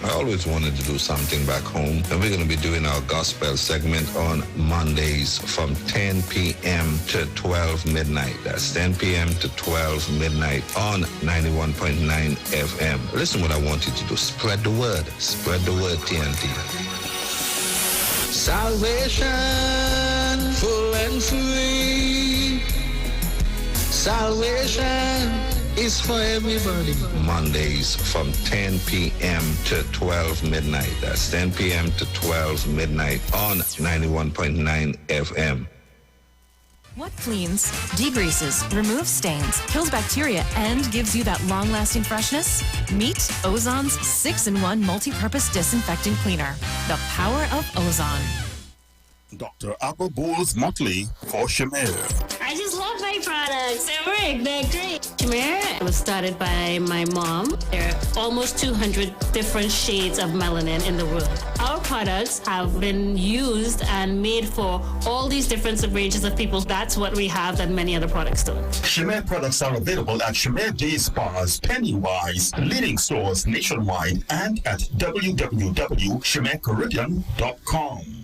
I always wanted to do something back home, and we're going to be doing our gospel segment on Mondays from 10 p.m. to 12 midnight. That's 10 p.m. to 12 midnight on 91.9 FM. Listen what I want you to do. Spread the word. Spread the word, TNT. Salvation, full and free. Salvation is for everybody. Mondays from 10 p.m. to 12 midnight. That's 10 p.m. to 12 midnight on 91.9 FM. What cleans, degreases, removes stains, kills bacteria, and gives you that long-lasting freshness? Meet Ozon's 6-in-1 multi-purpose disinfecting cleaner. The power of Ozon. Dr. Apple Bowles Motley for Shamir. I just love my products. They're great. Shamir was started by my mom. There are almost 200 different shades of melanin in the world. Our products have been used and made for all these different ranges of people. That's what we have that many other products don't. Shamir products are available at Shamir Day Spas, Pennywise, leading stores nationwide, and at www.shamircaribbean.com.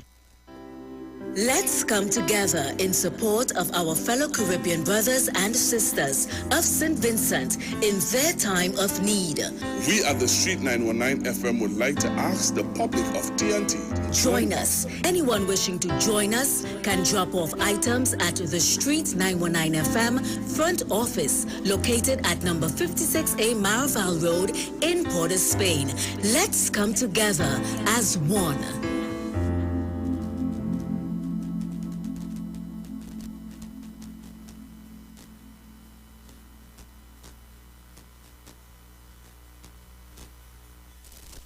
Let's come together in support of our fellow Caribbean brothers and sisters of St. Vincent in their time of need. We at the Street 919 FM would like to ask the public of TNT to join us. Anyone wishing to join us can drop off items at the Street 919 FM front office located at number 56A Maraval Road in Port of Spain. Let's come together as one.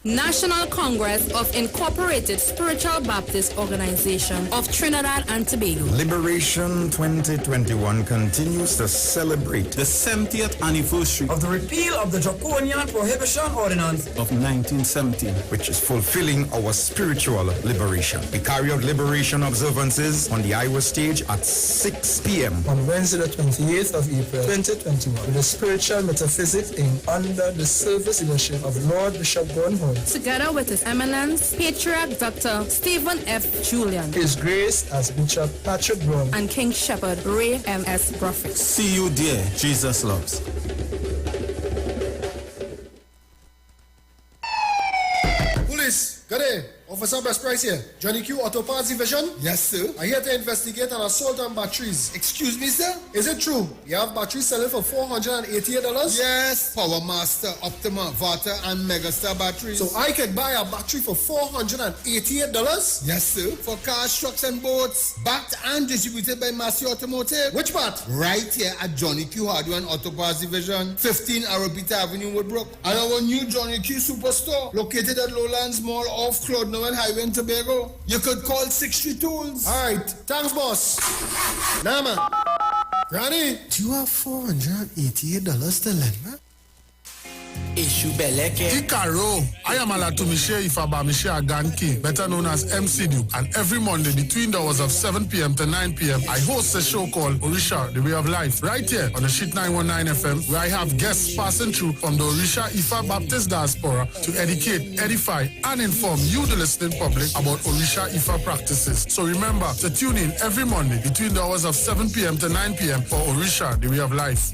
National Congress of Incorporated Spiritual Baptist Organization of Trinidad and Tobago. Liberation 2021 continues to celebrate the 70th anniversary of the repeal of the Draconian Prohibition Ordinance of 1917, which is fulfilling our spiritual liberation. We carry out liberation observances on the Iwer stage at 6 p.m. on Wednesday the 28th of April 2021 with the spiritual metaphysics in under the service leadership of Lord Bishop Gordon Hall, together with His Eminence, Patriarch Dr. Stephen F. Julian, His Grace as Bishop Patrick Brown, and King Shepherd Ray M.S. Gruffix. See you there, Jesus loves. Police, got it. Officer Best Price here. Johnny Q Auto Parts Division? Yes, sir. I'm here to investigate an assault on batteries. Excuse me, sir? Is it true? You have batteries selling for $488? Yes. Power Master, Optima, Vata, and Megastar batteries. So I can buy a battery for $488? Yes, sir. For cars, trucks, and boats. Backed and distributed by Massey Automotive. Which part? Right here at Johnny Q Hardware and Auto Parts Division, 15 Arabita Avenue, Woodbrook. And our new Johnny Q Superstore, located at Lowlands Mall off Claude Noel Highway in Tobago. You could call 63 Tools. All right. Thanks, boss. Nah, man. Granny, do you have $488 to lend, man? Kikaro, I am Alatumishe Ifabamishe Aganki, better known as MC Duke, and every Monday between the hours of 7 p.m. to 9 p.m. I host a show called Orisha, The Way of Life, right here on the Sheet 919 FM, where I have guests passing through from the Orisha Ifa Baptist Diaspora to educate, edify, and inform you, the listening public, about Orisha Ifa practices. So remember to tune in every Monday between the hours of 7 p.m. to 9 p.m. for Orisha, The Way of Life.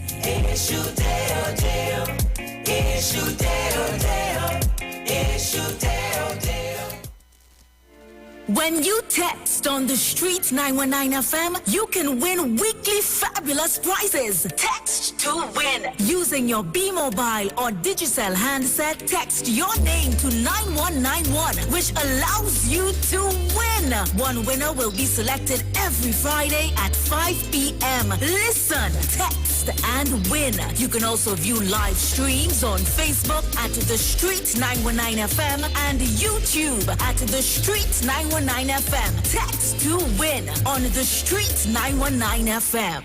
When you text on the Street 919 FM, you can win weekly fabulous prizes. Text to win. Using your B-Mobile or Digicel handset, text your name to 9191, which allows you to win. One winner will be selected every Friday at 5 p.m. Listen, text and win. You can also view live streams on Facebook at The Street 919 FM and YouTube at The Street 919 FM. Text to win on The Street 919 FM.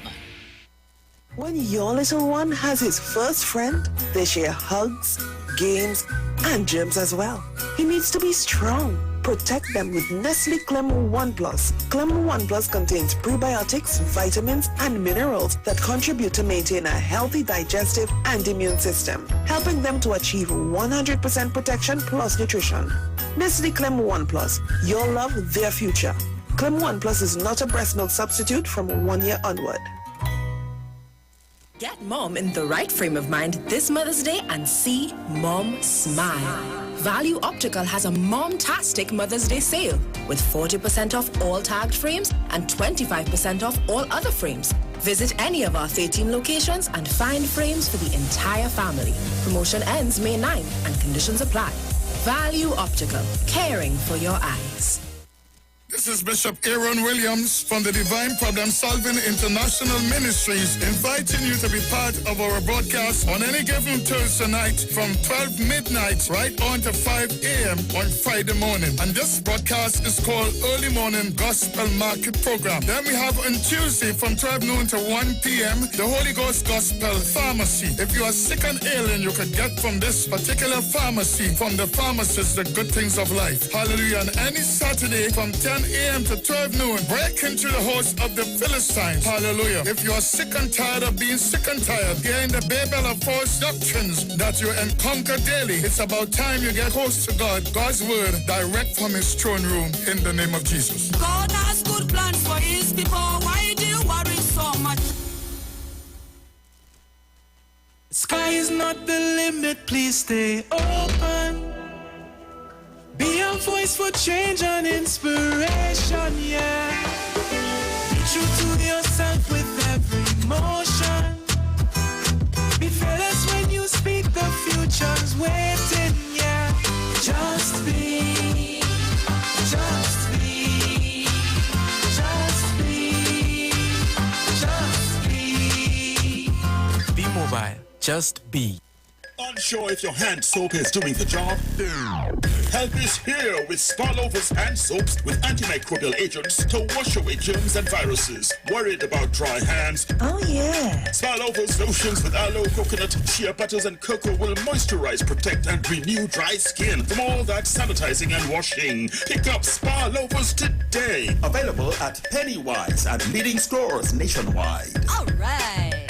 When your little one has his first friend, they share hugs, games, and germs as well. He needs to be strong, Protect them with Nestle Clem 1 Plus. Clem 1 Plus contains prebiotics, vitamins, and minerals that contribute to maintain a healthy digestive and immune system, helping them to achieve 100% protection plus nutrition. Nestle Clem 1 Plus, your love, their future. Clem 1 Plus is not a breast milk substitute from 1 year onward. Get mom in the right frame of mind this Mother's Day and see mom smile. Value Optical has a mom-tastic Mother's Day sale with 40% off all tagged frames and 25% off all other frames. Visit any of our 13 locations and find frames for the entire family. Promotion ends May 9 and conditions apply. Value Optical, caring for your eyes. This is Bishop Aaron Williams from the Divine Problem Solving International Ministries, inviting you to be part of our broadcast on any given Thursday night from 12 midnight right on to 5 a.m. on Friday morning. And this broadcast is called Early Morning Gospel Market Program. Then we have on Tuesday from 12 noon to 1 p.m. the Holy Ghost Gospel Pharmacy. If you are sick and ailing, you can get from this particular pharmacy, from the pharmacist, the good things of life. Hallelujah. And any Saturday from 10 a.m. to 12 noon, break into the host of the Philistines. Hallelujah. If you are sick and tired of being sick and tired, hearing the babel of false doctrines that you encounter daily, it's about time you get close to God, God's word, direct from his throne room, in the name of Jesus. God has good plans for his people. Why do you worry so much? Sky is not the limit, please stay open. Be a voice for change and inspiration, yeah. Be true to yourself with every motion. Be fearless when you speak, the future's waiting, yeah. Just be, just be, just be, just be. Be mobile, just be. Unsure if your hand soap is doing the job? Help is here with Spa Lovers hand soaps with antimicrobial agents to wash away germs and viruses. Worried about dry hands? Oh yeah. Spa Lovers lotions with aloe, coconut, shea butters, and cocoa will moisturize, protect, and renew dry skin from all that sanitizing and washing. Pick up Spa Lovers today. Available at Pennywise and leading stores nationwide. All right.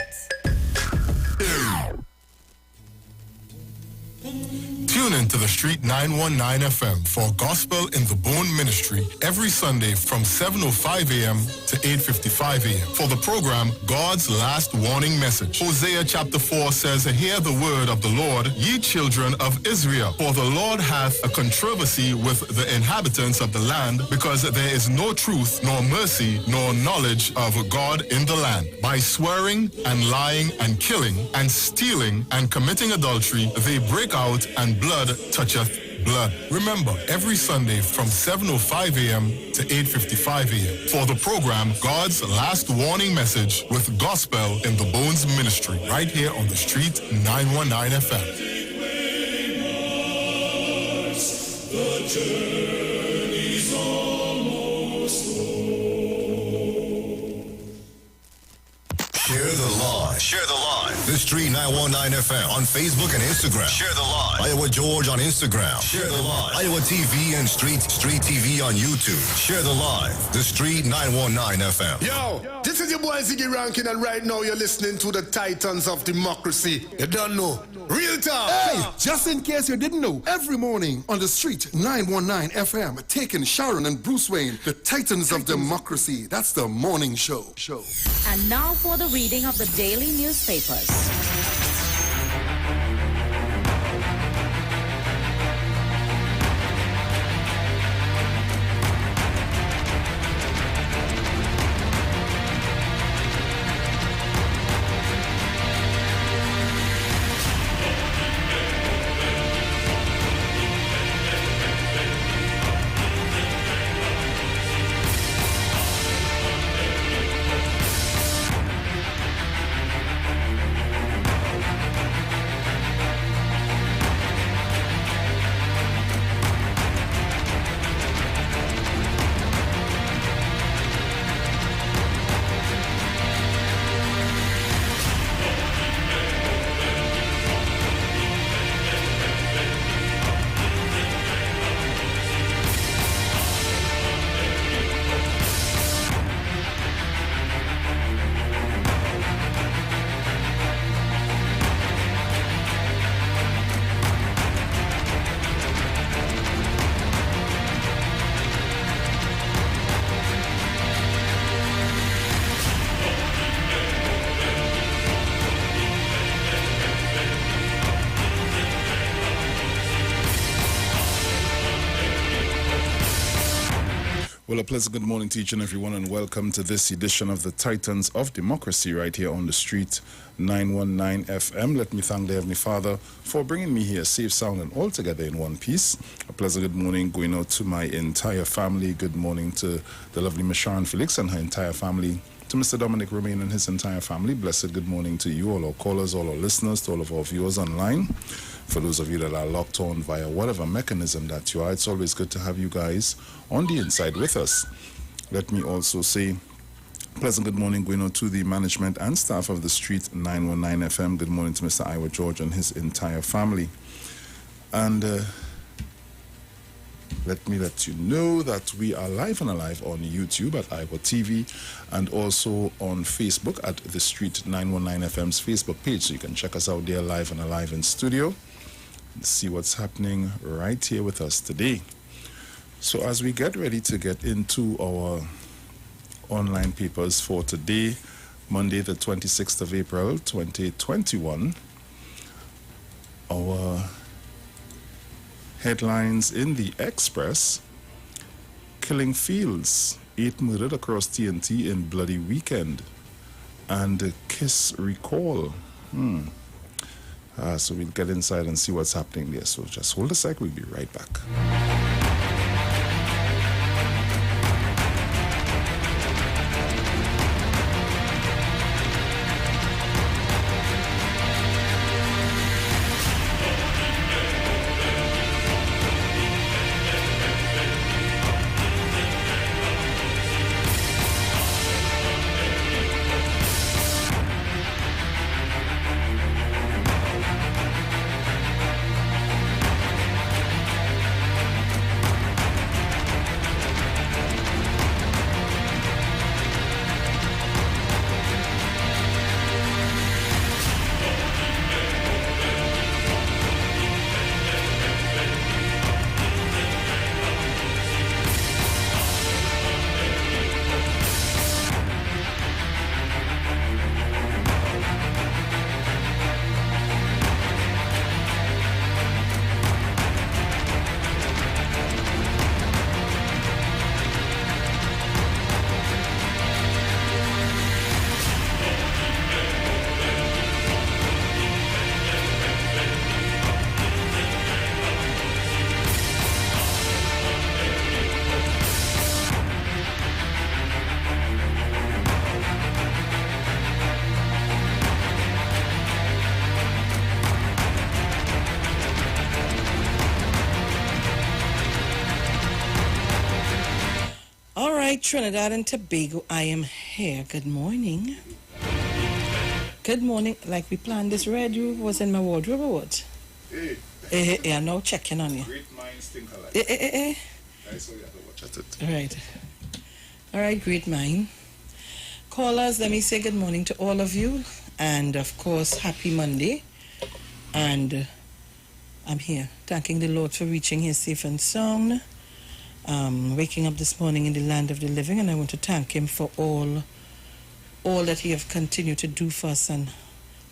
Tune in to the Street 919 FM for Gospel in the Bone Ministry every Sunday from 7:05 a.m. to 8:55 a.m. For the program, God's Last Warning Message. Hosea chapter 4 says, "Hear the word of the Lord, ye children of Israel. For the Lord hath a controversy with the inhabitants of the land, because there is no truth, nor mercy, nor knowledge of God in the land. By swearing and lying and killing and stealing and committing adultery, they break out, and blood toucheth blood." Remember, every Sunday from 7:05 a.m. to 8:55 a.m. for the program God's Last Warning Message with Gospel in the Bones Ministry, right here on the Street 919 FM. The journey's almost Share the live. Share the live. The Street 919 FM on Facebook and Instagram. Share the live. Iowa George on Instagram. Share the live. Iowa TV and Street TV on YouTube. Share the live. The Street 919 FM. Yo, this is your boy Ziggy Rankin, and right now you're listening to the Titans of Democracy. You don't know. Real talk. Hey, just in case you didn't know, every morning on the Street 919 FM, taking Sharon and Bruce Wayne, the Titans of Democracy. That's the morning show. And now for the reading of the daily newspapers. Well, a pleasant good morning to each and everyone, and welcome to this edition of the Titans of Democracy right here on the street 919 FM. Let me thank the Heavenly Father for bringing me here safe, sound, and all together in one piece. A pleasant good morning going out to my entire family. Good morning to the lovely Miss Sharon Felix and her entire family. To Mr. Dominic Romain and his entire family, blessed good morning to you, all our callers, all our listeners, to all of our viewers online. For those of you that are locked on via whatever mechanism that you are, it's always good to have you guys on the inside with us. Let me also say pleasant good morning going on to the management and staff of the Street 919 FM. Good morning to Mr. Iwer George and his entire family. And let me let you know that we are live and alive on YouTube at Iwer TV and also on Facebook at the Street 919 FM's Facebook page. So you can check us out there live and alive in studio and see what's happening right here with us today. So as we get ready to get into our online papers for today, Monday the 26th of April 2021, our headlines in the Express: killing fields, 8 murdered across TNT in bloody weekend, and Kiss recall. So we'll get inside and see what's happening there. So just hold a sec, we'll be right back. Trinidad and Tobago, I am here. Good morning. Good morning. Like we planned, this red was in my wardrobe or what? I'm now checking on you. Great minds think alike. I saw you have to watch at it. Right. All right, great mind. Callers, let me say good morning to all of you. And of course, happy Monday. And I'm here, thanking the Lord for reaching here safe and sound. Waking up this morning in the land of the living, and I want to thank him for all that he have continued to do for us and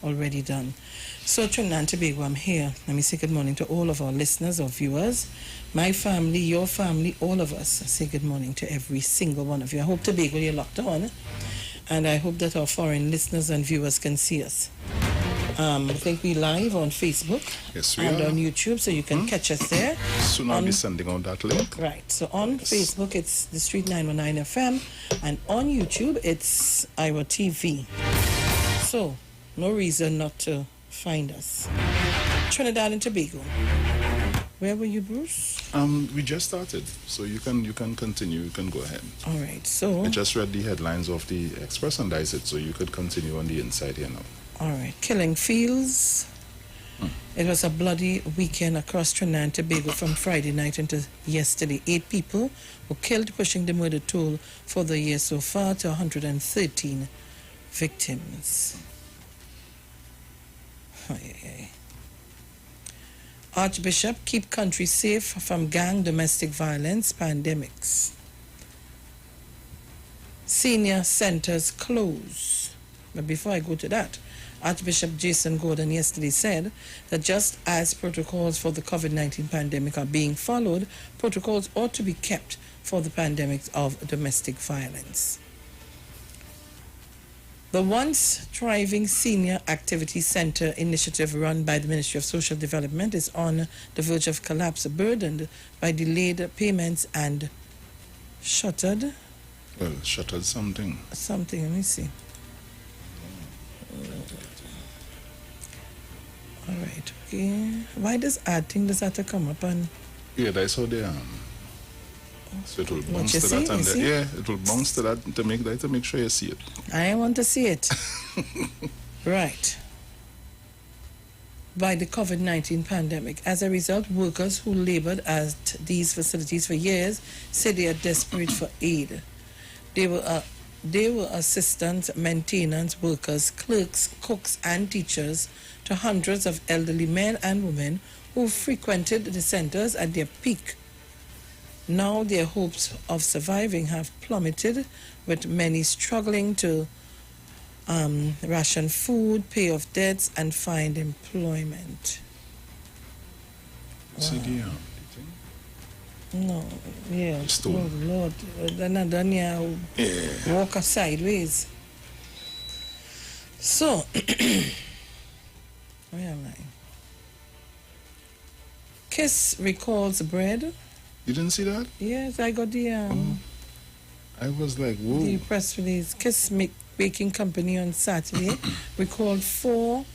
already done. So Trinidad and Tobago, I'm here. Let me say good morning to all of our listeners or viewers, my family, your family, all of us. I say good morning to every single one of you. I hope Tobago you're locked on, and I hope that our foreign listeners and viewers can see us. I think we're live on Facebook and on YouTube, so you can catch us there. Soon I'll be sending out that link. Right, so on Facebook, it's the Street 919 FM, and on YouTube, it's Iwer TV. So, no reason not to find us. Trinidad and Tobago. Where were you, Bruce? We just started, so you can continue. You can go ahead. All right, so I just read the headlines of the Express and that's it, so you could continue on the inside here now. All right, killing fields. It was a bloody weekend across Trinidad and Tobago from Friday night into yesterday. 8 people were killed, pushing the murder toll for the year so far to 113 victims. Archbishop, keep country safe from gang, domestic violence, pandemics. Senior centers close. But before I go to that, Archbishop Jason Gordon yesterday said that just as protocols for the COVID-19 pandemic are being followed, protocols ought to be kept for the pandemic of domestic violence. The once thriving Senior Activity Center initiative run by the Ministry of Social Development is on the verge of collapse, burdened by delayed payments and shuttered. Well, shuttered something. Something, let me see. All right, okay. Why does ad thing does have to come up and... Yeah, that's how they are. So it will bounce to that and it will bounce to that to make sure you see it. I want to see it. Right. By the COVID-19 pandemic. As a result, workers who labored at these facilities for years said they are desperate for aid. They were assistant maintenance workers, clerks, cooks, and teachers to hundreds of elderly men and women who frequented the centers at their peak. Now their hopes of surviving have plummeted, with many struggling to ration food, pay off debts, and find employment. CDR. No, yeah. Stone. Oh, Lord. Then walk sideways. So, where am I? Kiss recalls bread. You didn't see that? Yes, I got the... I was like, whoa. The press release. Kiss Baking Company on Saturday recalled 4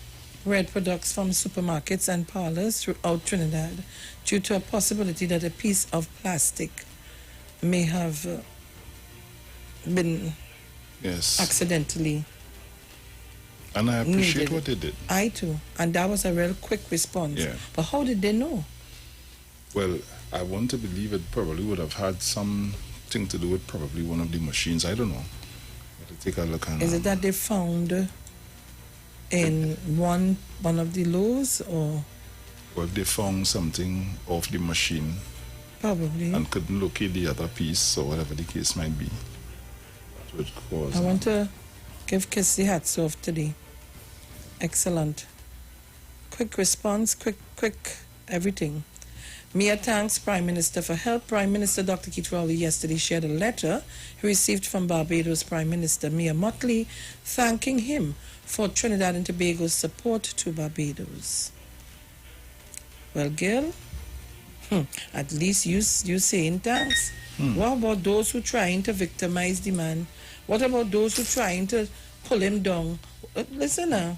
bread products from supermarkets and parlors throughout Trinidad due to a possibility that a piece of plastic may have been accidentally. And I appreciate needed. what they did. I too. And that was a real quick response. Yeah. But how did they know? Well, I want to believe it probably would have had something to do with probably one of the machines. I don't know. Take a look. Is it that they found in one of the loaves, or? Well, they found something off the machine. Probably. And couldn't locate the other piece, or whatever the case might be. That would cause. I want to give Kiss the hats off today. Excellent. Quick response, quick everything. Mia thanks Prime Minister for help. Prime Minister Dr. Keith Rowley yesterday shared a letter he received from Barbados Prime Minister Mia Mottley, thanking him for Trinidad and Tobago's support to Barbados. Well, girl, at least you saying thanks. What about those who trying to victimize the man? What about those who trying to pull him down? Listen now.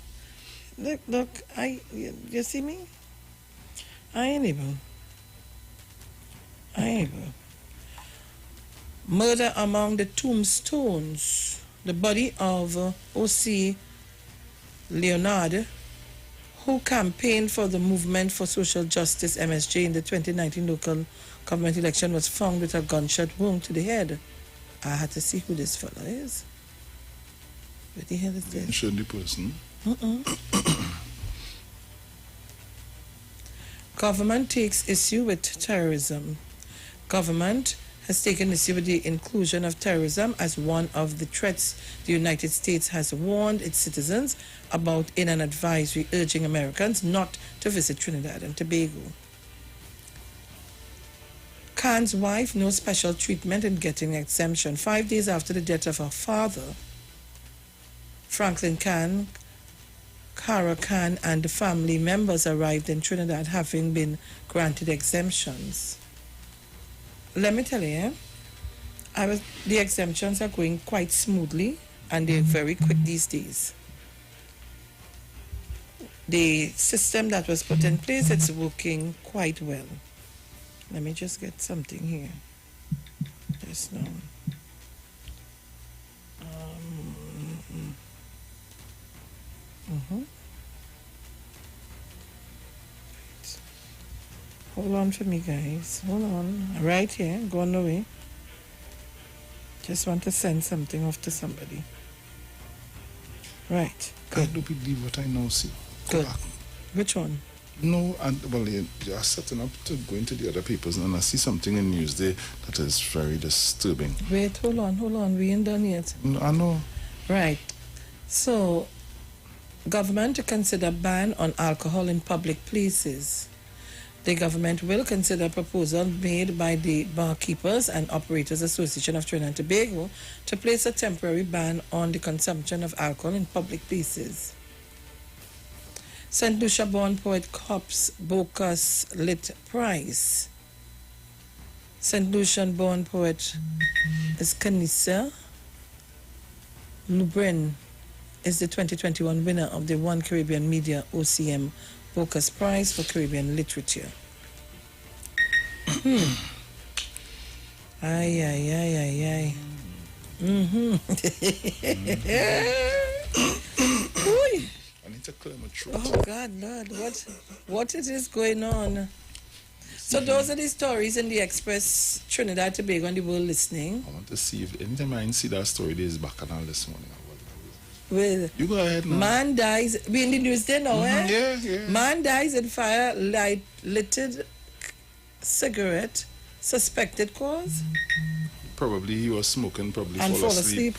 Look, you see me? I ain't even. Murder among the tombstones. The body of O.C. Leonard, who campaigned for the Movement for Social Justice, MSJ, in the 2019 local government election, was found with a gunshot wound to the head. I had to see who this fellow is. Where the hell is this? Show the person. Government takes issue with terrorism. Government has taken issue with the inclusion of terrorism as one of the threats the United States has warned its citizens about in an advisory urging Americans not to visit Trinidad and Tobago. Khan's wife, no special treatment in getting exemption. 5 days after the death of her father, Franklin Khan, Kara Khan and the family members arrived in Trinidad, having been granted exemptions. Let me tell you, the exemptions are going quite smoothly, and they're very quick these days. The system that was put in place, it's working quite well. Let me just get something here. Just now. Hold on for me, guys. Hold on. Right here. Go on the way. Just want to send something off to somebody. Right. I do believe what I now see. Good. Which one? No, and well, you're setting up to go into the other papers, and I see something in Newsday that is very disturbing. Wait, hold on. We ain't done yet. No, I know. Right. So, government to consider ban on alcohol in public places. The government will consider a proposal made by the Barkeepers and Operators Association of Trinidad and Tobago to place a temporary ban on the consumption of alcohol in public places. St. Lucia born poet Cops Bocas Lit Prize. St. Lucian born poet is Kanisa Lubrin is the 2021 winner of the One Caribbean Media OCM Bocas Prize for Caribbean Literature. Ay, ay, ay, ay, ay. I need to clear my throat. Oh, God, Lord, what is going on? So those are the stories in the Express, Trinidad, Tobago, and the world listening. I want to see if anytime I see that story, there is bacchanal this morning. Well, you go ahead now. Man dies. We in the news there now, eh? Yeah. Man dies in fire lighted cigarette. Suspected cause? Probably he was smoking, and fall asleep.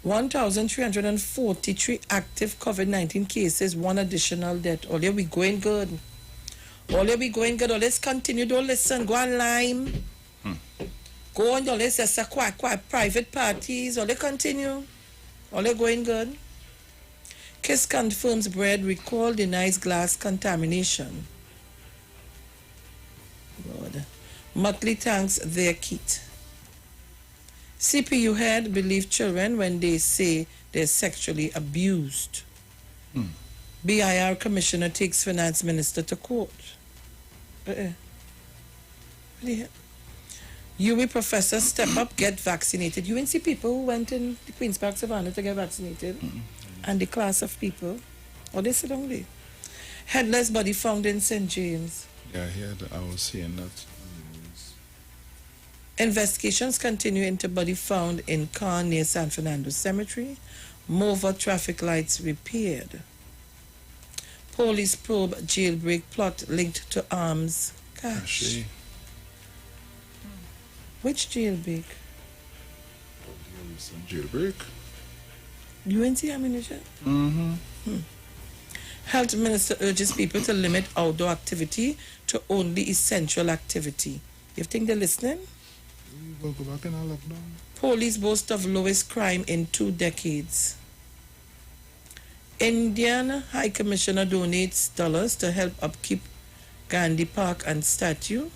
1,343 active COVID-19 cases, one additional death. Oh, we going good. Oh, we going good. Oh, let's continue. Don't listen. Go online. Go on. Let's just quite private parties. Oh, they continue. All are going good. Kiss confirms bread recall, denies glass contamination. Lord. Motley thanks their kit. CPU head believe children when they say they're sexually abused. BIR commissioner takes finance minister to court. UWI professor step up, get vaccinated. You ain't see people who went in the Queen's Park Savannah to get vaccinated? And the class of people. Or they sit down there. Headless body found in St. James. Yeah, I was seeing that. Investigations continue into body found in car near San Fernando Cemetery. Mover traffic lights repaired. Police probe jailbreak plot linked to arms cache. Which jailbreak? Jailbreak. You ain't see ammunition? Health Minister urges people to limit outdoor activity to only essential activity. You think they're listening? We'll go back in our lockdown. Police boast of lowest crime in 2 decades. Indian High Commissioner donates dollars to help upkeep Gandhi Park and statue.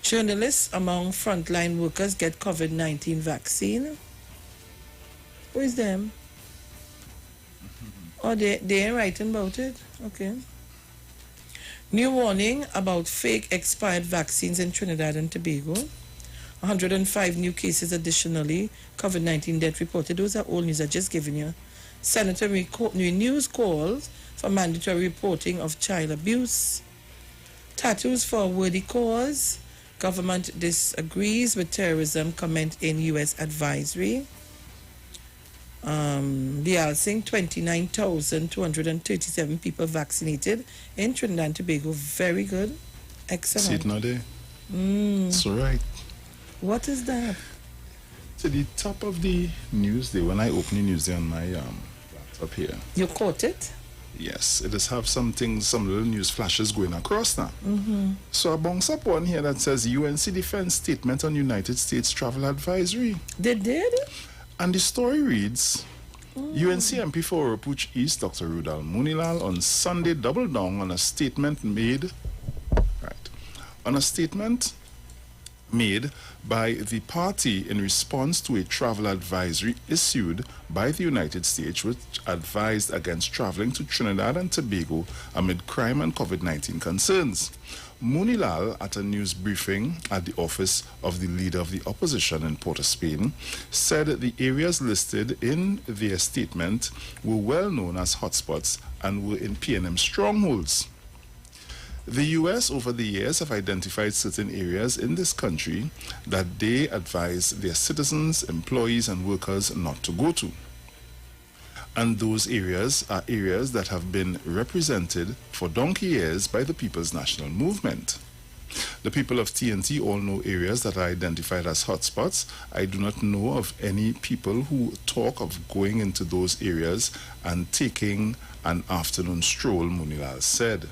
Journalists among frontline workers get COVID-19 vaccine. Who is them? Oh, they ain't writing about it? Okay. New warning about fake expired vaccines in Trinidad and Tobago. 105 new cases additionally. COVID-19 death reported. Those are old news. I'm just giving you. Senator News calls for mandatory reporting of child abuse. Tattoos for a worthy cause. Government disagrees with terrorism comment in U.S. advisory. Lialsing, 29,237 people vaccinated in Trinidad and Tobago. Very good. Excellent. See it now there? It's all right. What is that? To the top of the news day, when I open the news day on my laptop here. You caught it? Yes, it does have some little news flashes going across now. So I bounce up one here that says UNC defense statement on United States travel advisory. They did? And the story reads, UNC MP for Puch East, Dr. Rudal Munilal, on Sunday doubled down on a statement made by the party in response to a travel advisory issued by the United States, which advised against traveling to Trinidad and Tobago amid crime and COVID-19 concerns. Munilal, at a news briefing at the office of the leader of the opposition in Port of Spain, said the areas listed in their statement were well known as hotspots and were in PNM strongholds. The U.S. over the years have identified certain areas in this country that they advise their citizens, employees, and workers not to go to. And those areas are areas that have been represented for donkey years by the People's National Movement. The people of TNT all know areas that are identified as hotspots. I do not know of any people who talk of going into those areas and taking an afternoon stroll, Munilal said.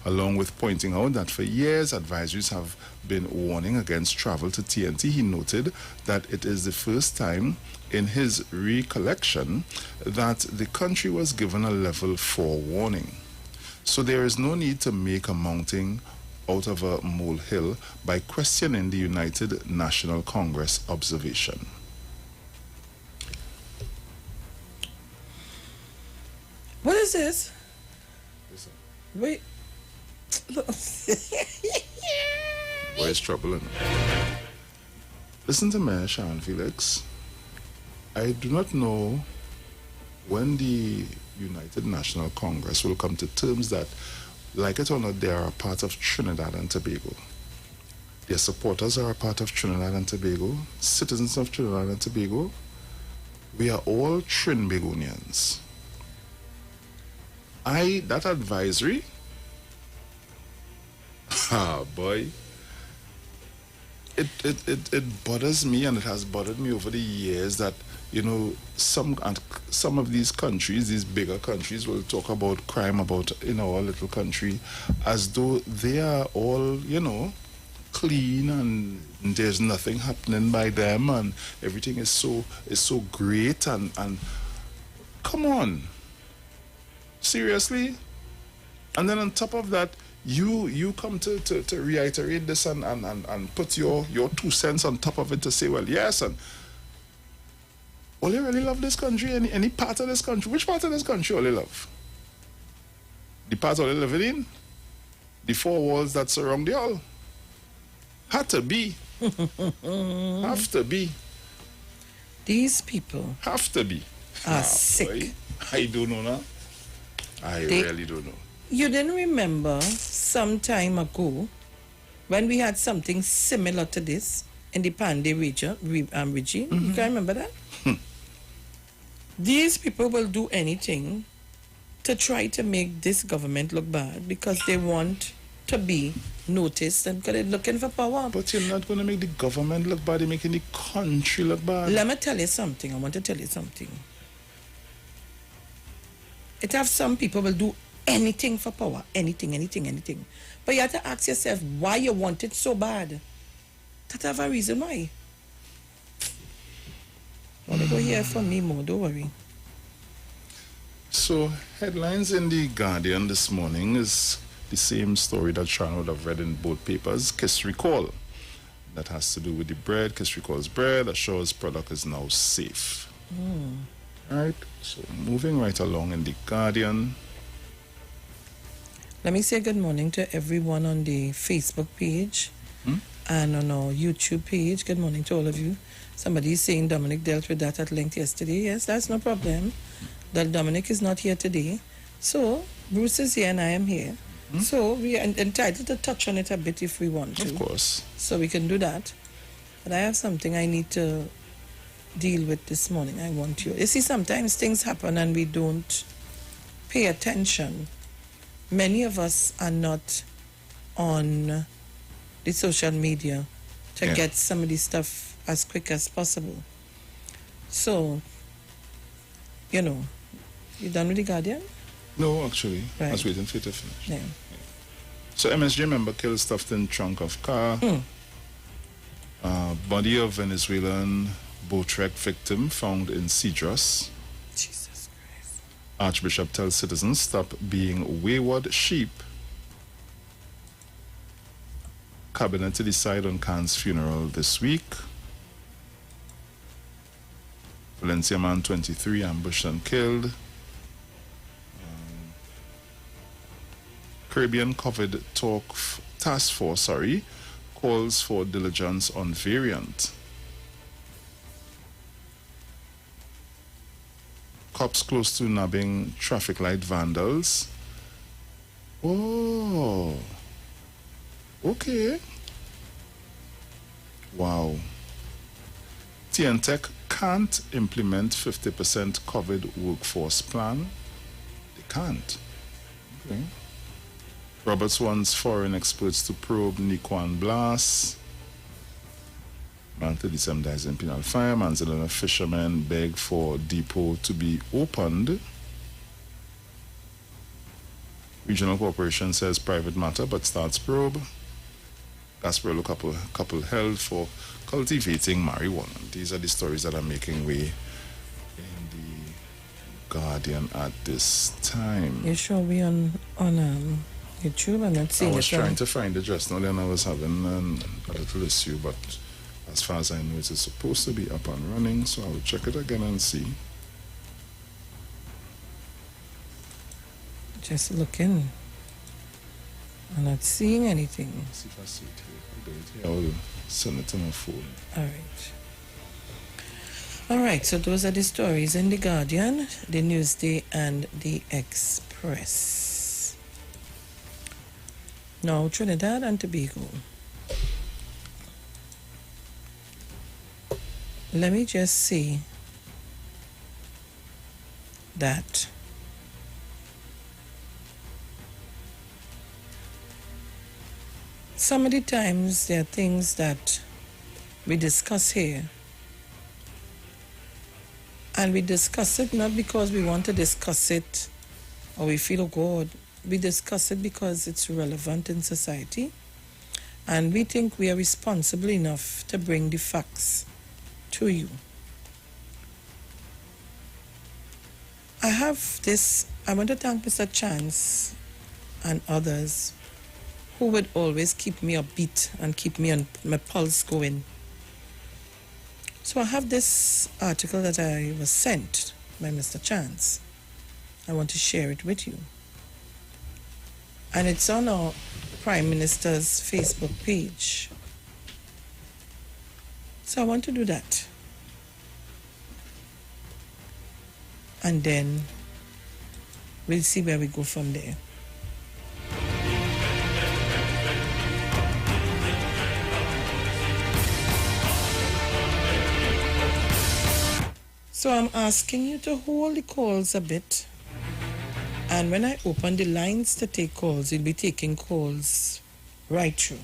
Along with pointing out that for years advisories have been warning against travel to TNT, he noted that it is the first time in his recollection that the country was given a level 4 warning. So there is no need to make a mountain out of a molehill by questioning the United National Congress observation. What is this? Wait. Where's trouble in it? Listen to me, Sean Felix. I do not know when the United National Congress will come to terms that, like it or not, they are a part of Trinidad and Tobago. Their supporters are a part of Trinidad and Tobago, citizens of Trinidad and Tobago. We are all Trinbagonians. That advisory, boy, it bothers me, and it has bothered me over the years that, you know, some of these countries, these bigger countries, will talk about crime about in our little country as though they are all, you know, clean and there's nothing happening by them and everything is so great and come on, seriously. And then on top of that, you come to reiterate this and put your 2 cents on top of it to say, well, yes, and all you really love this country, any part of this country. Which part of this country all you love? The part all you living in? The 4 walls that surround you all? Had to be. Have to be. These people have to be. Are sick. Boy, I don't know now. They really don't know. You didn't remember some time ago when we had something similar to this in the Pandey regime? Mm-hmm. You can remember that? These people will do anything to try to make this government look bad because they want to be noticed and because they're looking for power. But you're not going to make the government look bad, you're making the country look bad. Let me tell you something. I want to tell you something. It have some people will do anything for power. Anything. But you have to ask yourself why you want it so bad. That have a reason why. Want to go here for me more, don't worry. So, headlines in The Guardian this morning is the same story that Sean would have read in both papers. Kiss Recall. That has to do with the bread. Kiss Recall's bread assures product is now safe. Right? So, moving right along in The Guardian. Let me say good morning to everyone on the Facebook page and on our YouTube page. Good morning to all of you. Somebody is saying Dominic dealt with that at length yesterday. Yes, that's no problem. That Dominic is not here today. So, Bruce is here and I am here. So, we are entitled to touch on it a bit if we want to. Of course. So, we can do that. But I have something I need to deal with this morning. I want you. You see, sometimes things happen and we don't pay attention. Many of us are not on the social media to get some of this stuff as quick as possible. So, you know, you done with The Guardian? No, actually. Right. I was waiting for you to finish. Yeah. So, MSJ member killed stuffed in trunk of car. Body of Venezuelan boat wreck victim found in Cedros. Jesus Christ. Archbishop tells citizens stop being wayward sheep. Cabinet to decide on Khan's funeral this week. Valencia man 23 ambushed and killed. Caribbean COVID task force calls for diligence on variant. Cops close to nabbing traffic light vandals. Oh, okay. Wow. TNTech can't implement 50% COVID workforce plan. They can't. Okay. Roberts wants foreign experts to probe Nikwan blast. Man 37 dies in penal fire. Manzanilla fishermen beg for depot to be opened. Regional Corporation says private matter but starts probe. Gasparilla couple held for cultivating marijuana. These are the stories that are making way in the Guardian at this time. You sure we on YouTube? I'm not seeing it. I was trying to find it just now, then I was having a little issue, but as far as I know, it is supposed to be up and running, so I will check it again and see. Just looking. I'm not seeing anything. Let's see if I see it here. I will send it to my phone. All right, so those are the stories in The Guardian, The Newsday, and The Express. Now, Trinidad and Tobago. Let me just see that some of the times there are things that we discuss here, and we discuss it not because we want to discuss it or we feel, oh God, we discuss it because it's relevant in society, and we think we are responsible enough to bring the facts to you. I want to thank Mr. Chance and others who would always keep me upbeat and keep me on my pulse going. So I have this article that I was sent by Mr. Chance. I want to share it with you. And it's on our Prime Minister's Facebook page. So I want to do that. And then we'll see where we go from there. So I'm asking you to hold the calls a bit. And when I open the lines to take calls, we'll be taking calls right through.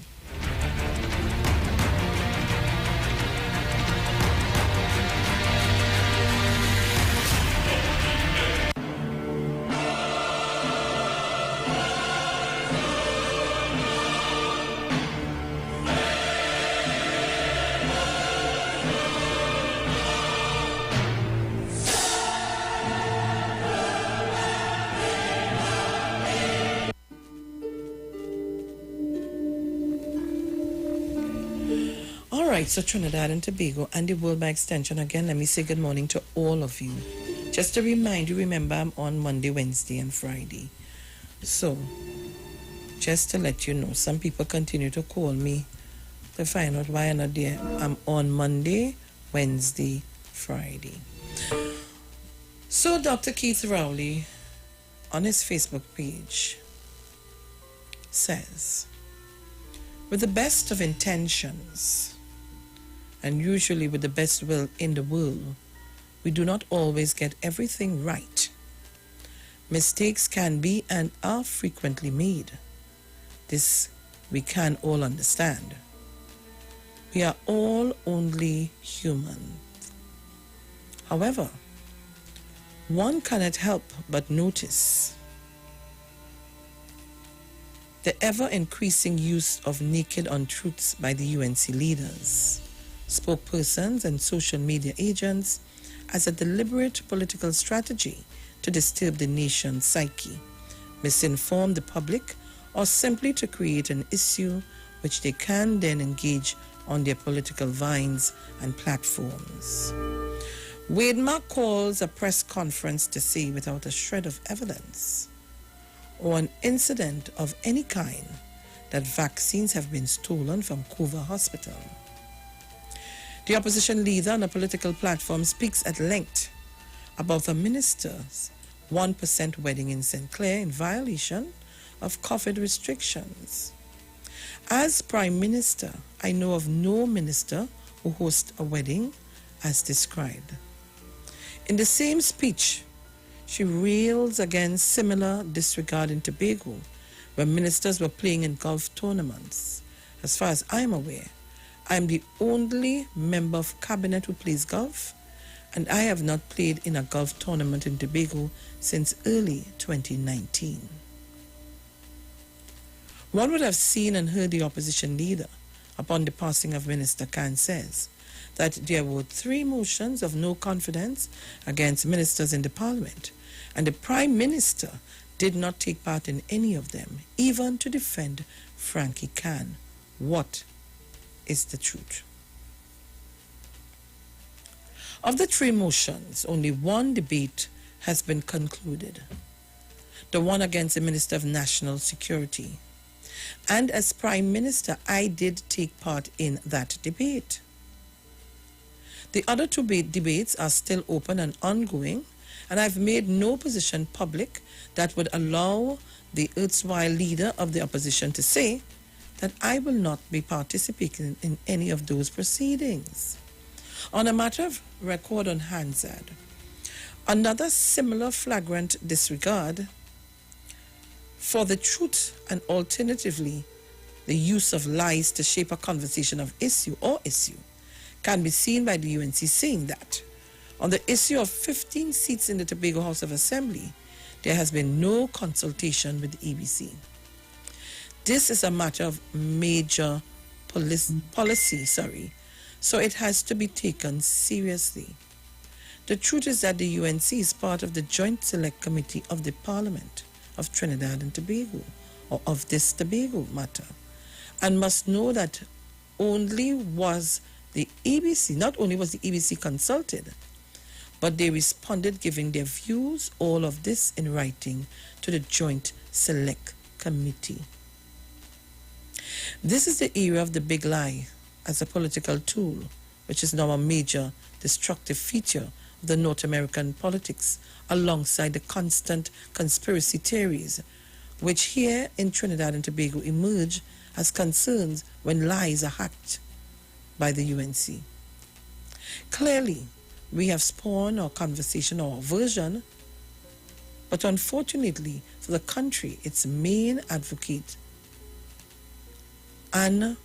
Right, so Trinidad and Tobago and the world by extension, again, let me say good morning to all of you. Just to remind you, remember I'm on Monday, Wednesday, and Friday. So, just to let you know, some people continue to call me to find out why I'm not there. I'm on Monday, Wednesday, Friday. So, Dr. Keith Rowley, on his Facebook page, says, with the best of intentions, and usually with the best will in the world, we do not always get everything right. Mistakes can be and are frequently made. This we can all understand. We are all only human. However, one cannot help but notice the ever-increasing use of naked untruths by the UNC leaders, spokespersons, and social media agents as a deliberate political strategy to disturb the nation's psyche, misinform the public, or simply to create an issue which they can then engage on their political vines and platforms. Wademark calls a press conference to say without a shred of evidence or an incident of any kind that vaccines have been stolen from Cova Hospital. The opposition leader on a political platform speaks at length about the minister's 1% wedding in St. Clair in violation of COVID restrictions. As Prime Minister, I know of no minister who hosts a wedding as described. In the same speech, she rails against similar disregard in Tobago, when ministers were playing in golf tournaments. As far as I'm aware, I'm the only member of cabinet who plays golf, and I have not played in a golf tournament in Tobago since early 2019. One would have seen and heard the opposition leader upon the passing of Minister Khan says that there were 3 motions of no confidence against ministers in the parliament, and the Prime Minister did not take part in any of them, even to defend Frankie Khan. What is the truth? Of the 3 motions, only one debate has been concluded, the one against the Minister of National Security. And as Prime Minister, I did take part in that debate. The other 2 debates are still open and ongoing, and I've made no position public that would allow the erstwhile leader of the opposition to say that I will not be participating in any of those proceedings. On a matter of record on Hansard, another similar flagrant disregard for the truth and alternatively the use of lies to shape a conversation of issue can be seen by the UNC saying that on the issue of 15 seats in the Tobago House of Assembly, there has been no consultation with the EBC. This is a matter of major policy, so it has to be taken seriously. The truth is that the UNC is part of the Joint Select Committee of the Parliament of Trinidad and Tobago, or of this Tobago matter, and must know that not only was the EBC consulted, but they responded giving their views, all of this in writing, to the Joint Select Committee. This is the era of the big lie as a political tool, which is now a major destructive feature of the North American politics, alongside the constant conspiracy theories, which here in Trinidad and Tobago emerge as concerns when lies are hacked by the UNC. Clearly, we have spawned our conversation or version, but unfortunately for the country, its main advocate and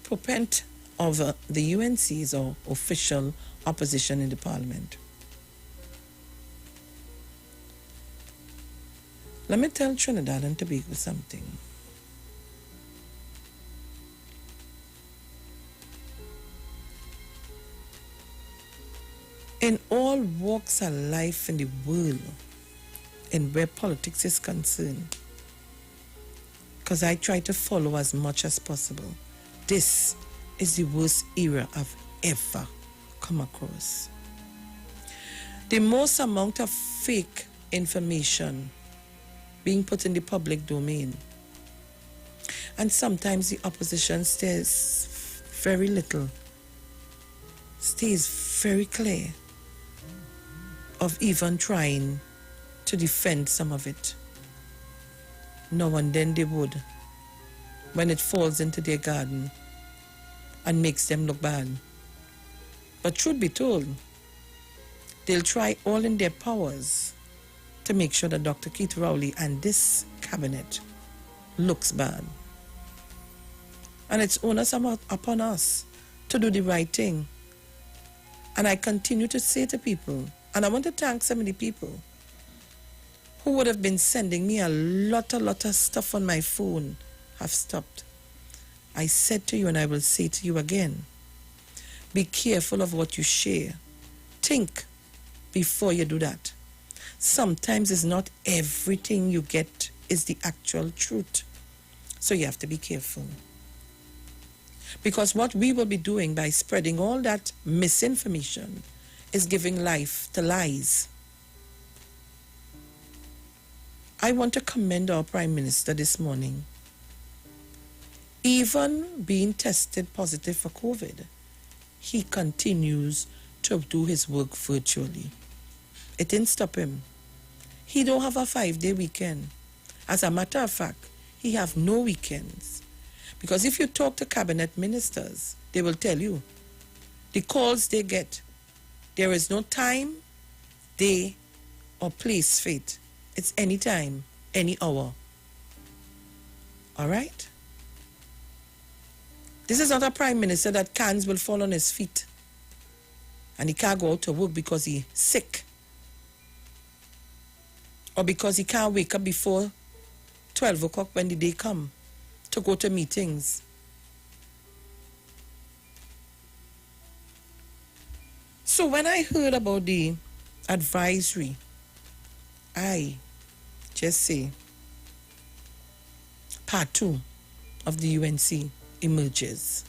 proponent of the UNC's or official opposition in the parliament. Let me tell Trinidad and Tobago something. In all walks of life in the world, and where politics is concerned, because I try to follow as much as possible, this is the worst era I've ever come across. The most amount of fake information being put in the public domain, and sometimes the opposition stays very clear of even trying to defend some of it. Now and then they would, when it falls into their garden and makes them look bad. But truth be told, they'll try all in their powers to make sure that Dr. Keith Rowley and this cabinet looks bad. And it's onus upon us to do the right thing. And I continue to say to people, and I want to thank so many people who would have been sending me a lot of stuff on my phone, have stopped. I said to you, and I will say to you again, be careful of what you share. Think before you do that. Sometimes it's not everything you get is the actual truth. So you have to be careful. Because what we will be doing by spreading all that misinformation is giving life to lies. I want to commend our Prime Minister this morning. Even being tested positive for COVID, he continues to do his work virtually. It didn't stop him. He don't have a 5-day weekend. As a matter of fact, he have no weekends. Because if you talk to cabinet ministers, they will tell you the calls they get, there is no time, day, or place for it. It's any time, any hour. All right? This is not a prime minister that cans will fall on his feet and he can't go out to work because he's sick or because he can't wake up before 12 o'clock when the day come to go to meetings. So when I heard about the advisory, I just say part 2 of the UNC emerges.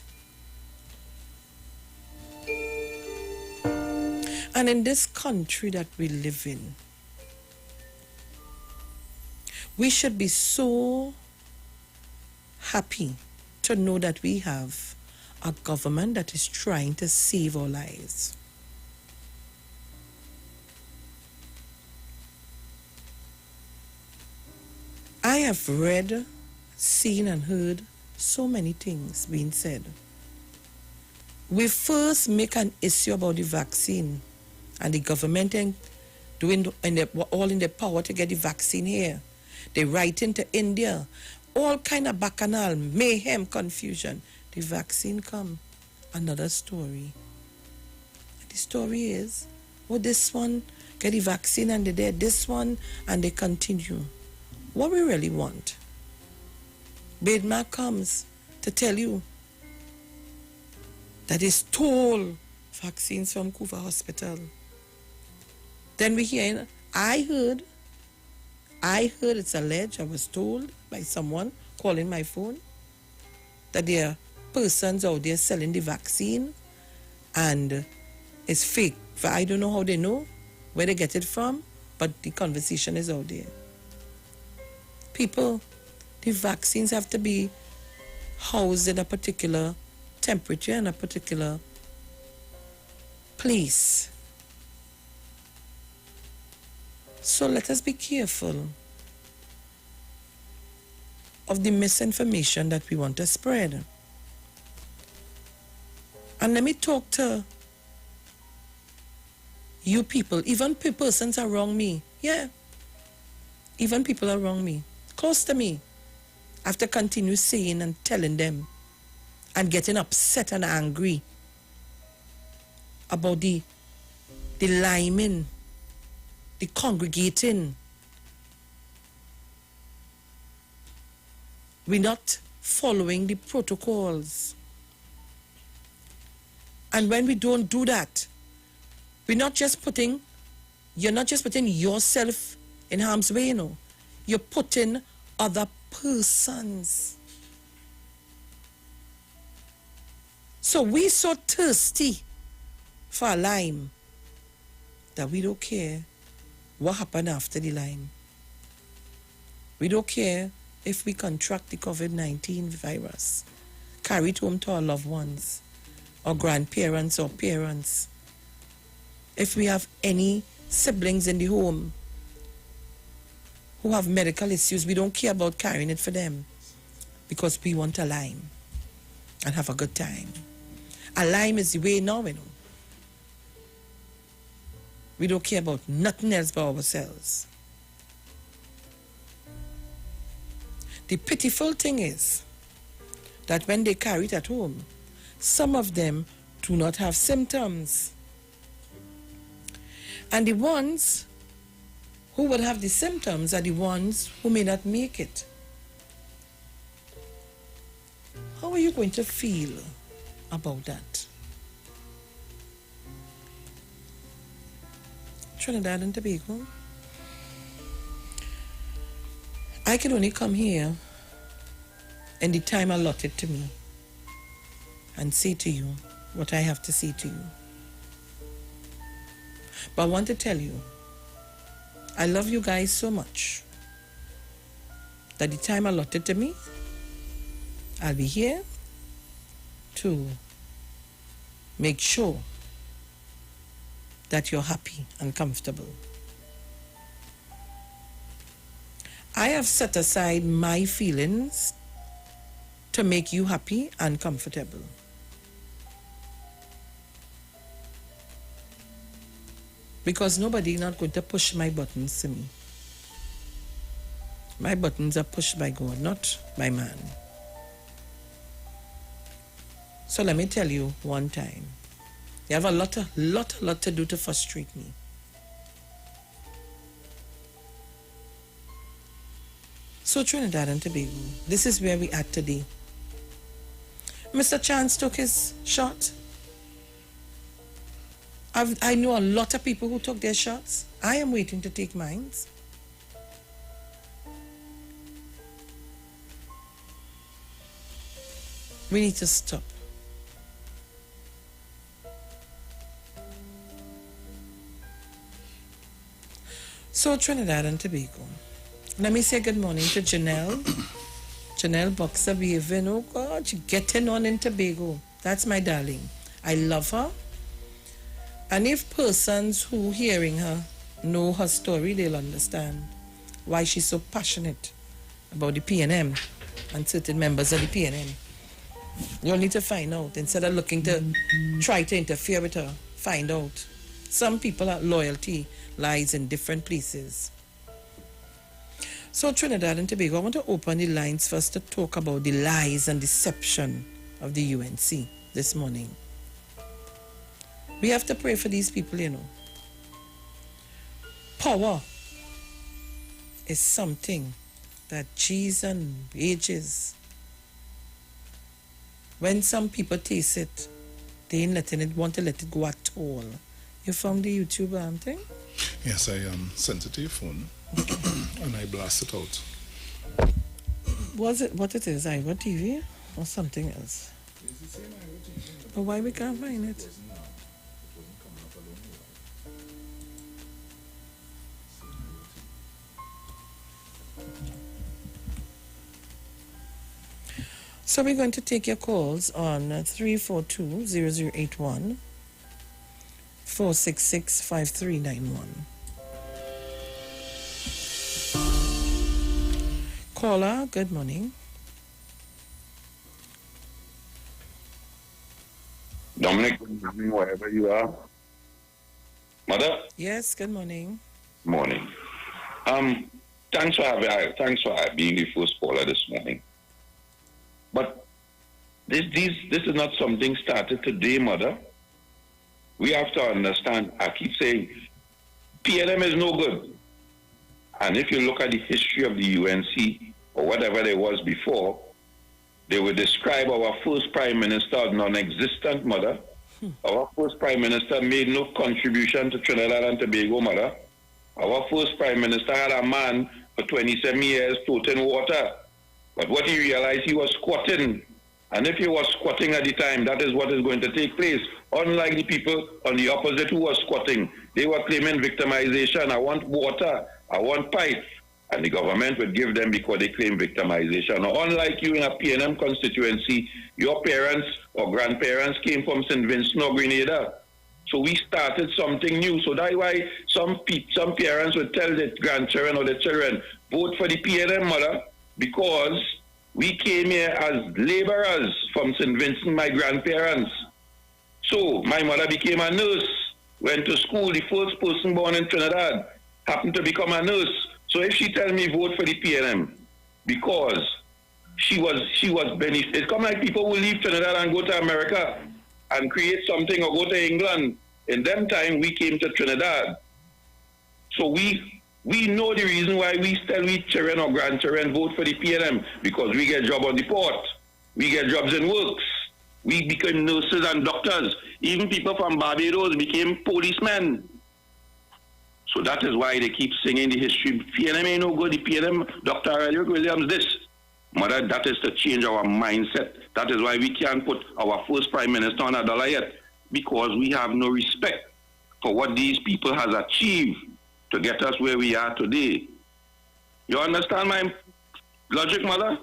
And in this country that we live in, we should be so happy to know that we have a government that is trying to save our lives. I have read, seen and heard so many things being said. We first make an issue about the vaccine and the government doing all in their power to get the vaccine here. They write into India, all kind of bacchanal, mayhem, confusion. The vaccine come, another story. The story is, oh, this one get the vaccine and they're there, this one, and they continue. What we really want. Bedma comes to tell you that he stole vaccines from Kuva Hospital. Then we hear, I heard, it's alleged, I was told by someone calling my phone, that there are persons out there selling the vaccine and it's fake. I don't know how they know, where they get it from, but the conversation is out there. People, the vaccines have to be housed in a particular temperature and a particular place. So let us be careful of the misinformation that we want to spread. And let me talk to you people, even persons around me. Yeah, even people around me, close to me. I have to continue saying and telling them and getting upset and angry about the liming, the congregating. We're not following the protocols. And when we don't do that, you're not just putting yourself in harm's way, you know. You're putting other persons. So we so thirsty for a lime that we don't care what happened after the lime. We don't care if we contract the COVID-19 virus, carry it home to our loved ones, or grandparents or parents. If we have any siblings in the home who have medical issues, we don't care about carrying it for them because we want a lime and have a good time. A lime is the way now, you know. We don't care about nothing else but ourselves. The pitiful thing is that when they carry it at home, some of them do not have symptoms. And the ones who will have the symptoms are the ones who may not make it. How are you going to feel about that? Trinidad and Tobago, I can only come here in the time allotted to me and say to you what I have to say to you. But I want to tell you, I love you guys so much that the time allotted to me, I'll be here to make sure that you're happy and comfortable. I have set aside my feelings to make you happy and comfortable. Because nobody is not going to push my buttons to me. My buttons are pushed by God, not by man. So let me tell you one time. You have a lot to do to frustrate me. So Trinidad and Tobago, this is where we at today. Mr. Chance took his shot. I know a lot of people who took their shots. I am waiting to take mine. We need to stop. So Trinidad and Tobago. Let me say good morning to Janelle. Janelle Boxer behaving. Oh God, she's getting on in Tobago. That's my darling. I love her. And if persons who hearing her know her story, they'll understand why she's so passionate about the PNM and certain members of the PNM. You'll need to find out. Instead of looking to try to interfere with her, find out. Some people, loyalty lies in different places. So Trinidad and Tobago, I want to open the lines first to talk about the lies and deception of the UNC this morning. We have to pray for these people, you know. Power is something that G's and ages. When some people taste it, they ain't want to let it go at all. You found the YouTube thing? Yes, I sent it to your phone and I blast it out. Was it what it is? Iwer TV or something else? But why we can't find it? So we're going to take your calls on 342-0081, 466-5391. Caller, good morning. Dominic, good morning, wherever you are. Mother? Yes, good morning. Morning. Thanks for being the first caller this morning. But this is not something started today, Mother. We have to understand, I keep saying, PLM is no good. And if you look at the history of the UNC, or whatever there was before, they would describe our first Prime Minister as non-existent, Mother. Our first Prime Minister made no contribution to Trinidad and Tobago, Mother. Our first Prime Minister had a man for 27 years toting water. But what he realized, he was squatting. And if he was squatting at the time, that is what is going to take place. Unlike the people on the opposite who were squatting, they were claiming victimization. I want water, I want pipes. And the government would give them because they claim victimization. Now, unlike you in a PNM constituency, your parents or grandparents came from St. Vincent or Grenada. So we started something new. So that's why some parents would tell their grandchildren or their children, vote for the PNM, Mother, because we came here as laborers from St. Vincent, my grandparents. So my mother became a nurse, went to school, the first person born in Trinidad, happened to become a nurse. So if she tell me vote for the PNM, because she was beneficial. It's come like people who leave Trinidad and go to America and create something or go to England. In them time, we came to Trinidad. So we know the reason why we children or grandchildren vote for the PNM, because we get job on the port, we get jobs in works, we become nurses and doctors. Even people from Barbados became policemen. So that is why they keep singing the history. PNM ain't no good, the PNM, Dr. Elliot Williams, this. Mother, that is to change our mindset. That is why we can't put our first Prime Minister on a dollar yet, because we have no respect for what these people has achieved to get us where we are today. You understand my logic, Mother?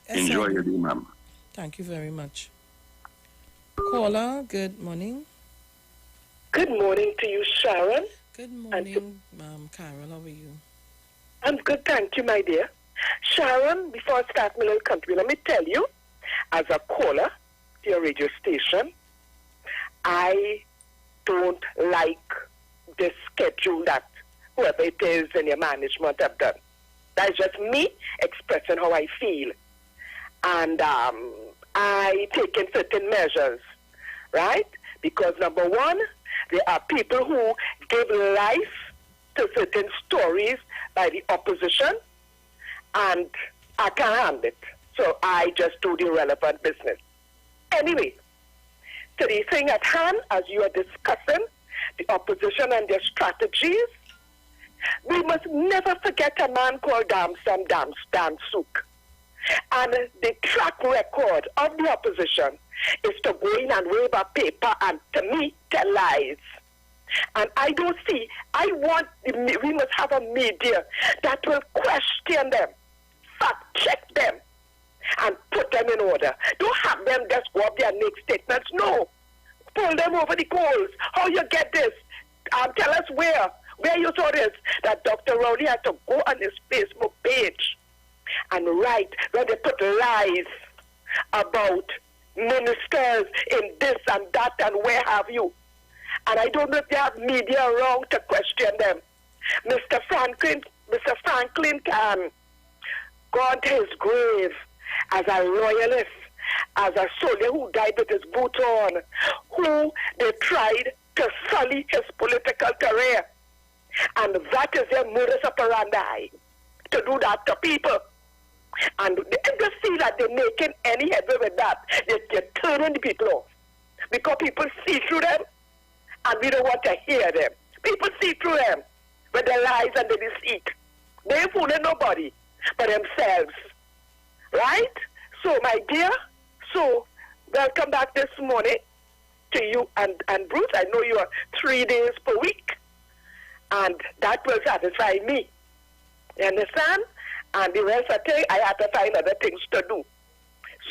Yes, enjoy your day, ma'am. Thank you very much. Caller, good morning. Good morning to you, Sharon. Good morning, Carol. How are you? I'm good, thank you, my dear. Sharon, before I start my little country, let me tell you, as a caller to your radio station, I don't like the schedule that whoever it is in your management have done. That's just me expressing how I feel. And I taken certain measures, right? Because number one, there are people who give life to certain stories by the opposition, and I can't handle it. So I just do the relevant business. Anyway, to the thing at hand, as you are discussing the opposition and their strategies, we must never forget a man called Dan Suk. And the track record of the opposition is to go in and wave a paper and, to me, tell lies. And I don't see, we must have a media that will question them, fact check them, and put them in order. Don't have them just go up there and make statements. No. Pull them over the coals. How you get this? Tell us where you saw this. That Dr. Rowley had to go on his Facebook page and write when they put lies about ministers in this and that and where have you. And I don't know if they have media around to question them. Mr. Franklin can go on to his grave as a royalist, as a soldier who died with his boot on, who they tried to sully his political career. And that is their modus operandi, to do that to people. And if they see that they're making any headway with that, they're turning the people off. Because people see through them, and we don't want to hear them. People see through them with their lies and their deceit. They ain't fooling nobody but themselves. Right? So, my dear, welcome back this morning to you and Bruce. I know you are 3 days per week, and that will satisfy me. You understand? And the rest of the day, I have to find other things to do.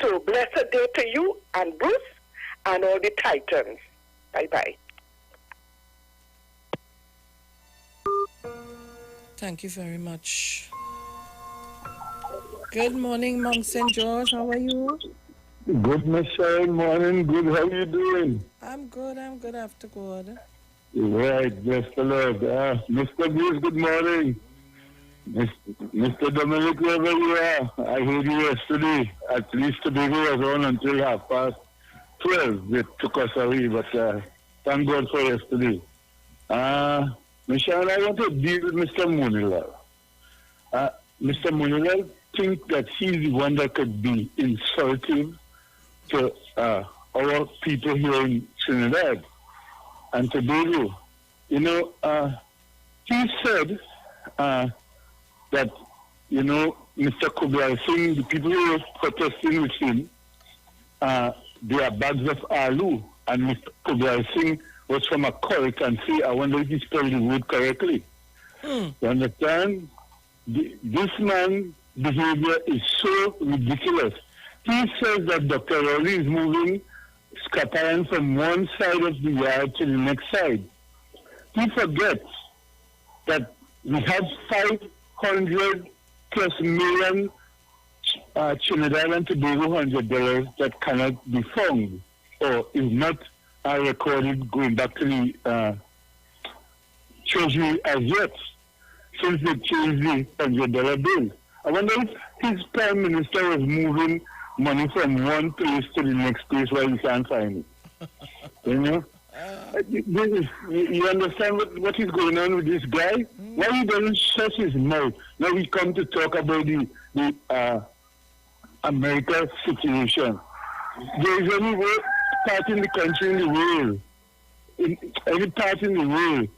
So, blessed day to you and Bruce and all the Titans. Bye-bye. Thank you very much. Good morning, Mount St. George. How are you? Good, Michelle. Morning. Good. How are you doing? I'm good after God. Right. Bless the Lord. Mr. Bruce, good morning. Mr. Dominic, wherever you are, I heard you yesterday. At least Tobago was on until 12:30. They took us away, but thank God for yesterday. Michelle, I want to deal with Mr. Munilal. Mr. Munilal think that he's the one that could be insulting to our people here in Trinidad and Tobago. You know, he said that, you know, Mr. Kublai Singh, the people who were protesting with him, they are bags of aloo, and Mr. Kublai Singh was from a cult and say, I wonder if he spelled the word correctly. You understand? This man's behavior is so ridiculous. He says that Dr. Rowley is moving scrap iron from one side of the yard to the next side. He forgets that we have 500 plus million Trinidad and Tobago $100 that cannot be found or is not recorded going back to the Treasury as yet, since they changed the $100 bill. I wonder if his Prime Minister was moving money from one place to the next place while he can't find it. You know? You understand what is going on with this guy? Why he doesn't shut his mouth? Now we come to talk about the America situation. There is only one part in the country in the world, in any part in the world,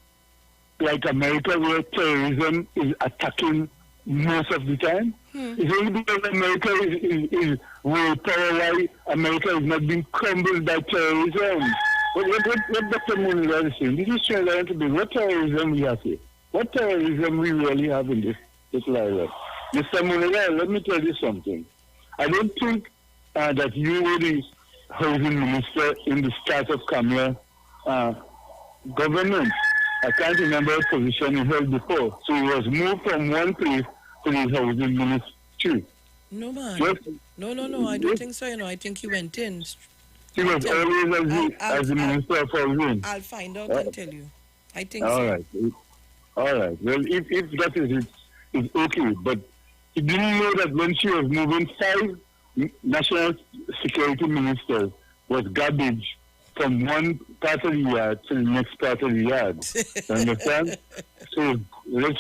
like America, where terrorism is attacking most of the time. It's only because America is world power why America is not being crumbled by terrorism. What Dr. Munilal is saying, this is Trinidad to be what terrorism we have here. What terrorism we really have in this island. Mr. Munilal, let me tell you something. I don't think that you were the housing minister in the start of Kamala government. I can't remember what position he held before. So he was moved from one place to the housing ministry. No, man. Yes. No, I don't think so. You know, I think he went in. He was always as the minister of housing. I'll find out and tell you. I think all so. Right. All right. Well, if that is it, it's okay. But He didn't know that when she was moving 5 national security ministers was garbage from one part of the yard to the next part of the yard. You understand? So let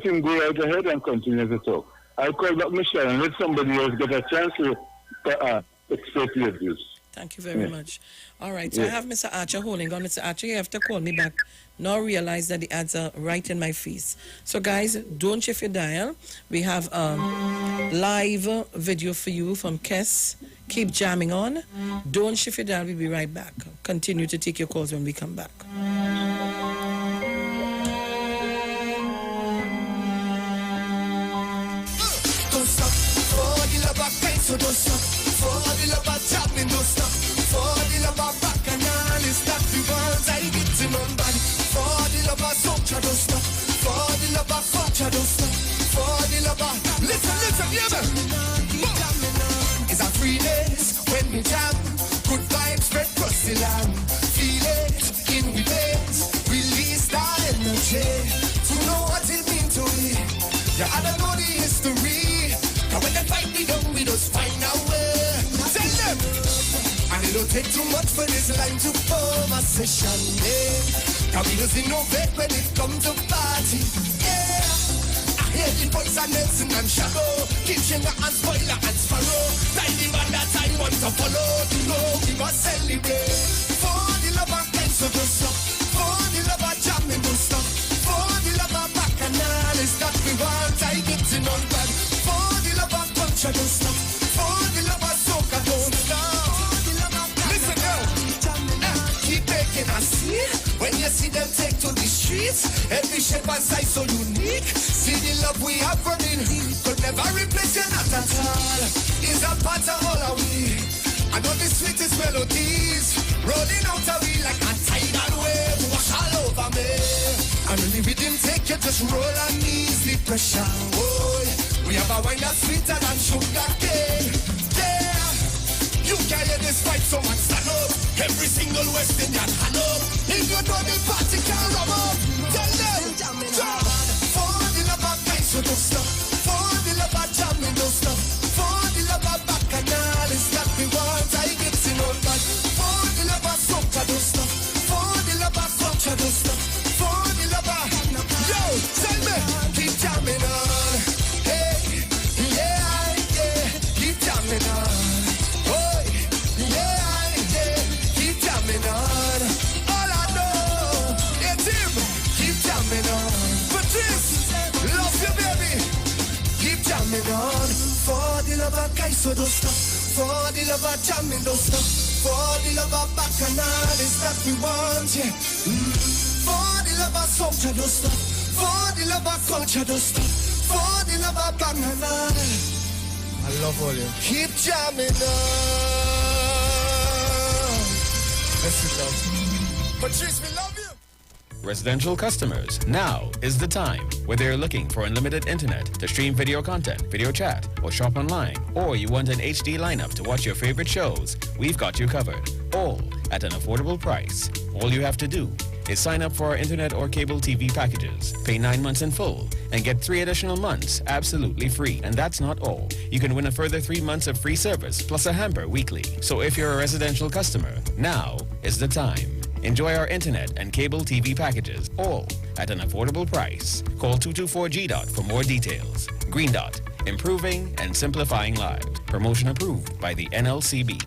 him go right ahead and continue to talk. I'll call back Michelle and let somebody else get a chance to express their views. Thank you very much. All right, so I have Mr. Archer holding on. Mr. Archer, you have to call me back. Now realize that the ads are right in my face. So guys, don't shift your dial. We have live video for you from Kess. Keep jamming on. Don't shift your dial. We'll be right back. Continue to take your calls when we come back. Don't stop for the love of kind, so don't stop for the love of jamming, don't stop for the love of bacchanal, it's that we want, I get to nobody for the love of soldier, don't stop for the love of culture, don't stop for the love of listen, yeah man. It's a free days when we jam, good vibes spread across the land, feel it in the veins, release that energy, to know what it means to me. Yeah, I don't know the history. Cause when they fight me down, we just find a way. Tell them. And it don't take too much for this line to form a session, yeah. Cause we just innovate when it comes to party, yeah. I hear the voice of Nelson and Shadow, Kitchen and Spoiler and Sparrow. Time the man that I want to follow. You know we must celebrate. For the love of time, so don't stop. For the love of jamming, don't stop. For the love of bacchanal, it's that we want, I get to know that. For the love of culture, don't stop. For the love of soca, don't stop. Listen now, keep taking a seat. When you see them take to the streets, every shape and size so unique. See the love we have running, could never replace you, not at all. Is a part of all of we. I know the sweetest melodies, rolling out of we like a tidal wave, wash all over me. And when the rhythm take you, just roll and ease the pressure. Oh, we have a wine that's sweeter than sugar cane. Yeah, you can't hear this fight, so man stand up. Every single West Indian hand up. If you know the party can't rub up, tell them. For the love of night, so don't stop. For the love of jamming, don't stop. For the love of bacchanal, it's that we want, I get to know that. For the love of soca, don't stop. For the love of culture, don't stop. For the love of, yo, tell me, keep jamming on. Hey, yeah, keep jamming on. Oh, yeah, keep jamming on. All I know, it's him, keep jamming on. Patrice, love you, baby. Keep jamming on. For the love of guys, so don't stop. For the love of jamming, don't stop. For the love of bacchanal, it's that we want, yeah. For the love of soldier, don't stop. For the love of culture, don't stop. For the love of bacchanal, I love all you. Keep jamming on. Let's love. Patrice, we love you. Residential customers, now is the time. Whether you're looking for unlimited internet to stream video content, video chat, or shop online, or you want an HD lineup to watch your favorite shows, we've got you covered. All at an affordable price. All you have to do is sign up for our internet or cable TV packages, pay 9 months in full, and get 3 additional months absolutely free. And that's not all. You can win a further 3 months of free service plus a hamper weekly. So if you're a residential customer, now is the time. Enjoy our internet and cable TV packages, all at an affordable price. Call 224-G-DOT for more details. Green Dot, improving and simplifying lives. Promotion approved by the NLCB.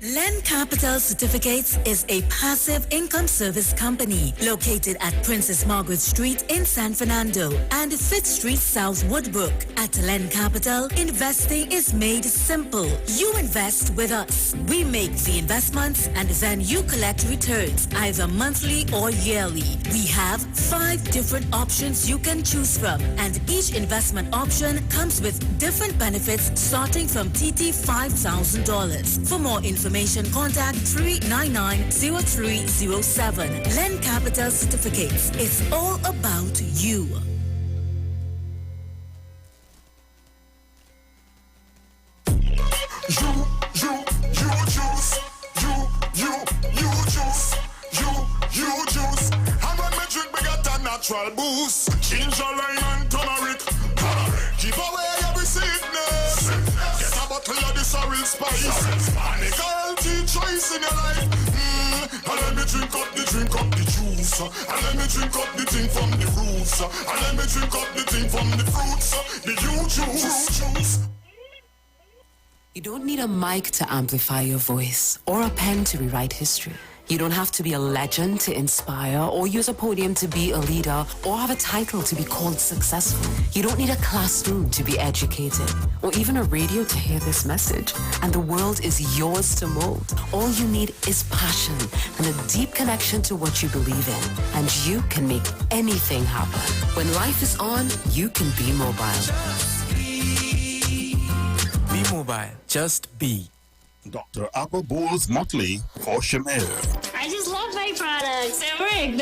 Len Capital Certificates is a passive income service company located at Princess Margaret Street in San Fernando and Fifth Street, South Woodbrook. At Len Capital, investing is made simple. You invest with us. We make the investments and then you collect returns, either monthly or yearly. We have 5 different options you can choose from, and each investment option comes with different benefits starting from TT $5,000. For more information, contact 399-0307. Len Capital Certificates. It's all about you. You juice. I'm on my drink, we got a natural boost. Ginger, lime, and turmeric. sorrel spice. And the healthy choice in your life. And let me drink up the juice. And let me drink up the thing from the roots. And let me drink up the thing from the fruits. The juice. You don't need a mic to amplify your voice or a pen to rewrite history. You don't have to be a legend to inspire or use a podium to be a leader or have a title to be called successful. You don't need a classroom to be educated or even a radio to hear this message. And the world is yours to mold. All you need is passion and a deep connection to what you believe in. And you can make anything happen. When life is on, you can be mobile. Be mobile. Just be. Dr. Apple Bowles Motley for Shamir. I just love my products. They're great.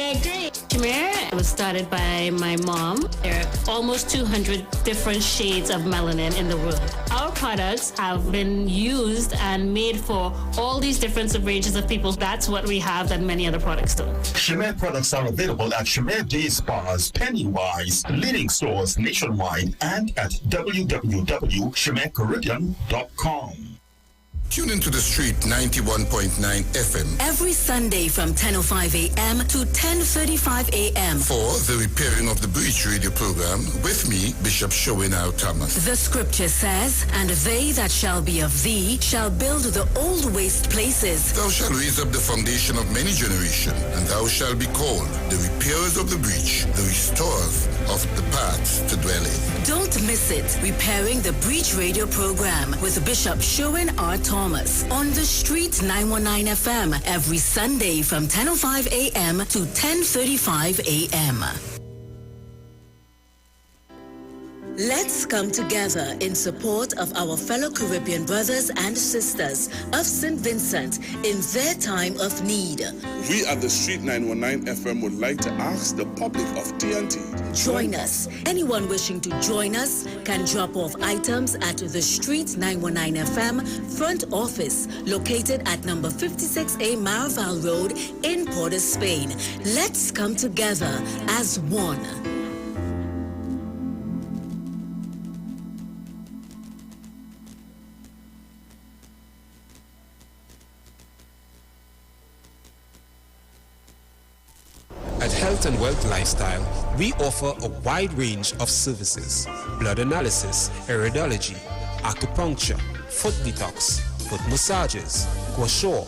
Shamir was started by my mom. There are almost 200 different shades of melanin in the world. Our products have been used and made for all these different ranges of people. That's what we have that many other products don't. Shamir products are available at Shamir Day Spas, Pennywise, leading stores nationwide, and at www.shamircaribbean.com. Tune into the street 91.9 FM. Every Sunday from 10:05 a.m. to 10:35 a.m. For the Repairing of the Breach radio program with me, Bishop Showinau Thomas. The scripture says, and they that shall be of thee shall build the old waste places. Thou shalt raise up the foundation of many generations, and thou shalt be called the repairers of the breach, the restorers of the paths to dwell in. Don't miss it. Repairing the Breach radio program with Bishop Sherwin R. Thomas on the Street 919 FM every Sunday from 10:05 a.m. to 10:35 a.m. Let's come together in support of our fellow Caribbean brothers and sisters of St. Vincent in their time of need. We at the Street 919 FM would like to ask the public of TNT to join us. Anyone wishing to join us can drop off items at the Street 919 FM front office located at number 56A Maraval Road in Port of Spain. Let's come together as one. At Health and Wealth Lifestyle, we offer a wide range of services: blood analysis, iridology, acupuncture, foot detox, foot massages, gua sha,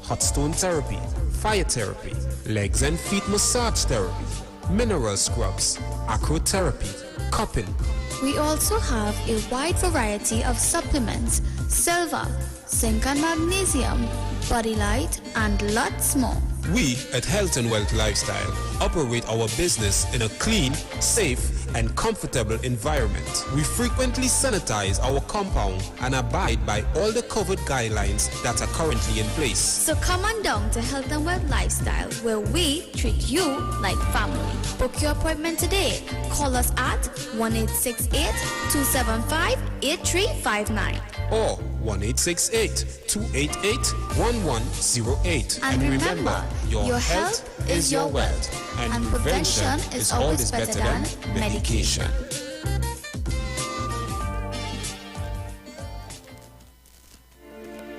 hot stone therapy, fire therapy, legs and feet massage therapy, mineral scrubs, acrotherapy, cupping. We also have a wide variety of supplements: silver, zinc and magnesium, body light, and lots more. We at Health and Wealth Lifestyle operate our business in a clean, safe, and comfortable environment. We frequently sanitize our compound and abide by all the COVID guidelines that are currently in place. So come on down to Health and Wealth Lifestyle, where we treat you like family. Book your appointment today. Call us at 1-868-275-8359. Or 1-868-288-1108. And remember, your health is your wealth. And prevention is always better than medication.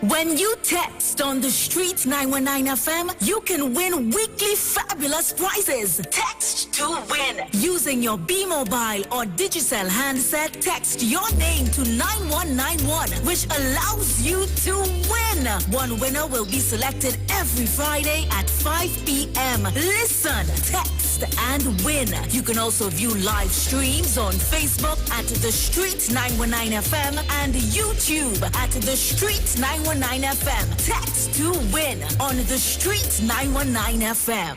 When you text on the Street 919 FM, you can win weekly fabulous prizes. Text to win. Using your B-Mobile or Digicel handset, text your name to 9191, which allows you to win. One winner will be selected every Friday at 5 p.m. Listen, text and win. You can also view live streams on Facebook at The Street 919 FM and YouTube at The Street 919 FM. Text to win on The Street 919 FM.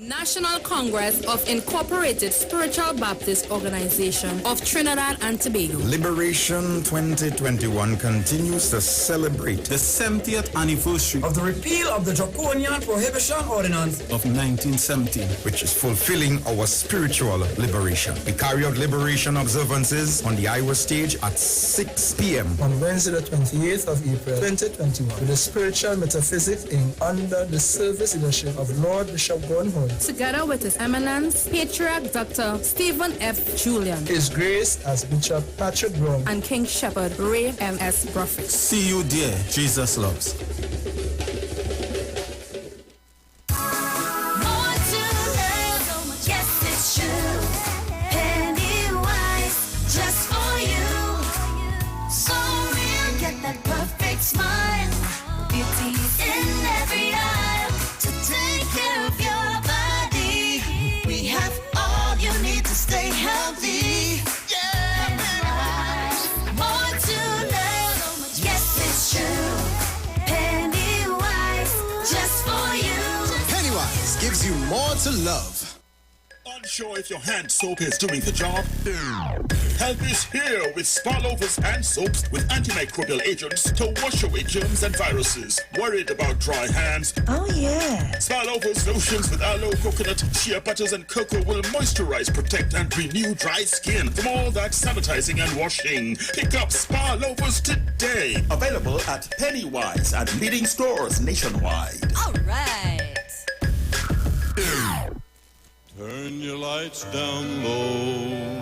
National Congress of Incorporated Spiritual Baptist Organization of Trinidad and Tobago. Liberation 2021 continues to celebrate the 70th anniversary of the repeal of the Draconian Prohibition Ordinance of 1917, which is fulfilling our spiritual liberation. We carry out liberation observances on the Iwer stage at 6 p.m. on Wednesday the 28th of April 2021 with the spiritual metaphysics in under the service leadership of Lord Bishop Gordon God. together with His Eminence, Patriarch Dr. Stephen F. Julian, His Grace as Bishop Patrick Brown, and King Shepherd Ray M.S. Prophet. See you there, Jesus loves. Smile, beauty in every aisle to take care of your body. We have all you need to stay healthy. Yeah, more to love. Yes, it's true. Pennywise, just for you. Pennywise gives you more to love. Unsure if your hand soap is doing the job? Help is here with Spa-Lover's hand soaps with antimicrobial agents to wash away germs and viruses. Worried about dry hands? Oh, yeah. Spa-Lover's lotions with aloe, coconut, shea butters, and cocoa will moisturize, protect, and renew dry skin from all that sanitizing and washing. Pick up Spa-Lovers today. Available at Pennywise and leading stores nationwide. All right. Turn your lights down low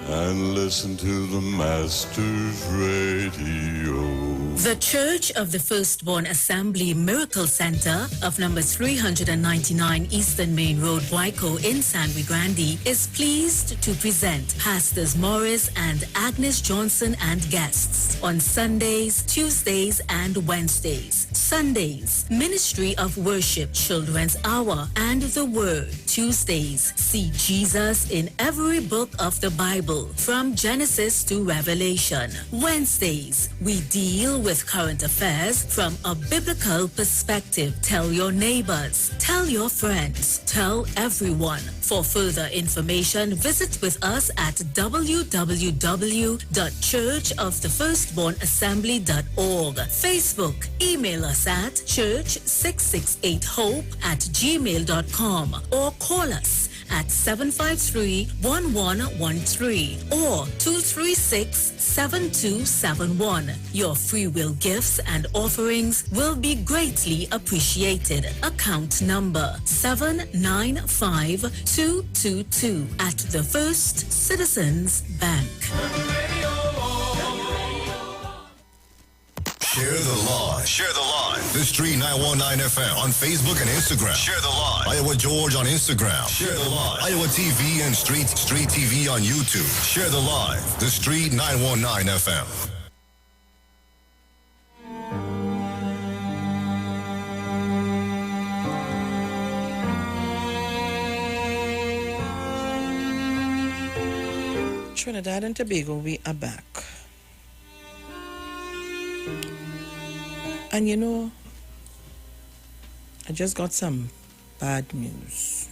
and listen to the Master's Radio. The Church of the Firstborn Assembly Miracle Center of number 399 Eastern Main Road, Waiko in San Luis Grande is pleased to present Pastors Morris and Agnes Johnson and guests on Sundays, Tuesdays, and Wednesdays. Sundays, Ministry of Worship, Children's Hour, and the Word. Tuesdays, see Jesus in every book of the Bible, from Genesis to Revelation. Wednesdays, we deal with current affairs from a biblical perspective. Tell your neighbors, tell your friends, tell everyone. For further information, visit with us at www.churchofthefirstbornassembly.org. Facebook, email us at church668hope@gmail.com or call us at 753-1113 or 236-7271. Your free will gifts and offerings will be greatly appreciated. Account number 795222 at the First Citizens Bank. Share the live. Share the live. The Street 919 FM on Facebook and Instagram. Share the live. Iowa George on Instagram. Share the live. Iowa TV and Street TV on YouTube. Share the live. The Street 919 FM. Trinidad and Tobago, we are back. And you know, I just got some bad news.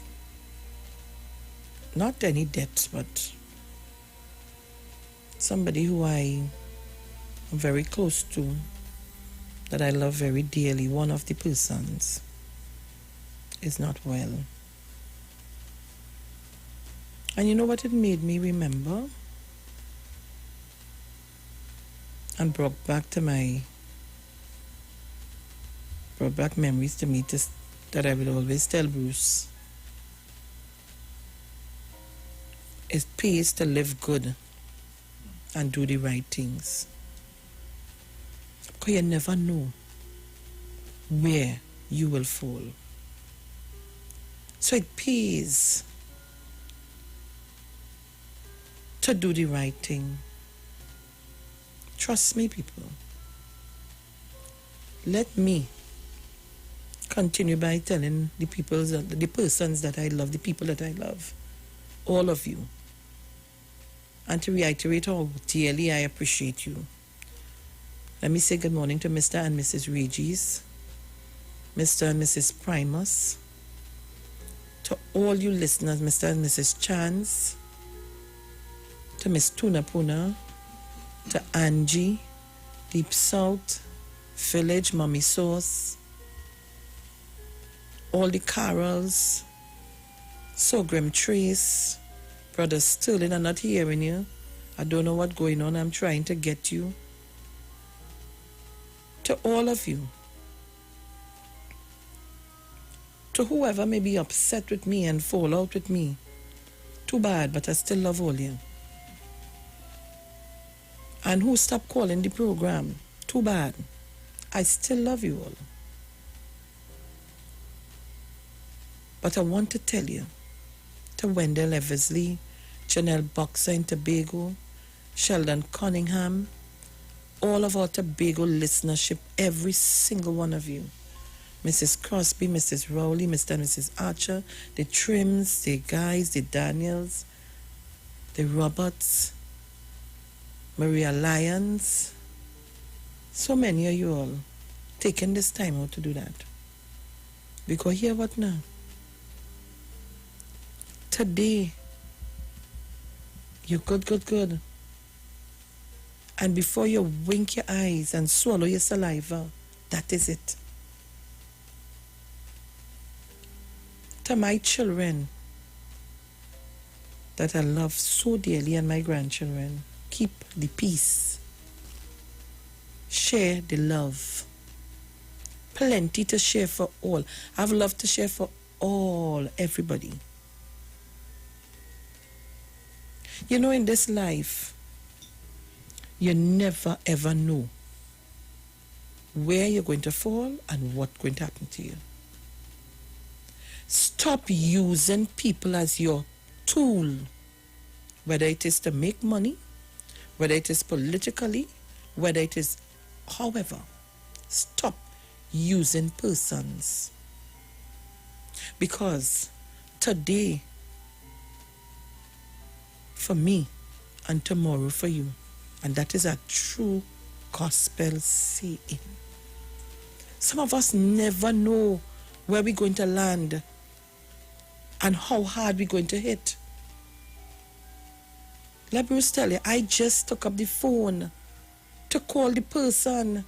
Not any deaths, but somebody who I am very close to, that I love very dearly, one of the persons, is not well. And you know what it made me remember? And brought back memories to me that I will always tell Bruce. It pays to live good and do the right things. Because you never know where you will fall. So it pays to do the right thing. Trust me, people. Let me continue by telling the persons that I love, the people that I love, all of you, and to reiterate how dearly I appreciate you. Let me say good morning to Mr. and Mrs. Regis, Mr. and Mrs. Primus, to all you listeners, Mr. and Mrs. Chance, to Miss Tuna Puna, to Angie, Deep South, Village, Mommy Sauce, all the Carols, Sorghum Trace, Brother Sterling, I'm not hearing you. I don't know what's going on. I'm trying to get you. To all of you, To whoever may be upset with me and fall out with me, too bad, but I still love all you. And who stopped calling the program, too bad. I still love you all. But I want to tell you, to Wendell Eversley, Janelle Boxer in Tobago, Sheldon Cunningham, all of our Tobago listenership, every single one of you, Mrs. Crosby, Mrs. Rowley, Mr. and Mrs. Archer, the Trims, the Guys, the Daniels, the Roberts, Maria Lyons, so many of you all taking this time out to do that. Because hear what now? Today, you're good. And before you wink your eyes and swallow your saliva, that is it. To my children that I love so dearly and my grandchildren, keep the peace. Share the love. Plenty to share for all. I have love to share for all, everybody. You know, in this life, you never ever know where you're going to fall and what's going to happen to you. Stop using people as your tool, whether it is to make money, whether it is politically, whether it is however. Stop using persons. Because today, for me, and tomorrow for you. And that is a true gospel saying. Some of us never know where we're going to land and how hard we're going to hit. Let Bruce tell you, I just took up the phone to call the person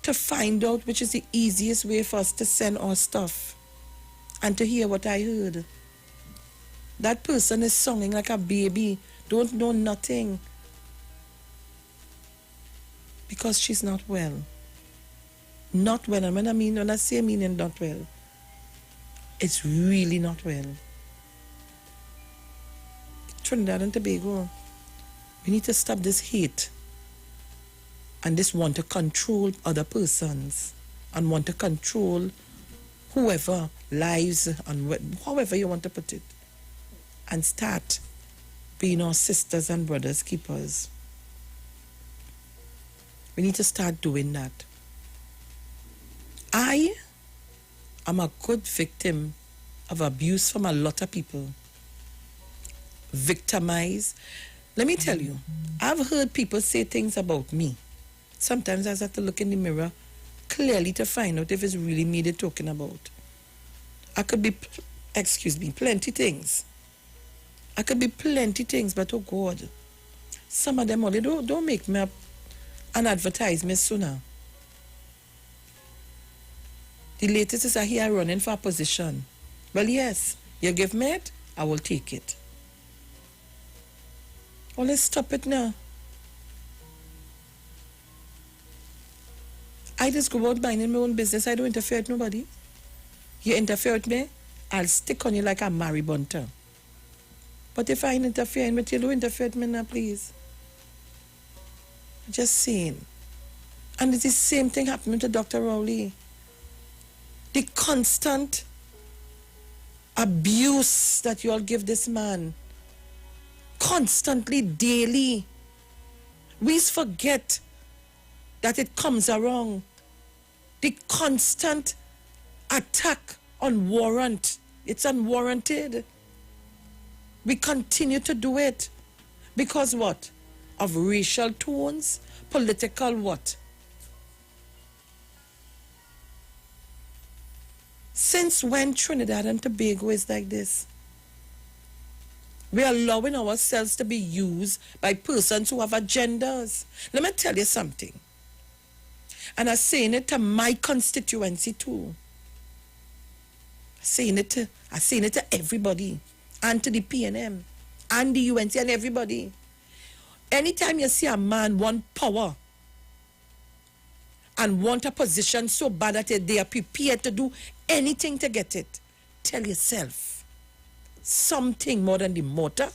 to find out which is the easiest way for us to send our stuff and to hear what I heard. That person is singing like a baby, don't know nothing. Because she's not well. Not well. And when I say meaning not well, it's really not well. Trinidad and Tobago, we need to stop this hate and this want to control other persons and want to control whoever lives and however you want to put it, and start being our sisters and brothers keepers. We need to start doing that. I am a good victim of abuse from a lot of people. Victimized. Let me tell you, I've heard people say things about me. Sometimes I have to look in the mirror clearly to find out if it's really me they're talking about. I could be, plenty things. I could be plenty things, but oh God, some of them only don't make me up an advertisement sooner. The latest is I hear running for a position. Well, yes, you give me it, I will take it. Well, let's stop it now. I just go out minding my own business. I don't interfere with nobody. You interfere with me, I'll stick on you like a maribunter. But if I ain't interfering with you, don't interfere with me now, please. Just saying. And it's the same thing happening to Dr. Rowley. The constant abuse that you all give this man. Constantly, daily. We forget that it comes around. The constant attack on warrant. It's unwarranted. We continue to do it. Because what? Of racial tones, political what? Since when Trinidad and Tobago is like this? We are allowing ourselves to be used by persons who have agendas. Let me tell you something. And I'm saying it to my constituency too. I'm saying it to everybody. And to the PNM. And the UNC and everybody. Anytime you see a man want power and want a position so bad that they are prepared to do anything to get it, tell yourself something more than the motor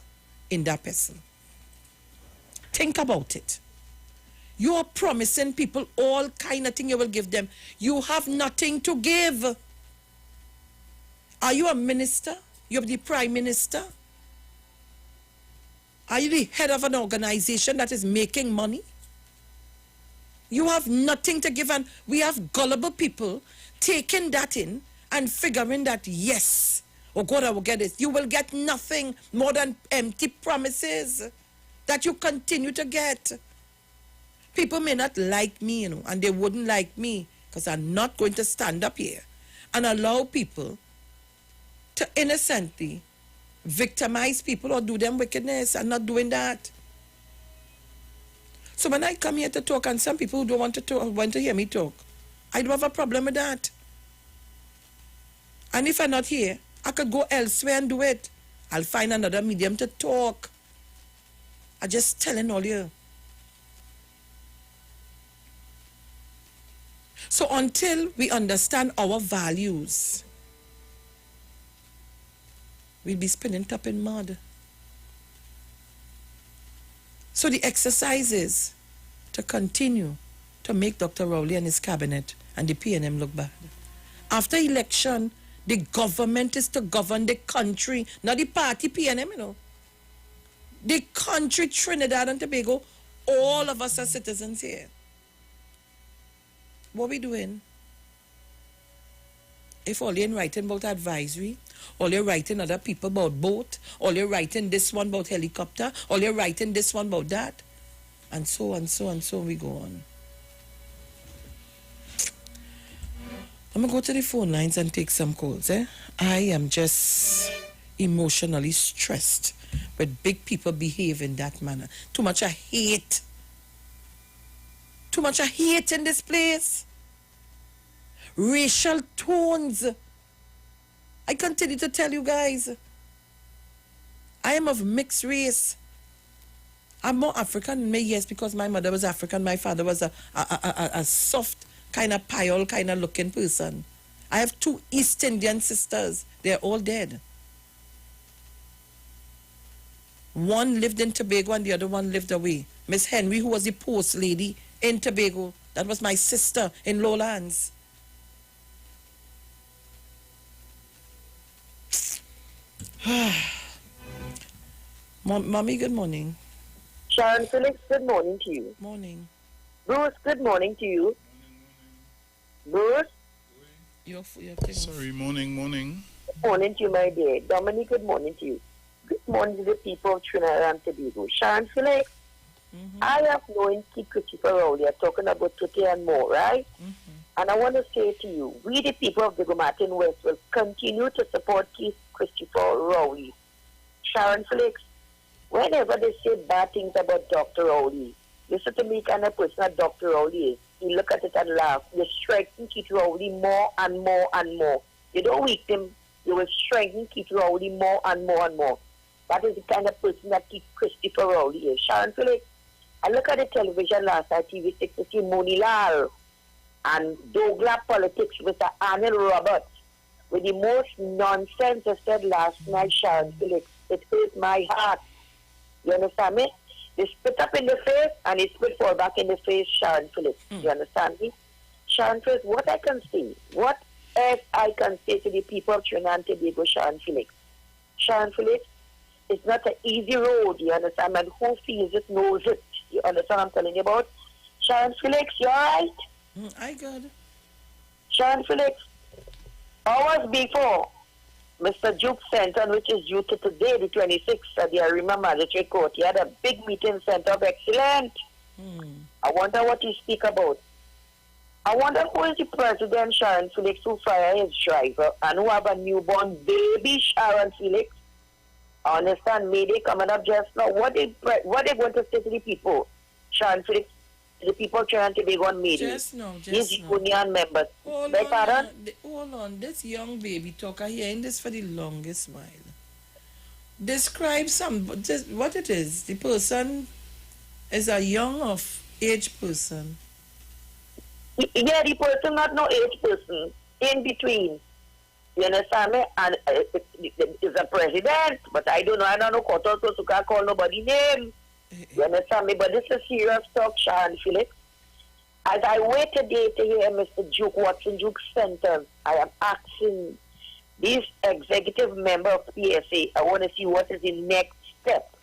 in that person. Think about it. You are promising people all kind of thing you will give them. You have nothing to give. Are you a minister? You're the prime minister? Are you the head of an organization that is making money? You have nothing to give, and we have gullible people taking that in and figuring that, yes, oh God, I will get it. You will get nothing more than empty promises that you continue to get. People may not like me, and they wouldn't like me because I'm not going to stand up here and allow people to innocently victimize people or do them wickedness. I'm not doing that. So when I come here to talk, and some people who don't want to talk, want to hear me talk, I don't have a problem with that. And if I'm not here, I could go elsewhere and do it. I'll find another medium to talk. I'm just telling all you. So until we understand our values, we'll be spinning top in mud. So the exercise is to continue to make Dr. Rowley and his cabinet and the PNM look bad. After election, the government is to govern the country, not the party PNM, The country, Trinidad and Tobago, all of us are citizens here. What are we doing? If all you're writing about advisory, all you're writing other people about boat, all you're writing this one about helicopter, all you're writing this one about that, and so and so and so we go on. I'm going to go to the phone lines and take some calls. I am just emotionally stressed when big people behave in that manner. Too much of hate. Too much of hate in this place. Racial tones. I continue to tell you guys, I am of mixed race. I'm more African than me, yes, because my mother was African, my father was a soft, kind of pile, kind of looking person. I have 2 East Indian sisters. They're all dead. One lived in Tobago and the other one lived away. Miss Henry, who was the post lady in Tobago, that was my sister in Lowlands. Mommy, good morning. Sharon Felix, good morning to you. Morning. Bruce, good morning to you. Bruce? Sorry, morning. Good morning to you, my dear. Dominic, good morning to you. Good morning to the people of Trinidad and Tobago. Sharon Felix, I have known Kid Christopher Rowley talking about 30 and more, right? And I want to say to you, we the people of the Martin West will continue to support Keith Christopher Rowley. Sharon Felix, whenever they say bad things about Dr. Rowley, listen to me, kind of person that Dr. Rowley is. You look at it and laugh. You strengthen Keith Rowley more and more and more. You don't weaken him, you will strengthen Keith Rowley more and more and more. That is the kind of person that Keith Christopher Rowley is. Sharon Felix, I look at the television last night, TV6, to see Monilal and Douglas politics with Arnold Roberts, with the most nonsense I said last night, Sharon Felix. It hurt my heart. You understand me? They spit up in the face and they spit fall back in the face, Sharon Felix. You understand me? Sharon Felix, what I can say, what else I can say to the people of Trinidad and Tobago, Sharon Felix? Sharon Felix, it's not an easy road, you understand? And who feels it knows it. You understand what I'm telling you about? Sharon Felix, you alright? I good. Sharon Felix, hours before Mr. Duke Center, which is due to today, the 26th, at the Arima Magistrate Court, he had a big meeting center of excellent. I wonder what he speak about. I wonder who is the president, Sharon Felix, who fired his driver and who have a newborn baby, Sharon Felix. I understand maybe coming up just now. What they going to say to the people, Sharon Felix, to the people of Trinidad and Tobago on Mayday? Just now. These union members. Hold on. This young baby talker hearing this for the longest while. Describe what it is. The person is a young of age person. Yeah, the person not no age person. In between. You understand me? And it's a president, but I don't know Koto to call nobody name. You understand me? But this is serious talk, Sharon Felix. As I wait today to hear Mr. Duke Watson Duke's sentence, I am asking this executive member of PSA, I want to see what is the next step.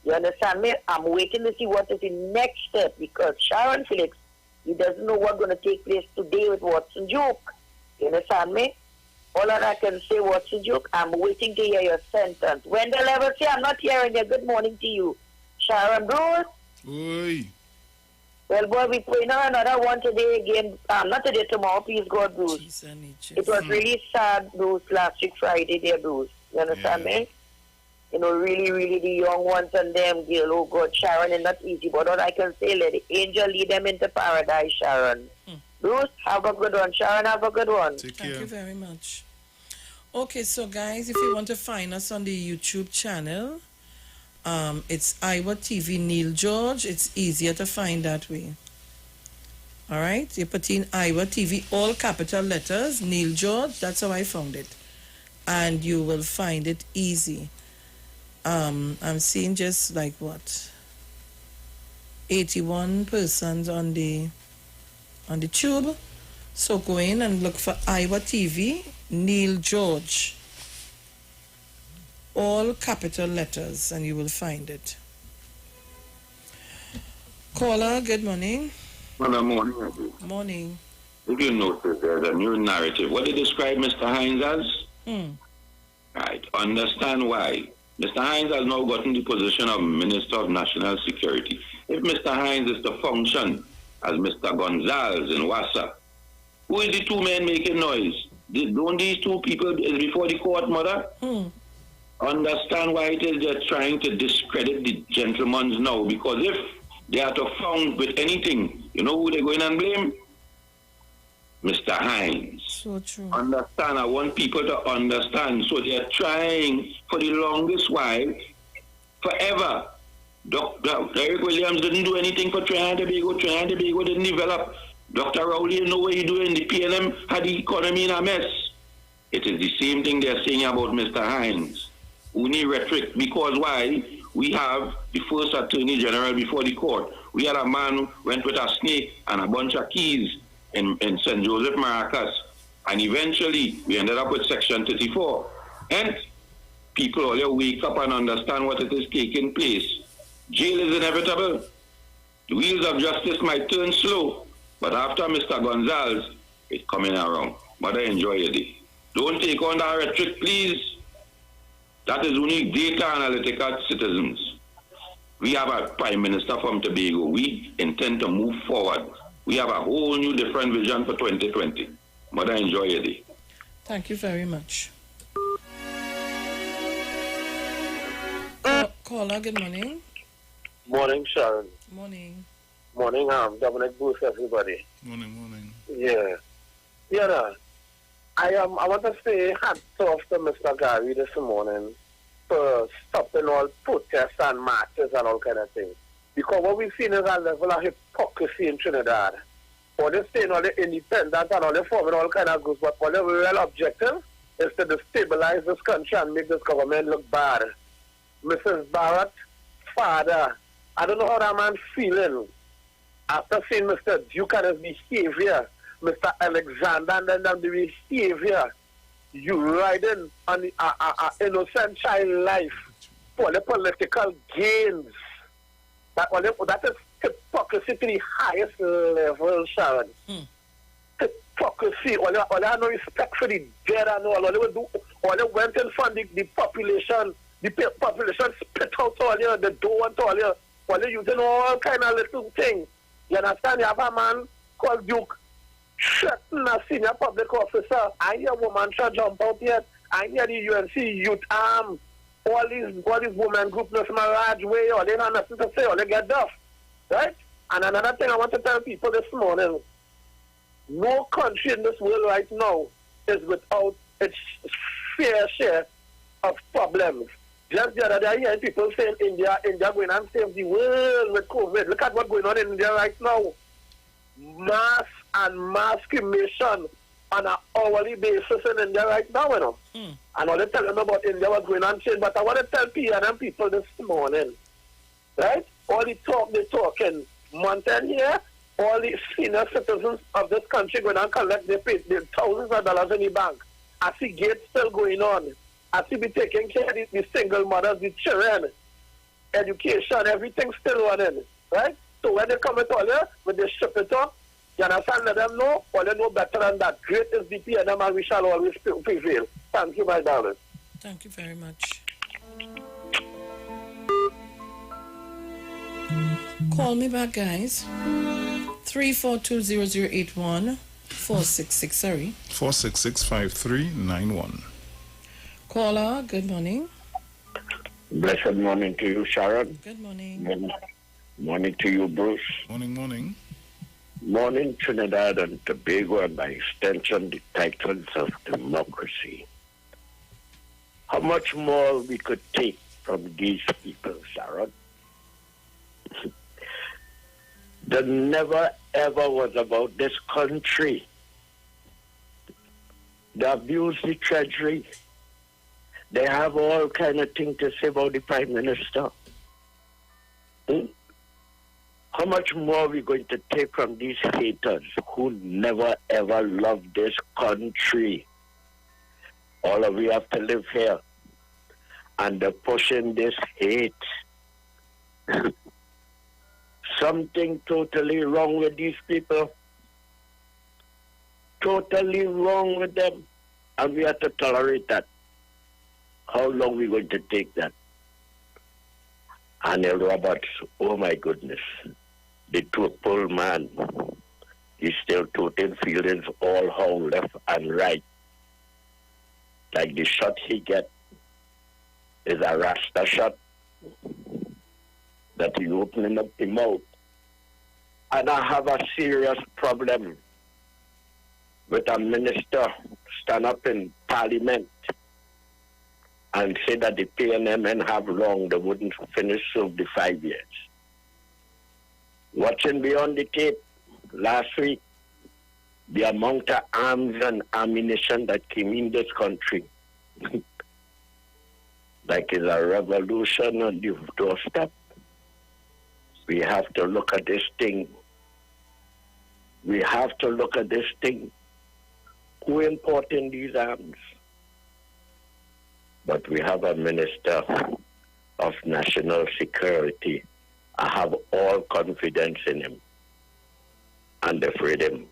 You understand me? I'm waiting to see what is the next step because Sharon Felix, he doesn't know what's going to take place today with Watson Duke. You understand me? All that I can say, Watson Duke, I'm waiting to hear your sentence. Wendell Everett, I'm not hearing you. Good morning to you. Sharon Bruce? Oi. Well, boy, we play now another one today again. Not today, tomorrow, please, God, Bruce. It was really sad, Bruce, last week, Friday, there, Bruce. You understand me? You know, really, the young ones and them, girl, oh, God, Sharon, it's not easy. But all I can say, let the angel lead them into paradise, Sharon. Bruce, have a good one. Sharon, have a good one. Thank you very much. Okay, so, guys, if you want to find us on the YouTube channel, it's Iwer TV Neil George. It's easier to find that way. All right? You put in Iwer TV, all capital letters, Neil George. That's how I found it. And you will find it easy. I'm seeing just like what? 81 persons on the tube. So go in and look for Iwer TV, Neil George. All capital letters, and you will find it. Caller, good morning. Good morning. Morning. If you notice, there's a new narrative. What they describe Mr. Hines as? Right. Understand why. Mr. Hines has now gotten the position of Minister of National Security. If Mr. Hines is to function as Mr. Gonzalez in Wassa, who is the two men making noise? Don't these two people is before the court, mother? Understand why it is they're trying to discredit the gentlemen now, because if they are to found with anything, you know who they're going and blame? Mr. Hines. So true. Understand, I want people to understand. So they're trying for the longest while, forever. Dr. Eric Williams didn't do anything for Trinidad and Tobago. Trinidad and Tobago didn't develop. Dr. Rowley, you know what he doing? The PLM had the economy in a mess. It is the same thing they're saying about Mr. Hines. Only rhetoric, because why? We have the first Attorney General before the court. We had a man who went with a snake and a bunch of keys in St. Joseph, Maracas. And eventually, we ended up with Section 34. And people all wake up and understand what it is taking place. Jail is inevitable. The wheels of justice might turn slow, but after Mr. Gonzalez, it's coming around. But I enjoy your day. Don't take on that rhetoric, please. That is only data analytical citizens. We have a Prime Minister from Tobago. We intend to move forward. We have a whole new different vision for 2020. Mother, enjoy your day. Thank you very much. Caller, good morning. Morning, Sharon. Morning. Morning, Dominic Bruce, everybody. Morning. Yeah. You know, I want to say hats off to Mr. Gary this morning for stopping all protests and marches and all kind of things. Because what we've seen is a level of hypocrisy in Trinidad. All they saying all the independent and all they forming all kind of groups, but all the real objective is to destabilize this country and make this government look bad. Mrs. Barrett, father, I don't know how that man's feeling after seeing Mr. Duke and his behavior, Mr. Alexander and then the behavior, you riding on the innocent child life for the political gains. That is hypocrisy to the highest level, Sharon. Hypocrisy. All they have no respect for the dead and all they will do. All they went in front of the population. The population spit out all you, the door and all you. All they using all kind of little things. You understand? You have a man called Duke threatening a senior public officer. I hear a woman try jump out yet. I hear the UNC youth arm. All these women group no Maraj way, or they have nothing to say, or they get duff. Right? And another thing I want to tell people this morning, no country in this world right now is without its fair share of problems. Just the other day, I hear people saying India going and save the world with COVID. Look at what's going on in India right now. Mass cremation on an hourly basis in India right now, you know. And all they tell them about India was going on change, but I want to tell PNM people this morning, right? All the talk they're talking, Mountain here, all the senior citizens of this country going and collect their thousands of dollars in the bank. I see gates still going on. I see be taking care of the single mothers, the children, education, everything still running, right? So when they come at all here, when they ship it up, you understand, let them know, or they know better than that. Great is the PNM and we shall always prevail. Thank you, my darling. Thank you very much. Call me back, guys. 3420081 466, sorry. 4665391. Caller, good morning. Blessed morning to you, Sharon. Good morning. Morning to you, Bruce. Morning. Morning, Trinidad and Tobago, and by extension, the titans of democracy. How much more we could take from these people, Sharon? That never ever was about this country. They abuse the treasury. They have all kind of things to say about the Prime Minister. How much more are we going to take from these haters who never ever loved this country? All of we have to live here. And they're pushing this hate. Something totally wrong with these people. Totally wrong with them. And we have to tolerate that. How long are we going to take that? Anil Roberts, oh my goodness. The two-pull man. He's still toting feelings all how left and right. Like the shot he get is a Rasta shot that he opening up the mouth. And I have a serious problem with a minister stand up in Parliament and say that the PNMN have wrong, they wouldn't finish serve the 5 years. Watching beyond the tape last week, the amount of arms and ammunition that came in this country, like it's a revolution on the doorstep. We have to look at this thing. We have to look at this thing. Who importing these arms? But we have a minister of national security. I have all confidence in him and afraid him.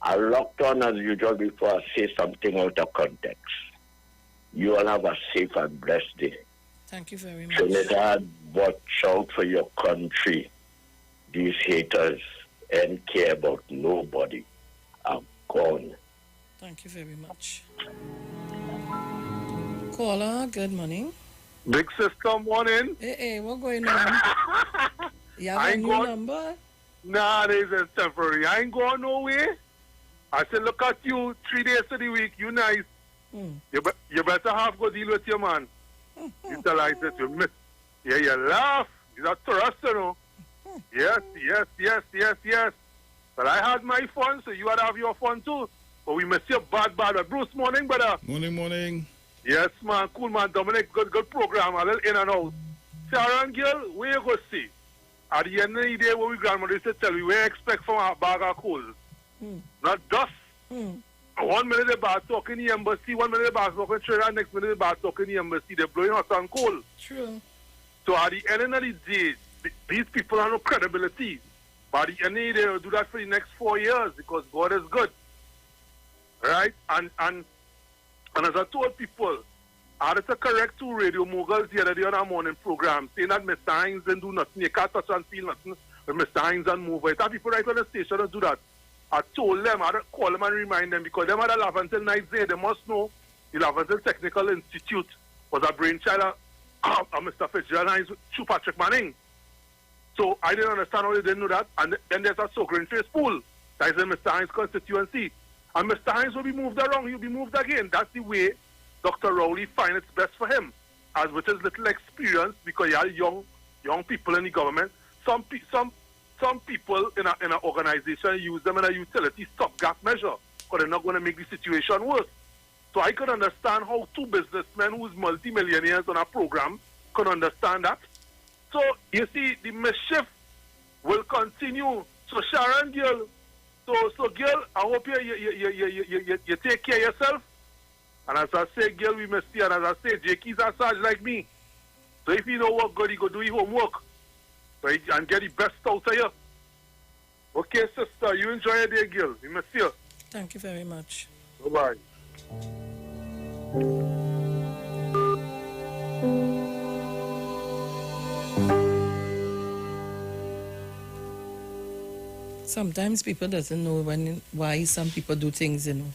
I locked on as usual before I say something out of context. You all have a safe and blessed day. Thank you very much. Trinidad, watch out for your country. These haters ain't care about nobody. I'm gone. Thank you very much. Caller, good morning. Big sister, morning. Hey, what going on? You have a new number? Nah, this is temporary. I ain't going nowhere. I said, look at you 3 days of the week. You nice. You better have good deal with your man. You tell like this, you miss. Yeah, you laugh. You're not trust, you know. Yes. But I had my fun, so you had to have your fun too. But we miss you bad. But Bruce, morning, brother. Morning. Yes, man. Cool, man. Dominic, good program. A little in and out. Sharon, girl, where you go see? At the end of the day, what we grandmother used to tell me, we expect from a bag of coal. Not dust. 1 minute they back talking the embassy, 1 minute they back talking Trinidad, next minute they back talking the embassy. They're blowing us on coal. True. So at the end of the day, these people have no credibility. But at the end of the day, they'll do that for the next 4 years because God is good. Right? And as I told people, I had to correct 2 radio moguls the other day on our morning program saying that Mr. Hines didn't do nothing. You can't touch and feel nothing with Mr. Hines and move. I thought people right on the station don't do that. I told them, I had to call them and remind them because them had a Laventil night there. They must know the Laventil Technical Institute was a brainchild of Mr. Fitzgerald Hines through Patrick Manning. So I didn't understand how they didn't know that. And then there's a Sovereign Face pool that is in Mr. Hines' constituency. And Mr. Hines will be moved around. He'll be moved again. That's the way Dr. Rowley finds it's best for him. As with his little experience, because he had young people in the government. Some people in an organization use them in a utility stopgap measure. because they're not going to make the situation worse. So I could understand how two businessmen who's multi-millionaires on a program can understand that. So, you see, the mischief will continue. So, Sharon, girl, so girl, I hope you take care of yourself. And as I say, girl, we must see, and as I say, Jakey's a Sarge like me. So if you know what good, you go do your homework. Right, and get the best out of you. Okay, sister, you enjoy your day, girl. We must see you. Thank you very much. Bye-bye. Sometimes people doesn't know why some people do things, you know.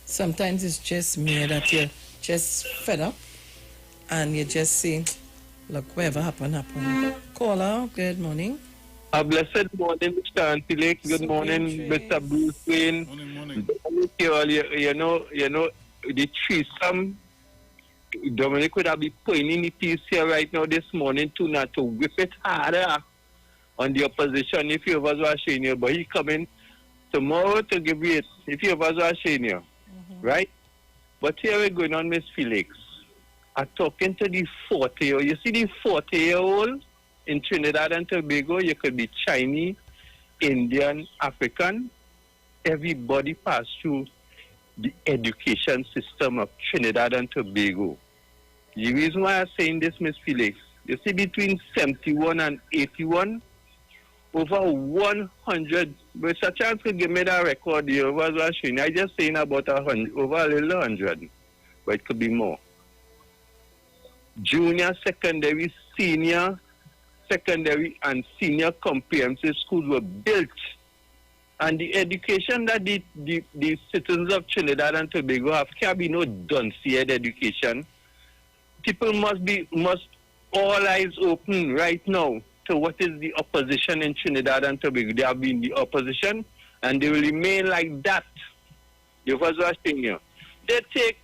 Sometimes it's just mere that you're just fed up and you just say, look, whatever happened. Caller, good morning. A blessed morning, Mr. Antilek. Good morning, Mr. Bruce Wayne. Morning. You know, the threesome, Dominic would have been putting in the piece here right now this morning to not to whip it harder on the opposition if you was watching you. But he coming tomorrow to give you it if you was watching you. Right? But here we're going on, Miss Felix. I'm talking to the 40-year-old. You see the 40-year-old in Trinidad and Tobago, you could be Chinese, Indian, African. Everybody pass through the education system of Trinidad and Tobago. The reason why I'm saying this, Miss Felix, you see between 71 and 81, over 100, but a chance to give me that record here, I just saying about 100, over a little 100, but it could be more. Junior, secondary, senior, secondary, and senior comprehensive schools were built. And the education that the citizens of Trinidad and Tobago have can't be no dunce-head education. People must all eyes open right now to what is the opposition in Trinidad and Tobago. They have been the opposition, and they will remain like that. You was watching you. They take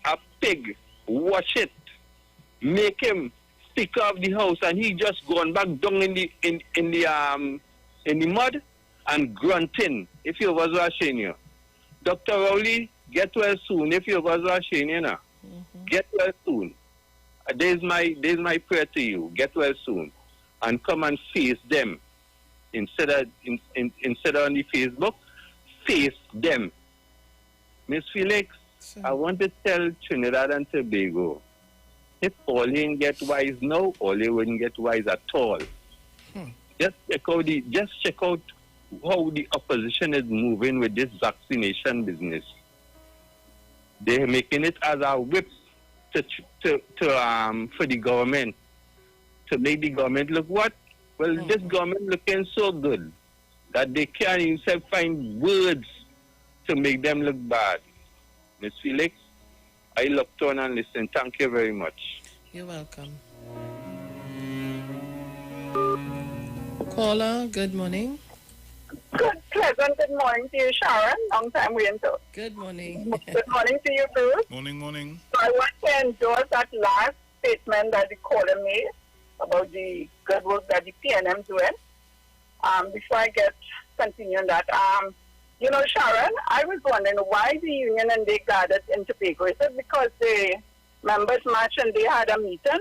a pig, wash it, make him speaker of the house, and he just gone back down in the mud and grunting. If you was watching you, Dr. Rowley, get well soon. If you was watching you now, get well soon. There's my prayer to you. Get well soon, and come and face them instead of on the Facebook. Face them, Miss Felix. I want to tell Trinidad and Tobago, if all you get wise now, all you wouldn't get wise at all. Just check out how the opposition is moving with this vaccination business. They're making it as a whip for the government, to make the government look what? Well, this government looking so good that they can't even find words to make them look bad. Miss Felix, I looked on and listened. Thank you very much. You're welcome. Caller, good morning. Pleasant good morning to you, Sharon. Long time we into. Good morning. Good morning to you, Bruce. Morning. So I want to endorse that last statement that the caller made about the good work that the PNM doing. Before I continue on that, you know, Sharon, I was wondering why the union and they gathered in Tobago. Is it because the members marched and they had a meeting?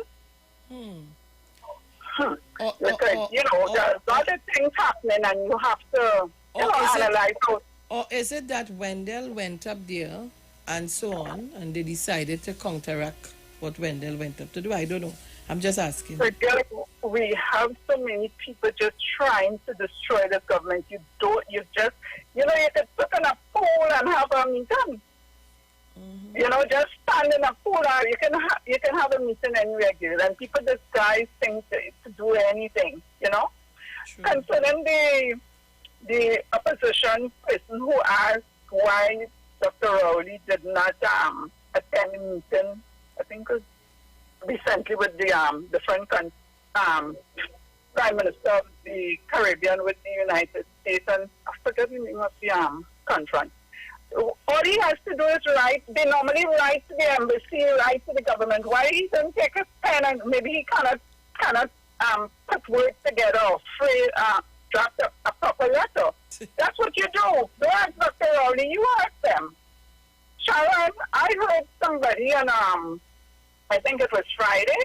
Because, you know, there's a lot of things happening and you have to, analyze those. Or is it that Wendell went up there and so on, and they decided to counteract what Wendell went up to do? I don't know. I'm just asking. We have so many people just trying to destroy the government. You could put in a pool and have a meeting. You know, just stand in a pool, or you can have a meeting anywhere, and people disguise things to do anything, you know. Concerning the opposition person who asked why Dr. Rowley did not attend the meeting, I think it was recently with the different Prime Minister of the Caribbean with the United States, and I forget the name of the conference. All he has to do is write. They normally write to the embassy, write to the government. Why he doesn't take a pen and maybe he cannot put words together or draft a proper letter. That's what you do. Don't ask Dr. somebody on, I think it was Friday.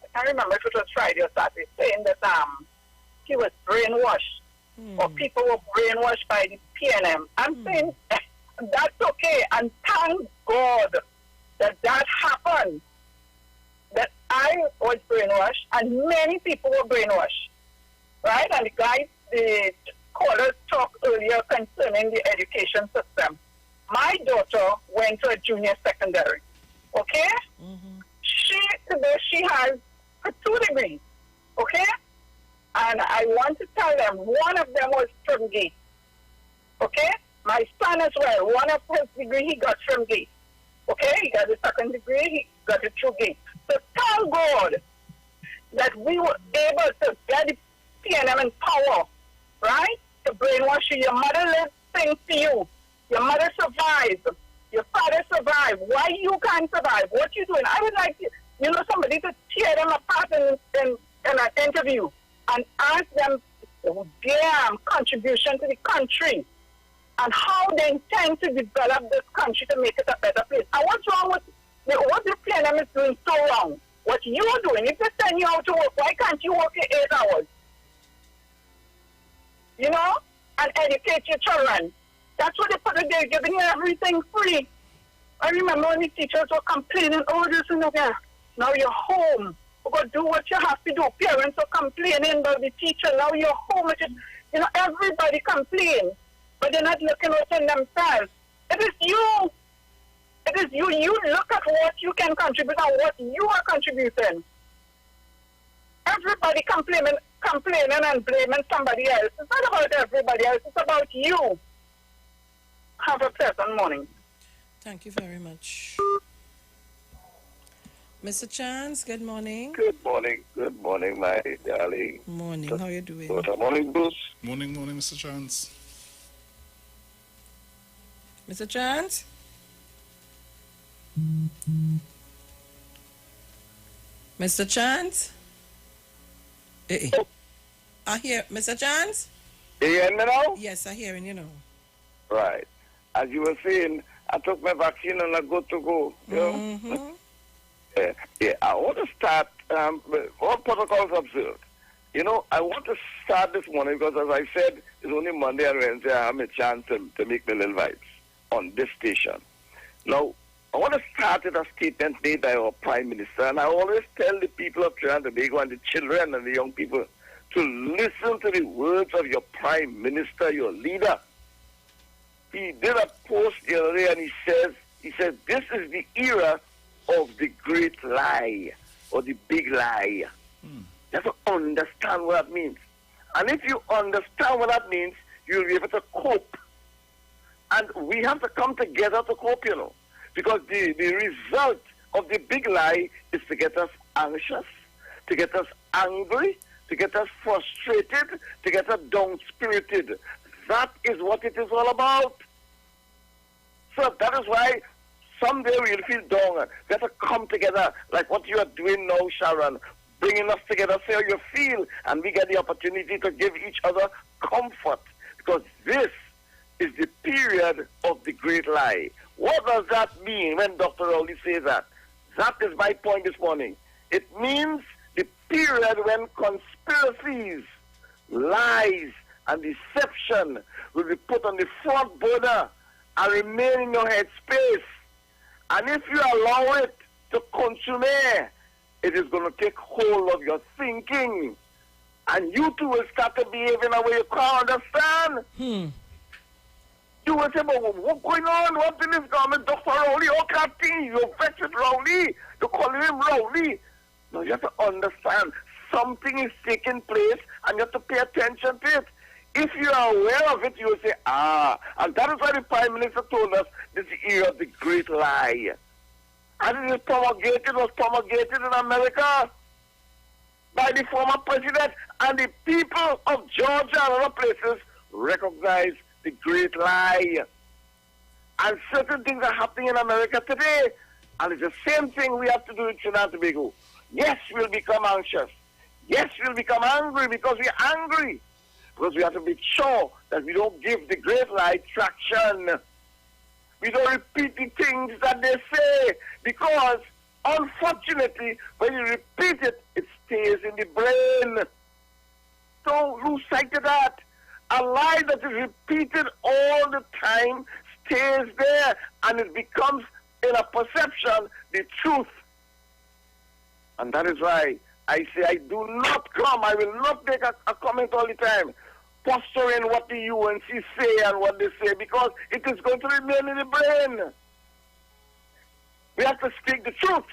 I can't remember if it was Friday or Saturday, saying that he was brainwashed, or people were brainwashed by the PNM. I'm saying that's okay, and thank God that happened. That I was brainwashed, and many people were brainwashed, right? And the callers talked earlier concerning the education system. My daughter went to a junior secondary, okay? She has her 2 degrees, okay? And I want to tell them, one of them was from Gate, okay? My son as well, one of his degree he got from Gate, okay? He got the 2nd degree, he got it through Gate. So thank God that we were able to get the PNM in power, right? To brainwash you. Your mother lives things to you. Your mother survived. Your father survived. Why you can't survive? What you doing? I would like somebody to tear them apart in an interview and ask them their contribution to the country and how they intend to develop this country to make it a better place. And what's wrong with what the PNM is doing so wrong? What you're doing, if they send you out to work, why can't you work in 8 hours? And educate your children. That's what they put it there, giving you everything free. I remember when the teachers were complaining, this and that. Now you're home. You're going to do what you have to do. Parents are complaining about the teacher. Now you're home. Everybody complains, but they're not looking within themselves. It is you. It is you. You look at what you can contribute and what you are contributing. Everybody complaining and blaming somebody else. It's not about everybody else. It's about you. Have a pleasant morning. Thank you very much. Mr. Chance, good morning. Good morning, my darling. Morning, how are you doing? Good morning, Bruce. Morning, Mr. Chance. Mr. Chance? Mr. Chance? I hear, Mr. Chance? You hear me now? Yes, I hear you now. Right. As you were saying, I took my vaccine and I'm good to go. I want to start, all protocols observed. I want to start this morning because, as I said, it's only Monday and Wednesday I have a chance to make my little vibes on this station. Now, I want to start with a statement made by our Prime Minister, and I always tell the people of Trinidad and Tobago and the children and the young people to listen to the words of your Prime Minister, your leader. He did a post the other day and he says, this is the era of the great lie or the big lie. You have to understand what that means. And if you understand what that means, you'll be able to cope. And we have to come together to cope, because the result of the big lie is to get us anxious, to get us angry, to get us frustrated, to get us down-spirited. That is what it is all about. So that is why someday we'll feel down. We have to come together like what you are doing now, Sharon, bringing us together, say how you feel, and we get the opportunity to give each other comfort, because this is the period of the great lie. What does that mean when Dr. Rowley says that? That is my point this morning. It means the period when conspiracies, lies, and deception will be put on the front burner and remain in your head space. And if you allow it to consume air, it is going to take hold of your thinking. And you too will start to behave in a way you can't understand. You will say, but what's going on? What's in this government? Dr. Rowley, all can't think. You're vexed with Rowley. You're calling him Rowley. No, you have to understand. Something is taking place and you have to pay attention to it. If you are aware of it, you will say, and that is why the Prime Minister told us this is the era of the great lie. And it was promulgated in America by the former president, and the people of Georgia and other places recognize the great lie. And certain things are happening in America today, and it's the same thing we have to do in Trinidad and Tobago. Yes, we'll become anxious. Yes, we'll become angry because we're angry. Because we have to be sure that we don't give the great lie traction. We don't repeat the things that they say because, unfortunately, when you repeat it, it stays in the brain. Don't lose sight of that. A lie that is repeated all the time stays there, and it becomes, in a perception, the truth. And that is why I say I do not come. I will not make a comment all the time, posturing what the UNC say and what they say, because it is going to remain in the brain. We have to speak the truth,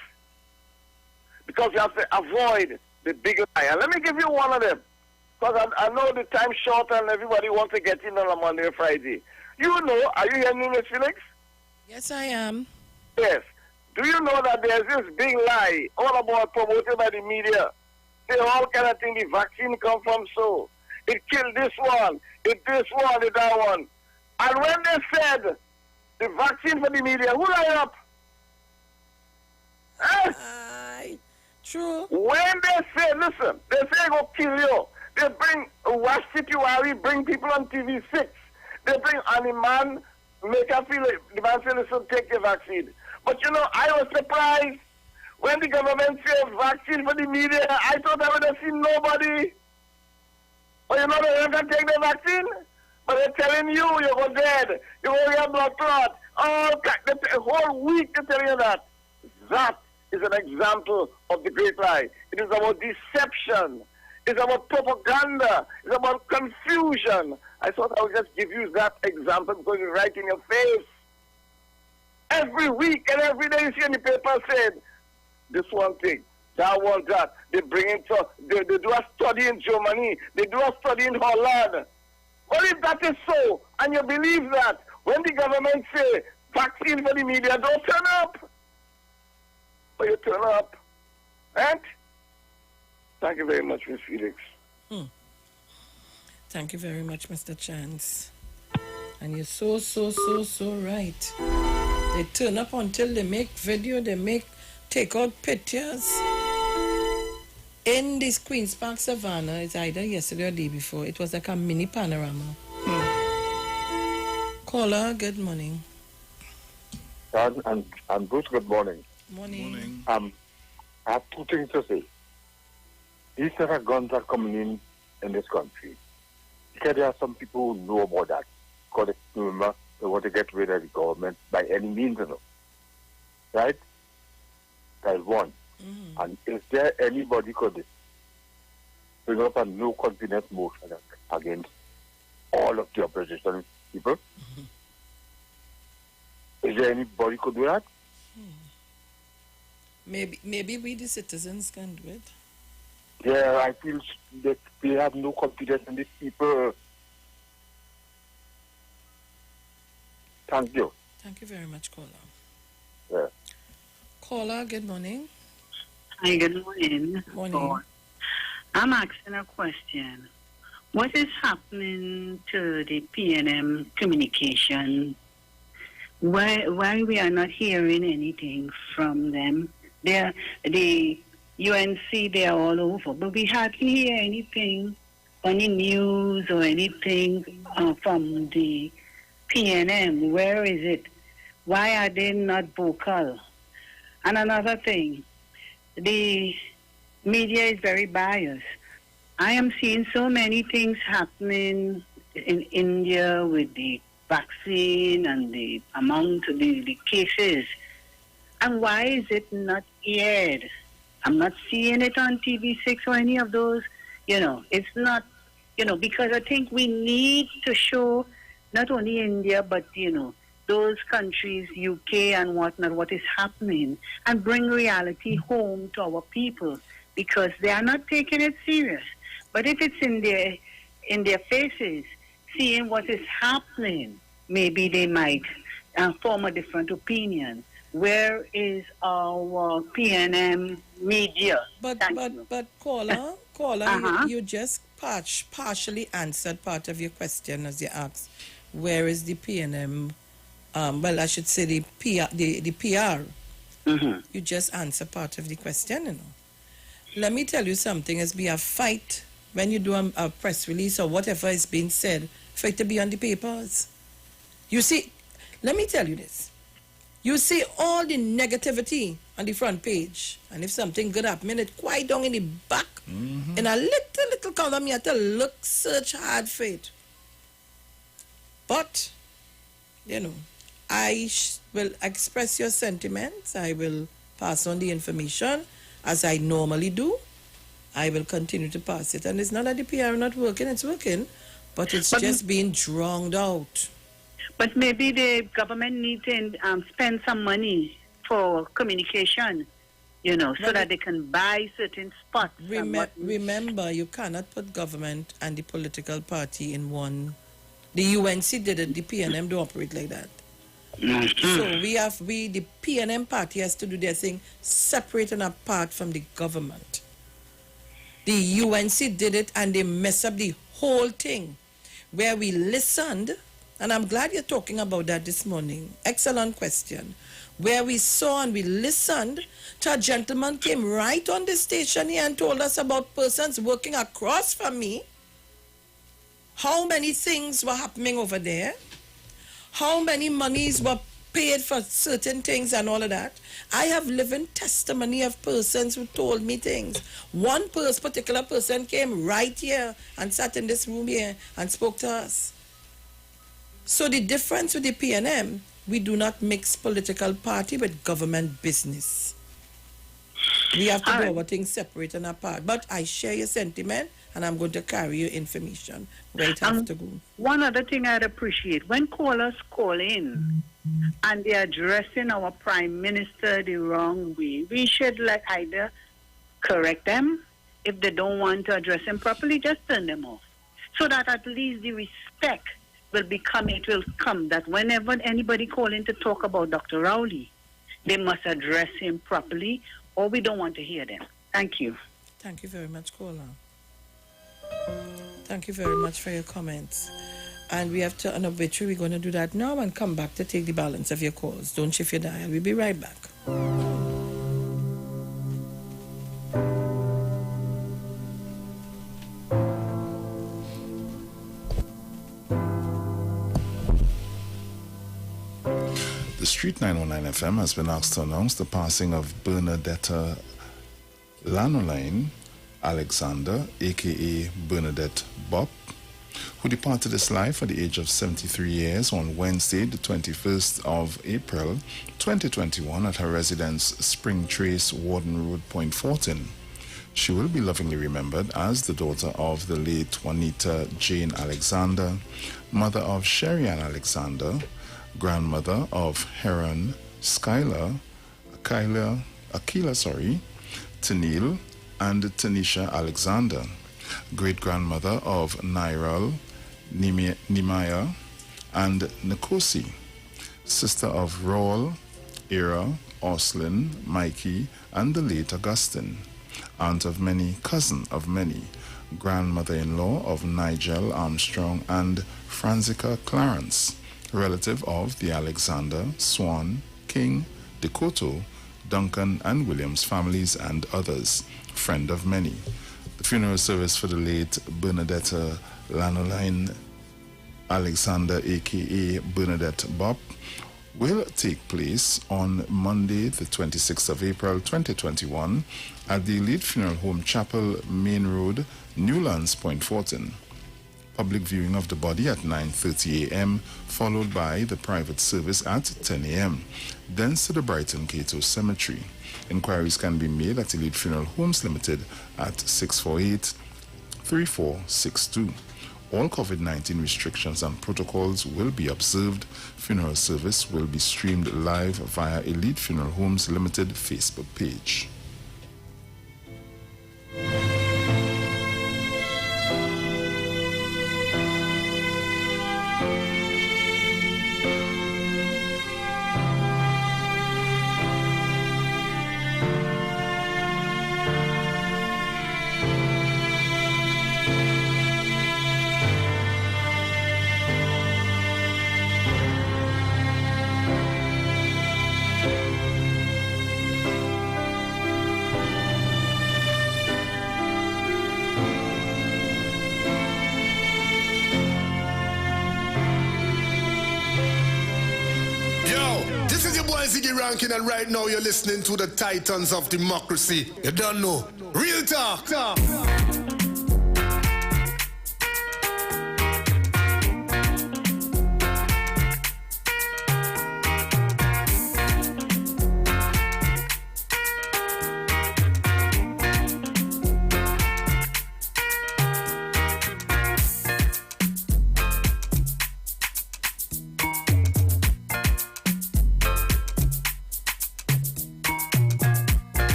because we have to avoid the big lie. And let me give you one of them, because I know the time's short and everybody wants to get in on a Monday or Friday. You know, are you hearing me, Ms. Felix? Yes, I am. Yes. Do you know that there's this big lie all about promoted by the media? Say all kind of things, the vaccine come from so. It killed this one, it this one, it that one. And when they said the vaccine for the media, who line up? True. When they say, listen, they say go kill you. They bring Wash Situari, bring people on TV6. They bring on the man, make her feel it. The man say, listen, take the vaccine. But you know, I was surprised when the government said vaccine for the media. I thought I would have seen nobody. But you know, they can take the vaccine. But they're telling you, you're going dead. You're going to get blood clot. The whole week they're telling you that. That is an example of the great lie. It is about deception. It's about propaganda. It's about confusion. I thought I would just give you that example because it's right in your face. Every week and every day you see in the paper said, this one thing, that one that. They bring it to, they do a study in Germany. They do a study in Holland. Well, if that is so, and you believe that, when the government say vaccine for the media, don't turn up. But you turn up. Right? Thank you very much, Ms. Felix. Thank you very much, Mr. Chance. And you're so right. They turn up until they make video, take out pictures. In this Queen's Park Savannah, it's either yesterday or the day before, it was like a mini panorama. Caller, good morning. And Bruce, good morning. Morning. I have two things to say. These set of guns are coming in this country. Because there are some people who know about that. Because remember, they want to get rid of the government by any means, you know. Right? That's one. And is there anybody could bring up a no confidence motion against all of the opposition people? Is there anybody could do that? Maybe we the citizens can do it. Yeah, I feel that we have no confidence in these people. Thank you. Thank you very much, caller. Yeah. Caller, good morning. Hi, good morning. Morning. I'm asking a question. What is happening to the PNM communication? Why we are not hearing anything from them? The UNC, they are all over, but we hardly hear anything on the news or anything from the PNM. Where is it? Why are they not vocal? And another thing, the media is very biased. I am seeing so many things happening in India with the vaccine and the amount of the cases. And why is it not aired? I'm not seeing it on TV6 or any of those. You know, it's not, because I think we need to show not only India, but, those countries, UK and whatnot, what is happening, and bring reality home to our people, because they are not taking it serious. But if it's in their faces, seeing what is happening, maybe they might form a different opinion. Where is our PNM media? But caller, you just partially answered part of your question as you asked, where is the PNM? Well, I should say the PR. You just answered part of the question, Let me tell you something, as be a fight when you do a press release or whatever is being said, for it to be on the papers. You see, Let me tell you this. You see all the negativity on the front page, and if something good happen, it quite down in the back, in a little column, you have to look, search hard for it. But, you know, I will express your sentiments. I will pass on the information as I normally do. I will continue to pass it. And it's not that the PR not working, it's working, but it's just being drowned out. But maybe the government needs to spend some money for communication, you know, so that they can buy certain spots. Remember, you cannot put government and the political party in one. The UNC did it, the PNM don't operate like that. So the PNM party has to do their thing separate and apart from the government. The UNC did it and they messed up the whole thing, where we listened. And I'm glad you're talking about that this morning. Excellent question. Where we saw and we listened to a gentleman came right on the station here and told us about persons working across from me. How many things were happening over there. How many monies were paid for certain things and all of that. I have living testimony of persons who told me things. One particular person came right here and sat in this room here and spoke to us. So the difference with the PNM, we do not mix political party with government business. We have to do our things separate and apart. But I share your sentiment, and I'm going to carry your information right after go. One other thing I'd appreciate, when callers call in and they're addressing our Prime Minister the wrong way, we should either correct them. If they don't want to address him properly, just turn them off. So that at least the respect it will come that whenever anybody call in to talk about Dr. Rowley, they must address him properly, or we don't want to hear them. Thank you. Thank you very much, caller. Thank you very much for your comments. And we have to, an obituary, we're going to do that now and come back to take the balance of your calls. Don't shift your dial. We'll be right back. The Street 919 FM has been asked to announce the passing of Bernadetta Lanoline Alexander, a.k.a. Bernadette Bob, who departed this life at the age of 73 years on Wednesday, the 21st of April, 2021 at her residence, Spring Trace, Warden Road, Point Fortin. She will be lovingly remembered as the daughter of the late Juanita Jane Alexander, mother of Sherry-Ann Alexander, grandmother of Heron Akila, Tanil, and Tanisha Alexander, great-grandmother of Nairal, Nimaya, and Nkosi, sister of Raul, Ira, Oslin, Mikey, and the late Augustine, aunt of many, cousin of many, grandmother-in-law of Nigel Armstrong and Franzica Clarence, relative of the Alexander, Swan, King, Decoto, Duncan, and Williams families, and others, friend of many. The funeral service for the late Bernadetta Lanoline Alexander, a.k.a. Bernadette Bob, will take place on Monday, the 26th of April, 2021, at the Elite Funeral Home Chapel, Main Road, Newlands, Point Fortin. Public viewing of the body at 9:30 a.m., followed by the private service at 10 a.m., then to the Brighton Cato Cemetery. Inquiries can be made at Elite Funeral Homes Limited at 648-3462. All COVID-19 restrictions and protocols will be observed. Funeral service will be streamed live via Elite Funeral Homes Limited Facebook page. Ziggy Rankin, and right now you're listening to the Titans of Democracy. You don't know. Real talk.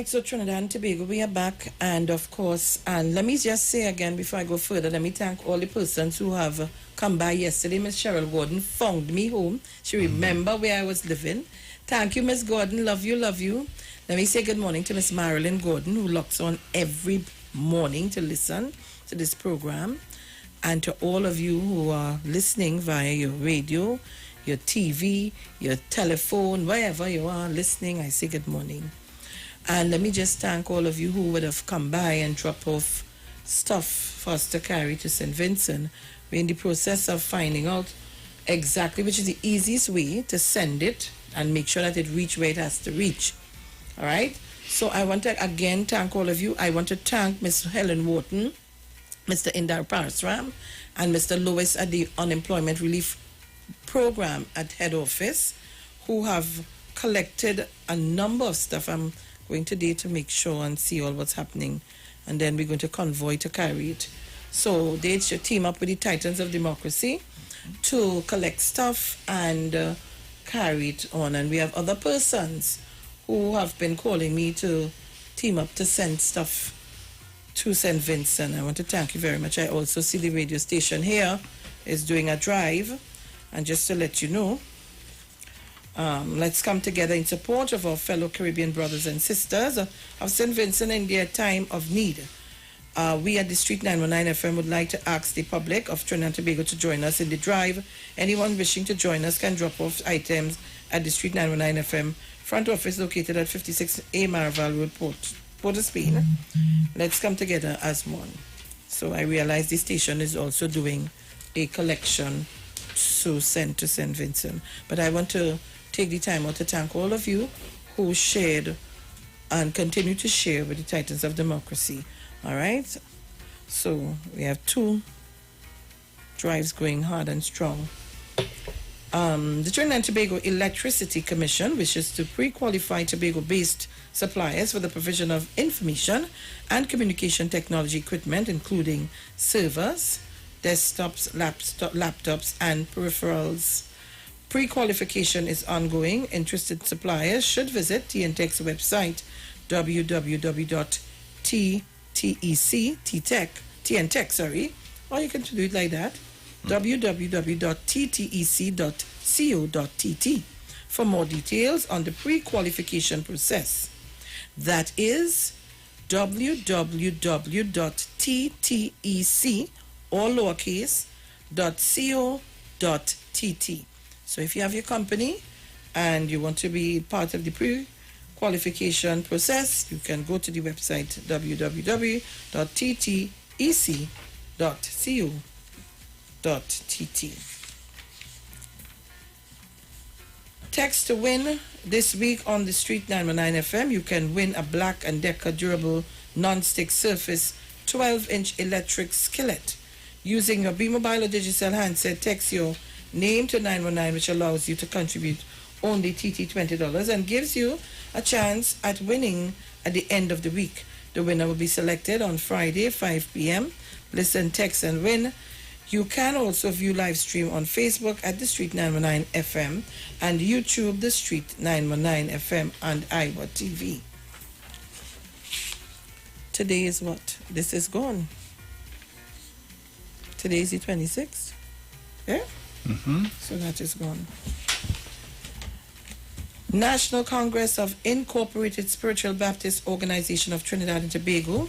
So Trinidad and Tobago, we are back, and of course, and let me just say again before I go further, let me thank all the persons who have come by yesterday. Miss Cheryl Gordon found me home. She remember where I was living. Thank you, Miss Gordon. Love you, love you. Let me say good morning to Miss Marilyn Gordon, who locks on every morning to listen to this program, and to all of you who are listening via your radio, your TV, your telephone, wherever you are listening. I say good morning. And let me just thank all of you who would have come by and drop off stuff for us to carry to St. Vincent. We're in the process of finding out exactly which is the easiest way to send it and make sure that it reach where it has to reach. All right? So I want to again thank all of you. I want to thank Ms. Helen Wharton, Mr. Indar Parasram, and Mr. Lewis at the Unemployment Relief Program at head office, who have collected a number of stuff. I'm going today to make sure and see all what's happening, and then we're going to convoy to carry it. So they should team up with the Titans of Democracy to collect stuff and carry it on. And we have other persons who have been calling me to team up to send stuff to St. Vincent. I want to thank you very much. I also see the radio station here is doing a drive, and just to let you know, let's come together in support of our fellow Caribbean brothers and sisters of St. Vincent in their time of need. We at the Street 919 FM would like to ask the public of Trinidad and Tobago to join us in the drive. Anyone wishing to join us can drop off items at the Street 919 FM front office located at 56A Maraval Road, Port of Spain. Let's come together as one. So I realize the station is also doing a collection to send to St. Vincent. But I want to take the time out to thank all of you who shared and continue to share with the Titans of Democracy. All right? So we have two drives going hard and strong. The Trinidad and Tobago Electricity Commission wishes to pre-qualify Tobago-based suppliers for the provision of information and communication technology equipment, including servers, desktops, laptops, and peripherals. Pre-qualification is ongoing. Interested suppliers should visit TNTech's website, www.tntech, or you can do it like that, www.ttec.co.tt for more details on the pre-qualification process. That is www.ttec, all lowercase, .co.tt. So if you have your company and you want to be part of the pre-qualification process, you can go to the website www.ttec.co.tt. Text to win this week on the Street 919 FM. You can win a Black & Decker durable non-stick surface 12-inch electric skillet. Using your B-Mobile or Digicel handset, text your name to 919, which allows you to contribute only TT $20 and gives you a chance at winning at the end of the week. The winner will be selected on Friday, 5 p.m. Listen, text, and win. You can also view live stream on Facebook at The Street 919 FM and YouTube, The Street 919 FM and Iwer TV. Today is what? This is gone. Today is the 26th. Yeah? Mm-hmm. So that is gone. National Congress of Incorporated Spiritual Baptist Organization of Trinidad and Tobago,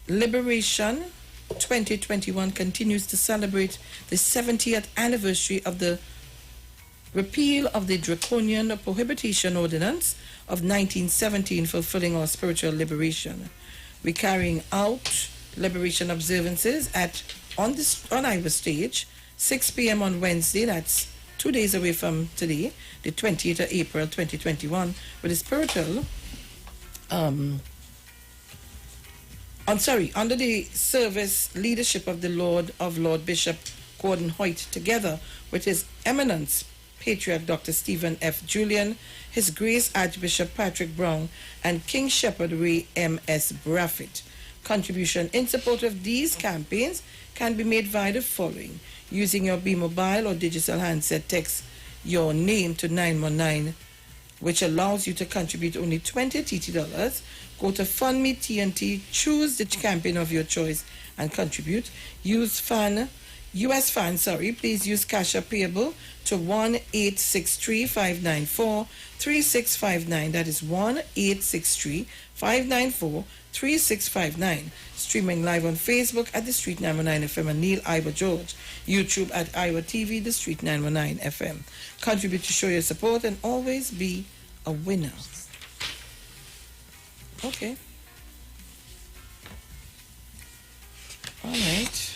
Liberation 2021 continues to celebrate the 70th anniversary of the repeal of the Draconian Prohibition Ordinance of 1917, fulfilling our spiritual liberation. We're carrying out Liberation observances on Iwer stage, 6 p.m. on Wednesday. That's 2 days away from today, the 28th of April 2021, with the spiritual under the service leadership of the Lord Bishop Gordon Hoyt, together with His Eminence Patriarch Dr. Stephen F. Julian, His Grace Archbishop Patrick Brown, and King Shepherd Ray M.S. Braffett. Contribution in support of these campaigns can be made via the following. Using your B Mobile or digital handset, text your name to 919, which allows you to contribute only $20 TT. Go to Fund Me TNT, choose the campaign of your choice and contribute. Please use Cash App payable to 1-863-594-3659. That is 1-863-594-3659. Streaming live on Facebook at The Street 919 FM and Neil Iwer George. YouTube at Iwer TV, The Street 919 FM. Contribute to show your support and always be a winner. Okay. All right.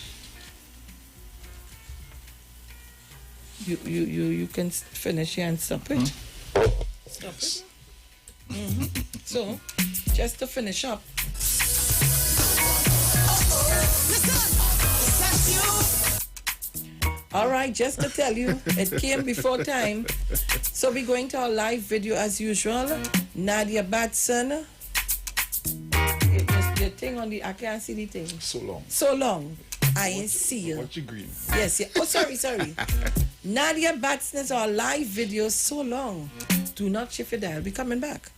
You can finish here and stop it. Stop it. So, just to finish up. All right, just to tell you, it came before time. So we're going to our live video as usual. Nadia Batson. It was the thing on the, I can't see the thing. So long. I ain't see you. What you green? Yes, yeah. Oh, sorry. Nadia Batson is our live video. So long. Do not shift your dial. We're coming back.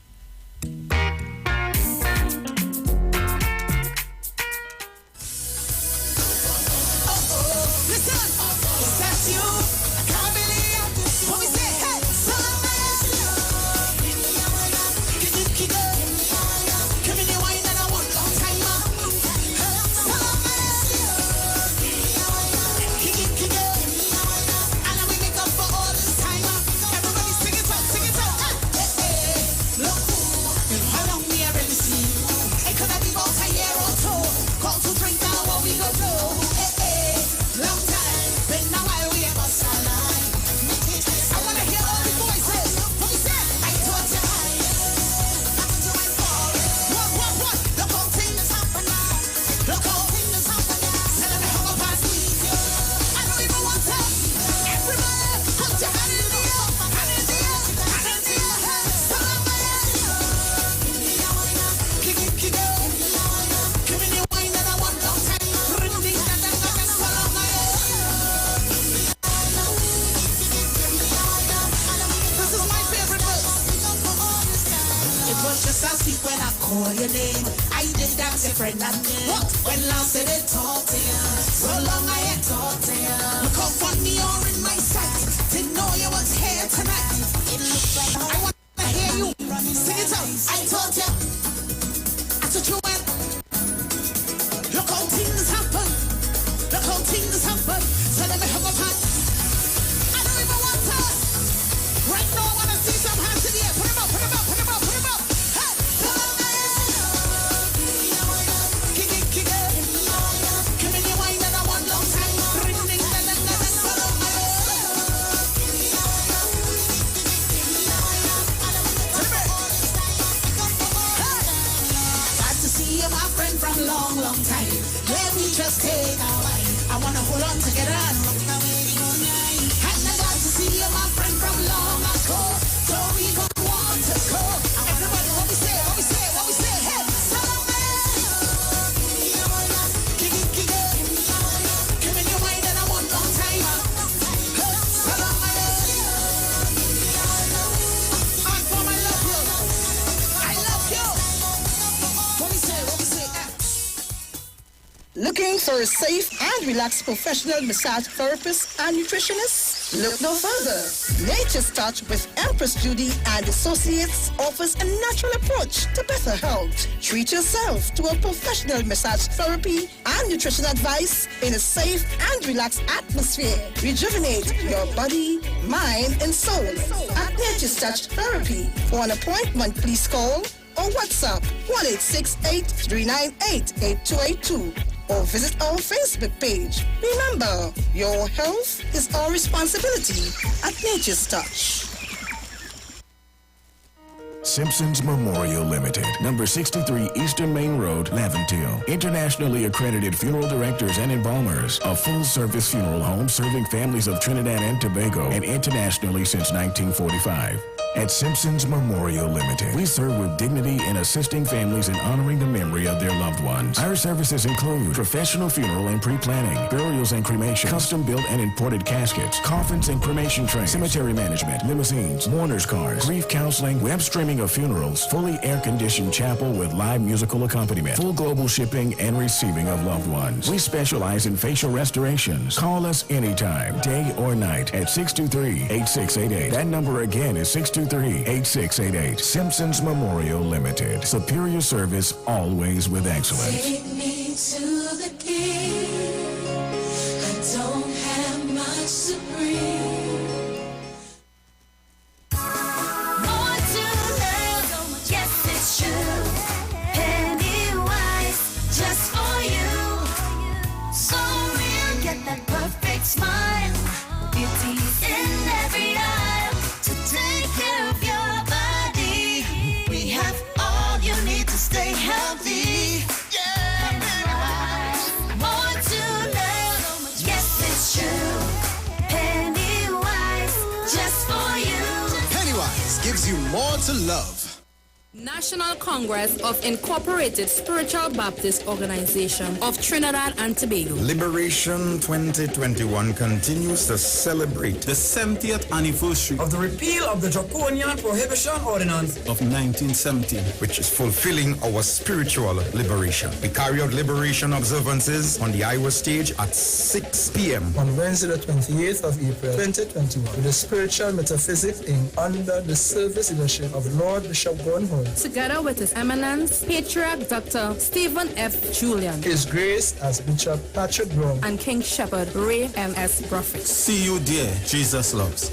Call your name. I did that your friend and me. What? When last did it talk to you? So long I had talked to you. Look up on me or in my sight. Didn't know you was here tonight. It looks like I want to hear you. Sing it out. I told you. I told you when. Look how things happen. Look how things happen. So let me have a pat. I don't even want to. Right now I want to see some hands in the air. Put them up, put them up, put them up, put them up. Long time. Let me just take a while. I wanna hold on together and rock the way all night. And I got to see you, my friend, from long ago. Don't even want to go. Everybody, what we say, what we say, what we say. Hey, Salome. Kick it. Give me your mind and I want long time. Hey, Salome. I'm for my love you. I love you. What we say, what we say. Looking for a safe and relaxed professional massage therapist and nutritionist? Look no further. Nature's Touch with Empress Judy and Associates offers a natural approach to better health. Treat yourself to a professional massage therapy and nutrition advice in a safe and relaxed atmosphere. Rejuvenate your body, mind, and soul at Nature's Touch Therapy. For an appointment, please call or WhatsApp 1-868-398-8282. or visit our Facebook page. Remember, your health is our responsibility at Nature's Touch. Simpson's Memorial Limited, number 63 Eastern Main Road, Laventille. Internationally accredited funeral directors and embalmers. A full-service funeral home serving families of Trinidad and Tobago and internationally since 1945. At Simpson's Memorial Limited, we serve with dignity in assisting families in honoring the memory of their loved ones. Our services include professional funeral and pre-planning, burials and cremation, custom-built and imported caskets, coffins and cremation trays, cemetery management, limousines, mourners cars, grief counseling, web streaming of funerals, fully air-conditioned chapel with live musical accompaniment, full global shipping and receiving of loved ones. We specialize in facial restorations. Call us anytime, day or night, at 623-8688. That number again is 623-8688. Simpsons Memorial Limited. Superior service, always with excellence. Take me to the king. I don't have much to bring. More to love, yes it's true. Pennywise, just for you. So real, get that perfect smile. Beauty's in every aisle. To take care of your body, we have all you need to stay healthy. Yeah, Pennywise, more to love. Yes, it's true. Pennywise, just for you. Pennywise gives you more to love. National Congress of Incorporated Spiritual Baptist Organization of Trinidad and Tobago. Liberation 2021 continues to celebrate the 70th anniversary of the repeal of the Draconian Prohibition Ordinance of 1917, which is fulfilling our spiritual liberation. We carry out liberation observances on the Iwer stage at 6 p.m. on Wednesday the 28th of April 2021 with the Spiritual Metaphysics Inc. under the service leadership of Lord Bishop Gordon Hall. Together with His Eminence, Patriarch Dr. Stephen F. Julian. His Grace as Bishop Patrick Brown. And King Shepherd Ray M.S. Prophet. See you there, Jesus loves.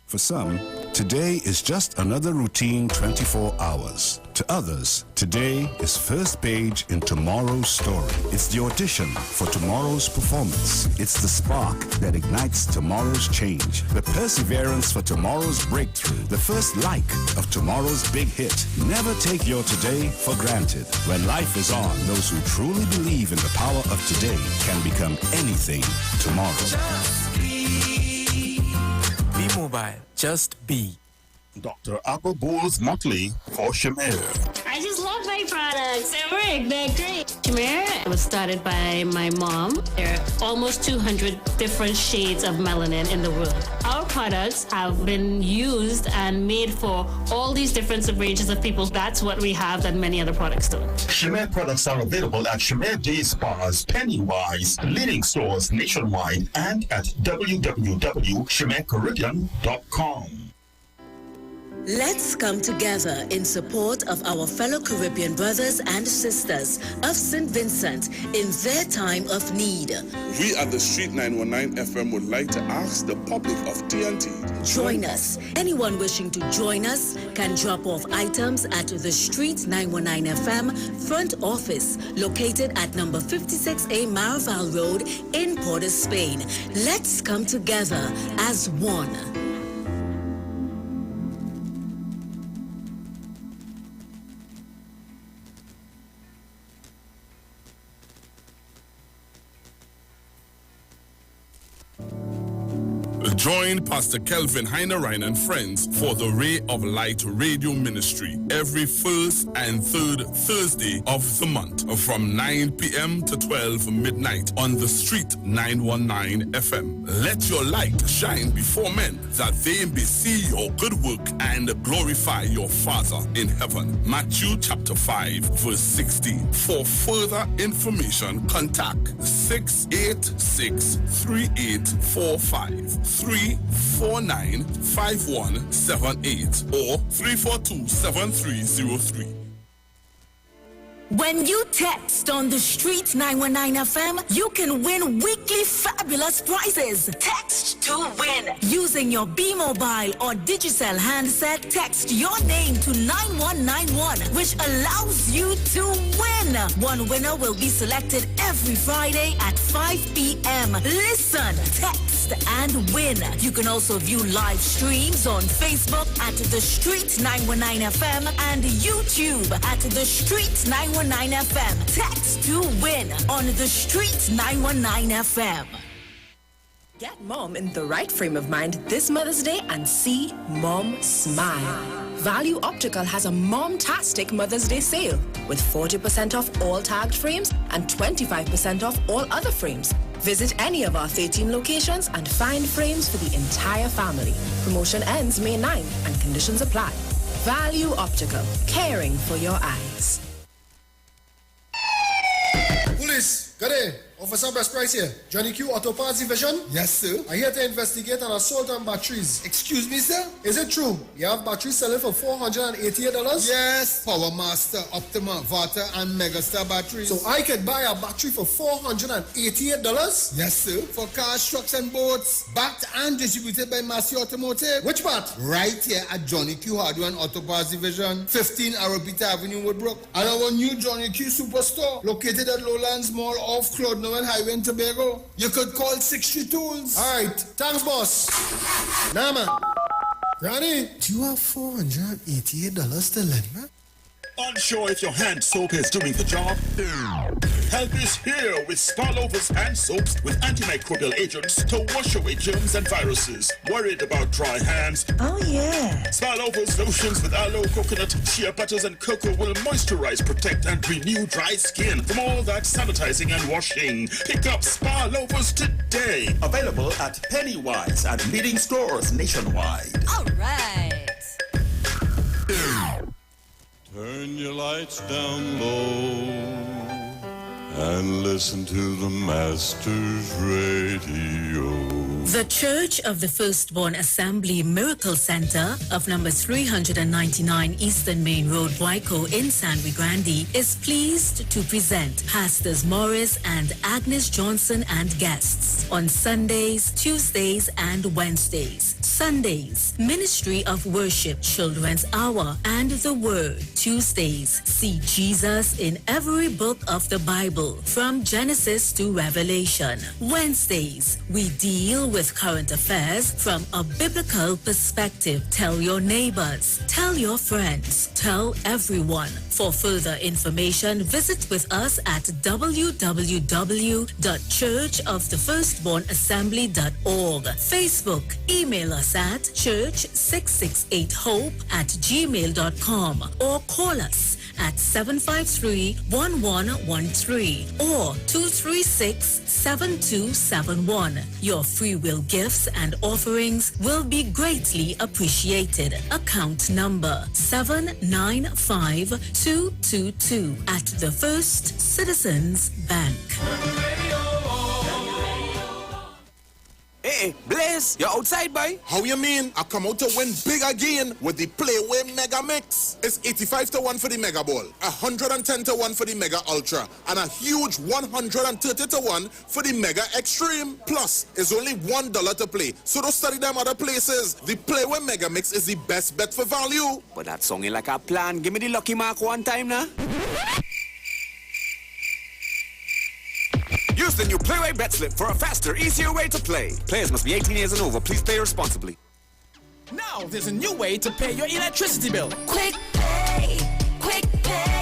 For some, today is just another routine 24 hours. To others, today is first page in tomorrow's story. It's the audition for tomorrow's performance. It's the spark that ignites tomorrow's change. The perseverance for tomorrow's breakthrough. The first like of tomorrow's big hit. Never take your today for granted. When life is on, those who truly believe in the power of today can become anything tomorrow. Be mobile. Just be. Dr. Apple Bowles Motley for Shamir. I just love my products. They're great. Shamir was started by my mom. There are almost 200 different shades of melanin in the world. Our products have been used and made for all these different ranges of people. That's what we have that many other products don't. Shamir products are available at Shamir Day Spas, Pennywise, leading stores nationwide, and at www.shamircaribbean.com. Let's come together in support of our fellow Caribbean brothers and sisters of St. Vincent in their time of need. We at the Street 919 FM would like to ask the public of TNT to join us. Anyone wishing to join us can drop off items at the Street 919 FM front office located at number 56A Maraval Road in Port of Spain. Let's come together as one. Join Pastor Kelvin Heinerine and friends for the Ray of Light Radio Ministry every first and third Thursday of the month from 9 p.m. to 12 midnight on the Street 919 FM. Let your light shine before men that they may see your good work and glorify your Father in heaven. Matthew chapter 5 verse 16. For further information, contact 686-3845. 349-5178 or 342-7303. When you text on the street 919 FM, you can win weekly fabulous prizes. Text to win. Using your B-Mobile or Digicel handset, text your name to 9191, which allows you to win. One winner will be selected every Friday at 5 p.m. Listen, text and win. You can also view live streams on Facebook at The Street 919 FM and YouTube at The Street 919 FM. Text to win on The Street 919 FM. Get mom in the right frame of mind this Mother's Day and see mom smile. Value Optical has a mom-tastic Mother's Day sale with 40% off all tagged frames and 25% off all other frames. Visit any of our 13 locations and find frames for the entire family. Promotion ends May 9 and conditions apply. Value Optical, caring for your eyes. Police, good day. Officer Best Price here. Johnny Q Auto Parts Division? Yes, sir. I'm here to investigate an assault on batteries. Excuse me, sir? Is it true? You have batteries selling for $488? Yes. Power Master, Optima, Vata, and Megastar batteries. So I can buy a battery for $488? Yes, sir. For cars, trucks, and boats. Backed and distributed by Massey Automotive. Which part? Right here at Johnny Q Hardware and Auto Parts Division, 15 Arrowbita Avenue, Woodbrook. And our new Johnny Q Superstore, located at Lowlands Mall off Claude Highway in Tobago. You could call 60 Tools. All right. Thanks, boss. Nah, man. Ronnie, do you have $488 to lend me? Unsure if your hand soap is doing the job? Help is here with Sparlover's hand soaps with antimicrobial agents to wash away germs and viruses. Worried about dry hands? Oh, yeah. Sparlover's lotions with aloe, coconut, shea butters, and cocoa will moisturize, protect, and renew dry skin from all that sanitizing and washing. Pick up Sparlover's today. Available at Pennywise and leading stores nationwide. All right. Turn your lights down low and listen to the Master's Radio. The Church of the Firstborn Assembly Miracle Center of number 399 Eastern Main Road, Waiko in San Luis Grande is pleased to present Pastors Morris and Agnes Johnson and guests on Sundays, Tuesdays, and Wednesdays. Sundays, Ministry of Worship Children's Hour and the Word. Tuesdays, see Jesus in every book of the Bible from Genesis to Revelation. Wednesdays, we deal with current affairs from a biblical perspective. Tell your neighbors, tell your friends, tell everyone. For further information, visit with us at www.churchofthefirstbornassembly.org. Facebook, email us at church668hope@gmail.com or call us at 753-1113 or 236-7271. Your free will gifts and offerings will be greatly appreciated. Account number 795222 at the First Citizens Bank. Hey, Blaze, you're outside, boy? How you mean? I come out to win big again with the Playway Mega Mix. It's 85 to 1 for the Mega Ball, 110 to 1 for the Mega Ultra, and a huge 130 to 1 for the Mega Extreme. Plus, it's only $1 to play, so don't study them other places. The Playway Mega Mix is the best bet for value. But that song ain't like a plan. Give me the lucky mark one time now. Use the new Playway Bet Slip for a faster, easier way to play. Players must be 18 years and over. Please play responsibly. Now there's a new way to pay your electricity bill. Quick pay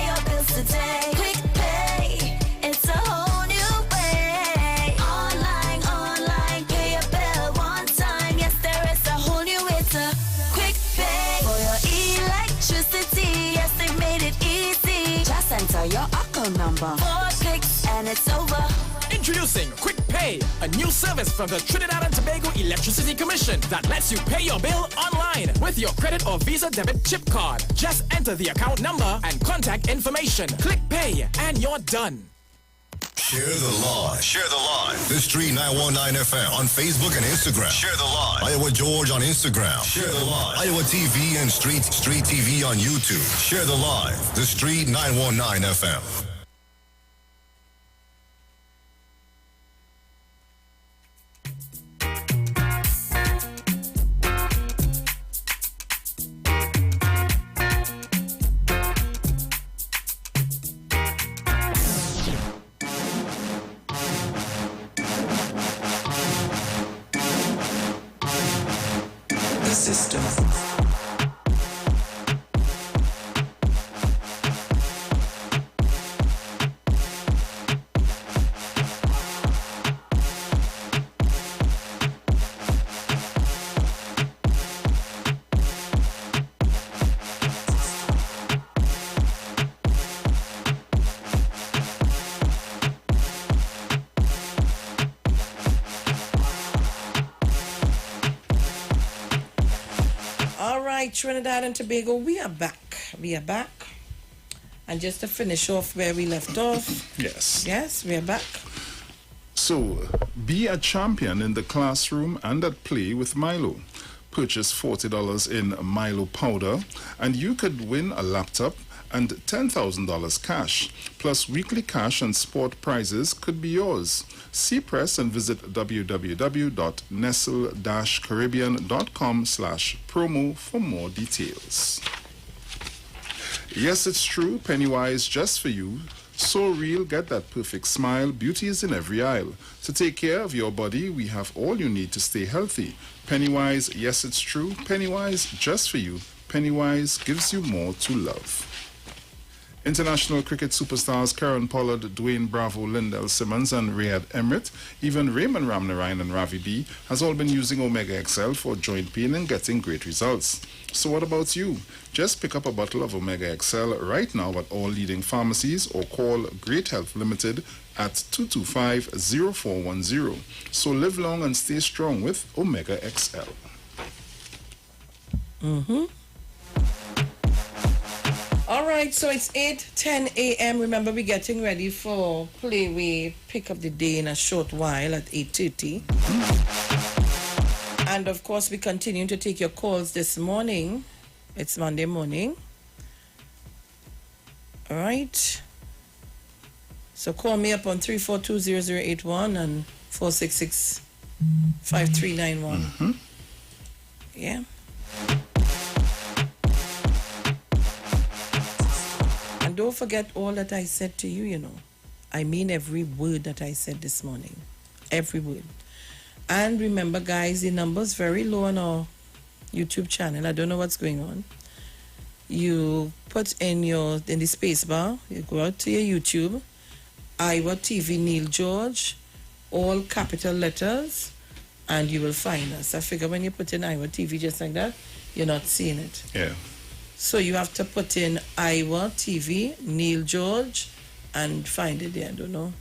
your bills today. Quick pay, it's a whole new way. Online, pay your bill one time. Yes, there is a whole new way to quick pay for your electricity. Yes, they made it easy. Just enter your account number. 4 clicks and it's over. Introducing Quick Pay, a new service from the Trinidad and Tobago Electricity Commission that lets you pay your bill online with your credit or Visa debit chip card. Just enter the account number and contact information. Click Pay and you're done. Share the live. Share the live. The Street 919 FM on Facebook and Instagram. Share the live. Iowa George on Instagram. Share the live. Iowa TV and Street TV on YouTube. Share the live. The Street 919 FM. Trinidad and Tobago, we are back. And just to finish off where we left off. Yes, we are back. So, be a champion in the classroom and at play with Milo. Purchase $40 in Milo powder and you could win a laptop and $10,000 cash. Plus weekly cash and sport prizes could be yours. See press and visit www.nestle-caribbean.com/promo for more details. Yes, it's true. Pennywise just for you. So real, get that perfect smile. Beauty is in every aisle. To take care of your body, we have all you need to stay healthy. Pennywise, yes, it's true. Pennywise just for you. Pennywise gives you more to love. International cricket superstars Karen Pollard, Dwayne Bravo, Lindell Simmons, and Riyad Emrit, even Raymond Ramnarine and Ravi B, has all been using Omega XL for joint pain and getting great results. So what about you? Just pick up a bottle of Omega XL right now at all leading pharmacies or call Great Health Limited at 225-0410. So live long and stay strong with Omega XL. All right, so it's 8:10 a.m. Remember, we're getting ready for play. We pick up the day in a short while at 8:30. And, of course, we continue to take your calls this morning. It's Monday morning. All right. So call me up on 342-0081 and 466-5391. Yeah. And don't forget all that I said to you, you know. I mean every word that I said this morning. Every word. And remember, guys, the number's very low on our YouTube channel. I don't know what's going on. You put in the space bar, you go out to your YouTube, Iwer Tv Neil George, all capital letters, and you will find us. I figure when you put in Iwer TV just like that, you're not seeing it. Yeah. So you have to put in Iwer TV, Neil George, and find it there. I don't know.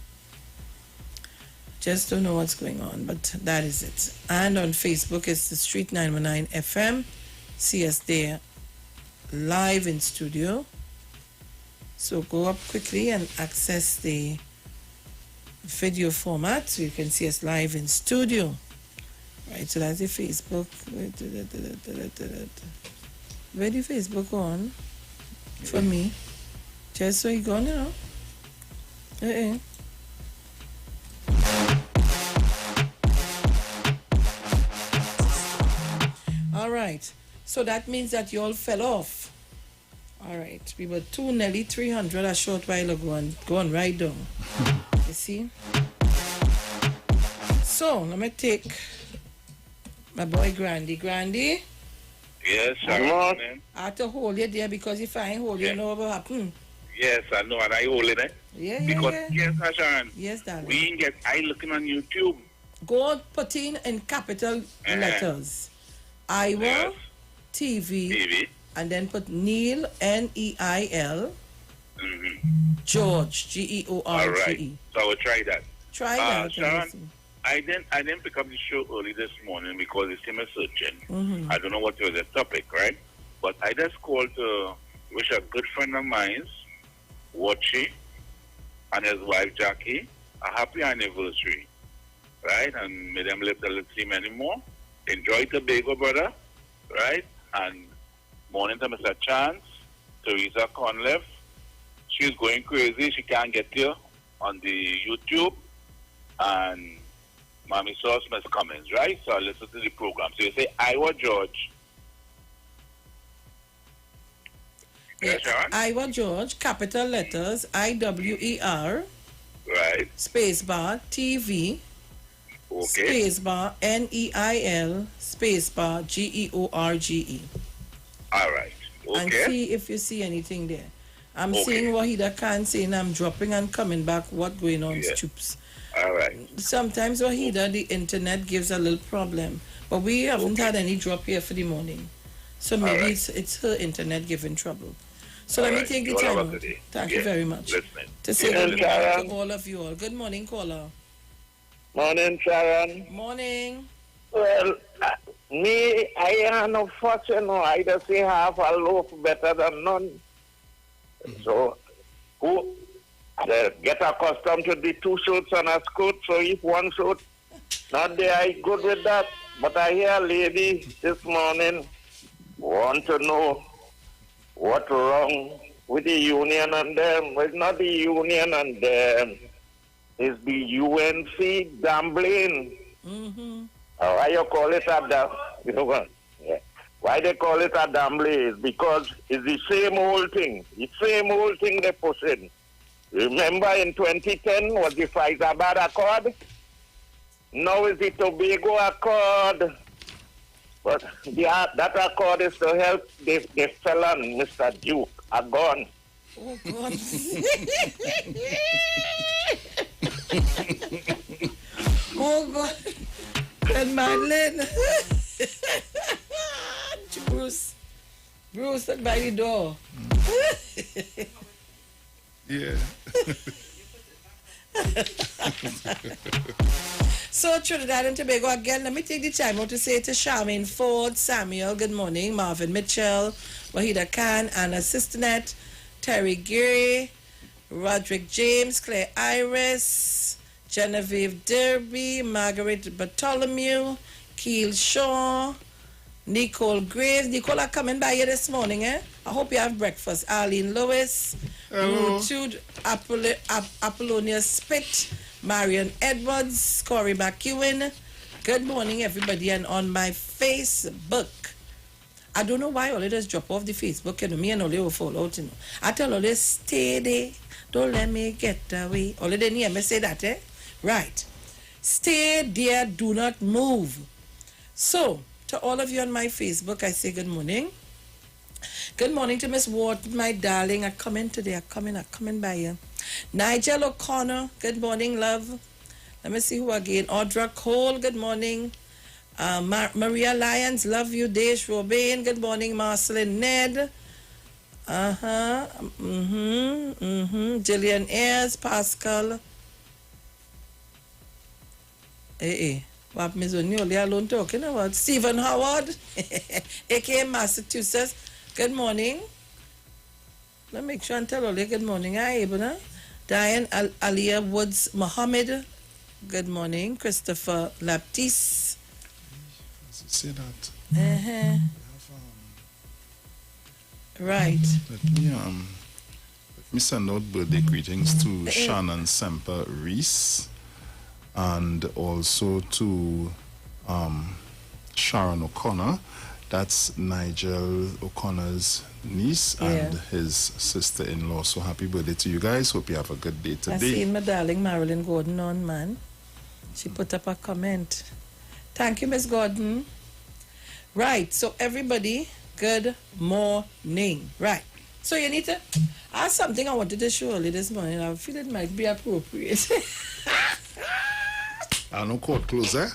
Just don't know what's going on, but that is it. And on Facebook, it's the Street 919 FM. See us there live in studio. So go up quickly and access the video format so you can see us live in studio. Right, so that's the Facebook. Where the Facebook on? For me. Just so you go now. All right. So that means that you all fell off. All right. We were nearly 300 a short while ago and going right down. You see? So let me take my boy Grandy. Grandy? Yes, I have to hold you there because if I ain't hold you, you know what will happen. Yes, I know, and I holding it. Because yes, Hashan. Yes, darling. I looking on YouTube. Go put in capital letters. Iwer TV. And then put Neil, Neil, George, George. All right. So I will try that. Try that. Sharon, I didn't pick up the show early this morning because it's him searching. I don't know what was the topic, right? But I just called to wish a good friend of mine, Watchy, and his wife Jackie, a happy anniversary, right? And may them live to see many more. Enjoy Tobago, brother, right? And morning to Mr. Chance, Teresa Conliffe. She's going crazy. She can't get here on the YouTube. And Mommy Sauce Miss Cummins, right? So I listen to the program. So you say, Iwer George. Yeah, Iwer George, capital letters, IWER. Right. Spacebar, TV. Okay. Spacebar, NEIL. Spacebar, GEORGE. All right. Okay. And see if you see anything there. I'm Okay. seeing Wahida Khan saying I'm dropping and coming back. What going on, Yeah. Stoops? All right. Sometimes Wahida, the internet gives a little problem. But we haven't had any drop here for the morning. So maybe right. it's her internet giving trouble. So All let me right. take the You all time have a out. good day. Thank you very much. Listening. To say Yeah, good Sharon. morning to all of you all. Good morning, caller. Morning, Sharon. Morning. Well, I ain't no fuss, you know. I just say half a loaf better than none. So, get accustomed to the 2 suits and a skirt. So if 1 suit not there, I good with that. But I hear a lady this morning want to know what's wrong with the union and them. Well, it's not the union and them. It's the UNC gambling. Mm-hmm. Why you call it yeah. Why they call it a gambling is because it's the same old thing. The same old thing they push in. Remember in 2010 was the Faizabad Accord? Now is the Tobago Accord. But that accord is to help the felon, Mr. Duke, are gone. Oh, God. Oh, God. And Madeline. Bruce, look by the door. Yeah. So Trinidad and Tobago again. Let me take the time out to say to Charmaine Ford, Samuel, good morning, Marvin Mitchell, Wahida Khan, Anna Sisternet, Terry Geary, Roderick James, Claire Iris, Genevieve Derby, Margaret Bartholomew, Keel Shaw, Nicole Graves. Nicole are coming by here this morning, eh? I hope you have breakfast. Arlene Lewis, Rutude Apollonia Spit, Marion Edwards, Corey McEwen. Good morning, everybody. And on my Facebook, I don't know why all just drop off the Facebook. You know, me and Ole will fall out, you know. I tell Ole, stay there. Don't let me get away. Ole didn't hear me say that, eh? Right. Stay there. Do not move. So, to all of you on my Facebook, I say good morning. Good morning to Miss Wharton, my darling. I'm coming today. I'm coming by you. Nigel O'Connor, good morning, love. Let me see who again. Audra Cole, good morning. Maria Lyons, love you. Desh Robin, good morning. Marceline Ned. Jillian Ayers, Pascal. What Miss only alone talking about? Stephen Howard, aka Massachusetts. Good morning. Let me make sure and tell Ole good morning. Hi, Ibana. Diane Aliyah Woods Mohammed. Good morning. Christopher Laptis. Say that. Right. Let me send out birthday greetings to Shannon Semper Reese and also to Sharon O'Connor. That's Nigel O'Connor's niece and his sister-in-law. So happy birthday to you guys. Hope you have a good day today. I seen my darling Marilyn Gordon on, man. She put up a comment. Thank you, Miss Gordon. Right, so everybody, good morning. Right, so you need to ask something I wanted to show early this morning. I feel it might be appropriate. No court clothes, eh?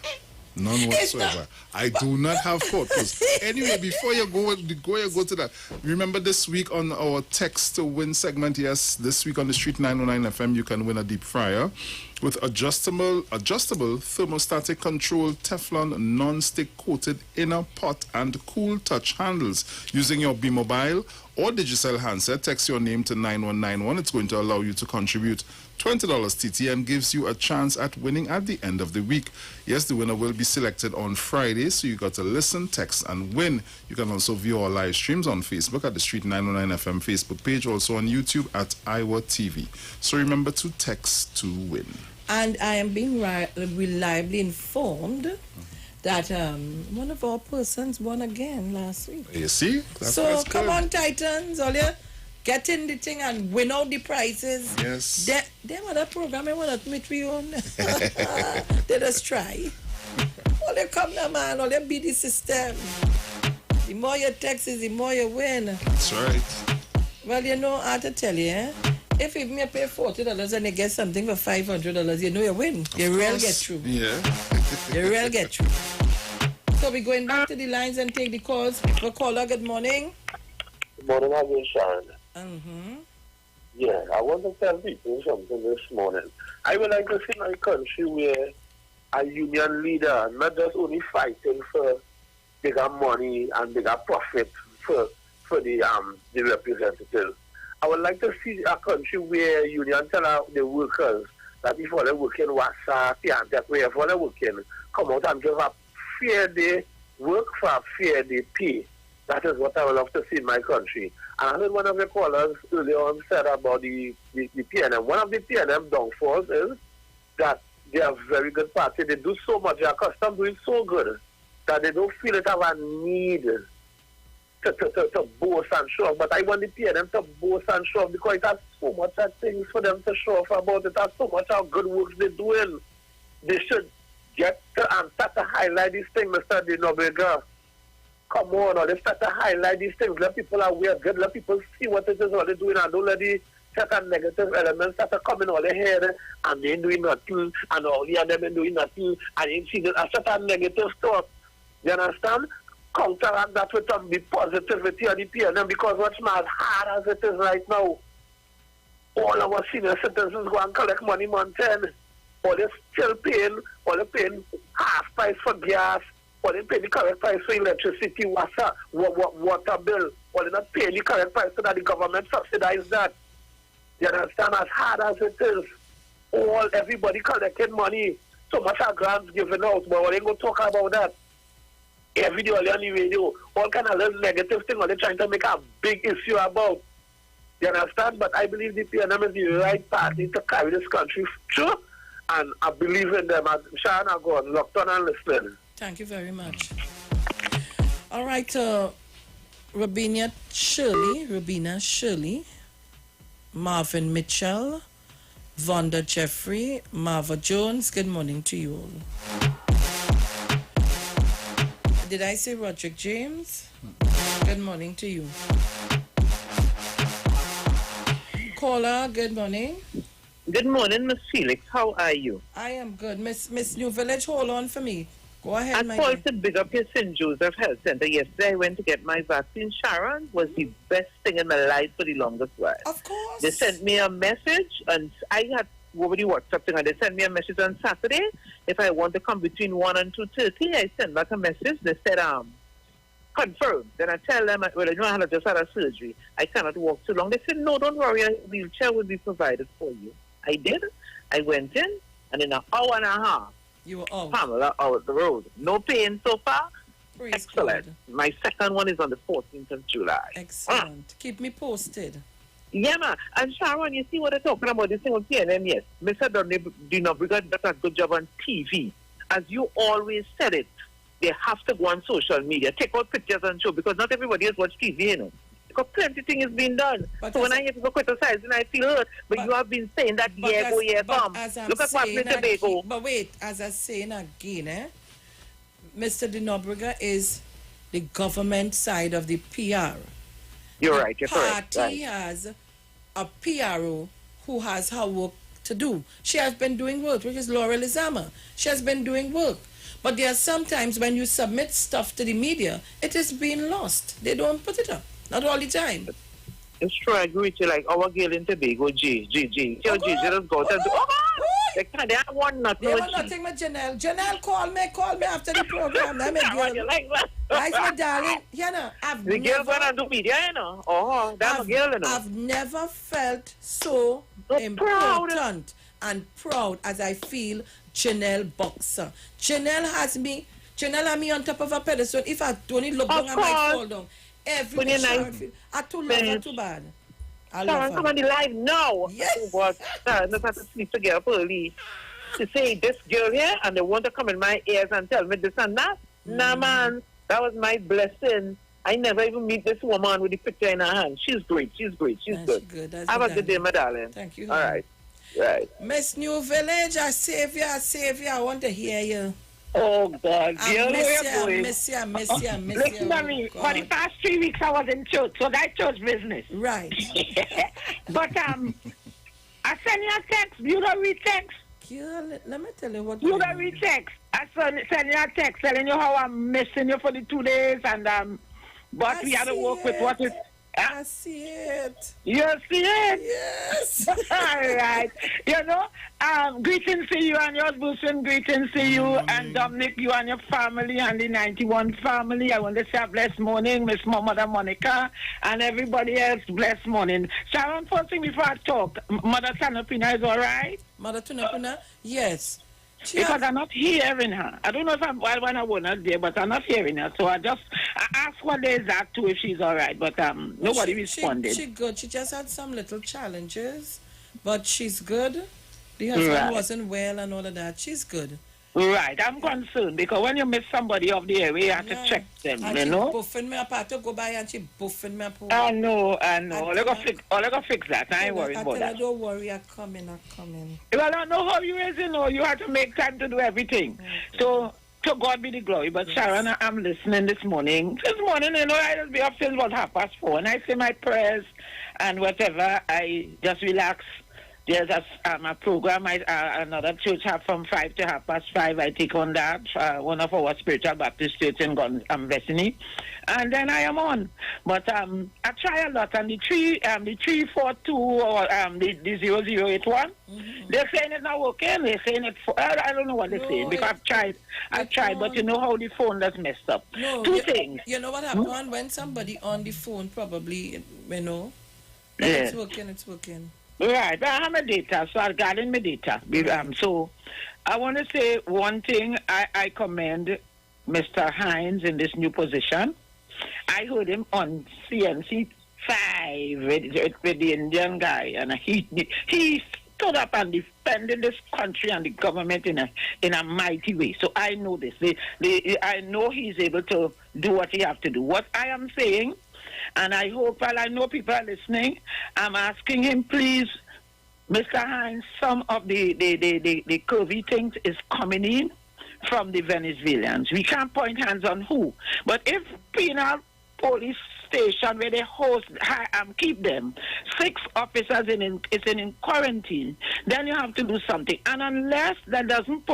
None whatsoever. I do not have court clothes. Anyway, before you go to that, remember this week on our Text to Win segment, yes, this week on the Street 909 FM, you can win a deep fryer with adjustable thermostatic control Teflon non-stick coated inner pot and cool touch handles using your B Mobile or Digicel handset, text your name to 9191. It's going to allow you to contribute $20 TT and gives you a chance at winning at the end of the week. Yes, the winner will be selected on Friday, so you got to listen, text, and win. You can also view our live streams on Facebook at the Street 909 FM Facebook page, also on YouTube at Iwer TV. So remember to text to win. And I am being reliably informed that one of our persons won again last week. You see? So come on, Titans, all you get in the thing and win out the prizes. Yes. Them other program I want to admit we own. Let us try. All you come now, man, all you beat the system. The more you text, the more you win. That's right. Well, you know, I have to tell you, if you pay $40 and you get something for $500, you know you win. You really get through. Yeah. You really get through. So we're going back to the lines and take the calls. For caller, good morning. Good morning again, Sharon. Mm-hmm. Yeah, I want to tell people something this morning. I would like to see my country where a union leader, not just only fighting for bigger money and bigger profit for the representatives. I would like to see a country where union tell the workers that if all they work in WhatsApp, wherever they're working, come out and give a fair day work for a fair day pay. That is what I would love to see in my country. And I heard one of the callers earlier on said about the PNM. One of the PNM downfalls is that they are a very good party. They do so much. They are accustomed doing so good that they don't feel it have a need to boast and show off. But I want the PNM to boast and show off because it has so much things for them to show off about. It has so much how good work they're doing. They should get to and start to highlight these things, Mr. Dinobrega. Come on, let's start to highlight these things. Let people aware of good. Let people see what it is what they're doing and don't let the certain negative elements start to come in all their head and they ain't doing nothing and all the other them doing nothing and you see a certain negative stuff. You understand? Counteract that with the positivity of the PNM because what's not as hard as it is right now. All our senior citizens go and collect money month end. Or they're still paying, or they're paying half price for gas, or they're paying the correct price for electricity, water bill, or they're not paying the correct price so that the government subsidize that. You understand? As hard as it is, everybody collecting money, so much of grants given out, but we ain't going to talk about that. Every day on the radio, all kind of little negative thing, they're trying to make a big issue about. You understand? But I believe the PNM is the right party to carry this country through, and I believe in them. Sharon, I go on, locked on and listening. Thank you very much. All right, Rabina Shirley, Marvin Mitchell, Vonda Jeffrey, Marva Jones, good morning to you all. Did I say Roderick James? Good morning to you. Caller, good morning. Good morning, Miss Felix. How are you? I am good. Miss New Village, hold on for me. Go ahead, I called to big up your St. Joseph Health Center. Yesterday I went to get my vaccine. Sharon was the best thing in my life for the longest while. Of course. They sent me a message, and I had over the WhatsApp thing, and they sent me a message on Saturday. If I want to come between 1 and 2:30, I sent back a message. They said, confirmed. Then I tell them, well, I just had a surgery. I cannot walk too long. They said, no, don't worry, a wheelchair will be provided for you. I did. I went in, and in an hour and a half, you were out. Pamela out the road. No pain so far. Praise Excellent. God. My second one is on the 14th of July. Excellent. Keep me posted. Yeah, man. And Sharon, you see what they're talking about, this thing on PNM, yes. Mr. Dinobrega does a good job on TV. As you always said it, they have to go on social media, take out pictures and show, because not everybody has watched TV, you know. Because plenty of things is being done. But so when I hear people criticizing, I feel hurt. But you have been saying that, come. Look at what Mr. Tobago. But wait, as I'm saying again, Mr. Dinobrega is the government side of the PR. You're right, you're correct. The party has a PRO who has her work to do. She has been doing work, which is Laura Lizama. She has been doing work. But there are sometimes when you submit stuff to the media, it is being lost. They don't put it up. Not all the time. It's true, I agree with you. Like our girl in Tobago, G. Just go and do, They can't want nothing. They want nothing with Janelle. Janelle, call me after the program. That's my girl. You like that? That's my darling. You know, the girl gonna do media, you know. Oh, that's a girl, you know. I've never felt so important and proud as I feel Janelle Boxer. Janelle has me on top of a pedestal. If I don't look down, I might fall down. Every day, I too love her too bad. I love her. Come on the live now. Yes. Oh, God. Not have to sleep together early. To say this girl here, and they want to come in my ears and tell me this and that. Nah, man. That was my blessing. I never even meet this woman with the picture in her hand. She's great. She's good. Have a good day, my darling. Thank you. All right. Right. Miss New Village, I save you. I want to hear you. Oh, God. I miss you. Listen to me. For the past 3 weeks, I was in church, so that's church business. Right. But I send you a text. You don't read text. Girl, let me tell you what. You don't read text. I send you a text telling you how I'm missing you for the 2 days, and but we had to work with what is. I see it. You see it? Yes. All right. You know, greetings to you and your husband. Greetings to you and Dominic, you and your family and the 91 family. I want to say a blessed morning, Miss Mother Monica, and everybody else, blessed morning. Sharon, first thing before I talk, Mother Tanapina is all right? Mother Tanapina? Yes. Because I'm not hearing her. I don't know if I was not there, but I'm not hearing her. So I asked what day is that too, if she's all right. But nobody responded. She's good. She just had some little challenges, but she's good. The husband wasn't well and all of that. She's good. Right. I'm concerned because when you miss somebody off the airway, you have to check them, and you know? She buffing me up. I had to go by and she buffing me up. I know. All I got fix that. I ain't worried about that. Don't worry, I'm coming. Well, I don't know how you is, you know. You have to make time to do everything. So, to God be the glory. But Sharon, I'm listening this morning. This morning, you know, I just be up since about 4:30. And I say my prayers and whatever. I just relax. There's a program another church have from 5 to 5:30. I take on that. One of our spiritual Baptist church in Bethany. And then I am on. But I try a lot. And the 342 or the 0081, they're saying it's not working. They're saying it. I don't know what they're saying because I've tried. But you know how the phone does messed up. No, Two things. You know what happened when somebody on the phone probably, you know, Yeah. it's working. Right, I have my data, so I got in my data. So I want to say one thing. I commend Mr. Hines in this new position. I heard him on CNC 5 with the Indian guy, and he stood up and defended this country and the government in a mighty way. So I know this. I know he's able to do what he has to do. What I am saying, and I hope, while I know people are listening, I'm asking him, please, Mr. Hines, some of the curvy things is coming in from the Venezuelans. We can't point hands on who. But if penal police station where they host, keep them, 6 officers is in quarantine, then you have to do something. And unless that doesn't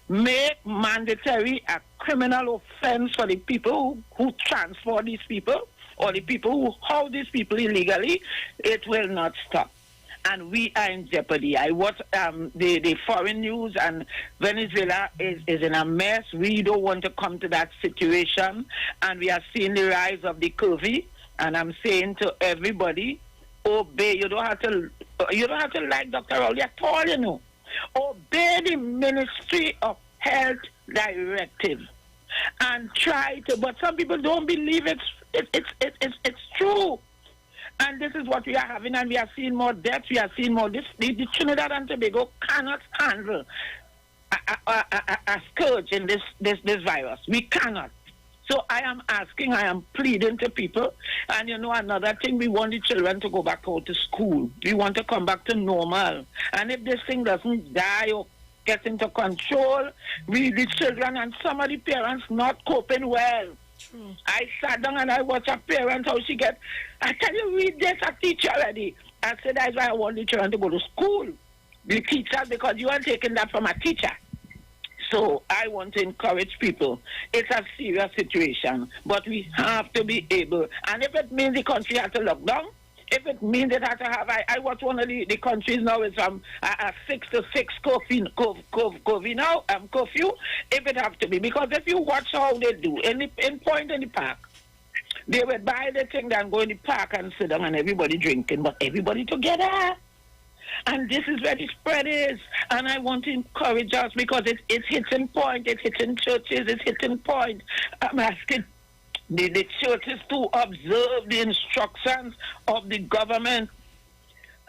make mandatory a criminal offense for the people who transport these people, or the people who hold these people illegally, it will not stop. And we are in jeopardy. I watch the foreign news, and Venezuela is in a mess. We don't want to come to that situation. And we are seeing the rise of the curvy. And I'm saying to everybody, obey. You don't have to like Dr. Rowley at all, you know. Obey the Ministry of Health directive. And try to, but some people don't believe it's true. And this is what we are having, and we are seeing more deaths, we are seeing more this. The Trinidad and Tobago cannot handle a scourge in this virus. We cannot. So I am pleading to people. And you know, another thing, we want the children to go back out to school. We want to come back to normal. And if this thing doesn't die or get into control, the children and some of the parents not coping well. True. I sat down and I watched a parent, how she get, I tell you, read this, a teacher already. I said, that's why I want the children to go to school. The teacher, because you are taking that from a teacher. So I want to encourage people. It's a serious situation, but we have to be able, and if it means the country has to lock down, If it means it has to have, I watch one of the countries now is from a 6 to 6 curfew now, curfew, if it have to be. Because if you watch how they do, in Point in the Park, they would buy the thing and go in the park and sit down and everybody drinking, but everybody together. And this is where the spread is. And I want to encourage us because it's hitting point, it's hitting churches, it's hitting point. I'm asking the churches to observe the instructions of the government.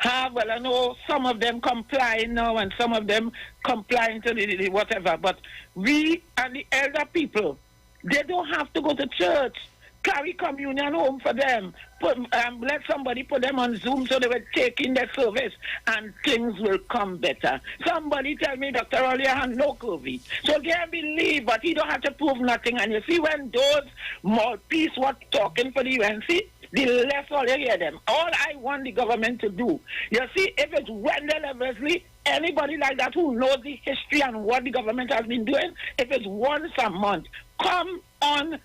Well, I know some of them complying now and some of them complying to the whatever, but we and the elder people, they don't have to go to church. Carry communion home for them. Let somebody put them on Zoom so they will take in their service and things will come better. Somebody tell me Dr. Oliver no COVID. So they believe, but he don't have to prove nothing. And you see when those mouthpiece were talking for the UNC, the less all you hear them. All I want the government to do, you see, if it's Wendell Eversley, anybody like that who knows the history and what the government has been doing, if it's once a month, come on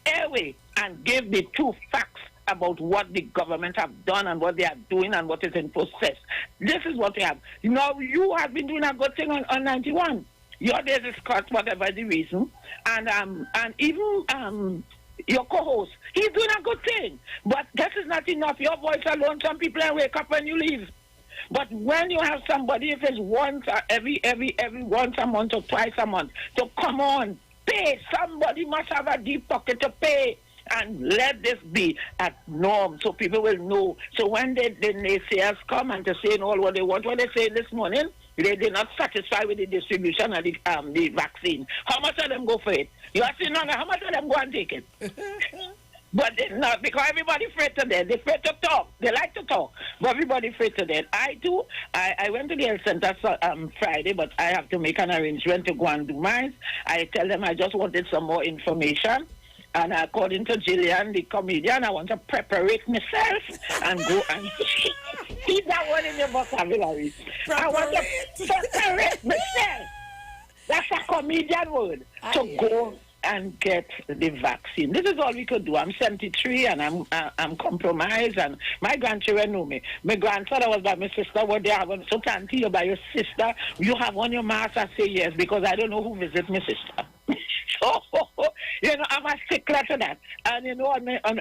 airway and give the true facts about what the government have done and what they are doing and what is in process. This is what they have. You know, you have been doing a good thing on 91. Your days is cut, whatever the reason. And even your co-host, he's doing a good thing. But that is not enough. Your voice alone, some people wake up when you leave. But when you have somebody, if it's once every once a month or twice a month, so come on, pay. Somebody must have a deep pocket to pay. And let this be a norm so people will know. So when the naysayers come and to say all what they want, what they say this morning, they're not satisfied with the distribution of the vaccine. How much of them go for it? You are saying, no, how much of them go and take it? But they're not, because everybody afraid to death. They're afraid to talk. They like to talk, but everybody afraid to death. I do. I went to the health center Friday, but I have to make an arrangement to go and do mine. I tell them I just wanted some more information. And according to Gillian, the comedian, I want to preparate myself and go and keep that one in your vocabulary. I want to preparate myself. That's a comedian word. To go and get the vaccine. This is all we could do. I'm 73 and I'm compromised, and my grandchildren know me. My grandfather was by my sister. What they have so Tanti, you're by your sister. You have on your mask. I say yes because I don't know who visits my sister. So, you know, I'm a stickler to that. And, you know,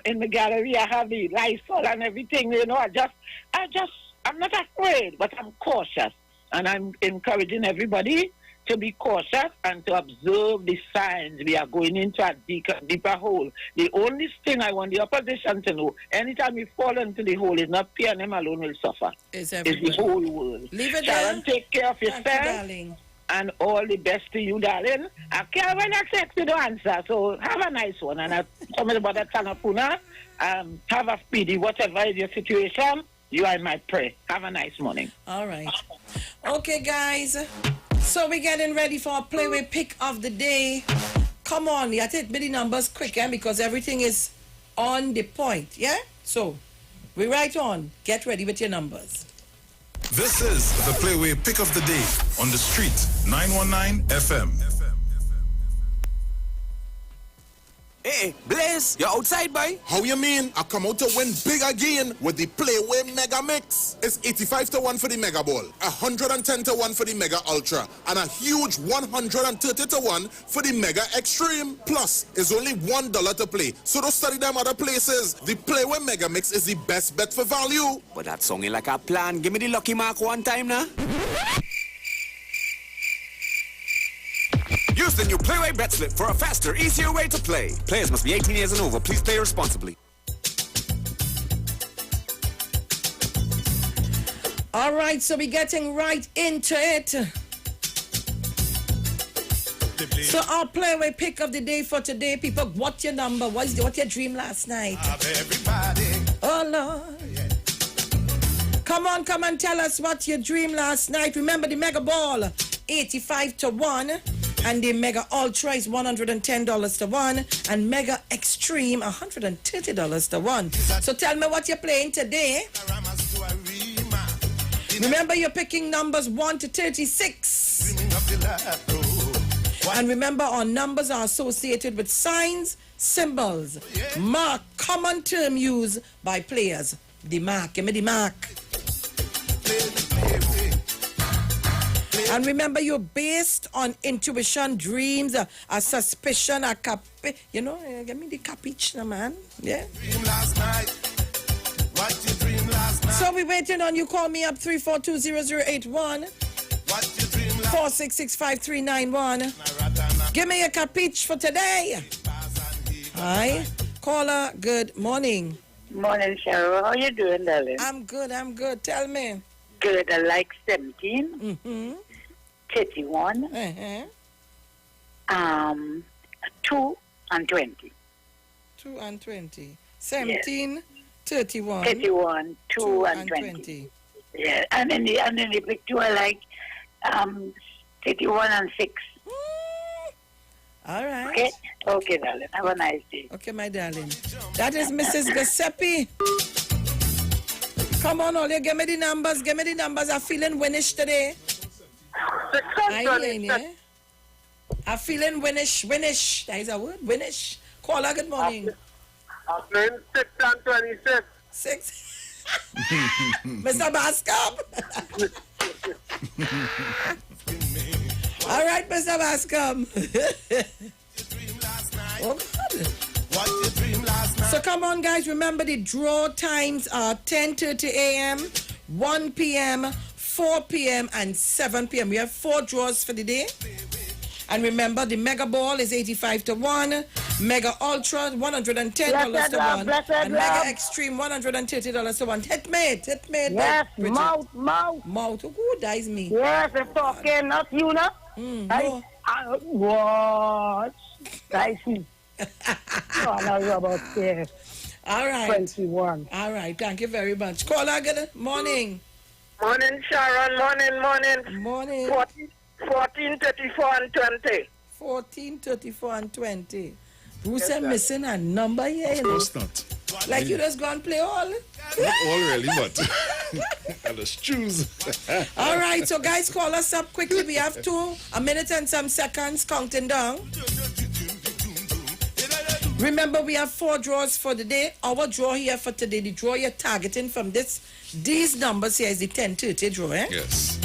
in the gallery, I have the Lysol and everything. You know, I'm not afraid, but I'm cautious. And I'm encouraging everybody to be cautious and to observe the signs. We are going into a deeper hole. The only thing I want the opposition to know, anytime we fall into the hole, it's not PNM alone will suffer. It's the whole world. Leave it Sharon, there. take care of yourself. Thank you, darling. And all the best to you, darling. I care when I text you the answer, so have a nice one. And somebody about that Tanapuna, have a speedy, whatever is your situation, you are in my prayer. Have a nice morning. All right. Okay, guys. So we're getting ready for our Playway Pick of the Day. Come on, you have to hit the numbers quick, because everything is on the point, yeah? So, we're right on. Get ready with your numbers. This is the Playway Pick of the Day on the Street 919 FM. Hey, Blaze, you're outside, boy? How you mean? I come out to win big again with the Playway Mega Mix. It's 85 to 1 for the Mega Ball, 110 to 1 for the Mega Ultra, and a huge 130 to 1 for the Mega Extreme. Plus, it's only $1 to play, so don't study them other places. The Playway Mega Mix is the best bet for value. But that sounding like a plan. Give me the lucky mark one time now. Use the new Playway Bet Slip for a faster, easier way to play. Players must be 18 years and over. Please play responsibly. All right, so we're getting right into it. So our Playway Pick of the Day for today, people, what's your number? What's your dream last night? Everybody. Oh, Lord. Yeah. Come on, tell us what your dream last night. Remember the Mega Ball, 85 to 1. And the Mega Ultra is $110 to 1. And Mega Extreme, $130 to 1. So tell me what you're playing today. Remember, you're picking numbers 1 to 36. And remember, our numbers are associated with signs, symbols, mark, common term used by players. The mark. Give me the mark. And remember, you're based on intuition, dreams, a suspicion, you know, give me the capiche, man. Yeah. Dream last night. What you dream last night. So we're waiting on you. Call me up 342-0081. 466-5391. Give me a capiche for today. Hi. Caller, good morning. Morning, Cheryl. How you doing, darling? I'm good. Tell me. Good. I like 17. 31. 2 and 20. 2 and 20. 17, yes. 31. 31, 2 and 20. Yeah, and then the picture I like 31 and 6. All right. Okay, darling. Have a nice day. Okay, my darling. That is Mrs. Giuseppe. Come on, Ollie. Give me the numbers. I'm feeling winnish today. I'm feeling winnish. That is a word, winnish. Caller, good morning. Afternoon, 6 and 26. 6. Mr. Bascom. All right, Mr. Bascom. Oh, God. So come on, guys. Remember, the draw times are 10:30 a.m., 1 p.m., 4 p.m., and 7 p.m. We have 4 draws for the day. And remember, the Mega Ball is 85 to 1, Mega Ultra $110 to 1, and Mega Extreme $130 to 1. Hit me. Yes, mouth. Mouth. Oh, that is me. Yes, it's talking, not you, no? No. What? I see. About there. All right. 21. All right. Thank you very much. Caller, good morning. Morning, Sharon. Morning. 14, 34, and 20. 14, 34, and 20. Who said missing a number here? Of course not. Like you just go and play all? Not all really, but I just choose. All right, so guys, call us up quickly. We have 2 minutes and some seconds counting down. Remember, we have 4 draws for the day. Our draw here for today, the draw you're targeting from these numbers here is the 10:30 draw, eh? Yes.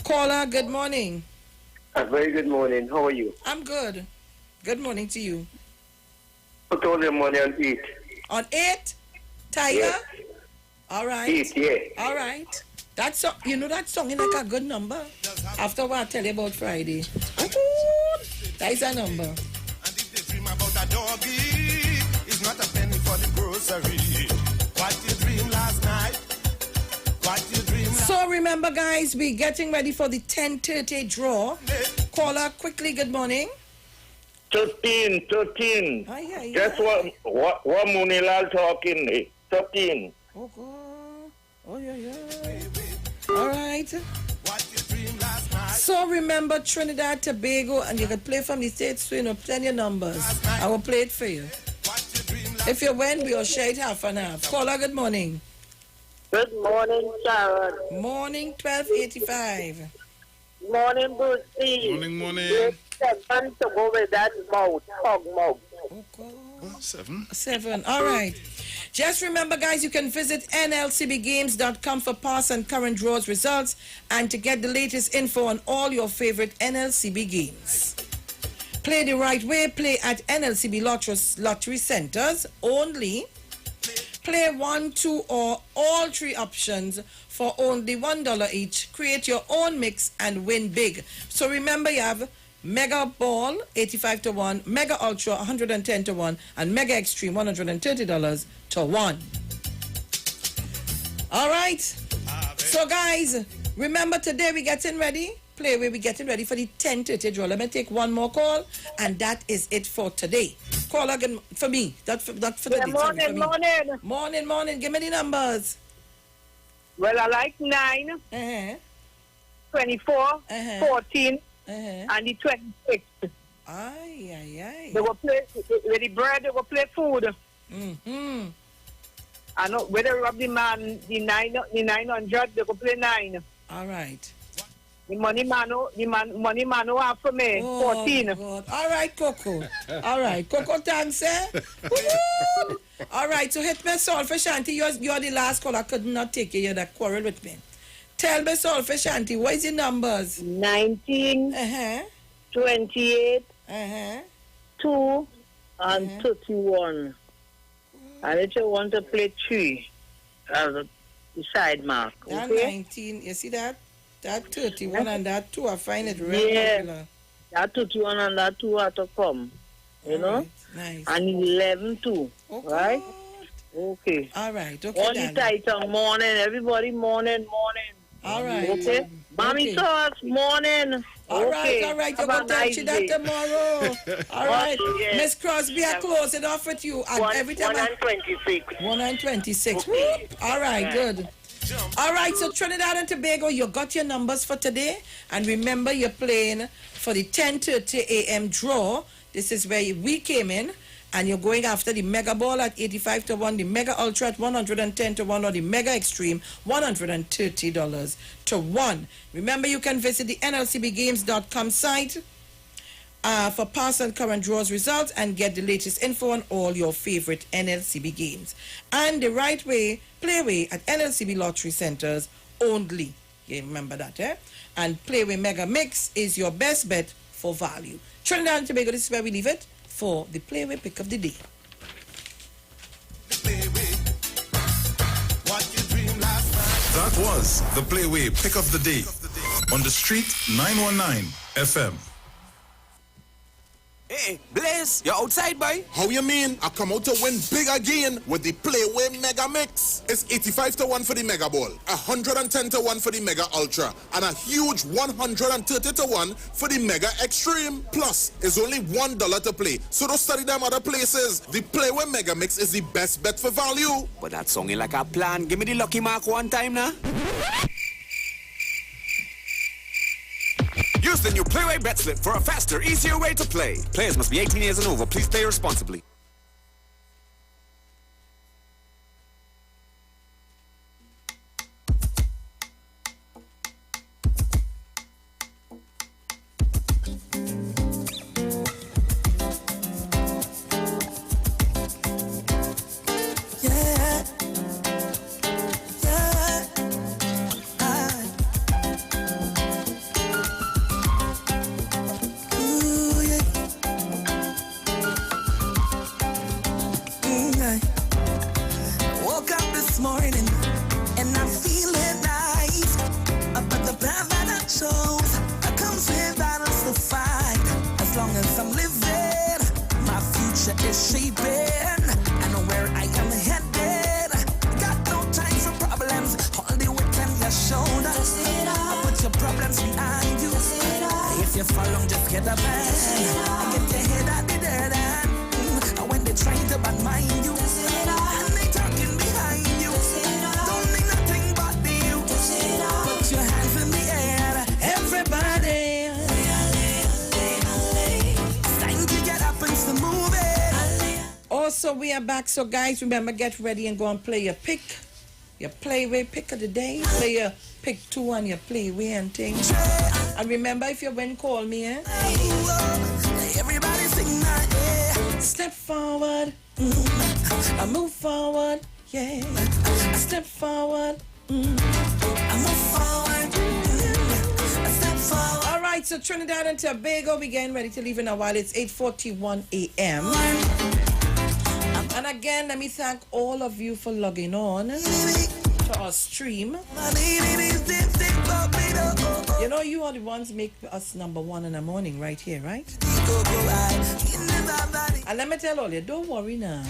Caller, good morning. A very good morning. How are you? I'm good. Good morning to you. Put all your money on 8. On 8? Tiger? Yes. All right. 8, yeah. All right. That song, you know that song is like a good number. After what I tell you about Friday. That is a number. And if they dream about a doggy, it's not a penny for the grocery. What you dream last night? So remember, guys, we're getting ready for the 10:30 draw. Caller, quickly, good morning. 13. Guess what Munilal talking? 13. Oh, God. Oh, yeah. All right. So remember, Trinidad, Tobago, and you can play from the States, so you know, plenty of numbers. I will play it for you. If you win, we'll share it half and half. Caller, good morning. Good morning, Sharon. Morning, 1285. Morning, Brucey. Morning. 7 to go with that mouth, hog mouth. Oh, 7. 7. All right. Just remember, guys, you can visit nlcbgames.com for past and current draws results and to get the latest info on all your favorite NLCB games. Play the right way. Play at NLCB lottery centers only. Play 1, 2, or all 3 options for only $1 each. Create your own mix and win big. So remember, you have Mega Ball, 85 to 1, Mega Ultra, 110 to 1, and Mega Extreme, $130 to 1. All right. So, guys, remember today we're getting ready. We're getting ready for the 10:30 draw. Let me take one more call, and that is it for today. Call again for me. Not for the day. Morning. Give me the numbers. Well, I like 9, 24, 14, and the 26. Aye. They will play with the bread. They will play food. I know whether of the man the 900. They will play 9. All right. The money money man who have for me. 14. God. All right, Coco. All right, Coco, thanks, eh? Woo! All right, so hit me Solfa Shanti. You're the last call. I could not take you. You had a quarrel with me. Tell me Solfa Shanti, what is your numbers? 19, 28, 2, and 31. And if you want to play 3 as a side mark, That okay? 19, you see that? That 31 and that 2, I find it really popular. That 31 and that 2 are to come, you know? Nice. And 11 too, right? Okay. All right, okay, All the tight on morning, everybody morning. All right. Okay. Mommy sauce, morning. All right, Okay. you're going to tell you that tomorrow. All right. Okay. Miss Crosby, I close it off with you. And every time 1 and 26. 1 and 26. Whoop. All right, good. All right, so Trinidad and Tobago, you got your numbers for today. And remember, you're playing for the 10:30 a.m. draw. This is where we came in. And you're going after the Mega Ball at 85 to 1, the Mega Ultra at 110 to 1, or the Mega Extreme, $130 to 1. Remember, you can visit the NLCBgames.com site for past and current draws results and get the latest info on all your favorite NLCB games. And the right way, Playway at NLCB Lottery Centers only. You remember that, eh? And Playway Mega Mix is your best bet for value. Trinidad and Tobago, this is where we leave it for the Playway Pick of the Day. That was the Playway Pick of the Day on the Street 919 FM. Hey, Blaze, you're outside, boy? How you mean? I come out to win big again with the Playway Mega Mix. It's 85 to 1 for the Mega Ball, 110 to 1 for the Mega Ultra, and a huge 130 to 1 for the Mega Extreme. Plus, it's only $1 to play, so don't study them other places. The Playway Mega Mix is the best bet for value. But that sounding like a plan. Give me the lucky mark one time now. Use the new Playway Bet Slip for a faster, easier way to play. Players must be 18 years and over. Please play responsibly. So we are back. So guys, remember, get ready and go and play your pick. Your Playway Pick of the Day. Play your pick 2 and your Playway and things. And remember, if you win, call me, eh? Everybody sing that, yeah. Step forward. I move forward. Yeah. I step forward. I move forward. I step forward. All right, so Trinidad and Tobago, we getting ready to leave in a while. It's 8:41 a.m. And again, let me thank all of you for logging on to our stream. You know, you are the ones make us number one in the morning right here, right? And let me tell all you, don't worry now.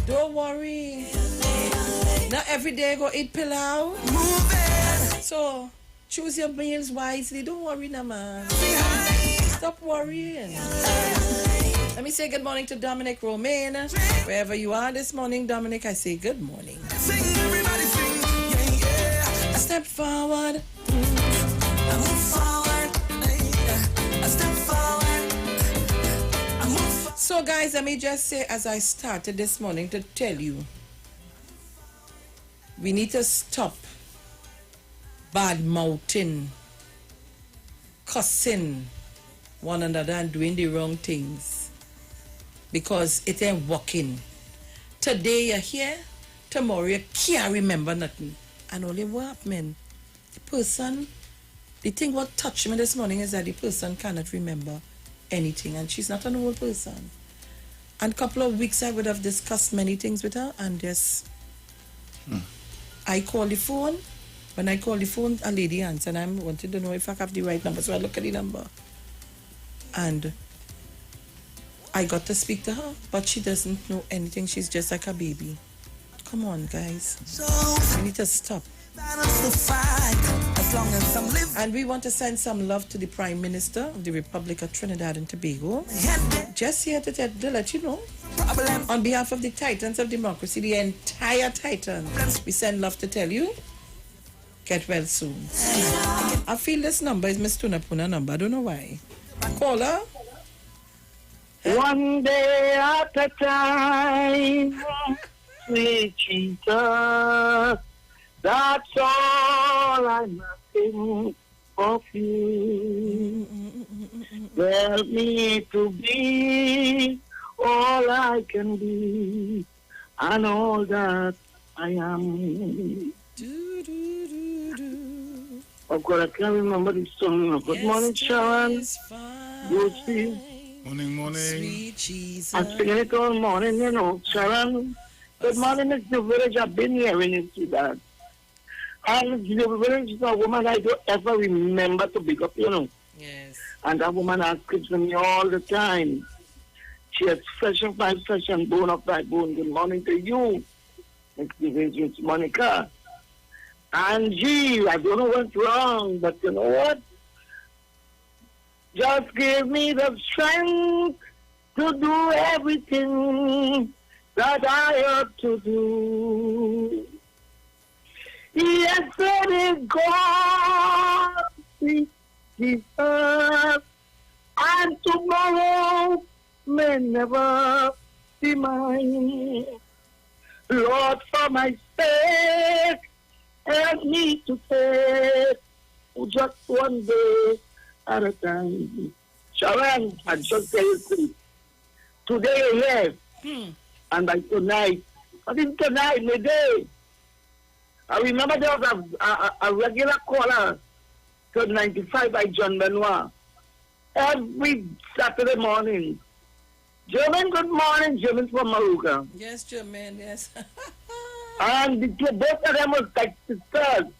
Don't worry. Not every day go eat pilau. So choose your meals wisely. Don't worry now, man. Stop worrying. Let me say good morning to Dominic Romaine. Wherever you are this morning, Dominic, I say good morning. I step forward. I move forward. I step forward. I move forward. So guys, let me just say as I started this morning to tell you, we need to stop bad mouthing, cussing one another and doing the wrong things, because it ain't working. Today you're here, tomorrow you can't remember nothing. And only what happened? The thing what touched me this morning is that the person cannot remember anything, and she's not an old person. And a couple of weeks I would have discussed many things with her, and yes, I call the phone. When I call the phone, a lady answered, and I wanted to know if I have the right number, so I look at the number. And I got to speak to her, but she doesn't know anything. She's just like a baby. Come on, guys. We need to stop. And we want to send some love to the Prime Minister of the Republic of Trinidad and Tobago. Just here to let you know, on behalf of the Titans of Democracy, the entire Titans, we send love to tell you, get well soon. I feel this number is Miss Tunapuna number. I don't know why. Caller. One day at a time, sweet Jesus, that's all I'm asking of you. Help me to be all I can be and all that I am. Oh God, I can't remember the song. Good morning, Sharon. Lucy. Morning. Sweet Jesus. I'm singing it all morning, you know. Sharon. Good morning, it's the village. I've been hearing it to that. And the village is a woman I don't ever remember to pick up, you know. Yes. And that woman asks me all the time. She has flesh and flesh and bone of my bone. Good morning to you. It's Monica. Angie, I don't know what's wrong, but you know what? Just give me the strength to do everything that I ought to do. Yesterday God the earth, and tomorrow may never be mine. Lord, for my sake, help me to take just one day at a time. Sharon, I just tell you, today you're here, and by tonight, I think tonight, midday, I remember there was a regular caller to 95 by John Benoit every Saturday morning. German, good morning, German from Maruga. Yes, German, yes. And both of them was like sisters.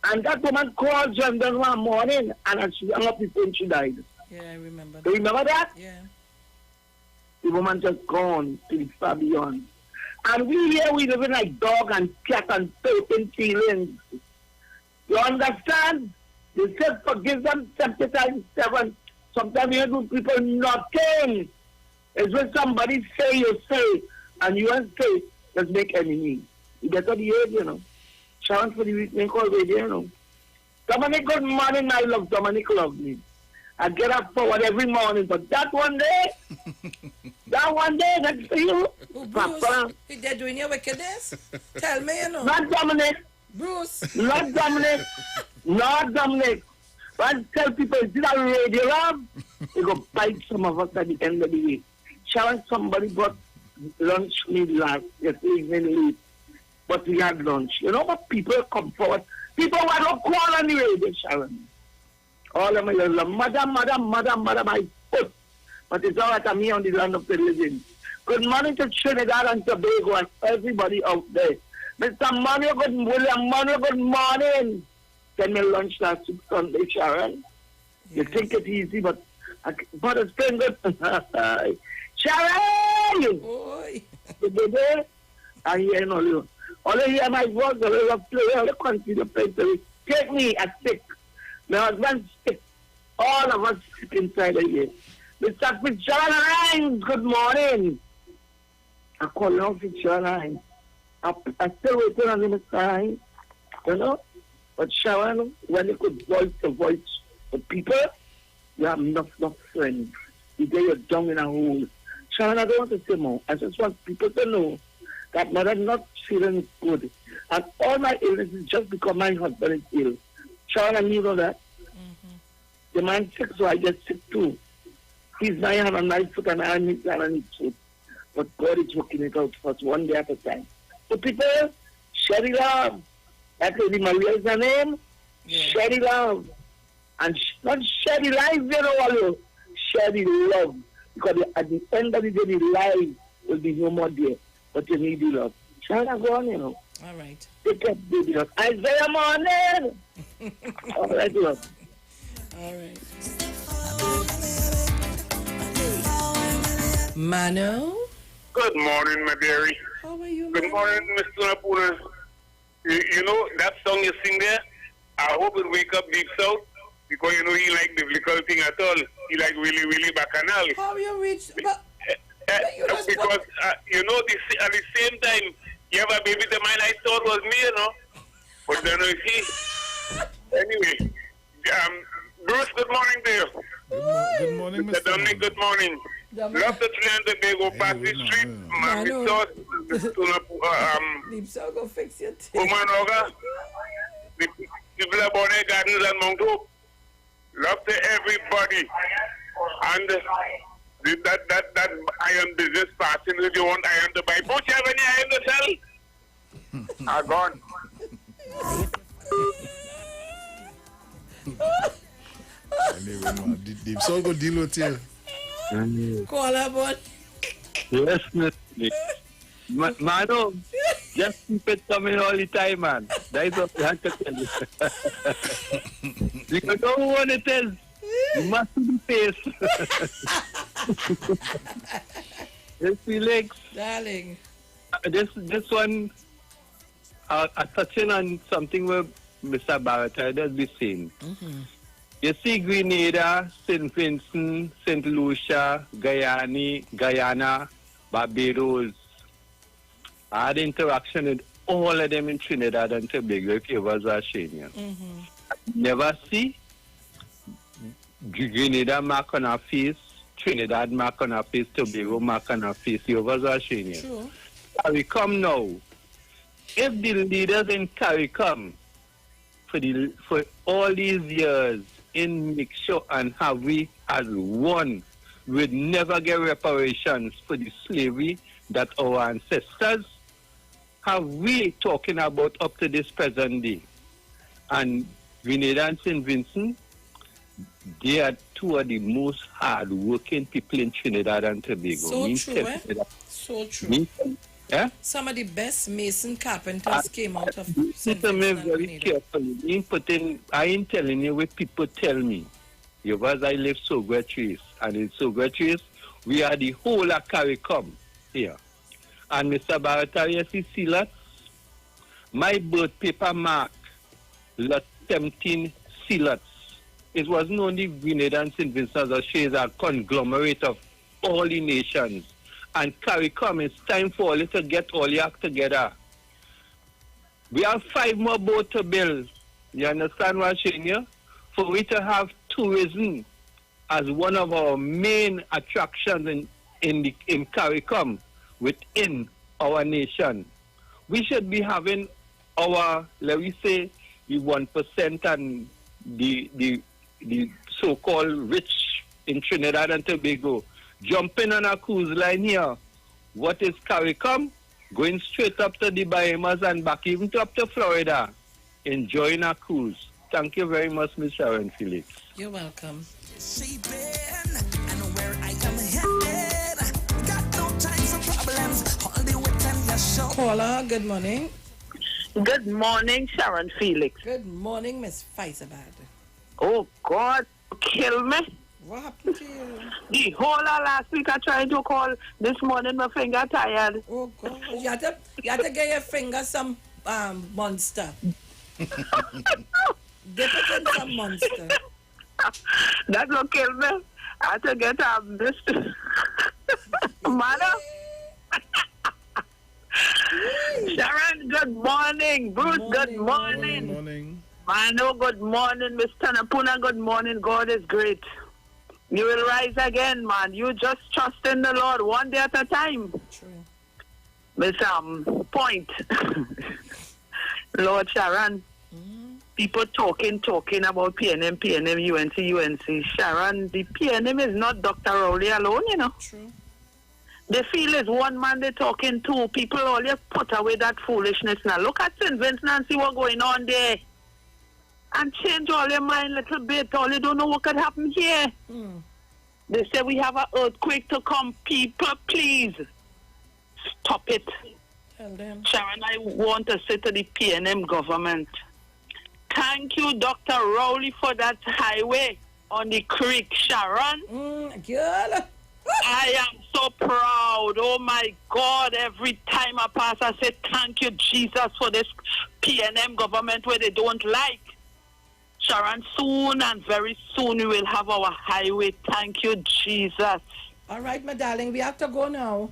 And that woman called John Benoit morning, and she hung up the phone, she died. Yeah, I remember that. Do you remember that? Yeah. The woman just gone to the far beyond. And we here, we living like dog and cat and certain feelings. You understand? They said forgive them 70 times 7. Sometimes you do people nothing. It's when somebody say you say, and you don't say, let's make enemies. You better behave, you know. Chance for the weekend call radio, you know. Dominic, good morning, I love Dominic, love me. I get up forward every morning, but that one day, next to you, Papa. They're doing your wickedness? Tell me, you know. Not Dominic. Bruce. Not Dominic. Not Dominic. But I tell people, is it a radio love? They go bite some of us at the end of the week. Sharon, somebody brought lunch me last evening late. But we had lunch. You know what? People come forward. People want to call on the radio, Sharon. All of them are like, mother, my foot. But it's all right, I'm here on the land of the living. Good morning to Trinidad and Tobago and everybody out there. Mr. Manuel, good morning. Send me lunch last week Sunday, Sharon. Yes. You think it's easy, but it's been good. Sharon! Boy. I hear all you. All you hear my voice, all you play, all you continue to play. Take me at 6. My husband sick. All of us sick inside of here. Mr. Fitzgerald, good morning. I call now Fitzgerald. I still waiting on him, Mr. Hines. You know? But Sharon, when you could voice the people, you have enough friends. You get your down in a hole. Sharon, I don't want to say more. I just want people to know that mother not feeling good. And all my illness is just because my husband is ill. Sharon, and you know that? The man sick, so I get sick too. He's 909 foot and I need 900 foot. But God is working it out for us one day at a time. So people, share the love. That Lady Maria is her name. Yeah. Share the love. And not share the life, you know, all share the love. Because at the end of the day, the life will be no more there. But you need the love. Sharon, go on, you know. All right. Take care, baby. Isaiah morning. All right, love. All right. Mano? Good morning, my dearie. How are you, Good morning, Mr. Napuna. You know that song you sing there? I hope it wake up deep south because you know he like biblical thing at all. He like really bacchanal. How you reach? Because you know at the same time you have a baby the man I thought was me, you know. But then you see. Anyway, Bruce, good morning to you. Good morning, Mr. Dominic, good morning. Love the Trinidad they go past the street. Go fix your teeth. The people about their gardens and Mount Hope. Love to everybody. And that iron business passing with you want iron to buy. Don't you have any iron to sell? Are gone. Anyway, man, the so go deal with you. Call about. Yes, Mr. Mano, just keep it coming all the time, man. That is what I have to tell you. Because no one it is. You must be face. Yes, Felix. Darling. This one, touching on something where Mr. Barrett has been saying. You see Grenada, St. Vincent, St. Lucia, Guyana, Barbados. I had interaction with all of them in Trinidad and Tobago if you was Australian. Never see Grenada mark on our face, Trinidad mark on our face, Tobago mark on our face. You was Australian. True. CARICOM now. If the leaders in CARICOM for all these years in mixture and have we as one would never get reparations for the slavery that our ancestors have we talking about up to this present day. And Grenada and St. Vincent, they are two of the most hard-working people in Trinidad and Tobago. So true, eh? So true. Yeah? Some of the best mason carpenters came out of St. Listen me Vincent very carefully. I ain't telling you what people tell me. Because I live Sogwe Trees. And in Sogwe Trees, we are the whole of CARICOM here. And Mr. Barataria, see lots. My birth paper mark, lot 17 lots. It wasn't only Grenada and St. Vincent as she is a conglomerate of all the nations. And CARICOM, it's time for all to get all your act together. We have 5 more boats to build. You understand what I'm saying here? For we to have tourism as one of our main attractions in CARICOM within our nation. We should be having our, let me say, the 1% and the so-called rich in Trinidad and Tobago jumping on a cruise line here. What is CARICOM? Going straight up to the Bahamas and back even to up to Florida. Enjoying a cruise. Thank you very much, Ms. Sharon Felix. You're welcome. Caller, good morning. Good morning, Sharon Felix. Good morning, Miss Faisabad. Oh, God, kill me. What happened to you? The whole of last week I tried to call. This morning my finger tired. Oh, God. You have to get your finger some monster. Dip it in some monster. That will kill me. I have to get this. Mother. Sharon, good morning. Bruce, good morning. Good morning. Mano, good morning. Mr. Napuna, good morning. God is great. You will rise again, man. You just trust in the Lord one day at a time. True. Miss Point. Lord Sharon. People talking about PNM, UNC. Sharon, the PNM is not Dr. Rowley alone, you know. True. They feel it's one man they're talking to. People always put away that foolishness now. Look at St. Vincent and see what's going on there. And change all your mind a little bit. All you don't know what could happen here. They say we have an earthquake to come. People, please stop it. Tell them. Sharon, I want to say to the PNM government, thank you, Dr. Rowley, for that highway on the creek, Sharon. Girl. I am so proud. Oh, my God. Every time I pass, I say, thank you, Jesus, for this PNM government where they don't like. Sharon, soon and very soon we will have our highway. Thank you, Jesus. All right, my darling. We have to go now.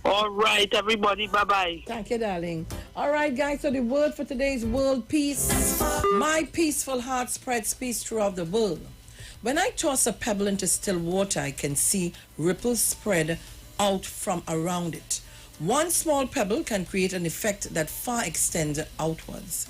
All right, everybody. Bye-bye. Thank you, darling. All right, guys. So the word for today is world peace. My peaceful heart spreads peace throughout the world. When I toss a pebble into still water, I can see ripples spread out from around it. One small pebble can create an effect that far extends outwards.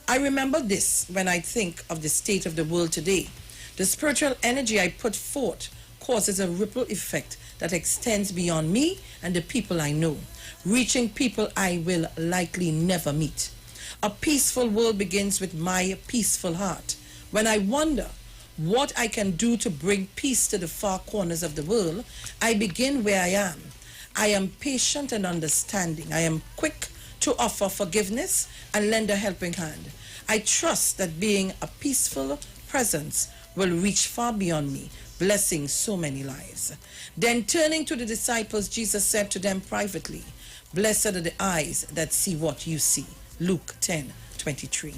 I remember this when I think of the state of the world today. The spiritual energy I put forth causes a ripple effect that extends beyond me and the people I know, reaching people I will likely never meet. A peaceful world begins with my peaceful heart. When I wonder what I can do to bring peace to the far corners of the world, I begin where I am. I am patient and understanding. I am quick to offer forgiveness and lend a helping hand. I trust that being a peaceful presence will reach far beyond me, blessing so many lives. Then turning to the disciples, Jesus said to them privately, blessed are the eyes that see what you see. Luke 10:23.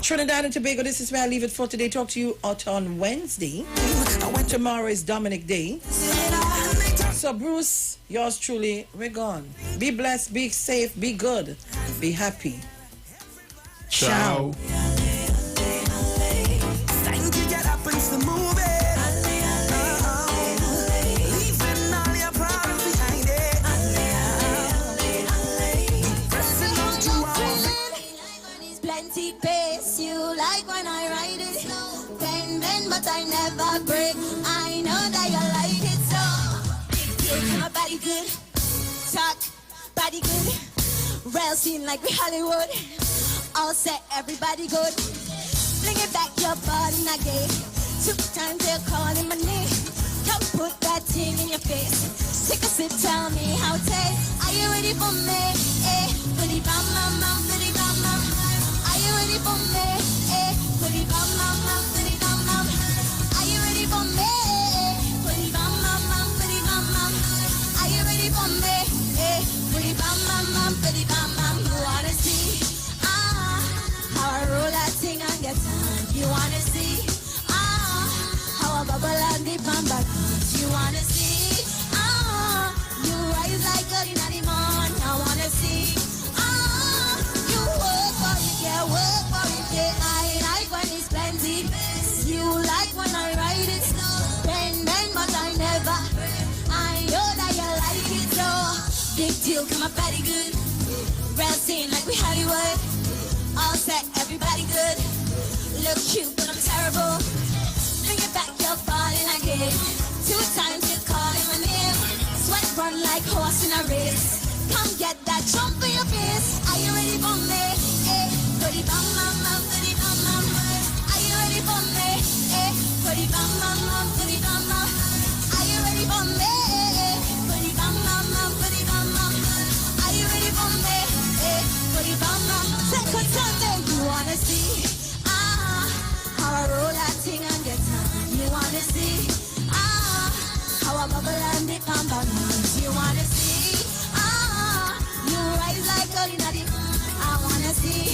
Trinidad and Tobago, this is where I leave it for today. Talk to you out on Wednesday. Tomorrow is Dominic Day. So Bruce, yours truly, we're gone. Be blessed, be safe, be good, be happy. Ciao. Plenty pace, you like when I ride it. Bend, but I never break. I know that you like it so. Big my body good, talk, body good. Rail scene like we Hollywood. All set, everybody good. Bring it back, your body not gay. 2 times they're calling my name. Come put that thing in your face. Take a sip, tell me how it tastes. Are you ready for me? Eh, pretty bum, bum, bum, pretty bum, bum. Are you ready for me? Eh, pretty bum, bum, bum, pretty bum, bum. Are you ready for me? Pretty bum, bum, bum, pretty bum, bum. Are you ready for me? Eh, pretty bum, bum, bum, pretty bum, bum. You wanna see how I roll that thing and get on? You wanna see how I bubble and dip and back? You wanna see you rise like early in the morning? I wanna see you work for it, yeah, work for it, yeah. I like when it's plenty. You like when I ride it. Bend, but I never. I know that you like it so. Big deal, come up pretty good. Rail scene like we Hollywood. All set, everybody good. Look cute, but I'm terrible. Bring it back, you're falling again. 2 times you're calling my name. Sweat run like horse in a race. Come get that jump in your face. Are you ready for me? Eh, pretty bum, bum, bum, pretty bum, bum. Are you ready for me? Eh, pretty bum, bum, bum, pretty bum, bum. Are you ready for me? Pretty bum, bum, bum, pretty bum, bum. Are you ready for me? Eh, pretty bum, bum. Second time, you wanna see how I roll that thing and get on. You wanna see how I bubble and dip and bounce. You wanna see you rise like early in the morning. I wanna see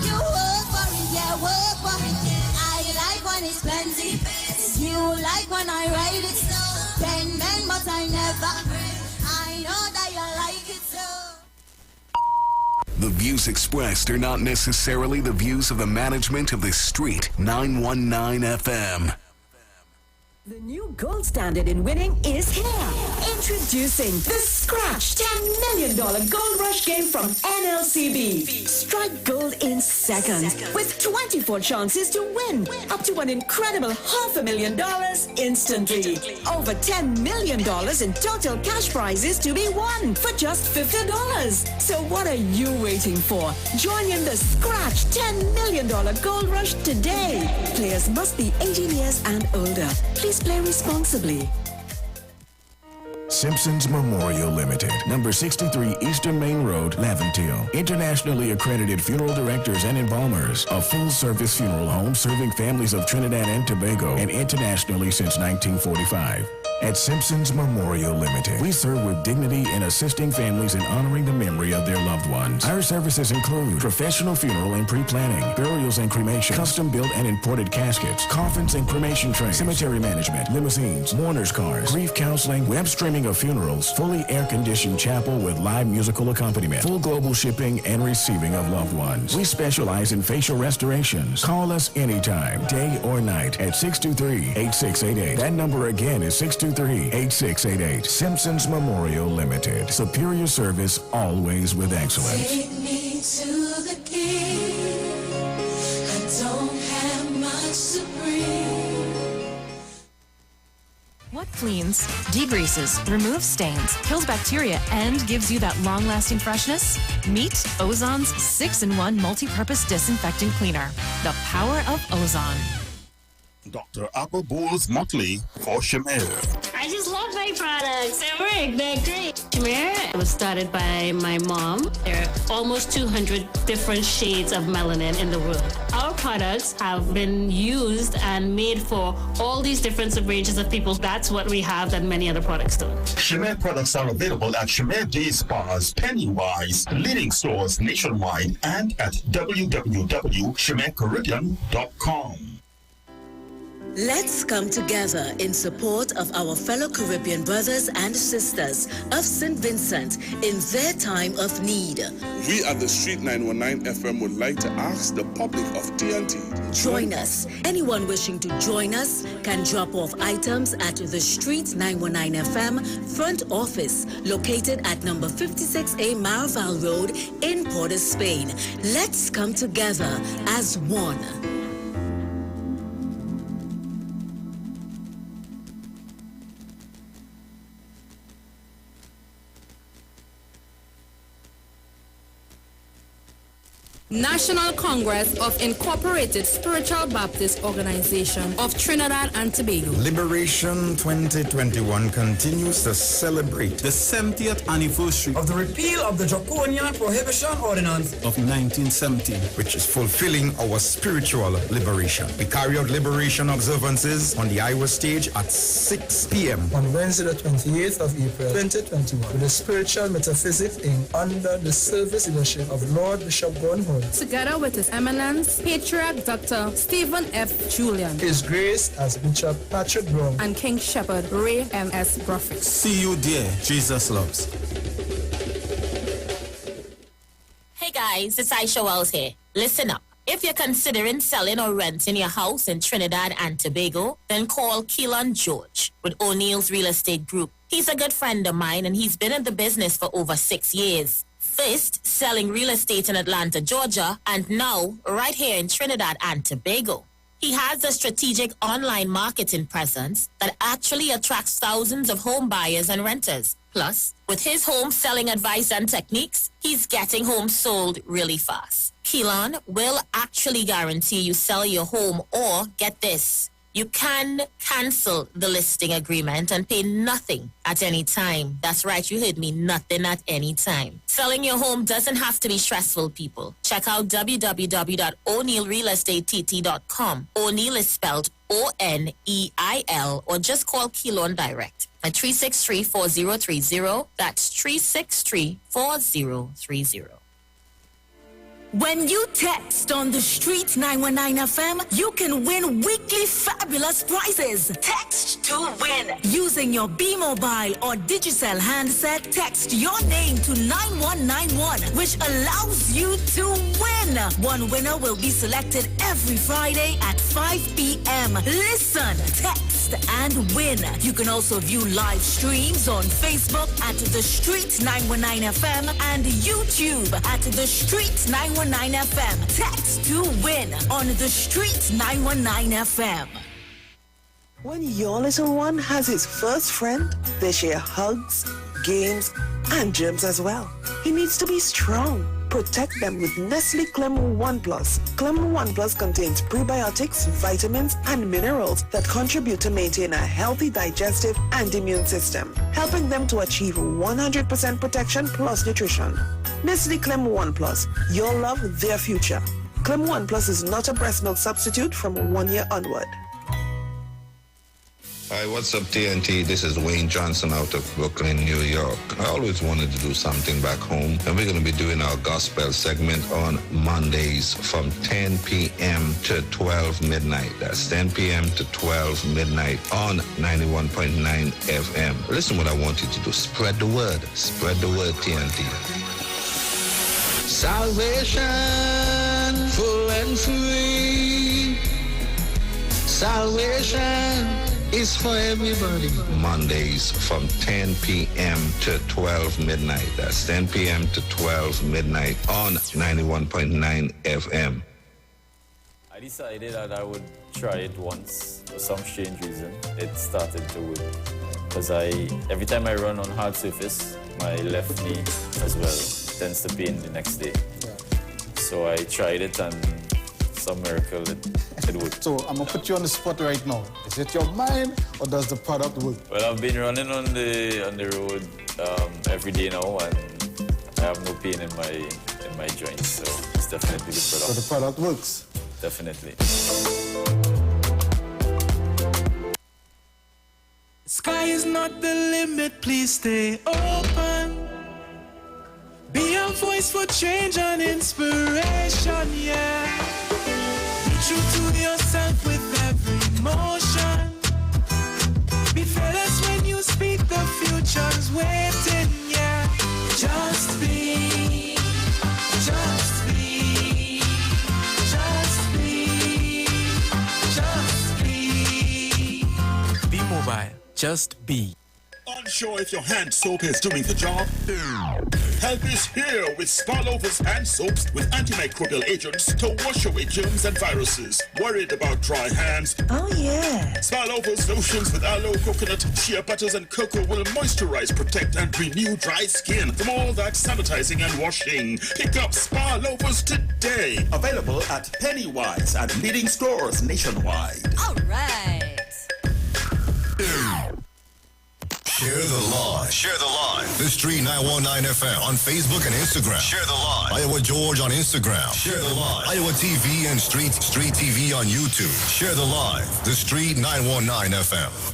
you work for it, yeah, work for it. I like when it's plenty. You like when I ride it slow. Bend, but I never. I know that you like it so. The views expressed are not necessarily the views of the management of the Street 919 FM. The new gold standard in winning is here. Introducing the Scratch $10 million Gold Rush game from NLCB. Strike gold in seconds with 24 chances to win up to an incredible $500,000 instantly. Over $10 million in total cash prizes to be won for just $50. So what are you waiting for? Join in the Scratch $10 million Gold Rush today. Players must be 18 years and older. Please play responsibly. Simpsons Memorial Limited, number 63 Eastern Main Road, Laventille. Internationally accredited funeral directors and embalmers. A full-service funeral home serving families of Trinidad and Tobago and internationally since 1945. At Simpsons Memorial Limited, we serve with dignity in assisting families in honoring the memory of their loved ones. Our services include professional funeral and pre-planning, burials and cremation, custom-built and imported caskets, coffins and cremation trays, cemetery management, limousines, mourners cars, grief counseling, web streaming of funerals, fully air-conditioned chapel with live musical accompaniment, full global shipping and receiving of loved ones. We specialize in facial restorations. Call us anytime, day or night, at 623-8688. That number again is 623-8688. Simpsons Memorial Limited. Superior service, always with excellence. Take me to the king. I don't have much to bring. What cleans, degreases, removes stains, kills bacteria, and gives you that long-lasting freshness? Meet Ozon's 6-in-1 multi-purpose disinfectant cleaner. The power of Ozon. Dr. Apple Bowles Motley for Shamir. I just love my products. They're great. Shamir was started by my mom. There are almost 200 different shades of melanin in the world. Our products have been used and made for all these different ranges of people. That's what we have that many other products don't. Shamir products are available at Shamir Day Spas, Pennywise, leading stores nationwide, and at www.shamircaribbean.com. Let's come together in support of our fellow Caribbean brothers and sisters of St. Vincent in their time of need. We at the Street 919 FM would like to ask the public of TNT to join us. Anyone wishing to join us can drop off items at the Street 919 FM front office located at number 56A Maraval Road in Port of Spain. Let's come together as one. National Congress of Incorporated Spiritual Baptist Organization of Trinidad and Tobago. Liberation 2021 continues to celebrate the 70th anniversary of the repeal of the Draconian Prohibition Ordinance of 1917, which is fulfilling our spiritual liberation. We carry out liberation observances on the Iwer stage at 6 p.m. on Wednesday the 28th of April 2021 with the Spiritual Metaphysics Inc. under the service leadership of Lord Bishop Gordon, together with His Eminence, Patriarch Dr. Stephen F. Julian, His Grace as Bishop Patrick Brown, and King Shepherd Ray M.S. Grufford. See you there, Jesus loves. Hey guys, it's Aisha Wells here. Listen up. If you're considering selling or renting your house in Trinidad and Tobago, then call Keelan George with O'Neill's Real Estate Group. He's a good friend of mine and he's been in the business for over 6 years. First, selling real estate in Atlanta, Georgia, and now right here in Trinidad and Tobago. He has a strategic online marketing presence that actually attracts thousands of home buyers and renters. Plus, with his home selling advice and techniques, he's getting homes sold really fast. Keelan will actually guarantee you sell your home or, get this, you can cancel the listing agreement and pay nothing at any time. That's right, you heard me, nothing at any time. Selling your home doesn't have to be stressful, people. Check out www.o'neillrealestatetT.com. O'Neill is spelled O-N-E-I-L, or just call Keelan direct at 363-4030. That's 363-4030. When you text on the Street 919 FM, you can win weekly fabulous prizes. Text to win. Using your B-Mobile or Digicel handset, text your name to 9191, which allows you to win. One winner will be selected every Friday at 5 p.m. Listen, text text and win. You can also view live streams on Facebook at The Street 919 FM and YouTube at The Street 919 FM. Text to win on The Street 919 FM. When your little one has his first friend, they share hugs, games, and germs as well. He needs to be strong. Protect them with Nestle Clem 1 Plus. Clem 1 Plus contains prebiotics, vitamins, and minerals that contribute to maintain a healthy digestive and immune system, helping them to achieve 100% protection plus nutrition. Nestle Clem 1 Plus. Your love, their future. Clem 1 Plus is not a breast milk substitute from 1 year onward. Hi, what's up, TNT? This is Wayne Johnson out of Brooklyn, New York. I always wanted to do something back home, and we're going to be doing our gospel segment on Mondays from 10 p.m. to 12 midnight. That's 10 p.m. to 12 midnight on 91.9 FM. Listen what I want you to do. Spread the word. Spread the word, TNT. Salvation, full and free. Salvation is for everybody. Mondays from 10 p.m. to 12 midnight. That's 10 p.m. to 12 midnight on 91.9 FM. I decided that I would try it once for some strange reason. It started to work. Because every time I run on hard surface, my left knee as well tends to pain the next day. So I tried it and some miracle it worked. So I'm gonna put you on the spot right now. Is it your mind or does the product work? Well, I've been running on the road every day now, and I have no pain in my joints. So it's definitely the product. So the product works. Definitely. Sky is not the limit. Please stay open. Be a voice for change and inspiration. Yeah. True to yourself with every emotion. Be fearless when you speak, the future's waiting, yeah. Just be, just be, just be, just be. Be mobile, just be. Unsure if your hand soap is doing the job? Help is here with Sparlover's hand soaps with antimicrobial agents to wash away germs and viruses. Worried about dry hands? Oh, yeah. Sparlover's lotions with aloe, coconut, shea butters, and cocoa will moisturize, protect, and renew dry skin from all that sanitizing and washing. Pick up Sparlover's today. Available at Pennywise at leading stores nationwide. All right. Share the live. Share the live. The Street 919 FM on Facebook and Instagram. Share the live. Iowa George on Instagram. Share the live. Iowa TV and Street TV on YouTube. Share the live. The Street 919 FM.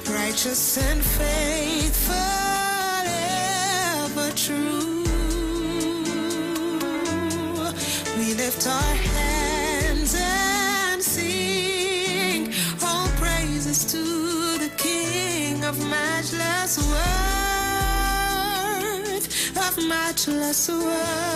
Righteous and faithful, ever true. We lift our hands and sing all praises to the King of matchless worth. matchless worth.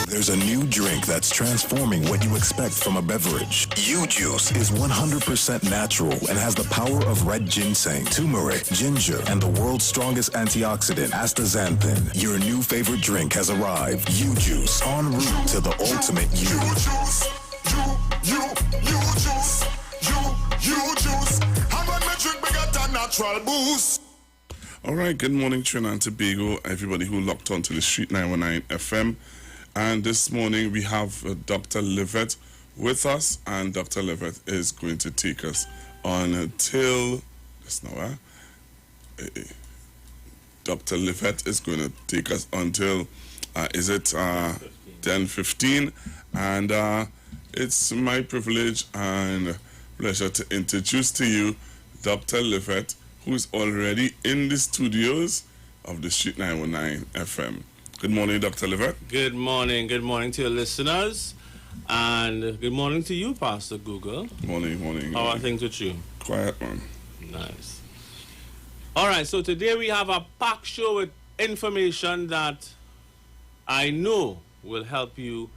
There's a new drink that's transforming what you expect from a beverage. U-Juice is 100% natural and has the power of red ginseng, turmeric, ginger, and the world's strongest antioxidant, astaxanthin. Your new favorite drink has arrived. U-Juice, en route to the ultimate you. U-Juice. How about my drink we got that natural boost? All right, good morning, Trinidad and Tobago, everybody who locked on to the Street 919 FM. And this morning we have Dr. Livett with us, and Dr. Livett is going to take us on until Dr. Livett is going to take us until 10:15, and it's my privilege and pleasure to introduce to you Dr. Livett, who is already in the studios of the Street 919 FM. Good morning, Dr. Livett. Good morning to your listeners, and good morning to you, Pastor Google. Morning. How are things with you? Quiet, man. Nice. All right, so today we have a packed show with information that I know will help you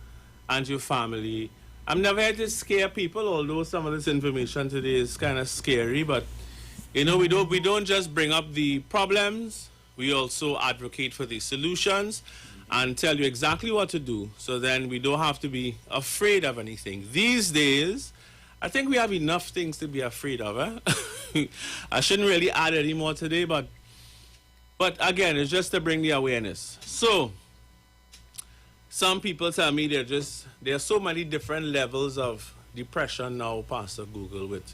and your family. I'm never here to scare people, although some of this information today is kind of scary, but you know, we don't just bring up the problems. We also advocate for the solutions and tell you exactly what to do, so then we don't have to be afraid of anything. These days, I think we have enough things to be afraid of. I shouldn't really add any more today, but again, it's just to bring the awareness. So, some people tell me there are so many different levels of depression now, Pastor Google, with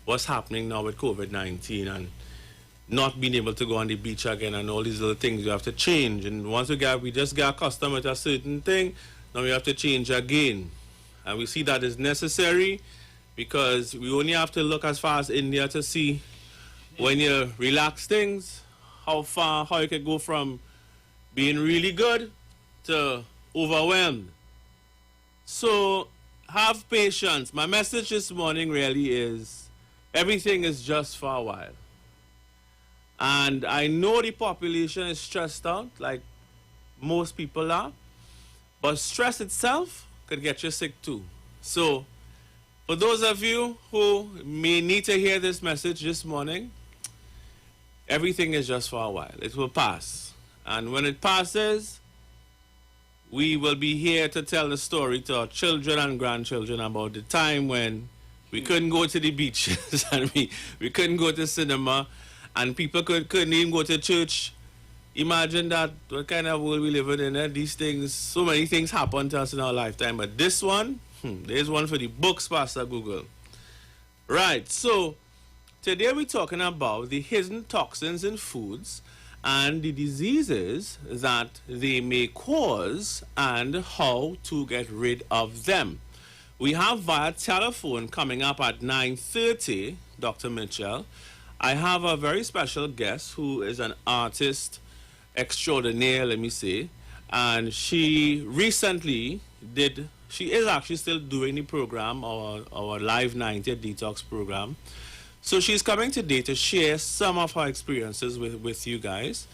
what's happening now with COVID-19 and not being able to go on the beach again and all these little things you have to change. And once we just get accustomed with a certain thing, now we have to change again. And we see that is necessary because we only have to look as far as India to see when you relax things, how you can go from being really good to overwhelmed. So have patience. My message this morning really is everything is just for a while. And I know the population is stressed out, like most people are, but stress itself could get you sick too. So, for those of you who may need to hear this message this morning, everything is just for a while. It will pass. And when it passes, we will be here to tell the story to our children and grandchildren about the time when we couldn't go to the beaches and we couldn't go to cinema and people couldn't even go to church. Imagine that, what kind of world we live in. These things, so many things happen to us in our lifetime. But this one, there's one for the books, Pastor Google. Right, so today we're talking about the hidden toxins in foods and the diseases that they may cause and how to get rid of them. We have via telephone coming up at 9:30, Dr. Mitchell. I have a very special guest who is an artist extraordinaire, let me say, and she recently she is actually still doing the program, our Live 90 Detox program. So she's coming today to share some of her experiences with you guys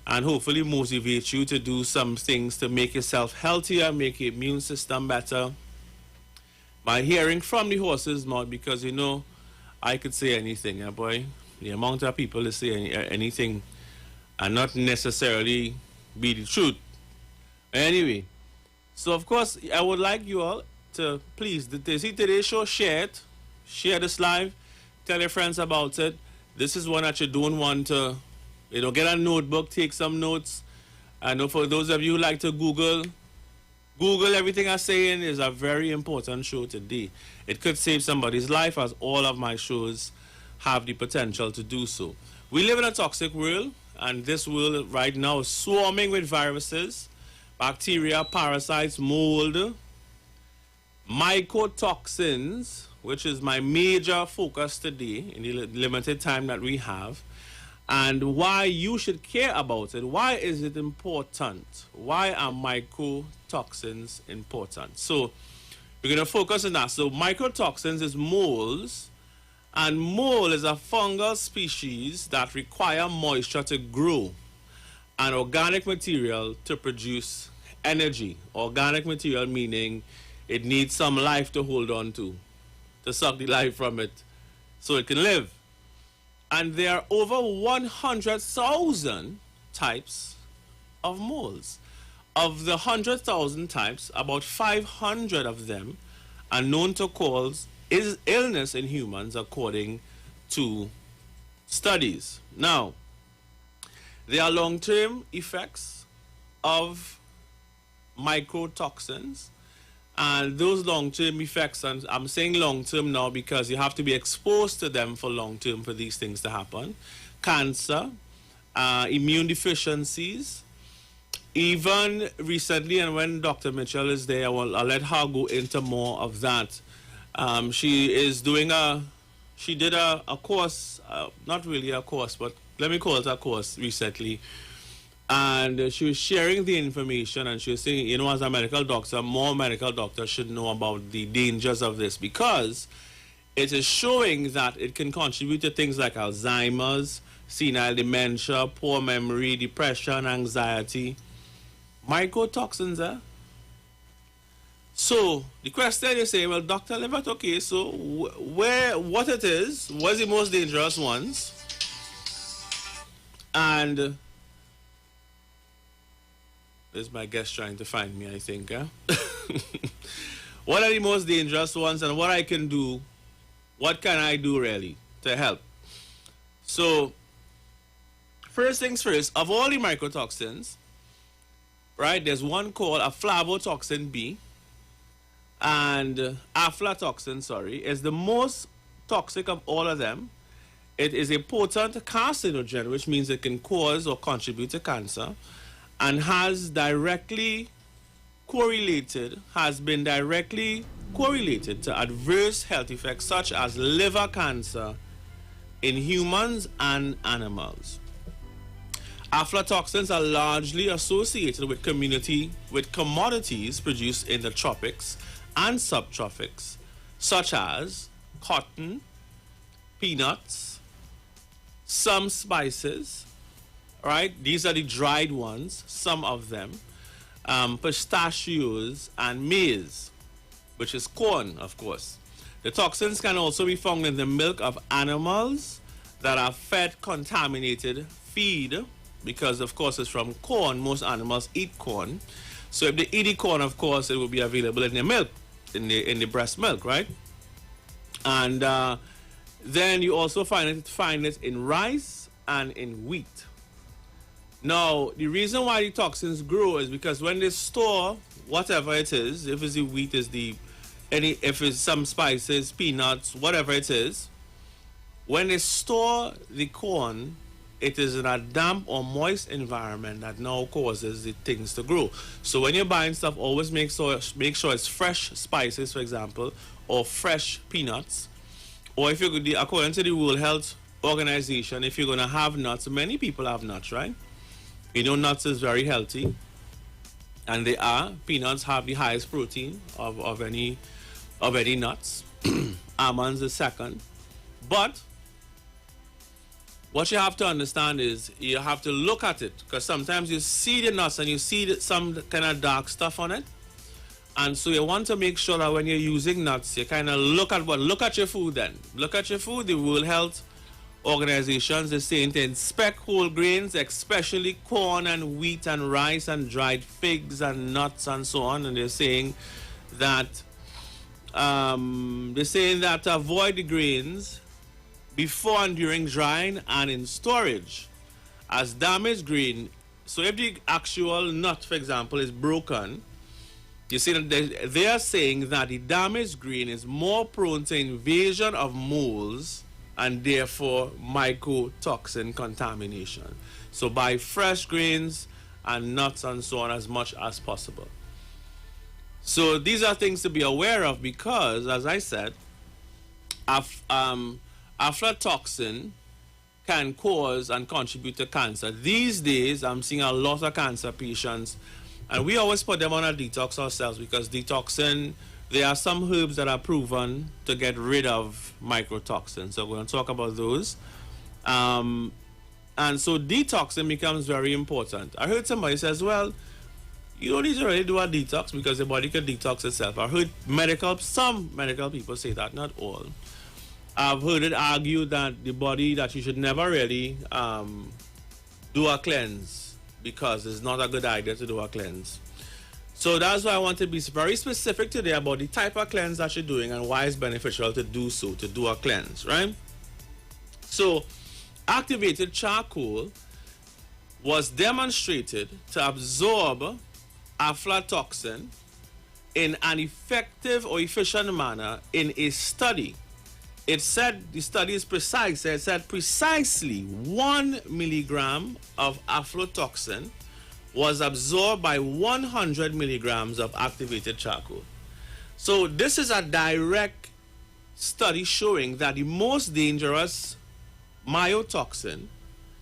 and hopefully motivate you to do some things to make yourself healthier, make your immune system better by hearing from the horse's mouth, because you know, I could say anything, boy. The amount of people that say anything and not necessarily be the truth. Anyway, so of course, I would like you all to please, see today's show, share it, share this live, tell your friends about it. This is one that you don't want to, get a notebook, take some notes. I know for those of you who like to Google everything I'm saying is a very important show today. It could save somebody's life, as all of my shows have the potential to do so. We live in a toxic world, and this world right now is swarming with viruses, bacteria, parasites, mold, mycotoxins, which is my major focus today in the limited time that we have, and why you should care about it. Why is it important? Why are mycotoxins important? So we're going to focus on that. So mycotoxins is molds, and mold is a fungal species that require moisture to grow and organic material to produce energy. Organic material meaning it needs some life to hold on to suck the life from it so it can live. And there are over 100,000 types of molds. Of the 100,000 types, about 500 of them are known to cause illness in humans according to studies. Now, there are long-term effects of mycotoxins, and those long-term effects, and I'm saying long-term now because you have to be exposed to them for long-term for these things to happen. Cancer, immune deficiencies, even recently, and when Dr. Mitchell is there, I'll let her go into more of that. She did a course, not really a course, but let me call it a course recently. And she was sharing the information, and she was saying, as a medical doctor, more medical doctors should know about the dangers of this, because it is showing that it can contribute to things like Alzheimer's, senile dementia, poor memory, depression, anxiety. Mycotoxins, So the question you say, well, Dr. Levitt, okay, so what it is, what's the most dangerous ones? And there's my guest trying to find me, I think. What are the most dangerous ones, and what I can do, what can I do really to help? So, first things first, of all the mycotoxins, right, there's one called a flavotoxin B, and aflatoxin, is the most toxic of all of them. It is a potent carcinogen, which means it can cause or contribute to cancer, and has been directly correlated to adverse health effects such as liver cancer in humans and animals. Aflatoxins are largely associated with commodities produced in the tropics and subtropics, such as cotton, peanuts, some spices, right? These are the dried ones, some of them, pistachios, and maize, which is corn, of course. The toxins can also be found in the milk of animals that are fed contaminated feed, because, of course, it's from corn. Most animals eat corn. So if they eat the corn, of course, it will be available in their milk, in the breast milk, right? And then you also find it in rice and in wheat. Now, the reason why the toxins grow is because when they store whatever it is, if it's the wheat, if it's some spices, peanuts, whatever it is, when they store the corn, it is in a damp or moist environment that now causes the things to grow. So when you're buying stuff, always make sure it's fresh spices, for example, or fresh peanuts. Or if you could, according to the World Health Organization, if you're going to have nuts, many people have nuts, right? You know, nuts is very healthy, and they are. Peanuts have the highest protein of any nuts. Almonds is second. But what you have to understand is you have to look at it, because sometimes you see the nuts and you see some kind of dark stuff on it. And so you want to make sure that when you're using nuts, you kind of look at your food then. Look at your food. The World Health Organizations is saying to inspect whole grains, especially corn and wheat and rice and dried figs and nuts and so on. And they're saying that to avoid the grains before and during drying and in storage as damaged grain. So if the actual nut, for example, is broken, you see that they are saying that the damaged grain is more prone to invasion of moles and therefore mycotoxin contamination. So buy fresh grains and nuts and so on as much as possible. So these are things to be aware of because, as I said, aflatoxin can cause and contribute to cancer. These days, I'm seeing a lot of cancer patients, and we always put them on a detox ourselves because detoxin, there are some herbs that are proven to get rid of mycotoxins. So we're going to talk about those. And so detoxing becomes very important. I heard somebody says, well, you don't need to really do a detox because the body can detox itself. I heard some medical people say that, not all. I've heard it argued that you should never really do a cleanse because it's not a good idea to do a cleanse. So that's why I want to be very specific today about the type of cleanse that you're doing and why it's beneficial to do so, to do a cleanse, right? So activated charcoal was demonstrated to absorb aflatoxin in an effective or efficient manner in a study. It said, the study is precise, it said precisely 1 milligram of aflatoxin was absorbed by 100 milligrams of activated charcoal. So this is a direct study showing that the most dangerous mycotoxin,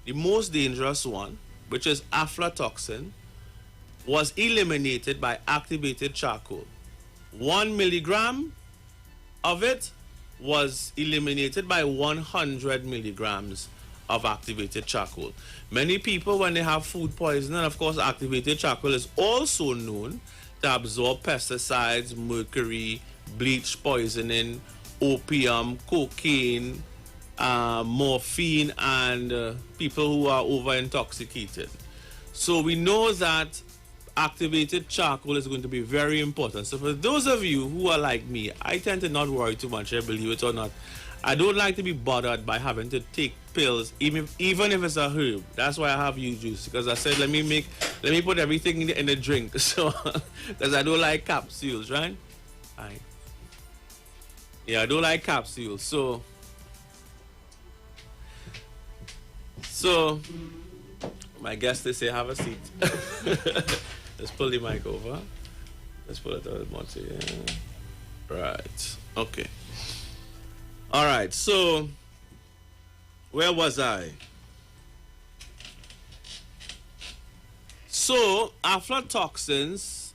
the most dangerous one, which is aflatoxin, was eliminated by activated charcoal. 1 milligram of it was eliminated by 100 milligrams of activated charcoal. Many people, when they have food poisoning, of course, activated charcoal is also known to absorb pesticides, mercury, bleach poisoning, opium, cocaine, morphine, and people who are over intoxicated. So we know that activated charcoal is going to be very important. So for those of you who are like me, I tend to not worry too much, believe it or not. I don't like to be bothered by having to take pills, even if it's a herb. That's why I have you juice, because I said let me put everything in the drink. So because I don't like capsules, right? I don't like capsules. So my guests, they say have a seat. Let's pull the mic over. Let's pull it a little more to you. Right. Okay. All right. So, where was I? So, aflatoxins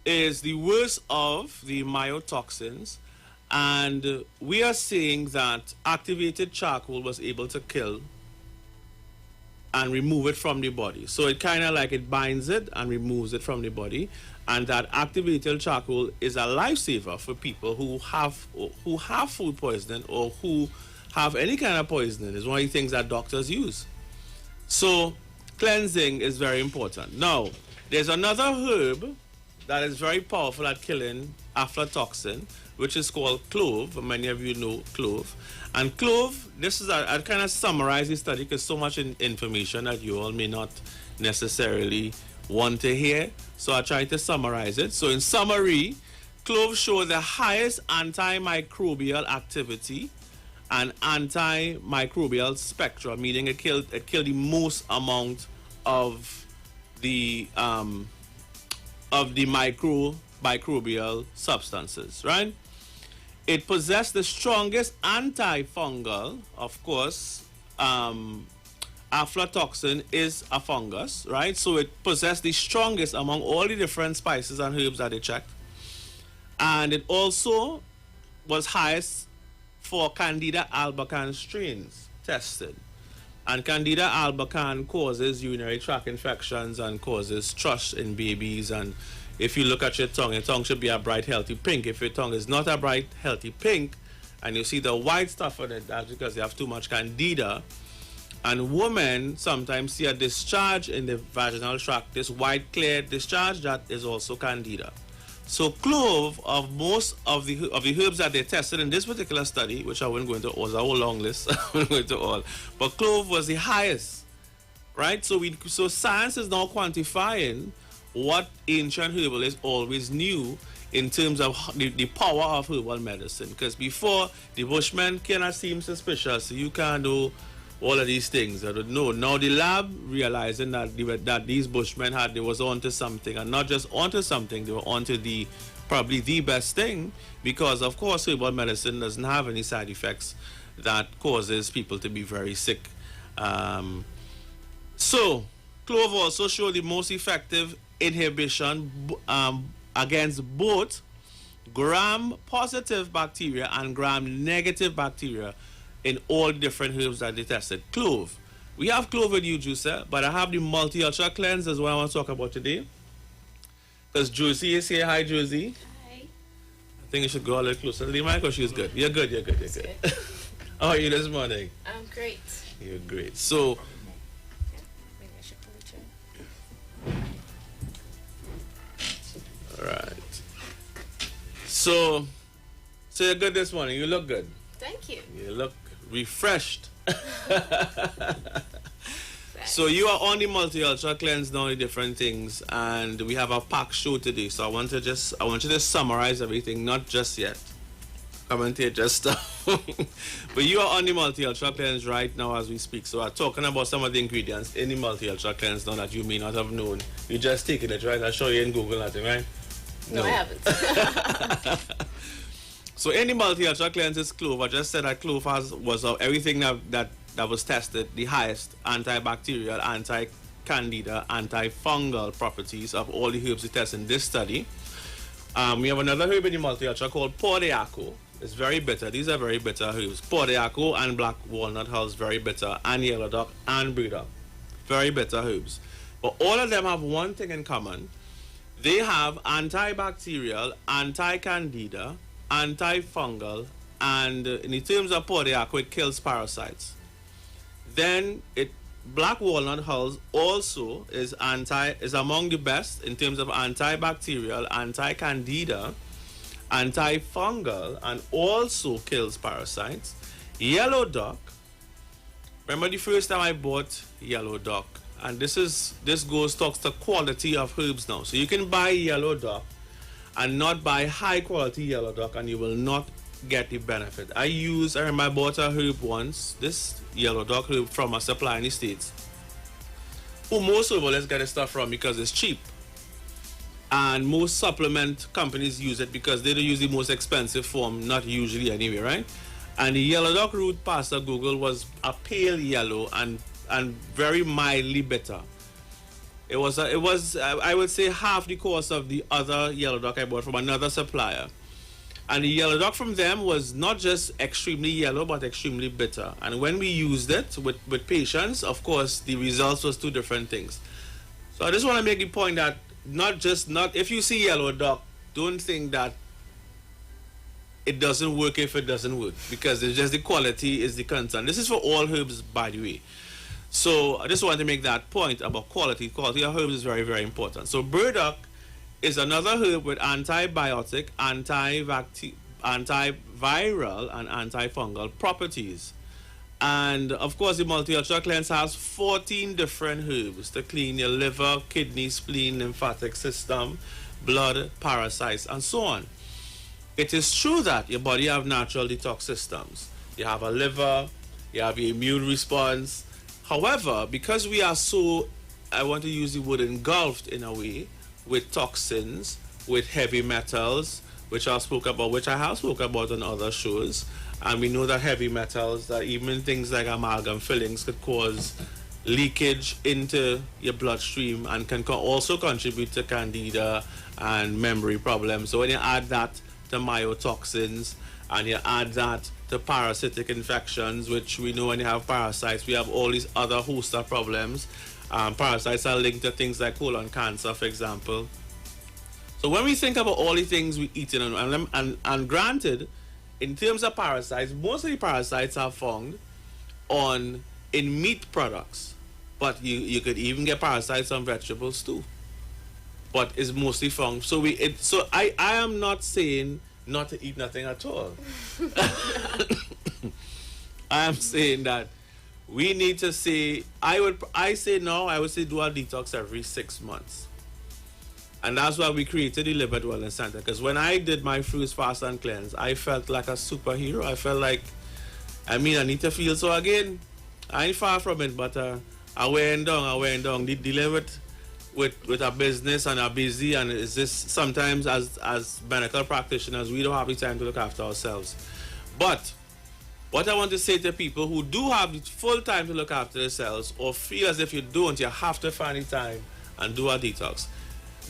is the worst of the mycotoxins, and we are saying that activated charcoal was able to kill and remove it from the body. So it kind of like it binds it and removes it from the body. And that activated charcoal is a lifesaver for people who have food poisoning or who have any kind of poisoning. It's one of the things that doctors use. So cleansing is very important. Now, there's another herb that is very powerful at killing aflatoxin, which is called clove. Many of you know clove. And clove, this is, I'll kind of summarize the study because so much information that you all may not necessarily want to hear. So I try to summarize it. So in summary, cloves show the highest antimicrobial activity and antimicrobial spectrum, meaning it killed the most amount of the microbial substances, right? It possessed the strongest antifungal, of course. Aflatoxin is a fungus, right? So it possessed the strongest among all the different spices and herbs that they checked. And it also was highest for Candida albicans strains tested. And Candida albicans causes urinary tract infections and causes thrush in babies. And if you look at your tongue should be a bright, healthy pink. If your tongue is not a bright, healthy pink, and you see the white stuff on it, that's because you have too much Candida. And women sometimes see a discharge in the vaginal tract, this white clear discharge, that is also Candida. So clove, of most of the herbs that they tested in this particular study, which I wouldn't go into, was a whole long list, I wouldn't go into all, but clove was the highest, right? So science is now quantifying what ancient herbalists always knew in terms of the power of herbal medicine. Because before, the Bushmen cannot seem suspicious, so you can't do all of these things. I don't know. Now the lab realizing that these Bushmen they was onto something, and not just onto something, they were onto probably the best thing, because of course herbal medicine doesn't have any side effects that causes people to be very sick. So clove also showed the most effective inhibition against both gram-positive bacteria and gram-negative bacteria in all different herbs that they tested. Clove. We have clove with you, Juicer, but I have the multi-ultra cleanse as well I want to talk about today. Because Josie is here. Hi, Josie. Hi. I think you should go a little closer to the mic, or she's good. You're good. How are you this morning? I'm great. You're great. So, Maybe I should pull it in. all right. So you're good this morning. You look good. Thank you. You look refreshed. So you are on the multi-ultra cleanse now, the different things, and we have a packed show today. So I want you to summarize everything, not just yet. Commentate just stuff. But you are on the multi-ultra cleanse right now as we speak. So I'm talking about some of the ingredients in the multi-ultra cleanse now that you may not have known. You just taking it, right? I'll show you in Google nothing, right? No, I haven't. So any multi-ultra cleanse is clove. I just said that clove was of everything that was tested, the highest antibacterial, anti-candida, antifungal properties of all the herbs we tested in this study. We have another herb in the multi-ultra called Pordeaco. It's very bitter. These are very bitter herbs. Pordeaco and black walnut hulls, very bitter, and yellow dock and burdock. Very bitter herbs. But all of them have one thing in common. They have antibacterial, anti-candida, antifungal, and in the terms of Pordeaco, it kills parasites. Then black walnut hulls also is among the best in terms of antibacterial, anti-candida, antifungal, and also kills parasites. Yellow dock. Remember the first time I bought yellow dock, and this talks to quality of herbs now. So you can buy yellow dock and not buy high quality yellow dock, and you will not get the benefit. I remember I bought a herb once, this yellow dock herb from a supplier in the States, who most herbalists get this stuff from because it's cheap. And most supplement companies use it because they don't use the most expensive form, not usually anyway, right? And the yellow dock root pasta Google was a pale yellow and very mildly bitter. It was I would say half the cost of the other yellow dock I bought from another supplier. And the yellow dock from them was not just extremely yellow, but extremely bitter. And when we used it with patients, of course, the results was two different things. So I just want to make the point that if you see yellow dock, don't think that it doesn't work if it doesn't work, because it's just the quality is the concern. This is for all herbs, by the way. So I just want to make that point about quality. Quality of herbs is very, very important. So burdock is another herb with antibiotic, antiviral, and antifungal properties. And of course, the multi-ultra cleanse has 14 different herbs to clean your liver, kidney, spleen, lymphatic system, blood, parasites, and so on. It is true that your body have natural detox systems. You have a liver, you have your immune response. However, because we are so, I want to use the word engulfed in a way, with toxins, with heavy metals, which I have spoken about on other shows, and we know that heavy metals, that even things like amalgam fillings could cause leakage into your bloodstream and can also contribute to candida and memory problems. So when you add that to mycotoxins and you add that to parasitic infections, which we know when you have parasites, we have all these other host of problems. Parasites are linked to things like colon cancer, for example. So when we think about all the things we eat, and granted, in terms of parasites, most of the parasites are found in meat products, but you could even get parasites on vegetables too. But it's mostly found. So I am not saying not to eat nothing at all. I am saying that we need to say, I would say do a detox every 6 months. And that's why we created the Liver Wellness Center. Because when I did my first fast and cleanse, I felt like a superhero. I felt like, I need to feel so again. I ain't far from it, but I went down, dealing with a business and are busy, and it's just sometimes as medical practitioners, we don't have the time to look after ourselves. But what I want to say to people who do have the full time to look after themselves, or feel as if you don't, you have to find the time and do a detox.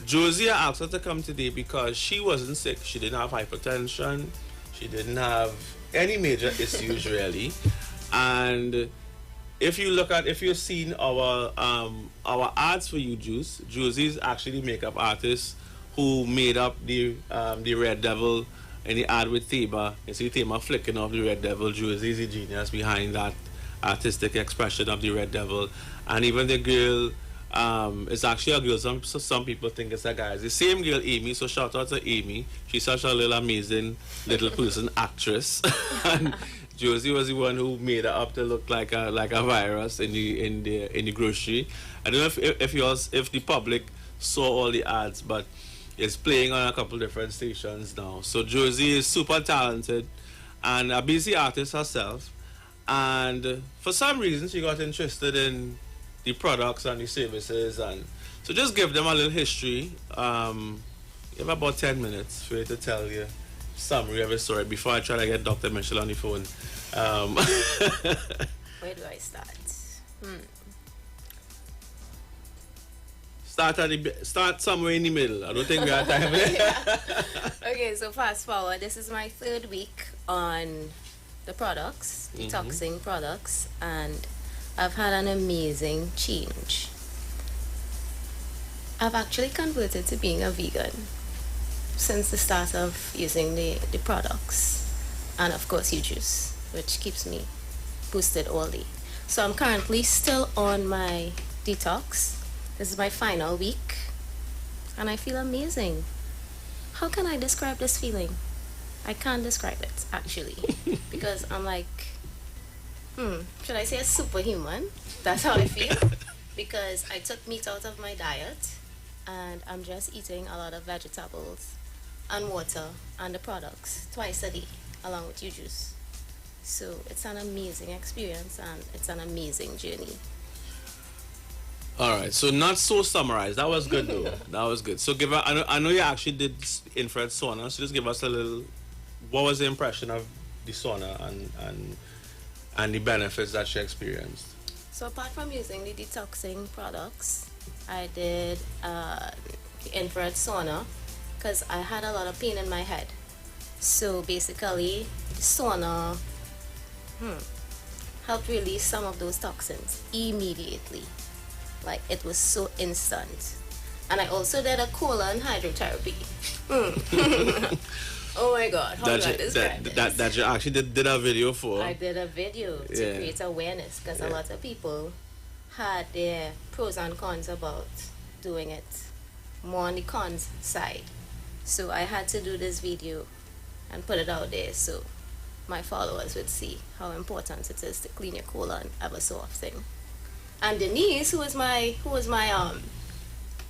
Josie asked her to come today because she wasn't sick. She didn't have hypertension. She didn't have any major issues really. And if you've seen our ads for You Juice, Josie's actually the makeup artist who made up the Red Devil in the ad with Theba. You see Theba flicking off the Red Devil. Josie's the genius behind that artistic expression of the Red Devil. And even the girl, it's actually a girl. Some people think it's a guy. It's the same girl, Amy. So shout out to Amy. She's such a little amazing little person, actress. And Josie was the one who made her up to look like a virus in the grocery. I don't know if the public saw all the ads, but it's playing on a couple different stations now. So Josie is super talented and a busy artist herself. And for some reason, she got interested in the products and the services, and so just give them a little history. You have about 10 minutes for you to tell you summary of the story before I try to get Dr. Mitchell on the phone. Where do I start? Start somewhere in the middle. I don't think we have time. Okay, so fast forward. This is my 3rd week on the products, detoxing products, and I've had an amazing change. I've actually converted to being a vegan since the start of using the products, and of course You Juice, which keeps me boosted all day. So I'm currently still on my detox. This is my final week and I feel amazing. How can I describe this feeling? I can't describe it actually, because I'm like, should I say a superhuman? That's how I feel. Because I took meat out of my diet and I'm just eating a lot of vegetables and water and the products twice a day along with You Juice. So it's an amazing experience and it's an amazing journey. All right, so not so summarized. That was good though. That was good. So I know you actually did infrared sauna, so just give us a little, what was the impression of the sauna and the benefits that you experienced? So apart from using the detoxing products, I did the infrared sauna because I had a lot of pain in my head. So basically, sauna helped release some of those toxins immediately. Like, it was so instant. And I also did a colon hydrotherapy. Oh my God, how do I describe this? That you actually did a video for. I did a video to create awareness, because a lot of people had their pros and cons about doing it, more on the cons side. So I had to do this video and put it out there so my followers would see how important it is to clean your colon ever so often. And Denise, who was my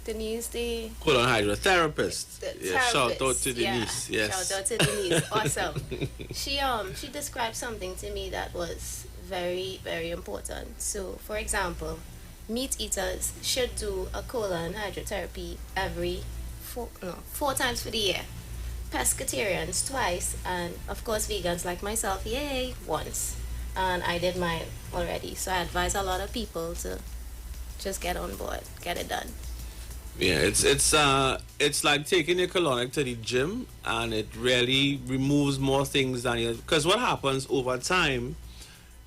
Denise, the colon hydrotherapist. Shout out to Yeah, Denise. Yes. shout out to Denise. Awesome. She described something to me that was very, very important. So, for example, meat eaters should do a colon hydrotherapy every 4 times for the year. Pescatarians twice, and of course vegans like myself, yay, once. And I did mine already. So I advise a lot of people to just get on board, get it done. Yeah, it's like taking your colonic to the gym, and it really removes more things than you. Because what happens over time,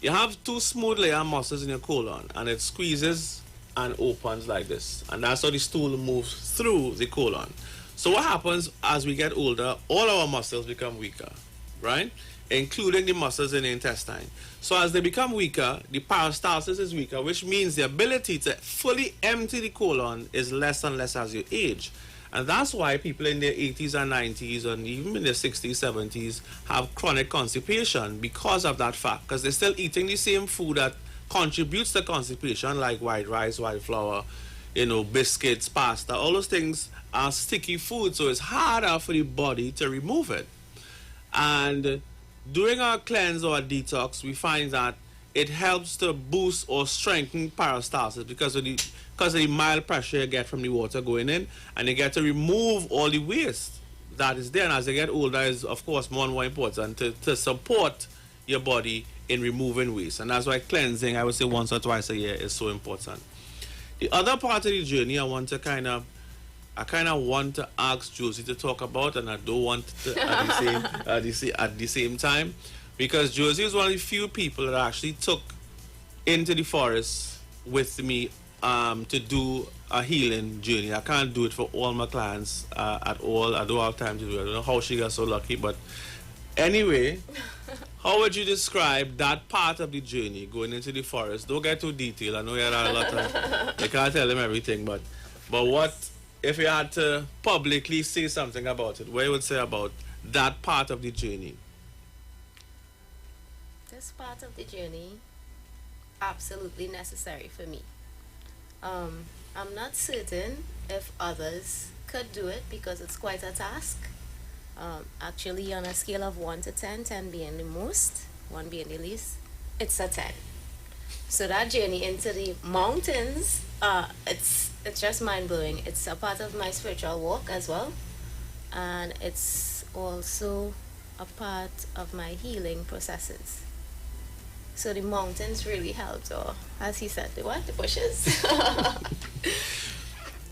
you have 2 smooth layer muscles in your colon, and it squeezes and opens like this, and that's how the stool moves through the colon. So what happens as we get older, all our muscles become weaker, right? Including the muscles in the intestine. So as they become weaker, the peristalsis is weaker, which means the ability to fully empty the colon is less and less as you age. And that's why people in their 80s and 90s and even in their 60s, 70s have chronic constipation because of that fact, because they're still eating the same food that contributes to constipation, like white rice, white flour, biscuits, pasta. All those things are sticky food, so it's harder for the body to remove it. And during our cleanse or detox, we find that it helps to boost or strengthen peristalsis because of the mild pressure you get from the water going in, and you get to remove all the waste that is there. And as you get older, is of course more and more important to support your body in removing waste. And that's why cleansing, I would say once or twice a year, is so important. The other part of the journey I kind of want to ask Josie to talk about, and I don't want to at the same time, because Josie is one of the few people that actually took into the forest with me to do a healing journey. I can't do it for all my clients at all. I don't have time to do it. I don't know how she got so lucky, but anyway, how would you describe that part of the journey, going into the forest? Don't get too detailed. I know you had a lot of... I can't tell them everything, but what... If you had to publicly say something about it, what you would say about that part of the journey? This part of the journey, absolutely necessary for me. I'm not certain if others could do it because it's quite a task. Actually, on a scale of 1 to 10, 10 being the most, 1 being the least, it's a 10. So that journey into the mountains, it's just mind-blowing. It's a part of my spiritual walk as well, and it's also a part of my healing processes. So the mountains really helped, or as he said, the bushes.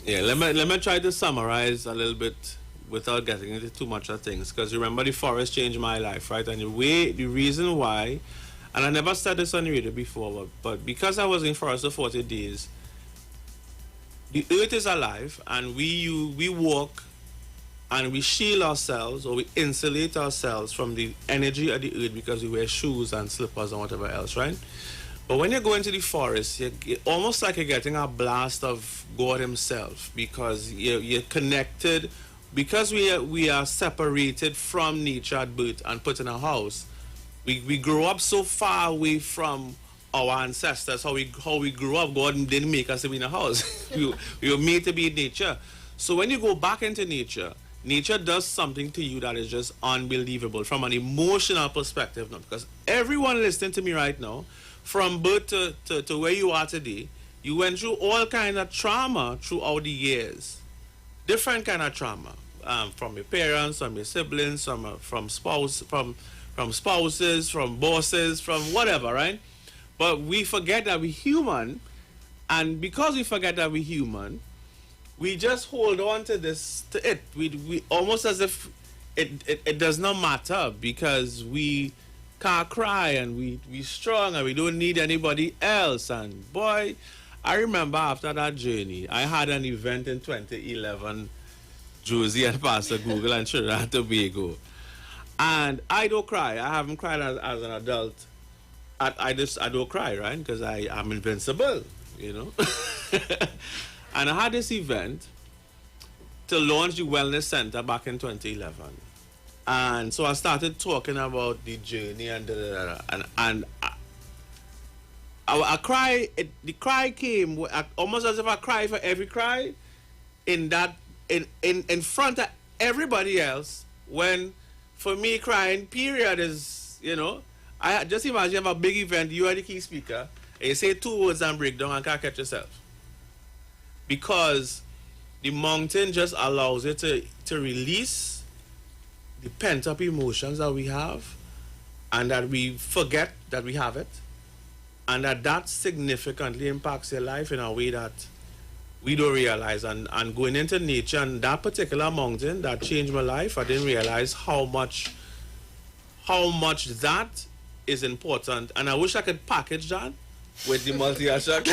Yeah, let me try to summarize a little bit without getting into too much of things, because remember, the forest changed my life, right? And the reason why, and I never said this on the radio before, but because I was in forest for 40 days, the earth is alive, and we walk and we shield ourselves, or we insulate ourselves from the energy of the earth because we wear shoes and slippers and whatever else, right? But when you go into the forest, you're almost like you're getting a blast of God himself, because you're connected. Because we are separated from nature at birth and put in a house, we grow up so far away from our ancestors. How we grew up, God didn't make us to be in a house. we were made to be in nature. So when you go back into nature, nature does something to you that is just unbelievable from an emotional perspective. Now, because everyone listening to me right now, from birth to where you are today, you went through all kind of trauma throughout the years. Different kind of trauma, from your parents, from your siblings, from spouses, from bosses, from whatever, right? But we forget that we're human, and because we forget that we're human, we just hold on to it. We almost as if it does not matter because we can't cry and we strong and we don't need anybody else. And boy, I remember after that journey, I had an event in 2011, Josie and Pastor Google and Trinidad and Tobago. And I don't cry. I haven't cried as an adult. I don't cry, right? Because I'm invincible, you know. And I had this event to launch the Wellness Center back in 2011. And so I started talking about the journey and I cry. The cry came almost as if I cry for every cry in front of everybody else. When for me crying period is, you know, I just imagine you have a big event, you are the key speaker, and you say 2 words and break down and can't catch yourself. Because the mountain just allows you to release the pent-up emotions that we have and that we forget that we have it, and that significantly impacts your life in a way that we don't realize. And going into nature and that particular mountain that changed my life, I didn't realize how much that is important. And I wish I could package that with the multi-action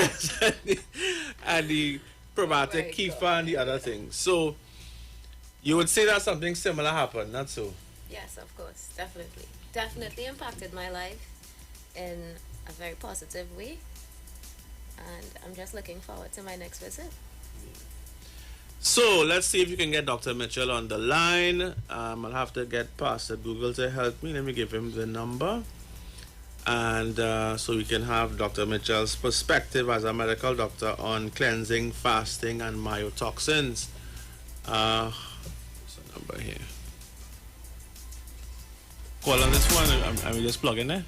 and the probiotic kefir and the other things. So you would say that something similar happened, not so? Yes, of course, definitely. Definitely impacted my life in a very positive way. And I'm just looking forward to my next visit. So let's see if you can get Dr. Mitchell on the line. I'll have to get Pastor Google to help me. Let me give him the number. And so we can have Dr. Mitchell's perspective as a medical doctor on cleansing, fasting, and myotoxins. What's the number here? Call on this one. I mean, just plug in there.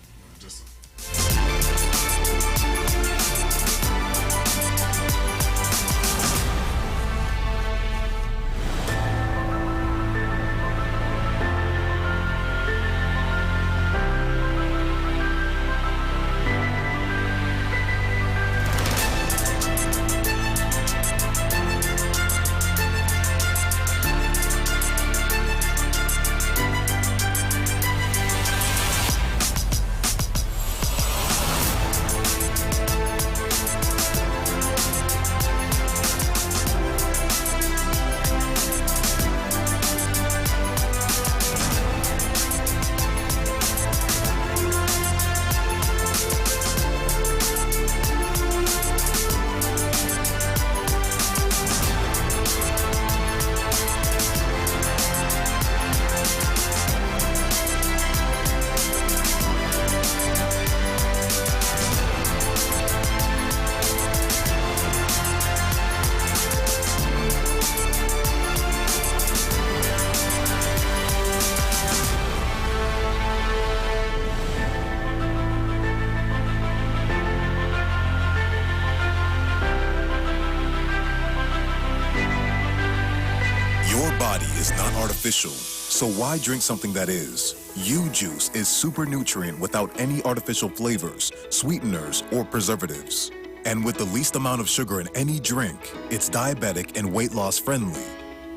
So why drink something that is? U-Juice is super nutrient without any artificial flavors, sweeteners, or preservatives. And with the least amount of sugar in any drink, it's diabetic and weight loss friendly.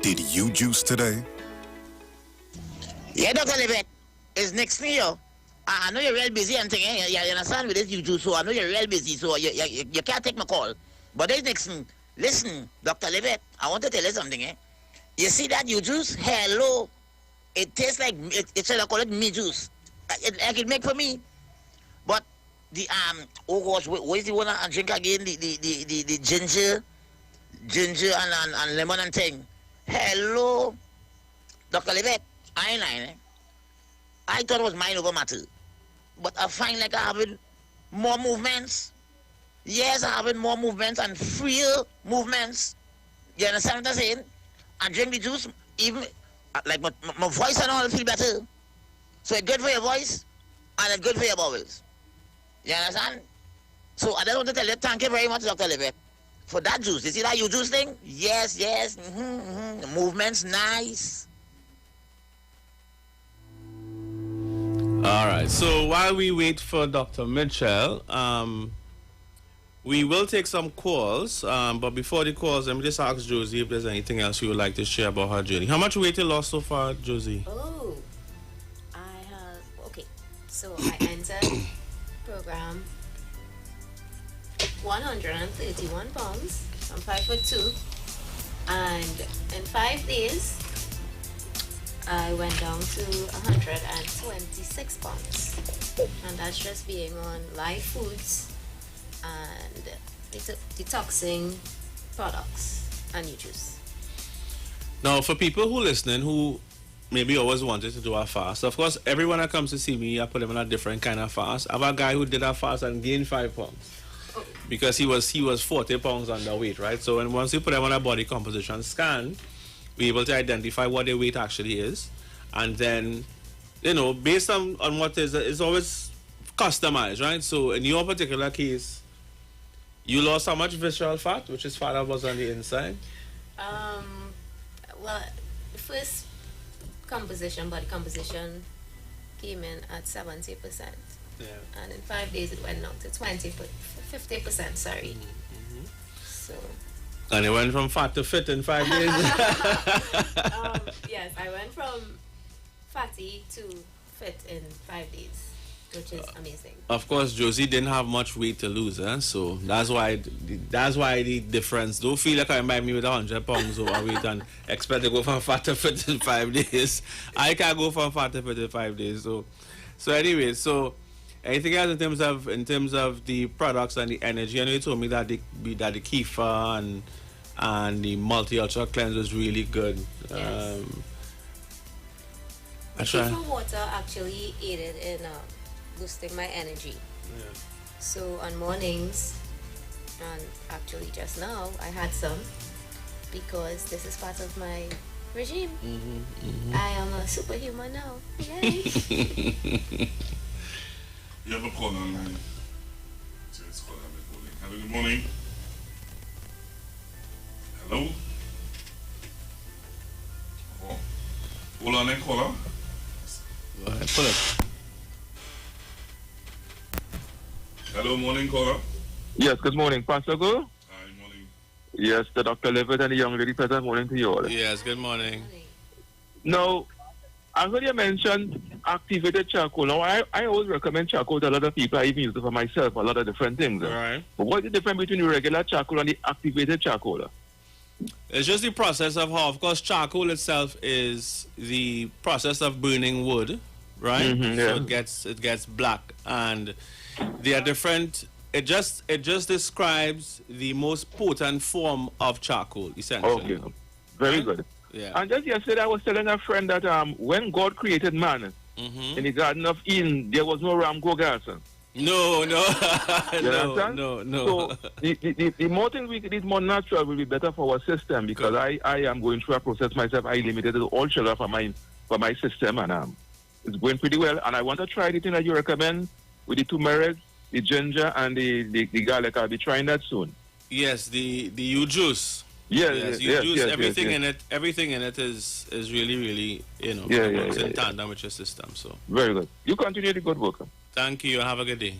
Did you juice today? Yeah, Dr. Levitt, it's next to you. I know you're real busy and thing, eh? You understand with this U-Juice, so I know you're real busy, so you can't take my call. But there's next thing. Listen, Dr. Levitt, I want to tell you something, eh? You see that U-Juice? Hello. It tastes like, it's I call it me juice. It make for me. But the, oh gosh, what is the one I drink again? The ginger and lemon and thing. Hello. Dr. Levitt, I ain't lying, eh? I thought it was mind over matter. But I find like I'm having more movements. Yes, I'm having more movements and freer movements. You understand what I'm saying? I drink the juice, even like my voice and all feel better. So it's good for your voice and it's good for your bowels. You understand? So I just want to tell you, thank you very much, Dr. Levitt, for that juice. You see that juice thing? Yes. The movement's nice. All right. So while we wait for Dr. Mitchell, we will take some calls, but before the calls, let me just ask Josie if there's anything else you would like to share about her journey. How much weight you lost so far, Josie? Oh, So I entered program 131 pounds. I'm 5'2", and in 5 days I went down to 126 pounds, and that's just being on live foods and detoxing products and new juice. Now, for people who listening who maybe always wanted to do a fast, of course, everyone that comes to see me, I put them on a different kind of fast. I have a guy who did a fast and gained 5 pounds because he was 40 pounds underweight, right? So once you put them on a body composition scan, we're able to identify what their weight actually is, and then, based on what is, it's always customized, right? So in your particular case, you lost how much visceral fat, which is fat that was on the inside? Well, the first body composition came in at 70%. Yeah. And in 5 days it went down to 50%, sorry. So. And it went from fat to fit in 5 days? Yes, I went from fatty to fit in 5 days, which is amazing. Of course, Josie didn't have much weight to lose, so that's why the difference. Don't feel like I'm by me with 100 pounds overweight and expect to go from fat to fit in 5 days. I can't go from fat to fit in 5 days. So anyway, so anything else in terms of the products and the energy? I know you told me that the kefir and the multi-ultra cleanse was really good. Yes. The kefir water actually aided in boosting my energy. Yeah. So on mornings, and actually just now, I had some because this is part of my regime. I am a superhuman now. Yay! You have a call online. Hello, good morning. Hello? Oh. Hold on, caller. Go ahead, pull it. Hello, morning caller. Yes, good morning, Pastor Go. Hi, morning. Yes, the Dr. Levitt and the young lady present, morning to you all. Yes, good morning. Now, I heard you mention activated charcoal. Now, I always recommend charcoal to a lot of people. I even use it for myself, a lot of different things. Right. But what is the difference between the regular charcoal and the activated charcoal? It's just the process of how, of course, charcoal itself is the process of burning wood, right? So it gets black, and they are different. It just describes the most potent form of charcoal, essentially. Okay, very good. Yeah. And just yesterday, I was telling a friend that when God created man in the Garden of Eden, there was no ram go gas. No. No. So the more things we could eat more natural will be better for our system, because I am going through a process myself. I limited all sugar for my system, and it's going pretty well. And I want to try the thing that you recommend with the turmeric, the ginger, and the garlic. I'll be trying that soon. Yes, the U juice. Yes, everything in it. Everything in it is really, really, works in tandem with your system. So very good. You continue the good work. Thank you. Have a good day.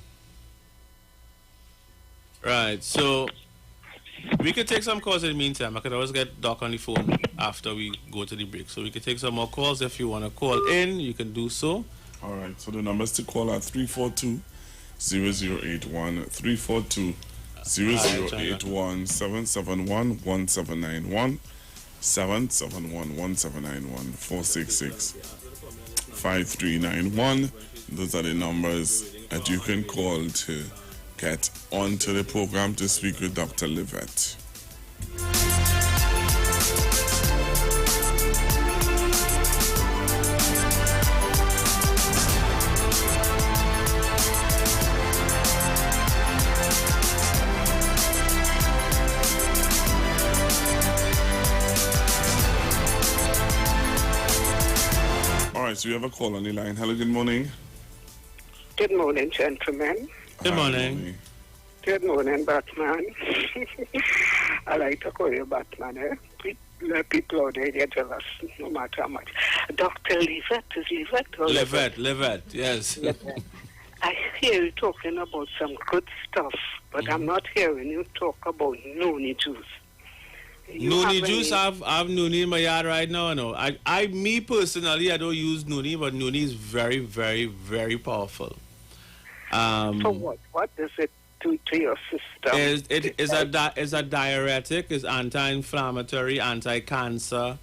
Right. So we could take some calls in the meantime. I could always get Doc on the phone after we go to the break. So we could take some more calls. If you want to call in, you can do so. All right. So the numbers to call are 342-0081, 342-0081, 771-1791, 771-1791, 466-5391. Those are the numbers that you can call to get onto the program to speak with Dr. Levitt. All right, so we have a call on the line. Hello, good morning. Good morning, gentlemen. Good morning. Good morning, Batman. I like to call you Batman, eh? People out there, they're jealous, no matter how much. Dr. Levitt, is Levitt or Levitt, yes. Levitt. I hear you talking about some good stuff, but I'm not hearing you talk about noni juice. Noonie juice, I have Noonie in my yard right now. No, me personally, I don't use Noonie, but Noonie is very, very, very powerful. So what does it do to your system? It is a diuretic, it's anti-inflammatory, anti-cancer.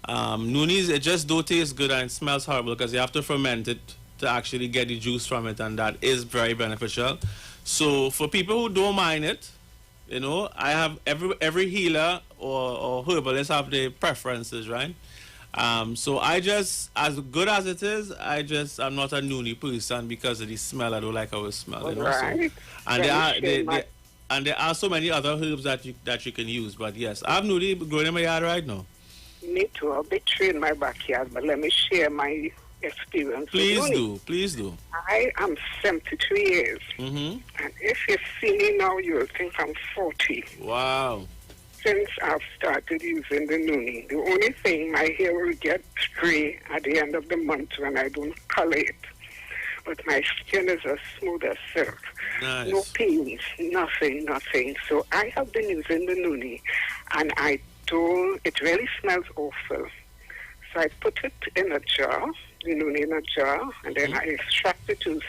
Noonie, it just don't taste good and it smells horrible because you have to ferment it to actually get the juice from it, and that is very beneficial. So for people who don't mind it, you know, I have every healer or herbalist have their preferences, right? So I just, as good as it is, I'm not a Noonie person because of the smell. I don't like how it smells. You know? Right. So, and there are so many other herbs that you can use. But yes, I have Noonie growing in my yard right now. Me too. I'll be tree in my backyard, but let me share my experience. Please do. I am 73 years. Mm-hmm. And if you see me now, you'll think I'm 40. Wow. Since I've started using the Noonie, the only thing, my hair will get gray at the end of the month when I don't color it. But my skin is as smooth as silk. Nice. No pains, nothing. So I have been using the Noonie, and it really smells awful. So I put it in a jar, the Noonie in a jar, and then I extract the juice.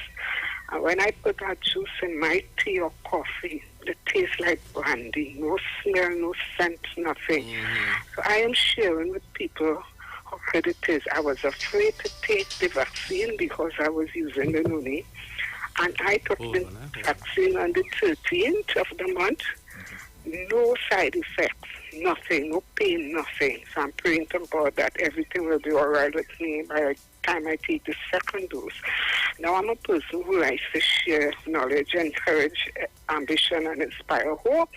And when I put that juice in my tea or coffee, it tastes like brandy. No smell, no scent, nothing. So I am sharing with people how good it is. I was afraid to take the vaccine because I was using the Noonie. And I took the vaccine on the 13th of the month. No side effects, nothing, no pain, nothing. So I'm praying to God that everything will be all right with me by the time I take the second dose. Now, I'm a person who likes to share knowledge, encourage ambition, and inspire hope.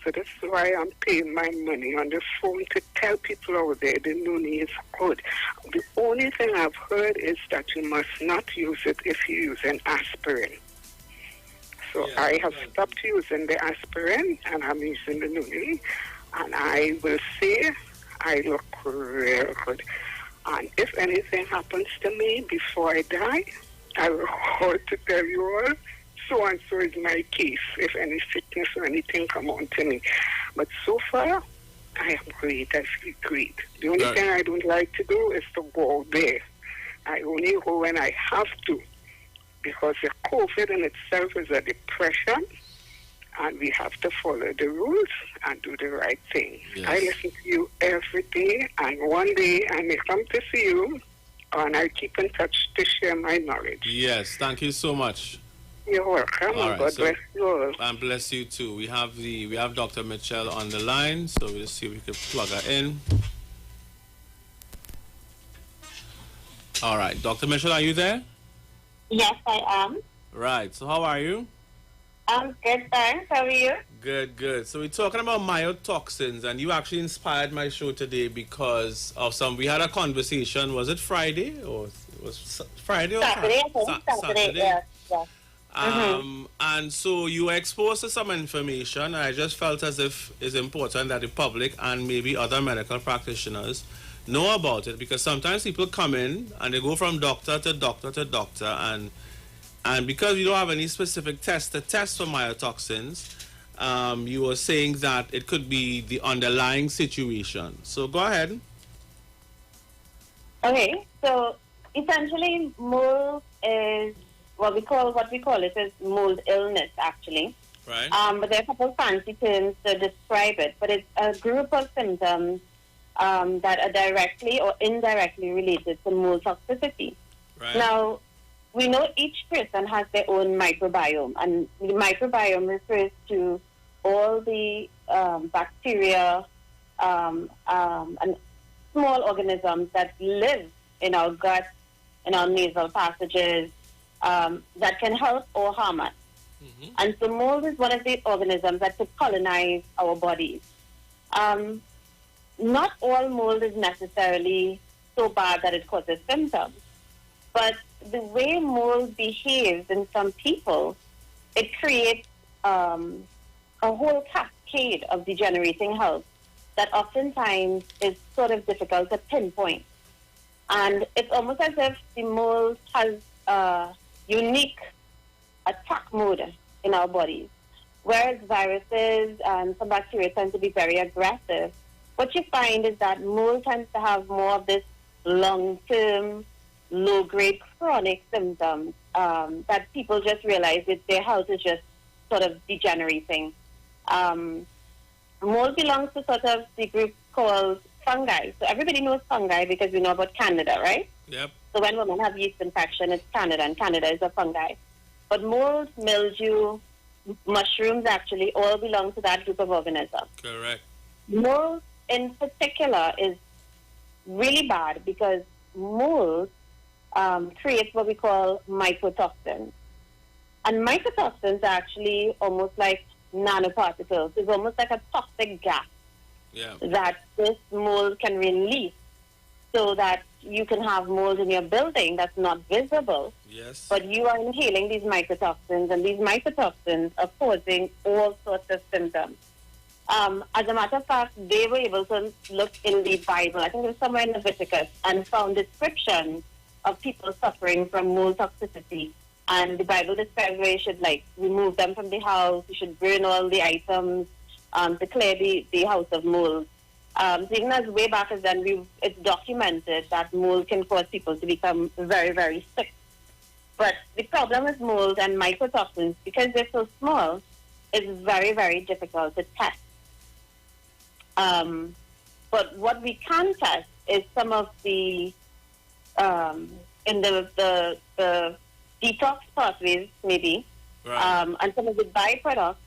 So that's why I'm paying my money on the phone to tell people out there the Noonie is good. The only thing I've heard is that you must not use it if you use an aspirin. So I have stopped using the aspirin and I'm using the Noonie. And I will say I look real good. And if anything happens to me before I die, I will call to tell you all, so-and-so is my case, if any sickness or anything come on to me. But so far, I am great. I feel great. The only thing I don't like to do is to go out there. I only go when I have to, because the COVID in itself is a depression, and we have to follow the rules and do the right thing. Yes. I listen to you every day, and one day I may come to see you, and I keep in touch to share my knowledge. Yes, thank you so much. You're welcome. All right, God bless you all. And bless you too. We have Dr. Mitchell on the line, so we'll see if we can plug her in. All right, Dr. Mitchell, are you there? Yes, I am. Right. So how are you? I'm good, thanks. How are you? Good. So we're talking about mycotoxins, and you actually inspired my show today because of we had a conversation. Was it Friday or was Friday or Saturday? Saturday. Yes. And so you were exposed to some information, and I just felt as if it's important that the public and maybe other medical practitioners know about it, because sometimes people come in and they go from doctor to doctor to doctor, and because you don't have any specific test to test for mycotoxins, you were saying that it could be the underlying situation. So go ahead. Okay, so essentially mold is what we call it is mold illness, actually. Right. But there are a couple of fancy terms to describe it, but it's a group of symptoms that are directly or indirectly related to mold toxicity. Right. Now, we know each person has their own microbiome, and the microbiome refers to all the bacteria and small organisms that live in our gut, in our nasal passages, that can help or harm us. Mm-hmm. And so mold is one of the organisms that could colonize our bodies. Not all mold is necessarily so bad that it causes symptoms, but the way mold behaves in some people, it creates a whole cascade of degenerating health that oftentimes is sort of difficult to pinpoint. And it's almost as if the mold has a unique attack mode in our bodies, whereas viruses and some bacteria tend to be very aggressive, what you find is that mold tends to have more of this long-term, low-grade chronic symptoms that people just realize that their health is just sort of degenerating. Mold belongs to sort of the group called fungi. So everybody knows fungi because we know about Candida, right? Yep. So when women have yeast infection, it's Candida, and Candida is a fungi. But mold, mildew, mushrooms actually all belong to that group of organisms. Correct. Mold in particular is really bad because mold creates what we call mycotoxins. And mycotoxins are actually almost like nanoparticles. It's almost like a toxic gas that this mold can release so that you can have mold in your building that's not visible. Yes. But you are inhaling these mycotoxins, and these mycotoxins are causing all sorts of symptoms. As a matter of fact, they were able to look in the Bible, I think it was somewhere in Leviticus, and found descriptions of people suffering from mold toxicity. And the Bible describes where you should remove them from the house, you should burn all the items to clear the house of mold. So even as way back as then, it's documented that mold can cause people to become very, very sick. But the problem with mold and mycotoxins, because they're so small, is very, very difficult to test. But what we can test is some of the in the detox pathways, maybe, and some of the byproducts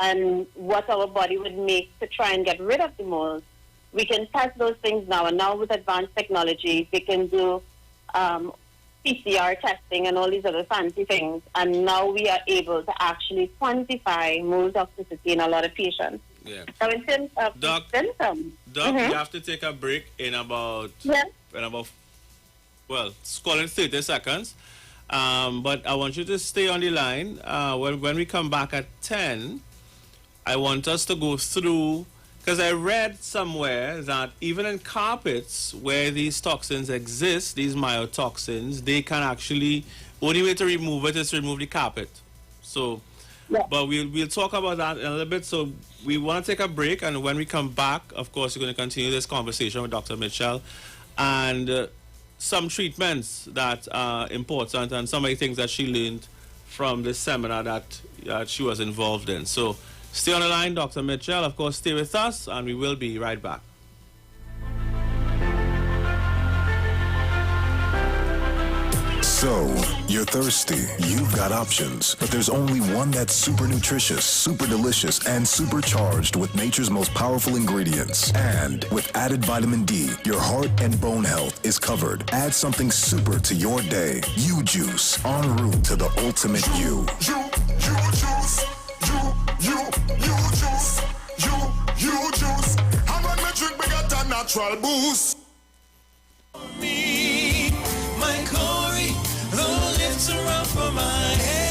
and what our body would make to try and get rid of the mold. We can test those things now, and now with advanced technology, we can do PCR testing and all these other fancy things, and now we are able to actually quantify mold toxicity in a lot of patients. Yeah. So in terms of symptoms, Doc, we have to take a break in about, well, it's calling 30 seconds. But I want you to stay on the line. When we come back at 10, I want us to go through, because I read somewhere that even in carpets where these toxins exist, these mycotoxins, they can actually, only way to remove it is to remove the carpet. So, but we'll talk about that in a little bit. So we want to take a break, and when we come back, of course, we're going to continue this conversation with Dr. Mitchell and some treatments that are important and some of the things that she learned from the seminar that she was involved in. So stay on the line, Dr. Mitchell. Of course, stay with us, and we will be right back. So, you're thirsty. You've got options, but there's only one that's super nutritious, super delicious, and supercharged with nature's most powerful ingredients. And with added vitamin D, your heart and bone health is covered. Add something super to your day. You Juice, en route to the ultimate you. You juice. How about me drink, we got a natural boost. Me, my Corey, the lifts are up for my head.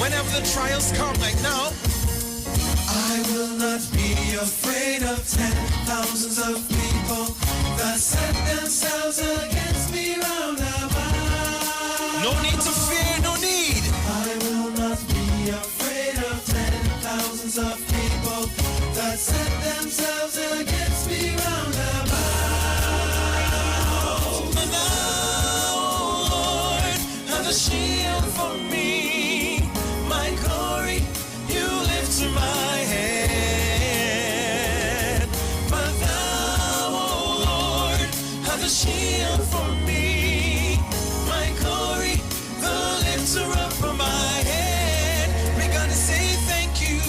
Whenever the trials come like now, I will not be afraid of 10,000s of people that set themselves against me round about. No need to fear, no need. I will not be afraid of 10,000s of people that set themselves against me round about. But thou, Lord, have a shield for me, my glory, you lift my head. But thou, Lord, have a shield for me, my glory, the lifter up of my head. We're gonna say thank you.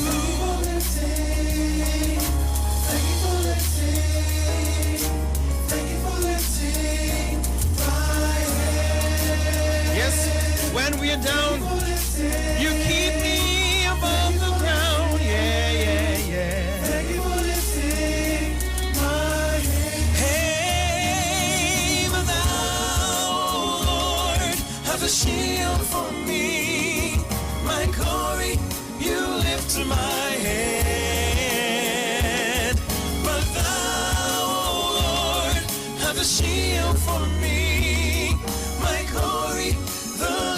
Thank you for lifting. Thank you for lifting my head. Yes, when we're down, you keep me above the ground. Yeah. Thank you for lifting my head. Hey, but thou, Lord, have a shield for me, my glory, you lift my head. But thou, Lord, have a shield for me, my glory, the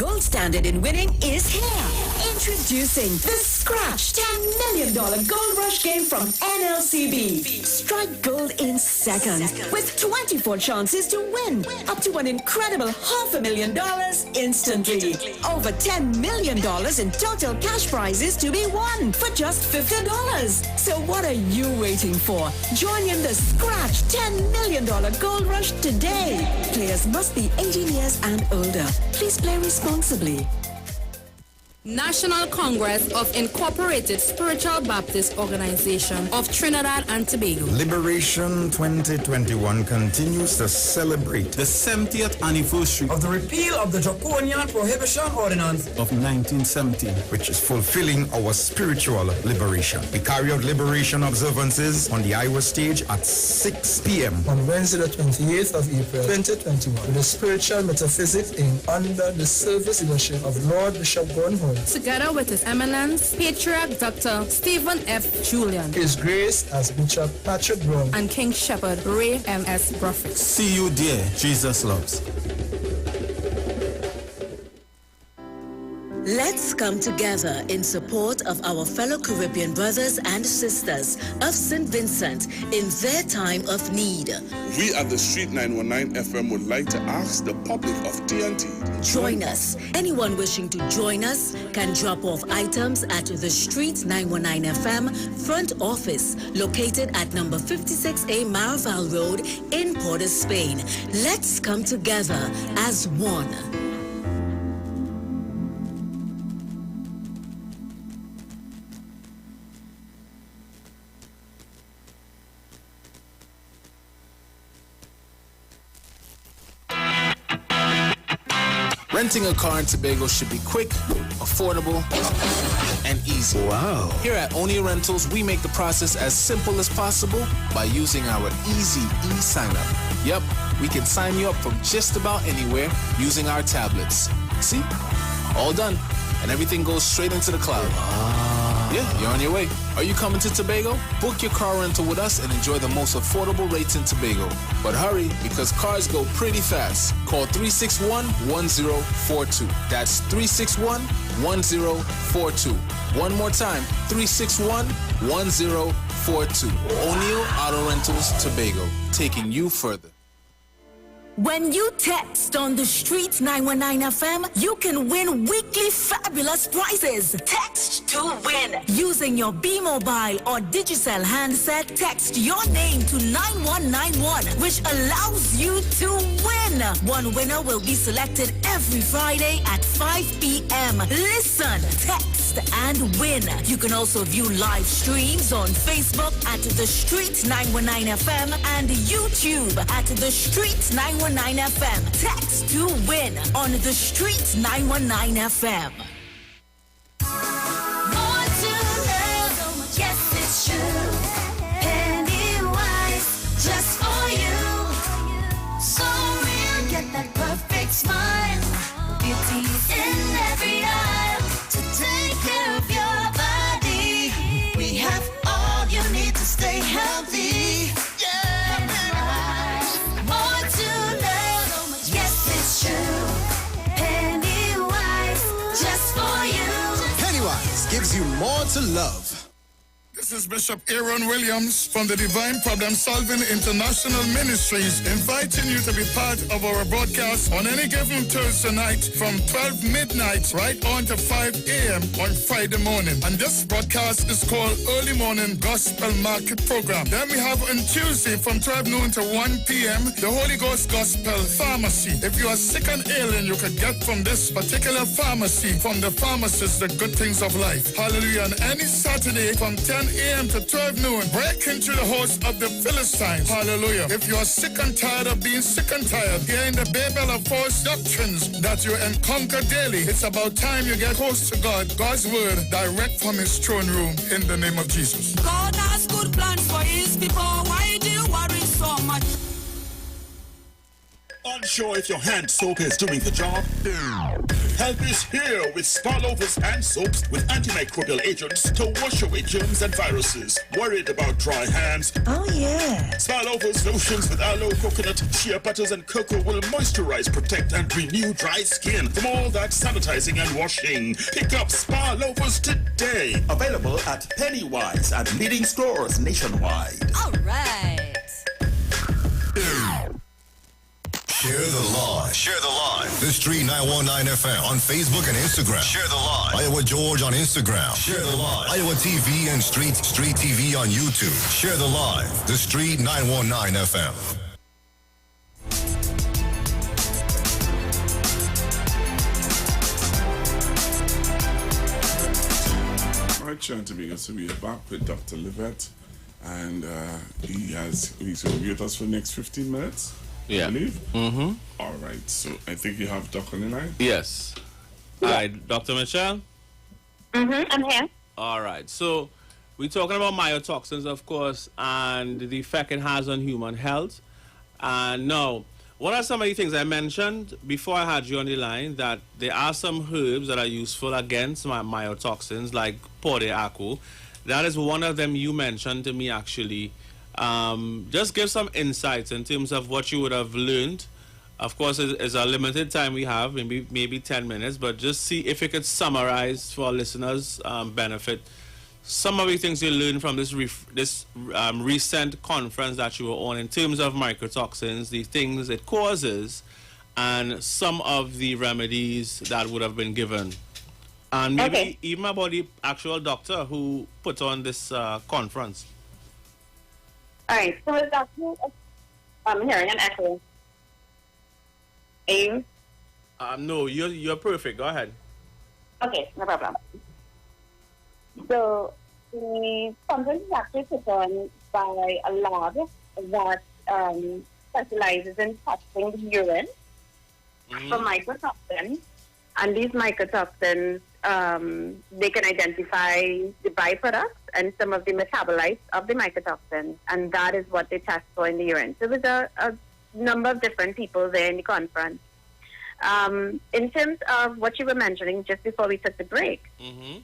gold standard in winning is here. Introducing the Scratch $10 million Gold Rush game from NLCB. Strike gold in seconds with 24 chances to win. Up to an incredible $500,000 instantly. Over $10 million in total cash prizes to be won for just $50. So what are you waiting for? Join in the Scratch $10 million Gold Rush today. Players must be 18 years and older. Please play responsibly. National Congress of Incorporated Spiritual Baptist Organization of Trinidad and Tobago. Liberation 2021 continues to celebrate the 70th anniversary of the repeal of the Draconian Prohibition Ordinance of 1970, which is fulfilling our spiritual liberation. We carry out liberation observances on the Iwer stage at 6 p.m. on Wednesday the 28th of April 2021 with the spiritual metaphysics in under the service leadership of Lord Bishop Gordon Hall, together with His Eminence, Patriarch Dr. Stephen F. Julian, His Grace as Bishop Patrick Brown, and King Shepherd Ray M.S. Prophet. See you there, Jesus loves. Let's come together in support of our fellow Caribbean brothers and sisters of St. Vincent in their time of need. We at the Street 919 FM would like to ask the public of TNT to join us. Anyone wishing to join us can drop off items at the Street 919 FM front office located at number 56A Maraval Road in Port of Spain. Let's come together as one. Renting a car in Tobago should be quick, affordable, and easy. Wow. Here at Onia Rentals, we make the process as simple as possible by using our easy e-sign-up. Yep, we can sign you up from just about anywhere using our tablets. See? All done. And everything goes straight into the cloud. Yeah, you're on your way. Are you coming to Tobago? Book your car rental with us and enjoy the most affordable rates in Tobago. But hurry, because cars go pretty fast. Call 361-1042. That's 361-1042. One more time, 361-1042. O'Neill Auto Rentals, Tobago, taking you further. When you text on the Street 919 FM, you can win weekly fabulous prizes. Text to win. Using your B-Mobile or Digicel handset, text your name to 9191, which allows you to win. One winner will be selected every Friday at 5 p.m. Listen, text and win. You can also view live streams on Facebook at The Street 919 FM and YouTube at The Street 919 FM. Text to win on The Street 919 FM. More to love, yes it's true. Pennywise, just for you. So real, get that perfect smile. Beauty's in every aisle. To take care of your body, we have all you need to stay healthy. Pennywise, more to love, yes it's true. Pennywise, just for you. Pennywise gives you more to love. This is Bishop Aaron Williams from the Divine Problem Solving International Ministries, inviting you to be part of our broadcast on any given Thursday night from 12 midnight right on to 5 a.m. on Friday morning. And this broadcast is called Early Morning Gospel Market Program. Then we have on Tuesday from 12 noon to 1 p.m. the Holy Ghost Gospel Pharmacy. If you are sick and ailing, you can get from this particular pharmacy, from the pharmacist, the good things of life. Hallelujah. And any Saturday from 10 a.m. to 12 noon, break into the host of the Philistines. Hallelujah. If you are sick and tired of being sick and tired, hearing the babel of false doctrines that you encounter daily, it's about time you get close to God, God's word, direct from his throne room, in the name of Jesus. God has good plans for his people. Why do you worry so much? Unsure if your hand soap is doing the job? Help is here with Spa-Lover's hand soaps with antimicrobial agents to wash away germs and viruses. Worried about dry hands? Oh, yeah. Spa-Lover's lotions with aloe, coconut, shea butters, and cocoa will moisturize, protect, and renew dry skin from all that sanitizing and washing. Pick up Spa-Lovers today. Available at Pennywise and leading stores nationwide. All right. Share the live. Share the live. The Street 919 FM on Facebook and Instagram. Share the live. Iowa George on Instagram. Share the live. Iowa TV and Street TV on YouTube. Share the live. The Street 919 FM. All right, Sean Tobago, so we are back with Dr. Livett, and he's going to be with us for the next 15 minutes. Yeah. I believe. Mm-hmm. All right, so I think you have Doc on the line? Yes. Hi, Dr. Michelle? Mm-hmm, I'm here. All right, so we're talking about mycotoxins, of course, and the effect it has on human health. And now, what are some of the things I mentioned before I had you on the line, that there are some herbs that are useful against mycotoxins, like pode aku. That is one of them you mentioned to me, actually. Just give some insights in terms of what you would have learned. Of course, it's a limited time we have, maybe 10 minutes, but just see if you could summarize for our listeners' benefit some of the things you learned from this recent conference that you were on in terms of mycotoxins, the things it causes, and some of the remedies that would have been given. And maybe even about the actual doctor who put on this conference. All right, so it's actually, I'm hearing an echo. Aim? No, you're perfect. Go ahead. Okay, no problem. So the conference is actually put on by a lab that specializes in testing the urine for mycotoxins. And these mycotoxins, they can identify the byproducts and some of the metabolites of the mycotoxins, and that is what they test for in the urine. So there's a number of different people there in the conference. In terms of what you were mentioning just before we took the break, the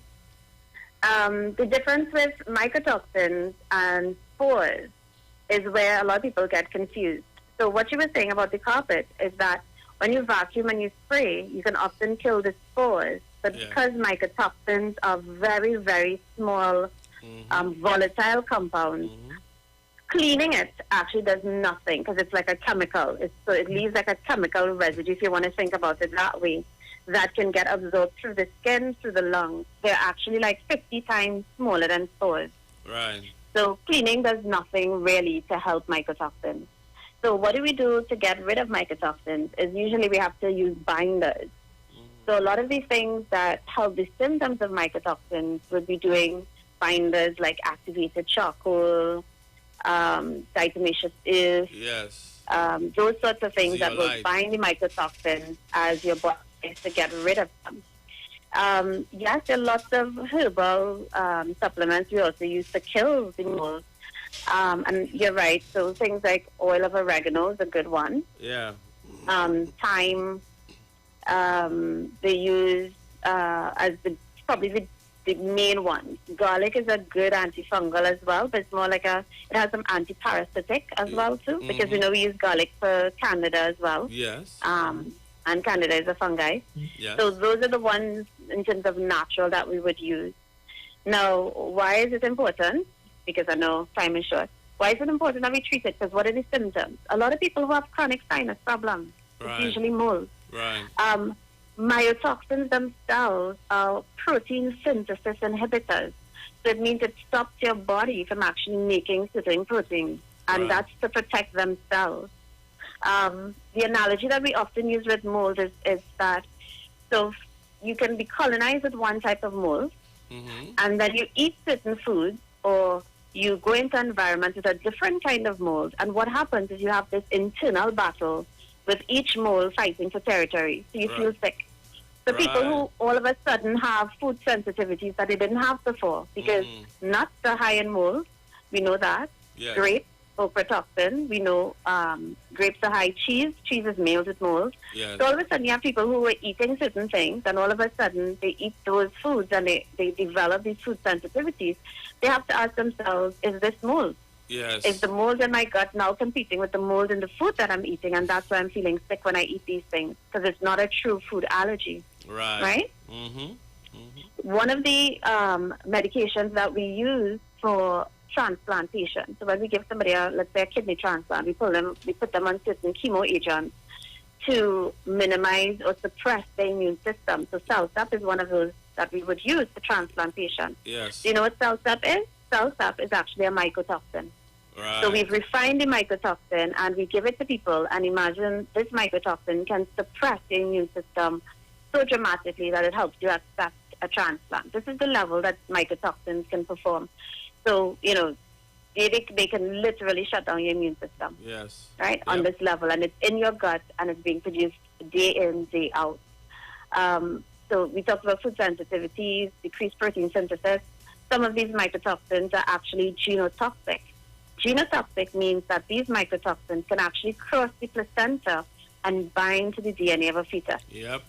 difference with mycotoxins and spores is where a lot of people get confused. So what you were saying about the carpet is that when you vacuum and you spray, you can often kill the spores. But because mycotoxins are very, very small, volatile compounds, cleaning it actually does nothing because it's like a chemical. So it leaves like a chemical residue, if you want to think about it that way, that can get absorbed through the skin, through the lungs. They're actually like 50 times smaller than spores. Right. So cleaning does nothing really to help mycotoxins. So what do we do to get rid of mycotoxins is usually we have to use binders. So a lot of these things that help the symptoms of mycotoxins would be doing binders like activated charcoal, diatomaceous earth, those sorts of things that will bind the mycotoxins as your body is to get rid of them. Yes, there are lots of herbal supplements we also use to kill the mold. And you're right, so things like oil of oregano is a good one. Yeah. Thyme, they use as probably the main one. Garlic is a good antifungal as well, but it's more like it has some antiparasitic as well too, because we know we use garlic for Candida as well. Yes. And Candida is a fungi. Yes. So those are the ones in terms of natural that we would use. Now, why is it important? Because I know time is short. Why is it important that we treat it? Because what are the symptoms? A lot of people who have chronic sinus problems, it's usually mold. Right. Mycotoxins themselves are protein synthesis inhibitors. So it means it stops your body from actually making certain proteins, and that's to protect themselves. The analogy that we often use with mold is that, so you can be colonized with one type of mold, and then you eat certain foods, or you go into an environment with a different kind of mold, and what happens is you have this internal battle with each mold fighting for territory, so you feel sick. So people who all of a sudden have food sensitivities that they didn't have before, because nuts are high in mold, we know that, grapes, ochratoxin. We know grapes are high. Cheese is made with mold. Yes. So all of a sudden you have people who were eating certain things, and all of a sudden they eat those foods and they develop these food sensitivities. They have to ask themselves, is this mold? Yes. Is the mold in my gut now competing with the mold in the food that I'm eating, and that's why I'm feeling sick when I eat these things, because it's not a true food allergy. Right. Right? One of the medications that we use for transplantation, so when we give somebody let's say a kidney transplant, we put them on certain chemo agents to minimize or suppress the immune system. So CellSap is one of those that we would use for transplantation. Yes. Do you know what CellSap is? CellSap is actually a mycotoxin. Right. So we've refined the mycotoxin and we give it to people, and imagine this mycotoxin can suppress the immune system so dramatically that it helps you accept a transplant. This is the level that mycotoxins can perform. So, they can literally shut down your immune system. Yes. Right? On this level. And it's in your gut and it's being produced day in, day out. So we talked about food sensitivities, decreased protein synthesis. Some of these mycotoxins are actually genotoxic. Genotoxic means that these mycotoxins can actually cross the placenta and bind to the DNA of a fetus. Yep.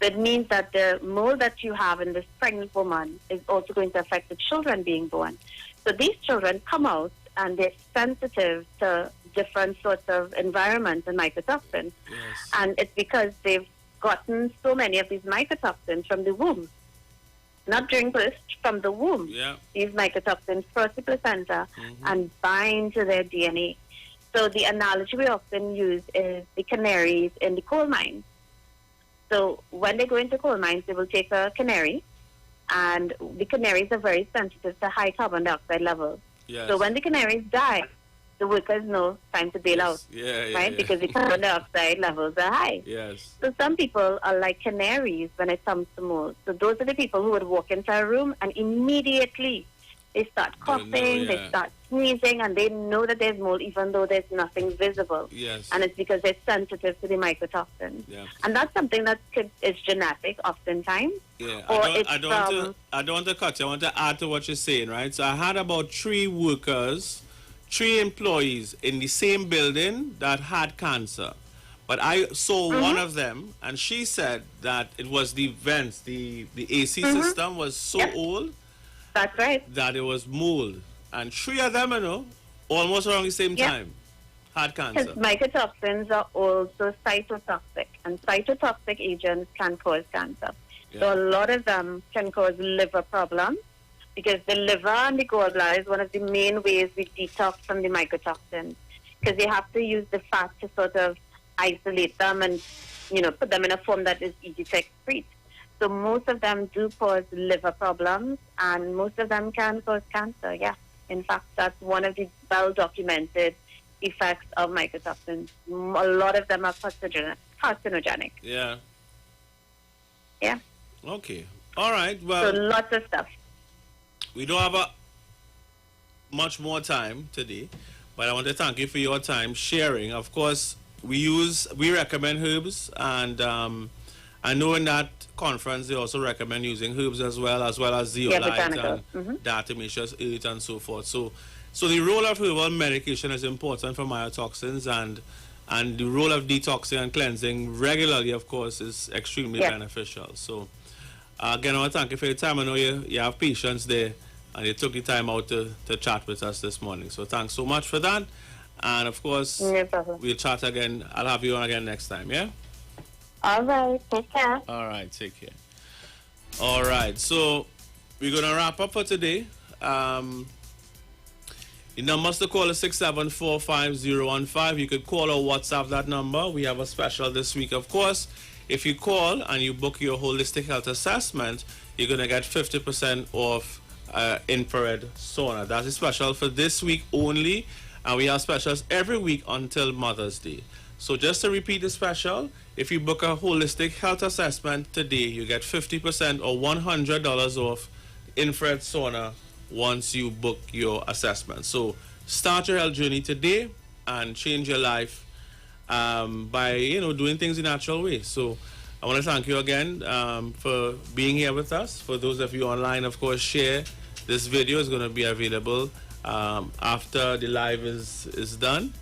That means that the mold that you have in this pregnant woman is also going to affect the children being born. So these children come out and they're sensitive to different sorts of environments and mycotoxins. Yes. And it's because they've gotten so many of these mycotoxins from the womb. Not during birth, from the womb. Yeah. These mycotoxins cross the placenta and bind to their DNA. So the analogy we often use is the canaries in the coal mines. So when they go into coal mines, they will take a canary, and the canaries are very sensitive to high carbon dioxide levels. Yes. So when the canaries die, the workers know time to bail out, right? Because the carbon dioxide levels are high. Yes. So some people are like canaries when it comes to mold. So those are the people who would walk into a room and immediately they start coughing, they start sneezing, and they know that there's mold even though there's nothing visible. Yes. And it's because they're sensitive to the mycotoxins. Yeah. And that's something that is genetic oftentimes. Yeah. Or I don't want to cut you. I want to add to what you're saying, right? So I had about 3 employees in the same building that had cancer. But I saw one of them, and she said that it was the vents, the AC system was so old. That's right. That it was mold. And 3 of them, almost around the same time, had cancer. Because mycotoxins are also cytotoxic, and cytotoxic agents can cause cancer. Yeah. So a lot of them can cause liver problems, because the liver and the gallbladder is one of the main ways we detox from the mycotoxins, because they have to use the fat to sort of isolate them and, put them in a form that is easy to excrete. So most of them do cause liver problems, and most of them can cause cancer, yeah. In fact, that's one of the well-documented effects of mycotoxins. A lot of them are carcinogenic. Yeah. Yeah. Okay. All right. Well, so lots of stuff. We don't have much more time today, but I want to thank you for your time sharing. Of course, we recommend herbs, and I know in that conference they also recommend using herbs as well as zeolite and diatomaceous earth and so forth. So the role of herbal medication is important for mycotoxins, and the role of detoxing and cleansing regularly, of course, is extremely beneficial. So again, I want to thank you for your time. I know you have patience there, and you took the time out to chat with us this morning. So thanks so much for that. And of course, we'll chat again. I'll have you on again next time, yeah? All right, take care. All right, take care. All right, so we're going to wrap up for today. The numbers to call is 6745015. You could call or WhatsApp that number. We have a special this week, of course. If you call and you book your holistic health assessment, you're going to get 50% off infrared sauna. That's a special for this week only, and we have specials every week until Mother's Day. So just to repeat the special, if you book a holistic health assessment today, you get 50% or $100 off infrared sauna once you book your assessment. So start your health journey today and change your life by doing things in a natural way. So I want to thank you again for being here with us. For those of you online, of course, share this video. Is going to be available after the live is done.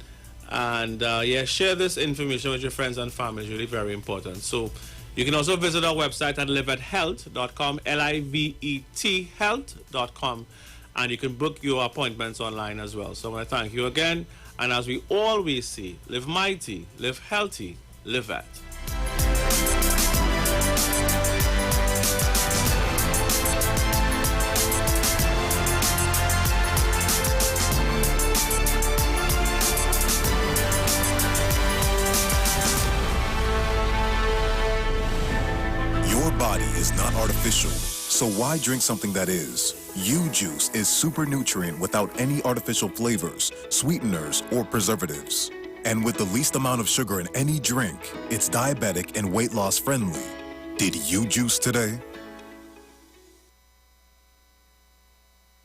And share this information with your friends and family. It's really very important. So you can also visit our website at livethealth.com, LIVET health.com, and you can book your appointments online as well. So I want to thank you again. And as we always say, live mighty, live healthy, live at. Your body is not artificial, so why drink something that is? U-Juice is super nutrient without any artificial flavors, sweeteners, or preservatives. And with the least amount of sugar in any drink, it's diabetic and weight loss friendly. Did you juice today?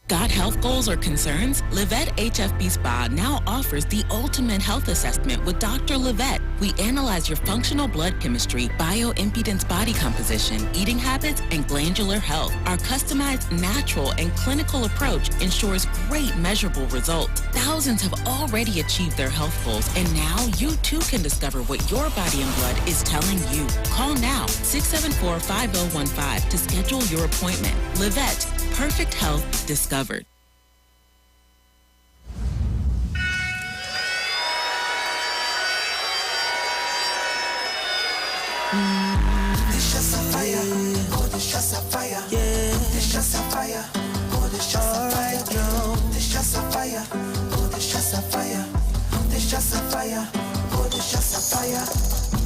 Got health goals or concerns? Livette HFB Spa now offers the ultimate health assessment with Dr. Livette. We analyze your functional blood chemistry, bioimpedance body composition, eating habits, and glandular health. Our customized, natural, and clinical approach ensures great measurable results. Thousands have already achieved their health goals, and now you too can discover what your body and blood is telling you. Call now, 674-5015 to schedule your appointment. Livette, perfect health discovered. This just a fire, oh this just a fire, yeah. This just a fire, oh this just a fire, this just a fire, oh this just a fire, this just a fire, oh this just a fire.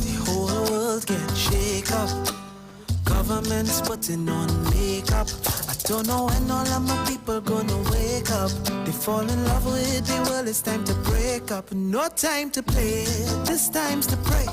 The whole world get shake up. Government's putting on makeup. I don't know when all of my people gonna wake up. They fall in love with the world, it's time to break up. No time to play, this time's to pray.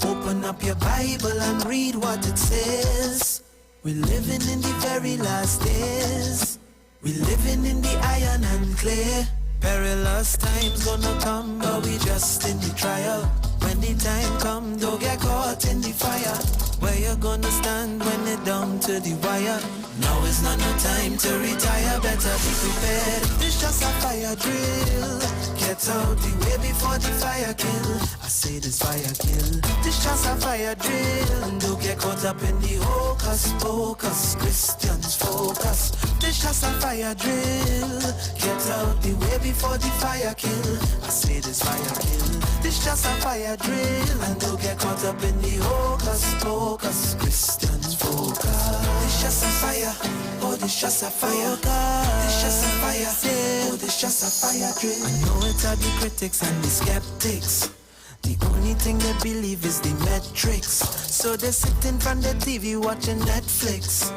Open up your Bible and read what it says. We're living in the very last days. We're living in the iron and clay. Perilous times gonna come, but we just in the trial. When the time come, don't get caught in the fire. Where you gonna stand when it down to the wire? Now is not no time to retire, better be prepared. This just a fire drill. Get out the way before the fire kill. I say this fire kill. This just a fire drill. And don't get caught up in the hocus pocus. Christians focus. This just a fire drill. Get out the way before the fire kill. I say this fire kill. This just a fire drill. And don't get caught up in the hocus pocus. Christians focus. This just a fire. Oh, this just a fire. This just a fire. Oh, this just a fire drill. I know it's are the critics and the skeptics. The only thing they believe is the metrics. So they sit in front of the TV watching Netflix,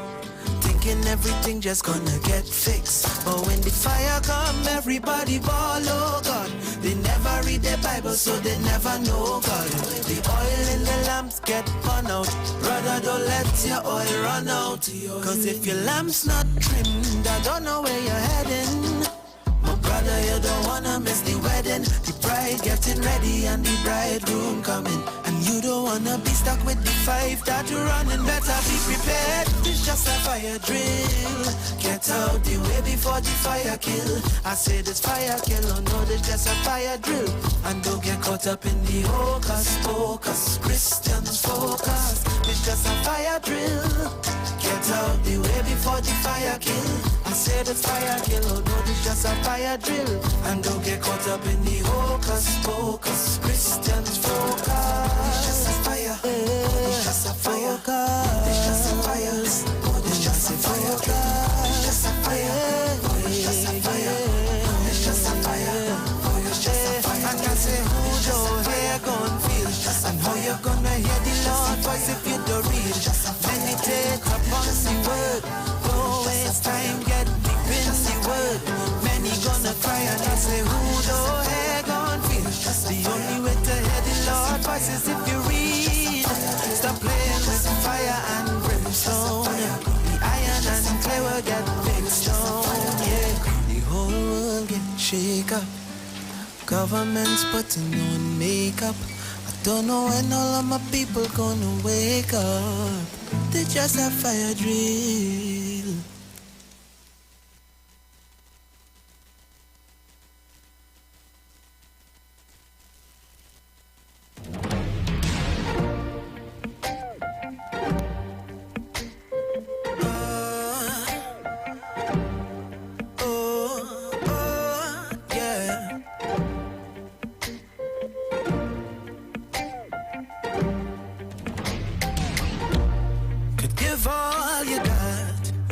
thinking everything just gonna get fixed. But when the fire come, everybody ball, oh God. They never read their Bible, so they never know God. The oil in the lamps get run out. Brother, don't let your oil run out. Cause if your lamp's not trimmed, I don't know where you're heading. My brother, you don't wanna miss the wedding. The bride getting ready and the bridegroom coming. And you don't wanna be stuck with the five that you're running. Better be prepared. This just a fire drill. Get out the way before the fire kill. I say this fire kill, oh no, this just a fire drill. And don't get caught up in the hocus pocus. Christians focus. This just a fire drill. Get out the way before the fire kill. I say this fire kill, oh no, this just a fire drill. And don't get caught up in the hocus pocus. Christians focus. This just a fire. Oh, this just a fire. This just a fire. Oh, this just a fire. This just a fire. Oh, this just a fire. This just a fire. Oh, this just a fire. And I say, who your hair gonna feel? And how you gonna hear the Lord voice if you don't read? Many take up on the word. Don't waste time, get deep in the word. Many gonna cry and I say, who your hair gonna feel? The only way to hear the Lord voice is if you read. Stop playing with fire and brimstone. The iron and clay will get big stone. Yeah, the whole world get shake up. Government's putting on makeup. I don't know when all of my people gonna wake up. They just a fire drill.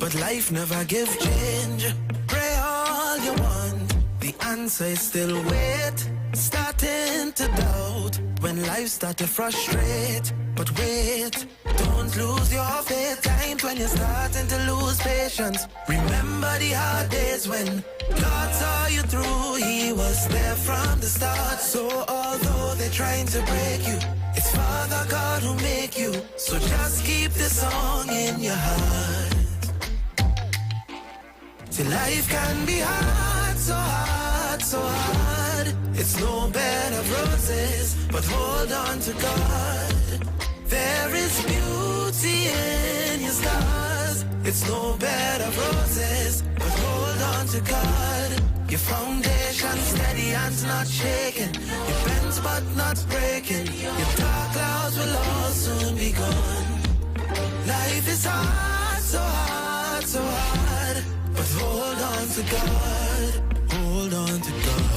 but life never give change. Pray all you want, the answer is still wait. Starting to doubt when life start to frustrate. But wait, don't lose your faith. Times when you're starting to lose patience. Remember the hard days when God saw you through. He was there from the start. So although they're trying to break you, it's Father God who make you. So just keep this song in your heart. See, life can be hard, so hard, so hard. It's no bed of roses, but hold on to God. There is beauty in your scars. It's no bed of roses, but hold on to God. Your foundation steady and not shaking. Your bends but not breaking. Your dark clouds will all soon be gone. Life is hard, so hard, so hard. But hold on to God. Hold on to God.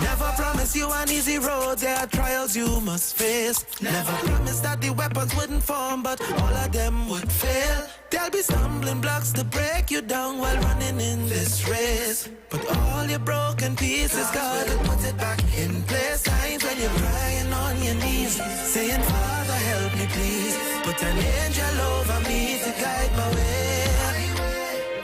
Never promise you an easy road, there are trials you must face. Never promise that the weapons wouldn't form, but all of them would fail. There'll be stumbling blocks to break you down while running in this race. But all your broken pieces, God will put it back in place. Times when you're crying on your knees, saying, Father, help me please. Put an angel over me to guide my way.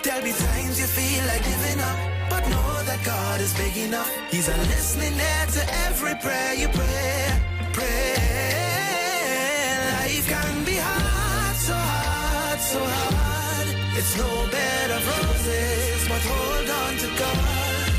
There'll be times you feel like giving up, but know that God is big enough. He's a listening ear to every prayer you pray. Pray. Life can be hard, so hard, so hard. It's no bed of roses, but hold on to God.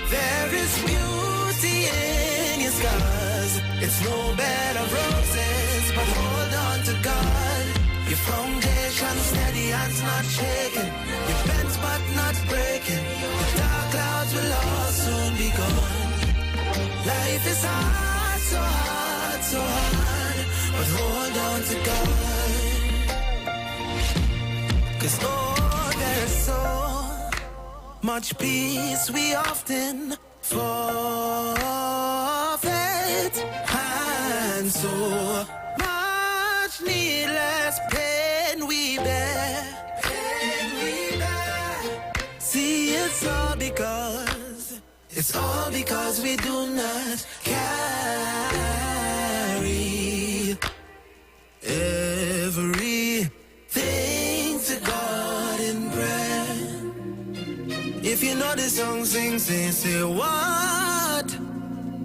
There is beauty in your scars. It's no bed of roses, but hold on to God. Your foundation steady and not shaking. Your bends but not breaking. The dark clouds will all soon be gone. Life is hard, so hard, so hard. But hold on to God. 'Cause oh, there's so much peace we often forfeit. And so much needless pain we bear. See, it's all because we do not carry everything to God in prayer. If you know the song, sing, say, what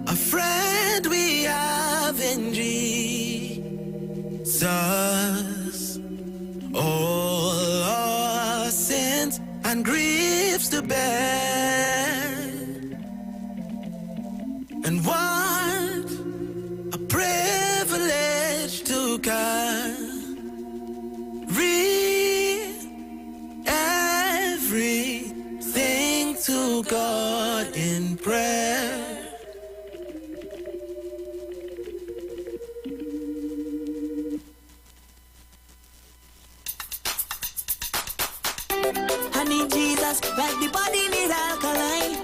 a friend we have in Jesus. All our sins and griefs to bear. And what a privilege to carry everything to God in prayer. I need Jesus like the body needs alkaline.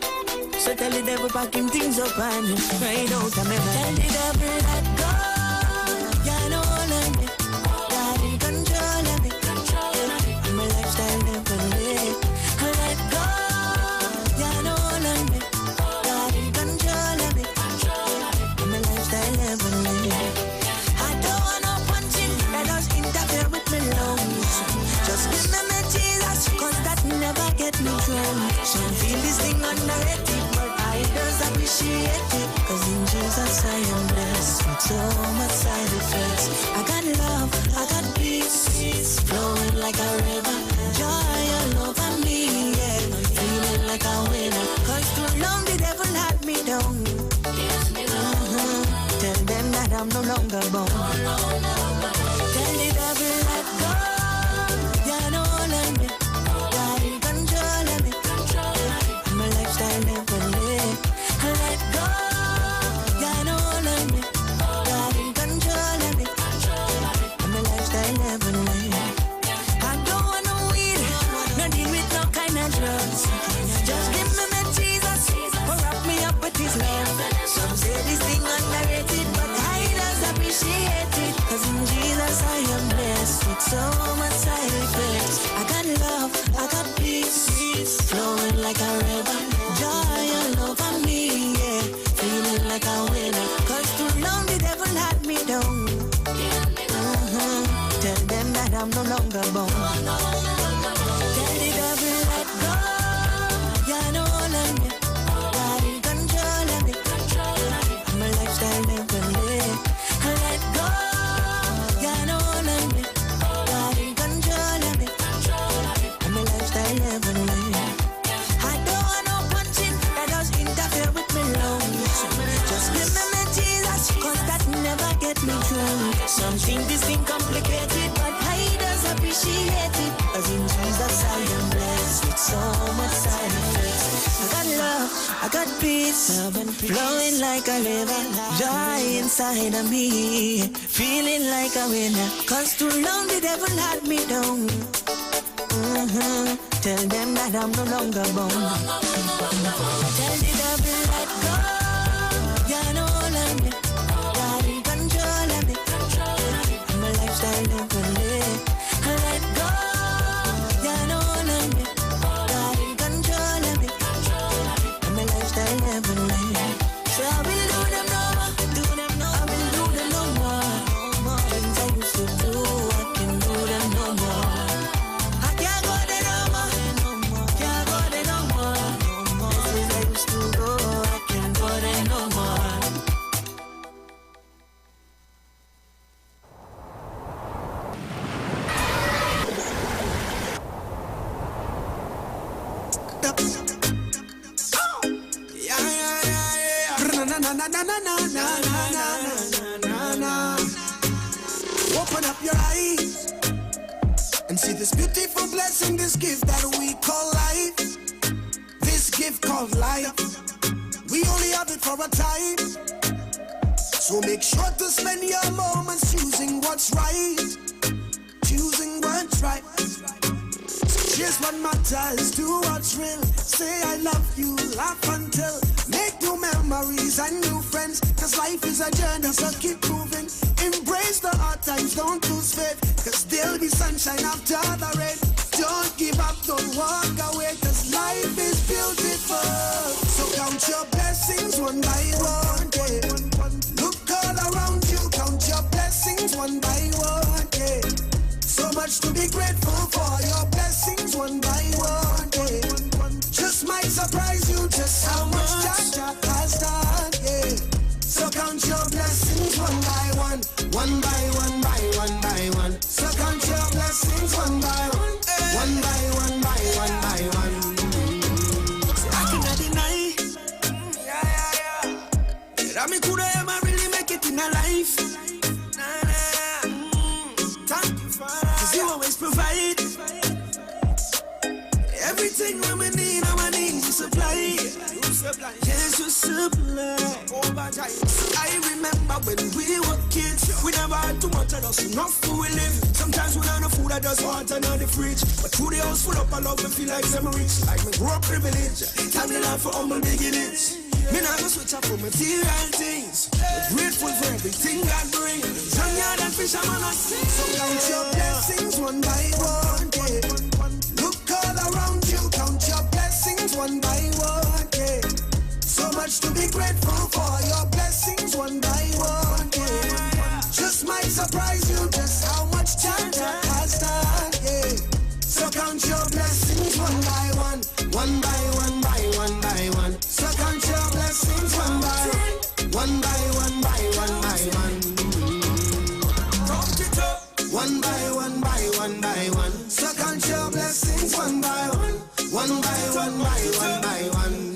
So tell the devil pack him things up and right out of my mind. Tell the devil let go. You know let me. God in control of me. I'm a lifestyle never live. Let go. You know let me. God in control of me. I'm a lifestyle never live. I don't want no punching that does interfere with my lungs. Just give me my Jesus, 'cause that never get me drunk. Some feel this thing underrated, but I just appreciate it. 'Cause in Jesus I am blessed with so much side effects. I got love, I got peace, flowing like a river. Joy all over me, yeah. Feeling like a winner. 'Cause too long the devil had me down. Tell them that I'm no longer born. Tell the devil let go. You know let me. God in control of me. I'm a lifestyle never live. Let go. You know let me. God in control of me. I'm a lifestyle never live. I don't want no weed, no deal with no kind of drugs. Just give me my Jesus, or wrap me up with His love. Some say this thing underrated, but I just appreciate it. 'Cause in Give me Jesus, cause that never get me through. Something this thing complicated, but I does appreciate it. Cause in Jesus I am blessed with so much side effects. I got love, I got peace, flowing like a river. Joy inside of me, feeling like a winner. Cause too long the devil had me down. Tell them that I'm no longer bound. Tell the devil let go. You know let me. God in control of me. I'm a lifestyle differently. Let go. You know let me. God in control of me. I'm a lifestyle differently. So I will do them no more. Do them no more. I will do them no more. Things I used to do, I can do them no more. I can't go there no more. Can't go there no more. Places I used to go, I can't go there no more. Open up your eyes and see this beautiful blessing, this gift that we call life. This gift called life, we only have it for a time. So make sure to spend your moments choosing what's right. Choosing what's right. So here's what matters, do what's real. Say I love you, laugh until. Make new memories and new friends. Cause life is a journey, so keep moving. Embrace the hard times, don't lose faith. Cause there'll be sunshine after the rain. Don't give up, don't walk away. Cause life is beautiful. So count your blessings one by one, yeah. Look all around you, count your blessings one by one, yeah. So much to be grateful for, your blessings one by one, yeah. Just might surprise you just how much Jah has done, yeah. So count your blessings one by one, one by one by one by one. So count your blessings one by one, one by one by one by one. I cannot deny, that me coulda ever really make it in a life. Thank you, Father, 'cause you always provide everything when we need, our needs you supply. Yes, you supply. I remember when we were kids, we never had too much of us, enough food we live. Sometimes we don't have food that does water in the fridge. But through the house full up of love, we feel like some rich. Like me grow up privilege, time to life for humble beginnings. Me not gonna switch up for material things. But grateful for everything God brings. Some yard and fish, I'm on a sing. So count your blessings one by one, yeah. Look all around you, count your blessings one by one, yeah. So much to be grateful for, your blessings one by one, yeah. Just might surprise you just how much Jah has done, yeah. So count your blessings one by one, one by one by one by one. So count your blessings one by one by one by one by one. Count it up. One by one by one by one. So count your blessings one by one, one by one by one by one.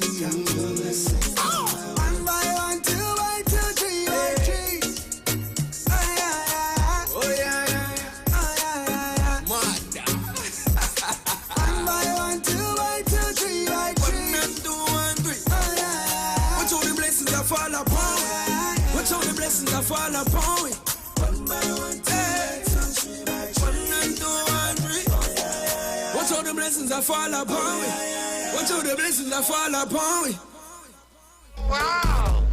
One by one, 2 by 2, 3 by 3. Oh yeah, oh yeah, oh yeah. One by one, 2 by 2, 3 by 3. 1 and 2, 1, 3. Oh yeah. Watch all the blessings that fall upon me. Watch all the blessings that fall upon me. 1 by 1, 2 by 2, 3 by 3. 1 and 2, 1, 3. Watch all the blessings that fall upon me. Watch all the blessings that fall upon me. Wow!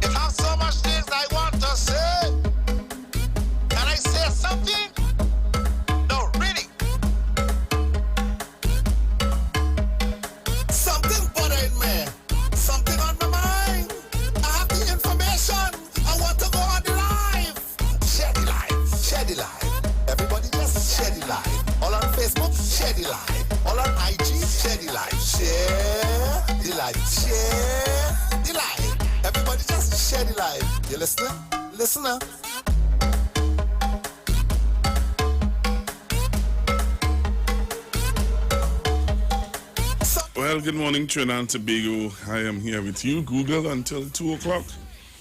It has so much things I want to say. Can I say something? No, really. Something bothering me. Something on my mind. I have the information. I want to go on the live. Share the live. Share the live. Everybody just share the live. All on Facebook, share the live. All on IG, share the live. Share the live. Share the live. Everybody just share the live. You listening? Listen up. So Well, good morning, Trinidad and Tobago. I am here with you, Google, until 2 o'clock.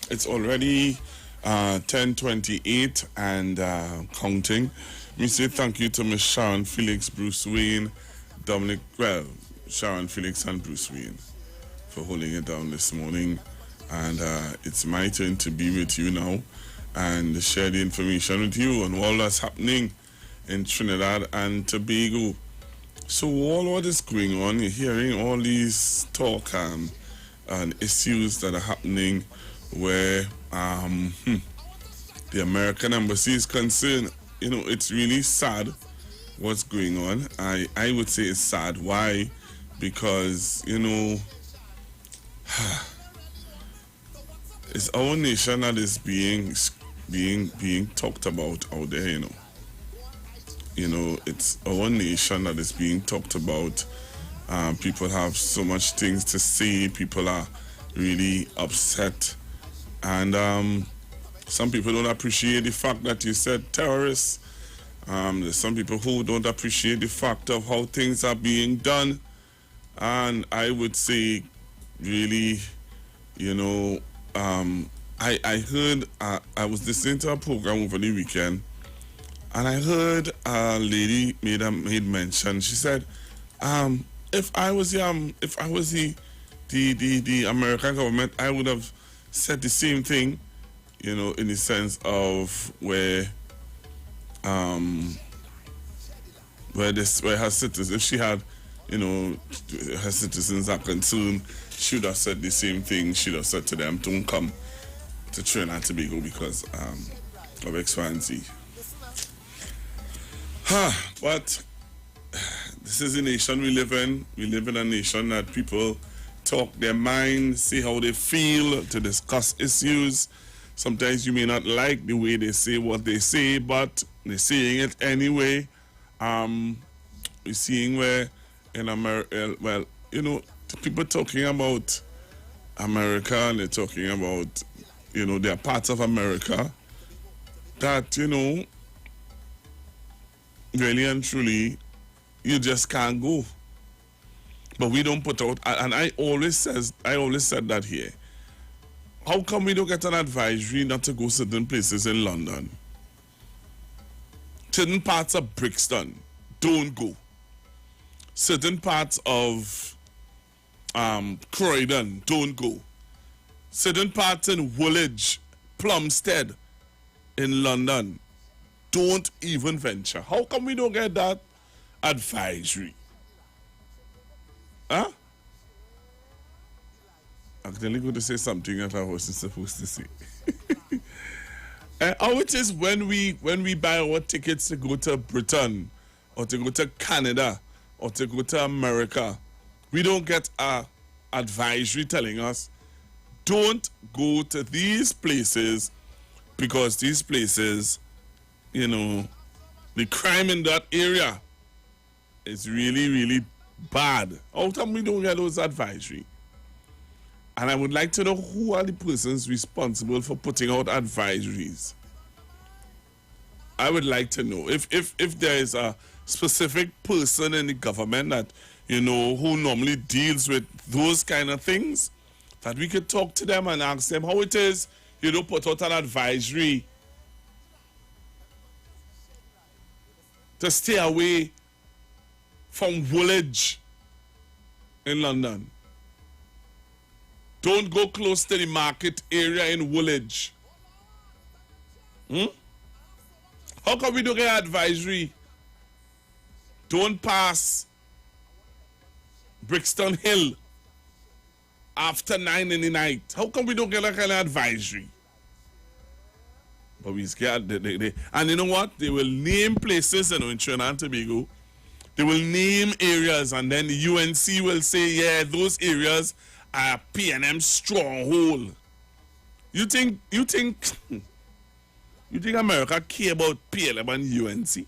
It's already 10:28 and counting. We say thank you to Miss Sharon Felix, Bruce Wayne, Sharon Felix and Bruce Wayne for holding it down this morning. And it's my turn to be with you now and share the information with you on all that's happening in Trinidad and Tobago. So all what is going on, you're hearing all these talk and issues that are happening where the American embassy is concerned. You know, it's really sad what's going on. I would say it's sad. Why? Because, you know, it's our nation that is being talked about out there, you know. You know, it's our nation that is being talked about. People have so much things to say. People are really upset. And some people don't appreciate the fact that you said terrorists. There's some people who don't appreciate the fact of how things are being done. And I would say, really, you know, I heard, I was listening to a program over the weekend, and I heard a lady made mention. She said, if I was the American government, I would have said the same thing, you know, in the sense of where her citizens, if she had, you know, her citizens are concerned, she would have said the same thing. She would have said to them, don't come to Trinidad and Tobago because of X, Y, and Z. But this is the nation we live in. We live in a nation that people talk their mind, say how they feel, to discuss issues. Sometimes you may not like the way they say what they say, but they're saying it anyway. We're seeing where in America, well, you know, people talking about America, and they're talking about, you know, there are parts of America that, you know, really and truly, you just can't go. But we don't put out, and I always said that here. How come we don't get an advisory not to go certain places in London? Certain parts of Brixton, don't go. Certain parts of Croydon, don't go. Certain parts in Woolwich, Plumstead, in London, don't even venture. How come we don't get that advisory? Huh? I'm going to say something that I wasn't supposed to say. How it is when we buy our tickets to go to Britain or to go to Canada or to go to America, we don't get a advisory telling us don't go to these places because these places, you know, the crime in that area is really, really bad. How come we don't get those advisory? And I would like to know who are the persons responsible for putting out advisories. I would like to know if there is a specific person in the government that, you know, who normally deals with those kind of things, that we could talk to them and ask them how it is, you know, put out an advisory to stay away from Woolwich in London. Don't go close to the market area in Woolwich. How come we don't get advisory? Don't pass Brixton Hill after 9 in the night. How come we don't get that kind of advisory? But we scared. And you know what? They will name places, you know, in Trinidad and Tobago. They will name areas, and then the UNC will say, yeah, those areas are P&M stronghold. You think America care about PLM and UNC?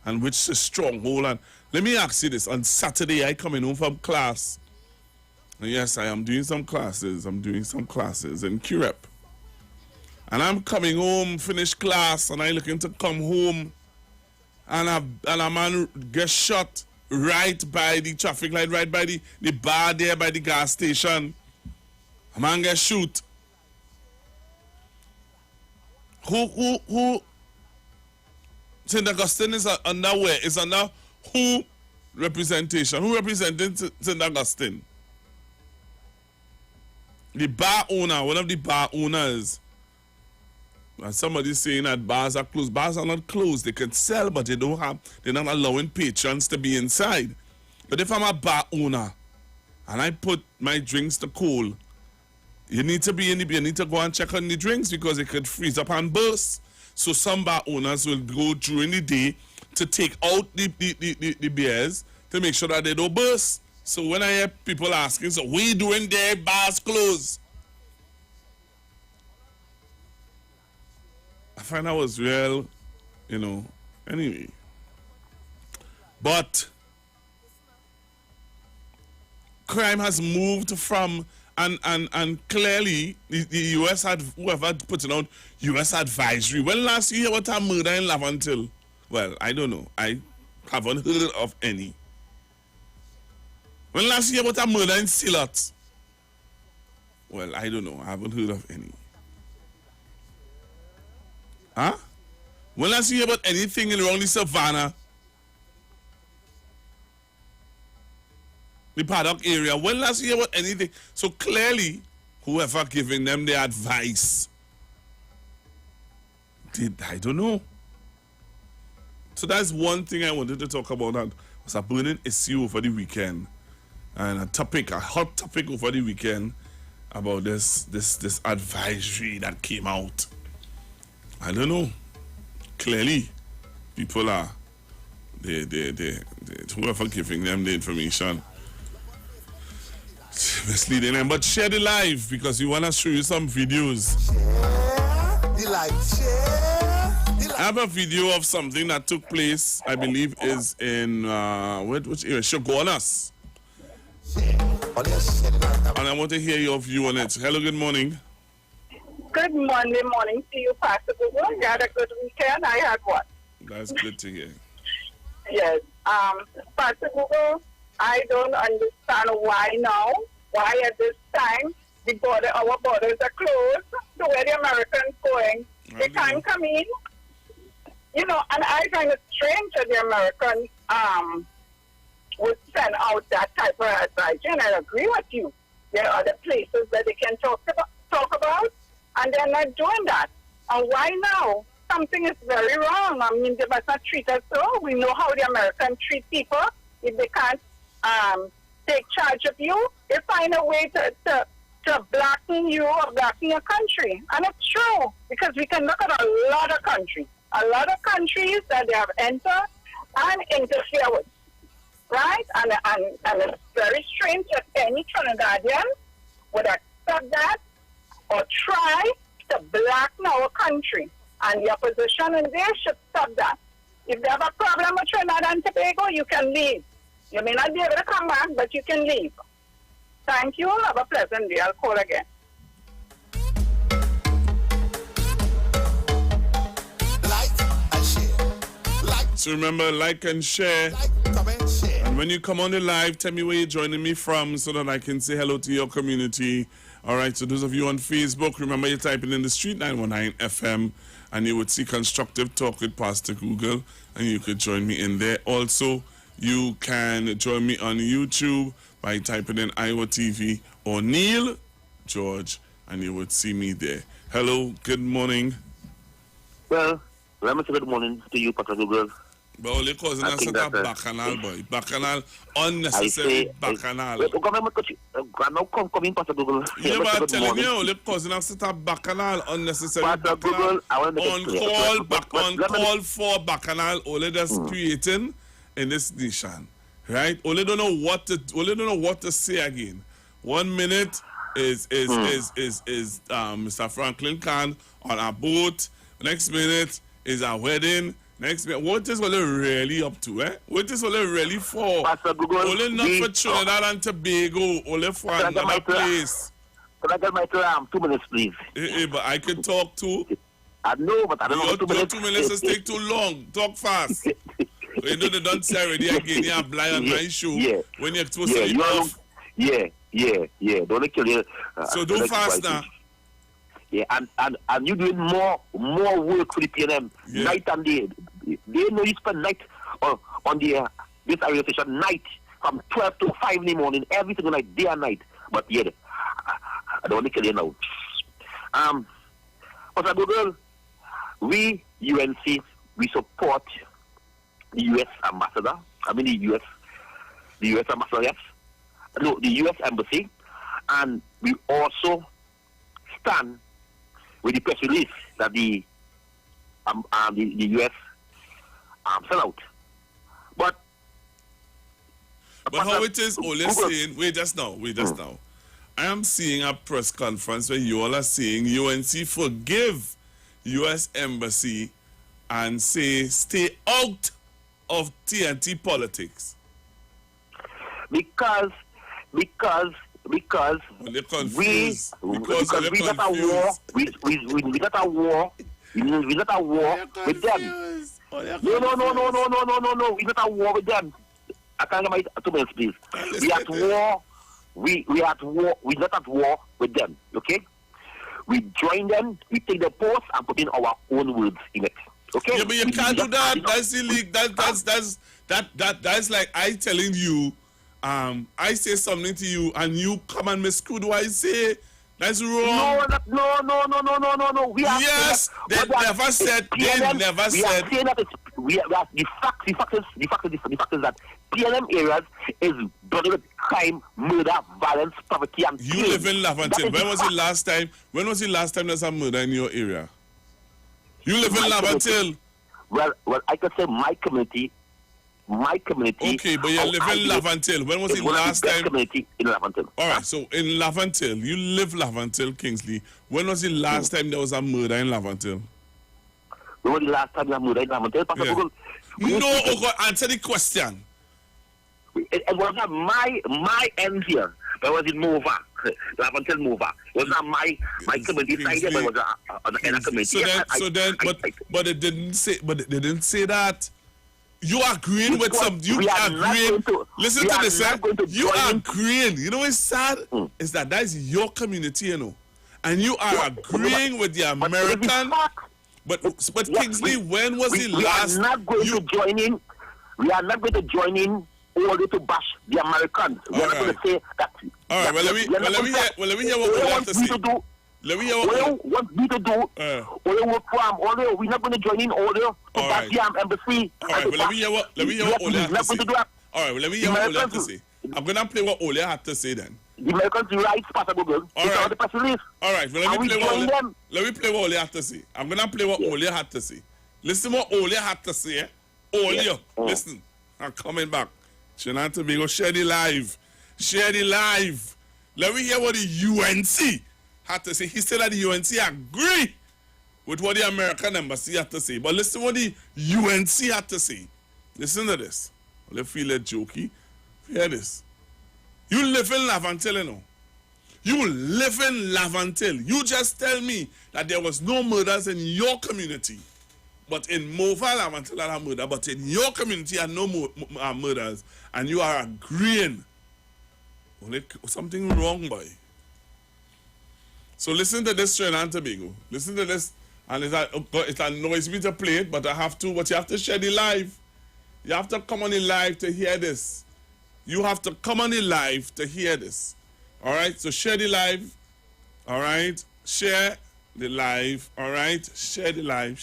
And which is stronghold? And let me ask you this. On Saturday, I coming home from class. And yes, I am doing some classes. I'm doing some classes in QREP. And I'm coming home, finish class, and I looking to come home, and a man gets shot right by the traffic light, right by the bar there by the gas station. A man get shoot. Who St. Augustine is under where? Is under who representation? Who represented St. Augustine? The bar owner, one of the bar owners. And somebody's saying that bars are closed. Bars are not closed. They can sell, but they're not allowing patrons to be inside. But if I'm a bar owner and I put my drinks to cold, you need to go and check on the drinks because it could freeze up and burst. So some bar owners will go during the day to take out the beers to make sure that they don't burst. So when I hear people asking, so what are you doing there? Bars closed. I find that was real, anyway. But crime has moved from, and clearly the U.S. had, whoever put it out, U.S. advisory. When last you hear about a murder in Lavantil? Well, I don't know. I haven't heard of any. When last you hear about a murder in Silot? Well, I don't know. I haven't heard of any. Huh? When last you hear about anything in around the Savannah? The paddock area. When last you hear about anything? So clearly, whoever giving them the advice, I don't know. So that's one thing I wanted to talk about. That was a burning issue over the weekend. And a hot topic over the weekend about this advisory that came out. I don't know. Clearly, people are whoever giving them the information misleading them. But share the live because we want to show you some videos. I have a video of something that took place, I believe, is in which area? Shogunas. And I want to hear your view on it. Hello, good morning. Good morning to you, Pastor Google. You had a good weekend. I had one. That's good to hear. Yes. Pastor Google, I don't understand why at this time our borders are closed. So where the Americans going? They can't come in. And I find it strange that the Americans would send out that type of advice. And I agree with you. There are other places that they can talk about. And they're not doing that. And why now? Something is very wrong. I mean, they must not treat us so. We know how the Americans treat people. If they can't take charge of you, they find a way to blacken you or blacken your country. And it's true, because we can look at a lot of countries that they have entered and interfered with. Right? And it's very strange that any Trinidadian would accept that or try to blacken our country. And the opposition in there should stop that. If they have a problem with Trinidad and Tobago, you can leave. You may not be able to come back, but you can leave. Thank you. Have a pleasant day. I'll call again. So remember, like and share. And when you come on the live, tell me where you're joining me from so that I can say hello to your community. All right, so those of you on Facebook, remember you're typing in the Street 919 FM and you would see Constructive Talk with Pastor Google and you could join me in there. Also, you can join me on YouTube by typing in Iwer TV or Neil George and you would see me there. Hello, good morning. Well, let me say good morning to you, Pastor Google. But all you're causing us a bacchanal, boy. Bacchanal, unnecessary bacchanal. You know what I'm telling you? You're causing us a bacchanal, unnecessary bacchanal. On-call for bacchanal, only just creating in this nation. Right? Only don't know what to say again. 1 minute is Mr. Franklin Khan on a boat. Next minute is a wedding. Next minute, what is Ole really up to, eh? What is Ole really for? Ole not for Trinidad and Tobago, Ole for another place. Can I get my 2 minutes, please? But I can talk too. I know, but I don't know. 2 minutes is take too long. Talk fast. You know they don't say already again. You are blind on my show. Yeah. When you're supposed Yeah, to be you are. off. Yeah. Don't kill you. So do fast now. Yeah, and you doing more work for the PNM night and day. They know you spend night on the this area station night from 12 to 5 in the morning, every single night, day and night. But yeah, I don't want to kill you now. But Google, we UNC, we support the US ambassador. I mean the US ambassador, yes. No, the US embassy, and we also stand with the press release that the US sent out. But how it is only saying, wait just now. I am seeing a press conference where you all are saying UNC forgive US embassy and say stay out of TNT politics. Because we got a war. We got a war. We got a war with them. No. We got a war with them. I can't get my 2 minutes, please. We at war. We at war. We not at war with them. Okay. We join them. We take the post and put in our own words in it. Okay. Yeah, but you can't do that. That's illegal. That's like I telling you. I say something to you and you come and misquote what I say. That's wrong. No. Yes, they never said. We are saying that the fact is that PLM areas is burdened with crime, murder, violence, poverty, and you live in Laventille. When was the last time there's a murder in your area? You live in Laventille. Well, I can say my community. Okay, but you live in Laventille. When was the last time? Community in Laventille. All right, so in Laventille, you live Laventille, Kingsley. When was the last time there was a murder in Laventille? When was the last time there was a murder in Laventille? No, answer the question. It was not my end here, but it was in Mova, Laventille Mova. It was not my community side here, but it was another community. But they didn't say that. You agreeing with some. You agreeing. Listen to this, sir. You agreeing. You know what's sad? Is that is your community, you know, and you are agreeing with the American. But Kingsley, when was the last? We are not going to join in. We are not going to join in only to bash the Americans. We are not going to say that. All right. Well, let me hear what we have to say. Let me hear what want me to do. All work for them. All we're not going to join in order to back the embassy. All right, well, let me hear what Ole had to say. All right, well, let me hear what Ole had to say. I'm going to play what Ole had to say then. The Americans' rights, possible girl. All right. The press release. All right, well, let me play what Ole had to say. I'm going to play what Ole had to say. Listen what Ole had to say. Ole, listen. I'm coming back. Trinidad and Tobago, share the live. Let me hear what the UNC had to say. He said that the UNC agree with what the American embassy had to say. But listen what the UNC had to say. Listen to this. Well, if you feel it jokey, hear this. You live in Laventille, you know. You live in Laventille. You just tell me that there was no murders in your community. But in Mova, Laventille had a murder. But in your community, had no murders. And you are agreeing. Well, something wrong, boy. So listen to this, Trinidad and Tobago. Listen to this. And it annoys me to play it, but I have to. But you have to share the live. You have to come on the live to hear this. You have to come on the live to hear this. All right? So share the live. All right? Share the live. All right? Share the live.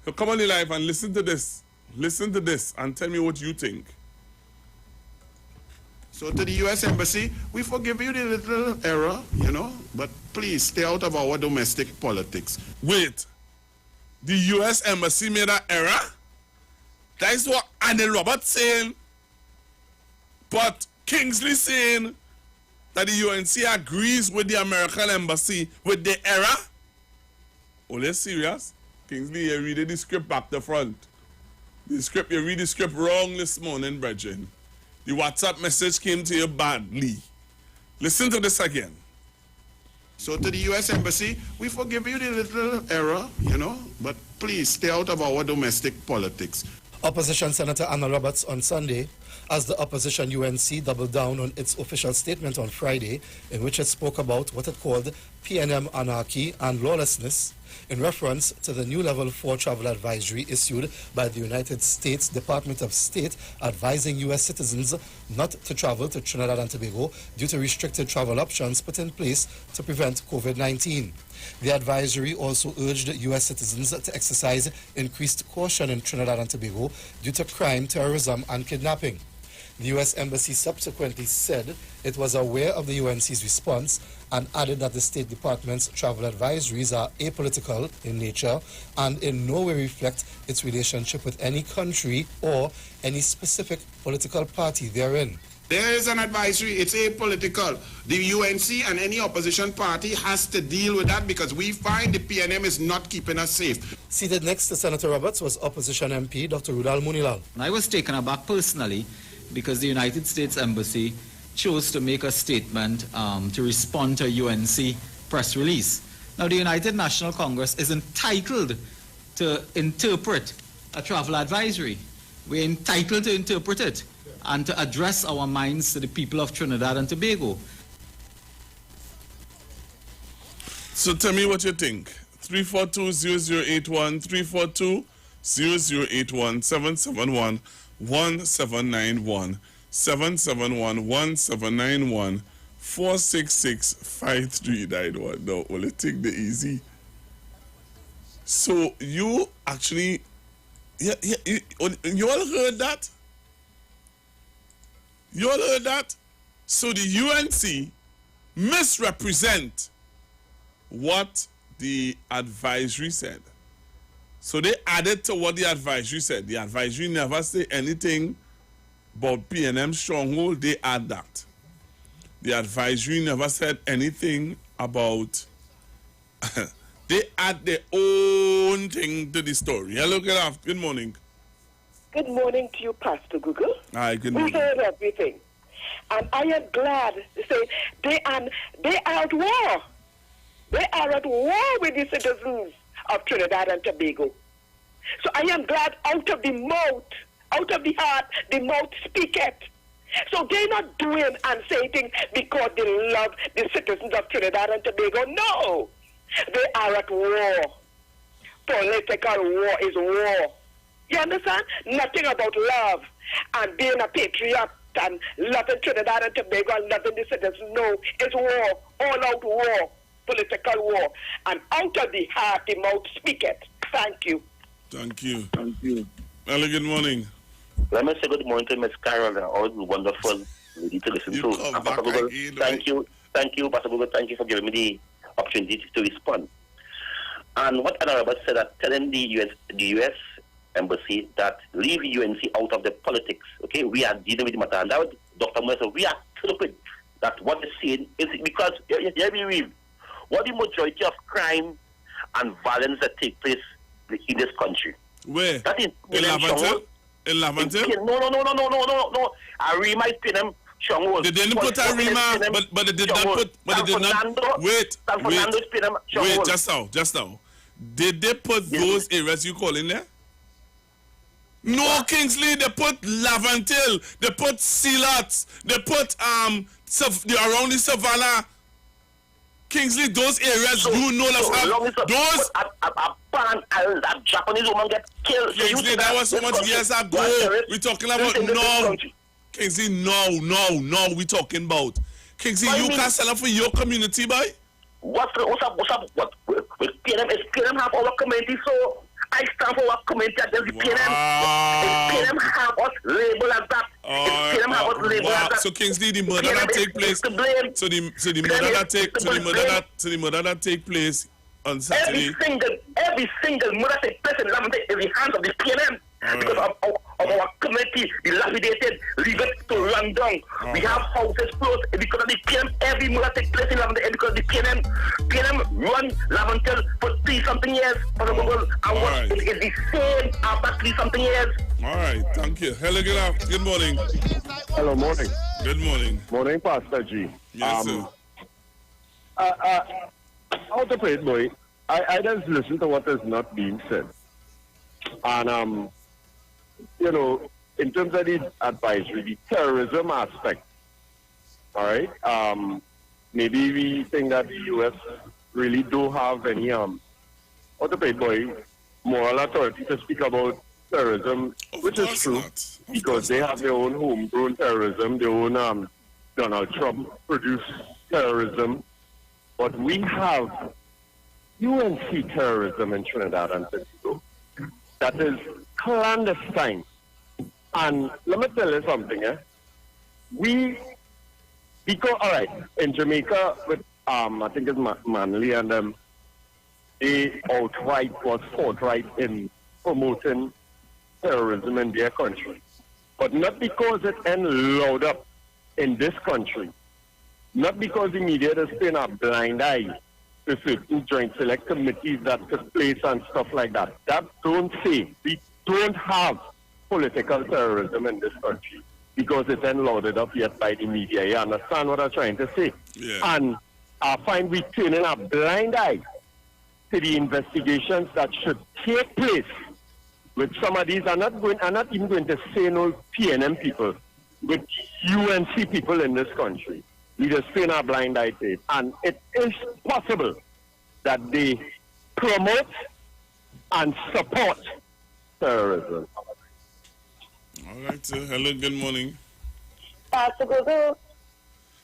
So come on the live and listen to this. Listen to this and tell me what you think. So to the U.S. Embassy, we forgive you the little error, you know, but please stay out of our domestic politics. Wait, the U.S. Embassy made an error? That is what Andy Roberts saying, but Kingsley saying that the UNC agrees with the American Embassy with the error? Oh, that's serious? Kingsley, you read the script back to front. You read the script wrong this morning, brethren. The WhatsApp message came to you badly. Listen to this again. So to the U.S. Embassy, we forgive you the little error, you know, but please stay out of our domestic politics. Opposition Senator Anna Roberts on Sunday, as the opposition UNC doubled down on its official statement on Friday, in which it spoke about what it called PNM anarchy and lawlessness, in reference to the new Level 4 travel advisory issued by the United States Department of State advising U.S. citizens not to travel to Trinidad and Tobago due to restricted travel options put in place to prevent COVID-19. The advisory also urged U.S. citizens to exercise increased caution in Trinidad and Tobago due to crime, terrorism, and kidnapping. The U.S. Embassy subsequently said it was aware of the UNC's response and added that the State Department's travel advisories are apolitical in nature and in no way reflect its relationship with any country or any specific political party therein. There is an advisory, it's apolitical. The UNC and any opposition party has to deal with that because we find the PNM is not keeping us safe. Seated next to Senator Roberts was opposition MP Dr. Rudal Munilal. I was taken aback personally because the United States Embassy chose to make a statement to respond to a UNC press release. Now, the United National Congress is entitled to interpret a travel advisory. We're entitled to interpret it and to address our minds to the people of Trinidad and Tobago. So tell me what you think. 342-0081, 342-0081, 771-1791, 771-1791, 466-5391. No, will it take the easy? So you actually, you all heard that? You all heard that? So the UNC misrepresent what the advisory said. So they added to what the advisory said. The advisory never say anything about PNM stronghold. They add that. The advisory never said anything about... they add their own thing to the story. Hello, good morning. Good morning to you, Pastor Google. Hi, good We morning. heard everything. And I am glad to say they are at war. They are at war with the citizens of Trinidad and Tobago. So I am glad out of the mouth, out of the heart, the mouth speaketh. So they're not doing and saying things because they love the citizens of Trinidad and Tobago. No. They are at war. Political war is war. You understand? Nothing about love and being a patriot and loving Trinidad and Tobago and loving the citizens. No, it's war. All out war. Political war. And out of the heart, the mouth speaketh. Thank you. Thank you. Thank you. Hello, good morning. Let me say good morning to Miss Carol and all the wonderful lady to listen to. And Pastor Google, thank you, Pastor Google, thank you for giving me the opportunity to respond. And what Anna Roberts said, that telling the U.S. Embassy that leave UNC out of the politics, okay? We are dealing with the matter. And that was Dr. Mercer, we are stupid that what they're saying is because, let me read, what the majority of crime and violence that take place in this country. Where? That is in Laventille? In Laventille? No. Arima is PNM stronghold. They didn't put Arima, but they did not put. But they did not. Wait. Just now. Did they put those areas you call in there? No, Kingsley. They put Laventille. They put Sealots. They put around the Savannah. Kingsley, those areas you know that have those. A Japanese woman get killed. Kingsley, that was so much years ago. We're talking about now. Kingsley, no. We're talking about Kingsley. You can't sell it for your community, boy. What's up? With PNM, is PNM have our community, so I stand for our community against the PNM. PNM have us labeled as that. PNM have us labeled as that. So Kingsley, the murder that take place. So the murder that take place on Saturday. Every single murder take place in Laventille in the hands of the PNM. Because of our community, dilapidated, leave it to run down. We have houses closed because of the PNM. Every murder takes place in Laventille because of the PNM. PNM run Laventille for 3-something years. And what is the same after 3-something years. All right, thank you. Hello, good morning. Hello, morning. Good morning. Morning, Pastor G. Yes, sir. How to put it, boy? I just listen to what is not being said. And you know, in terms of the advisory, the terrorism aspect, all right, maybe we think that the U.S. really don't have any, what to pay, boy, moral authority to speak about terrorism, which is true, because they have their own homegrown terrorism, their own Donald Trump-produced terrorism. But we have UNC terrorism in Trinidad and Tobago that is clandestine. And let me tell you something, because, all right, in Jamaica, with, I think it's Manley and them, they was forthright in promoting terrorism in their country. But not because it ended up in this country. Not because the media is paying a blind eye to certain joint select committees that took place and stuff like that. That don't say we don't have political terrorism in this country because it's unloaded up yet by the media. You understand what I'm trying to say? Yeah. And I find we turning a blind eye to the investigations that should take place with some of these. I'm not even going to say no PNM people, with UNC people in this country. We just turn a blind eye to it. And it is possible that they promote and support terrorism. All right, sir. Hello, good morning. Pastor Google.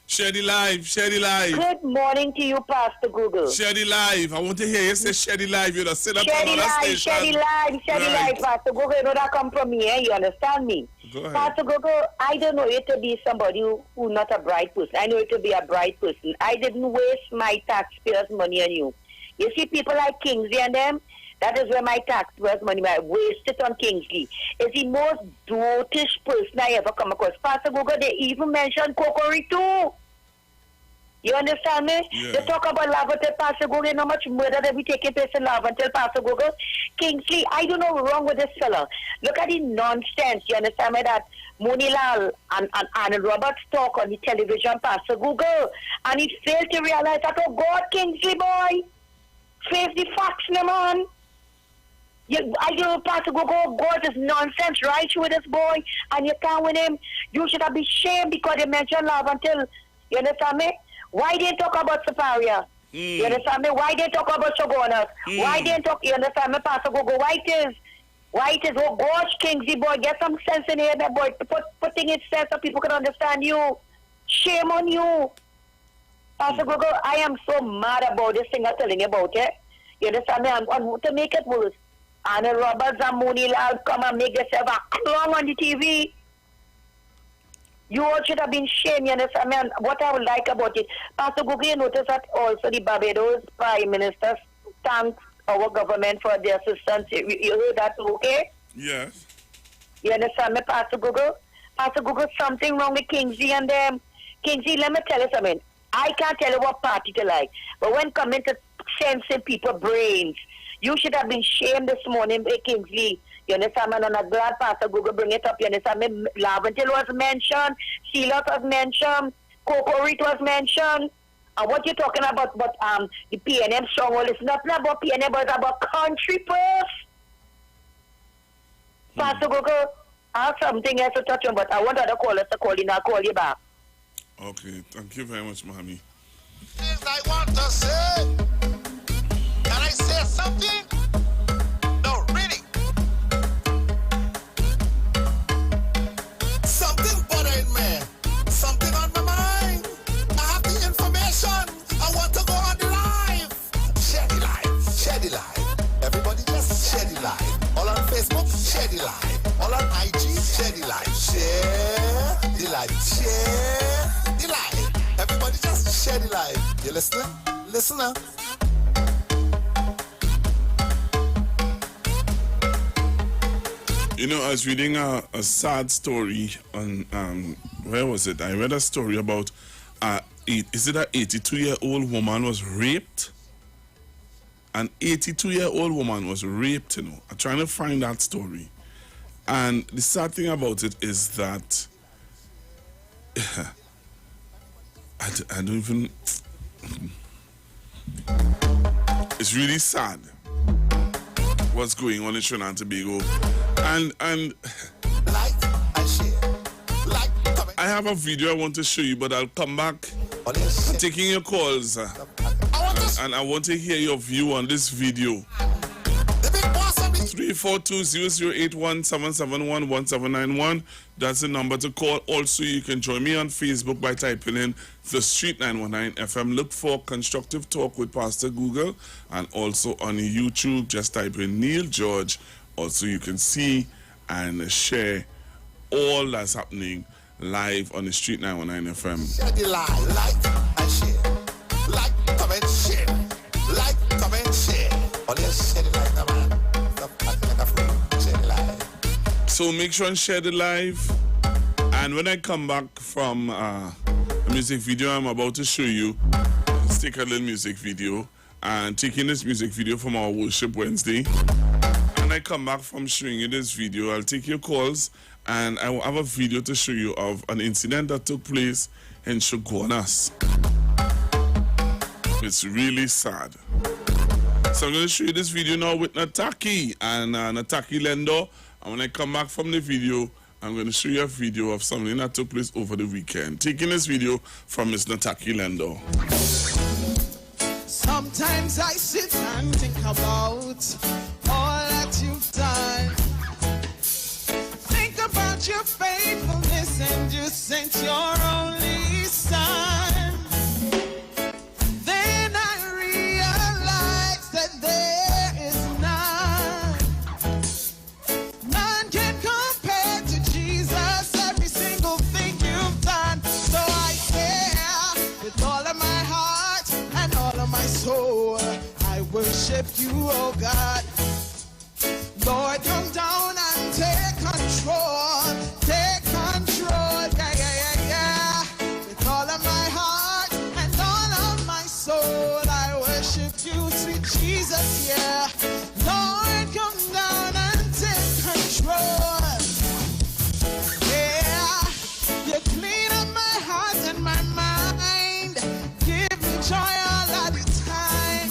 Share the live, share the live. Good morning to you, Pastor Google. Share the live. I want to hear you say share the live. You're sit up share on the another live, station. share the live, share the live, Pastor Google. You know that come from me, you understand me? Go ahead. Pastor Google, I don't know you to be somebody who not a bright person. I know you to be a bright person. I didn't waste my taxpayers' money on you. You see people like Kingsley and them, that is where my taxpayers' money I wasted on Kingsley. It's the most dotish person I ever come across. Pastor Google, they even mentioned Kokori too. You understand me? Yeah. They talk about Lavatel, Pastor Google, you know how much murder that we taking place in Lavatel, Pastor Google. Kingsley, I don't know what's wrong with this fella. Look at the nonsense, you understand me, that Monilal and Roberts talk on the television, Pastor Google, and he failed to realize that, oh God, Kingsley boy, face the facts, no man. I do, Pastor Google, God is nonsense, right with this boy, and you can't win him. You should have been shamed because they mentioned Lavatel. You understand me? Why didn't talk about Safaria? You understand me? Why didn't talk about Shogunas? Why didn't talk, you understand me, Pastor Gogo? Why it is, oh gosh, Kingsley boy, get some sense in here, boy. Put things in sense so people can understand you. Shame on you. Pastor Gogo, I am so mad about this thing I'm telling you about, eh? You understand me? I'm to make it worse. Anna Roberts and Mooney Lal come and make yourself a clown on the TV. You all should have been shamed, you understand me? And what I would like about it, Pastor Google, you notice that also the Barbados Prime Minister thanked our government for their assistance. You heard that, okay? Yes. You understand me, Pastor Google? Pastor Google, something wrong with Kingsley and them. Kingsley, let me tell you something. I can't tell you what party to like, but when coming to sensing people's brains, you should have been shamed this morning, Kingsley. You understand, man? And I'm glad Pastor Google bring it up. You understand me? Laventil was mentioned, Sheila was mentioned, Coco Reed was mentioned. And what you're talking about, but the PNM stronghold is not about PNM, but it's about country first. Pastor Google, I have something else to touch on, but I want other callers to call in. I'll call you back. Okay, thank you very much, Mommy. Things I want to say. Can I say something? No, really. Something bothering me. Something on my mind. I have the information. I want to go on the live. Share the live. Share the live. Everybody just share the live. All on Facebook, share the live. All on IG, share the live. Share the live. Share the live. Everybody just share the live. You listening? Listen up. You know, I was reading a sad story on, where was it? I read a story about, is it an 82-year-old woman was raped? An 82-year-old woman was raped, you know. I'm trying to find that story. And the sad thing about it is that, I don't even, it's really sad. what's going on in Trinidad and Tobago. And I have a video I want to show you, but I'll come back taking your calls. And I want to hear your view on this video. 342-0081-771-1791. That's the number to call. Also, you can join me on Facebook by typing in The Street 919 FM. Look for Constructive Talk with Pastor Google. And also on YouTube, just type in Neil George. Also, you can see and share all that's happening live on the Street 919 FM. Share the live, like and share. Like, comment, share. Like, comment, share. Only share the live, man. So make sure and share the live. And when I come back from a music video I'm about to show you, let's take a little music video and taking this music video from our Worship Wednesday. And I come back from showing you this video, I'll take your calls and I will have a video to show you of an incident that took place in Shogunas. It's really sad. So I'm going to show you this video now with Nataki and Nataki Lendo. And when I come back from the video, I'm going to show you a video of something that took place over the weekend. Taking this video from Miss Nataki Lendo. Sometimes I sit and think about all that you've done. Think about your faithfulness and you sent your only son. Then I realize that there is none. None can compare to Jesus, every single thing you've done. So I say, with all of my heart and all of my soul, I worship you, oh God. Lord, come down and take control, yeah, yeah, yeah, yeah. With all of my heart and all of my soul, I worship you, sweet Jesus, yeah. Lord, come down and take control, yeah. You clean up my heart and my mind, give me joy all of the time.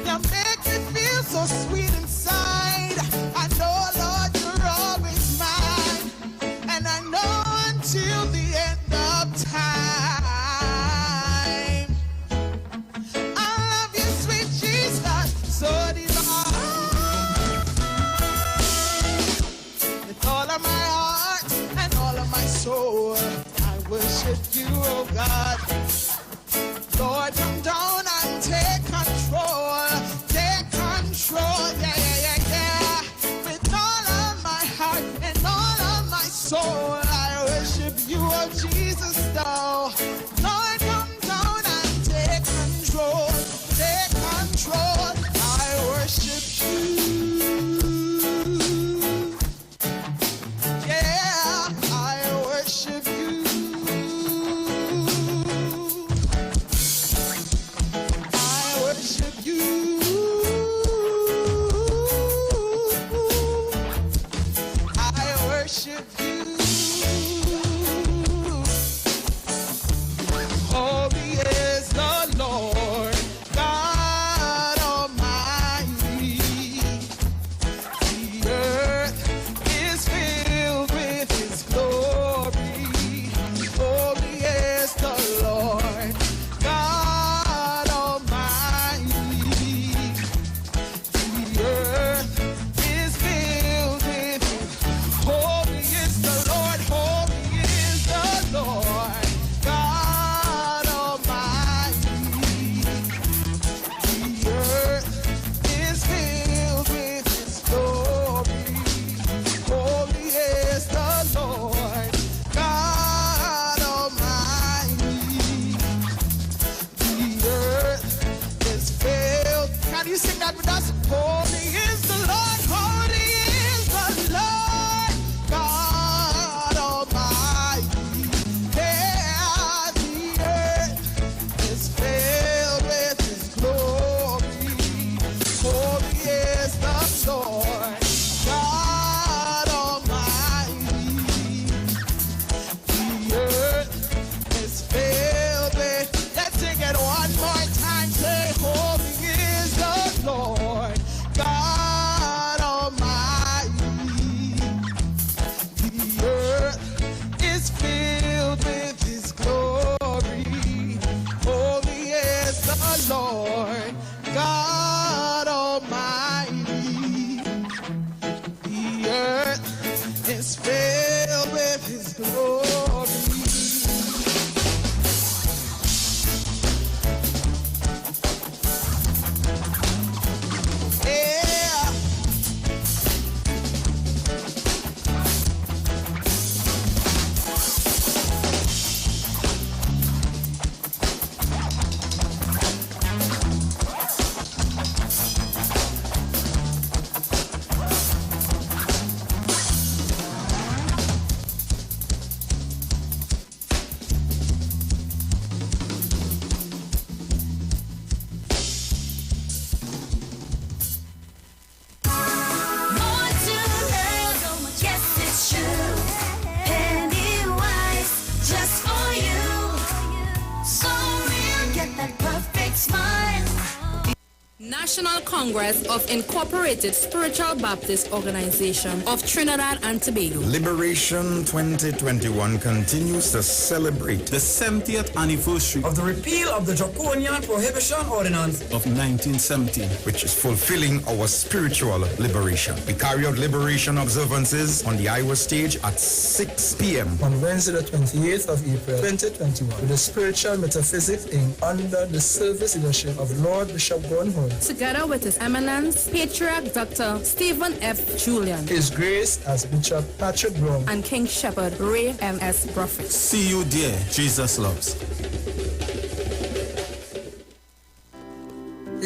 You make me feel so sweet inside. I know, Lord, you're always mine, and I know until the end of time. I love you, sweet Jesus, so divine. Lord God Almighty. The earth is filled with His glory. Yeah. More to learn, yes it's true. Pennywise, just for you. So real, get that perfect smile. National Congress of Incorporated Spiritual Baptist Organization of Trinidad and Tobago. Liberation 2021 continues to celebrate the 70th anniversary of the repeal of the Draconian Prohibition Ordinance of 1917, which is fulfilling our spiritual liberation. We carry out liberation observances on the Iwer stage at 6 p.m. on Wednesday the 28th of April 2021 with the Spiritual Metaphysics Inc. under the service leadership of Lord Bishop Gordon Holt. Together with His Eminence, Patriarch Dr. Stephen F. Julian. His Grace as Bishop Patrick Brown. And King Shepherd Ray M.S. Prophet. See you there, Jesus loves.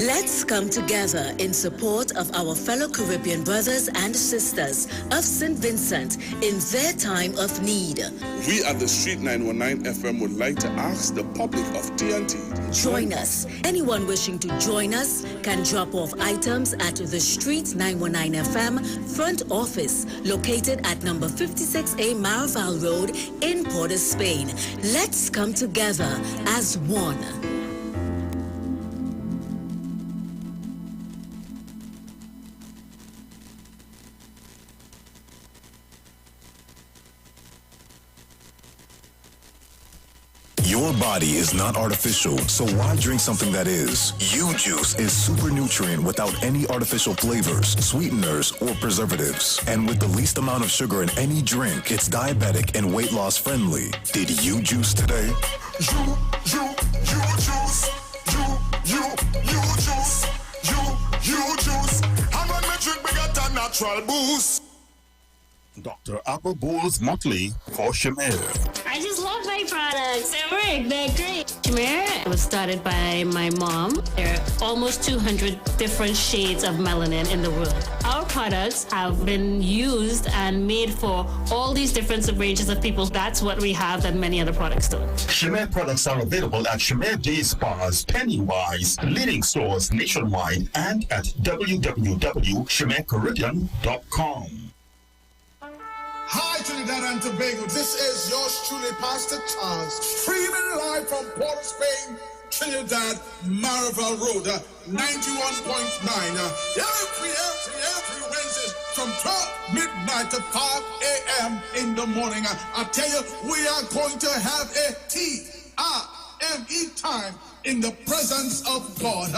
Let's come together in support of our fellow Caribbean brothers and sisters of St. Vincent in their time of need. We at the Street 919 FM would like to ask the public of TNT. Join us. Anyone wishing to join us can drop off items at the Street 919 FM front office located at number 56A Maraval Road in Port of Spain. Let's come together as one. Your body is not artificial, so why drink something that is? U-Juice is super nutrient without any artificial flavors, sweeteners, or preservatives. And with the least amount of sugar in any drink, it's diabetic and weight loss friendly. Did you juice today? You juice. You juice. And when me drink, we got a natural boost. Dr. Apple Bowles Motley for Shamir. I just love my products. They're great. Shamir was started by my mom. There are almost 200 different shades of melanin in the world. Our products have been used and made for all these different ranges of people. That's what we have that many other products don't. Shamir products are available at Shamir Day Spas, Pennywise, leading stores nationwide, and at www.shamircaribbean.com. Hi, Trinidad and Tobago. This is yours truly, Pastor Charles, streaming live from Port of Spain, Trinidad, Maraval Road, 91.9. Every Wednesday from 12 midnight to 5 a.m. in the morning. I tell you, we are going to have a TIME time in the presence of God.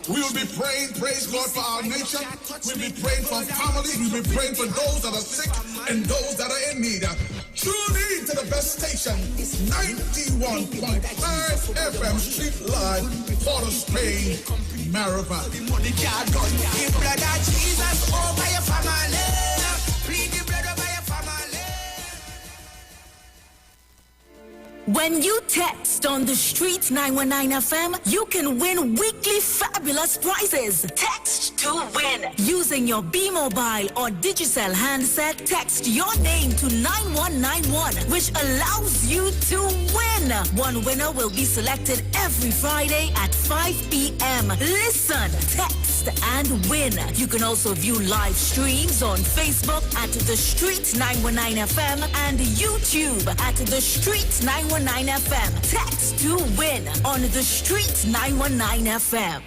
We will be praying, praise God, for our nation. We'll be praying for families. We'll be praying for those that are sick and those that are in need. Tune in to the best station, 91.5 FM Street Live, Port of Spain, Maraval. When you text on the Street 919 FM, you can win weekly fabulous prizes. Text to win. Using your B-Mobile or Digicel handset, text your name to 9191, which allows you to win. One winner will be selected every Friday at 5 p.m. Listen, text, and win. You can also view live streams on Facebook at The Street 919 FM and YouTube at The Street 919 FM. Text to win on The Street 919 FM.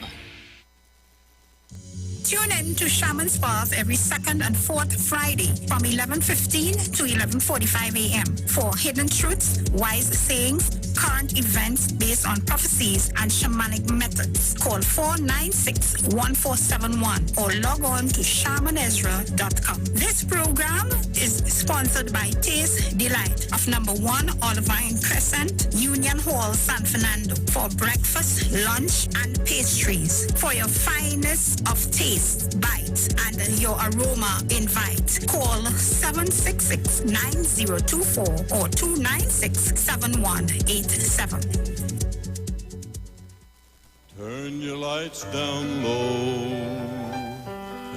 Tune in to Shaman's Path every second and fourth Friday from 11:15 to 11:45 a.m. for hidden truths, wise sayings, current events based on prophecies and shamanic methods. Call 496-1471 or log on to shamanezra.com. This program is sponsored by Taste Delight of number 1 Olivine Crescent, Union Hall, San Fernando, for breakfast, lunch, and pastries. For your finest of taste, bites, and your aroma invite, call 766-9024 or 296-7187. Turn your lights down low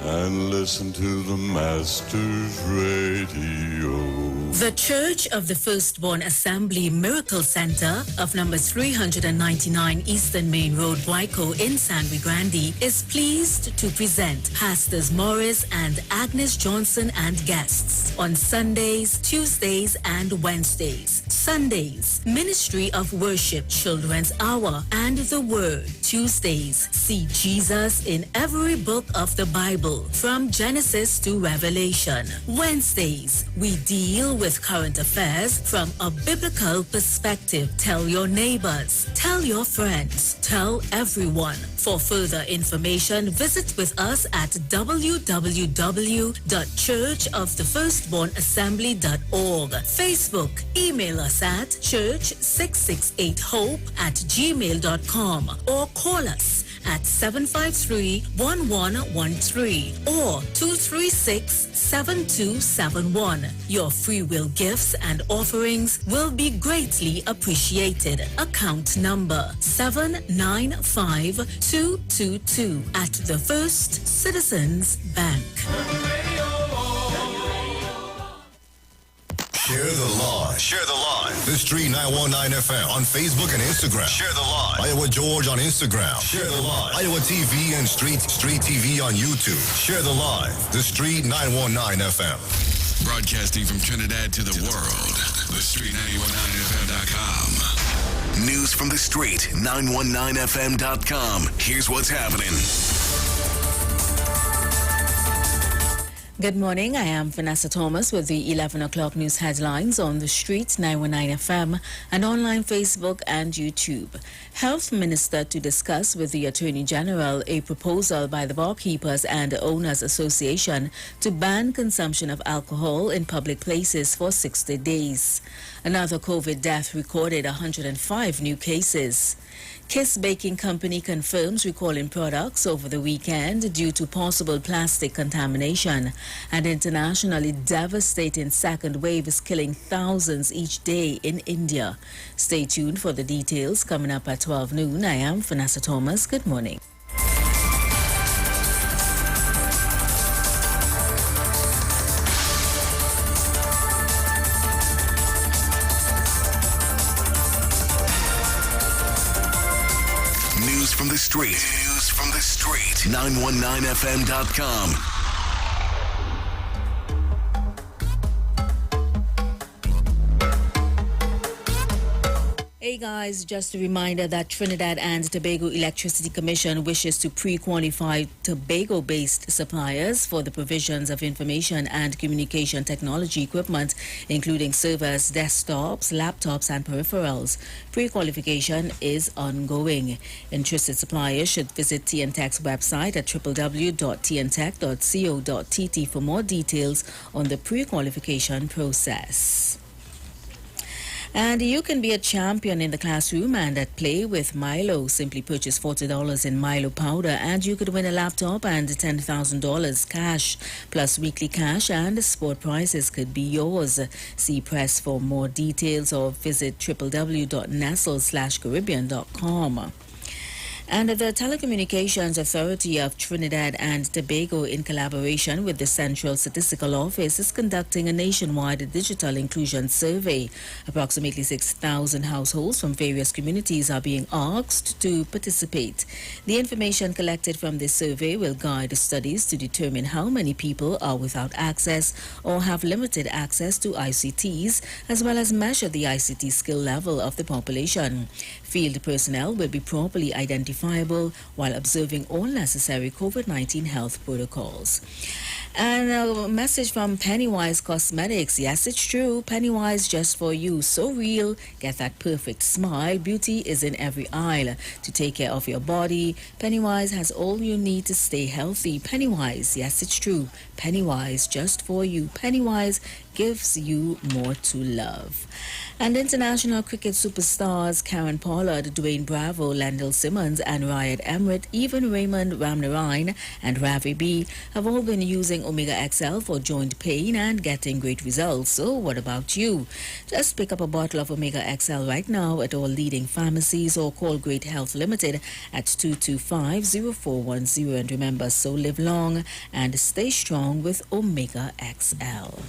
and listen to the Master's Radio. The Church of the Firstborn Assembly Miracle Center of number 399 Eastern Main Road, Waiko in San Luis Grande is pleased to present Pastors Morris and Agnes Johnson and guests on Sundays, Tuesdays, and Wednesdays. Sundays, Ministry of Worship Children's Hour and the Word. Tuesdays, see Jesus in every book of the Bible from Genesis to Revelation. Wednesdays, we deal with current affairs from a biblical perspective. Tell your neighbors, tell your friends, tell everyone. For further information, visit with us at www.churchofthefirstbornassembly.org. Facebook, email us at church668hope@gmail.com or call us at 753-1113 or 236-7271. Your free will gifts and offerings will be greatly appreciated. Account number 795222 at the First Citizens Bank. Share the live. Share the live. The Street 919 FM on Facebook and Instagram. Share the live. Iowa George on Instagram. Share the live. Iowa TV and Street TV on YouTube. Share the live. The Street 919 FM. Broadcasting from Trinidad to the world. The Street 919FM.com. News from the Street 919FM.com. Here's what's happening. Good morning, I am Vanessa Thomas with the 11 o'clock news headlines on the Street 919 FM and online Facebook and YouTube. Health Minister to discuss with the Attorney General a proposal by the Barkeepers and Owners Association to ban consumption of alcohol in public places for 60 days. Another COVID death recorded 105 new cases. Kiss Baking Company confirms recalling products over the weekend due to possible plastic contamination. An internationally devastating second wave is killing thousands each day in India. Stay tuned for the details coming up at 12 noon. I am Vanessa Thomas. Good morning. News from the Street. News from the Street. 919FM.com. Hey guys, just a reminder that Trinidad and Tobago Electricity Commission wishes to pre-qualify Tobago-based suppliers for the provisions of information and communication technology equipment, including servers, desktops, laptops, and peripherals. Pre-qualification is ongoing. Interested suppliers should visit TNTech's website at www.tntech.co.tt for more details on the pre-qualification process. And you can be a champion in the classroom and at play with Milo. Simply purchase $40 in Milo powder and you could win a laptop and $10,000 cash. Plus weekly cash and sport prizes could be yours. See press for more details or visit www.nestle/caribbean.com. And the Telecommunications Authority of Trinidad and Tobago, in collaboration with the Central Statistical Office, is conducting a nationwide digital inclusion survey. Approximately 6,000 households from various communities are being asked to participate. The information collected from this survey will guide studies to determine how many people are without access or have limited access to ICTs, as well as measure the ICT skill level of the population. Field personnel will be properly identifiable while observing all necessary COVID-19 health protocols. And a message from Pennywise Cosmetics. Yes, it's true. Pennywise just for you. So real. Get that perfect smile. Beauty is in every aisle. To take care of your body, Pennywise has all you need to stay healthy. Pennywise, yes, it's true. Pennywise just for you. Pennywise gives you more to love. And international cricket superstars Karen Pollard, Dwayne Bravo, Lendl Simmons and Riyad Emrit, even Raymond Ramnarine and Ravi B have all been using Omega XL for joint pain and getting great results. So what about you? Just pick up a bottle of Omega XL right now at all leading pharmacies or call Great Health Limited at 225-0410. And remember, so live long and stay strong with Omega XL.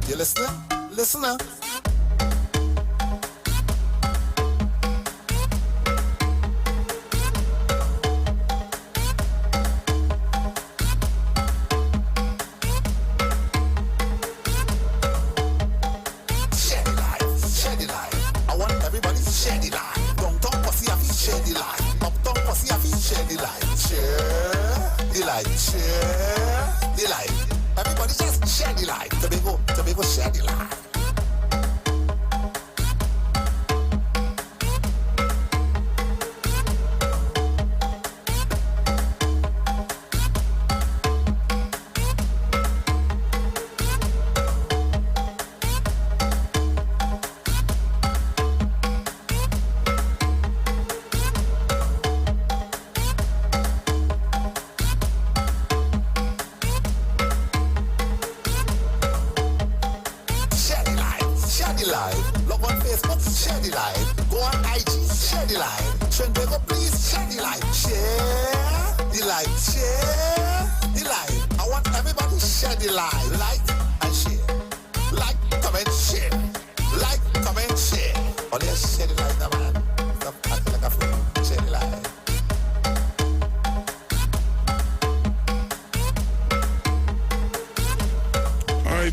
You listening? Listen up.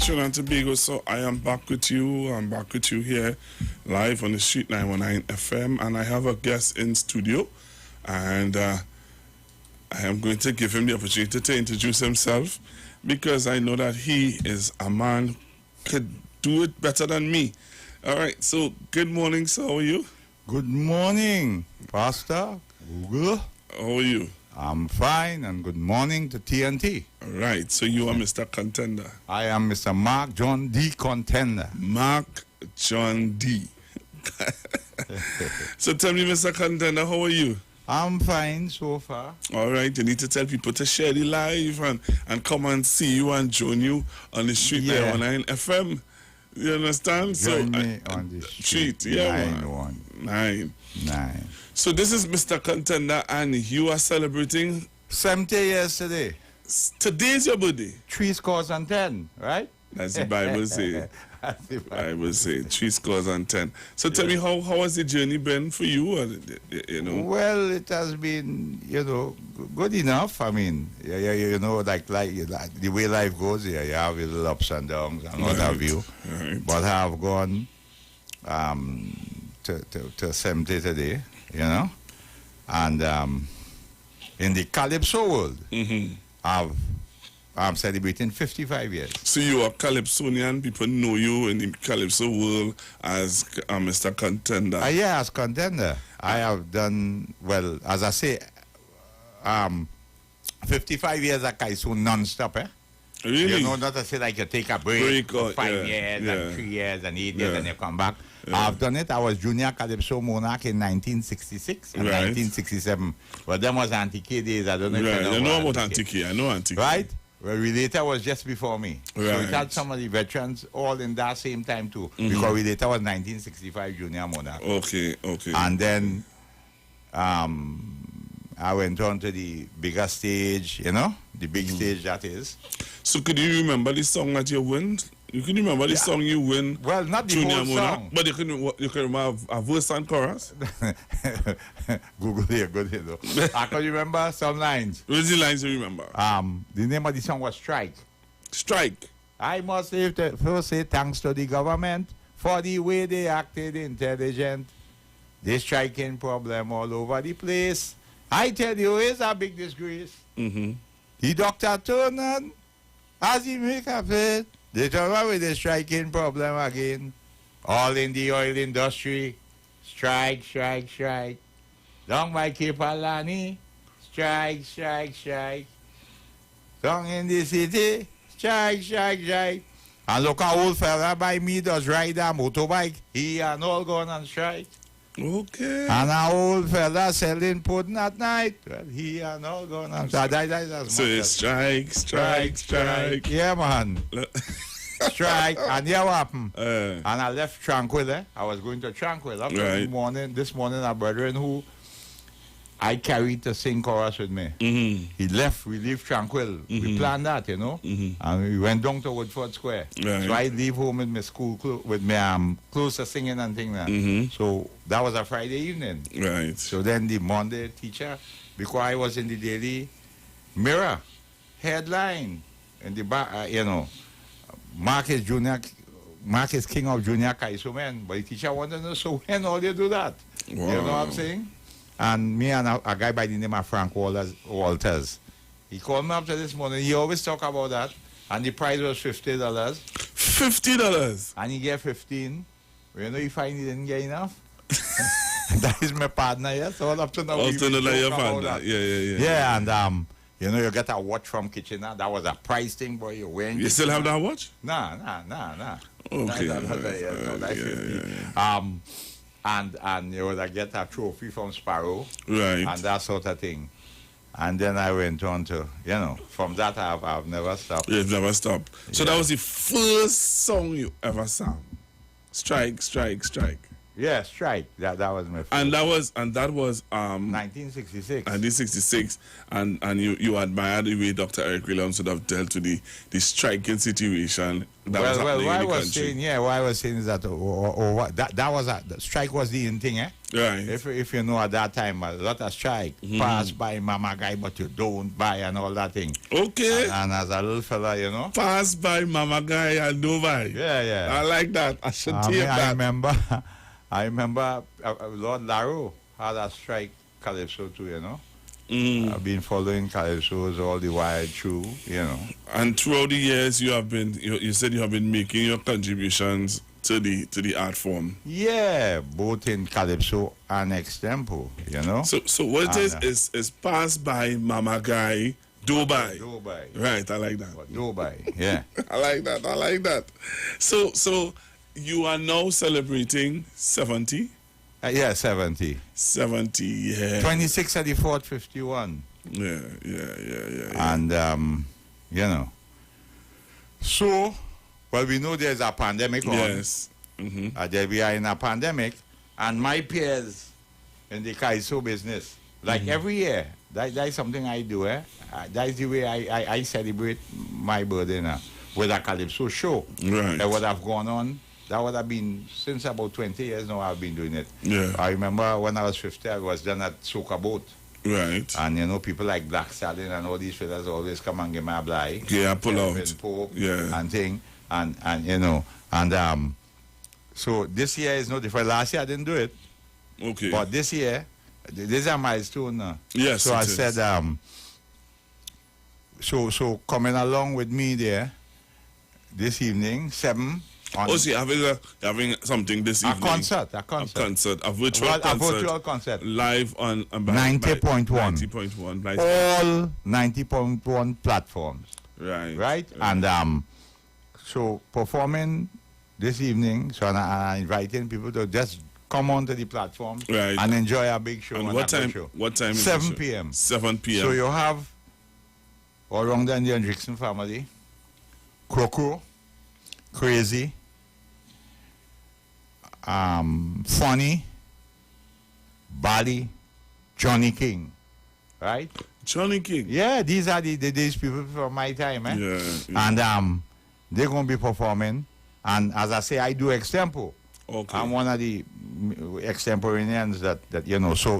And Tobago, so I am back with you. I'm back with you here live on the Street 919 FM, and I have a guest in studio, and I am going to give him the opportunity to introduce himself because I know that he is a man who could do it better than me. All right, so good morning, sir. How are you? Good morning, Pastor Google. How are you? I'm fine, and good morning to TNT. All right, so you are Mr. Contender. I am Mr. Mark John D. Contender. Mark John D. So tell me, Mr. Contender, how are you? I'm fine so far. All right, you need to tell people to share the live and come and see you and join you on the Street 919 FM. You understand? Join me on the street. Yeah, 919. So this is Mr. Contender, and you are celebrating 70 years today. Today's your birthday. 10, right? That's the Bible say. The Bible say 10. So tell me, how has the journey been for you? You know. Well, it has been, good enough. I mean, the way life goes, you have little ups and downs and what have you. Right. But I have gone to 70 today, and in the Calypso world, I'm celebrating 55 years. So you are Calypsonian. People know you in the Calypso world as Mr. Contender. Yeah, as Contender. I have done, well, as I say, 55 years at Kaiso non-stop, eh? Really? Not to say like you take a break for 5 years and 3 years and 8 years and you come back. I've done it. I was Junior Calypso Monarch in 1966 and 1967. But them was Antique days. I don't know if I you know about Antique. I know Antique. Right? Well, Relator was just before me. So it Right. had some of the veterans all in that same time too. Because Relator was 1965 Junior Monarch. Okay. And then I went on to the bigger stage, the big stage that is. So could you remember the song that you win? You can remember the song you win? Well, not the Junior whole Monarch, song. but you can remember a verse and chorus? Google here, good here though. I can remember some lines. What's the lines you remember? The name of the song was Strike. Strike. I must first say thanks to the government for the way they acted intelligent. They striking problem all over the place. I tell you, it's a big disgrace. The doctor turned on as he make a fit. They turn around with the striking problem again. All in the oil industry. Strike. Down by Cape Alani. Strike. Down in the city. Strike. And look a old fella by me does ride a motorbike. He and all gone on strike. Okay. And an old fella selling pudding at night. Well, he and all gone on strike. So it's strike. Yeah, man. Strike. And here what happened? And I left Tranquil. I was going to Tranquil. Up this morning, a brethren who I carried to sing chorus with me. We leave Tranquil. We planned that, And we went down to Woodford Square. Right. So I leave home with my school, with my clothes to singing and things. So that was a Friday evening. Right. So then the Monday teacher, because I was in the Daily Mirror, headline, in the back, Mark is king of junior Kaiso men. But the teacher wanted to know, so when all you do that? Wow. You know what I'm saying? And me and a guy by the name of Frank Walters, he called me up to this morning. He always talk about that. And the price was $50. $50? And he get 15. He find he didn't get enough. That is my partner, yes. All up to now. All we to know that your joke about partner. that. Yeah. Yeah, and you get a watch from Kitchener. That was a price thing, boy. You're wearing. You still have that watch? Nah. Okay. And you would get a trophy from Sparrow. Right. And that sort of thing. And then I went on to, from that I've never stopped. You've never stopped. So that was the first song you ever sang. Strike. Yeah, Strike. That was my first. And that was 1966. 1966. And you admired the way Dr. Eric Williams would have dealt with the striking situation that was happening in the country. What I was saying is that that was the strike was the in thing, eh? Right. If you know at that time a lot of strike pass by Mama Guy, but you don't buy and all that thing. Okay. And as a little fella, pass by Mama Guy and don't buy. Yeah. I like that. I should take that. I remember Lord Larrow had a strike Calypso too, I've been following Calypsos all the while through, And throughout the years, you said you have been making your contributions to the art form. Yeah, both in Calypso and extempo, So what is passed by Mama Guy, Dubai. Right, I like that. Dubai, yeah. I like that. So you are now celebrating 70? Yeah, 70. 70, yeah. 26 at the 4th, 51. Yeah. And, So, we know there's a pandemic on. Yes. There we are in a pandemic. And my peers in the Kaiso business, like every year, that's something I do, eh? That's the way I celebrate my birthday now, with a Calypso show. Right. That would have gone on. That would have been since about 20 years now I've been doing it. Yeah. I remember when I was 50, I was done at Soca Boat. Right. And people like Black Stallion and all these fellas always come and give me a blind. Yeah, pull out. Pope Yeah. and thing. So this year is no different. Last year I didn't do it. Okay. But this year, this is a milestone now. Yes. So I said, so coming along with me there this evening, 7. So you're having something this evening? A virtual concert. Live on 90.1. 90.1. All 90.1 platforms. Right. And so performing this evening, so I'm inviting people to just come onto the platform and enjoy a big show. And what time? What time is 7 the show? p.m. 7 p.m. So you have all around the Hendrickson family, Croco, Crazy, Funny, Bali, Johnny King, right? Johnny King. Yeah, these are these people from my time, eh? Yeah. And they're gonna be performing. And as I say, I do extempo. Okay. I'm one of the extemporaneans that you know. So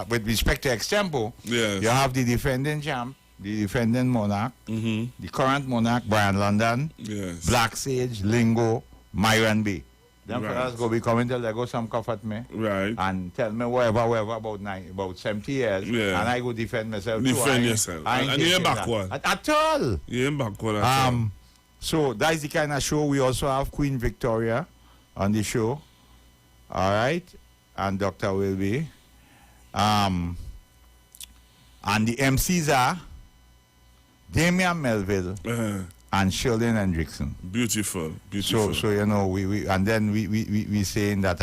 with respect to extempo, yes, you have the defending champ, the defending monarch, the current monarch, Brian London, yes, Black Sage, Lingo, Myron B. Them Right. fellas go be coming till they go some comfort me. Right. And tell me whatever about 70 years. Yeah. And I go defend myself too. Defend I ain't- yourself. I ain't And you ain't taking backward. that. At all. You ain't backward at all. So that's the kind of show. We also have Queen Victoria on the show. All right. And Dr. will be. And the MCs are Damian Melville and Shirley Hendrickson. Beautiful. Beautiful. So you know, we and then we saying that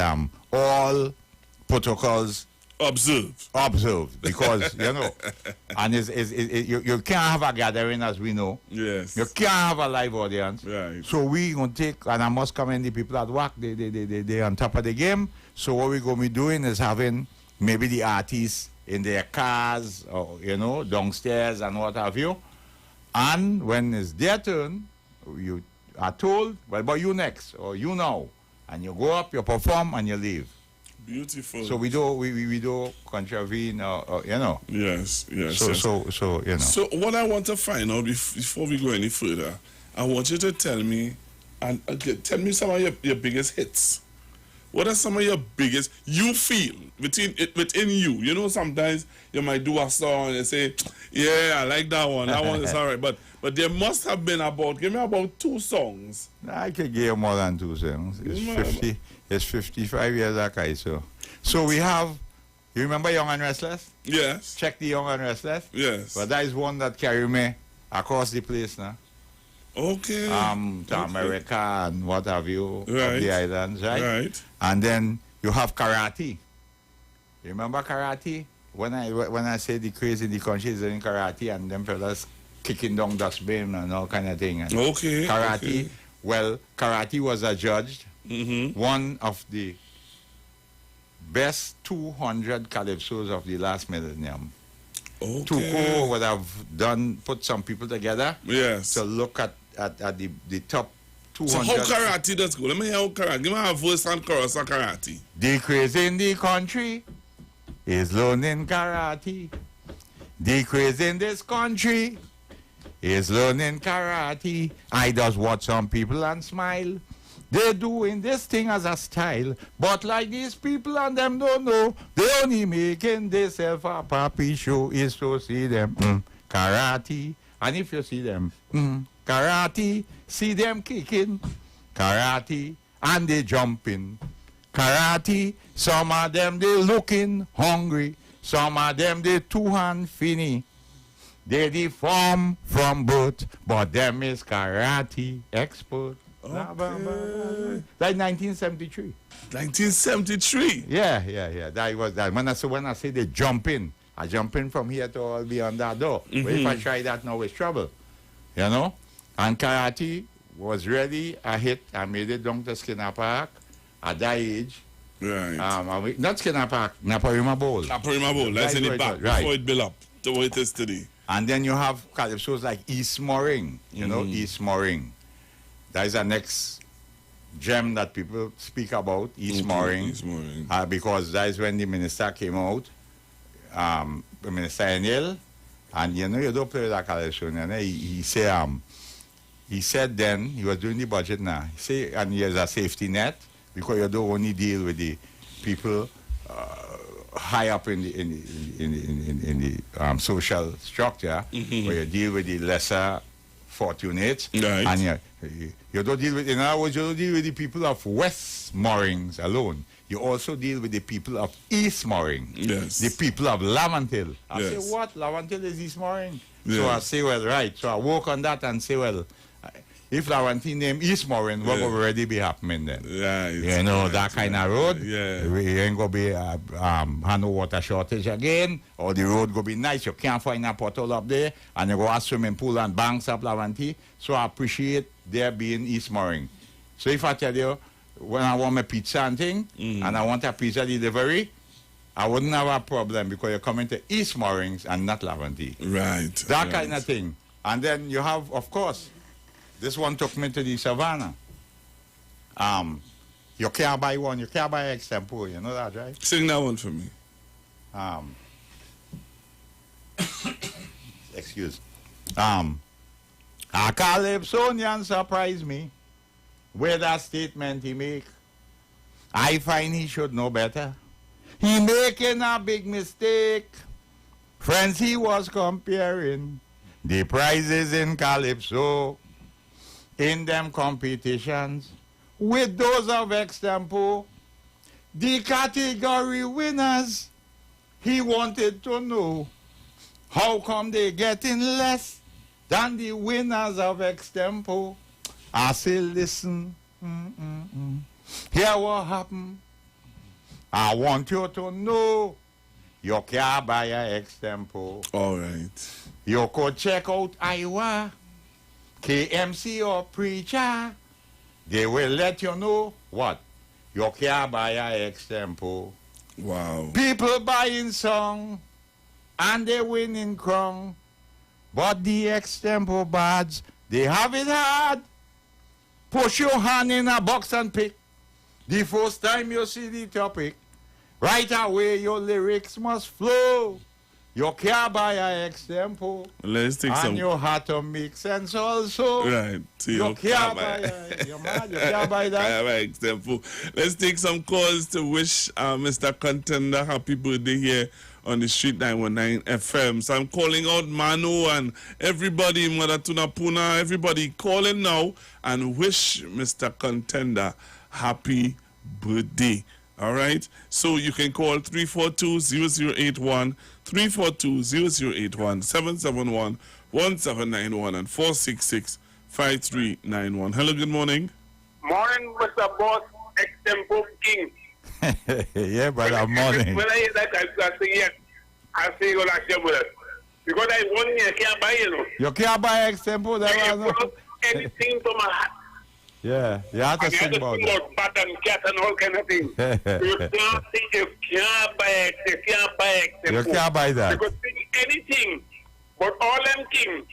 all protocols observed because you know, and you can't have a gathering as we know. Yes. You can't have a live audience. Right. So we gonna take, and I must commend the people at work. They on top of the game. So what we gonna be doing is having maybe the artists in their cars or you know downstairs and what have you. And when it's their turn, you are told, well, but you next, or you now. And you go up, you perform, and you leave. Beautiful. So we do contravene, or, you know. Yes, yes. So, yes. so you know. So what I want to find out before we go any further, I want you to tell me, and tell me some of your biggest hits. What are some of your biggest, you feel, within you? You know, sometimes you might do a song and you say, yeah, I like that one is all right. But there must have been give me about 2 songs. I could give you more than 2 songs. It's 55 years ago, so we have, you remember Young and Restless? Yes. Check the Young and Restless? Yes. But that is one that carry me across the place now. Okay. To America and what have you, Right. of the islands, right? Right. And then you have karate. You remember karate? When I say the craze in the country is in karate and them fellas kicking down dustbin and all kind of thing. And Okay. Karate. Okay. Well, karate was adjudged one of the best 200 calypsos of the last millennium. Okay. Tuco would have put some people together. Yes. To look at the top 200. So how karate does go? Let me hear how karate. Give me a verse and chorus of karate. The craze in the country is learning karate. The craze in this country is learning karate. I just watch some people and smile. They're doing this thing as a style. But like these people and them don't know, they only making themselves a papi show is to see them karate. And if you see them karate, see them kicking karate and they jumping karate. Some of them they looking hungry. Some of them they 2-hand finny. They deform from birth, but them is karate expert. Okay. Like 1973. 1973. Yeah. That was that. When I say they jump in, I jump in from here to all beyond that door. But if I try that now, it's trouble. You know? And karate was really a hit. I made it down to Skinner Park at that age. Right. Not Skinner Park, Naparima Bowl. Naparima Bowl, that's in the back, before it built up to what it is today. And then you have calypsos like East Mooring, you know, East Mooring. That is the next gem that people speak about, East Mooring. East Mooring. Because that is when the minister came out, the minister Enel, and you know, you don't play with that calypso. You know? He said then, he was doing the budget now, he said, and he has a safety net, because you don't only deal with the people high up in the social structure, where you deal with the lesser fortunate, right. And you don't deal with, in other words, you don't deal with the people of West Moorings alone. You also deal with the people of East Mooring, yes. The people of Laventille. I Yes. say, what? Laventille is East Mooring? Yes. So I say, well, right. So I work on that and say, well, if Laurentine name East Morin, what will already be happening then? Right. You know, right, that kind of road. Yeah. We ain't going to be have no water shortage again, or the road going to be nice. You can't find a pothole up there, and you go a swimming pool and banks up Laurentine. So I appreciate there being East Morin. So if I tell you, when I want my pizza and thing, and I want a pizza delivery, I wouldn't have a problem because you're coming to East Moorings and not Laurentine. Right. That kind of thing. And then you have, of course, this one took me to the savannah. You can't buy one, you can't buy extempo, you know that, right? Sing that one for me. Excuse. A Calypsonian surprised me with that statement he make. I find he should know better. He making a big mistake. Friends, he was comparing the prizes in Calypso in them competitions with those of extempo. The category winners, he wanted to know how come they getting less than the winners of extempo. I say, listen, here what happened. I want you to know you can't buy a extempo. All right. You could check out Iwer, KMC or Preacher. They will let you know what? You can't buy a extempo. Wow. People buying song and they winning crown. But the extempo bads, they have it hard. Push your hand in a box and pick. The first time you see the topic, right away your lyrics must flow. You can't buy a extempo. Let's take and some. And you have to make sense also. Right. So you can't buy a, you can't buy that. Can't buy extempo. Let's take some calls to wish Mr. Contender happy birthday here on the Street 919 FM. So I'm calling out Manu and everybody, Maratuna Puna, everybody calling now and wish Mr. Contender happy birthday. All right? So you can call 342-0081, 342-0081, 771-1791 and 466-5391. Hello, good morning. Morning, Mr. Boss, extempo king. Yeah, brother, morning. When I hear that, I say, yes, I say, you like your brother. Because I want you, I can't buy, you know. You can't buy extempo, that was anything from my hat. Yeah, you have to sing about that. Bat and cat and all kind of things. You can't think you can't buy extempo. You can't buy that. Because anything, but all them things.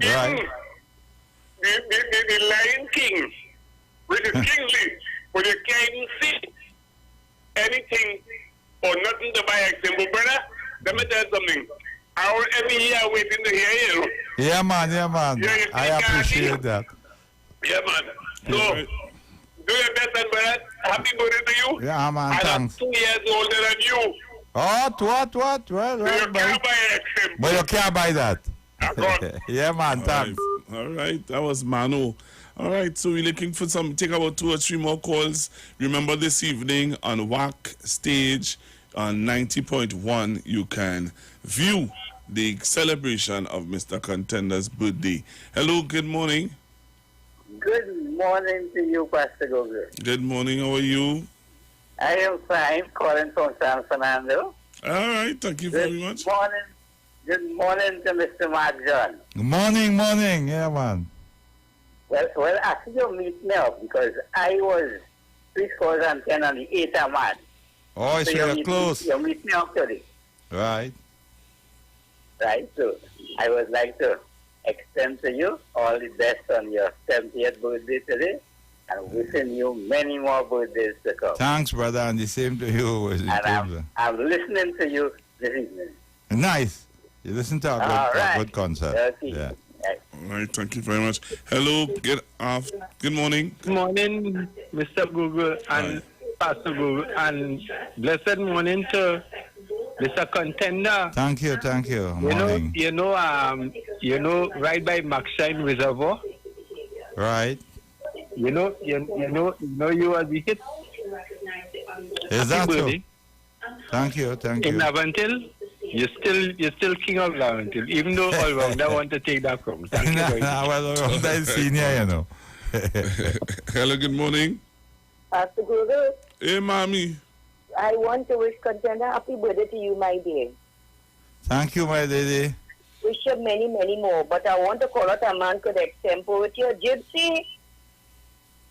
Right. Even the Lion King, which is kingly, but you can't even see anything or nothing to buy example, brother. Let me tell you something. Every year waiting to hear you. Yeah, man. Yeah, I appreciate that. Yeah, man. So, do your best, and brother. Happy birthday to you. Yeah, man, thanks. I'm 2 years older than you. Oh, what? Well, so you can't buy example. But you can't buy that. Yeah, man, thanks. All right, that was Manu. All right, so we're looking for take about 2 or 3 more calls. Remember this evening on WAC stage on 90.1, you can view the celebration of Mr. Contender's birthday. Hello, good morning. Good morning to you, Pastor Google. Good morning, how are you? I am fine, calling from San Fernando. All right, thank you very much. Good morning to Mr. Mark John. Good morning, yeah, man. Well, actually, you meet me up because I was 2010 on the 8th of March. Oh, so you're close. You meet me up today. Right. Right, so I would like to extend to you all the best on your 70th birthday today and wishing you many more birthdays to come. Thanks, brother, and the same to you. And I'm listening to you this evening. Nice. You listen to a good concert. Okay. Yeah. All right, thank you very much. Hello, good morning. Good morning, Mr. Google and Pastor Google, and blessed morning to Mr. Contender. Thank you. Morning. You know, right by Maxine Reservoir. Right. You know, you are the hit. Is that so? Thank you. In Avantil. You're still king of Laventille, even though all wrong, I want to take that from. Thank you very much. Well, I'm senior, you know. Hello, good morning. Pastor Google, Hey, mommy. I want to wish Contender happy birthday to you, my dear. Thank you, my lady. Wish you many, many more. But I want to call out a man could extempo with your gypsy.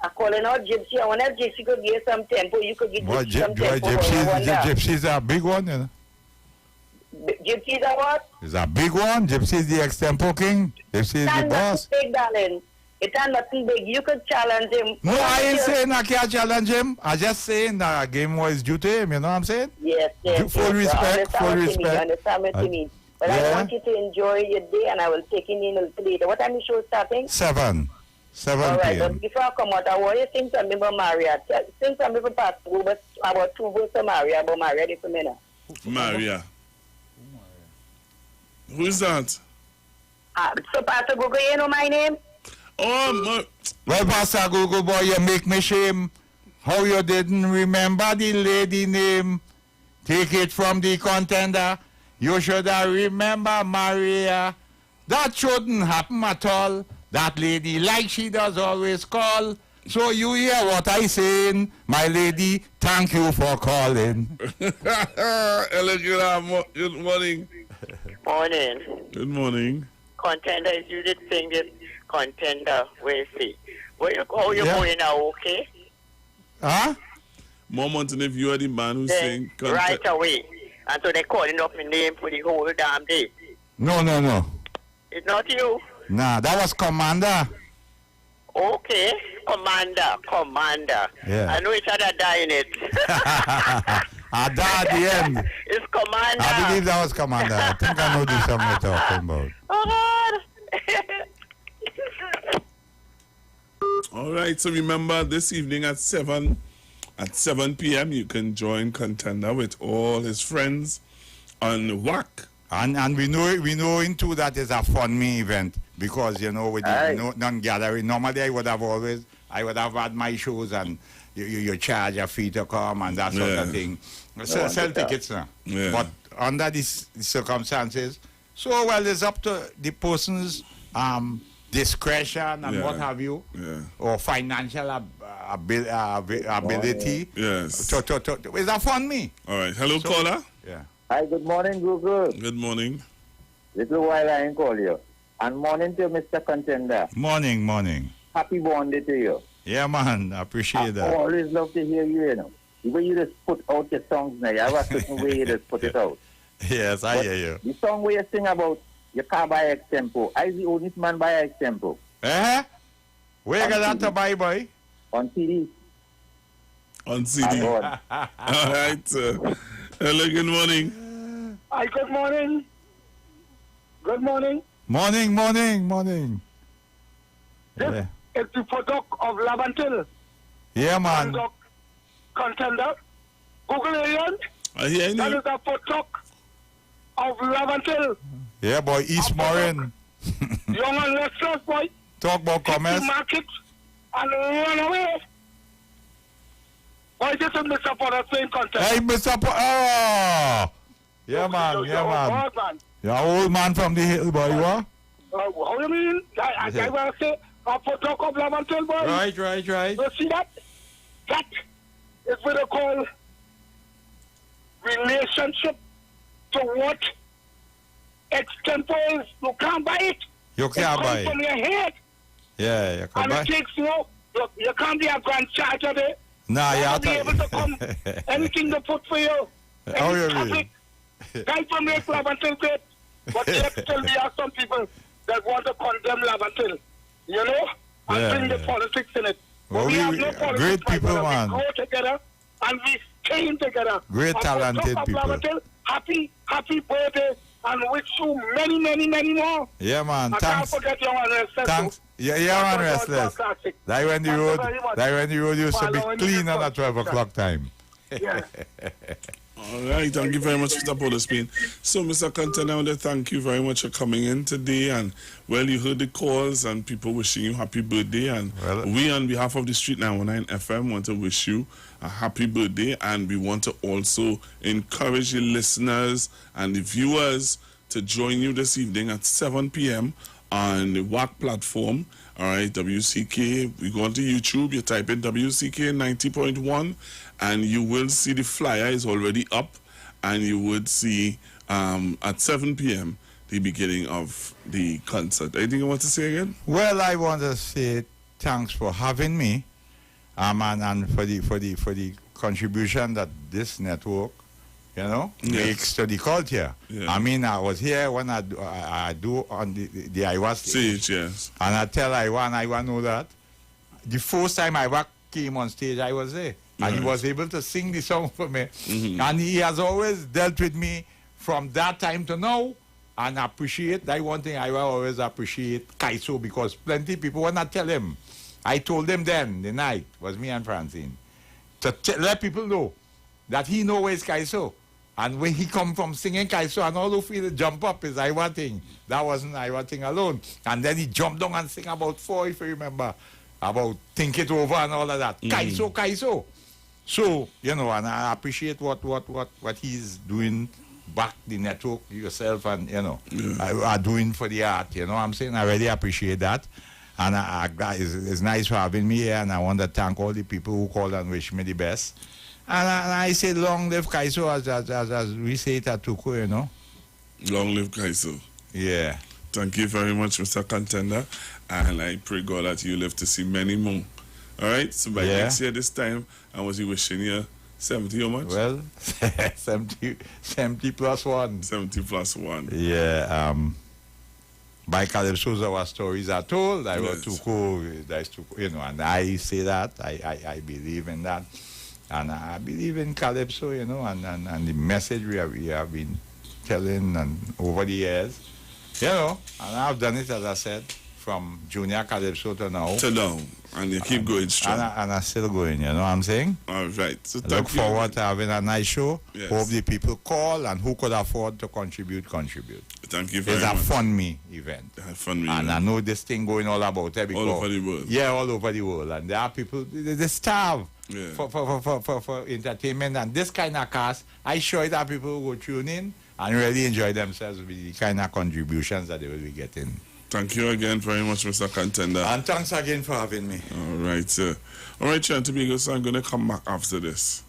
I'm calling out gypsy. I want to gypsy could give some tempo. You could give What, some tempo. gypsy's a big one, you know. Gypsy's a what? It's a big one. Gypsy's the extempo king. Gypsy's the boss. Big, darling. It's nothing big. You could challenge him. No, I ain't saying I can't challenge him. I just saying that a game was due to him. You know what I'm saying? Yes. Full respect. Full respect. I understand what you mean. But I want you to enjoy your day, and I will take you in a little later. What time is the show starting? 7 All right, p.m. but before I come out, I want you to sing something about Maria. Sing something about Pastor Google about 2 verses of Maria, about Maria this minute. Maria. Who is that? So Pastor Google, you know my name? Oh, well, Pastor Google boy, you make me shame. How you didn't remember the lady name? Take it from the Contender. You should have remember Maria. That shouldn't happen at all. That lady, like she does always call. So you hear what I saying, my lady. Thank you for calling. Hello, good morning. Morning. Good morning. Contender, is you did sing this Contender, where see? How you going now, okay? Huh? Mom wanting if you are the man who sing right away. And so they calling up my name for the whole damn day. No. It's not you? Nah, that was Commander. Okay, Commander. Yeah. I know each other dying it. I died at the end. It's Commander. I believe that was Commander. I think I know the song you're talking about. Oh, God. All right, so remember this evening at 7 p.m. you can join Contender with all his friends on WAC. And we know into that is a fun me event because you know with the non-gathering. Normally I would have had my shows and you charge a fee to come and that sort of thing. So sell tickets now. Yeah. But under these circumstances, so well it's up to the person's discretion and what have you, or financial ability. Yes. It's a fun me. All right. Hello, caller. Yeah. Hi, good morning, Google. Good morning. Little while I ain't call you. And morning to Mr. Contender. Morning. Happy birthday to you. Yeah, man. I appreciate that. I always love to hear you, you know. The way you just put out your songs now, you have a certain way you just put it out. Yes, I hear you. The song where you sing about you can't buy extempo. I the only man buy extempo. Where you got that to buy, boy? On CD. On CD. All right. Hello, good morning. Hi, good morning. Good morning. Morning. This is the product of Laventille. Yeah, man. Contender. Google alien. I hear you. That is a product of Laventille. Yeah, boy. East Morin. Young and restless, boy. Talk about commerce. Market and run away. Why this is Mr. Porter saying Contender? Hey, Mr. Oh! Yeah, man. Old man. You're an old man from the hill, boy, you are? How you mean? I will say a product of Laventille, boy. Right. You see that? That is what they call relationship to what extempo is. You can't buy it. You can't buy It comes it. from your head. Yeah, you can And buy it takes you can't be a grand charge of it. Nah, you you have have to be able to come. Anything to put for you. How you mean? Catholic. Try to make Laventille great. But yet still there are some people that want to condemn Laventille. You know? And bring the politics in it. Well, we have no politics. great people, man. We go together and we stay together. Great And talented for people. Laventille, happy birthday and wish you many more. Yeah, man. I Thanks. can't forget your restless. Thanks. Yeah, man, restless. That when the road used to be clean on at 12 o'clock time. Yeah. All All right, thank you very much, Mr. Polderspin. So, Mr. Contender, I want to thank you very much for coming in today. And, well, you heard the calls and people wishing you happy birthday. And we, on behalf of the Street 919 FM, want to wish you a happy birthday. And we want to also encourage the listeners and the viewers to join you this evening at 7 p.m. on the WAC platform. All right, WCK. You go onto YouTube, you type in WCK 90.1, and you will see the flyer is already up, and you would see at 7 p.m. the beginning of the concert. Anything you want to say again? Well, I want to say thanks for having me, and for the contribution that this network, makes to the culture. Yeah. I mean, I was here when I do on the Iwer stage. Yes. And I tell Iwer know that. The first time Iwer came on stage, I was there. And he was able to sing the song for me. Mm-hmm. And he has always dealt with me from that time to now. And I appreciate, that one thing I will always appreciate Kaiso, because plenty of people, when I tell him, I told them then, the night, was me and Francine, to let people know that he knows where is Kaiso. And when he come from singing Kaiso, and all who feel jump up is Iwer thing. That wasn't Iwer thing alone. And then he jumped down and sing about 4, if you remember, about Think It Over and all of that. Kaiso, Kaiso. So, and I appreciate what he's doing back the network, yourself, and, are doing for the art. You know what I'm saying? I really appreciate that. And it's nice for having me here, and I want to thank all the people who called and wish me the best. And I say long live Kaiso, as we say it at Tuku, Long live Kaiso. Yeah. Thank you very much, Mr. Contender. And I pray God that you live to see many more. All right? So by next year this time, I was wishing you 70 or much? Well, 70 plus 1. 70 plus 1. Yeah. By Calypso's our stories are told. I wrote Tuku, and I say that. I believe in that. And I believe in Calypso, and the message we have been telling and over the years, and I've done it, as I said, from junior Calypso to now. And you keep going strong. And I'm still going, you know what I'm saying? All right. So look forward to having a nice show. Yes. Hope the people call, and who could afford to contribute. Thank you very much. It's a fun me event. And I know this thing going all about it. All over the world. Yeah, all over the world. And there are people, they starve for entertainment. And this kind of cast, I sure that people will tune in and really enjoy themselves with the kind of contributions that they will be getting. Thank you again very much, Mr. Contender. And thanks again for having me. All right, sir. All right, Chantabigos, so I'm going to come back after this.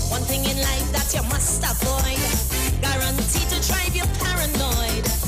One thing in life that you must avoid, guaranteed to drive you paranoid.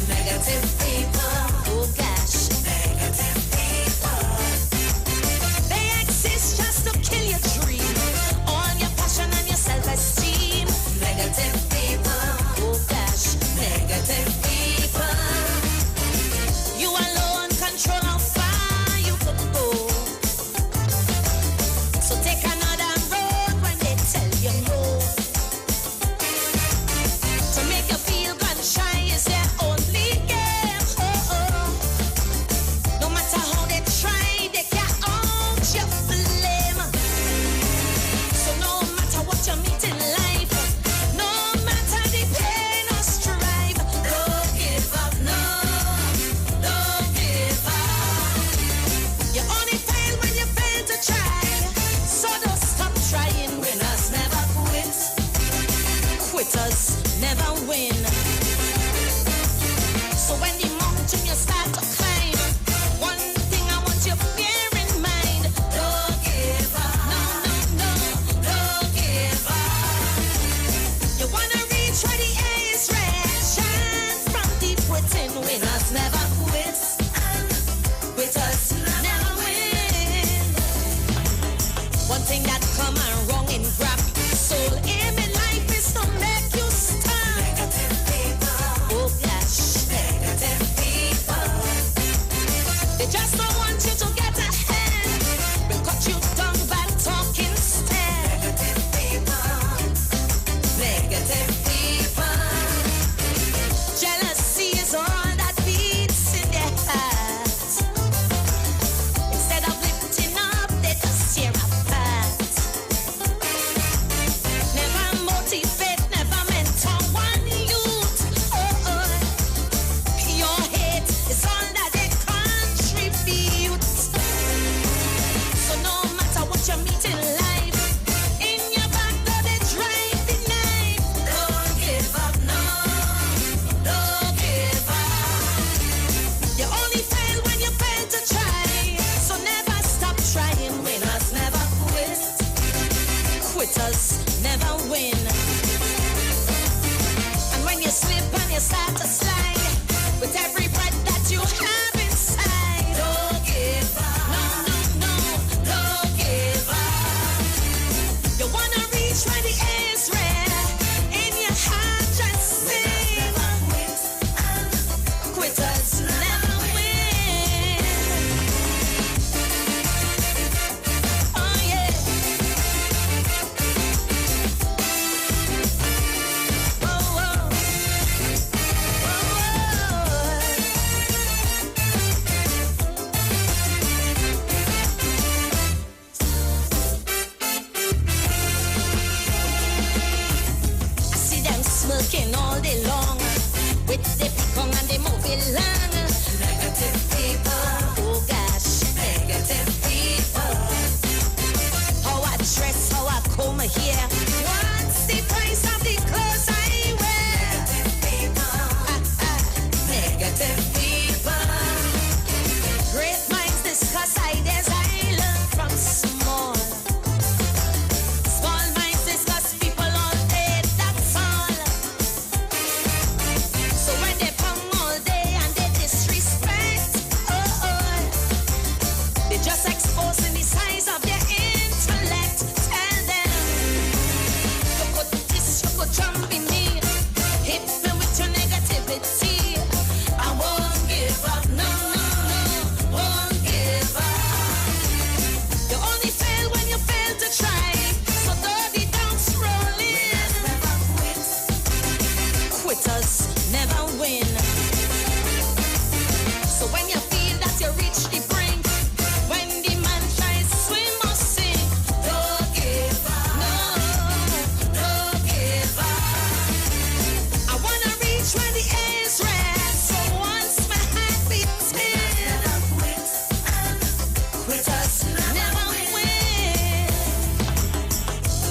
slip and you start to slide. With every breath that you have inside. Don't give up. No, don't give up. You wanna reach where the air is red. In your heart just sing. Quitters never win. Oh yeah. Oh, oh. I see them smirking all day long with the pickle and the movie long. Negative people, oh gosh, negative people. How I dress, how I comb my hair. What's the price of the clothes I wear? Negative people. Great minds discuss ideas I learn from small. Small minds discuss people all day, that's all. So when they come all day and they disrespect, they just exposing the size of their intellect. Tell them, you could this, you could jump in me, hit me with your negativity. I won't give up, no, won't give up. You only fail when you fail to try. So though the dance rolling, quitters never win. So when you feel that you reach the brink, when the man tries to swim or sink, don't give up, don't give up. I wanna reach where the air is red. So once my heart beats in, quitters never win.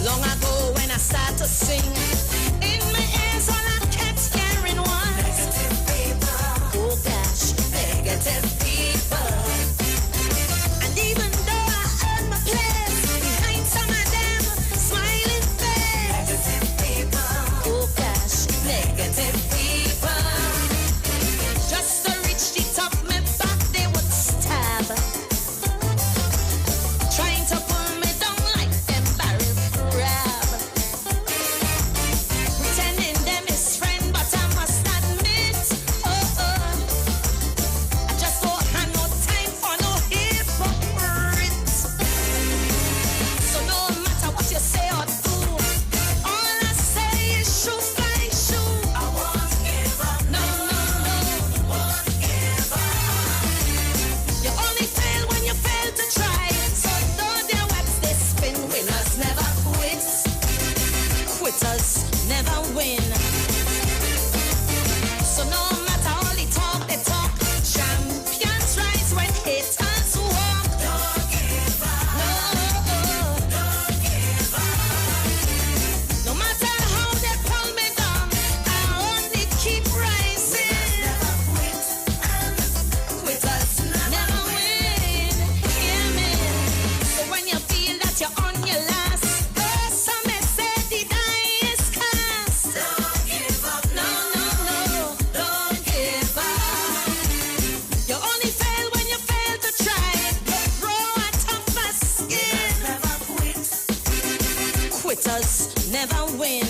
Long ago when I start to sing, in my ears all I kept hearing was oh gosh, negative people. And even though I earned my place behind some of them smiling face, oh gosh, negative people. Just to reach the top, me back they would stab, trying to pull me down like them barrel crab. Pretending them is friend, but I must admit, I just don't have no time for no hypocrites. So no matter what you say or do, all I say is shoe by shoe. I won't give up, no, won't give up. You only fail when you fail to try. So though their webs they spin, winners never quit. Quitters never win. So no matter all the talk they talk, champions rise when haters walk. Don't give up, don't give up. No matter how they pull me down, I only keep rising. Quitters never win. Hear me. So when you feel that you're on your last, some may say the die is cast. Don't give up, no, don't give up. You only fail when you fail to try. But grow a tougher skin. Quitters never win.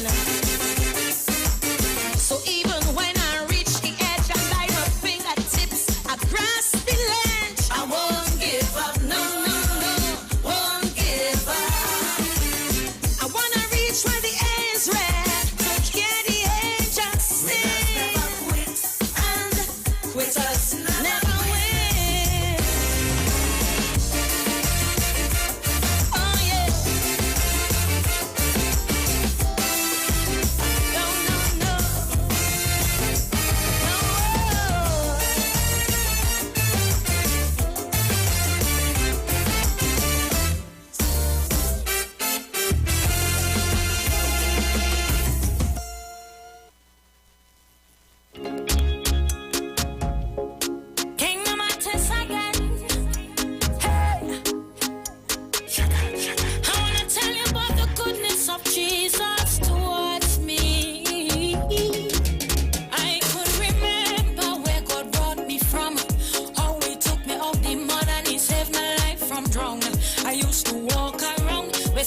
So even when I reach the edge and by my fingertips I grasp the ledge, I won't give up, no, won't give up. I wanna reach where the air is red, to hear the angels sing. And quitters never win. Oh yeah. No.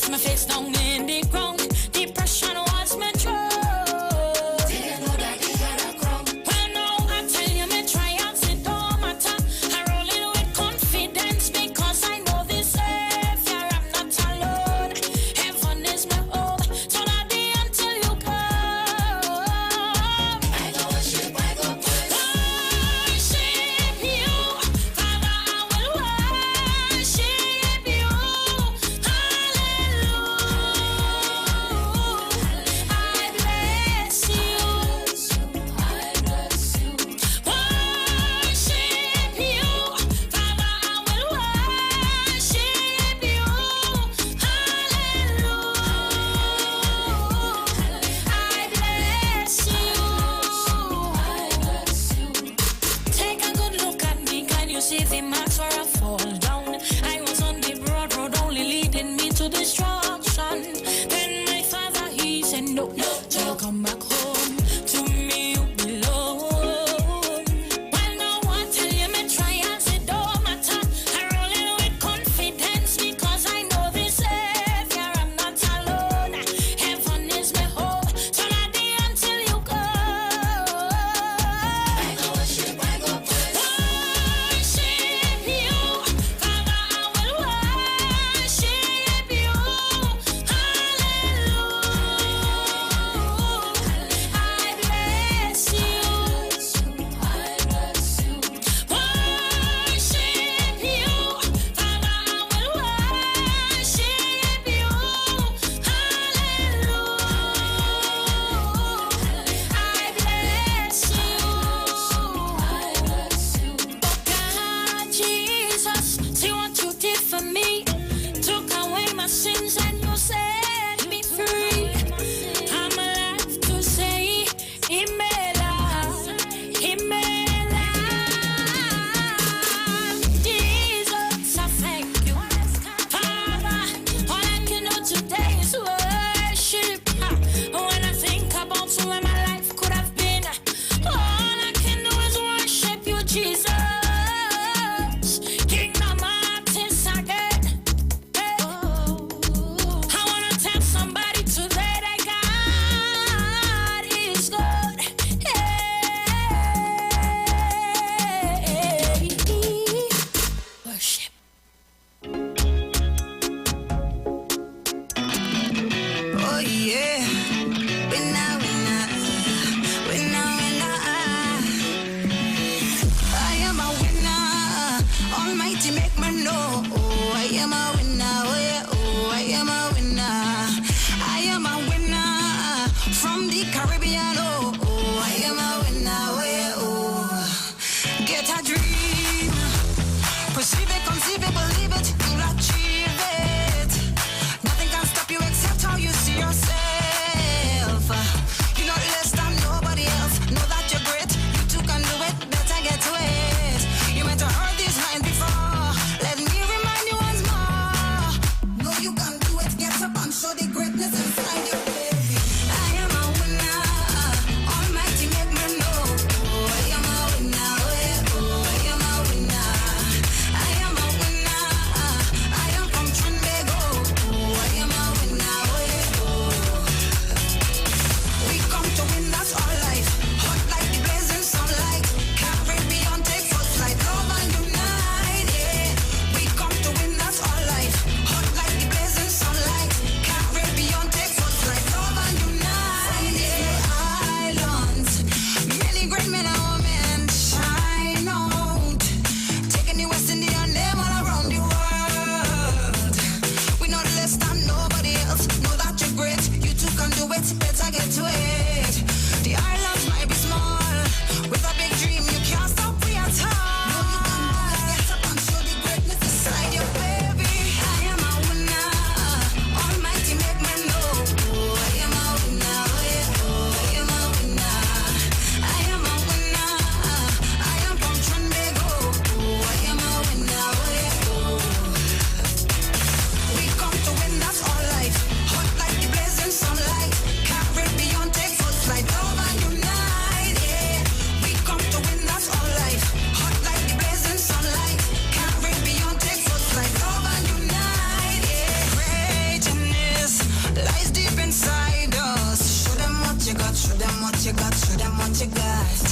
Press my face down in the ground. Depression was my drug. Didn't know that you got a crown. Well, now I tell you, me triumphs, it don't matter. I roll in with confidence because I know this Savior, I'm not alone. Heaven is my home, so that day until you come. I go worship, I go praise. Worship you, Father, I will worship you. Hallelujah, I bless you. I bless you. Worship you, Father, I will worship you. Hallelujah, I bless you. Take a good look at me, can you see the marks where I fall down? I was on the broad road, only leading me to destruction. Then my father, he said, no, child, come back home. To me you belong. Well, now I tell you, me triumphs, it don't matter. I roll in with confidence because I know this Savior, I'm not alone. Heaven is my home, so that day until you come. I go worship, I go praise. Worship you, Father, I will worship you. Hallelujah, I bless you. I bless you. Worship you, Father, I will worship you. Hallelujah, I bless you. I bless you. Oh God, Jesus, see what you did for me. Took away my sins and you set me free. I'm alive to say, Imela, Imela. Jesus, I thank you. Father, all I can do today is worship. When I think about where my life could have been, all I can do is worship you, Jesus. Kingdom artists again. Hey. I wanna tell somebody today that God is good. Hey. Worship. Oh yeah, winner, winner, winner, winner. I am a winner. Almighty make me know. Oh, I am a winner. Oh yeah, oh, I am a winner. I am a winner from the Caribbean. Oh, oh, I am a winner. Oh yeah, oh. Get a dream, perceive it, conceive it, believe it, you'll achieve it. Nothing can stop you except how you see yourself. You're not less than nobody else. Know that you're great. You too can do it. Better get to it. You meant to heard these lines before.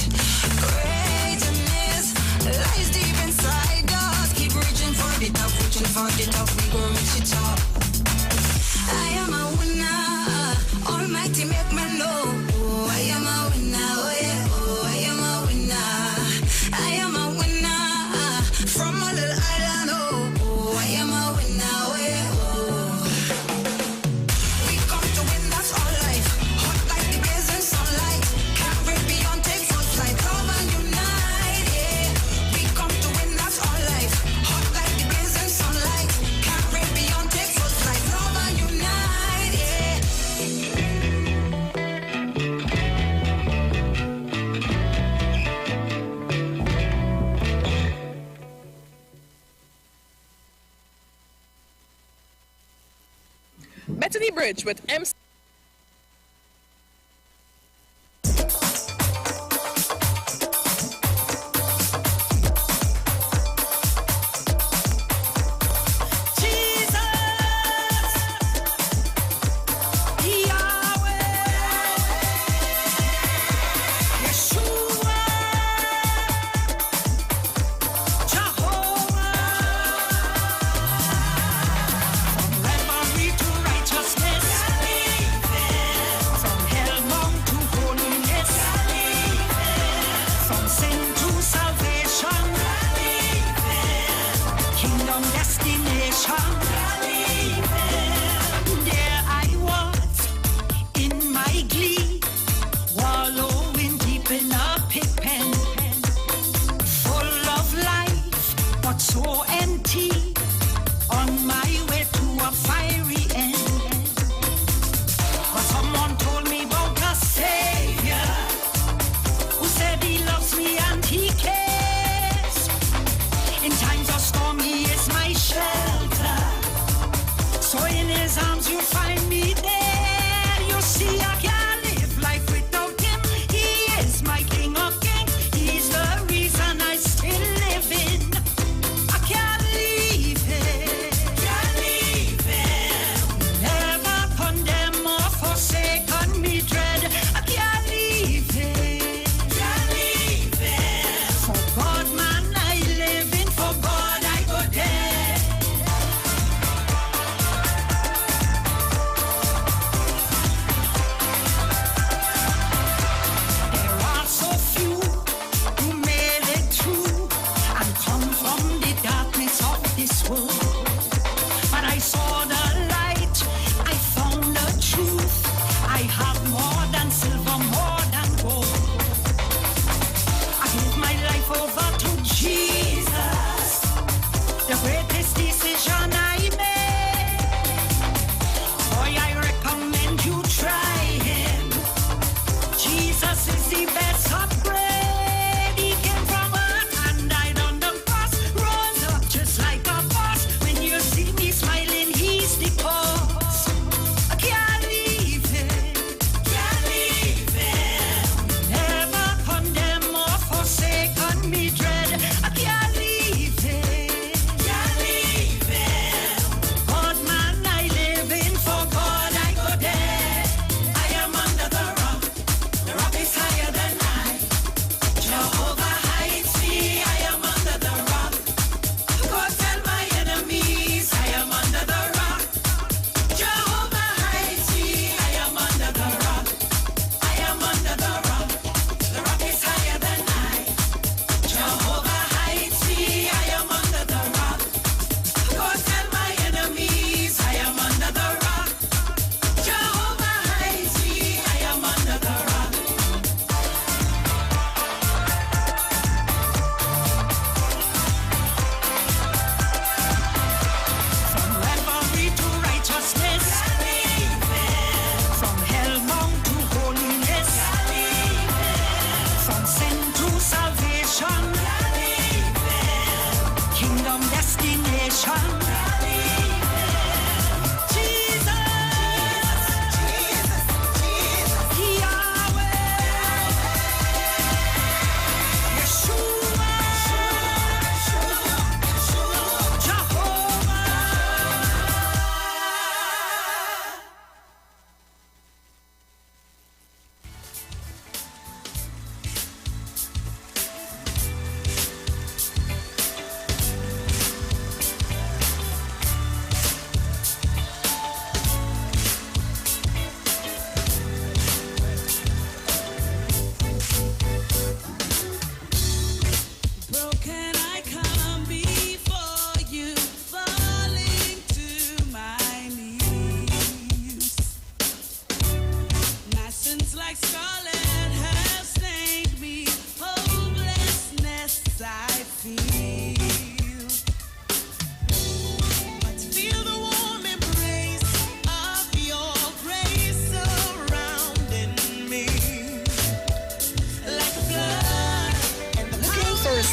best. Greatness lies deep inside us. Keep reaching for the top, we gon' reach the top. I am a winner, Almighty make me know. Oh, I am a winner, oh yeah, oh, I am a winner. I am a winner, from a little island, oh, oh, I am a winner, oh yeah, oh. We come to win, that's our life. Hot like the blazing sunlight. Can't break beyond, take full flight. Love and unite, yeah. We come to win, that's our life. Hot like the blazing sunlight. Can't break beyond, take full flight. Love and unite, yeah. Bethany Bridge with MC. So empty on my way to a fiery end. But someone told me about a savior who said he loves me and he cares. In times of storm he is my shelter. So in his arms you find me there. You see I can't live life without him. He is my king of kings. He's the reason I still live in. Can't leave him. Can't leave him. Never condemn or forsaken me dread. I can't leave him. Can't leave him. For God, man, I live in. For God, I go dead.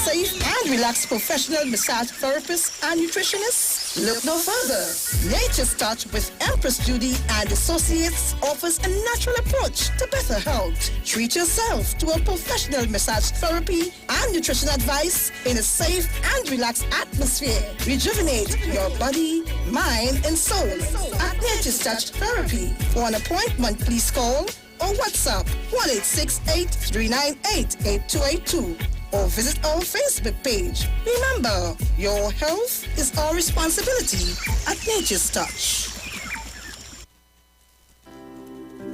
safe and relaxed professional massage therapist and nutritionist? Look no further. Nature's Touch with Empress Judy and Associates offers a natural approach to better health. Treat yourself to a professional massage therapy and nutrition advice in a safe and relaxed atmosphere. Rejuvenate your body, mind, and soul at Nature's Touch Therapy. For an appointment, please call or WhatsApp 1-868-398-8282 or visit our Facebook page. Remember, your health is our responsibility at Nature's Touch.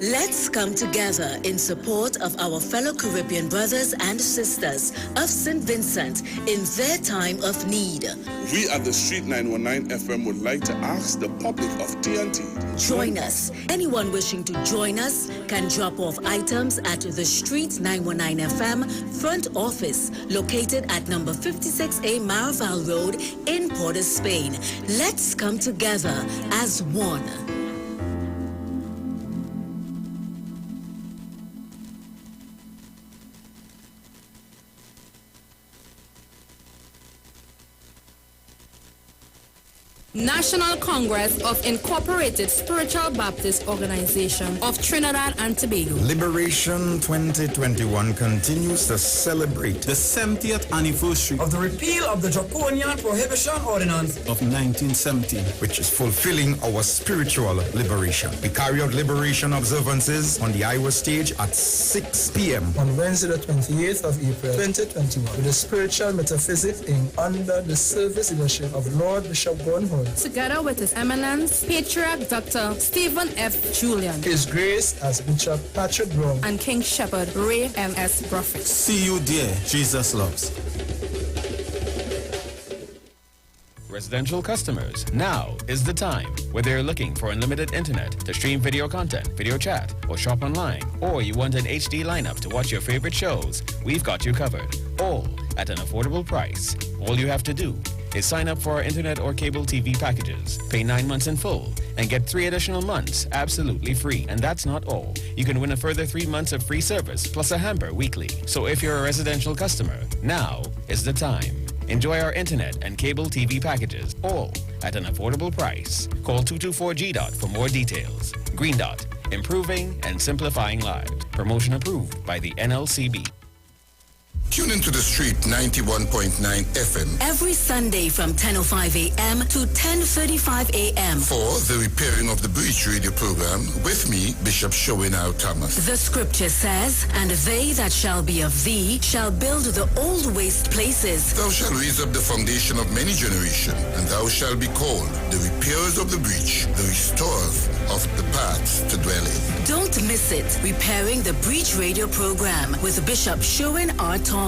Let's come together in support of our fellow Caribbean brothers and sisters of St. Vincent in their time of need. We at the Street 919 FM would like to ask the public of TNT. Join us. Anyone wishing to join us can drop off items at the Street 919 FM front office located at number 56A Maraval Road in Port of Spain. Let's come together as one. National Congress of Incorporated Spiritual Baptist Organization of Trinidad and Tobago. Liberation 2021 continues to celebrate the 70th anniversary of the repeal of the Draconian Prohibition Ordinance of 1970, which is fulfilling our spiritual liberation. We carry out liberation observances on the Iwer stage at 6 p.m. on Wednesday the 28th of April 2021 with the Spiritual Metaphysics Inc. under the service leadership of Lord Bishop Gordon Holt. Together with His Eminence, Patriarch Dr. Stephen F. Julian. His Grace as Bishop Patrick Brown. And King Shepherd Ray M.S. Prophet. See you there, Jesus loves. Residential customers, now is the time. Whether you're looking for unlimited internet to stream video content, video chat, or shop online, or you want an HD lineup to watch your favorite shows, we've got you covered. All at an affordable price. All you have to do is sign up for our internet or cable TV packages, pay 9 months in full, and get 3 additional months absolutely free. And that's not all. You can win a further 3 months of free service plus a hamper weekly. So if you're a residential customer, now is the time. Enjoy our internet and cable TV packages, all at an affordable price. Call 224-G-DOT for more details. Green Dot, improving and simplifying lives. Promotion approved by the NLCB. Tune into the Street 91.9 FM Every Sunday from 10:05 a.m. to 10:35 a.m. for the Repairing of the Breach radio program with me, Bishop Showinau Thomas. The scripture says, and they that shall be of thee shall build the old waste places. Thou shalt raise up the foundation of many generations, and thou shalt be called the repairers of the breach, the restorers of the paths to dwell in. Don't miss it. Repairing the Breach radio program with Bishop Sherwin R. Thomas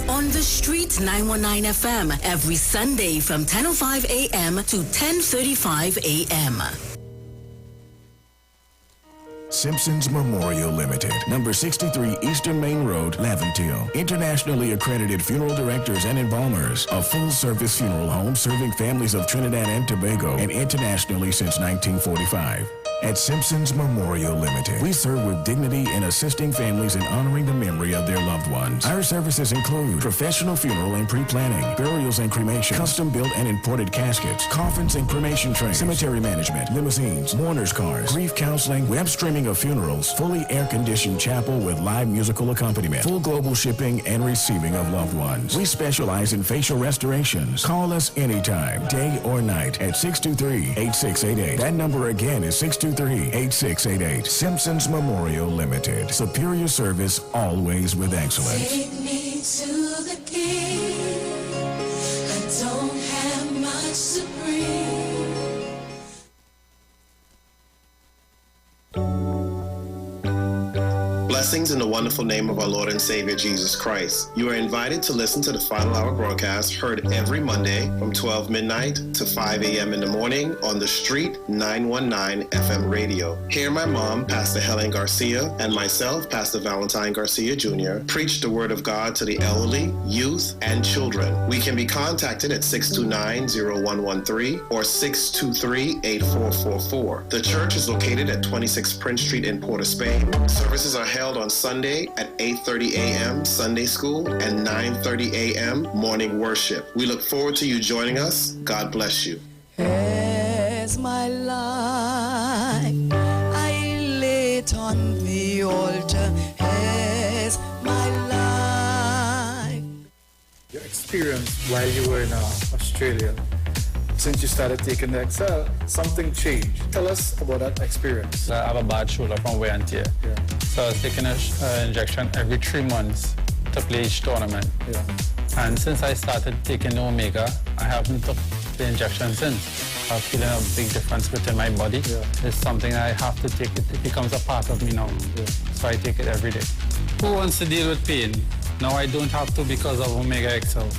on the Street 919 FM every Sunday from 10:05 a.m. to 10:35 a.m. Simpsons Memorial Limited, number 63 Eastern Main Road, Laventille. Internationally accredited funeral directors and embalmers. A full-service funeral home serving families of Trinidad and Tobago and internationally since 1945. At Simpsons Memorial Limited, we serve with dignity in assisting families in honoring the memory of their loved ones. Our services include professional funeral and pre-planning, burials and cremation, custom-built and imported caskets, coffins and cremation trays, cemetery management, limousines, mourners cars, grief counseling, web streaming of funerals, fully air-conditioned chapel with live musical accompaniment, full global shipping and receiving of loved ones. We specialize in facial restorations. Call us anytime, day or night, at 623-8688. That number again is 623-8688. Simpsons Memorial Limited. Superior service, always with excellence. Take me to the king. I don't have much to bring. Blessings in the wonderful name of our Lord and Savior Jesus Christ. You are invited to listen to the Final Hour broadcast heard every Monday from 12 midnight to 5 a.m. in the morning on the Street 919 FM radio. Hear my mom, Pastor Helen Garcia, and myself, Pastor Valentine Garcia Jr., preach the Word of God to the elderly, youth, and children. We can be contacted at 629-0113 or 623-8444. The church is located at 26 Prince Street in Port of Spain. Services are held held on Sunday at 8:30 a.m. Sunday school and 9:30 a.m. morning worship. We look forward to you joining us. God bless you. As my life I lay it on the altar, as my life. Your experience while you were in Australia, since you started taking the Excel, something changed. Tell us about that experience. I have a bad shoulder from wear and tear. Yeah. So I was taking an injection every 3 months to play each tournament. Yeah. And since I started taking the Omega, I haven't took the injection since. I'm feeling a big difference within my body. Yeah. It's something I have to take. It becomes a part of me now. Yeah. So I take it every day. Who wants to deal with pain? Now I don't have to because of Omega XL.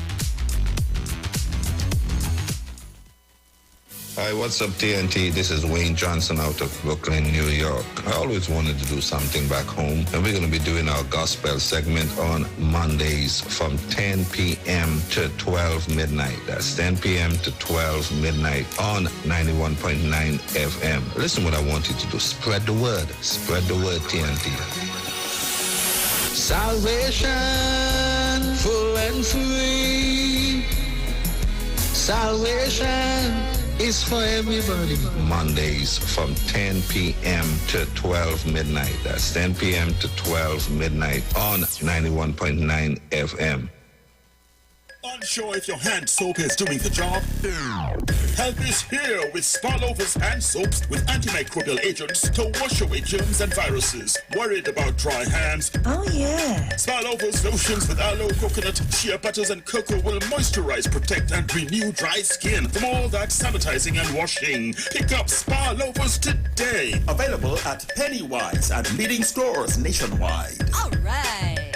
Hi, what's up, TNT? This is Wayne Johnson out of Brooklyn, New York. I always wanted to do something back home, and we're going to be doing our gospel segment on Mondays from 10 p.m. to 12 midnight. That's 10 p.m. to 12 midnight on 91.9 FM. Listen what I want you to do. Spread the word. Spread the word, TNT. Salvation, full and free. Salvation is for everybody. Mondays from 10 p.m. to 12 midnight. That's 10 p.m. to 12 midnight on 91.9 FM. Unsure if your hand soap is doing the job? Help is here with Spa Lover's hand soaps with antimicrobial agents to wash away germs and viruses. Worried about dry hands? Oh, yeah. Spa Lover's lotions with aloe, coconut, shea butters, and cocoa will moisturize, protect, and renew dry skin from all that sanitizing and washing. Pick up Spa Lovers today. Available at Pennywise and leading stores nationwide. All right.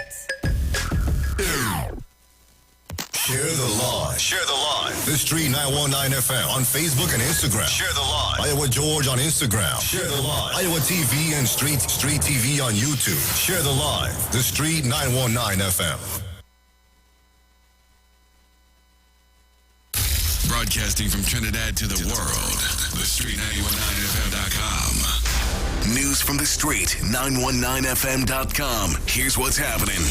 Share the live. Share the live. The Street 919 FM on Facebook and Instagram. Share the live. Iowa George on Instagram. Share the live. Iowa TV and Street TV on YouTube. Share the live. The Street 919 FM. Broadcasting from Trinidad to the world. The Street 919FM.com. News from the Street 919FM.com. Here's what's happening.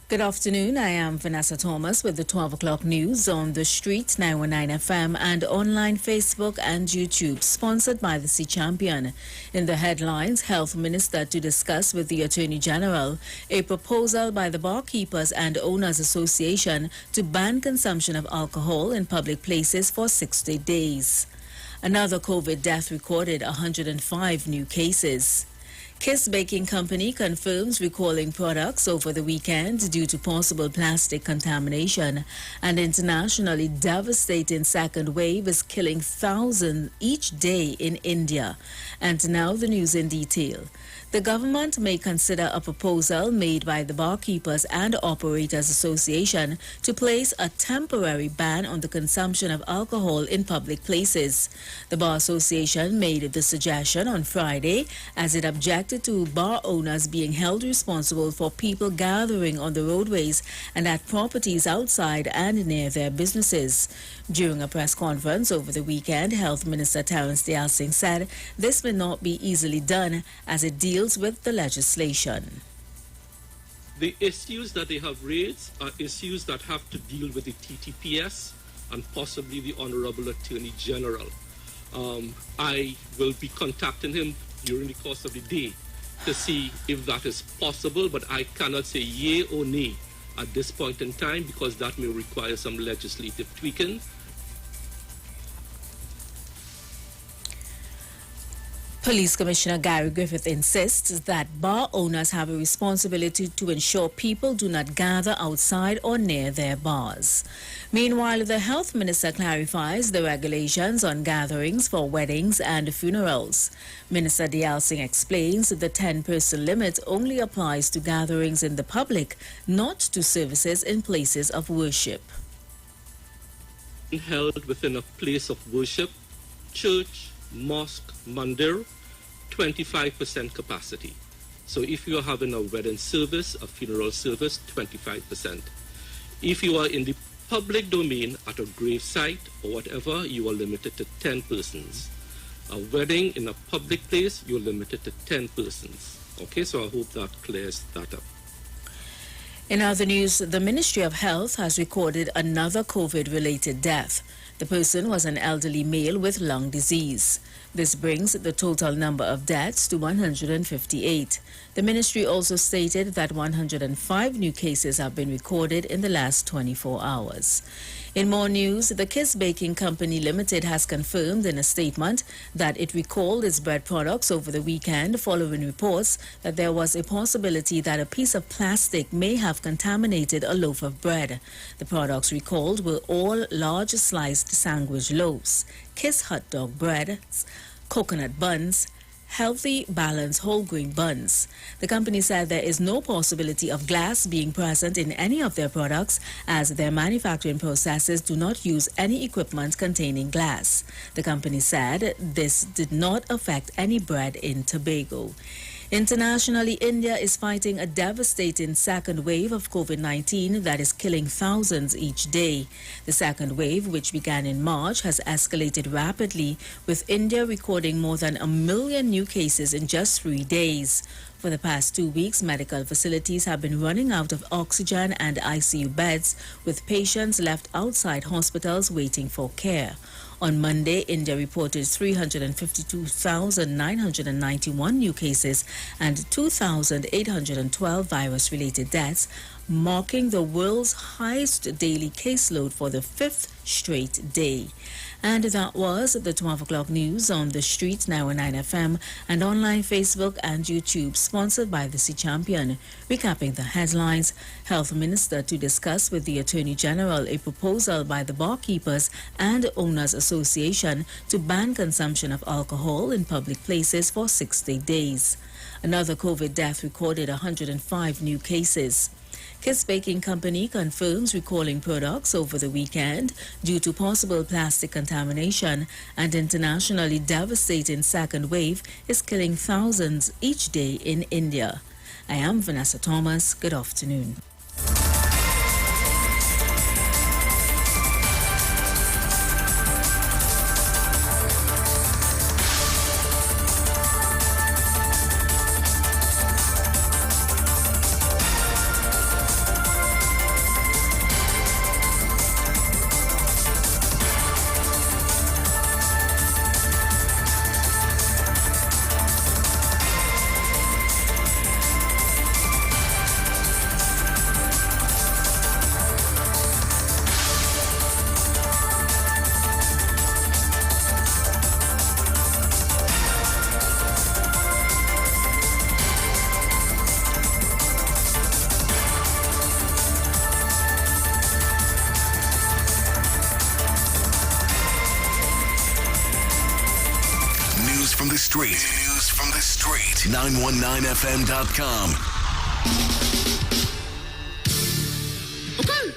Good afternoon. I am Vanessa Thomas with the 12 o'clock news on the Street 919 FM and online Facebook and YouTube, sponsored by the Sea Champion. In the headlines, Health Minister to discuss with the Attorney General a proposal by the Barkeepers and Owners Association to ban consumption of alcohol in public places for 60 days. Another COVID death recorded, 105 new cases. Kiss Baking Company confirms recalling products over the weekend due to possible plastic contamination. An internationally devastating second wave is killing thousands each day in India. And now the news in detail. The government may consider a proposal made by the Barkeepers and Operators Association to place a temporary ban on the consumption of alcohol in public places. The Bar Association made the suggestion on Friday as it objected to bar owners being held responsible for people gathering on the roadways and at properties outside and near their businesses. During a press conference over the weekend, Health Minister Terence Dayal Singh said this may not be easily done as it deals with the legislation. The issues that they have raised are issues that have to deal with the TTPS and possibly the Honorable Attorney General. I will be contacting him during the course of the day to see if that is possible, but I cannot say yay or nay at this point in time because that may require some legislative tweaking. Police Commissioner Gary Griffith insists that bar owners have a responsibility to ensure people do not gather outside or near their bars. Meanwhile, the Health Minister clarifies the regulations on gatherings for weddings and funerals. Minister Dayal Singh explains that the 10-person limit only applies to gatherings in the public, not to services in places of worship. Held within a place of worship, church, mosque, mandir, 25% capacity. So if you are having a wedding service, a funeral service, 25%. If you are in the public domain at a grave site or whatever, you are limited to 10 persons. A wedding in a public place, you're limited to 10 persons. Okay, so I hope that clears that up. In other news, the Ministry of Health has recorded another COVID-related death. The person was an elderly male with lung disease. This brings the total number of deaths to 158. The ministry also stated that 105 new cases have been recorded in the last 24 hours. In more news, the Kiss Baking Company Limited has confirmed in a statement that it recalled its bread products over the weekend following reports that there was a possibility that a piece of plastic may have contaminated a loaf of bread. The products recalled were all large sliced sandwich loaves, Kiss hot dog bread, coconut buns, healthy, balanced whole grain buns. The company said there is no possibility of glass being present in any of their products as their manufacturing processes do not use any equipment containing glass. The company said this did not affect any bread in Tobago. Internationally, India is fighting a devastating second wave of COVID-19 that is killing thousands each day. The second wave, which began in March, has escalated rapidly, with India recording more than 1 million new cases in just 3 days. For the past 2 weeks, medical facilities have been running out of oxygen and ICU beds, with patients left outside hospitals waiting for care. On Monday, India reported 352,991 new cases and 2,812 virus-related deaths, marking the world's highest daily caseload for the 5th straight day. And that was the 12 o'clock news on the street, 919 FM, and online Facebook and YouTube, sponsored by the Sea Champion. Recapping the headlines, Health Minister to discuss with the Attorney General a proposal by the Barkeepers and Owners Association to ban consumption of alcohol in public places for 60 days. Another COVID death recorded 105 new cases. Kiss Baking Company confirms recalling products over the weekend due to possible plastic contamination, and internationally devastating second wave is killing thousands each day in India. I am Vanessa Thomas. Good afternoon. News from the street. 919fm.com. Okay.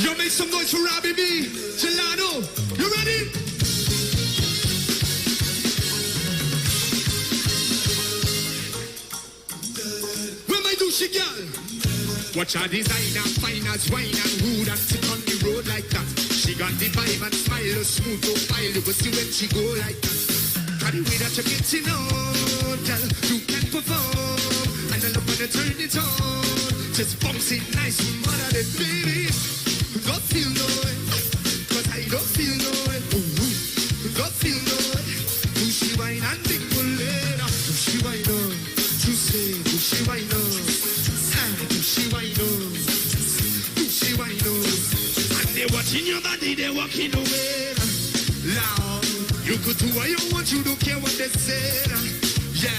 Yo, make some noise for Robbie B. Gelano. You ready? Where my douchey girl? Watch her designer, fine as wine and rude and sit on the road like that. She got the vibe and smile, smooth profile. You will see when she go like that. How the way that you're getting on, girl, you can perform. And I love when you turn it on. Just bounce it nice, mother the baby. Don't feel no way, cause I don't feel no way. Don't feel no way. Do she wine and big bullet? Do she wine on? You say, do she wine on? Do she wine on? Do she wine on? They watching your body, they walking away. Loud. You could do what you want, you don't care what they say. Yeah,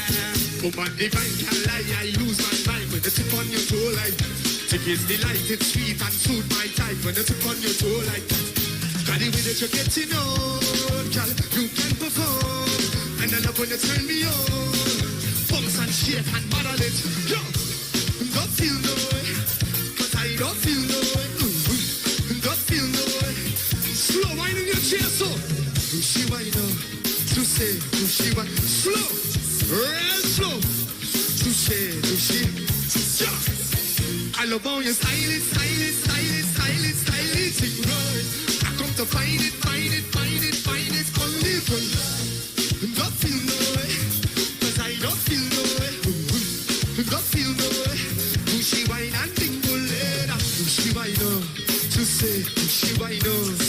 woman divine can lie. I lose my mind when they tip on your toe like that. Take his delight, it's sweet and suit my type when they tip on your toe like that. Got the way that you're getting on, girl, you can perform. And I love when you turn me on. Bounce and shake and model it. Yo, don't feel no way, cause I don't feel no way. Don't feel no way. Slow wine in your chair, so. Do she wine up? To say, do she wine? Slow, real slow. Do she? Yeah. I love how you style it. Sing right. I come to find it. Only for love. Don't feel no way, cause I don't feel no way. Don't feel no way. Do she wine and tingle later? Do she wine up? To say, do she wine up?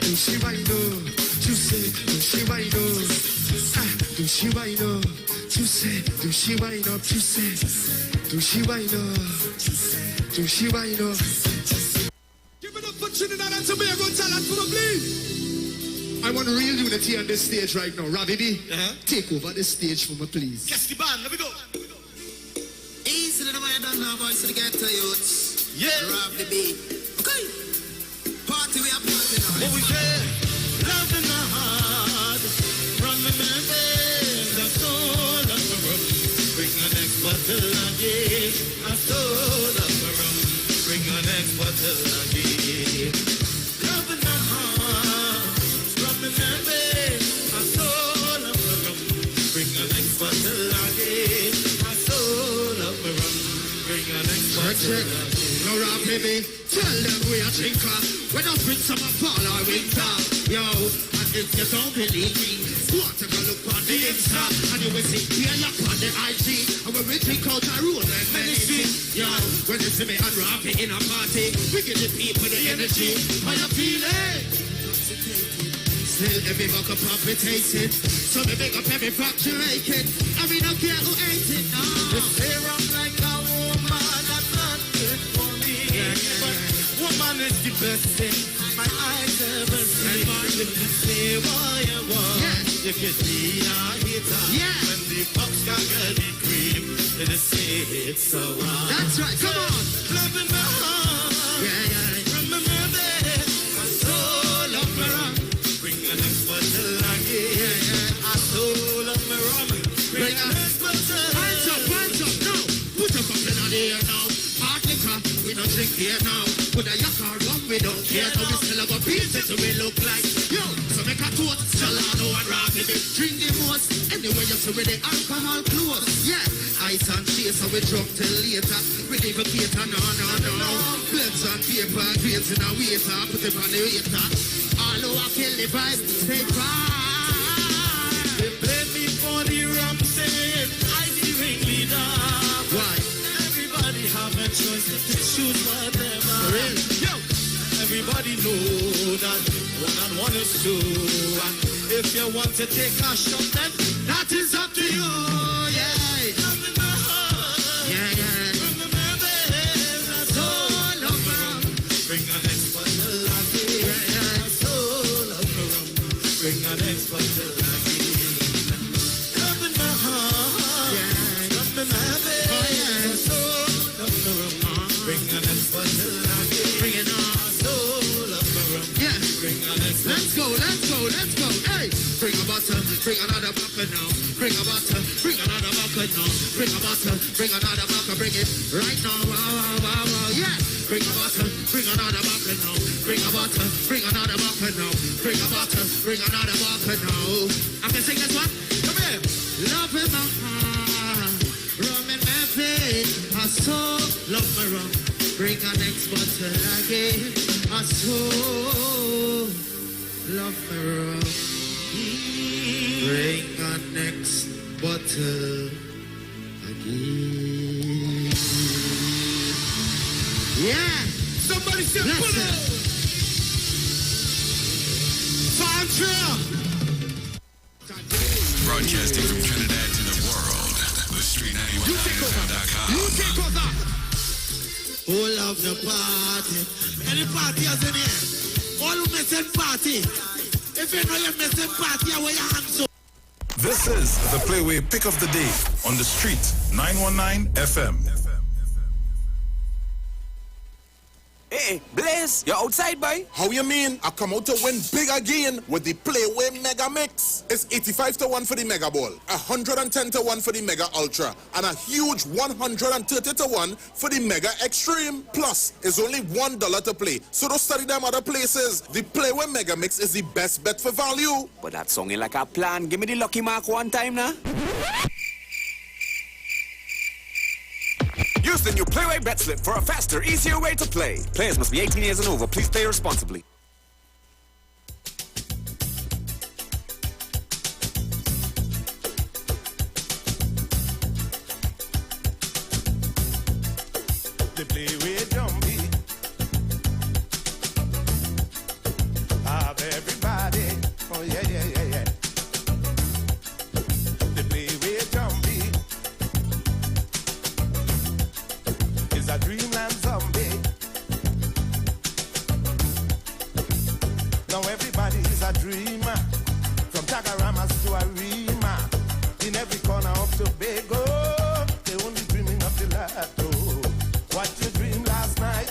Do she wine up? To say, do she wine up? Do she wine up? To say, do she wine up? To say, do she wine up? Do she wine up? Give it up for Trinidad and Tobago talent for me, please. I want real unity on this stage right now. Robbie B, take over the stage for me, please. Guess the band, let me go. Easy to the way down now, boys, to the ghetto youths. Yeah. Robbie B. Okay. Party, we are party now. What we say? Love in my heart. From the mountains, I soul of the room. Bring an next bottle again. I soul of the room. Bring an next bottle again. Love in my heart. From the mountains, I soul of the room. Bring an next bottle again. I soul of the room. Bring an next bottle again. No rap, baby. Tell them we are drinker. When I spring summer, fall or winter. Yo, and if you don't believe me, go on, take a look on the Insta. And you will see here look on the IG. And when we drink out a road and medicine. Yo, when you see me and Rafi in a party, we give the people the energy. How you feeling? Still every buck up we taste it. So we make up every fracturation. And we don't care who ate it. No. You say I'm like a woman, that's not good for me. But woman is the best thing my eyes ever seen. And if you say what you want, you can see our hitter. When the fox got the cream, they say it's so wrong. That's right, come on. Love in my heart. Remember that my soul of my rum. Bring an next bottle again. I soul of my rum. Bring an next bottle. Hands up, now. Put your cup in the air now. Hot liquor, we don't drink here now. Put a yak or rum, we don't care. Now we still have a beat it, so we look like. Yo, so make a toast. Solano and Rocky, drink the most. Anyway, you see with the alcohol close. Yeah, ice and cheese, so we drunk till later. We give a cater, no. Blends on paper, grades in a waiter. Put it on the waiter. All who are kill the vibe, stay fine. They blame me for the rum, saying I the ringleader. Why? Everybody have a choice to choose whatever. Yo, everybody know that one and one is two. And if you want to take a shot, then that is up to you. Yeah. Love in my heart. Remember that's all of rum. Bring an next bottle again. That's all of rum. Bring an next bottle again. Love in my heart. Love in my bed. That's all of rum. Bring an next bottle again. Bring it on. Soul of rum. Yeah. Bring an next bottle. Let's go. Hey, bring a bottle, bring another bucket now. Bring a bottle, bring another bucket now. Bring a bottle, bring another bucket, bring it right now. Wow. Yeah. Bring a bottle, bring another bucket now. Bring a bottle, bring another bucket now. Bring a bottle, bring another bucket now. I can sing this one. Come here. Love in my heart, rum in my veins. I so love my rum. Bring a next bottle again. I so love my rum. Bring a next bottle again. Yeah. Somebody say pull it. Broadcasting from Trinidad to the world. The Street91.com. You take over. Who love the party? Any party has in here? All who miss party. If you know you miss party, This is the Playway Pick of the Day on the Street 919 FM. Hey, Blaze, you're outside, boy? How you mean? I come out to win big again with the Playway Mega Mix. It's 85-1 for the Mega Ball, 110-1 for the Mega Ultra, and a huge 130-1 for the Mega Extreme. Plus, it's only $1 to play, so don't study them other places. The Playway Mega Mix is the best bet for value. But that sounding like a plan. Give me the lucky mark one time now. Use the new Playway Bet Slip for a faster, easier way to play. Players must be 18 years and over. Please play responsibly. The Playway Jumpy. Have everybody. Oh, yeah, yeah, yeah, yeah. The Playway Jumpy. A dreamland zombie. Now everybody is a dreamer, from Tagaramas to Arima. In every corner of Tobago, they only dreaming of the lato. What you dream last night?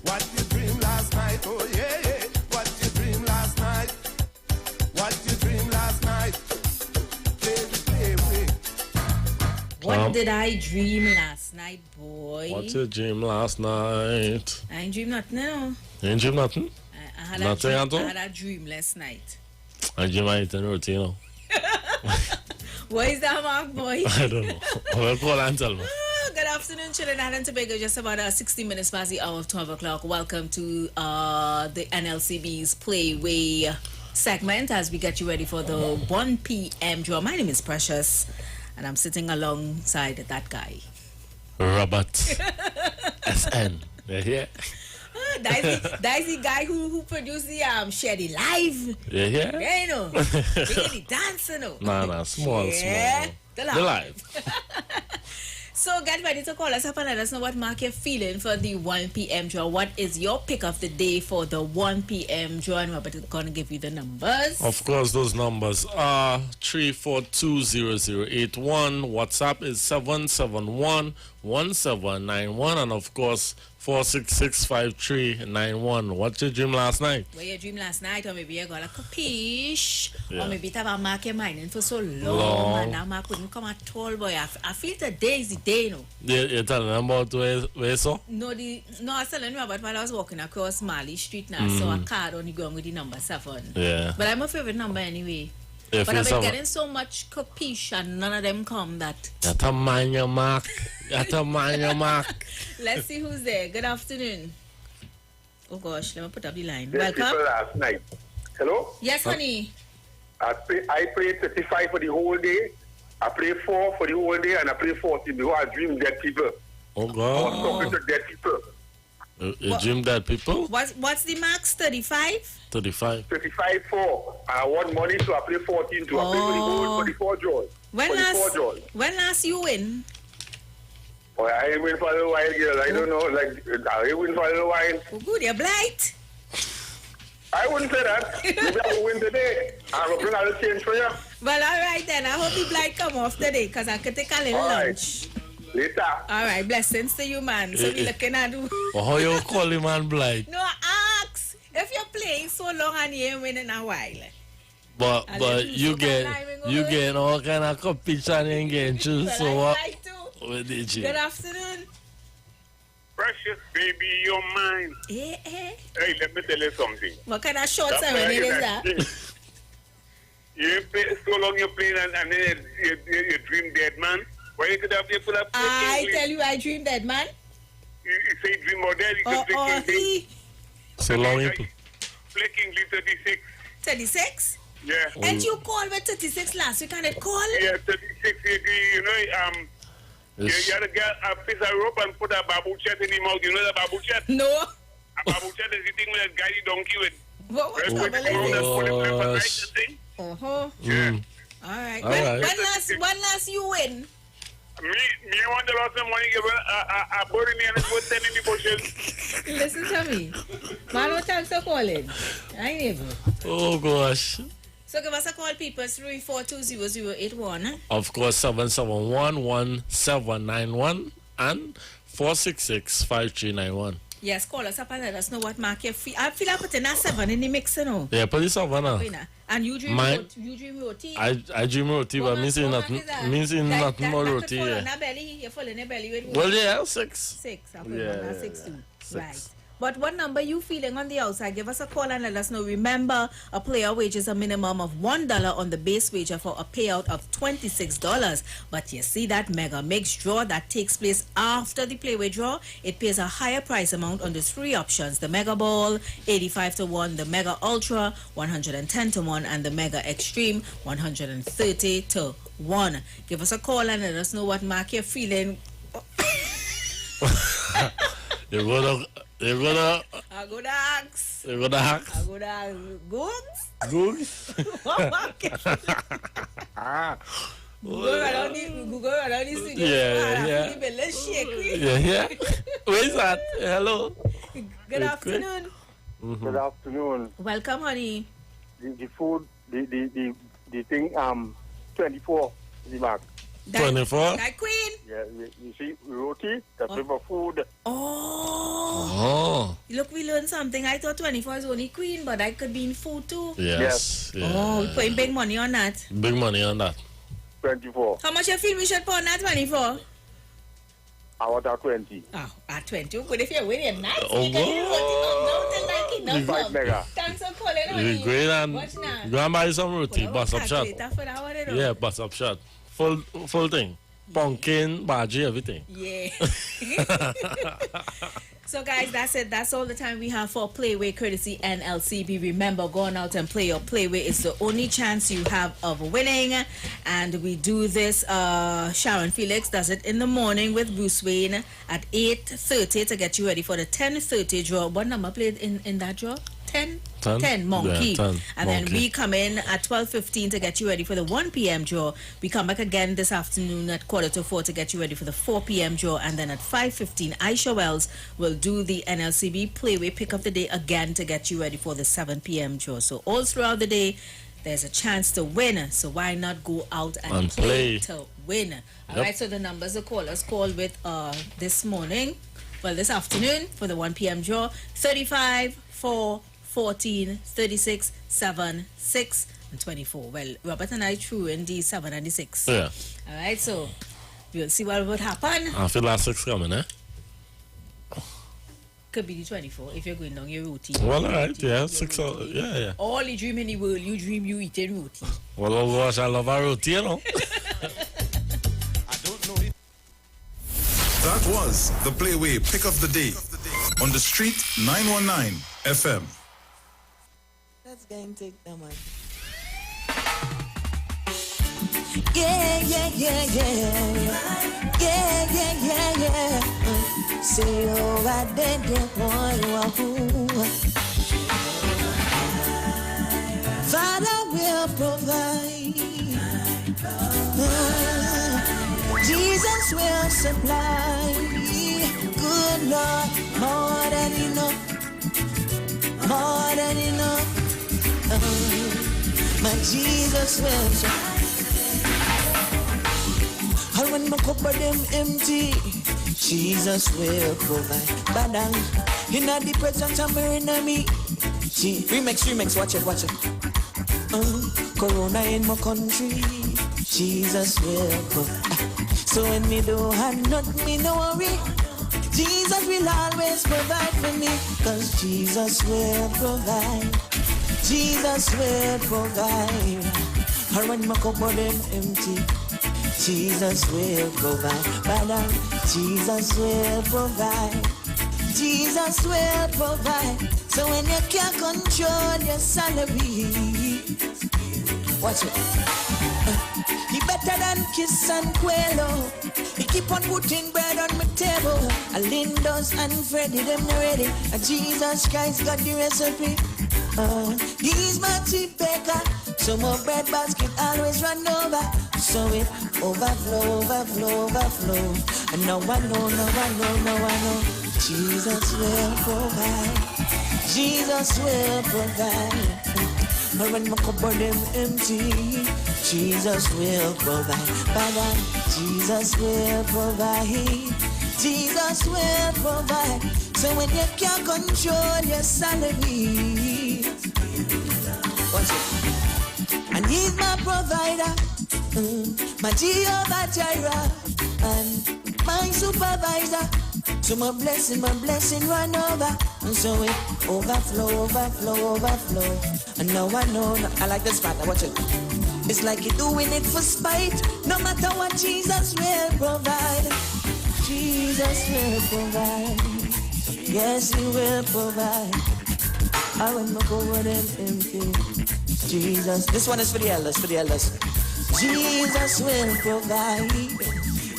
What you dream last night? Oh yeah, yeah. What you dream last night? What you dream last night? Play with. What did I dream last night, boy? What's your dream last night? I ain't dream nothing, no. You ain't dream nothing? I had Nothing at all? I had a dream last night. I dream I eat in routine, you know. What is that, Mark, boy? I don't know. I will call and tell me. Good afternoon, Trinidad and Tobago. Just about 60 minutes past the hour of 12 o'clock. Welcome to the NLCB's Playway segment as we get you ready for the 1 p.m. draw. My name is Precious, and I'm sitting alongside that guy. Robert SN. Yeah. That's the guy who produced the Shady Live. Yeah. Yeah, you know. Really dancing, you know. Nah, small. The live. So get ready to call us up and let us know what mark you're feeling for the 1 p.m. draw. What is your pick of the day for the 1 p.m. draw? And we're going to give you the numbers. Of course, those numbers are 3420081. WhatsApp is 771-1791. And of course, 466-5391. What's your dream last night? Well, your dream last night, or maybe you got a capiche, Yeah. or maybe you have a mark your mind for so long, and now mark couldn't come at all, boy. I feel today is the day, no. You're telling them about where so? No, I was telling you about while I was walking across Marley Street now, I saw a card on the ground with the number 7. Yeah. But I'm a favorite number anyway. Yeah, but I've been seven. getting so much capiche and none of them come that. You have to mind your mark. You have to mind your mark. Let's see who's there. Good afternoon. Oh gosh, let me put up the line. There's Welcome. people last night. Hello? Yes, honey. I played 35 for the whole day. I played 4 for the whole day, and I played 40 because I dreamed dead people. Oh I was God. talking to dead people. You dream that people? What's the max? 35? 35. 35 4. I won money, so I played 14 too. I played for the whole, for the 4 jaws. When last you win? Oh, I ain't win for a little while, girl. I don't know. Like, I ain't win for a little while. Oh, good, you're blight. I wouldn't say that. Maybe I will win today. I will bring a little change for you. Well, all right then. I hope the blight come off today because I could take a little lunch. Later. All right, blessings to you, man. So we looking at you. How you call him man blind? No, ask. If you're playing so long and you ain't winning a while. But you get all kind of competition and getting choose. So what did you? Good afternoon. Precious baby, you're mine. Eh. Hey, let me tell you something. What kind of short ceremony is that? You play so long you're playing and then you dream dead, man. Why you could have I tell you, I dream dead, man. You say dream or dead, you can play King So long you play King 36. 36? Yeah. And you called with 36 last week, and it call? Yeah, 36. You know, you had to get a piece of rope and put a babu chat in the mouth. You know the babu chat? No. A babu chat is the thing with a guided donkey with. What was the Yeah. All right. When last you win? Me want to lose some money. Give a bird in me and it's worth 10 in the bushes. Listen to me. Man, no thanks for calling. I never. Oh gosh. So give us a call, people. 3420081. Of course, 771-1791 and 466-5391. Yes, call us up and let us know what mark you feel. I feel like putting a 7 in the mix, you know. Yeah, put this up now. And you dream roti. I dream roti, but means nothing more roti. You Yeah. fall in the belly with Well, yeah, 6. 6. I put Yeah, 6 too. 6. Right. But what number you feeling on the outside? Give us a call and let us know. Remember, a player wages a minimum of $1 on the base wager for a payout of $26. But you see that mega mix draw that takes place after the playway draw, it pays a higher price amount on the 3 options: the Mega Ball, 85 to 1, the Mega Ultra, 110 to 1, and the Mega Extreme, 130 to 1. Give us a call and let us know what mark you're feeling. You're gonna I go to ask. You're gonna ask. I go to ask. Googs? Google around the studio. Yeah. Let's shake. Yeah. Where's that? Hello. Good afternoon. Good afternoon. Welcome, honey. The food, the thing, 24 is the mark. 24? That queen. Yeah, you see, roti, the favorite food. Oh. Look, we learned something. I thought 24 is only queen, but I could be in food too. Yes. Yeah. Oh, we're putting big money on that. Big money on that. 24. How much you feel we should put on that 24? I want at 20. Oh, at 20. But if you're winning, nice. Oh, You can do roti. No, 5 mega. Thanks for calling, You honey. go in and Watch now. go and buy some roti, bust up shot. Calculator for that one, you know. Yeah, bust up shot. Full thing. Pumpkin, bhaji, everything. Yeah. So guys, that's it. That's all the time we have for Playway courtesy NLCB. Remember, going out and play your Playway is the only chance you have of winning. And we do this, Sharon Felix does it in the morning with Bruce Wayne at 8:30 to get you ready for the 10:30 draw. What number played in that draw? 10? 10 Monkey. Yeah, 10, and then we come in at 12:15 to get you ready for the 1 p.m. draw. We come back again this afternoon at 3:45 to get you ready for the 4 p.m. draw. And then at 5:15, Aisha Wells will do the NLCB Playway Pick of the Day again to get you ready for the 7 p.m. draw. So all throughout the day, there's a chance to win. So why not go out and play to win? All right, so the numbers the callers call with this morning, well, this afternoon for the 1 p.m. draw: 35, 4, 14, 36, 7, 6, and 24. Well, Robert and I threw in the 7 and the 6. Yeah. All right, so we'll see what would happen. I feel like 6 coming, eh? Could be the 24 if you're going down your routine. Well, all right, yeah, 6. Yeah. All you dream in the world, you dream you eating roti. Well, oh gosh, I love our roti, you know. That was the Playway Pick of the Day on the Street 919 FM. Let's go and take them on. Yeah. Say, oh, I did it, Father will provide. Jesus will supply. Good Lord, more than enough. More than enough. My Jesus will supply. And when my cupboard them empty, Jesus will provide. Badang, in the presence of my enemy. See, remix, watch it. Corona in my country, Jesus will provide. So when me do have nothing, me no worry. Jesus will always provide for me, cause Jesus will provide. Jesus will provide. And when my cupboard them empty, Jesus will provide. Father, Jesus will provide. Jesus will provide. So when you can't control your salary, watch it. He better than Kiss and Quello. He keep on putting bread on my table. Lindos and Freddy, them not ready. And Jesus Christ got the recipe. He's my chief baker. So my bread basket always run over. So it overflow. And now I know. Jesus will provide. Jesus will provide. But when my cupboard them empty, Jesus will provide. Father, Jesus will provide. Jesus will provide. So when you can't control your salary, watch it. And He's my provider, my Jehovah Jireh, and my supervisor. So my blessing run over. And so it overflow. And now I know, I like this part, watch it. It's like you're doing it for spite. No matter what, Jesus will provide. Jesus will provide. Yes, He will provide. I will not go with them empty. Jesus, this one is for the elders, Jesus will provide.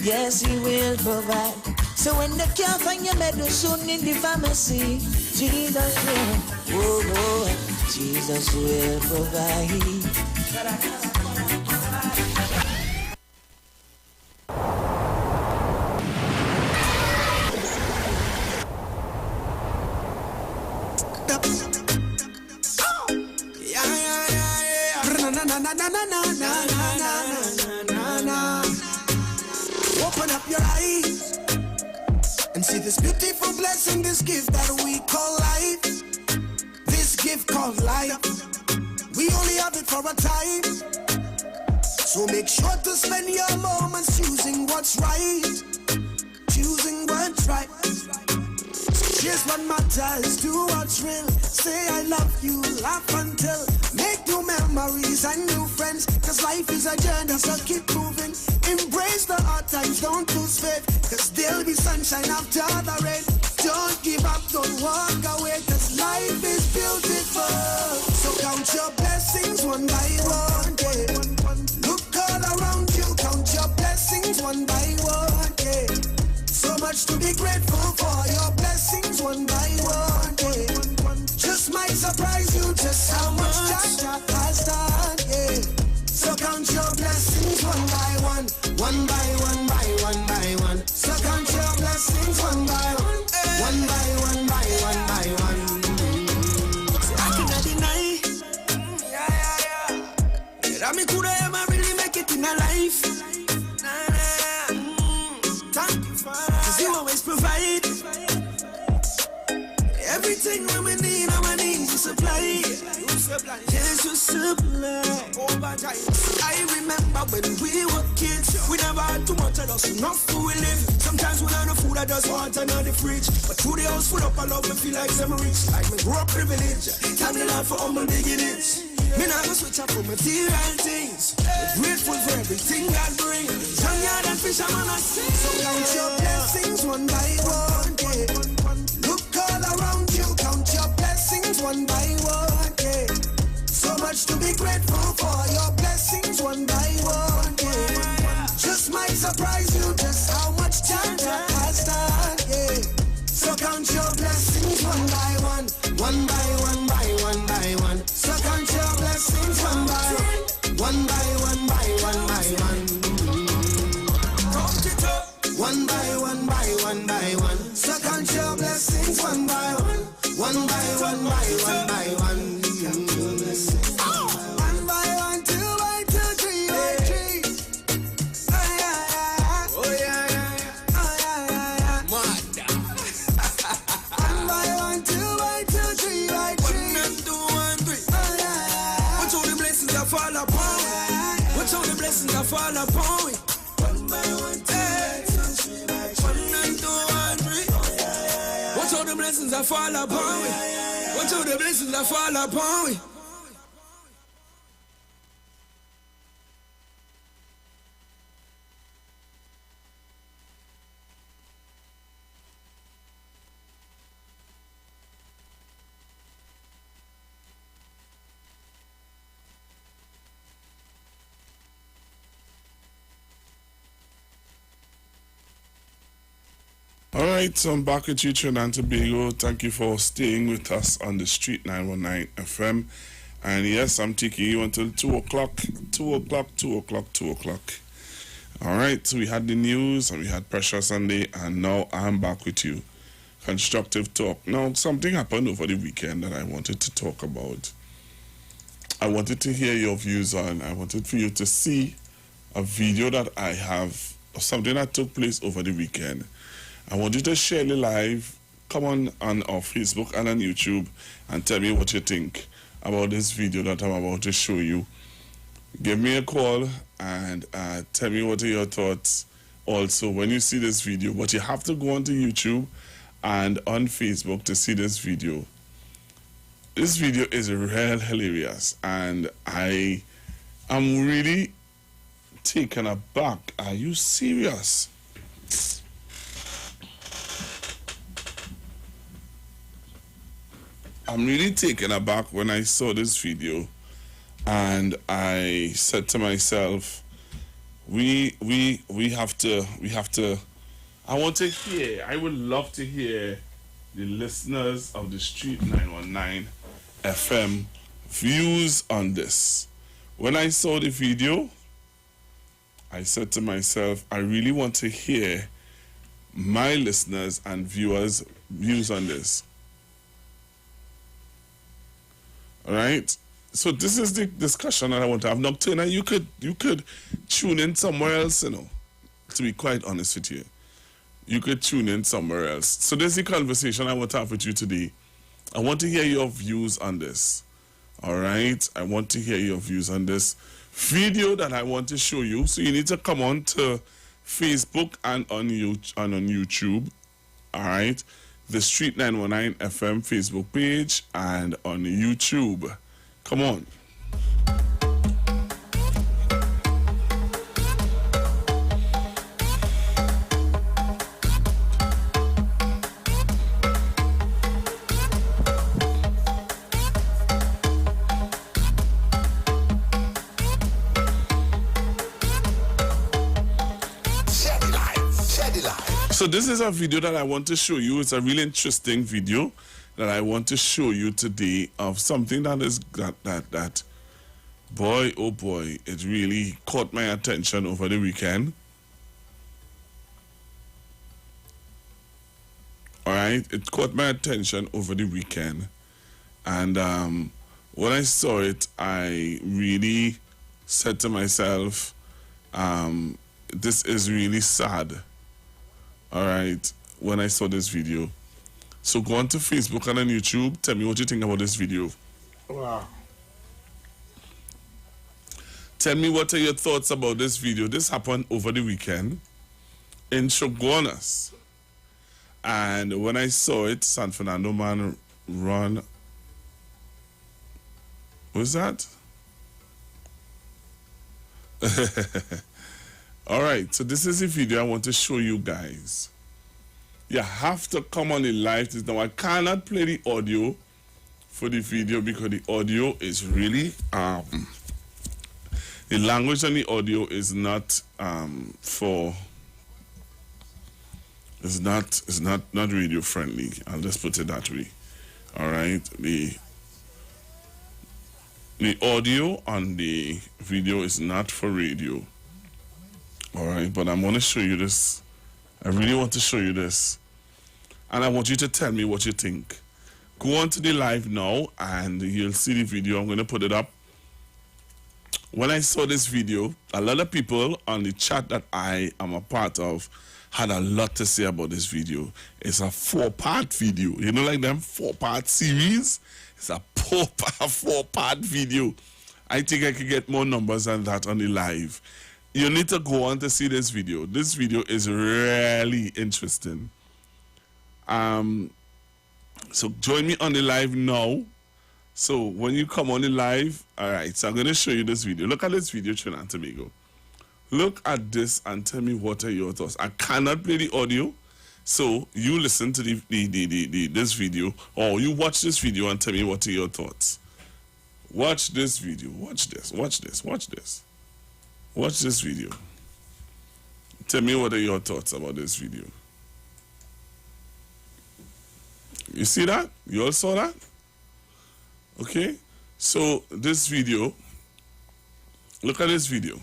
Yes, He will provide. So when they can't find your medicine in the pharmacy, Jesus will, Jesus will provide. Open up your eyes and see this beautiful blessing, this gift that we call life. This gift called life, we only have it for a time. So make sure to spend your moments choosing what's right. Choosing what's right. Here's what matters, do what's real. Say I love you, laugh until. Make new memories and new friends. Cause life is a journey, so keep moving. Embrace the hard times, don't lose faith. Cause there'll be sunshine after the rain. Don't give up, don't walk away. Cause life is beautiful. So count your blessings one by one, yeah. Look all around you, count your blessings one by one, yeah. So much to be grateful for, your blessings one by one, yeah. Just might surprise you just how much Jah has done, yeah. So count your blessings one by one, one by one by one by one. So count your blessings one by one, one by one by one by one. I cannot deny, that me coulda ever really make it in a life. Thank you, Father, 'cause You always provide everything when we need, our needs you supply. Yes, you supply. I remember when we were kids, we never had too much of us, enough food we live. Sometimes we don't have food, I just want another fridge. But through the house full up, I love me feel like I'm rich. Like me grow up privileged. Time to life for humble beginnings. Me not go switch up for material things. But grateful for everything God brings. Young yard and fisherman I sing. So count your blessings one by one, yeah. Look all around you, count your blessings one by one, yeah. So much to be grateful for, your blessings one by one, yeah. Just might surprise you just how much Jah has done, yeah. So count your blessings one by one, one by one by one by one. So count your blessings one by one, one by one by one by one. Count it up, one by one by one by one. So count your blessings one by one, one by one by one by one. One by one, two by two, three by three. Oh yeah, oh yeah, oh yeah. One by one, two by two, three by three. 1 and 2, 1, 3. Oh yeah. Watch all the blessings that fall upon me. Watch all the blessings that fall upon me. One by one, two by two, three by three. 1 and 2, 1, 3. Watch all the blessings that fall upon me. Watch all the blessings that fall upon me. All right, so I'm back with you, Trinidad and Tobago. Thank you for staying with us on the Street 919 FM. And yes, I'm taking you until 2 o'clock. 2 o'clock, 2 o'clock, 2 o'clock. All right, so we had the news and we had Pressure Sunday, and now I'm back with you. Constructive talk. Now, something happened over the weekend that I wanted to talk about. I wanted to hear your views on. I wanted for you to see a video that I have of something that took place over the weekend. I want you to share the live. Come on our Facebook and on YouTube and tell me what you think about this video that I'm about to show you. Give me a call and tell me what are your thoughts also when you see this video. But you have to go onto YouTube and on Facebook to see this video. This video is real hilarious and I am really taken aback. Are you serious? I'm really taken aback when I saw this video, and I said to myself, we have to. I want to hear. I would love to hear the listeners of the Street 919 FM views on this. When I saw the video, I said to myself, I really want to hear my listeners and viewers' views on this. All right, so this is the discussion that I want to have. Nocturna, you could tune in somewhere else, you know, to be quite honest with you. You could tune in somewhere else. So this is the conversation I want to have with you today. I want to hear your views on this. All right, I want to hear your views on this video that I want to show you. So you need to come on to Facebook and on YouTube. All right. The Street 919 FM Facebook page and on YouTube. Come on. So this is a video that I want to show you. It's a really interesting video that I want to show you today of something that is that boy, oh boy, it really caught my attention over the weekend. All right, it caught my attention over the weekend, and when I saw it, I really said to myself, this is really sad. All right, when I saw this video. So go on to Facebook and on YouTube. Tell me what you think about this video. Wow. Tell me what are your thoughts about this video. This happened over the weekend in Shogunas. And when I saw it, San Fernando man run. What was that? All right, so this is the video I want to show you guys. You have to come on the live. Now I cannot play the audio for the video because the audio is really the language on the audio is not not radio friendly. I'll just put it that way. All right, the audio on the video is not for radio. All right, but I'm going to show you this. I really want to show you this. And I want you to tell me what you think. Go on to the live now and you'll see the video. I'm going to put it up. When I saw this video, a lot of people on the chat that I am a part of had a lot to say about this video. It's a 4-part video. You know, like them 4-part series? It's a 4-part video. I think I could get more numbers than that on the live. You need to go on to see this video. This video is really interesting. So join me on the live now. So when you come on the live, all right, so I'm going to show you this video. Look at this video, Trinidad and Tobago. Look at this and tell me what are your thoughts. I cannot play the audio, so you listen to this video, or you watch this video and tell me what are your thoughts. Watch this video. Watch this. Watch this. Watch this. Watch this video. Tell me what are your thoughts about this video. You see that? You all saw that? Okay? So this video, look at this video.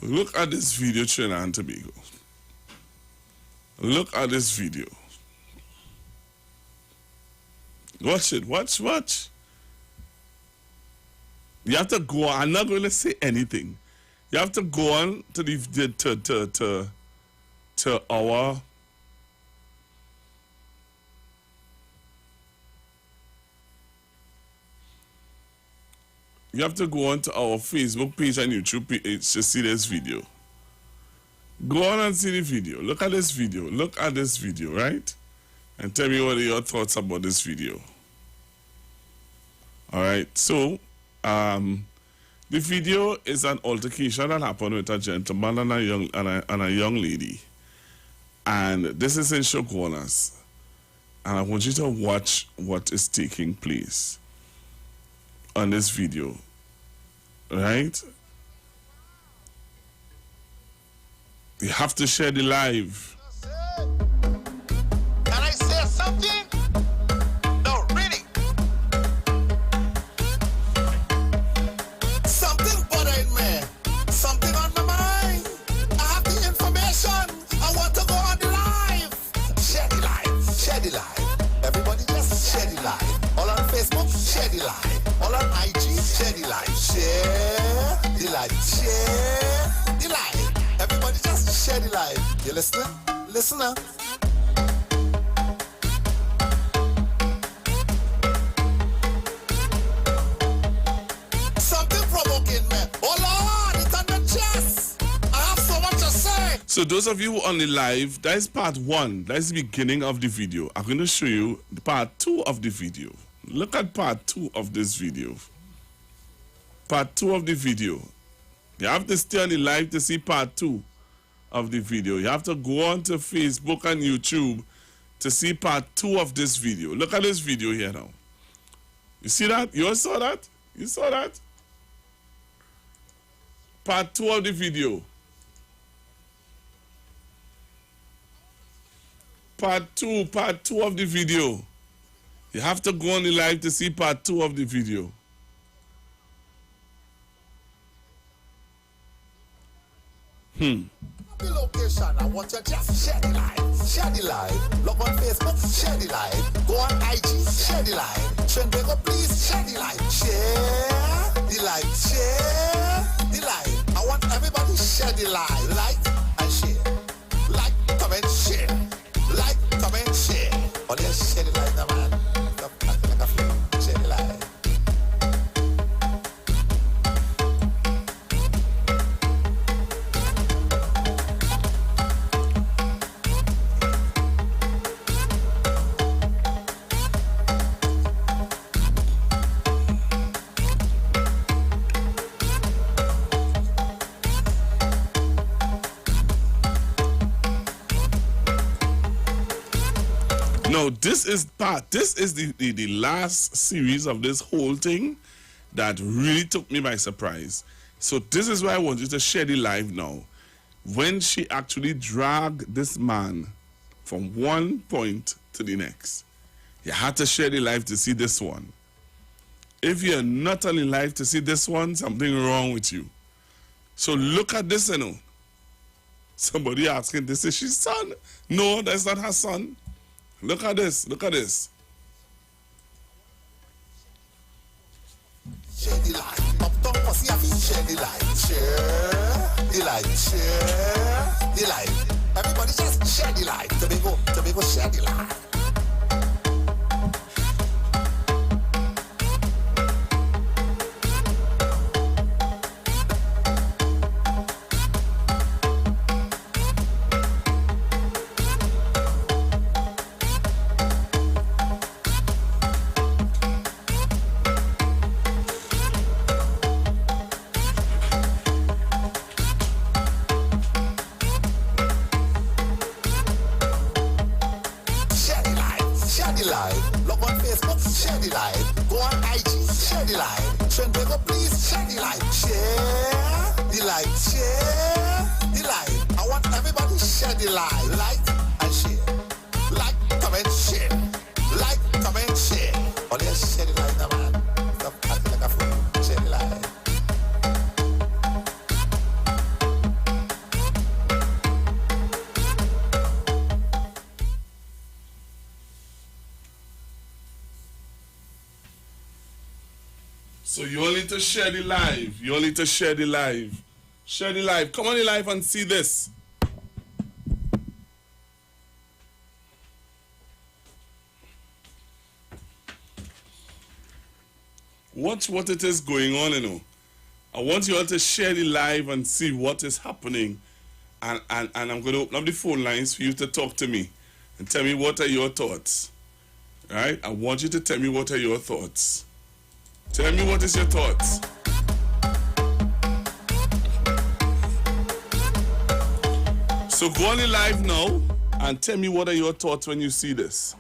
Look at this video, Trinidad and Tobago. Look at this video. Watch it. Watch. You have to go on. I'm not going to say anything. You have to go on to our. You have to go on to our Facebook page and YouTube page to see this video. Go on and see the video. Look at this video. Look at this video, right? And tell me what are your thoughts about this video. All right. So, the video is an altercation that happened with a gentleman and a young lady. And this is in Shogunas. And I want you to watch what is taking place on this video. Right? You have to share the live. Can I say something? No, really. Something bothering me. Something on my mind. I have the information. I want to go on the live. Share the live. Share the live. Everybody just share the live. All on Facebook, share the live. All on IG, share the live. Share the live. Share the live. Everybody just share the live. You listening? Listen up. Something provoking me. Oh Lord, it's on the chest. I have so much to say. So those of you on the live, that is part 1. That is the beginning of the video. I'm going to show you the part 2 of the video. Look at part 2 of this video. Part 2 of the video. You have to stay on the live to see part 2 of the video. You have to go on to Facebook and YouTube to see part 2 of this video. Look at this video here now. You see that? You all saw that? You saw that? Part 2 of the video. Part 2 of the video. You have to go on the live to see part 2 of the video. The location, I want you to just share the live. Share the live. Log on Facebook, share the live. Go on IG, share the live. Trinbago, please share the live. Share the live. Share the live. I want everybody share the live. Like and share. Like, comment, share. Like, comment, share. Oh, let's share the live now, man. Stop acting like a fool. Share the live. No, this is the last series of this whole thing that really took me by surprise. So this is why I want you to share the live now. When she actually dragged this man from one point to the next. You had to share the live to see this one. If you're not on the live to see this one, something wrong with you. So look at this, you know. Somebody asking, this is his son? No, that's not her son. Look at this. Look at this. Share the light. Up down, what's the happy? Share the light. Share the light. Share the light. Everybody just share the light. Tobago, share the light. you all need to share the live. You all need to share the live. Share the live. Come on the live and see this. Watch what it is going on, you know. I want you all to share the live and see what is happening. And I'm going to open up the phone lines for you to talk to me and tell me what are your thoughts. Right? I want you to tell me what are your thoughts. Tell me what is your thoughts. So go on the live now and tell me what are your thoughts when you see this.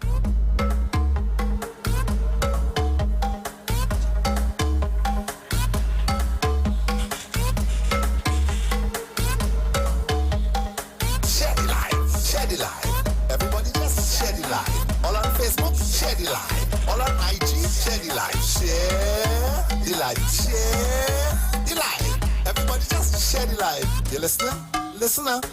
Share the live, share the live. Everybody just share the live. All on Facebook, share the live. All on IG, share the live. Share the live, share the live. Everybody just share the live. You listening? Listen up.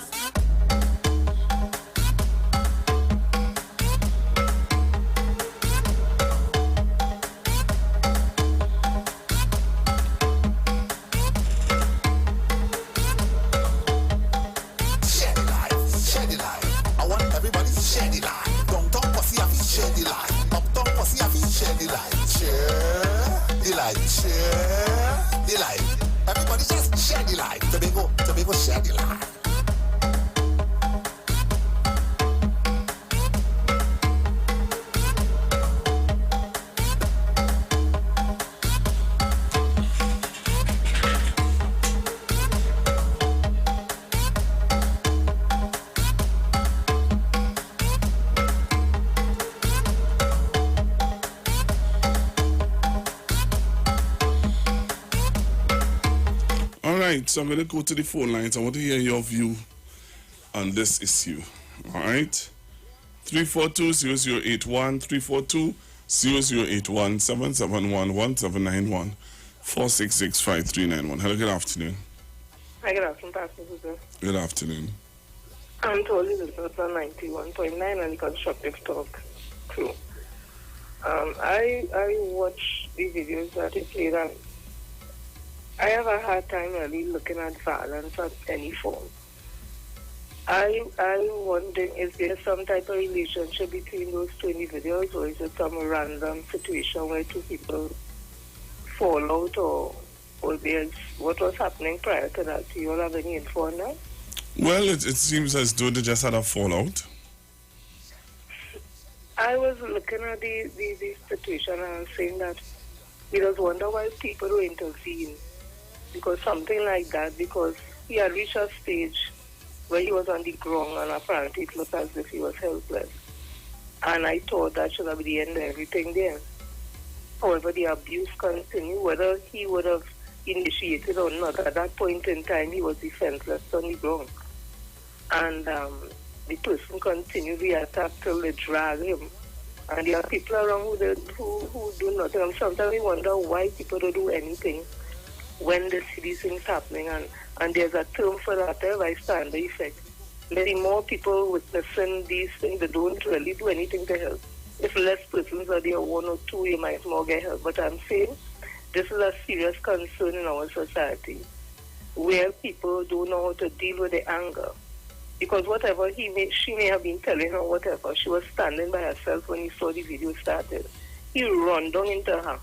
Share the live, share the live. I want everybody to share the live. Downtown Pussy Happy, share the live. Uptown Pussy Happy, share the live. Share the live, share the live. Everybody just share the live. Tobago, share the live. All right, so I'm going to go to the phone lines. I want to hear your view on this issue. All right? 342-0081, 342-0081, 771-1791, 466-5391. Hello, good afternoon. Hi, good afternoon, Pastor Susan. Good afternoon. I'm totally listening to 91.9 and the constructive talk crew. I watch the videos that you played and I have a hard time really looking at violence of any form. I'm wondering, is there some type of relationship between those two individuals, or is it some random situation where two people fall out, or there's what was happening prior to that? Do you all have any info on that? Well, it seems as though they just had a fallout. I was looking at the situation and I was saying that we just wonder why people don't intervene. Because something like that, because he had reached a stage where he was on the ground and apparently it looked as if he was helpless. And I thought that should have been the end of everything there. However, the abuse continued, whether he would have initiated or not. At that point in time, he was defenseless on the ground. And the person continued the attack till they drag him. And there are people around who do nothing. And sometimes we wonder why people don't do anything when they see these things happening, and there's a term for that, a bystander effect. Many more people witnessing these things, they don't really do anything to help. If less persons are there, one or two, you might more get help. But I'm saying this is a serious concern in our society, where people don't know how to deal with the anger. Because whatever she may have been telling her, whatever, she was standing by herself when he saw the video started. He ran down into her.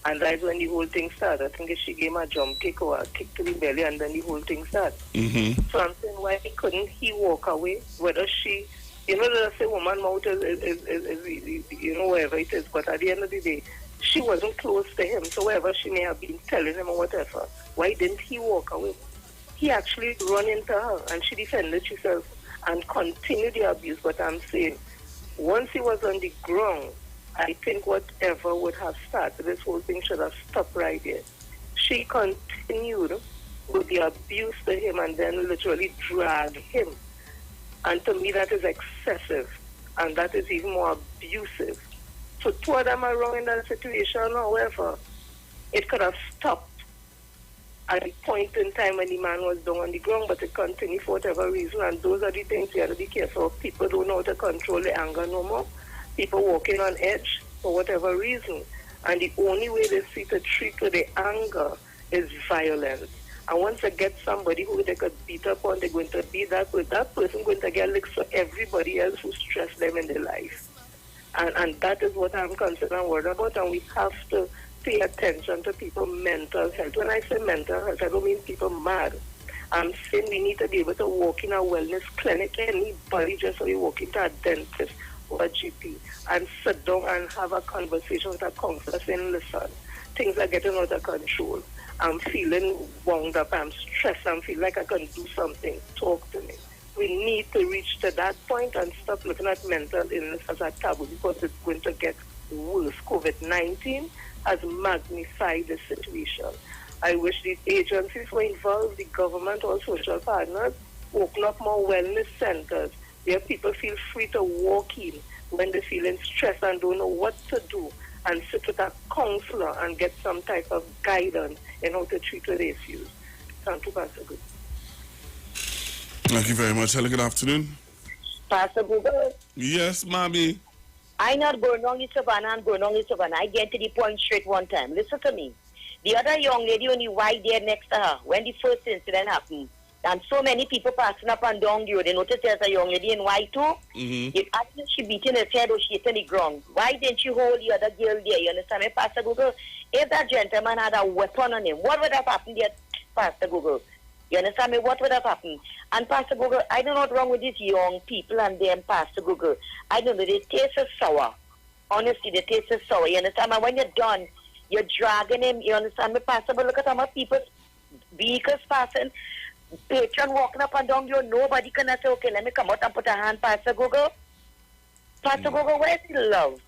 And that's when the whole thing started. I think she gave him a jump kick or a kick to the belly, and then the whole thing started. Mm-hmm. So I'm saying, why couldn't he walk away? Whether she, let's say woman mouth is, wherever it is, but at the end of the day, she wasn't close to him. So whatever she may have been telling him or whatever, why didn't he walk away? He actually ran into her, and she defended herself and continued the abuse. But I'm saying, once he was on the ground, I think whatever would have started this whole thing should have stopped right there. She continued with the abuse to him and then literally dragged him. And to me, that is excessive. And that is even more abusive. So two of them are wrong in that situation. However, it could have stopped at the point in time when the man was down on the ground, but it continued for whatever reason. And those are the things we have to be careful of. People don't know how to control the anger no more. People walking on edge for whatever reason. And the only way they see to treat with the anger is violence. And once they get somebody who they could beat up on, they're going to beat that person going to get licks for everybody else who stress them in their life. And that is what I'm concerned and worried about. And we have to pay attention to people's mental health. When I say mental health, I don't mean people mad. I'm saying we need to be able to walk in a wellness clinic, anybody just so you walk into a dentist or a GP and sit down and have a conversation with a counselor saying, listen, things are getting out of control. I'm feeling wound up, I'm stressed, I'm feeling like I can do something. Talk to me. We need to reach to that point and stop looking at mental illness as a taboo because it's going to get worse. COVID-19 has magnified the situation. I wish the agencies were involved, the government or social partners, open up more wellness centers where people feel free to walk in when they're feeling stressed and don't know what to do, and sit with a counselor and get some type of guidance in how to treat the issues. Thank you, Pastor Good. Thank you very much. Hello, good afternoon. Pastor Google. Yes, mommy. I not going on in Savannah and going on in Savannah. I get to the point straight one time. Listen to me. The other young lady only right there next to her when the first incident happened. And so many people passing up and down the road. They noticed there's a young lady in white too. Mm-hmm. If actually she beating her head or she hit on the ground, why didn't you hold the other girl there? You understand me, Pastor Google? If that gentleman had a weapon on him, what would have happened there, Pastor Google? You understand me? What would have happened? And Pastor Google, I don't know what's wrong with these young people and them, Pastor Google. I don't know, they taste so sour. Honestly, they taste so sour. You understand me? When you're done, you're dragging him. You understand me, Pastor? But look at how much people's vehicles passing. Patron walking up and down, nobody can say, okay, let me come out and put a hand, Pastor Google. Pastor Google, where's the love?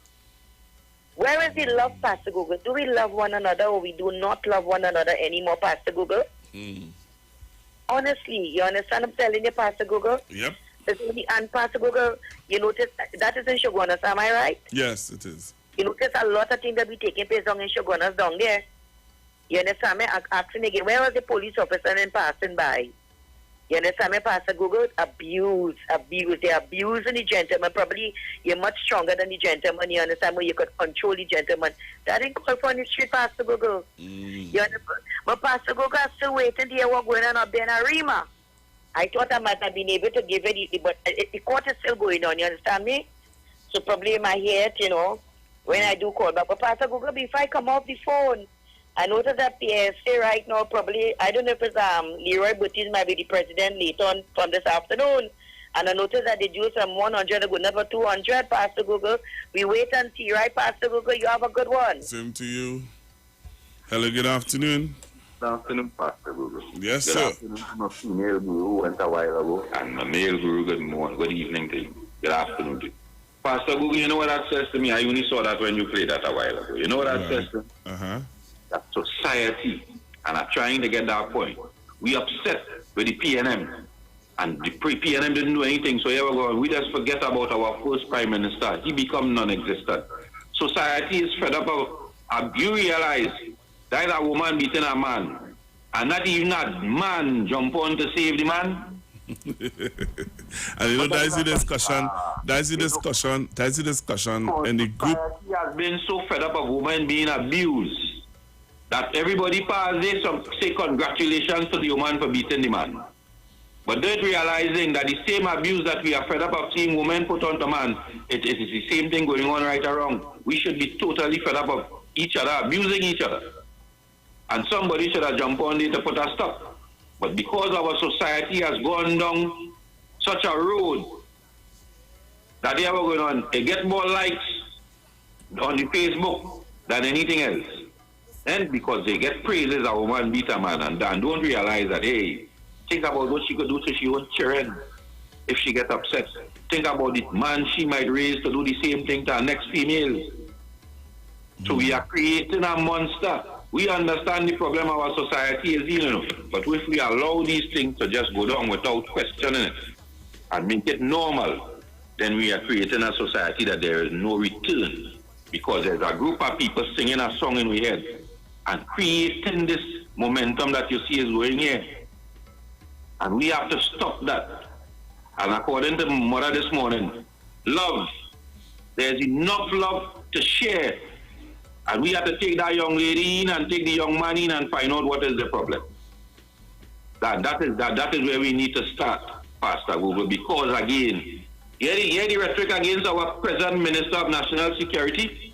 Where is the love, Pastor Google? Do we love one another or we do not love one another anymore, Pastor Google? Honestly, you understand I'm telling you, Pastor Google? Yep. And Pastor Google, you notice that is in Shogunas, am I right? Yes, it is. You notice a lot of things that be taking place down in Shogunas down there. You understand me? Asking again, where was the police officer and passing by? You understand me, Pastor Google? Abuse. They're abusing the gentleman. Probably you're much stronger than the gentleman. You understand me? You could control the gentleman. That didn't call for on the street, Pastor Google. You understand? But Pastor Google, I'm still waiting to hear what's going on up there in Arima. I thought I might have been able to give it, but the court is still going on. You understand me? So probably in my head, when I do call back. But Pastor Google, before I come off the phone, I noticed that PSA right now probably, I don't know if it's Leroy Buttis might be the president later on from this afternoon. And I noticed that they do some 100, a good number 200, Pastor Google. We wait and see, right, Pastor Google? You have a good one. Same to you. Hello, good afternoon. Good afternoon, Pastor Google. Yes, good sir. Afternoon. I'm a female guru went a while ago, and a male guru, good morning, good evening to you. Good afternoon to you. Pastor Google, you know what that says to me? I only saw that when you played that a while ago. You know what that says to me? Uh-huh. That society, and I'm trying to get that point, we upset with the PNM, and the PNM didn't do anything, so here we go, we just forget about our first Prime Minister. He become non-existent. Society is fed up of, you realize that a woman beating a man, and not even that man jump on to save the man? And you know, that's the discussion in the group. Society has been so fed up of women being abused that everybody pass this say congratulations to the woman for beating the man. But not realizing that the same abuse that we are fed up of seeing women put on to man, it is the same thing going on right or wrong. We should be totally fed up of each other, abusing each other. And somebody should have jumped on it to put a stop. But because our society has gone down such a road that they are going on, they get more likes on the Facebook than anything else. And because they get praises, a woman beat a man and don't realize that, hey, think about what she could do to her own children if she gets upset. Think about the man she might raise to do the same thing to her next female. So we are creating a monster. We understand the problem our society is dealing with, but if we allow these things to just go down without questioning it and make it normal, then we are creating a society that there is no return, because there's a group of people singing a song in our head and creating this momentum that you see is going here. And we have to stop that. And according to Mother this morning, love. There's enough love to share. And we have to take that young lady in and take the young man in and find out what is the problem. That is where we need to start, Pastor Google, because again, hear the rhetoric against our present Minister of National Security,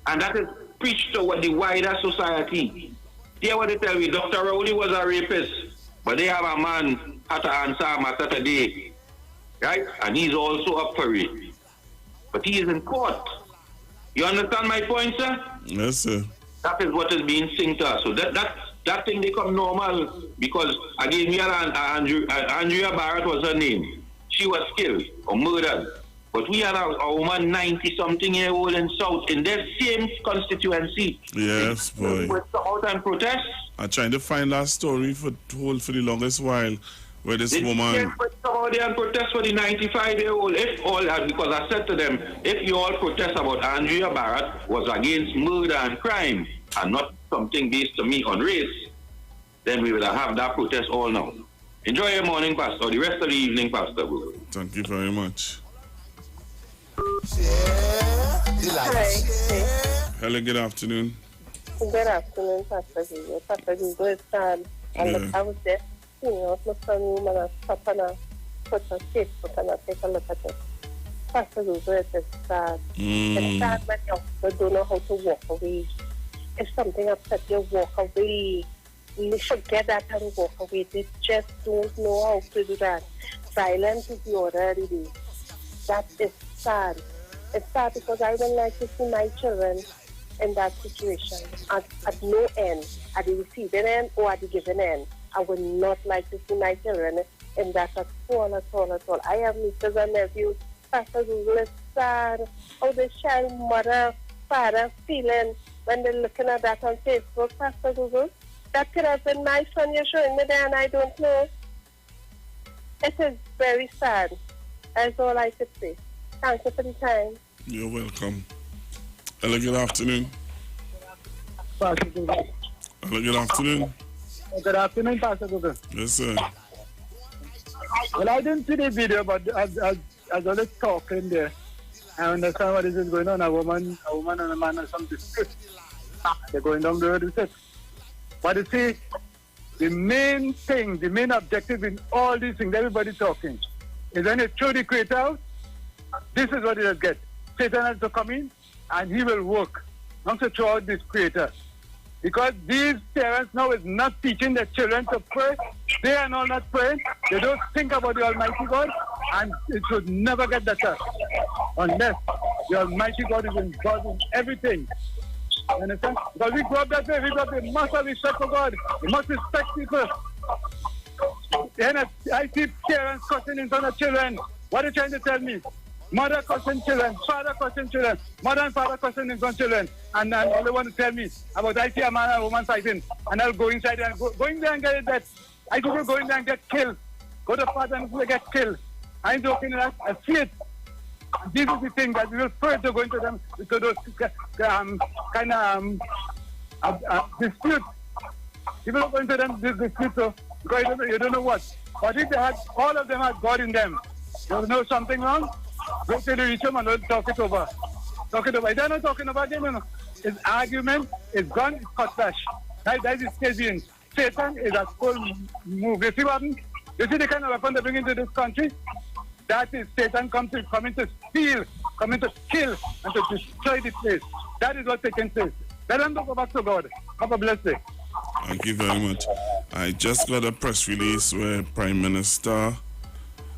and that is preached to the wider society. Hear what they tell me, Dr. Rowley was a rapist, but they have a man had to answer a matter today, right? And he's also up for it. But he is in court. You understand my point, sir? Yes, sir. That is what is being seen to us. So that thing become normal because, again, we had Andrea Barrett was her name. She was killed or murdered. But we had a woman 90-something-year-old in South, in that same constituency. Yes, boy. Would come out and protest. I'm trying to find that story for the longest while, where this woman... They come out there and protest for the 95-year-old. Because I said to them, if you all protest about Andrea Barrett was against murder and crime, and not something based to me on race, then we will have that protest all now. Enjoy your morning, Pastor, or the rest of the evening, Pastor. Thank you very much. Hello, good afternoon. Good afternoon, Pastor Google. Pastor Google is sad. And I was there, my son, woman, and stop and put on Facebook and I take a look at it. Pastor Google, it is sad. It's sad when you don't know how to walk away. If something upsets you, walk away. You should get that and walk away. They just don't know how to do that. Silence is the order of the day. That is sad. It's sad because I don't like to see my children in that situation. At no end, at the receiving end or at the giving end. I would not like to see my children in that at all. I have nieces and nephews. Pastor Google is sad. How the child mother, father feeling when they're looking at that on Facebook, Pastor Google. That could have been my son you're showing me there and I don't know. It is very sad. That's all I could say. Thank you for the time. You're welcome. Hello, good afternoon. Pastor Google. Hello, good afternoon. Good afternoon, Pastor Google. Yes, sir. Well, I didn't see the video, but as I was talking there, I understand what is going on. A woman and a man have some dispute. They're going down the road with it. But you see, the main thing, the main objective in all these things, everybody talking, is when you throw the creator out, this is what you'll get. Satan has to come in and he will work. Not to throw out this creator. Because these parents now is not teaching their children to pray. They are not praying. They don't think about the Almighty God. And it should never get better. Unless the Almighty God is involved in everything. You understand? Because we grow up that way. We got the must have respect for God. We must respect people. And I see parents cussing in front of children. What are you trying to tell me? Mother cussing children, father cussing children, mother and father cussing in front of children. And then all they want to tell me about I see a man and a woman fighting. And I'll go inside and go in there and get that. I could go in there and get killed. Go to father and get killed. I ain't joking that. I see it. This is the thing that we will pray to go into them into those disputes. People don't go into them disputes because you don't know what. But if they had, all of them had God in them, you know something wrong, go to the reach them and talk it over. They're not talking about them, you know. It's argument, it's gun, it's cutlash. That is Sabian. Satan is a full move. You see what happened? You see the kind of weapon they bring into this country? That is Satan coming to steal, coming to kill, and to destroy the place. That is what's taking place. Let them go back to God. Have a blessed day. Thank you very much. I just got a press release where Prime Minister,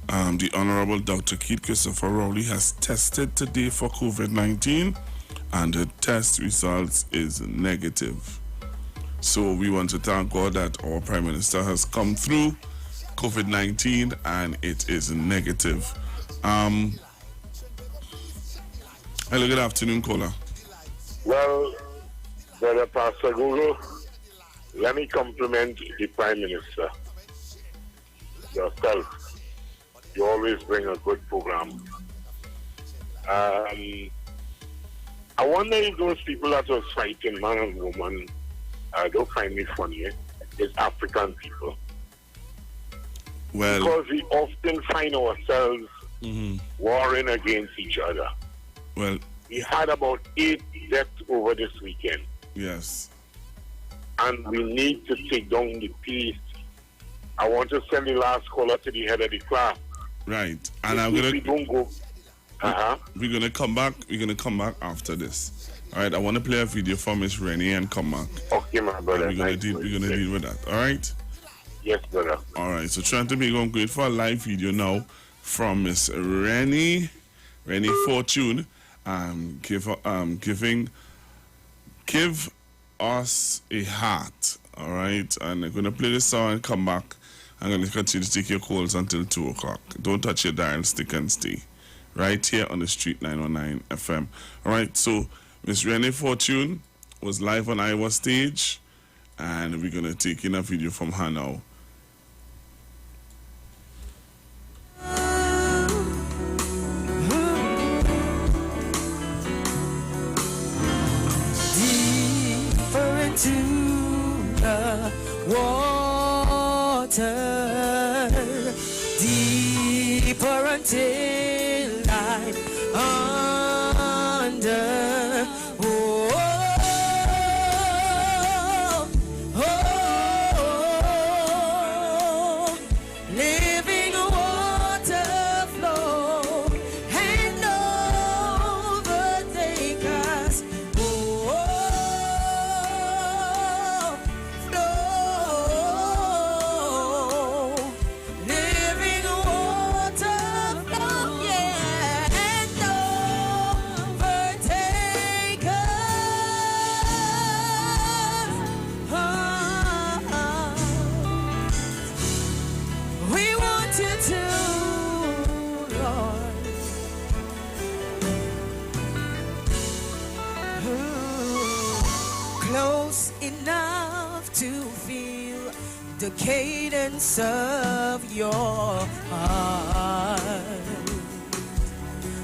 the Honorable Dr. Keith Christopher Rowley, has tested today for COVID-19, and the test results is negative. So we want to thank God that our Prime Minister has come through COVID-19 and it is negative. Hello, good afternoon, caller. Well, Brother Pastor Google, let me compliment the Prime Minister. Yourself. You always bring a good program. I wonder if those people that was fighting, man and woman, don't find me funny. It's African people. Well, because we often find ourselves warring against each other. Well, we had about 8 deaths over this weekend. Yes. And we need to take down the pace. I want to send the last caller to the head of the class. Right. And I'm we don't go. We're gonna come back. We're gonna come back after this. All right. I want to play a video for Miss Rennie and come back. Okay, my brother. We're gonna deal with that. All right. Yes, brother. All right. So trying to make on great for a live video now from Miss Rennie Fortune. Give us a heart. All right. And I'm gonna play this song and come back. I'm going to continue to take your calls until 2 o'clock. Don't touch your dial, stick and stay. Right here on the Street 919 FM. All right, so Miss Rennie Fortune was live on Iwer stage, and we're going to take in a video from her now. Deeper into the water, deeper until I'm under. Oh, oh, oh, living water flow and overtake us. Oh, flow. Living water flow, yeah, and overtake us. We want you to, Lord. Close enough to feel the cadence of your heart.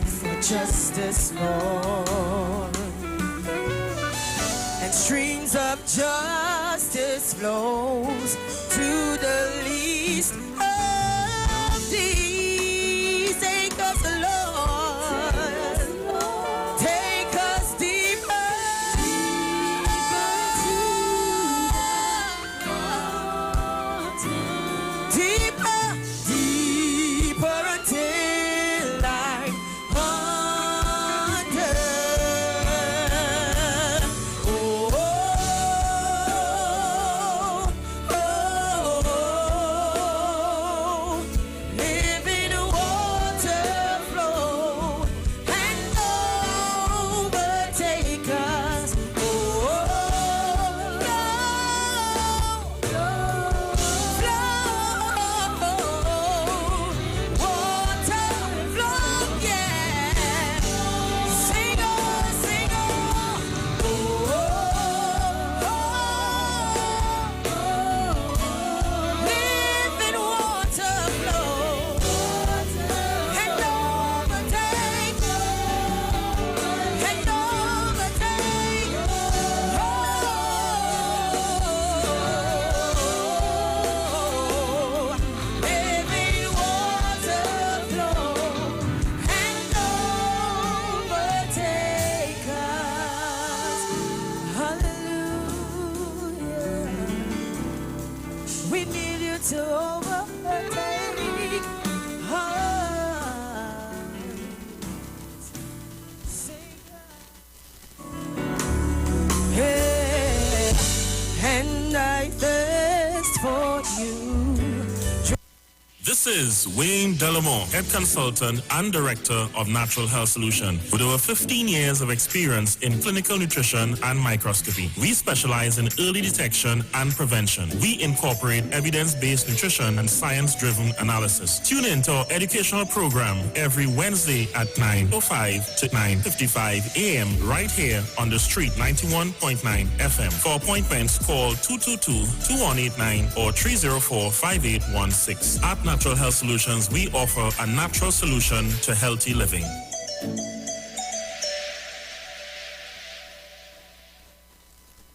For justice, Lord, and streams of justice flows to the least of these. Take us, Lord, take us deeper, deeper, deeper until I'm under. Oh, oh, oh, living water flow and overtake us. Oh, water flow, yeah. Sing on, sing on. Living water flow and overtake, and overtake. Oh, living water flow and overtake us. Hallelujah. We need you to overtake us. Yeah. And I thirst for you. This is Wayne Delamore, Head Consultant and Director of Natural Health Solution. With over 15 years of experience in clinical nutrition and microscopy, we specialize in early detection and prevention. We incorporate evidence-based nutrition and science-driven analysis. Tune in to our educational program every Wednesday at 9:05 to 9:55 a.m. right here on the Street 91.9 FM. For appointments, call 222-2189 or 304-5816. At Natural Health Solutions, we offer a natural solution to healthy living.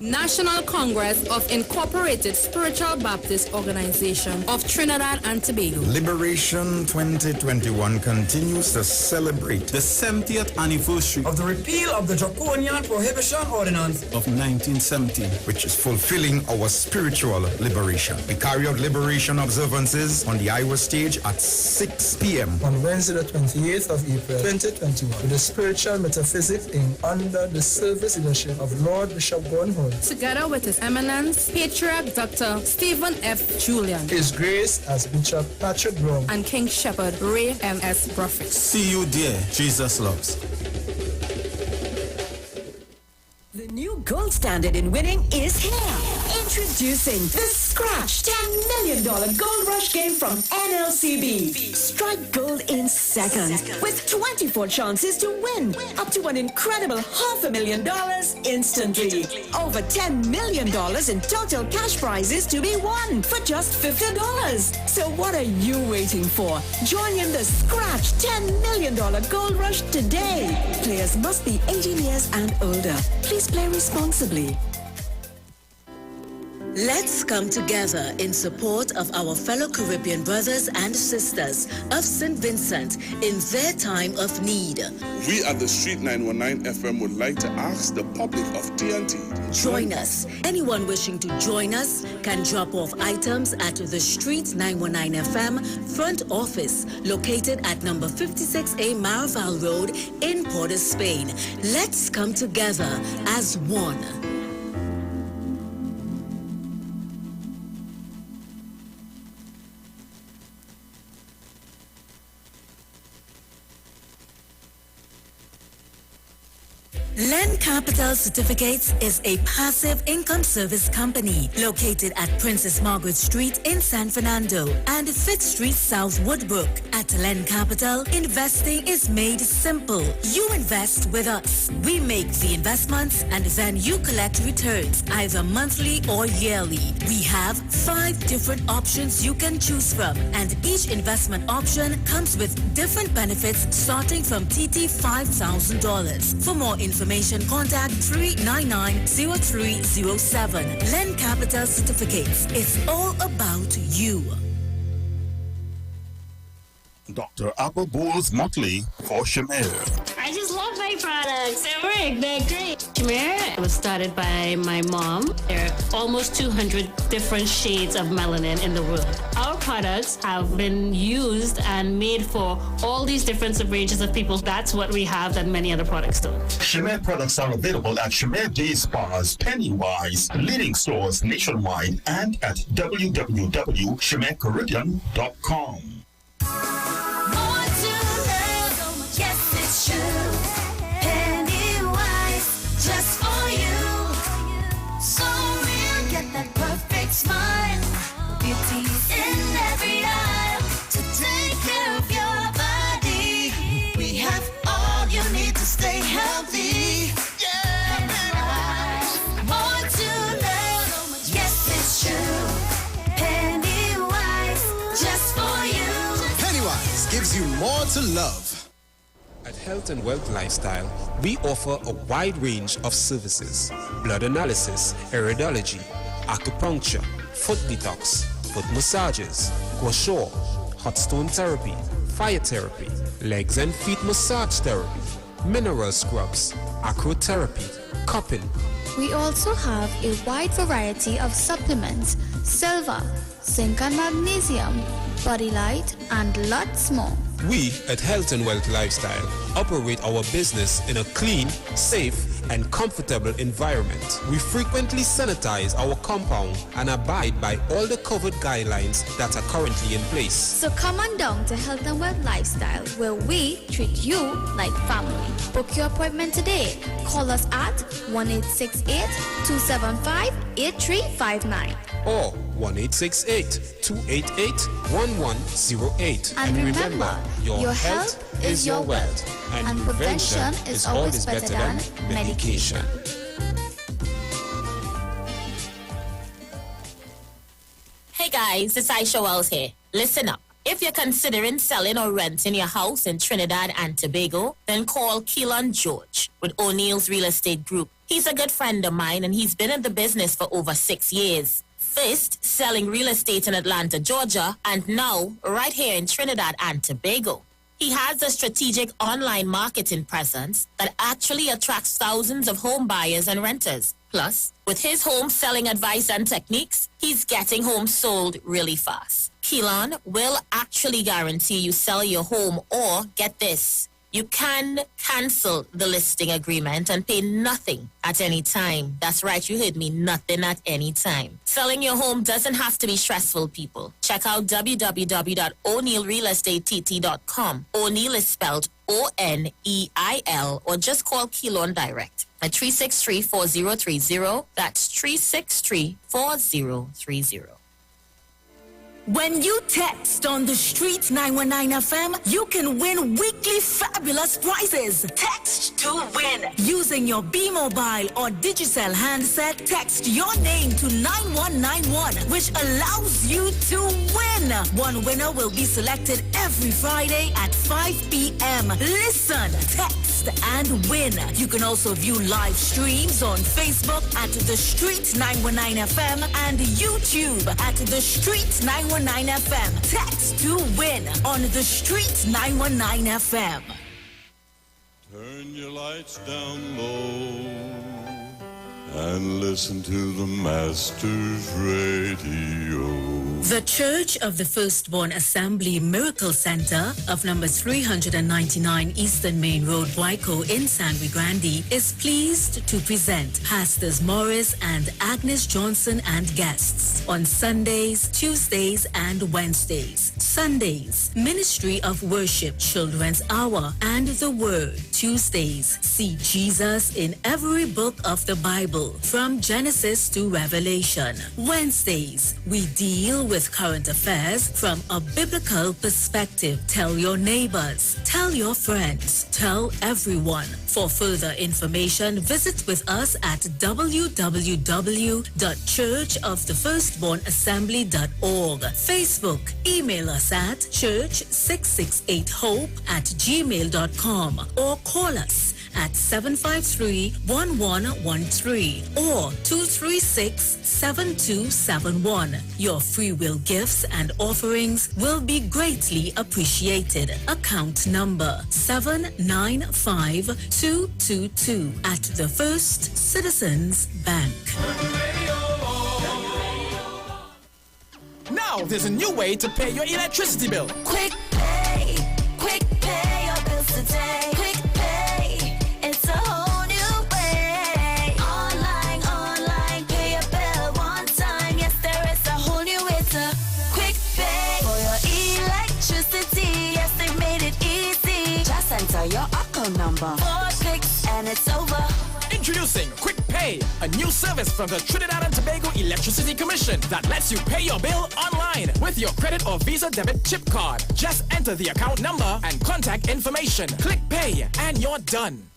National Congress of Incorporated Spiritual Baptist Organization of Trinidad and Tobago. Liberation 2021 continues to celebrate the 70th anniversary of the repeal of the Draconian Prohibition Ordinance of 1970, which is fulfilling our spiritual liberation. We carry out liberation observances on the Iwer stage at 6 p.m. on Wednesday the 28th of April 2021 with the Spiritual Metaphysics Inc. under the service leadership of Lord Bishop Gordon Hood, together with His Eminence Patriarch Dr. Stephen F. Julian, His Grace as Bishop Patrick Brown, and King Shepherd Ray M.S. Prophet. See you there, Jesus loves. The new gold standard in winning is here. Introducing the Scratch $10 million Gold Rush game from NLCB. Strike gold in seconds with 24 chances to win up to an incredible $500,000 instantly. Over $10 million in total cash prizes to be won for just $50. So what are you waiting for? Join in the Scratch $10 million Gold Rush today. Players must be 18 years and older. Please play responsibly. Let's come together in support of our fellow Caribbean brothers and sisters of St. Vincent in their time of need. We at the Street 919 FM would like to ask the public of TNT to join us. Anyone wishing to join us can drop off items at the Street 919 FM front office located at number 56A Maraval Road in Port of Spain. Let's come together as one. Land Capital Certificates is a passive income service company located at Princess Margaret Street in San Fernando and 5th Street South Woodbrook. At Land Capital, investing is made simple. You invest with us. We make the investments and then you collect returns either monthly or yearly. We have 5 different options you can choose from, and each investment option comes with different benefits starting from TT $5,000. For more information, contact 399-0307. Len Capital Certificates. It's all about you. Dr. Apple Bowles Motley for Shamir. I just love my products. They're great. Shamir was started by my mom. There are almost 200 different shades of melanin in the world. Our products have been used and made for all these different ranges of people. That's what we have that many other products don't. Shamir products are available at Shamir Day Spas, Pennywise, leading stores nationwide, and at www.shamircaribbean.com. Just for you, so real, get that perfect smile. Beauty's in every aisle to take care of your body. We have all you need to stay healthy. Yeah, more to love, yes it's true. Pennywise, just for you. Pennywise gives you more to love. At Health and Wealth Lifestyle, we offer a wide range of services: blood analysis, iridology, acupuncture, foot detox, foot massages, gua sha, hot stone therapy, fire therapy, legs and feet massage therapy, mineral scrubs, acrotherapy, cupping. We also have a wide variety of supplements: silver, zinc and magnesium, body light, and lots more. We at Health and Wealth Lifestyle operate our business in a clean, safe, and comfortable environment. We frequently sanitize our compound and abide by all the COVID guidelines that are currently in place. So come on down to Health and Wealth Lifestyle, where we treat you like family. Book your appointment today. Call us at 1-868-275-8359. Or 1-868-288-1108. And remember, your health is your wealth, and prevention is always better than medication. Hey guys, it's Aisha Wells here. Listen up. If you're considering selling or renting your house in Trinidad and Tobago, then call Keelan George with O'Neill's Real Estate Group. He's a good friend of mine and he's been in the business for over 6 years. First, selling real estate in Atlanta, Georgia, and now right here in Trinidad and Tobago. He has a strategic online marketing presence that actually attracts thousands of home buyers and renters. Plus, with his home selling advice and techniques, he's getting homes sold really fast. Keelan will actually guarantee you sell your home, or get this, you can cancel the listing agreement and pay nothing at any time. That's right, you heard me, nothing at any time. Selling your home doesn't have to be stressful, people. Check out www.o'neillrealestatetT.com. O'Neill is spelled O-N-E-I-L, or just call Keelan direct at 363-4030. That's 363-4030. When you text on the Street 919 FM, you can win weekly fabulous prizes. Text to win. Using your B-Mobile or Digicel handset, text your name to 9191, which allows you to win. One winner will be selected every Friday at 5 p.m. Listen, text, and win. You can also view live streams on Facebook at The Street 919 FM and YouTube at The Street 919 FM. Text to win on The Street 919 FM. Turn your lights down low and listen to the Master's Radio. The Church of the Firstborn Assembly Miracle Center of number 399 Eastern Main Road, Waiko in San Luis Grande is pleased to present Pastors Morris and Agnes Johnson and guests on Sundays, Tuesdays, and Wednesdays. Sundays, Ministry of Worship Children's Hour and the Word. Tuesdays, see Jesus in every book of the Bible from Genesis to Revelation. Wednesdays, we deal with current affairs from a biblical perspective. Tell your neighbors, tell your friends, tell everyone. For further information, visit with us at www.churchofthefirstbornassembly.org. Facebook, email us at church668hope@gmail.com or call us at 753-1113 or 236-7271. Your free will gifts and offerings will be greatly appreciated. Account number 795222 at the First Citizens Bank. Now there's a new way to pay your electricity bill. Quick pay your bills today. Quick pay, it's a whole new way. Online, pay your bill one time. Yes, there is a whole new way to quick pay for your electricity. Yes, they made it easy. Just enter your account number. 4 clicks and it's over. Introducing Quick Pay, a new service from the Trinidad and Tobago Electricity Commission that lets you pay your bill online with your credit or Visa debit chip card. Just enter the account number and contact information. Click Pay and you're done.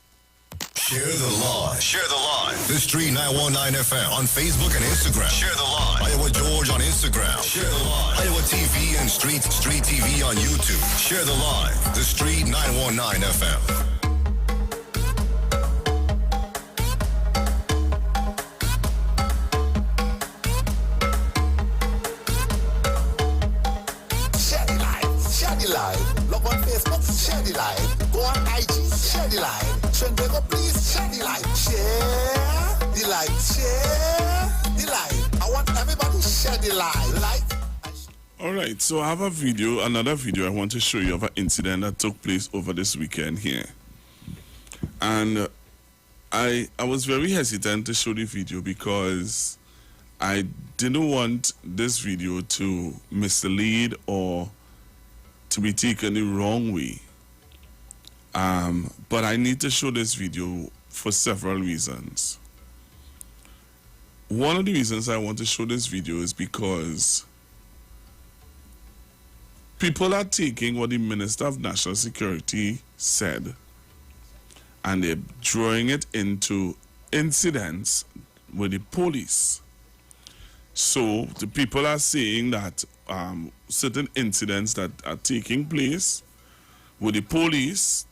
Share the live. Share the live. The Street 919 FM on Facebook and Instagram. Share the live. Iwer George on Instagram. Share the live. Iwer TV and Street TV on YouTube. Share the live. The Street 919 FM. Live. Log on Facebook, share the live. Go on IG, share the live. Trinidad, please share the live. Share the live. Share the live. I want everybody to share the live. All right, so I have another video I want to show you of an incident that took place over this weekend here. And I was very hesitant to show the video because I didn't want this video to mislead or to be taken the wrong way. But I need to show this video for several reasons. One of the reasons I want to show this video is because people are taking what the Minister of National Security said and they're drawing it into incidents with the police. So the people are saying that certain incidents that are taking place with the police.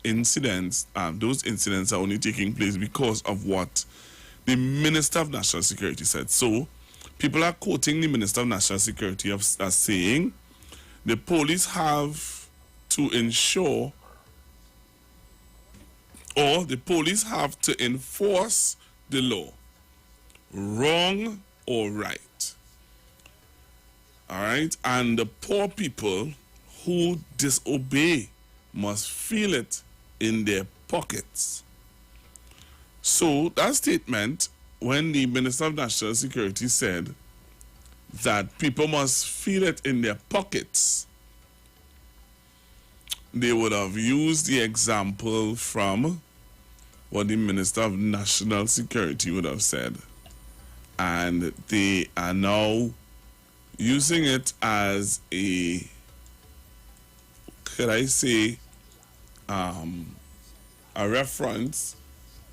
Incidents, those incidents are only taking place because of what the Minister of National Security said. So people are quoting the Minister of National Security as saying the police have to ensure, or the police have to enforce the law, wrong or right. All right, and the poor people who disobey must feel it in their pockets. So that statement, when the Minister of National Security said that people must feel it in their pockets, they would have used the example from what the Minister of National Security would have said. And they are now using it as a, could I say, a reference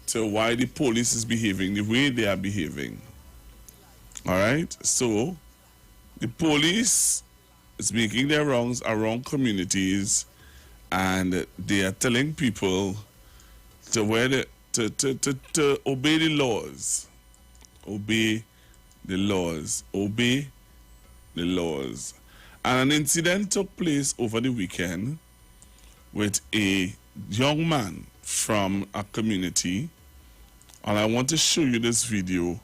to why the police is behaving the way they are behaving. All right? So the police is making their wrongs around communities, and they are telling people to obey the laws. Obey the laws. Obey the laws. And an incident took place over the weekend with a young man from a community, and I want to show you this video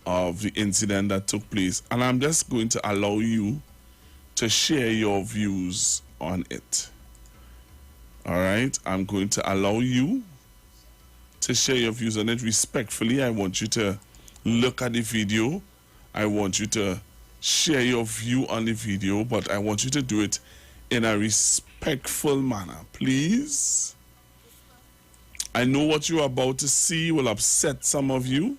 of the incident that took place, and I'm just going to allow you to share your views on it. All right, I'm going to allow you to share your views on it respectfully. I want you to look at the video. I want you to share your view on the video, but I want you to do it in a respectful manner, please. I know what you're about to see will upset some of you.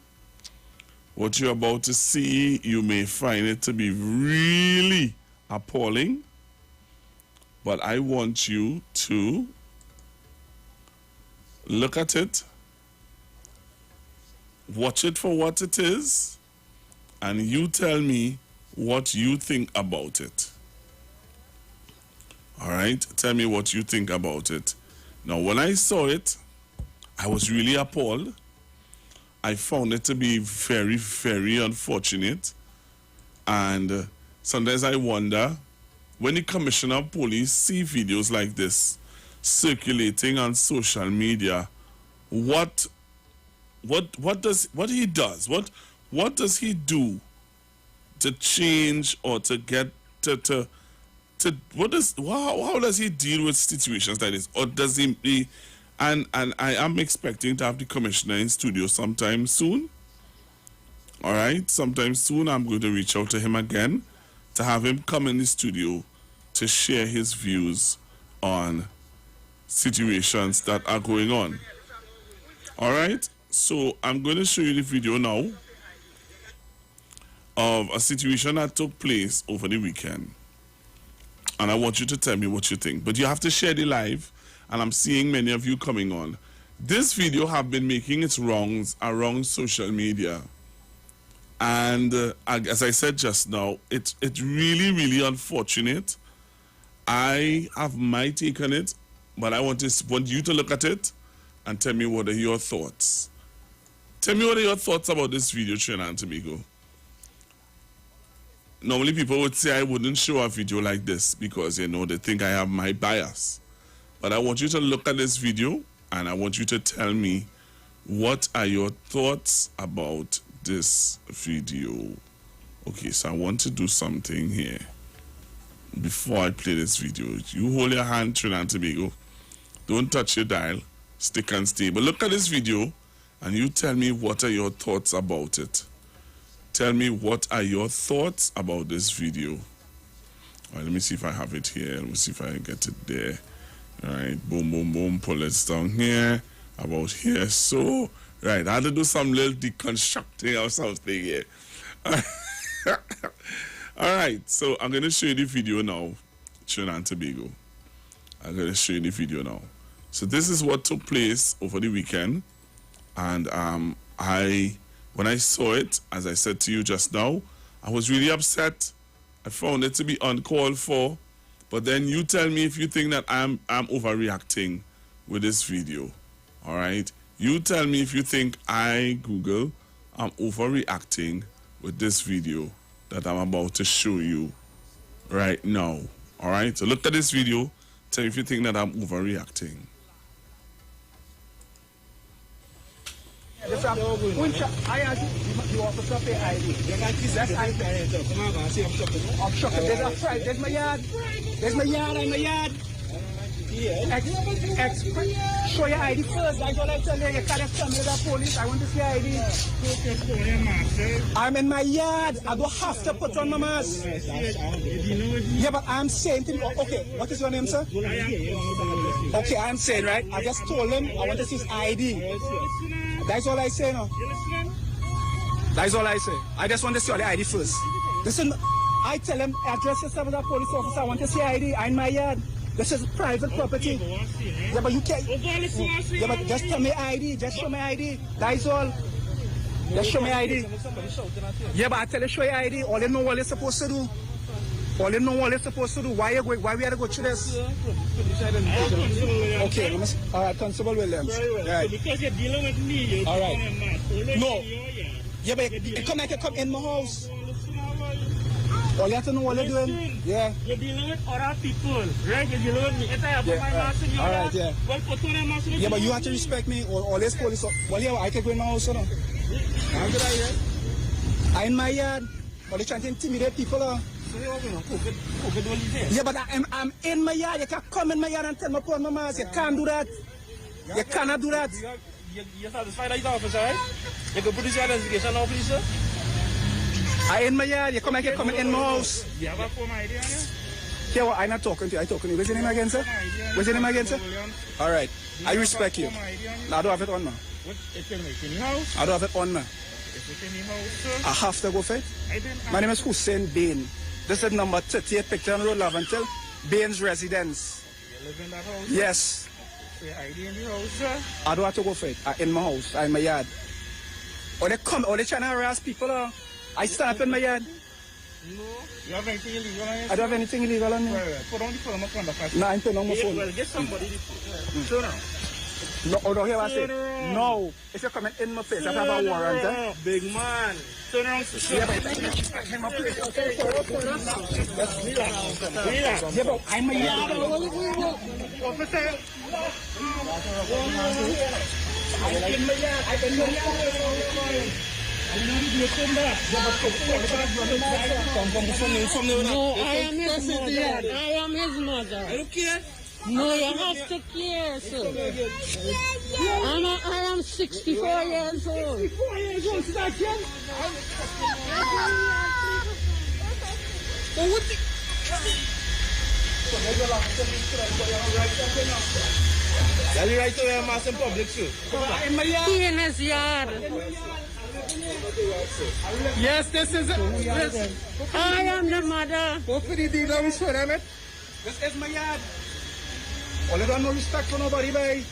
What you're about to see, you may find it to be really appalling, but I want you to look at it, watch it for what it is, and you tell me what you think about it. All right, tell me what you think about it. Now, when I saw it, I was really appalled. I found it to be very, very unfortunate. And sometimes I wonder, when the Commissioner of Police see videos like this circulating on social media, what he does do to change or to get how does he deal with situations like this? Or does he and I am expecting to have the commissioner in studio sometime soon. All right, sometime soon I'm going to reach out to him again to have him come in the studio to share his views on situations that are going on. All right, so I'm going to show you the video now of a situation that took place over the weekend. And I want you to tell me what you think. But you have to share the live, and I'm seeing many of you coming on. This video have been making its rounds around social media. And as I said just now, it's really, really unfortunate. I have my take on it, but I want you to look at it and tell me what are your thoughts. Tell me what are your thoughts about this video, Trinidad and Tobago. Normally people would say I wouldn't show a video like this because, you know, they think I have my bias. But I want you to look at this video and I want you to tell me what are your thoughts about this video. Okay, so I want to do something here before I play this video. You hold your hand, Trinidad and Tobago. Don't touch your dial. Stick and stay. But look at this video and you tell me what are your thoughts about it. Tell me what are your thoughts about this video. All right, let me see if I have it here. Let me see if I get it there. All right, boom, boom, boom. Pull it down here, about here. So, right, I had to do some little deconstructing or something here. All right, so I'm going to show you the video now, Trinidad and Tobago. I'm going to show you the video now. So this is what took place over the weekend. And when I saw it, as I said to you just now, I was really upset. I found it to be uncalled for. But then you tell me if you think that I'm overreacting with this video. All right? You tell me if you think I, Google, am overreacting with this video that I'm about to show you right now. All right? So look at this video. Tell me if you think that I'm overreacting. I asked you officer pay ID. That's ID. I'm shocked. There's a price. There's my yard. There's my yard. I'm my yard. Show your ID first. That's all I tell you. You can't tell me the police. I want to see ID. I'm in my yard. I don't have to put on my mask. Yeah, but I'm saying to you, okay, what is your name, sir? Okay, I'm saying, right? I just told him I want to see his ID. That's all I say now. That's all I say. I just want to see all the ID first. Listen, I tell him, address yourself as a police officer. I want to see ID. I'm in my yard. This is private property. Yeah, but you can't. Yeah, but just tell me ID. Just show me ID. That's all. Just show me ID. Yeah, but I tell you, show your ID. All you know what you're supposed to do. All you know what you're supposed to do. Why we have to go through this? Okay, all right, Constable Williams. Right. Because you're dealing with me, you're all right. No. Yeah, but you come in my house. All you have to know what you're doing. Yeah. You're dealing with other people, right? You're dealing with me. If I have my mask in your all right, yeah. Well, put on a mask in yeah, but you have to respect me. All this police. Well, yeah, I can go in my house, you know. I'm in my yard. But they're trying to intimidate people. Yeah, but I'm in my yard. You can't come in my yard and tell me to put on my mask. You can't do that. You cannot do that. You're satisfied that you're officer, right? You can put this identification now, please, sir? I'm in my yard. You come in my house. You have a phone ID on you? Yeah, well, I'm not talking to you. I'm talking to you. What's your name again, sir? What's your name again, sir? All right. I respect you. No, I don't have it on now. It's in your house? I don't have it on now. Is it in your house, sir? I have to go for it. My name is Hussein Bain. This is number 38 Picton Road, Laventil. Bain's residence. You live in that house? Yes. So your ID in your house, sir? I don't have to go for it. I'm in my house. I'm in my yard. Or they trying to harass people. I stand up in my yard. No. You have anything illegal on you? I don't have anything illegal on me. Well, put on the phone. No, I'm putting on my phone. Well, get somebody to turn around. No, don't hear what I say. No. If you're coming in my face, I have a warrant. Big man. Turn around. Yeah, but I'm a yard. Officer. I'm in my yard. I'm in my yard. No, I am his mother. I am his mother. I don't care. No, you have to care, sir. I am 64 years old. 64 years old, is that young? What the... That's the right to wear a mask in public, sir. He in his yard. Yes, this is it. Yes. I am the mother. Hopefully, these are show them it. This is my yard. All you got no respect for nobody, boy.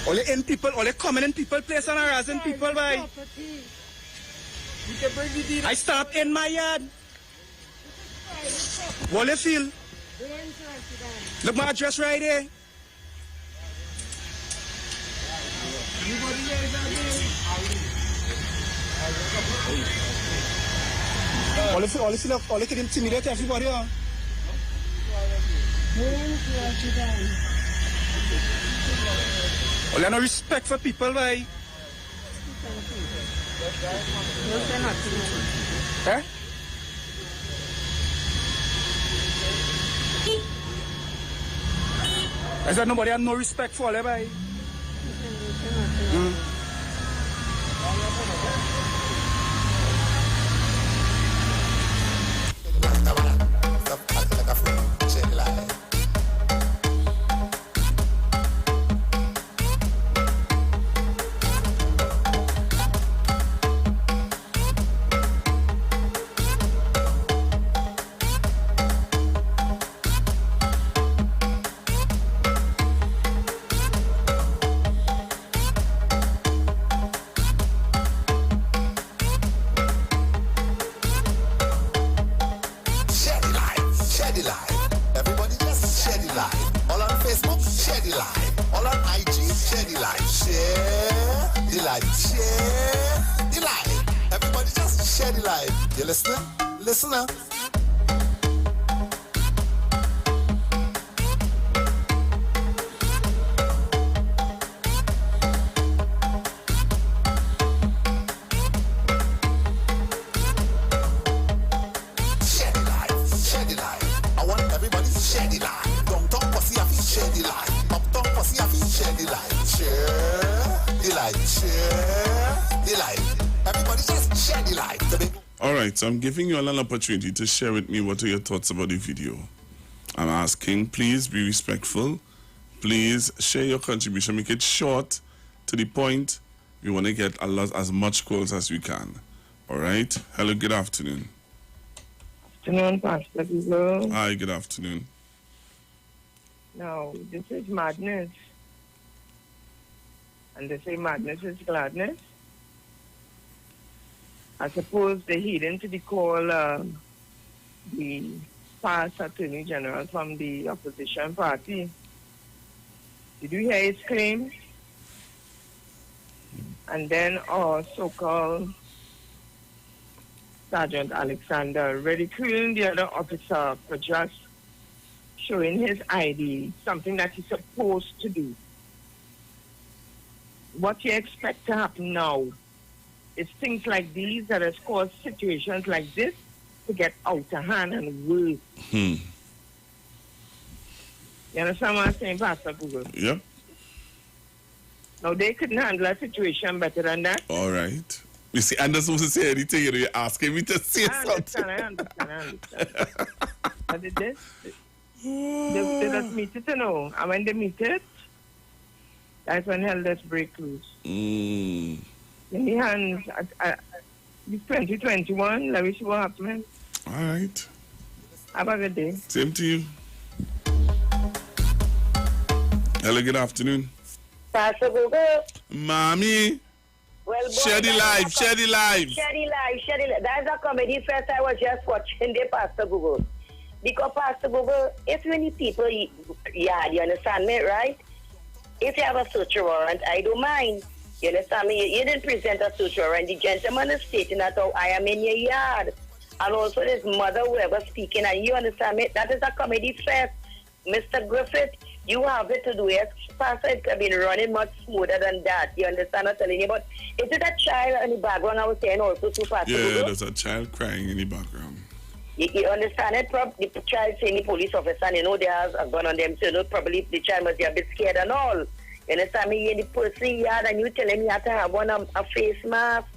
All you in people, all you coming in people place and harassing people, boy. I stop in my yard. What you feel? Look my address right here. All you can intimidate everybody. All you no respect for people, boy. Eh? I said nobody have no respect for all, boy. All on IG, share the live. Share the live. Share the live. Everybody just share the live. You listening? Listen now. Alright, so I'm giving you all an opportunity to share with me what are your thoughts about the video. I'm asking, please be respectful. Please share your contribution. Make it short, to the point. We want to get as much calls as we can. Alright? Hello, good afternoon. Afternoon, Pastor Google. Hi, good afternoon. Now, this is madness. And they say madness is gladness. I suppose the heeding to the call, the past Attorney General from the opposition party. Did you hear his claim? And then our so-called Sergeant Alexander ridiculing the other officer for just showing his ID, something that he's supposed to do. What you expect to happen now is things like these that has caused situations like this to get out of hand and worse. You understand what I'm saying, Pastor Google? Yep. Now, they couldn't handle a situation better than that. All right. You see, I'm not supposed to say anything, you're asking me to say something. I understand. But they just meet it, you know. And when they meet it, that's when hell just break loose. In the hands, it's 2021, let me see what happens. All right. Have a good day. Same to you. Hello, good afternoon. Pastor Google. Mommy. Well, share the live. Share the live. That's a comedy fest I was just watching there, Pastor Google. Because Pastor Google, if many people, yeah, you understand me, right? If you have a search warrant, I don't mind. You understand me? You didn't present a search warrant. The gentleman is stating that, oh, I am in your yard. And also his mother, whoever speaking, and you understand me? That is a comedy fest. Mr. Griffith, you have it to do it. Pastor, it could have been running much smoother than that. You understand what I'm telling you? But is it a child in the background I was saying also too, Pastor? Yeah, there's a child crying in the background. You understand it? The child saying the police officer, and you know they have a gun on them, so you know, probably the child must be a bit scared and all. You understand me? You're in the person yard and you tell him you have to have one a face mask.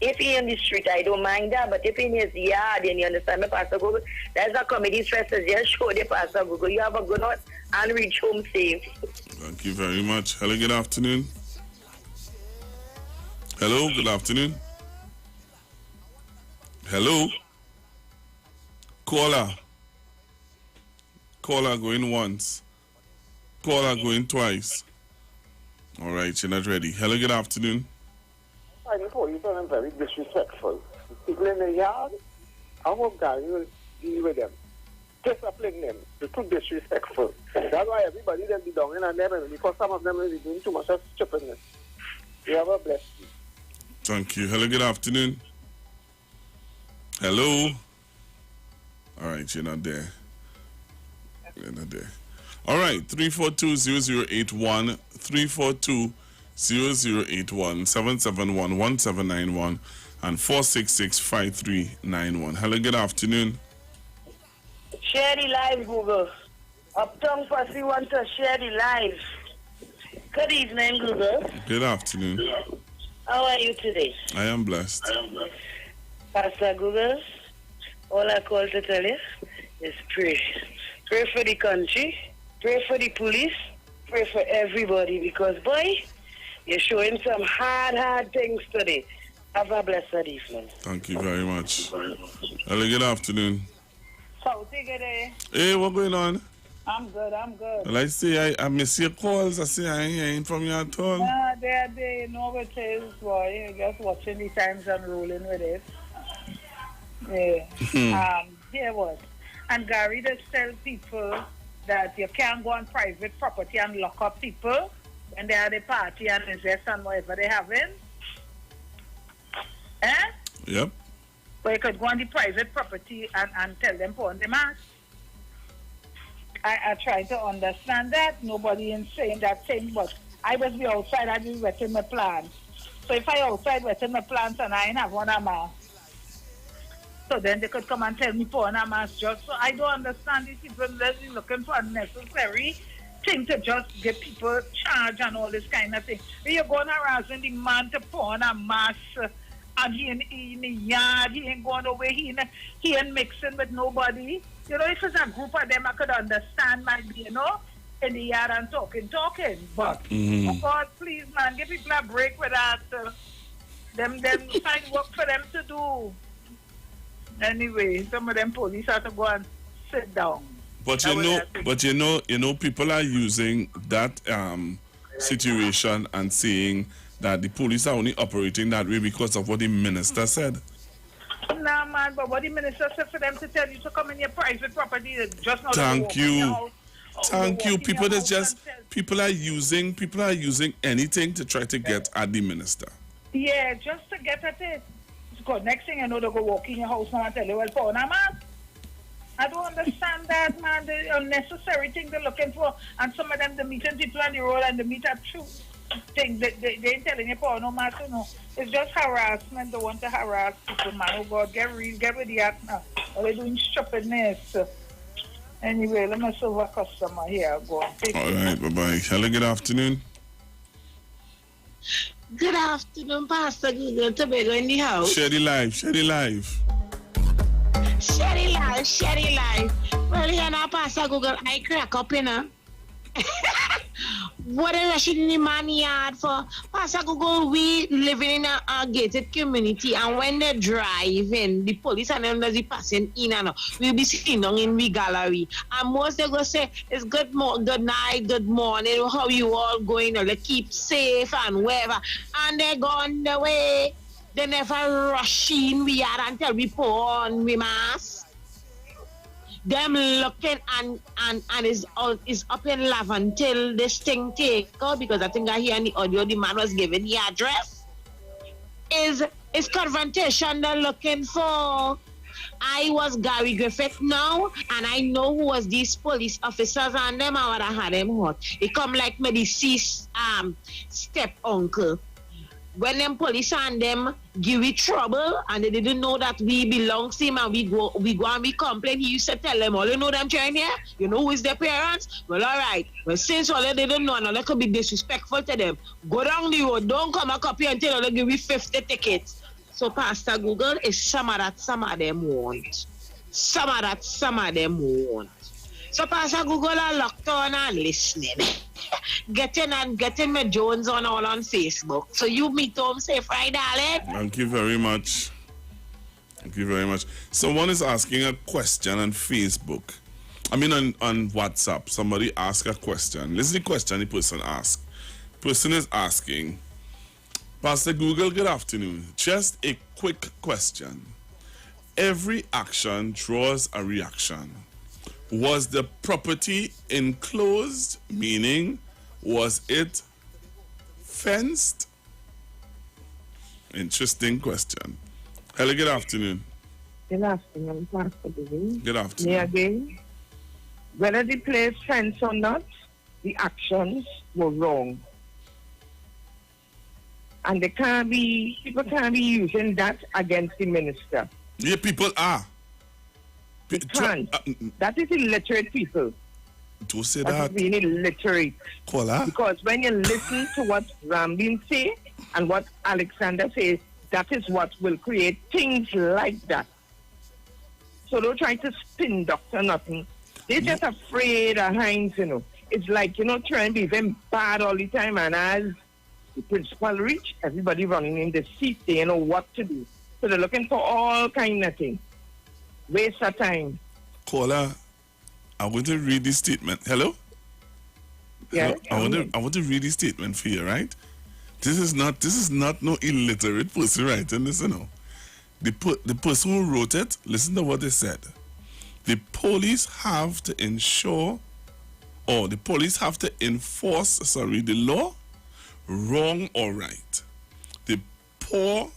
If he in the street, I don't mind that. But if in his yard, and you understand me, Pastor Google, that's a comedy stress. Just show the Pastor Google. You have a good night and reach home safe. Thank you very much. Hello, good afternoon. Hello, good afternoon. Hello. Caller going once. Caller going twice. All right, you're not ready. Hello, good afternoon. The police are very disrespectful. People in the yard, I hope God will deal with them. Discipline them. They're too disrespectful. That's why everybody then be down in on them, because some of them will be doing too much of stupidness. You have a blessed day. Thank you. Hello, good afternoon. Hello. All right, you're not there. You're not there. All right, 342-0081, 342-0081, 771-1791, and 466-5391. Hello, good afternoon. Share the live, Google. Uptown Pussy want to share the live. Good evening, Google. Good afternoon. How are you today? I am blessed. Pastor Google, all I call to tell you is pray. Pray for the country, pray for the police, pray for everybody, because, boy, you're showing some hard things today. Have a blessed evening. Thank you very much. Hello, good afternoon. So, take it there. Hey, what's going on? I'm good. Well, I see, I miss your calls. I see I ain't hearing from you at all. They know what it is, boy. Just watching the times and rolling with it. Yeah. Here was. And Gary just tell people that you can't go on private property and lock up people. when they are the party and the zest and whatever they having. Eh? Yep. But you could go on the private property and tell them put on the mask. I try to understand that. Nobody is saying that thing, but I was be outside, I be wetting my plants. So if I outside wetting my plants and I ain't have one a mask, so then they could come and tell me put on a mask just so I don't understand these people that is looking for unnecessary thing to just get people charged and all this kind of thing. You're going harassing the man to put on a mask and he in the yard, he ain't going away, he ain't mixing with nobody. You know, if it's a group of them, I could understand, might be, you know, in the yard and talking. But, oh God, please, man, give people a break with that. Them find work for them to do. Anyway, some of them police have to go and sit down. But you know, people are using that situation and saying that the police are only operating that way because of what the minister said. Nah, man, but what the minister said for them to tell you to come in your private property, just not Thank you. Thank you. People are using anything to try to get at the minister. Yeah, just to get at it. Because next thing you know, they go walk in your house now and tell you, well, put on a mask. I don't understand that, man. The unnecessary thing they're looking for. And some of them, they're meeting people on the road and they meet at true thing. They ain't telling you put on no mask, you know. It's just harassment. They want to harass people, man. Oh, God, get with the act now. Or they're doing stupidness. Anyway, let me serve a customer here. Go on. All right, bye-bye. Hello, good afternoon. Good afternoon, Pastor Google Tobago in the house. Share the live. Share the live. Well, here now, Pastor Google, I crack up, you know. What are rushing in the man yard for? Pastor Google, we living in a gated community, and when they drive in, the police and them be passing in and out. We'll be sitting down in the gallery, and most they go say, it's good night, good morning, how you all going, or they keep safe and whatever, and they go on the way. They never rush in we are until we put on we mask. Them looking and is up in love until this thing take out, because I think I hear in the audio the man was given the address. Is confrontation they're looking for. I was Gary Griffith now, and I know who was these police officers, and them I would have had them hot. It come like my deceased step uncle. When them police and them give me trouble and they didn't know that we belong to him, and we go and we complain, he used to tell them, all you know them trying here? You know who is their parents? Well, all right. Well, since all they didn't know, and all they could be disrespectful to them, go down the road, don't come a copy until they give me 50 tickets. So Pastor Google is some of them want. Some of them want. So Pastor Google are locked on and listening. Getting my Jones on all on Facebook. So you meet home safe, right, darling? Thank you very much. Someone is asking a question on Facebook. I mean on WhatsApp. Somebody asked a question. Listen to the question the person asked. Person is asking, Pastor Google, good afternoon. Just a quick question. Every action draws a reaction. Was the property enclosed? Meaning, was it fenced? Interesting question. Hello, good afternoon. Good afternoon, Pastor Billy. Good afternoon. Me again. Whether the place fenced or not, the actions were wrong. And people can't be using that against the minister. Yeah, people are. That is illiterate people. Don't say That's that. Being illiterate. Kola? Because when you listen to what Rambin say and what Alexander says, that is what will create things like that. So don't try to spin doctor nothing. They're just afraid of Heinz, you know. It's like, trying to be them bad all the time, and as the principal reach, everybody running in the seat, they know what to do. So they're looking for all kind of things. Waste of time. Caller, I want to read this statement. Hello? Yeah. Hello? I want to read this statement for you, right? This is not no illiterate person writing this, you know. The person who wrote it, listen to what they said. The police have to enforce the law wrong or right. The poor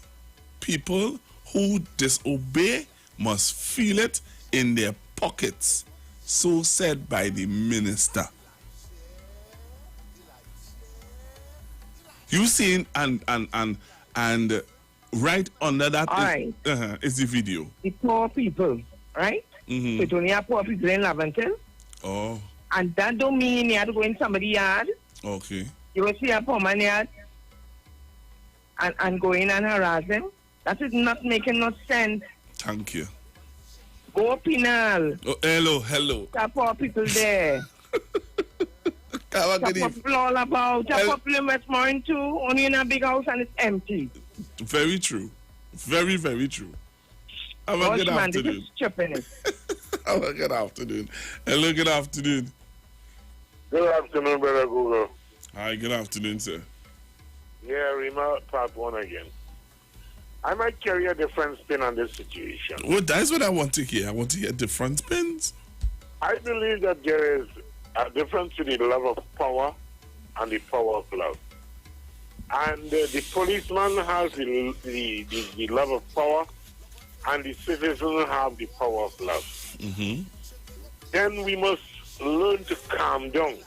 people who disobey must feel it in their pockets. So said by the minister. You seen and right under that is the video. The poor people, right? Mm-hmm. So it only have poor people in Laventon. Oh. And that don't mean you have to go in somebody's yard. Okay. You will see a poor man yard and go in and harass him. That is not making no sense. Thank you. Go penal. Oh, hello. There are poor people there. There are people all about. There are people in Westmoreland too, only in a big house and it's empty. Very true. Very, very true. Have a good afternoon. Have a good afternoon. Hello, good afternoon. Good afternoon, Brother Google. Hi, good afternoon, sir. Yeah, Rima, part one again. I might carry a different spin on this situation. Well, that's what I want to hear. I want to hear different spins. I believe that there is a difference in the love of power and the power of love. And the policeman has the love of power, and the citizen have the power of love. Mm-hmm. Then we must learn to calm down.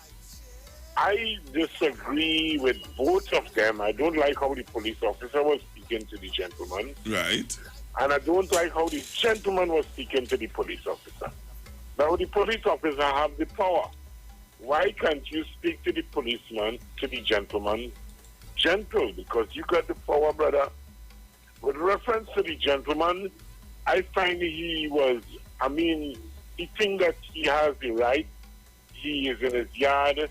I disagree with both of them. I don't like how the police officer was speaking to the gentleman. Right. And I don't like how the gentleman was speaking to the police officer. Now, the police officer have the power. Why can't you speak to the policeman, to the gentleman, gentle? Because you got the power, brother. With reference to the gentleman, I find he thinks that he has the right. He is in his yard,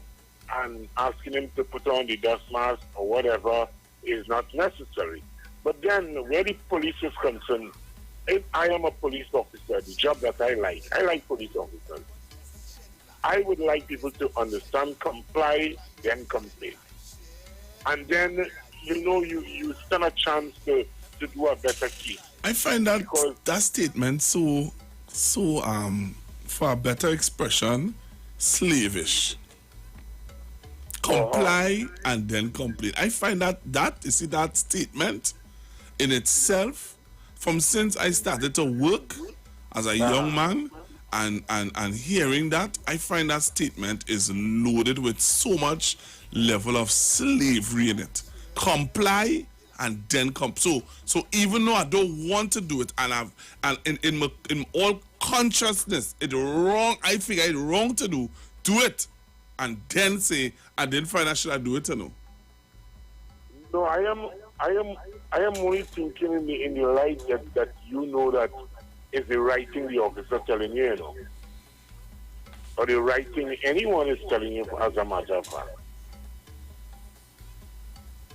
and asking him to put on the dust mask or whatever is not necessary. But then, where the police is concerned, if I am a police officer, the job that I like police officers. I would like people to understand, comply, then complain. And then, you stand a chance to do a better case. I find that statement so for a better expression, slavish. Comply and then complain. I find that statement in itself, from since I started to work as a young man and hearing that, I find that statement is loaded with so much level of slavery in it. Comply and then so even though I don't want to do it, and in all consciousness it's wrong, I figure it's wrong to do it and then say I didn't find out should I do it or no. No, I am only thinking in the light that that is the right thing the officer telling you, or the right thing anyone is telling you as a matter of fact.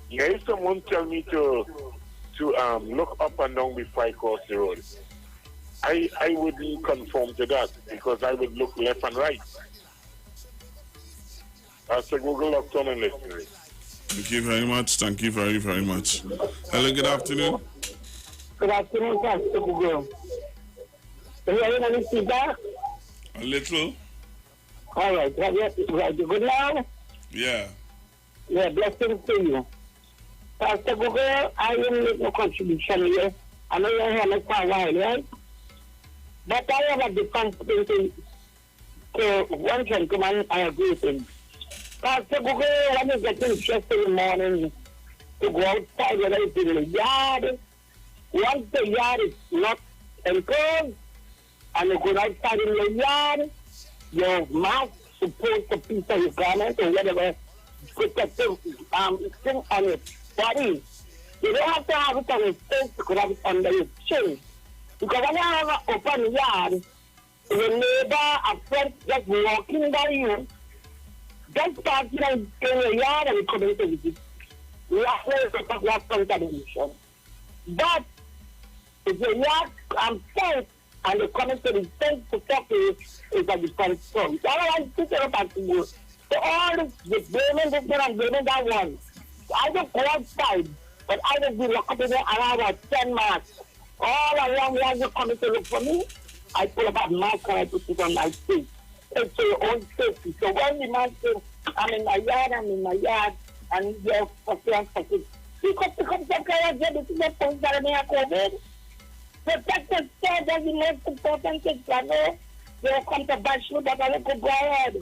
Yeah, if someone tell me to look up and down before I cross the road, I wouldn't conform to that because I would look left and right. So Google Uptown and listening. Thank you very much. Thank you very, very much. Hello, good afternoon. Good afternoon, Pastor Google. Are you hearing any feedback? A little. All right. You good now? Yeah. Yeah, blessings to you. Pastor Google, I will make no contribution here. I know you're here for a while, right? But I have a different thing to one gentleman I agree with him. Pastor Google, when you get interested in the morning to go outside, whether it's in the yard, once the yard is not enclosed, and you go outside in the yard, your mask supposed to piece of your garment or whatever protective thing on your body. You don't have to have it on your face, you could have it under your chin. Because when you have an open yard, your neighbor, a friend just walking by you, just starting in your yard and coming to visit. You have to have some contamination. But if your yard safe and they come to the fence to talk to you, it's a different story. So I want to teach you back to you. So all this blaming this one and blaming that one. I just go outside, but I just be locked up in there around about 10 masks. All around me, as you come to look for me, I pull up a mask and I put it on my face. It's for your own safety. So when the man says, I'm in my yard, and they're fucking unfucking. Pick up some kind of job, this is the point that they are COVID. Protect the state, that's the most important thing, they'll come to bash you, but I could go ahead.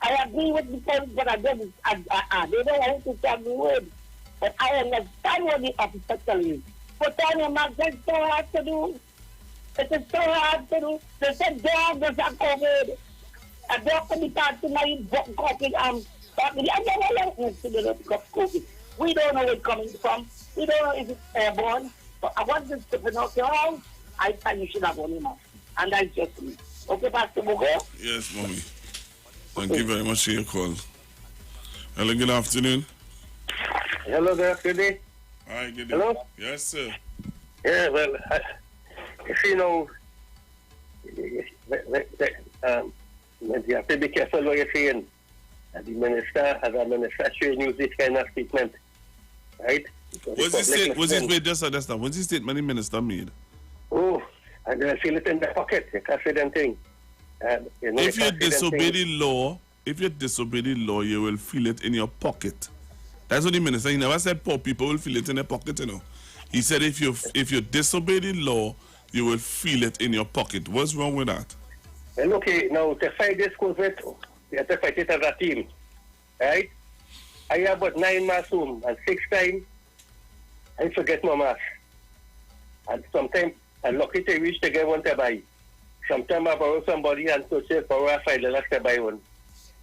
I agree with the police, but I don't want to tell me word. But I understand what the officer telling you. Put on your mask, that's so hard to do. It is so hard to do. They said dogs are COVID. A dog can be taught to my coughing I never learned to the COVID. We don't know where it's coming from. We don't know if it's airborne. But I want this to be out your house. I think you should have one enough. And that's just me. Okay, Pastor Mugo? Yes, Mommy. Thank you very much for your call. Hello, good afternoon. Hello there, good day. Hi, good day. Hello? Yes, sir. Yeah, well, you know, you have to be careful what you're saying. As a minister should use this kind of statement, right? What's this statement the minister made? Oh, and I feel it in the pocket. You can't say them thing. If you disobey the law, you will feel it in your pocket. That's what the minister. He never said poor people will feel it in their pocket. He said if you disobey the law, you will feel it in your pocket. What's wrong with that? Well, okay, now to fight this COVID, you have to fight it as a team, right? I have about 9 masks home, and 6 times I forget my mask. And sometimes I'm lucky to reach to get one to buy. Sometimes I borrow somebody and so say borrow $5 to buy one.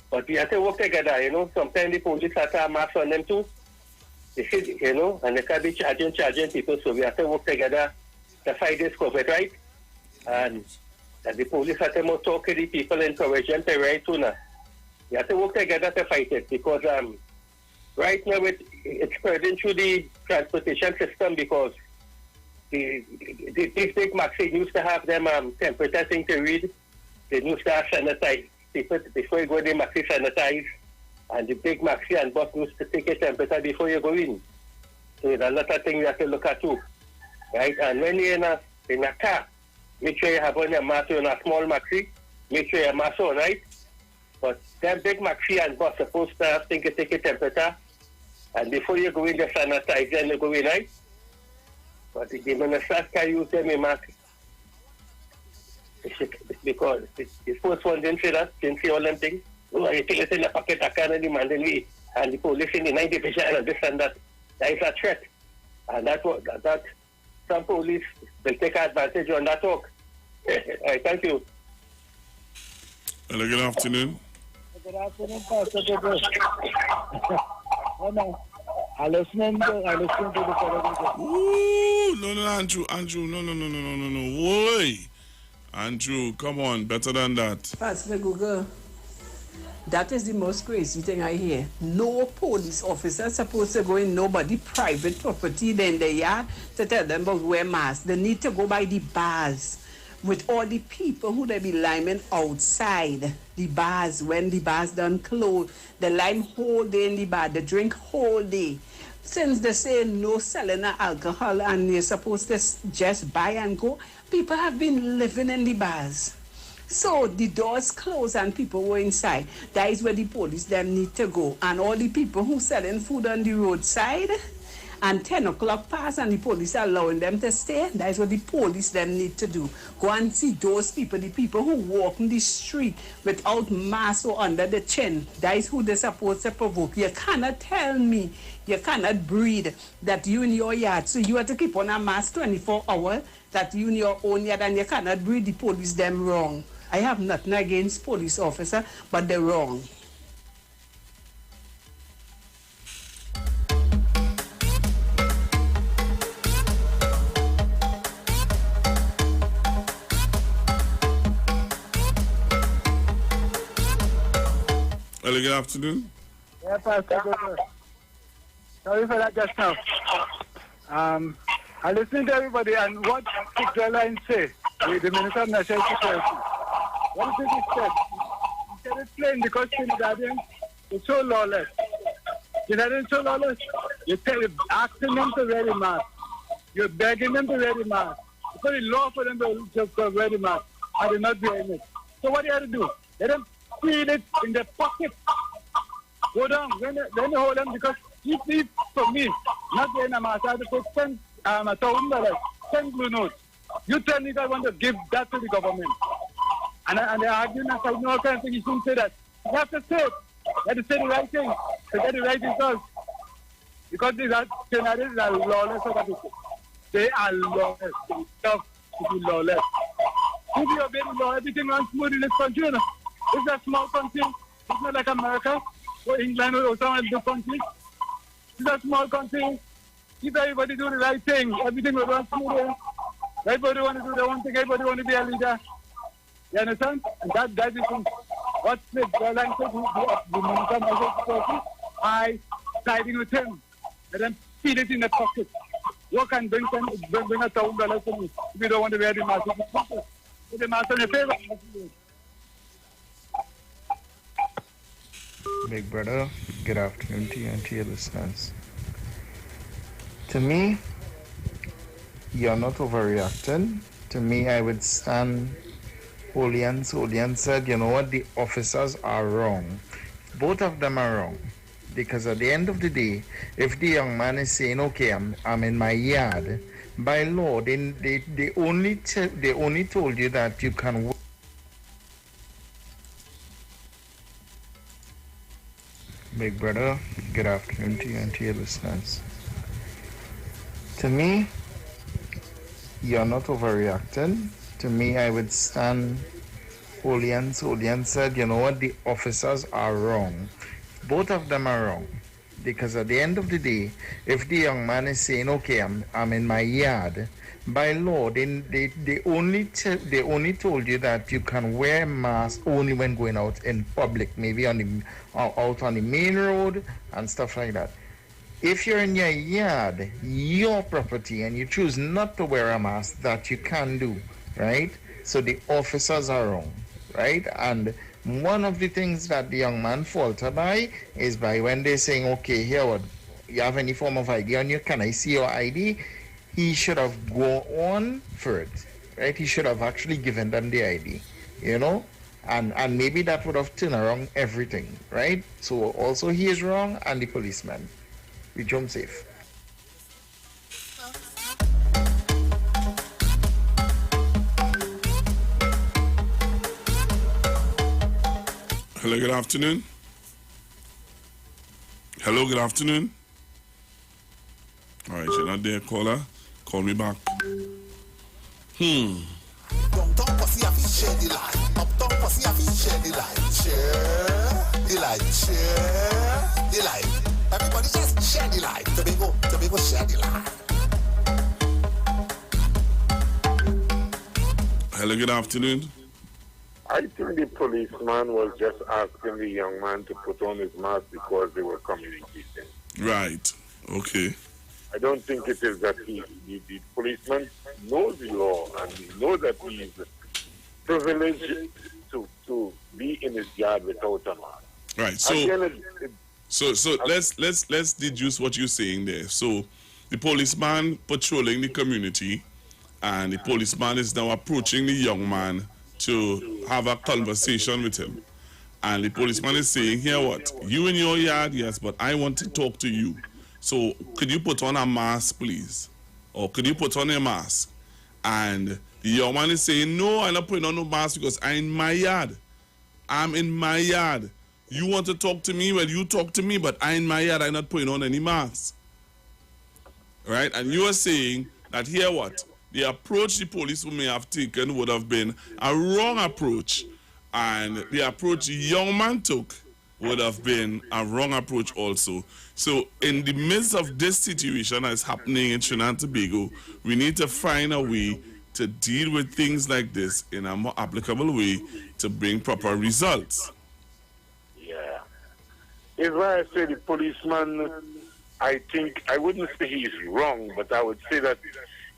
But we have to work together, Sometimes the police have to have masks on them too. They see, and they can be charging people, so we have to work together to fight this COVID, right? And the police have to talk to the people, encourage them to ride sooner. We have to work together to fight it because right now it's spreading through the transportation system because these big maxis used to have them temperature thing to read. They used to have sanitize. People, before you go in the maxi sanitize, and the big maxi and bus used to take a temperature before you go in. So there's a lot of things you have to look at too, right? And when you're in a car, make sure you have on your mask. You're in a small maxi, make sure your mask on, right? But that big maxi and bus supposed to have take a temperature, and before you go in, the sanitize and you go in, right? But the ministers can use them in mask. Because the first one didn't say that, didn't say all them things. Oh, I think it's in the pocket, I can't demand me. And the police in the 90% and this and that. That is a threat. And that some police will take advantage on that talk. Right, thank you. Hello, good afternoon. Good afternoon, Pastor. I listening to the Ooh, no, Andrew, no. Why? Andrew, come on, better than that. Pastor Google, that is the most crazy thing I hear. No police officer supposed to go in nobody's private property in the yard to tell them about wear masks. They need to go by the bars with all the people who they be liming outside the bars when the bars done close. They lime whole day in the bar, they drink whole day. Since they say no selling alcohol and you're supposed to just buy and go, people have been living in the bars. So the doors closed and people were inside. That is where the police them need to go. And all the people who selling food on the roadside and 10 o'clock pass and the police are allowing them to stay, that is what the police them need to do. Go and see those people, the people who walk in the street without mask or under the chin. That is who they're supposed to provoke. You cannot tell me you cannot breathe that you in your yard. So you have to keep on a mask 24 hours that you in your own yard and you cannot breathe. The police them wrong. I have nothing against police officer, but they're wrong. Hello, good afternoon. Yeah, Pastor. Sorry for that just now. I listen to everybody and what the line say, the Minister of National Security. What is it he said? He said it's plain because Trinidadians is so lawless. Trinidadians so lawless. You're asking them to wear the mask. You're begging them to wear the mask. It's very law for them to wear the mask. And they're not wearing it. So what do you have to do? Let them feed it in their pocket. Go down. When they hold them, because if for me, not wearing a mask, I have to take $1,000, 10 blue notes. You tell me if I want to give that to the government. And they're arguing and saying, no, I can't think you shouldn't say that. You have to say it. You have to say the right thing to get the right results. Because these are lawless. They are lawless. They tough to be lawless. If you obey the law, everything runs smooth in this country. You know? It's a small country. It's not like America or England or some other countries. It's a small country. If everybody do the right thing, everything will run smooth. Everybody want to do the one thing. Everybody want to be a leader. You understand? And that is what the guidelines said. The minister message, I siding with him. And then feed it in the pocket. You can bring $1,000 to me if you don't want to wear the mask. Put the mask on your favor. Big brother, good afternoon to you and to your listeners. To me, you're not overreacting. To me, I would stand holy and said, you know what, the officers are wrong. Both of them are wrong. Because at the end of the day, if the young man is saying, okay, I'm in my yard, by law, they only told you that you can. Big brother, good afternoon to you and to your listeners. To me, you're not overreacting. To me, I would stand holy and said, you know what, the officers are wrong. Both of them are wrong. Because at the end of the day, if the young man is saying, okay, I'm in my yard, by law, they only told you that you can wear a mask only when going out in public, maybe out on the main road and stuff like that. If you're in your yard, your property, and you choose not to wear a mask, that you can do, right? So the officers are wrong, right? And one of the things that the young man faltered by is by when they're saying, okay, here, what, you have any form of ID on you? Can I see your ID? He should have gone on for it, right? He should have actually given them the ID, you know? And maybe that would have turned around everything, right? So also he is wrong and the policeman. We jump safe. Hello, good afternoon. Hello, good afternoon. All right, you're not there, caller. Call me back. Downtown pussy have to share the light. Uptown pussy have to share the light. Share the light. Share the light. Everybody just share the light. Tobago share the light. Hello, good afternoon. I think the policeman was just asking the young man to put on his mask because they were communicating. Right. Okay. I don't think it is that the policeman knows the law and he knows that he is privileged to be in his yard without a mask. Right. So let's deduce what you're saying there. So the policeman patrolling the community, and the policeman is now approaching the young man to have a conversation with him. And the policeman is saying, here what? You in your yard, yes, but I want to talk to you. So could you put on a mask, please? Or could you put on a mask? And the young man is saying, no, I'm not putting on no mask because I'm in my yard. I'm in my yard. You want to talk to me? Well, you talk to me, but I'm in my yard. I'm not putting on any mask. Right? And you are saying that here what? The approach the police may have taken would have been a wrong approach. And the approach the young man took would have been a wrong approach also. So in the midst of this situation that's happening in Trinidad and Tobago, we need to find a way to deal with things like this in a more applicable way to bring proper results. Yeah. It's why I say the policeman, I think, I wouldn't say he's wrong, but I would say that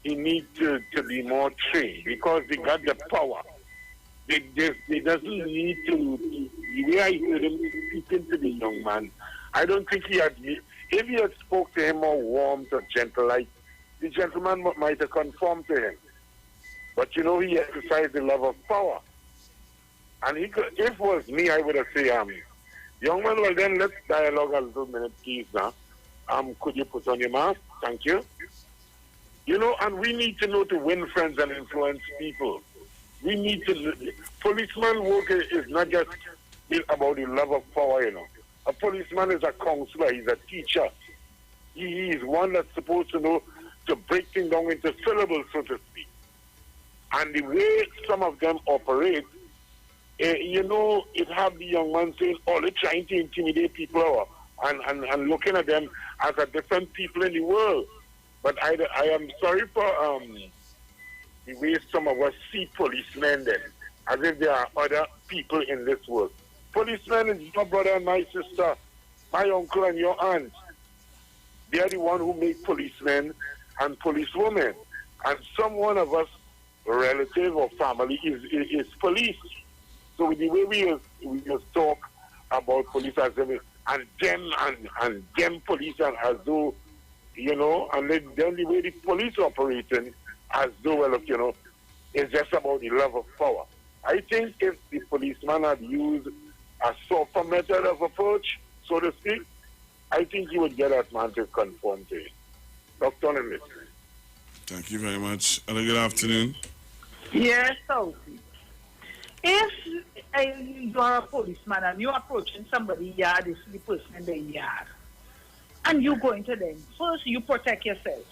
he needs to be more trained because they got the power. They doesn't need to, the way I heard him speaking to the young man, I don't think he had, if he had spoke to him more warm or gentle, like the gentleman might have conformed to him. But you know, he exercised the love of power. And he could, if it was me, I would have said, Young man, well then let's dialogue a little minute, please now. Could you put on your mask? Thank you. You know, and we need to know to win friends and influence people. We need to, policeman work is not just about the love of power, you know. A policeman is a counselor, he's a teacher. He is one that's supposed to know to break things down into syllables, so to speak. And the way some of them operate, you know, it have the young man saying, oh, they're trying to intimidate people and looking at them as a different people in the world. But I am sorry for the way some of us see policemen then, as if there are other people in this world. Policemen is your brother and my sister, my uncle and your aunt. They are the one who make policemen and policewomen. And some one of us, relative or family, is police. So the way we just talk about police as them and them police as though, you know, and then the way the police operating as though, well, look, you know, it's just about the love of power. I think if the policeman had used a softer method of approach, so to speak, I think you would get that man to conform to it. Dr. Nimitz. Thank you very much. And a good afternoon. Yes, Sophie. If you are a policeman and you're approaching somebody's yard, it's the person in the yard, and you go into them, first you protect yourself.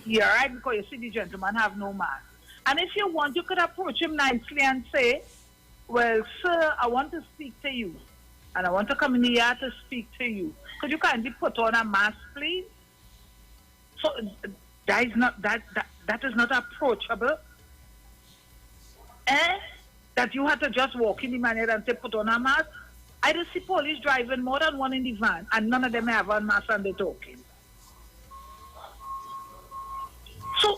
You're right, because you see the gentleman have no mask. And if you want, you could approach him nicely and say, well, sir, I want to speak to you. And I want to come in the yard to speak to you. Could you kindly put on a mask, please? So that is not approachable. That you have to just walk in the manner and say, put on a mask. I just see police driving more than one in the van, and none of them have on mask and they're talking. So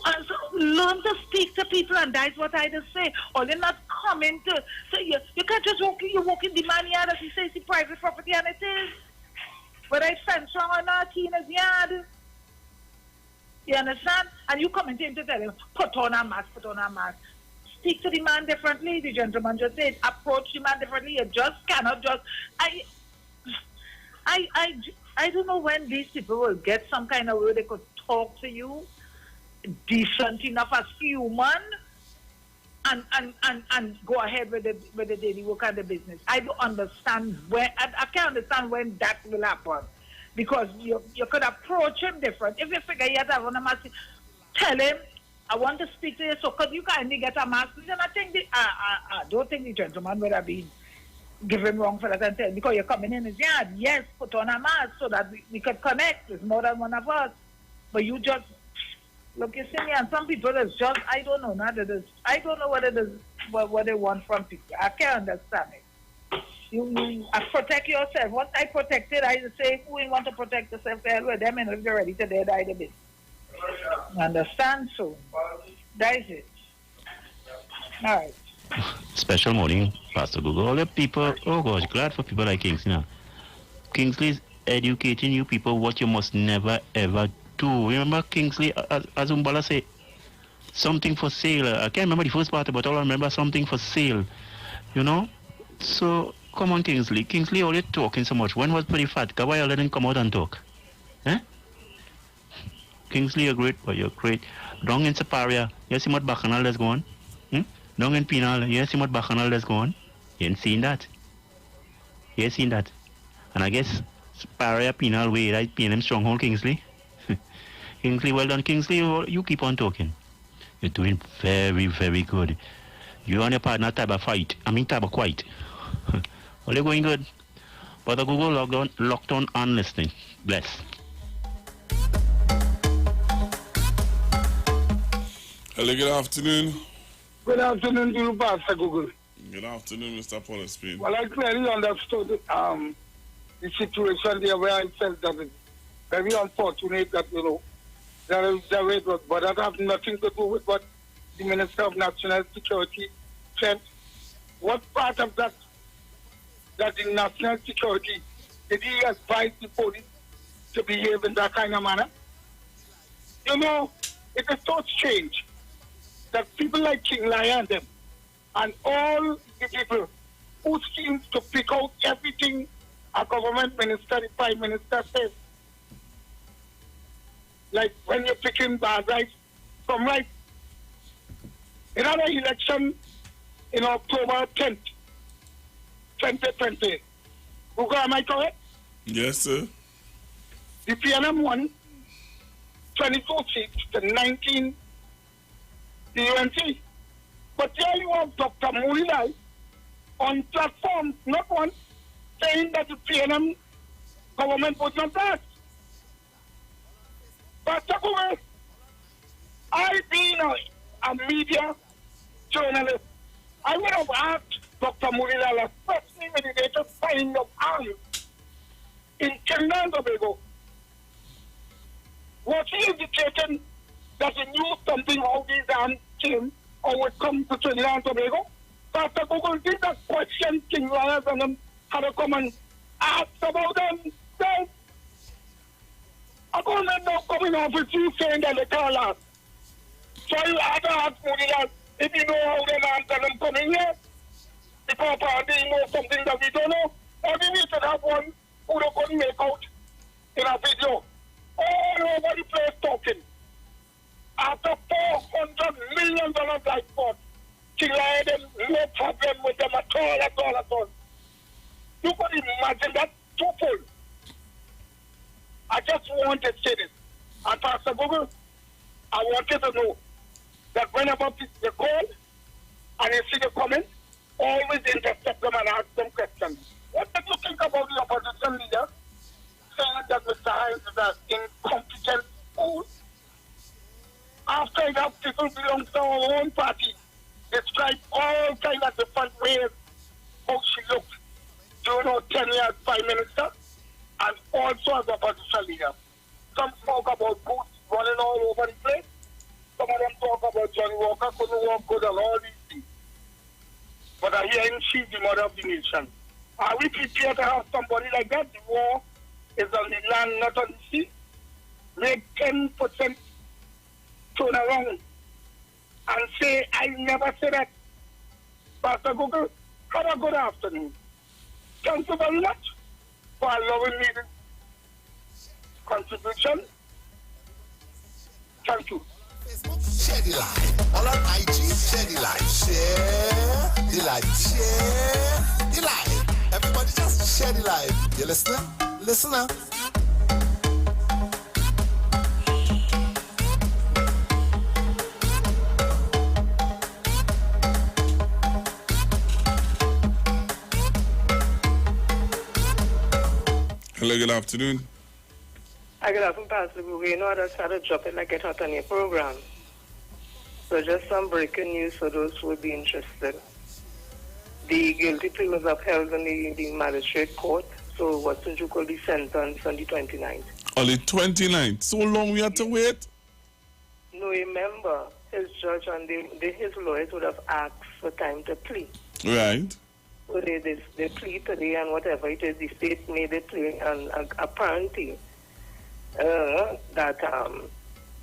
learn to speak to people, and that's what I just say. Or they're not coming to say, you can't just walk in the man yard as he says it's private property, and it is. But I fence wrong or not in his yard. You understand? And you come in to him to tell him, put on a mask. Speak to the man differently. The gentleman just said, approach the man differently. You just cannot just. I don't know when these people will get some kind of way they could talk to you decent enough as human and go ahead with the daily work and the business. I don't understand when. I can't understand when that will happen, because you could approach him different. If you figure you have to have a mask, tell him, I want to speak to you, so could you kindly get a mask? And I think I don't think the gentleman would have been given wrong for that and tell, because you're coming in his yard. Yes, put on a mask so that we could connect. There's more than one of us. But you just look, you see me, and some people is just, I don't know, I don't know what it is, what they want from people. I can't understand it. You protect yourself. Once I protected, I say, who you want to protect yourself, hell with them, and if you're ready to die the bit. Understand? So that is it. All right. Special morning, Pastor Google. All the people, oh gosh, glad for people like Kingsley now. Kingsley is educating you people what you must never ever do. Remember Kingsley, as Umbala said, something for sale. I can't remember the first part, but all I remember something for sale. You know? So come on, Kingsley. Kingsley always talking so much. When was pretty fat? Why you let him come out and talk? Eh? Kingsley, you're great, but you're great. Down in Saparia, you see what Bacchanal that's going on? Down in Penal, you see what Bacchanal that's going on? You ain't seen that. You ain't seen that. And I guess Saparia, Penal way, right? PNM stronghold, Kingsley. Kingsley, well done, Kingsley. You keep on talking. You're doing very, very good. You and your partner type of fight. I mean type of quiet. Well, you're going good. But the Google locked on and listening. Bless. Hello, good afternoon. Good afternoon to you, Pastor Google. Good afternoon, Mr. Paul Spain. Well, I clearly understood the situation there where I felt that it's very unfortunate that, you know, there is the way it was, but that has nothing to do with what the Minister of National Security said. What part of that the National Security, did he advise the police to behave in that kind of manner? You know, it is so strange that people like King Lion them and all the people who seems to pick out everything a government minister, the prime minister says. Like when you're picking bad rights from right. In another election in October 10th, 2020. Google, am I correct? Yes, sir. The PNM won 22 seats to 19 the UNC. But here you have Dr. Murilai on platform, not one, saying that the PNM government was not that. But I being a media journalist, I would have asked Dr. Murilai, especially when they just signed up arms in Trinidad and Tobago. Was he indicating that he knew something how these arms came or would come to Trinidad and Tobago? Pastor Google did that question King Lawyers and them had to come and ask about them. Then, a government now coming off with you saying that they can't last. So you have to ask Murilai if you know how them answer them coming here. Because they know something that we don't know. Or we should have one who they couldn't make out in a video. All over the place talking. After $400 million like what? King Lion, no problem with them at all. You could imagine that twofold. I just want to say this. And Pastor Google, I wanted to know that whenever they call and you see the comments, always intercept them and ask them questions. What did you think about the opposition leader saying that Mr. Hines is an incompetent fool? After enough people belong to our own party, describe all kinds of different ways how she looked during her 10 years prime minister and also as opposition leader. Some talk about boots running all over the place. Some of them talk about Johnny Walker couldn't walk good and all these things. But I hear she's the mother of the nation. Are we prepared to have somebody like that? The war is on the land, not on the sea. Make 10% turn around and say, I never said that. Pastor Google, have a good afternoon. Thank you very much for allowing me this contribution. Thank you. Share the light. All on IG, share the light. Share the light. Share the light. Everybody just share the light. You listening? Listen up. Hello, good afternoon. I get up and pass the book. You know, I just had to drop it like it hot on your program. So just some breaking news for those who would be interested. The guilty plea was upheld in the magistrate court. So what's in call the sentence on the 29th. On the 29th? So long we had to wait? No, remember, his judge and his lawyers would have asked for time to plea. Right. So they plead today and whatever it is, the state made it plea and apparently that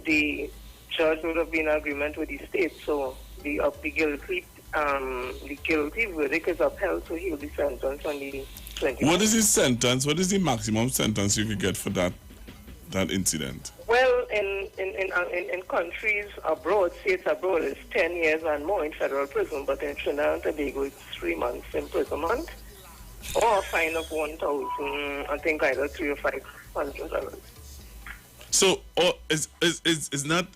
the judge would have been in agreement with the state, so the guilty verdict is upheld, so he'll be sentenced on the 20th. What is his sentence? What is the maximum sentence you could get for that incident? Well, in countries abroad, states abroad, it's 10 years and more in federal prison, but in Trinidad and Tobago, it's 3 months imprisonment or a fine of 1,000, I think either $300 or $500. So, it's not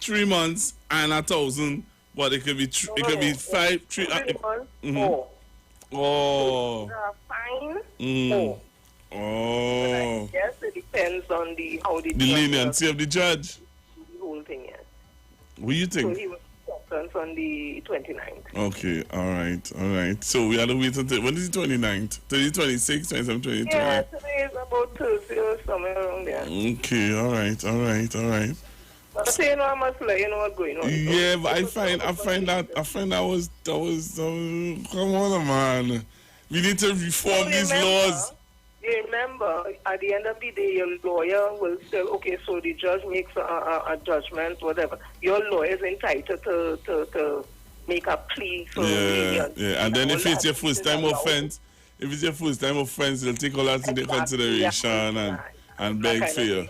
3 months and 1,000, but it could be it could be 5, 3 months. Oh. Fine. Oh. Yes, it depends on how the leniency of the judge. The whole thing, yes. What do you think? So he was sentenced on the 29th. Okay, all right. So we have to wait until, when is the 29th? 30, 26, 27, 28, yeah, today is about Thursday or somewhere around there. Okay, all right. But say, I must let you know what's going on. Yeah, but I find that was come on, man. We need to reform these laws. Remember, at the end of the day, your lawyer will say, okay, so the judge makes a judgment, whatever. Your lawyer is entitled to make a plea for yeah. And then if it's your first time offense, they'll take all that into consideration and beg for you.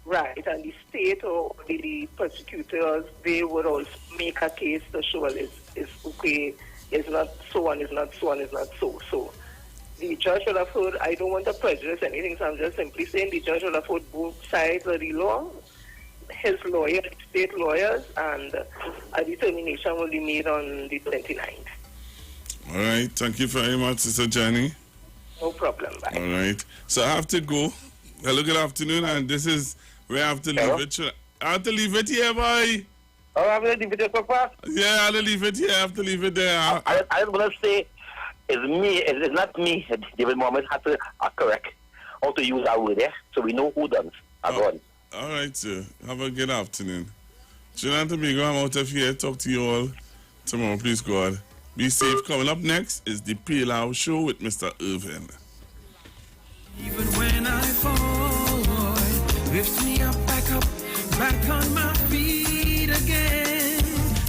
Right, and the state or the prosecutors, they would also make a case to show it's okay, it's not so and it's not so and it's not so. So the judge will have heard, I don't want to prejudice anything, so I'm just simply saying the judge will have heard both sides of the law, his lawyer, state lawyers, and a determination will be made on the 29th. All right, thank you very much, Sister Jenny. No problem, bye. All right, so I have to go. Hello, good afternoon, and this is where I have to leave it. I have to leave it here, boy. Oh, I have to leave it here, Papa? Yeah, I have to leave it here. I have to leave it there. I just want to say, it's not me. David Mohammed had to correct how to use our word there, so we know who done. All right, sir. Have a good afternoon. Trinidad and Tobago, I'm out of here. Talk to you all tomorrow, please, God. Be safe. Coming up next is the Pale House Show with Mr. Irvin. Even when I fall, Lord, lift me up, back on my feet again.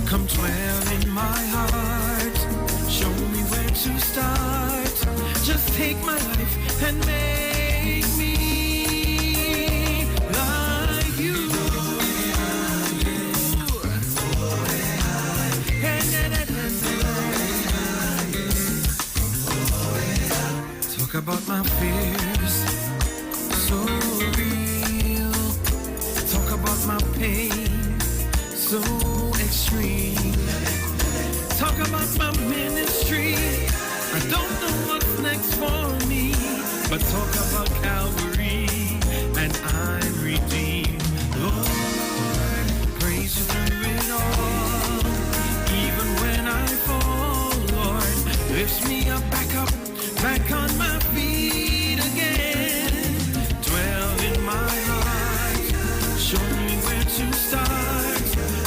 Come dwell in my heart, show me where to start. Just take my life and make me like you. Talk about my fears, so real. Talk about my pain, so extreme. Talk about my ministry, I don't know what's next for me. But talk about Calvary, and I'm redeemed. Lord, praise you through it all. Even when I fall, Lord, lift me up, back on my feet again. Dwell in my heart, show me where to start.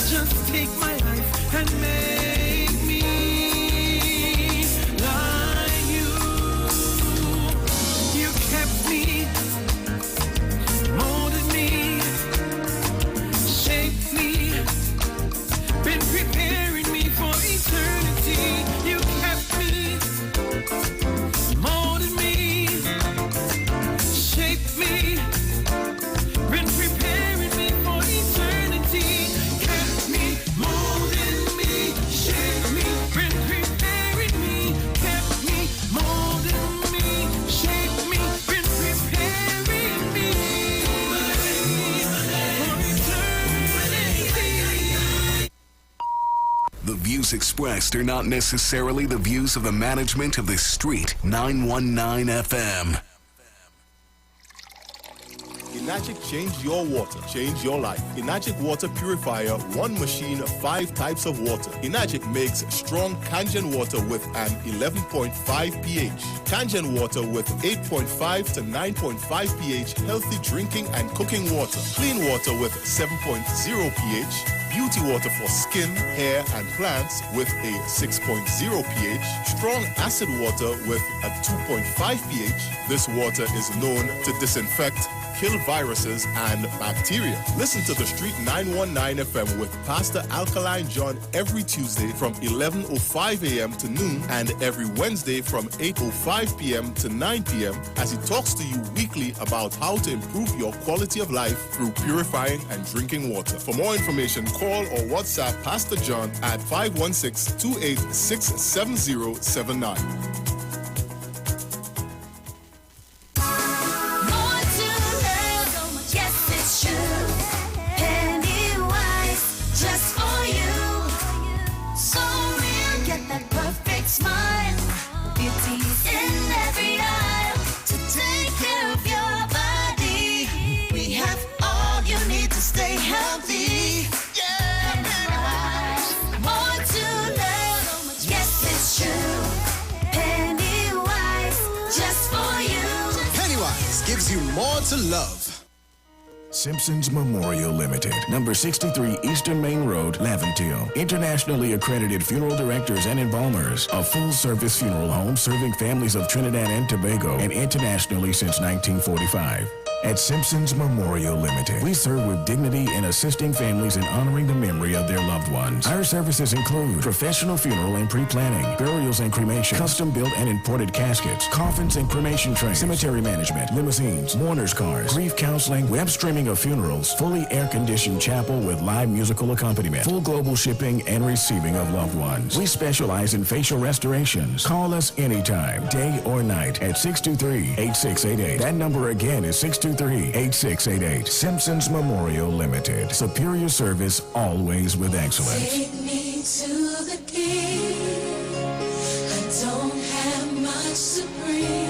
Just take my life and make me like you. You kept me, molded me, shaped me, been preparing me for eternity. You kept me, molded me, shaped me, been preparing me for eternity. Kept me, molded me, shaped me, been preparing me. Kept me, molded me, shaped me, been preparing me for eternity. The views expressed are not necessarily the views of the management of the Street 919 FM. Enagic changed your water, change your life. Enagic water purifier, one machine, 5 types of water. Enagic makes strong Kangen water with an 11.5 pH. Kangen water with 8.5 to 9.5 pH, healthy drinking and cooking water. Clean water with 7.0 pH. Beauty water for skin, hair, and plants with a 6.0 pH. Strong acid water with a 2.5 pH. This water is known to disinfect, kill viruses and bacteria. Listen to the Street 919 FM with Pastor Alkaline John every Tuesday from 11:05 a.m. to noon and every Wednesday from 8:05 p.m. to 9 p.m. as he talks to you weekly about how to improve your quality of life through purifying and drinking water. For more information, call or WhatsApp Pastor John at 516-286-7079. Smile, beauty's in every aisle to take care of your body. We have all you need to stay healthy. Yeah, more to love. Yes, it's true. Pennywise, just for you. Pennywise gives you more to love. Simpsons Memorial Limited, number 63 Eastern Main Road, Laventille. Internationally accredited funeral directors and embalmers. A full-service funeral home serving families of Trinidad and Tobago and internationally since 1945. At Simpson's Memorial Limited, we serve with dignity in assisting families in honoring the memory of their loved ones. Our services include professional funeral and pre-planning, burials and cremation, custom-built and imported caskets, coffins and cremation trays, cemetery management, limousines, mourners cars, grief counseling, web streaming of funerals, fully air-conditioned chapel with live musical accompaniment, full global shipping and receiving of loved ones. We specialize in facial restorations. Call us anytime, day or night, at 623-8688. That number again is 623-8688. Simpsons Memorial Limited. Superior service, always with excellence. Take me to the king. I don't have much to bring.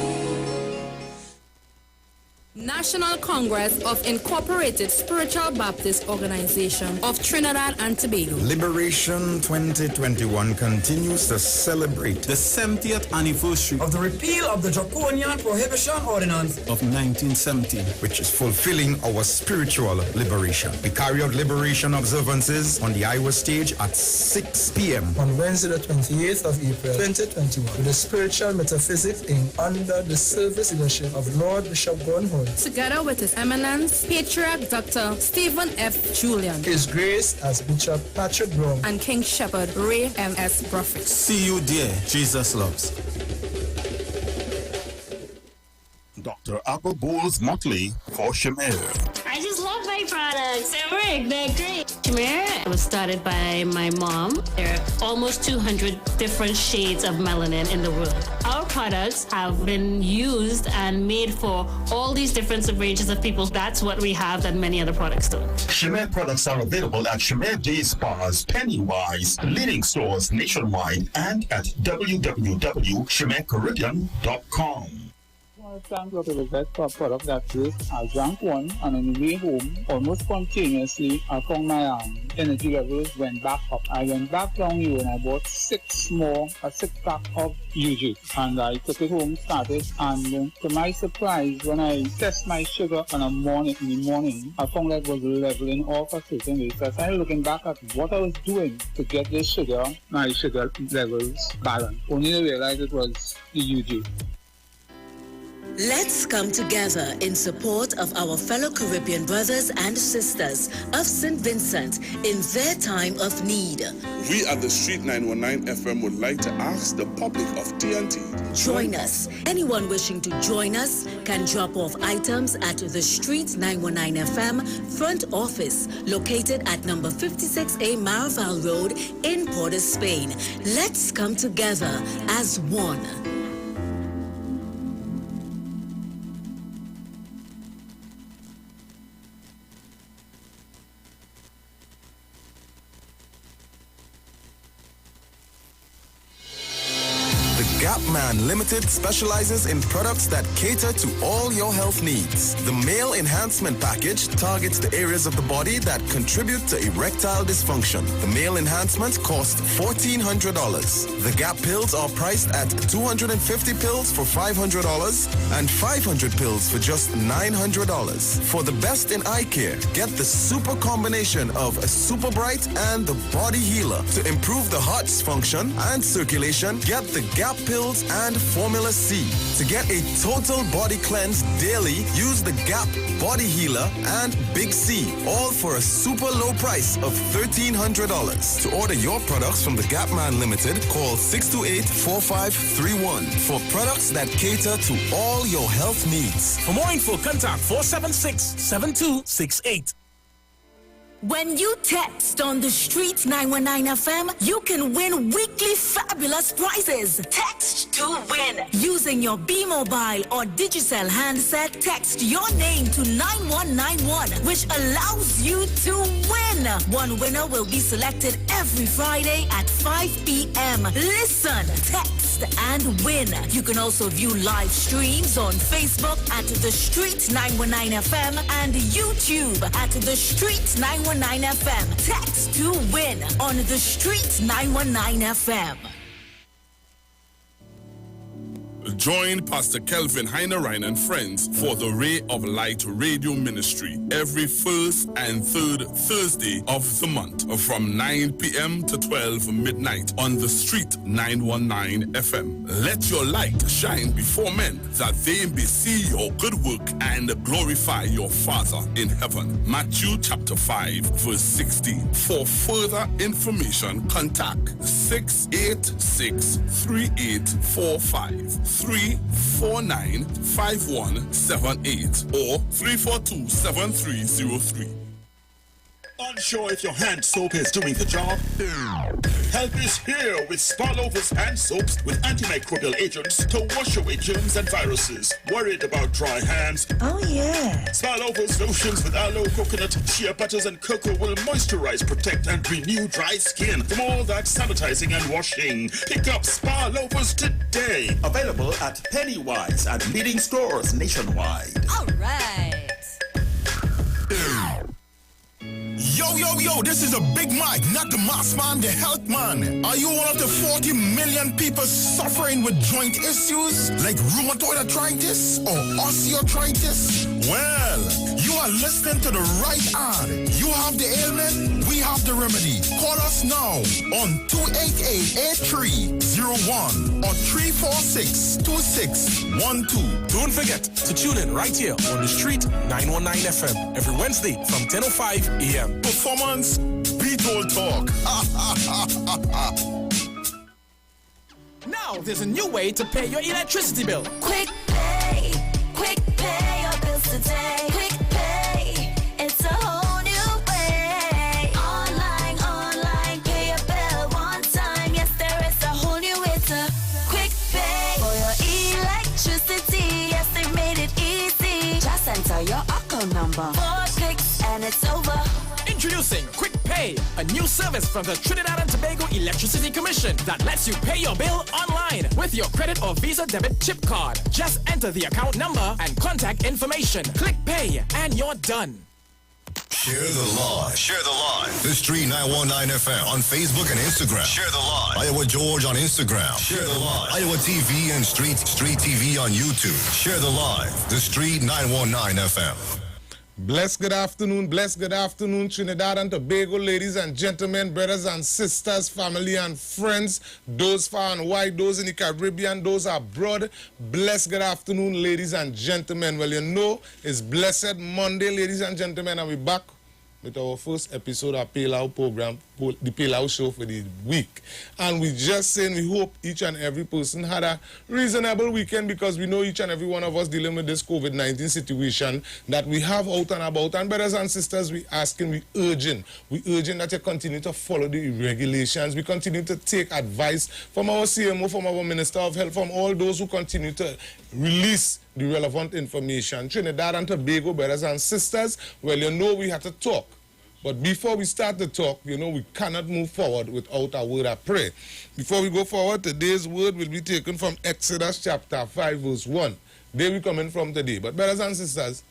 National Congress of Incorporated Spiritual Baptist Organization of Trinidad and Tobago. Liberation 2021 continues to celebrate the 70th anniversary of the repeal of the Draconian Prohibition Ordinance of 1917, which is fulfilling our spiritual liberation. We carry out liberation observances on the Iwer stage at 6 p.m. on Wednesday the 28th of April 2021 with the Spiritual Metaphysics Inc. under the service leadership of Lord Bishop Gordon Holt, together with His Eminence, Patriarch Dr. Stephen F. Julian, His Grace as Bishop Patrick Brown, and King Shepherd Ray M.S. Prophet. See you there, Jesus loves. Dr. Apple Bowles Motley for Shamir. I just love my products. They're great. Shamir was started by my mom. There are almost 200 different shades of melanin in the world. Our products have been used and made for all these different ranges of people. That's what we have that many other products don't. Shamir products are available at Shamir Day Spas, Pennywise, leading stores nationwide, and at www.shamircaribbean.com. Thank you to the best product that is. I drank one, and on the way home, almost spontaneously, I found my energy levels went back up. I went back down here and I bought a 6-pack of UG, and I took it home, started, and to my surprise, when I test my sugar in the morning, I found that it was leveling off a certain way. So I started looking back at what I was doing to get my sugar levels balanced. Only to realize it was the UG. Let's come together in support of our fellow Caribbean brothers and sisters of St. Vincent in their time of need. We at the Street 919 FM would like to ask the public of TNT. Join us. Anyone wishing to join us can drop off items at the Street 919 FM front office located at number 56A Maraval Road in Port of Spain. Let's come together as one. Gapman Limited specializes in products that cater to all your health needs. The male enhancement package targets the areas of the body that contribute to erectile dysfunction. The male enhancement costs $1,400. The Gap pills are priced at 250 pills for $500 and 500 pills for just $900. For the best in eye care, get the super combination of a Super Bright and the Body Healer. To improve the heart's function and circulation, get the Gap pills and Formula C. To get a total body cleanse daily, use the Gap Body Healer and Big C, all for a super low price of $1,300. To order your products from the Gapman Limited, call 628-4531 for products that cater to all your health needs. For more info, contact 476-7268. When you text on the Street 919 FM, you can win weekly fabulous prizes. Text to win. Using your B-Mobile or Digicel handset, text your name to 9191, which allows you to win. One winner will be selected every Friday at 5 p.m. Listen, text and win. You can also view live streams on Facebook at The Street 919 FM and YouTube at The Street 919 FM. Text to win on The Street 919 FM. Join Pastor Kelvin Heinerine and friends for the Ray of Light Radio Ministry every first and third Thursday of the month from 9 p.m. to 12 midnight on the Street 919 FM. Let your light shine before men that they may see your good work and glorify your Father in heaven. Matthew chapter 5 verse 16. For further information, contact 686-3845, 349-5178 or 342-7303. Unsure if your hand soap is doing the job? Help is here with Sparlover's hand soaps with antimicrobial agents to wash away germs and viruses. Worried about dry hands? Oh yeah. Sparlover's lotions with aloe, coconut, shea butters and cocoa will moisturize, protect and renew dry skin from all that sanitizing and washing. Pick up Sparlover's today. Available at Pennywise and leading stores nationwide. All right. Yo, this is a Big Mike, not the mass man, the health man. Are you one of the 40 million people suffering with joint issues like rheumatoid arthritis or osteoarthritis? Well, you are listening to the right ad. You have the ailment, we have the remedy. Call us now on 288-8301 or 346-2612. Don't forget to tune in right here on the Street 919 FM every Wednesday from 10:05 a.m. Performance, beat all talk. Now there's a new way to pay your electricity bill. Quick pay your bills today. Quick pay, it's a whole new way. Online, pay your bill one time. Yes, there is a whole new way to quick pay for your electricity. Yes, they made it easy. Just enter your account number. 4 clicks and it's over. Introducing Quick Pay, a new service from the Trinidad and Tobago Electricity Commission that lets you pay your bill online with your credit or Visa debit chip card. Just enter the account number and contact information. Click Pay and you're done. Share the live. Share the live. The Street 919 FM on Facebook and Instagram. Share the live. Iowa George on Instagram. Share the live. Iwer TV and Street TV on YouTube. Share the live. The Street 919 FM. Blessed good afternoon, Trinidad and Tobago, ladies and gentlemen, brothers and sisters, family and friends, those far and wide, those in the Caribbean, those abroad. Blessed good afternoon, ladies and gentlemen. Well, you know, it's Blessed Monday, ladies and gentlemen, and we're back with our first episode of Palau program, the Palau show for the week. And we just saying we hope each and every person had a reasonable weekend, because we know each and every one of us dealing with this COVID-19 situation that we have out and about. And brothers and sisters, we asking, we urging that you continue to follow the regulations. We continue to take advice from our CMO, from our Minister of Health, from all those who continue to release the relevant information. Trinidad and Tobago, brothers and sisters, well, you know we have to talk. But before we start the talk, you know we cannot move forward without a word of prayer. Before we go forward, today's word will be taken from Exodus chapter 5, verse 1. There we coming from today. But brothers and sisters,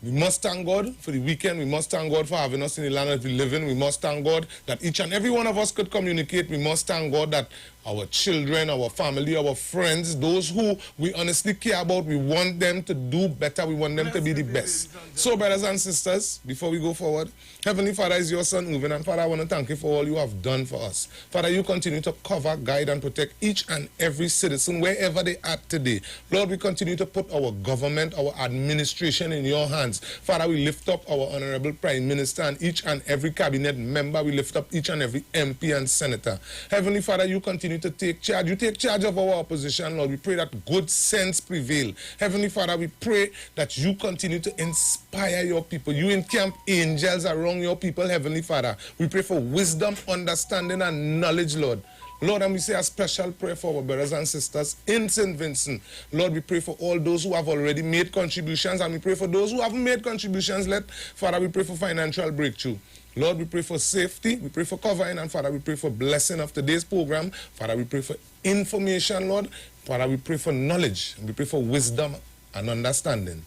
we must thank God for the weekend. We must thank God for having us in the land that we live in. We must thank God that each and every one of us could communicate. We must thank God that our children, our family, our friends, those who we honestly care about, we want them to do better. We want them to be the best. So, brothers and sisters, before we go forward, Heavenly Father is your son, Uven, and Father, I want to thank you for all you have done for us. Father, you continue to cover, guide, and protect each and every citizen wherever they are today. Lord, we continue to put our government, our administration in your hands. Father, we lift up our Honorable Prime Minister and each and every cabinet member. We lift up each and every MP and senator. Heavenly Father, you continue to take charge. You take charge of our opposition, Lord. We pray that good sense prevail. Heavenly Father, we pray that you continue to inspire your people. You encamp angels around your people, Heavenly Father. We pray for wisdom, understanding, and knowledge, Lord. Lord, and we say a special prayer for our brothers and sisters in St. Vincent. Lord, we pray for all those who have already made contributions, and we pray for those who haven't made contributions. Father, we pray for financial breakthrough. Lord, we pray for safety, we pray for covering, and Father, we pray for blessing of today's program. Father, we pray for information, Lord. Father, we pray for knowledge, and we pray for wisdom and understanding.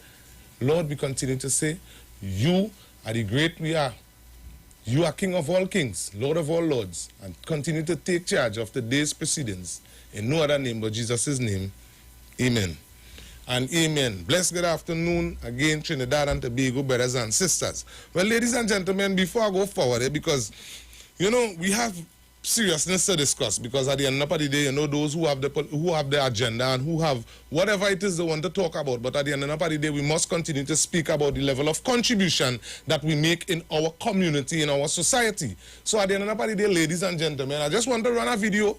Lord, we continue to say, you are the great we are. You are King of all kings, Lord of all lords, and continue to take charge of today's proceedings. In no other name but Jesus' name, Amen. And amen. Blessed good afternoon again, Trinidad and Tobago brothers and sisters. Well, ladies and gentlemen, before I go forward, because, we have seriousness to discuss, because at the end of the day, those who have the agenda and who have whatever it is they want to talk about, but at the end of the day, we must continue to speak about the level of contribution that we make in our community, in our society. So at the end of the day, ladies and gentlemen, I just want to run a video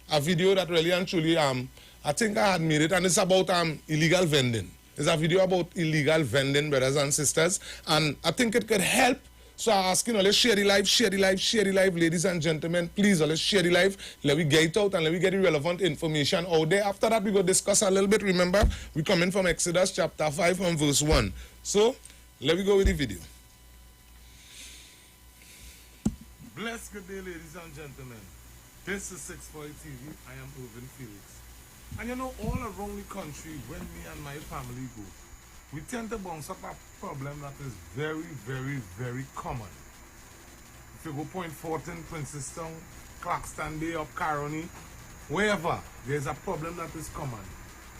that really and truly, I think I had made it, and it's about illegal vending. It's a video about illegal vending, brothers and sisters, and I think it could help. So I'm asking, let's share the live, ladies and gentlemen. Please, let's share the live. Let me get it out and let me get the relevant information out there. After that, we go discuss a little bit. Remember, we coming from Exodus chapter 5 and verse 1. So, let me go with the video. Bless good day, ladies and gentlemen. This is 640 TV. I am Iwer Felix. And all around the country, when me and my family go, we tend to bounce up a problem that is very, very, very common. If you go Point Fortin, Princestown, Claxton Bay, up Caroni, wherever, there's a problem that is common.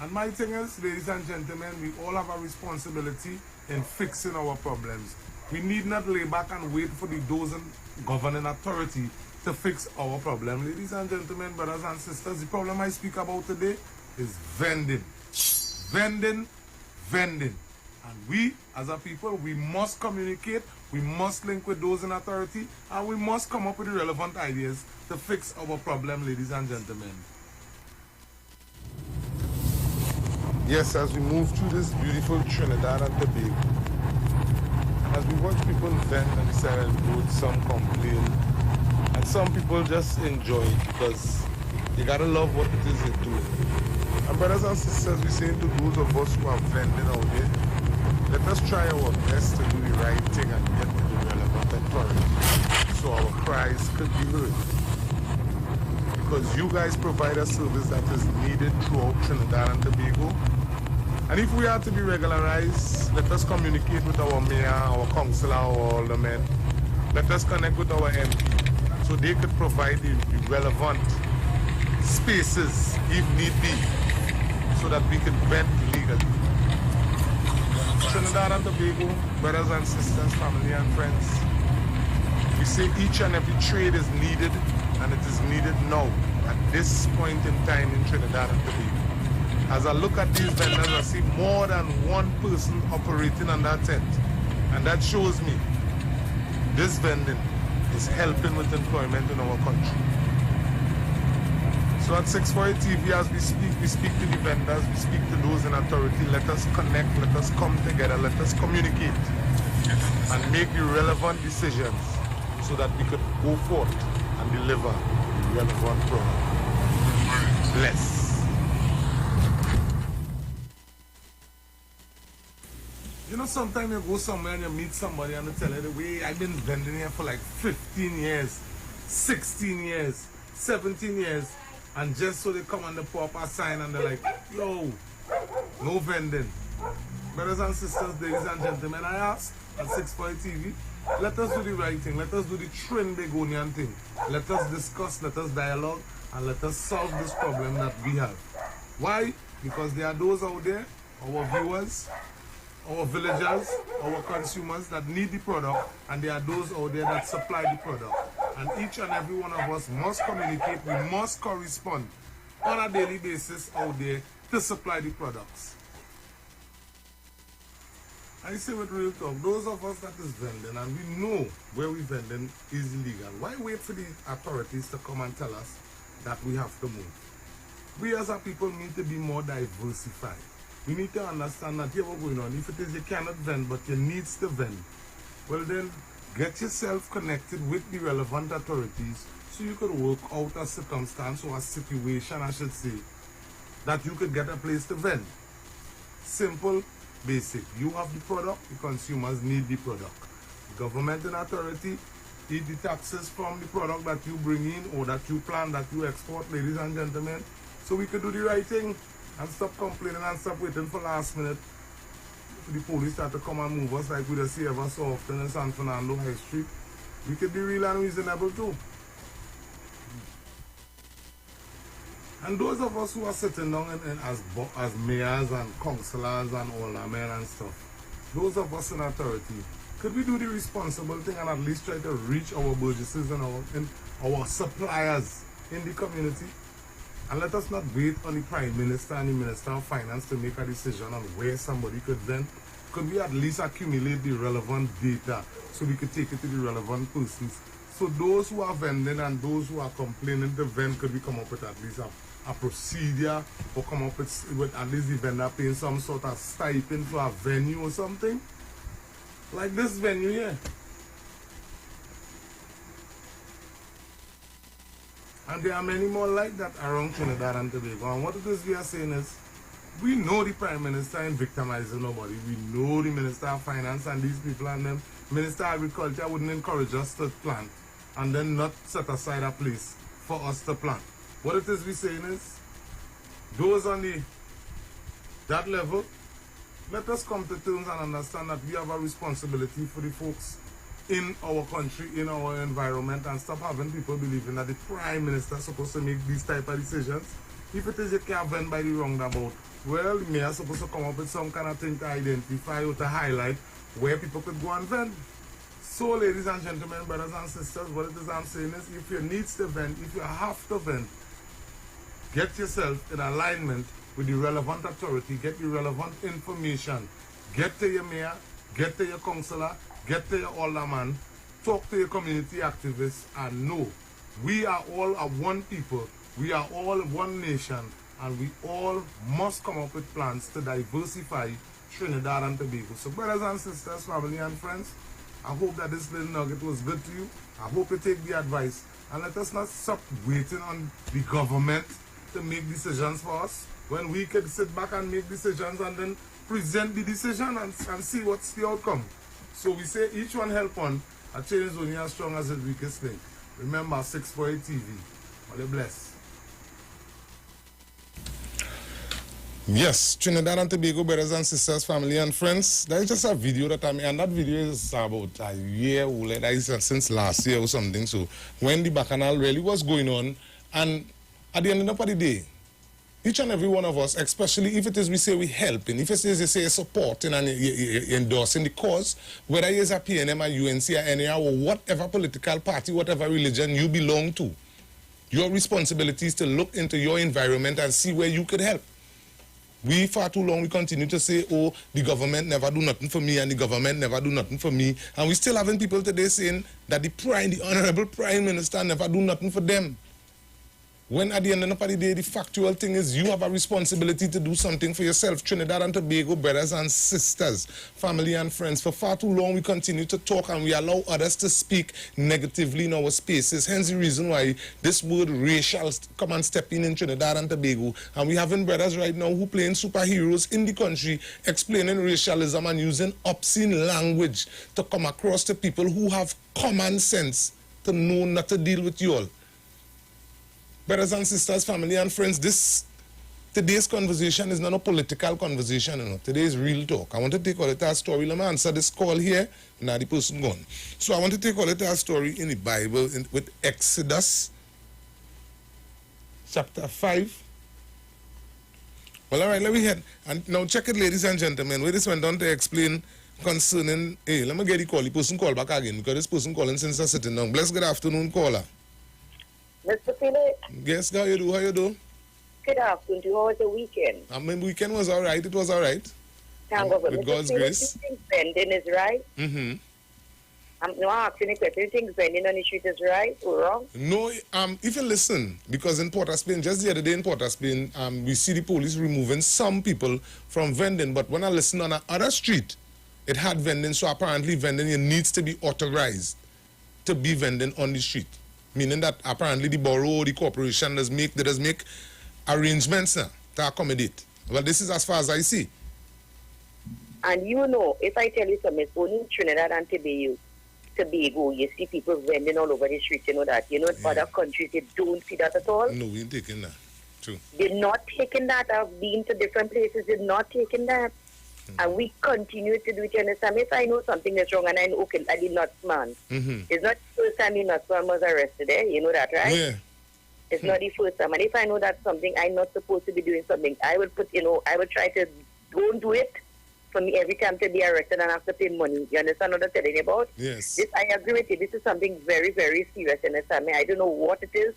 And my thing is, ladies and gentlemen, we all have a responsibility in fixing our problems. We need not lay back and wait for the dozen governing authority to fix our problem. Ladies and gentlemen, brothers and sisters, the problem I speak about today is vending. Vending. And we, as a people, we must communicate, we must link with those in authority, and we must come up with the relevant ideas to fix our problem, ladies and gentlemen. Yes, as we move through this beautiful Trinidad and Tobago, as we watch people vent and sell goods, some complain, and some people just enjoy it because you gotta love what it is they do. And brothers and sisters, we say to those of us who are vending out there, let us try our best to do the right thing and get to the relevant authority so our cries could be heard. Because you guys provide a service that is needed throughout Trinidad and Tobago. And if we are to be regularized, let us communicate with our mayor, our councillor, our aldermen. Let us connect with our MP so they could provide the relevant spaces, if need be, so that we can vent legally. Trinidad and Tobago, brothers and sisters, family and friends, we say each and every trade is needed, and it is needed now, at this point in time in Trinidad and Tobago. As I look at these vendors, I see more than one person operating on that tent, and that shows me this vending is helping with employment in our country. So at 640 TV, as we speak to the vendors, we speak to those in authority. Let us connect, let us come together, let us communicate and make the relevant decisions so that we could go forth and deliver the relevant product. Bless. Sometimes you go somewhere and you meet somebody and they tell you the way I've been vending here for like 15 years, 16 years, 17 years. And just so they come and they pop a sign and they're like, yo, no vending. Brothers and sisters, ladies and gentlemen, I ask at 640 TV, let us do the right thing. Let us do the Trinbagonian thing. Let us discuss, let us dialogue, and let us solve this problem that we have. Why? Because there are those out there, our viewers, our villagers, our consumers that need the product, and there are those out there that supply the product. And each and every one of us must communicate, we must correspond on a daily basis out there to supply the products. I say with real talk, those of us that is vending and we know where we vending is illegal, why wait for the authorities to come and tell us that we have to move? We as a people need to be more diversified. We need to understand that here what's going on. If it is you cannot vend, but you need to vend, well then, get yourself connected with the relevant authorities so you could work out a circumstance or a situation, I should say, that you could get a place to vend. Simple, basic. You have the product, the consumers need the product. The government and authority eat the taxes from the product that you bring in or that you plan, that you export, ladies and gentlemen, so we could do the right thing and stop complaining and stop waiting for last minute. The police start to come and move us like we just see ever so often in San Fernando High Street. We could be real and reasonable too. And those of us who are sitting down as mayors and councillors and aldermen and stuff, those of us in authority, could we do the responsible thing and at least try to reach our burgesses and our suppliers in the community? And let us not wait on the Prime Minister and the Minister of Finance to make a decision on where somebody could vend. Could we at least accumulate the relevant data so we could take it to the relevant persons? So those who are vending and those who are complaining to vend, could we come up with at least a procedure or come up with at least the vendor paying some sort of stipend for a venue or something? Like this venue here. And there are many more like that around Trinidad and Tobago. And what it is we are saying is, we know the Prime Minister ain't victimizing nobody. We know the Minister of Finance and these people and them. Minister of Agriculture wouldn't encourage us to plant and then not set aside a place for us to plant. What it is we saying is, those on that level, let us come to terms and understand that we have a responsibility for the folks in our country, in our environment, and stop having people believing that the Prime Minister is supposed to make these type of decisions. If it is you can't vend by the roundabout, well, the mayor is supposed to come up with some kind of thing to identify or to highlight where people could go and vend. So, ladies and gentlemen, brothers and sisters, what it is I'm saying is, if you need to vend, if you have to vend, get yourself in alignment with the relevant authority, get the relevant information, get to your mayor, get to your councillor, get to your alderman, talk to your community activists, and know we are all one people, we are all one nation, and we all must come up with plans to diversify Trinidad and Tobago. So brothers and sisters, family and friends, I hope that this little nugget was good to you. I hope you take the advice, and let us not stop waiting on the government to make decisions for us, when we could sit back and make decisions and then present the decision and see what's the outcome. So we say each one help one. A chain is only as strong as its weakest link. Remember, 648 TV. God bless. Yes, Trinidad and Tobago brothers and sisters, family and friends. That is just a video that I made, and that video is about a year old. That is since last year or something. So when the bacchanal really was going on, and at the end of the day, each and every one of us, especially if it is we say we helping, if it is we say supporting and endorsing the cause, whether it is a PNM or UNC or NAR or whatever political party, whatever religion you belong to, your responsibility is to look into your environment and see where you could help. We, far too long, we continue to say, oh, the government never do nothing for me and the government never do nothing for me. And we still having people today saying that the Honorable Prime Minister never do nothing for them. When at the end of the day, the factual thing is you have a responsibility to do something for yourself. Trinidad and Tobago brothers and sisters, family and friends. For far too long, we continue to talk and we allow others to speak negatively in our spaces. Hence the reason why this word racial come and step in Trinidad and Tobago. And we having brothers right now who playing superheroes in the country, explaining racialism and using obscene language to come across to people who have common sense to know not to deal with you all. Brothers and sisters, family and friends, today's conversation is not a political conversation. You know. Today is real talk. I want to take a little story. Let me answer this call here. Now the person gone. So I want to take a little story in the Bible with Exodus chapter 5. Well, all right, let me head. And now check it, ladies and gentlemen. Where this went on to explain concerning... Hey, let me get the call. The person call back again because this person calling since I'm sitting down. Bless good afternoon, caller. Mr. Philip. Yes, how you do? How you do? Good afternoon. How was the weekend? I mean, weekend was all right. It was all right. Thank God. With God's grace. You think vending is right? Mm-hmm. I'm not asking a question. You think vending on the street is right or wrong? No, if you listen, because in Port of Spain, just the other day in Port of Spain, we see the police removing some people from vending. But when I listen on another street, it had vending. So apparently vending needs to be authorized to be vending on the street. Meaning that apparently the borough, the corporation does make arrangements now to accommodate. Well, this is as far as I see. And you know, if I tell you something, only in Trinidad and Tobago, you see people vending all over the street, you know that. You know, in other countries, they don't see that at all. No, we ain't taking that. True. They're not taking that. I've been to different places, they're not taking that. And we continue to do it. You understand? If I know something is wrong and I know, okay, I did not man. It's not the first time the nuts man was arrested, eh? You know that, right? Yeah. It's not the first time. And if I know that's something I'm not supposed to be doing something, I would I would try to go and do it for me every time to be arrested and have to pay money. You understand what I'm telling you about? Yes. This, I agree with you. This is something very, very serious. You understand me? I don't know what it is.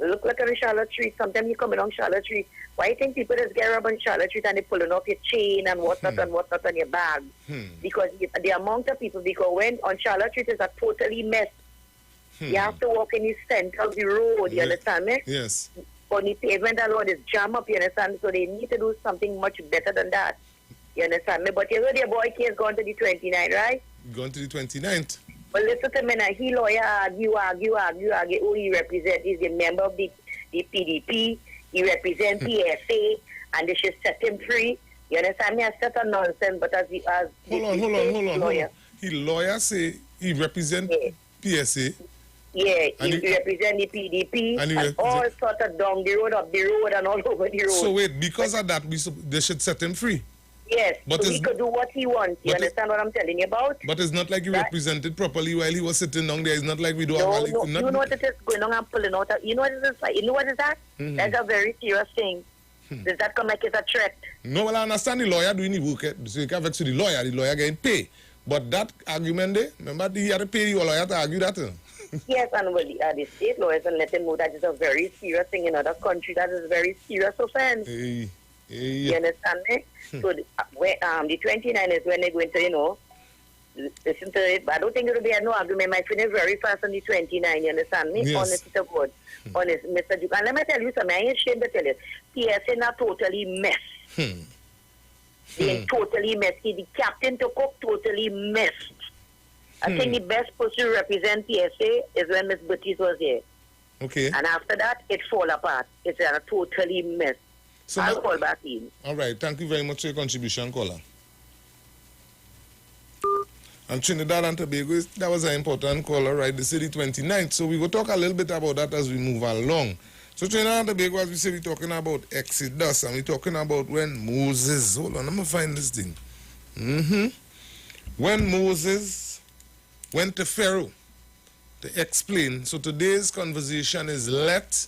Look like on Charlotte Street. Sometimes you come along Charlotte Street. Why do you think people just get up on Charlotte Street and they pulling off your chain and whatnot and whatnot on your bag? Because the amount of people, because when on Charlotte Street is a totally mess. You have to walk in the center of the road, you understand me? Yes. On the pavement alone is jam up, you understand? So they need to do something much better than that. You understand me? But you heard your boy case gone to the 29th, right? Gone to the 29th. But listen to me now, he lawyer argue. Who he represent? He's a member of the PDP. He represents PSA, and they should set him free. You understand me? I said a nonsense, but as Hold on. He lawyer say he represent PSA. Yeah, And he represent the PDP and all sorts of down the road, up the road, and all over the road. So wait, because of that, they should set him free. Yes, but so he could do what he wants. You understand what I'm telling you about? But it's not like he represented properly while he was sitting down there. It's not like we do have... No, you know what it is going on and pulling out. You know what it is like? You know what is that? That's a very serious thing. Does that come like it's a threat? No, well, I understand the lawyer doing the work. So you can vex to the lawyer getting paid. But that argument there, remember, he had to pay your lawyer to argue that. Yes, and well, the state lawyers and let them know that it's a very serious thing in other countries. That is a very serious offense. You understand me? So the 29 is when they're going to, listen to it. But I don't think it will be no argument. My friend is very fast on the 29. You understand me? Yes. Honest to God. Honest, Mr. Duke. And let me tell you something. I ain't ashamed to tell you. PSA not totally mess. They totally messed. The captain took up totally messed. I think the best person to represent PSA is when Miss Buttis was here. Okay. And after that, it fall apart. It's a totally mess. So I'll call back in. All right. Thank you very much for your contribution, caller. And Trinidad and Tobago, that was an important caller, right? The city 29th. So we will talk a little bit about that as we move along. So Trinidad and Tobago, as we say, we're talking about Exodus, and we're talking about when Moses... Hold on, I'm going to find this thing. When Moses went to Pharaoh to explain. So today's conversation is let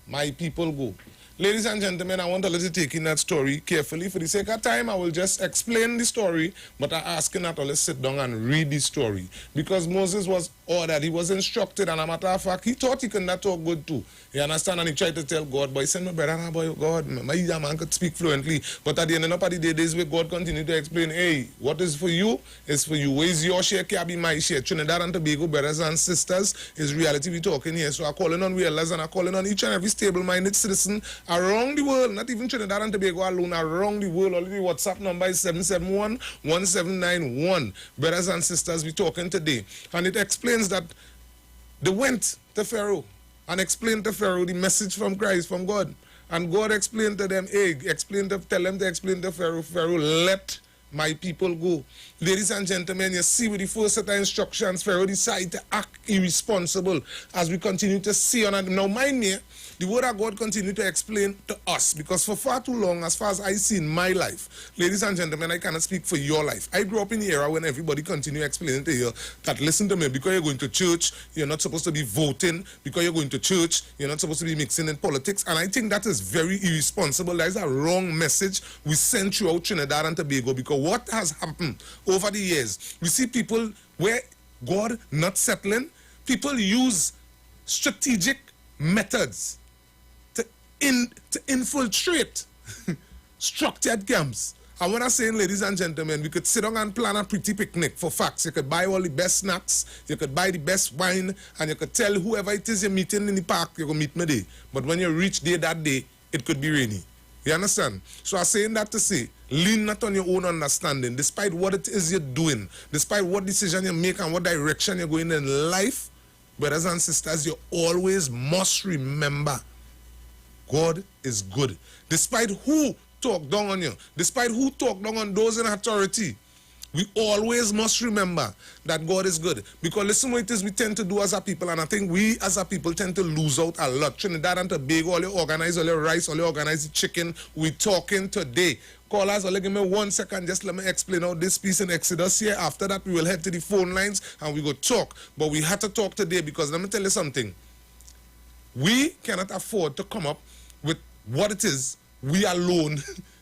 my people go. Ladies and gentlemen, I want to let you take in that story carefully. For the sake of time, I will just explain the story, but I'm asking that to sit down and read the story. Because Moses was ordered, he was instructed, and a matter of fact, he thought he could not talk good too. You understand? And he tried to tell God, boy, send my brother, and boy, God, my young man could speak fluently. But at the end of the day, days where God continued to explain, hey, what is for you is for you. Where is your share, can't be my share. Trinidad and Tobago, brothers and sisters, is reality we're talking here. So I'm calling on realists and I'm calling on each and every stable-minded citizen around the world, not even Trinidad and Tobago alone, around the world. Already WhatsApp number is 771-1791. Brothers and sisters, we're talking today. And it explains that they went to Pharaoh and explained to Pharaoh the message from Christ, from God. And God explained to them, tell them to explain to Pharaoh, Pharaoh, let my people go. Ladies and gentlemen, you see with the first set of instructions, Pharaoh decided to act irresponsible as we continue to see on it. Now, mind me, the word of God continued to explain to us, because for far too long, as far as I see in my life, ladies and gentlemen, I cannot speak for your life. I grew up in the era when everybody continued explaining to you that, listen to me, because you're going to church, you're not supposed to be voting. Because you're going to church, you're not supposed to be mixing in politics. And I think that is very irresponsible. That is a wrong message we send throughout Trinidad and Tobago, because what has happened over the years, we see people where God not settling, people use strategic methods to infiltrate structured camps. And what I'm saying, ladies and gentlemen, we could sit down and plan a pretty picnic for facts. You could buy all the best snacks, you could buy the best wine, and you could tell whoever it is you're meeting in the park, you're going to meet me there. But when you reach there that day, it could be rainy. You understand? So I'm saying that to say, lean not on your own understanding. Despite what it is you're doing, despite what decision you make and what direction you're going in life, brothers and sisters, you always must remember God is good. Despite who talk down on you, despite who talk down on those in authority, we always must remember that God is good. Because listen what it is we tend to do as a people, and I think we as a people tend to lose out a lot. Trinidad and Tobago, all you organize all your rice, all you organize the chicken, we talking today. Callers, only give me 1 second, just let me explain out this piece in Exodus here. After that, we will head to the phone lines and we go talk. But we had to talk today because let me tell you something. We cannot afford to come up with what it is we alone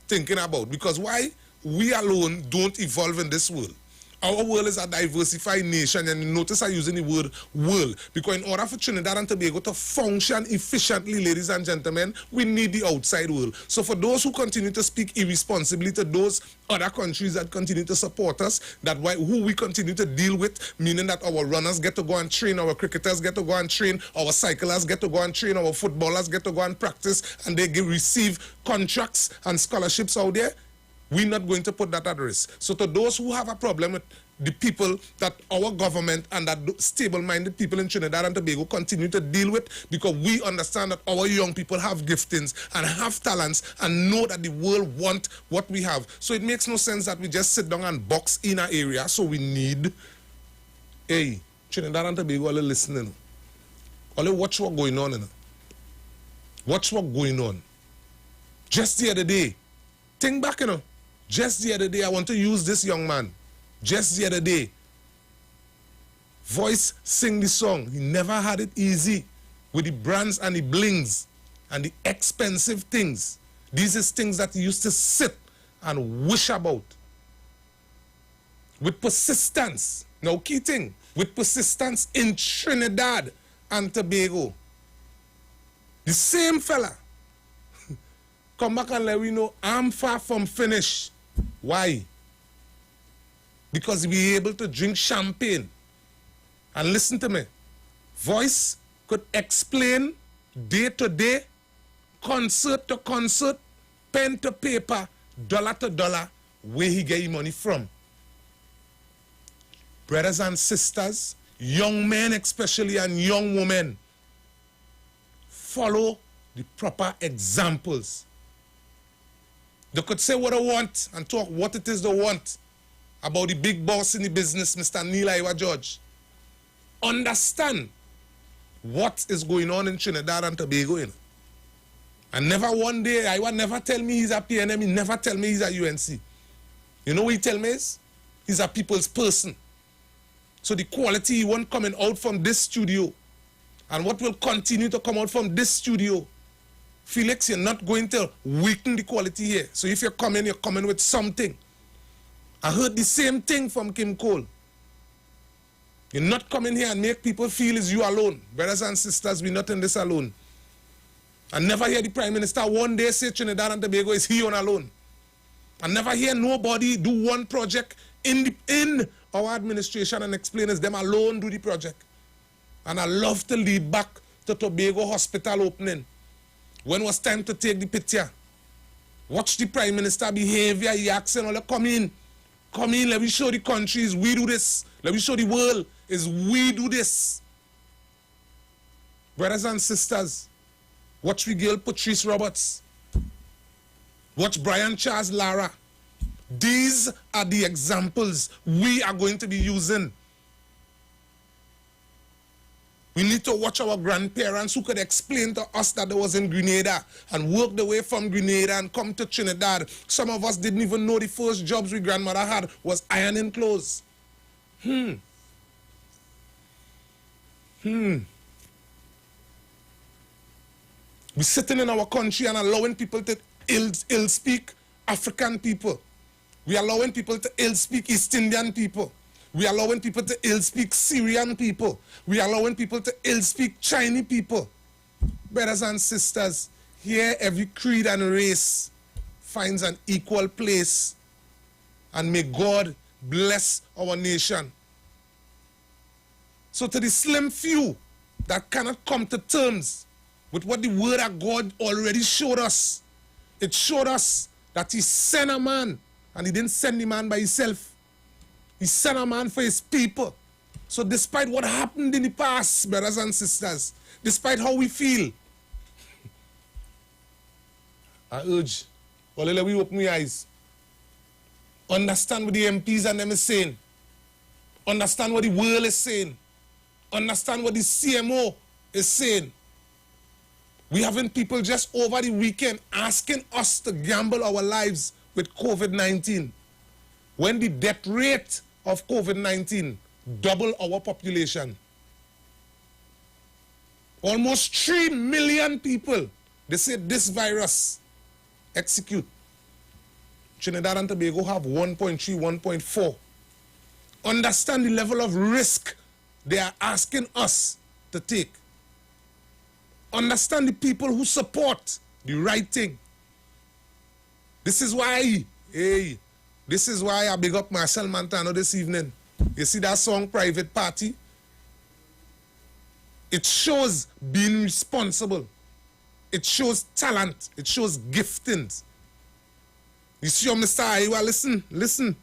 thinking about. Because why? We alone don't evolve in this world. Our world is a diversified nation, and notice I'm using the word world, because in order for Trinidad and Tobago to function efficiently, ladies and gentlemen, we need the outside world. So for those who continue to speak irresponsibly to those other countries that continue to support us, who we continue to deal with, meaning that our runners get to go and train, our cricketers get to go and train, our cyclists get to go and train, our footballers get to go and practice, and they receive contracts and scholarships out there, we're not going to put that at risk. So to those who have a problem with the people that our government and that stable-minded people in Trinidad and Tobago continue to deal with, because we understand that our young people have giftings and have talents and know that the world want what we have. So it makes no sense that we just sit down and box in an area. So we need, hey, Trinidad and Tobago, all listening. All watch what's going on. Watch what's going on. Just the other day, think back, just the other day, I want to use this young man. Just the other day, voice sing the song. He never had it easy with the brands and the blings and the expensive things. These is things that he used to sit and wish about. With persistence. Now, key thing, with persistence in Trinidad and Tobago. The same fella come back and let we know I'm far from finished. Why? Because we able to drink champagne. And listen to me. Voice could explain day to day, concert to concert, pen to paper, dollar to dollar, where he get his money from. Brothers and sisters, young men especially and young women, follow the proper examples. They could say what they want and talk what it is they want about the big boss in the business, Mr. Neil Iwer George. Understand what is going on in Trinidad and Tobago. And never one day, Iwer never tell me he's a PNM, he never tell me he's a UNC. You know what he tell me is? He's a people's person. So the quality he want coming out from this studio and what will continue to come out from this studio, Felix, you're not going to weaken the quality here. So if you're coming with something. I heard the same thing from Kim Cole. You're not coming here and make people feel it's you alone. Brothers and sisters, we're not in this alone. I never hear the Prime Minister one day say Trinidad and Tobago is he on alone. I never hear nobody do one project in our administration and explain it's them alone do the project. And I love to lead back to Tobago Hospital opening. When was time to take the picture? Watch the Prime Minister behavior. He asking all come in, let me show the countries we do this. Let me show the world is we do this. Brothers and sisters, watch we girl Patrice Roberts. Watch Brian Charles Lara. These are the examples we are going to be using. We need to watch our grandparents who could explain to us that they was in Grenada and worked their way from Grenada and come to Trinidad. Some of us didn't even know the first jobs we grandmother had was ironing clothes. We sitting in our country and allowing people to ill speak African people. We allowing people to ill speak East Indian people. We allowing people to ill speak Syrian people. We allowing people to ill speak Chinese people. Brothers and sisters, here every creed and race finds an equal place. And may God bless our nation. So to the slim few that cannot come to terms with what the word of God already showed us, it showed us that he sent a man, and he didn't send the man by himself. He sent a man for his people. So despite what happened in the past, brothers and sisters, despite how we feel, I urge, well, let me open my eyes. Understand what the MPs and them is saying. Understand what the world is saying. Understand what the CMO is saying. We having people just over the weekend asking us to gamble our lives with COVID-19. When the death rate of COVID-19 double our population. Almost 3 million people. They say this virus execute. Trinidad and Tobago have 1.3, 1.4. Understand the level of risk they are asking us to take. Understand the people who support the right thing. This is why, this is why I big up Marcel Montano this evening. You see that song, Private Party? It shows being responsible. It shows talent. It shows giftings. You see how Mr. Iwer, listen.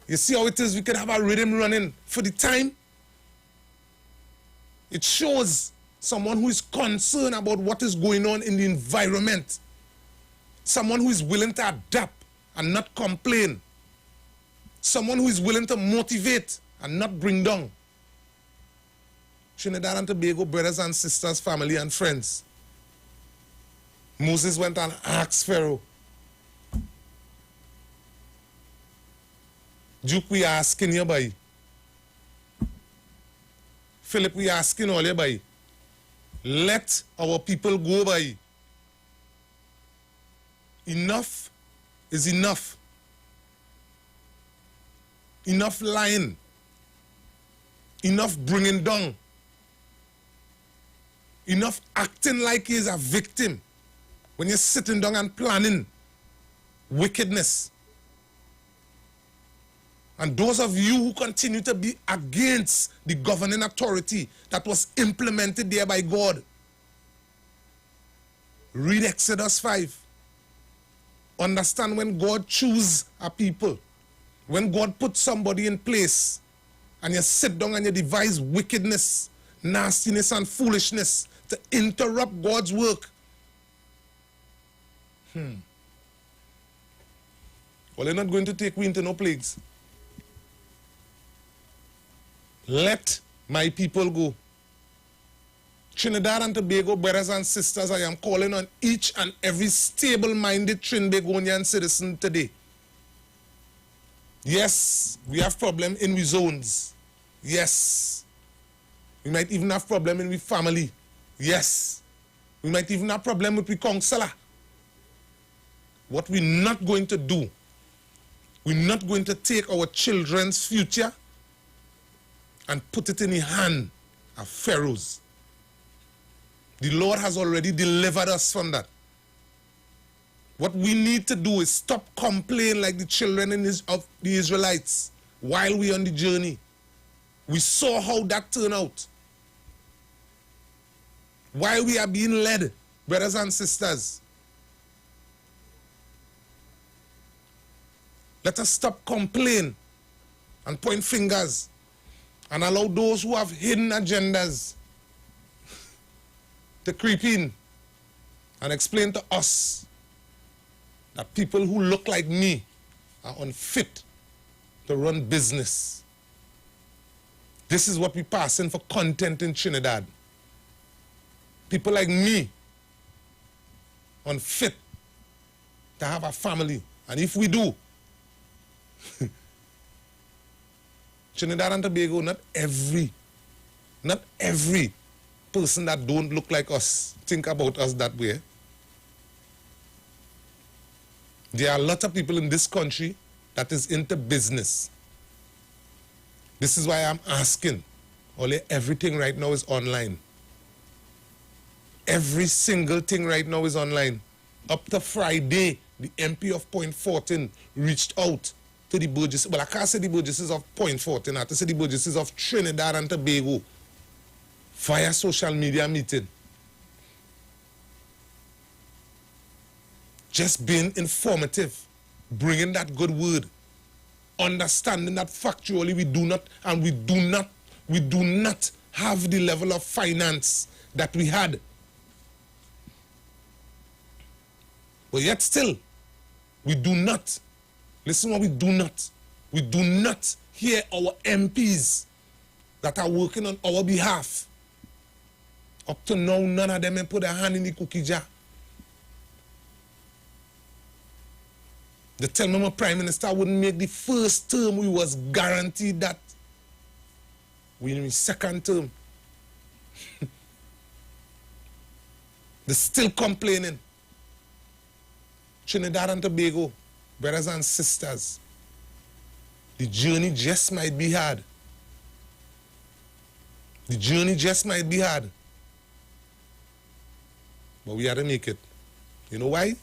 You see how it is we can have a rhythm running for the time? It shows someone who is concerned about what is going on in the environment. Someone who is willing to adapt and not complain. Someone who is willing to motivate and not bring down. Trinidad and Tobago, brothers and sisters, family and friends. Moses went and asked Pharaoh, Duke, we asking you by. Philip, we asking all you by. Let our people go by. Enough is enough. Enough lying. Enough bringing down. Enough acting like he is a victim when you're sitting down and planning wickedness. And those of you who continue to be against the governing authority that was implemented there by God, read Exodus 5. Understand when God chooses a people, when God puts somebody in place, and you sit down and you devise wickedness, nastiness, and foolishness to interrupt God's work. Well, they're not going to take we into no plagues. Let my people go. Trinidad and Tobago, brothers and sisters, I am calling on each and every stable-minded Trinbagonian citizen today. Yes, we have problem in we zones. Yes. We might even have problem in we family. Yes. We might even have problem with we counselor. What we're not going to do, we're not going to take our children's future and put it in the hand of pharaohs. The Lord has already delivered us from that. What we need to do is stop complaining like the children of the Israelites while we're on the journey. We saw how that turned out. While we are being led, brothers and sisters, let us stop complaining and point fingers and allow those who have hidden agendas to creep in and explain to us that people who look like me are unfit to run business. This is what we're passing for content in Trinidad. People like me, unfit to have a family. And if we do, Trinidad and Tobago, not every person that don't look like us think about us that way. There are a lot of people in this country that is into business. This is why I'm asking. Only everything right now is online. Every single thing right now is online. Up to Friday, the MP of Point 14 reached out to the Burgesses. Well, I can't say the Burgesses of Point 14. I have to say the Burgesses of Trinidad and Tobago via social media meeting. Just being informative, bringing that good word, understanding that factually we do not have the level of finance that we had. But yet still, we do not, listen what we do not hear our MPs that are working on our behalf. Up to now, none of them have put their hand in the cookie jar. They tell me my Prime Minister wouldn't make the first term, we was guaranteed that. We in the second term. They're still complaining. Trinidad and Tobago, brothers and sisters, the journey just might be hard. The journey just might be hard. But we have to make it. You know why?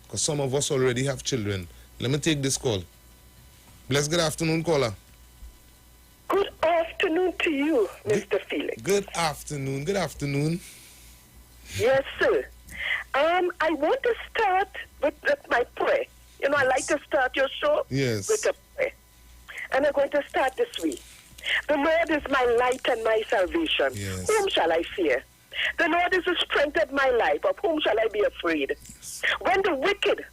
Because some of us already have children. Let me take this call. Bless, good afternoon, caller. Good afternoon to you, Mr. Felix. Good afternoon. Good afternoon. Yes, sir. I want to start with my prayer. You know, I like to start your show Yes. with a prayer. And I'm going to start this way. The Lord is my light and my salvation. Yes. Whom shall I fear? The Lord is the strength of my life. Of whom shall I be afraid? When the wicked,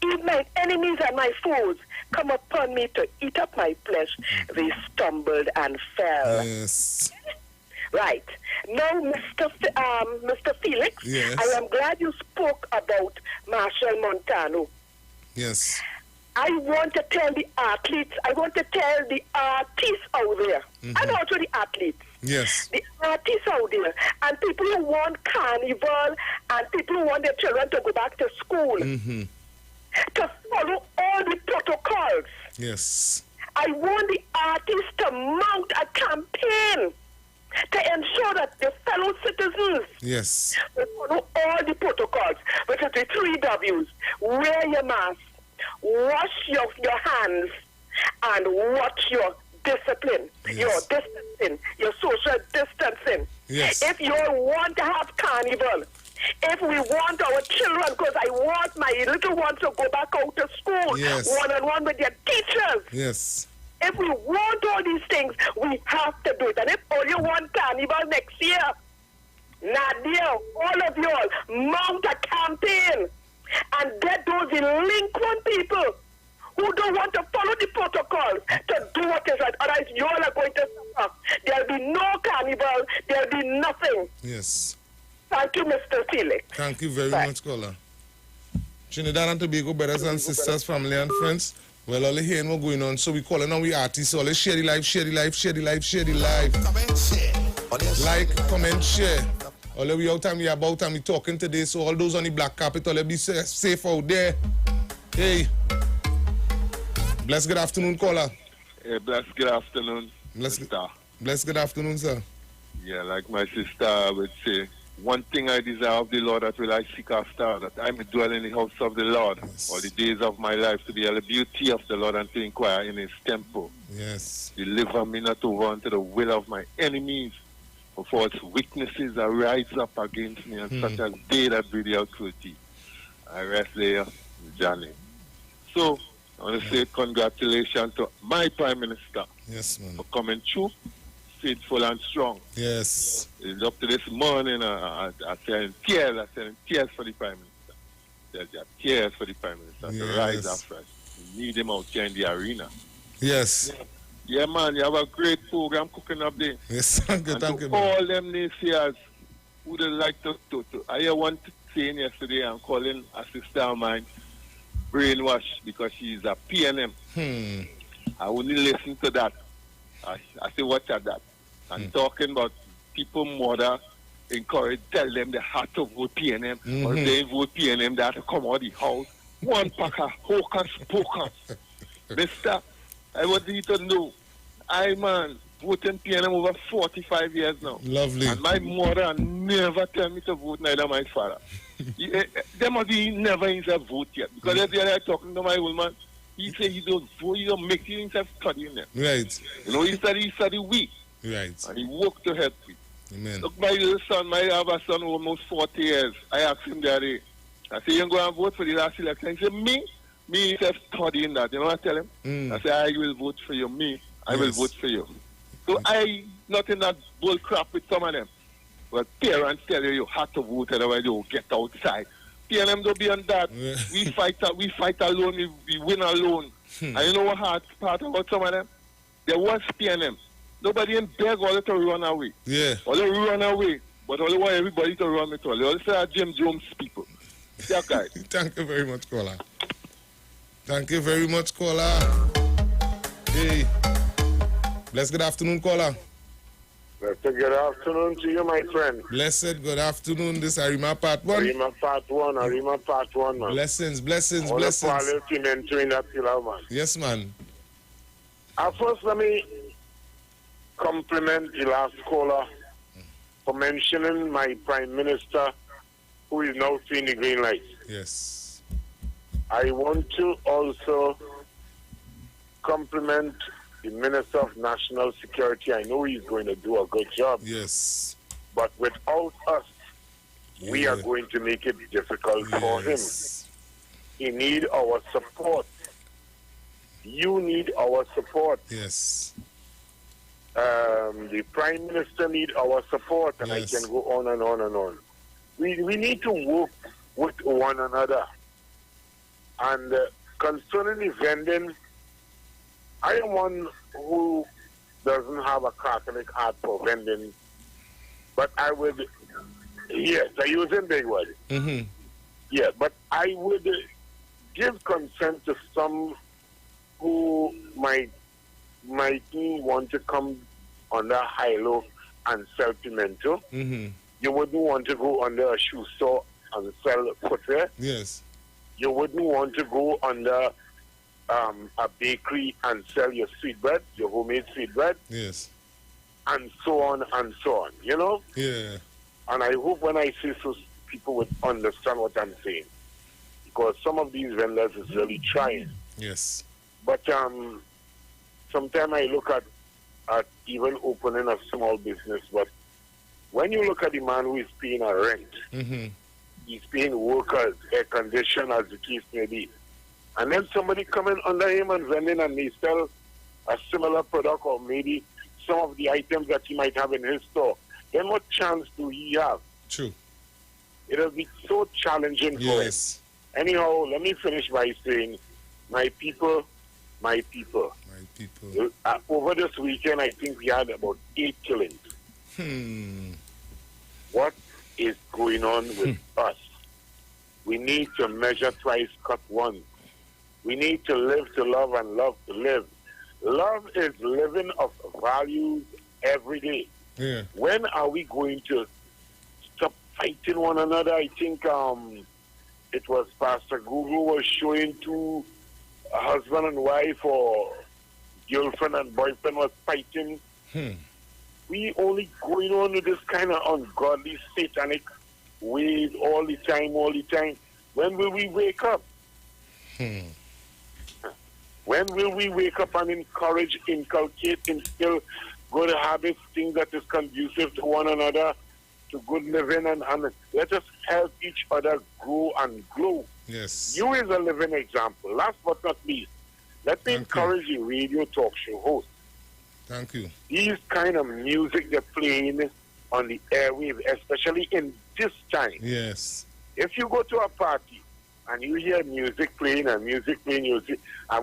even my enemies and my foes, come upon me to eat up my flesh, they stumbled and fell. Yes. Right. Now, Mr. Felix, Yes. I am glad you spoke about Marshall Montano. Yes. I want to tell the athletes, I want to tell the artists out there, and also the athletes, Yes. the artists out there, and people who want carnival, and people who want their children to go back to school, to follow all the protocols. Yes. I want the artists to mount a campaign to ensure that the fellow citizens Yes. will follow all the protocols, which is the 3 W's. Wear your mask, wash your hands, and watch your discipline, your distancing, your social distancing. Yes. If you want to have carnival, if we want our children, because I want my little ones to go back out to school, Yes. one-on-one with their teachers. Yes. If we want all these things, we have to do it. And if all you want carnival next year, Nadia, all of you all, mount a campaign and get those delinquent people who don't want to follow the protocols to do what is right. Otherwise, you all are going to suffer. There'll be no carnival. There'll be nothing. Yes. Thank you, Mr. Felix. Thank you very much, caller. Trinidad and Tobago, brothers and sisters, family and friends. Well, all the hearing what's going on, so we calling on we artists. All the share the life, share the life, share the life, share the life. Comment, share. Like, comment, share. All the we out and we about and we talking today, so all those on the black carpet, all be safe out there. Hey. Bless, good afternoon, caller. Hey, bless, good afternoon, sister. Bless, good afternoon, sir. Yeah, like my sister would say, one thing I desire of the Lord, that will I seek after, that I may dwell in the house of the Lord all the days of my life, to behold the beauty of the Lord and to inquire in his temple. Yes. Deliver me not over unto the will of my enemies, for false witnesses arise up against me, and such as they that breathe out cruelty. I rest there, Johnny. So, I want to say congratulations to my Prime Minister for coming through, faithful and strong. Yes. It's up to this morning, I said in tears for the Prime Minister. There's tears for the Prime Minister to rise up fresh. We need him out here in the arena. Yes. Yeah, man, you have a great program cooking up there. Yes, thank you, and to all them naysayers who would like to I hear one saying yesterday, I'm calling a sister of mine brainwashed because she's a PNM. I only listen to that. I say, watch at that. And talking about people mother encourage, tell them they have to vote PNM, or if they vote PNM, they have to come out of the house. One packer, hocus pocus. Mister, I want you to know, I, man, voting PNM over 45 years now. Lovely. And my mother never tell me to vote, neither my father. They must be never himself vote yet. Because yesterday I talking to my old man, he said he don't vote, he don't make himself studying them. Right. You know, he study week. Right. And he worked to help me. Amen. Look, my little son, I have a son almost 40 years. I asked him the other day, I said, you going to vote for the last election? He said, me himself studying that. You know what I tell him? I said, I will vote for you. I will vote for you. So I, not in that bull crap with some of them. But parents tell you have to vote, otherwise you get outside. PNM don't be on that. We fight alone, we win alone. And you know what hard part about some of them? There was PNM. Nobody in beg all to run away. Yeah. All they run away, but all they want everybody to run with all. They all say Jim Jones people. Yeah, guys. Thank you very much, caller. Thank you very much, caller. Hey. Bless, good afternoon, caller. Good afternoon to you, my friend. Blessed good afternoon. This Arima Part 1. Arima Part 1, man. Blessings. All the parliament in that pillar, man. Yes, man. First, let me compliment the last caller for mentioning my Prime Minister, who is now seeing the green light. Yes. I want to also compliment the Minister of National Security. I know he's going to do a good job. Yes. But without us, we are going to make it difficult for him. He needs our support. You need our support. Yes. The Prime Minister needs our support, and I can go on and on and on. We need to work with one another. And concerning the vending, I am one who doesn't have a Catholic heart for vending, but I would, yes, I use in big word. Mm-hmm. Yeah, but I would give consent to some who might want to come under high-low and sell pimento. Mm-hmm. You wouldn't want to go under a shoe store and sell footwear. Yes. You wouldn't want to go under a bakery and sell your sweetbread, your homemade sweetbread. Yes. And so on and so on, you know? Yeah. And I hope when I say so, people would understand what I'm saying. Because some of these vendors is really trying. Yes. But sometimes I look at even opening a small business, but when you look at the man who is paying a rent, mm-hmm. he's paying workers, air condition, as the case may be, and then somebody coming under him and vending and they sell a similar product or maybe some of the items that he might have in his store, then what chance do he have? True. It'll be so challenging for him. Anyhow, let me finish by saying, my people. Over this weekend, I think we had about 8 killings. What is going on with us? We need to measure twice, cut once. We need to live to love and love to live. Love is living of values every day. Yeah. When are we going to stop fighting one another? I think it was Pastor Google was showing two husband and wife or girlfriend and boyfriend was fighting. We only going on with this kind of ungodly, satanic ways all the time. When will we wake up? When will we wake up and encourage, inculcate, instill good habits, things that is conducive to one another, to good living, and let us help each other grow and glow. Yes. You is a living example. Last but not least, let me encourage the radio talk show host. Thank you. These kind of music they're playing on the airwave, especially in this time. Yes. If you go to a party and you hear music playing, and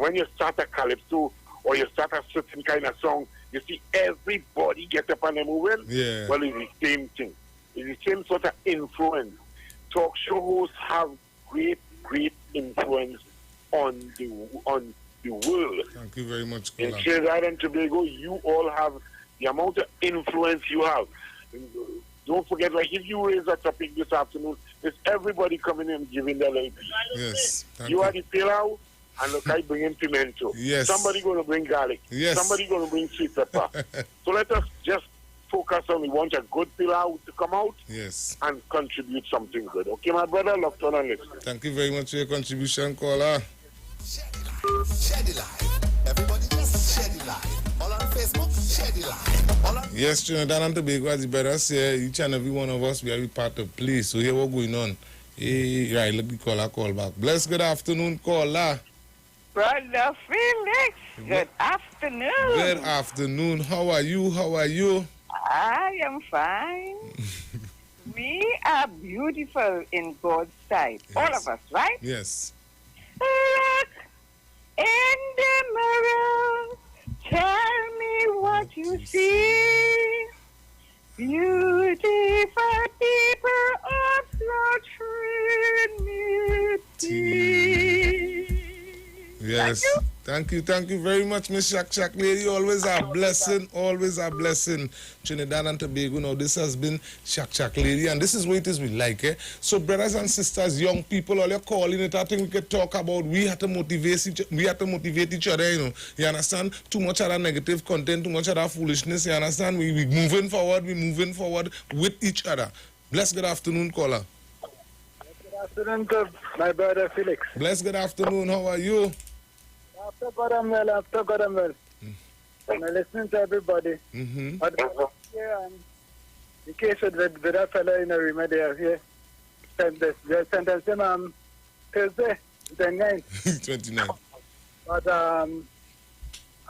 when you start a calypso or you start a certain kind of song, you see everybody get up and they're moving. Yeah. Well, it's the same thing. It's the same sort of influence. Talk show hosts have great influence on the world. Thank you very much, In Kola. Trinidad and Tobago, you all have the amount of influence you have. Don't forget, like if you raise a topic this afternoon, there's everybody coming in giving their little piece. Yes. You are the pilau, and look, I bring in pimento. Yes. Somebody going to bring garlic. Yes. Somebody going to bring sweet pepper. So let us just focus on we want a good pilau to come out. Yes. And contribute something good. Okay, my brother, locked on and listen. Thank you very much for your contribution, Kola. Share the light. Everybody just share the light. All on Facebook, share the light. All on Yes, Trinidad and Tobago, as the brother say, each and every one of us, we are part of play. So here what's going on. Hey, right, let me call back. Bless, good afternoon, caller. Brother Felix, good afternoon. Good afternoon. How are you? I am fine. We are beautiful in God's sight. Yes. All of us, right? Yes. Look in the mirror. Tell me what you see. Beautiful people of the Trinity. Yes. Thank you very much, Miss Shak Lady. Always a blessing, Trinidad and Tobago. Now, this has been Shak Lady, and this is what it is we like, eh? So, brothers and sisters, young people, all you're calling it, I think we could talk about, we have to motivate each other, you know. You understand? Too much of that negative content, too much of that foolishness, you understand? We moving forward with each other. Bless good afternoon, caller. Good afternoon to my brother Felix. Bless good afternoon, how are you? After God I'm well. I'm listening to everybody. But here, the case with that fellow in the remedy here, they sentenced him Thursday, 29. 29. But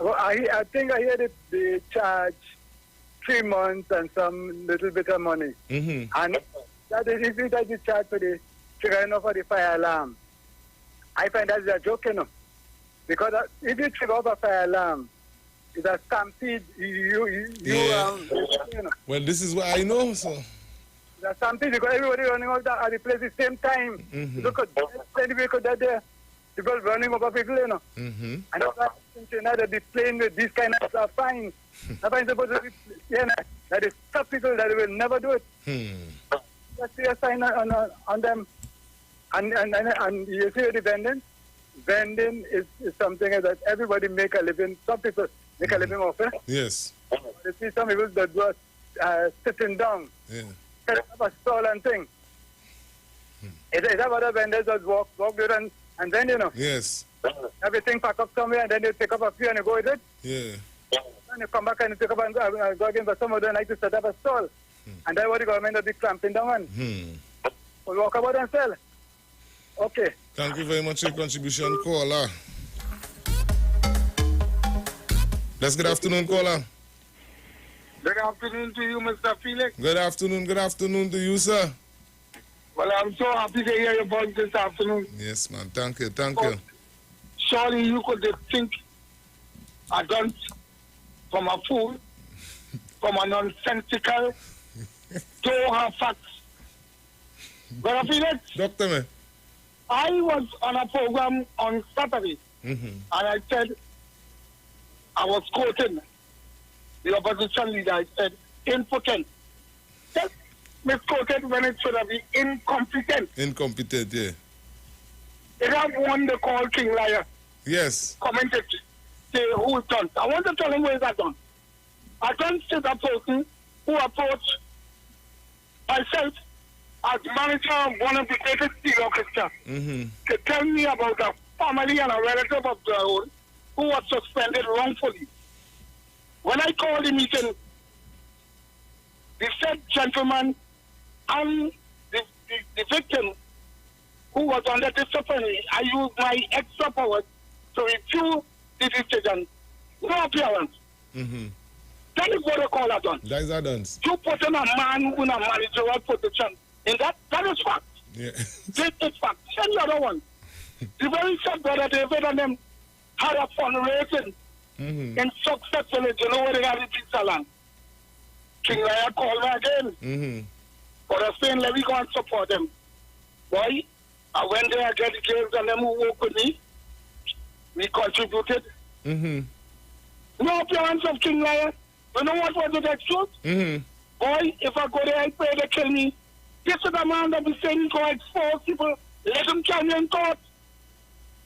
I think I heard the charge 3 months and some little bit of money. And that is if that is charged for the triggering off of the fire alarm. I find that is a joke, you know. Because if you trigger off a fire alarm, it's a stampede. You know. Well, this is what I know, so. It's a stampede because everybody running out at the place at the same time. Look at the vehicle that there. People running over people, you know. And that's why that be playing with these kind of stuff fine. I find supposed to be, that is tough people that will never do it. Just see a sign on them. And you see the vending? Vending is something that everybody make a living. Some people make a living off it. Yes. You see some people that do sitting down. Yeah. Set up a stall and thing. It's about the vendors that walk there and then, you know. Yes. Everything pack up somewhere and then they pick up a few and you go with it. Yeah. And you come back and you pick up and go again, but some of them like to set up a stall. And that's what the government will be clamping down on. We'll walk about and sell. Okay. Thank you very much for your contribution, caller. Good afternoon, caller. Good afternoon to you, Mr. Felix. Good afternoon to you, sir. Well, I'm so happy to hear your voice this afternoon. Yes, man. Thank you. Surely you could think a gun from a fool, from a nonsensical, to have facts. Brother Felix? Doctor, man. I was on a program on Saturday, and I said, I was quoting the opposition leader. I said, impotent. Just misquoted when it should have been incompetent. Incompetent, yeah. They have one they call King Liar. Yes. Commented, say, who is done? I want to tell him where is that done. I don't see that person who approached myself as manager of one of the greatest steel orchestra to tell me about a family and a relative of their own who was suspended wrongfully. When I called the meeting, the said gentleman and the victim who was under discipline, I used my extra powers to review the decision. No appearance. That is what they call a done. That is a done. You put in a man in a managerial position. And that is fact. Yeah. This is fact. Send the other one. The very same brother David and them had a fundraising in Success Village. You know where they had the pizza land? King Liar called me again. But I saying, let me go and support them. Boy, I went there, I get the girls and them who work with me. We contributed. No appearance of King Liar. You know what was the excuse? Boy, if I go there, I pray they kill me. This is the man that be saying go expose people, let them carry in court,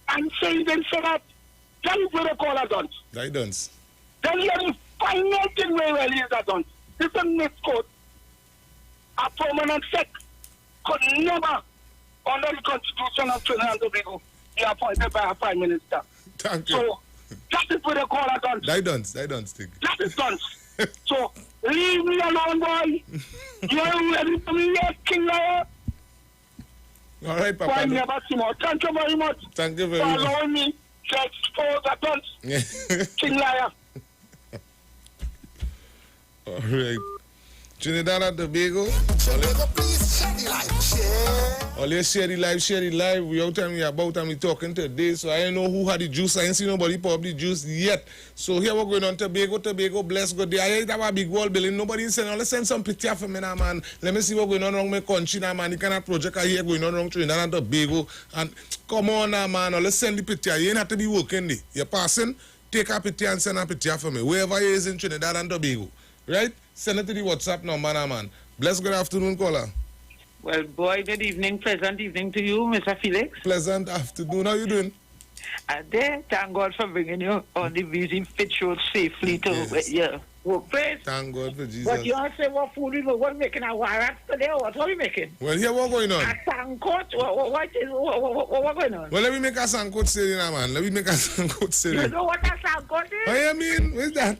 and say he didn't say that. Tell me where they call a dunce. That done. Tell me the final thing where he is a dunce. This is a misquote. A permanent sec could never, under the Constitution of Trinidad and Tobago, be appointed by a Prime Minister. Thank you. So, that is where they call a dunce. That done, Stig. That is dunce. So, leave me alone, boy. You are ready for me yet, King Liar? All right, Papa. Why never see more? Thank you very much. Thank you very for much. allowing me to expose a dunce. King Liar. All right. Trinidad and Tobago. Tobago, please share the light. Share. Always share the live. We out time, we about time we talking today. So I don't know who had the juice. I ain't seen nobody pop the juice yet. So here we're going on Tobago, bless God. I ain't have a big wall building. Nobody is saying, let's send some picture for me now, man. Let me see what's going on wrong with my country now, man. You cannot project here going on wrong Trinidad and Tobago. And come on now, man. Let's send the picture. You ain't have to be working there. You're passing, take a picture and send a picture for me. Wherever you is in Trinidad and Tobago. Right? Send it to the WhatsApp number now, man. Bless good afternoon, caller. Well, boy, good evening. Pleasant evening to you, Mr. Felix. Pleasant afternoon. How you doing? There, thank God for bringing you on the busy fit show safely to your workplace. Thank God for Jesus. But you all say what food we were making a warrant today, or what are we making? Well, here what going on? A sangkot? What going on? Well, let me make a sangkot steady now, man. Let me make a sangkot steady. You know what a sangkot is? What you mean? What's that?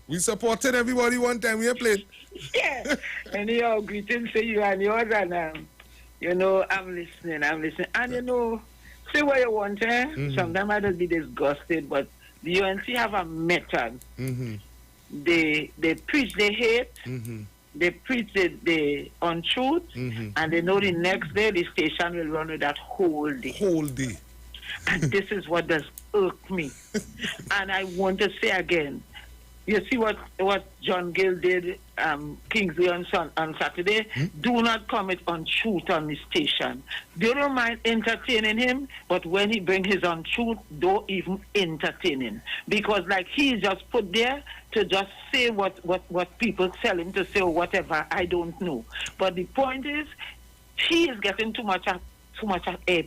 We supported everybody one time we played. Yeah. Anyhow, greetings to you and yours, and you know, I'm listening. And you know, say what you want, eh? Mm-hmm. Sometimes I just be disgusted, but the UNC have a method. Mm-hmm. They preach the hate, mm-hmm. They preach the untruth, mm-hmm. and they know the next day the station will run with that whole day. And this is what does irk me. And I want to say again, you see what John Gill did, Kingsley on Saturday? Do not comment on truth on the station. They don't mind entertaining him, but when he bring his untruth, don't even entertain him. Because like he's just put there to just say what people tell him to say or whatever, I don't know. But the point is, he is getting too much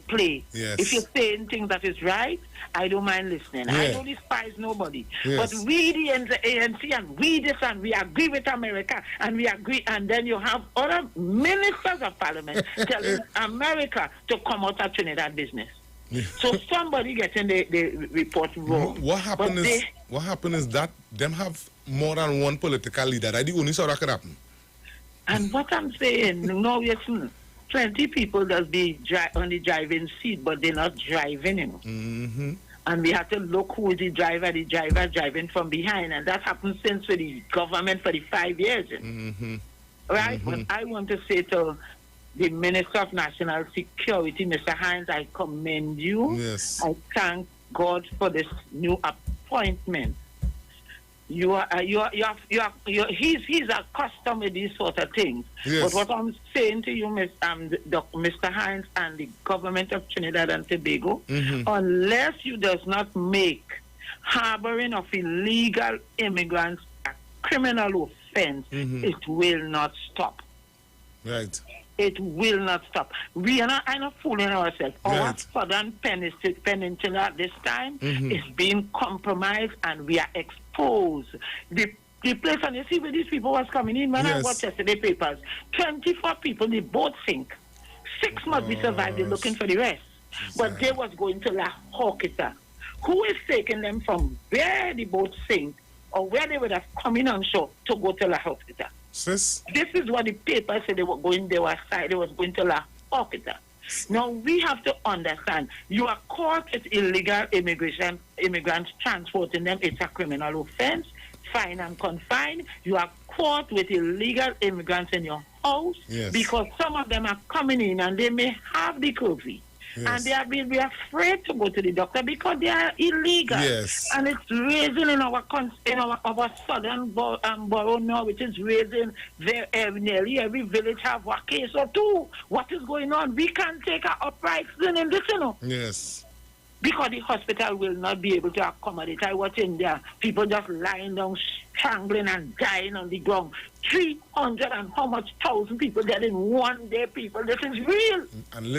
play. Yes. If you're saying things that is right, I don't mind listening. Yeah. I don't despise nobody. Yes. But we the ANC and we this and we agree with America and we agree, and then you have other ministers of parliament telling America to come out of Trinidad business. Yeah. So somebody getting the report wrong. What happened is that them have more than one political leader. That's the only sort that could happen. And what I'm saying, no, listen. Plenty people does be on the driving seat, but they're not driving, you know. Mm-hmm. And we have to look who is the driver driving from behind. And that happened since for the government for the 5 years. You know? Mm-hmm. Right? Mm-hmm. But I want to say to the Minister of National Security, Mr. Hines, I commend you. Yes. I thank God for this new appointment. He's accustomed with these sort of things. Yes. But what I'm saying to you, Mr. Hines and the government of Trinidad and Tobago, mm-hmm. unless you does not make harboring of illegal immigrants a criminal offense, mm-hmm. it will not stop. Right. It will not stop. We are not fooling ourselves. Right. Our southern peninsula at this time mm-hmm. is being compromised and we are exposed. The place, and you see where these people was coming in, when I watched yesterday papers, 24 people, the boat sink. 6 months we survived, they're looking for the rest. But they was going to La Hawkita. Who is taking them from where the boat sank or where they would have come in on shore to go to La Hawkita? Sis? This is what the paper said they was going to La Hawkita. Now we have to understand, you are caught with illegal immigrants transporting them, it's a criminal offense, fine and confined. You are caught with illegal immigrants in your house because some of them are coming in and they may have the COVID. Yes. And they have been afraid to go to the doctor because they are illegal. Yes. And it's raising in our southern borough now, which is raising nearly every village have a case or two. What is going on? We can't take an uprising in this, you know. Yes. Because the hospital will not be able to accommodate. I watch in there, people just lying down, strangling and dying on the ground. 300 and how much thousand people dead in one day, people. This is real. And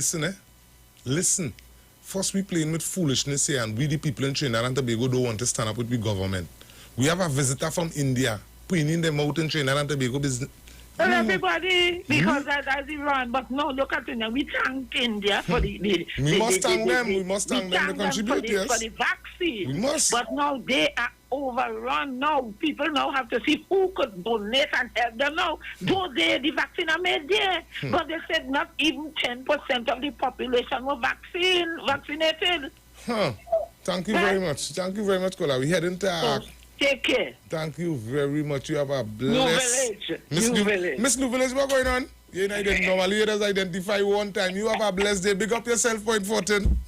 listen, first we playing with foolishness here, and we the people in Trinidad and Tobago don't want to stand up with the government. We have a visitor from India pointing them out in Trinidad and Tobago business. Well, everybody, because that's Iran, but no, look at it now. We thank India for We must thank them to contribute, yes. For the vaccine. We must. But now they are overrun now. People now have to see who could donate and help them now. Though the vaccine are made there. But they said not even 10% of the population were vaccinated. Huh. Thank you very much. Thank you very much, Kola. We heading to Take care. Thank you very much. You have a blessed... New Village. Miss New Village, what's going on? You know, normally you just identify one time. You have a blessed day. Big up yourself, Point 14.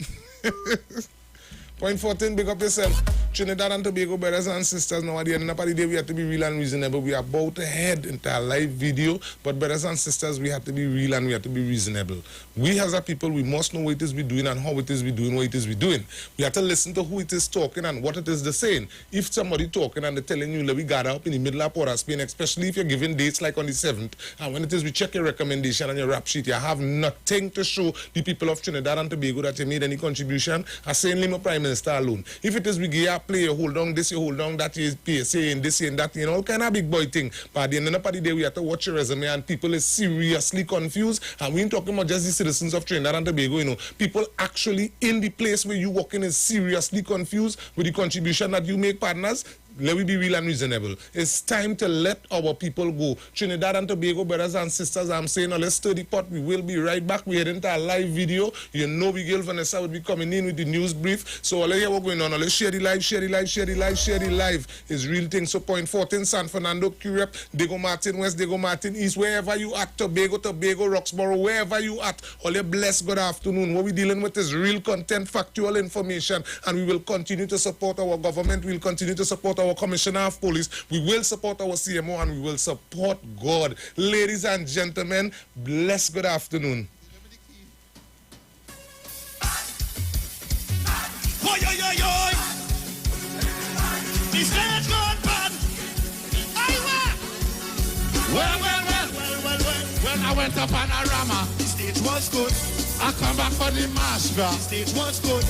Point 14, big up yourself. Trinidad and Tobago brothers and sisters, now at the end of the day, we have to be real and reasonable. We are about to head into a live video, but brothers and sisters, we have to be real and we have to be reasonable. We as a people, we must know what it is we're doing and how it is we're doing what it is we're doing. We have to listen to who it is talking and what it is they're saying. If somebody talking and they're telling you, let me gather up in the middle of Port of Spain, especially if you're giving dates like on the 7th, and when it is we check your recommendation and your rap sheet, you have nothing to show the people of Trinidad and Tobago that you made any contribution, as saying, leave my Prime Minister alone. If it is we give a play, you hold on this, you hold on that, you PSA and this and that, you know, all kind of big boy thing. But at the end of the day, we have to watch your resume and people is seriously confused. And we ain't talking about just the citizens of Trinidad and Tobago, you know. People actually in the place where you working is seriously confused with the contribution that you make, partners. Let me be real and reasonable. It's time to let our people go. Trinidad and Tobago brothers and sisters, I'm saying, let's stir the pot. We will be right back. We're heading to a live video. You know, Miguel Vanessa will be coming in with the news brief. So let's hear what's going on. Let's share the live, share the live, share the live, share the live. It's real thing. So Point 14, San Fernando, Curep, Diego Martin, West Diego Martin, East, wherever you at, Tobago, Roxborough, wherever you at, all your blessed good afternoon. What we're dealing with is real content, factual information, and we will continue to support our government. We'll continue to support our Commissioner of Police. We will support our CMO and we will support God. Ladies and gentlemen, bless good afternoon. Oi, oi, oi, oi. This stage gone bad. Well, when I went to Panorama, the stage was good. I come back for the marsh, bro. The stage was good.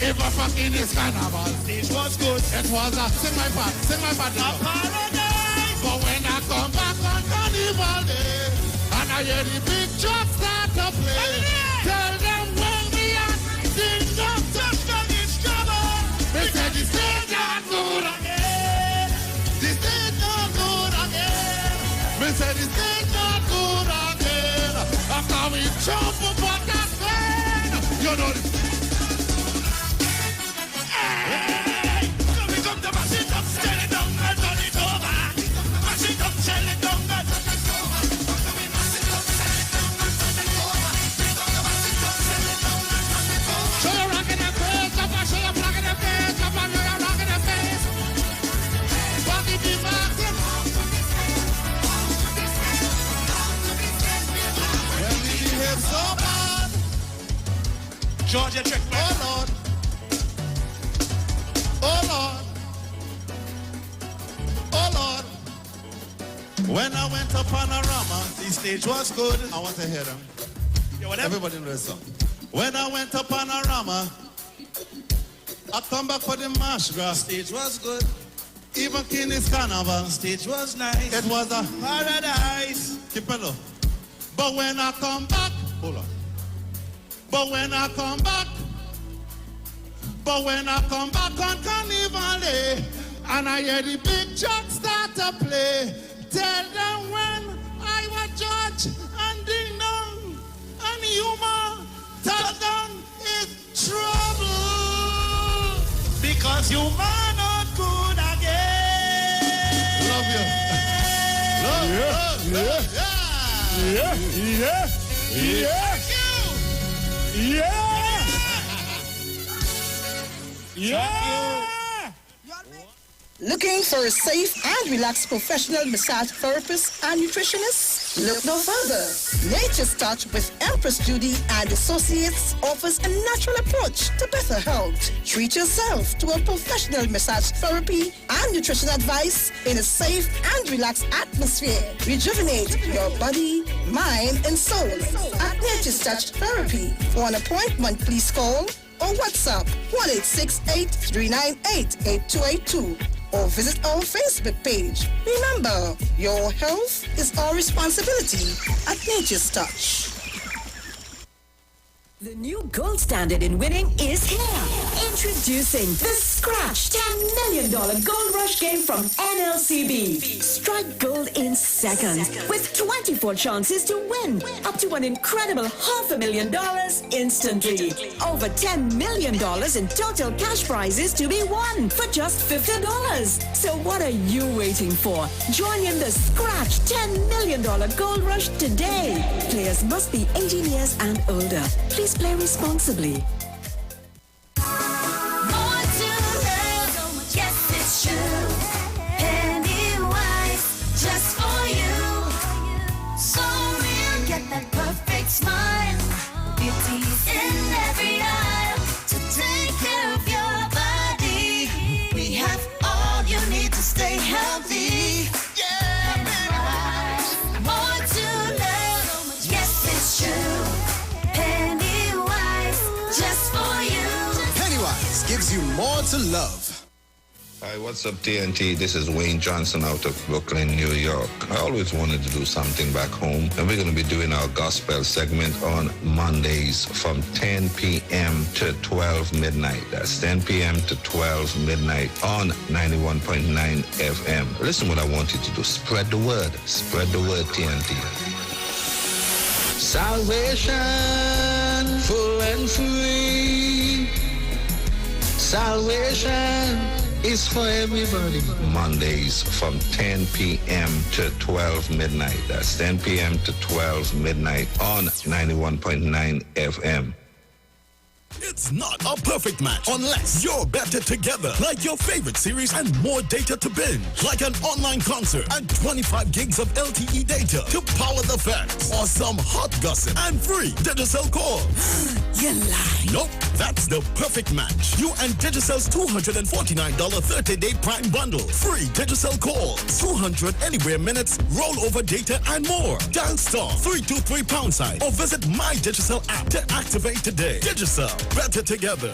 Ever fucking is carnival. Stage was good. It was a sing my part. A paradise. But when I come back on Carnival Day, and I hear the big truck start to play, tell them when me at ding dong touchdown is trouble. They said the stage not good again. The stage not good again. They said the stage not good again. After we jump up on that plane, you know the Georgia trick, man. Oh Lord. Oh Lord. Oh Lord. When I went to Panorama, the stage was good. I want to hear them. Everybody know this song. When I went to Panorama, I come back for the marsh grass. Stage was good. Even King's Carnival. Stage was nice. It was a paradise. Keep it low. But when I come back, hold on. But when I come back on Carnival Day, and I hear the big truck start to play, tell them when I was George and Ding Dong and Yuma, tell them it's trouble, because you are not good again. Love you. Yeah! Looking for a safe and relaxed professional massage therapist and nutritionist? Look no further. Nature's Touch with Empress Judy and Associates offers a natural approach to better health. Treat yourself to a professional massage therapy and nutrition advice in a safe and relaxed atmosphere. Rejuvenate your body, mind, and soul at Nature's Touch Therapy. For an appointment, please call or WhatsApp 1-868-398-8282 or visit our Facebook page. Remember, your health is our responsibility at Nature's Touch. The new gold standard in winning is here. Introducing the Scratch $10 million Gold Rush game from NLCB. Strike gold in seconds with 24 chances to win. Up to an incredible $500,000 instantly. Over $10 million in total cash prizes to be won for just $50. So what are you waiting for? Join in the Scratch $10 million Gold Rush today. Players must be 18 years and older. Please play responsibly. Smile, beauty's in every aisle to take care of your body. We have all you need to stay healthy. Yeah, more to love. Yes, it's true. Pennywise, just for you. Pennywise gives you more to love. Hi, what's up, TNT? This is Wayne Johnson out of Brooklyn, New York. I always wanted to do something back home, and we're going to be doing our gospel segment on Mondays from 10 p.m. to 12 midnight. That's 10 p.m. to 12 midnight on 91.9 FM. Listen what I want you to do. Spread the word. Spread the word, TNT. Salvation, full and free. Salvation is for everybody. Mondays from 10 p.m. to 12 midnight. That's 10 p.m. to 12 midnight on 91.9 FM. It's not a perfect match unless you're better together. Like your favorite series and more data to binge. Like an online concert and 25 gigs of LTE data to power the facts. Or some hot gossip and free Digicel calls. You lie. Nope, that's the perfect match. You and Digicel's $249 30-day Prime bundle. Free Digicel calls, 200 anywhere minutes, rollover data, and more. Dial star 323 # or visit My Digicel app to activate today. Digicel, better together.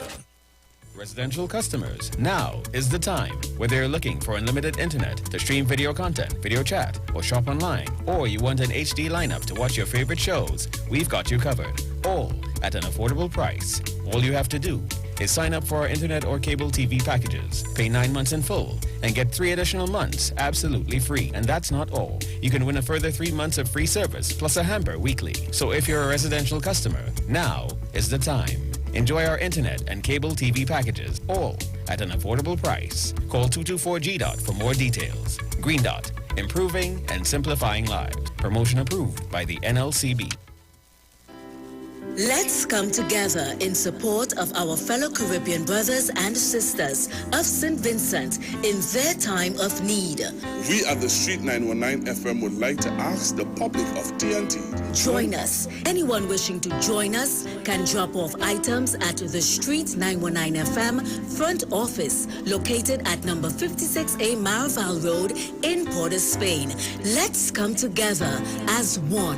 Residential customers, now is the time. Whether you're looking for unlimited internet to stream video content, video chat, or shop online, or you want an HD lineup to watch your favorite shows, we've got you covered. All at an affordable price. All you have to do is sign up for our internet or cable TV packages, pay 9 months in full, and get 3 additional months absolutely free. And that's not all. You can win a further 3 months of free service plus a hamper weekly. So if you're a residential customer, now is the time. Enjoy our internet and cable TV packages, all at an affordable price. Call 224-GDOT for more details. Green Dot, improving and simplifying lives. Promotion approved by the NLCB. Let's come together in support of our fellow Caribbean brothers and sisters of St. Vincent in their time of need. We at the Street 919 FM would like to ask the public of TNT to join us. Anyone wishing to join us can drop off items at the Street 919 FM front office located at number 56A Maraval Road in Port of Spain. Let's come together as one.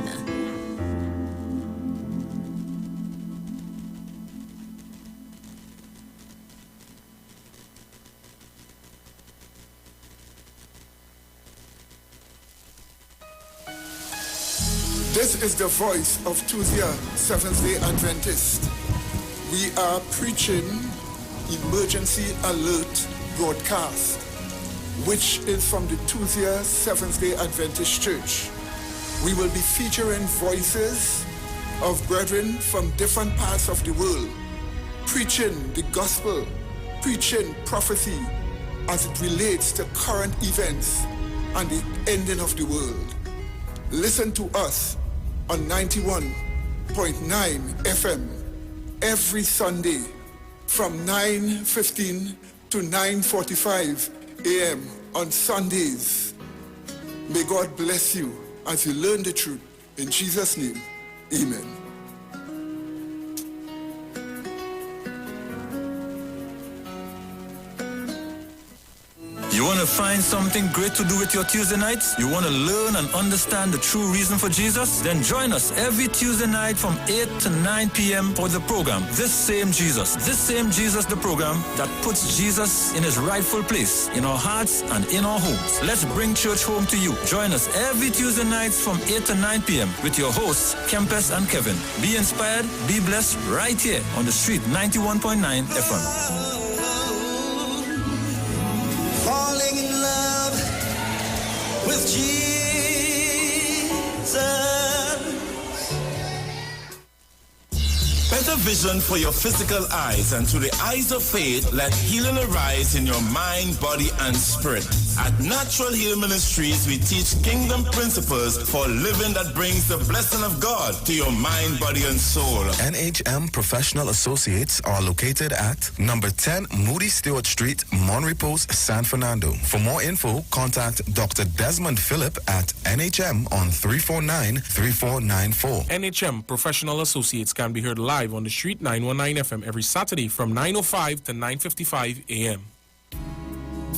This is the voice of Tuesday, Seventh-day Adventist. We are preaching Emergency Alert broadcast, which is from the Tuesday, Seventh-day Adventist Church. We will be featuring voices of brethren from different parts of the world, preaching the gospel, preaching prophecy as it relates to current events and the ending of the world. Listen to us on 91.9 FM every Sunday from 9:15 to 9:45 a.m. on Sundays. May God bless you as you learn the truth. In Jesus' name, amen. You want to find something great to do with your Tuesday nights? You want to learn and understand the true reason for Jesus? Then join us every Tuesday night from 8 to 9 p.m. for the program, This Same Jesus, the program that puts Jesus in his rightful place in our hearts and in our homes. Let's bring church home to you. Join us every Tuesday nights from 8 to 9 p.m. with your hosts, Kempes and Kevin. Be inspired, be blessed right here on the street 91.9 FM. Falling in love with Jesus. Better vision for your physical eyes, and through the eyes of faith, let healing arise in your mind, body, and spirit. At Natural Heal Ministries, we teach kingdom principles for living that brings the blessing of God to your mind, body, and soul. NHM Professional Associates are located at number 10 Moody Stewart Street, Monrepos, San Fernando. For more info, contact Dr. Desmond Phillip at NHM on 349-3494. NHM Professional Associates can be heard live on the street 919 FM every Saturday from 9:05 to 9:55 a.m.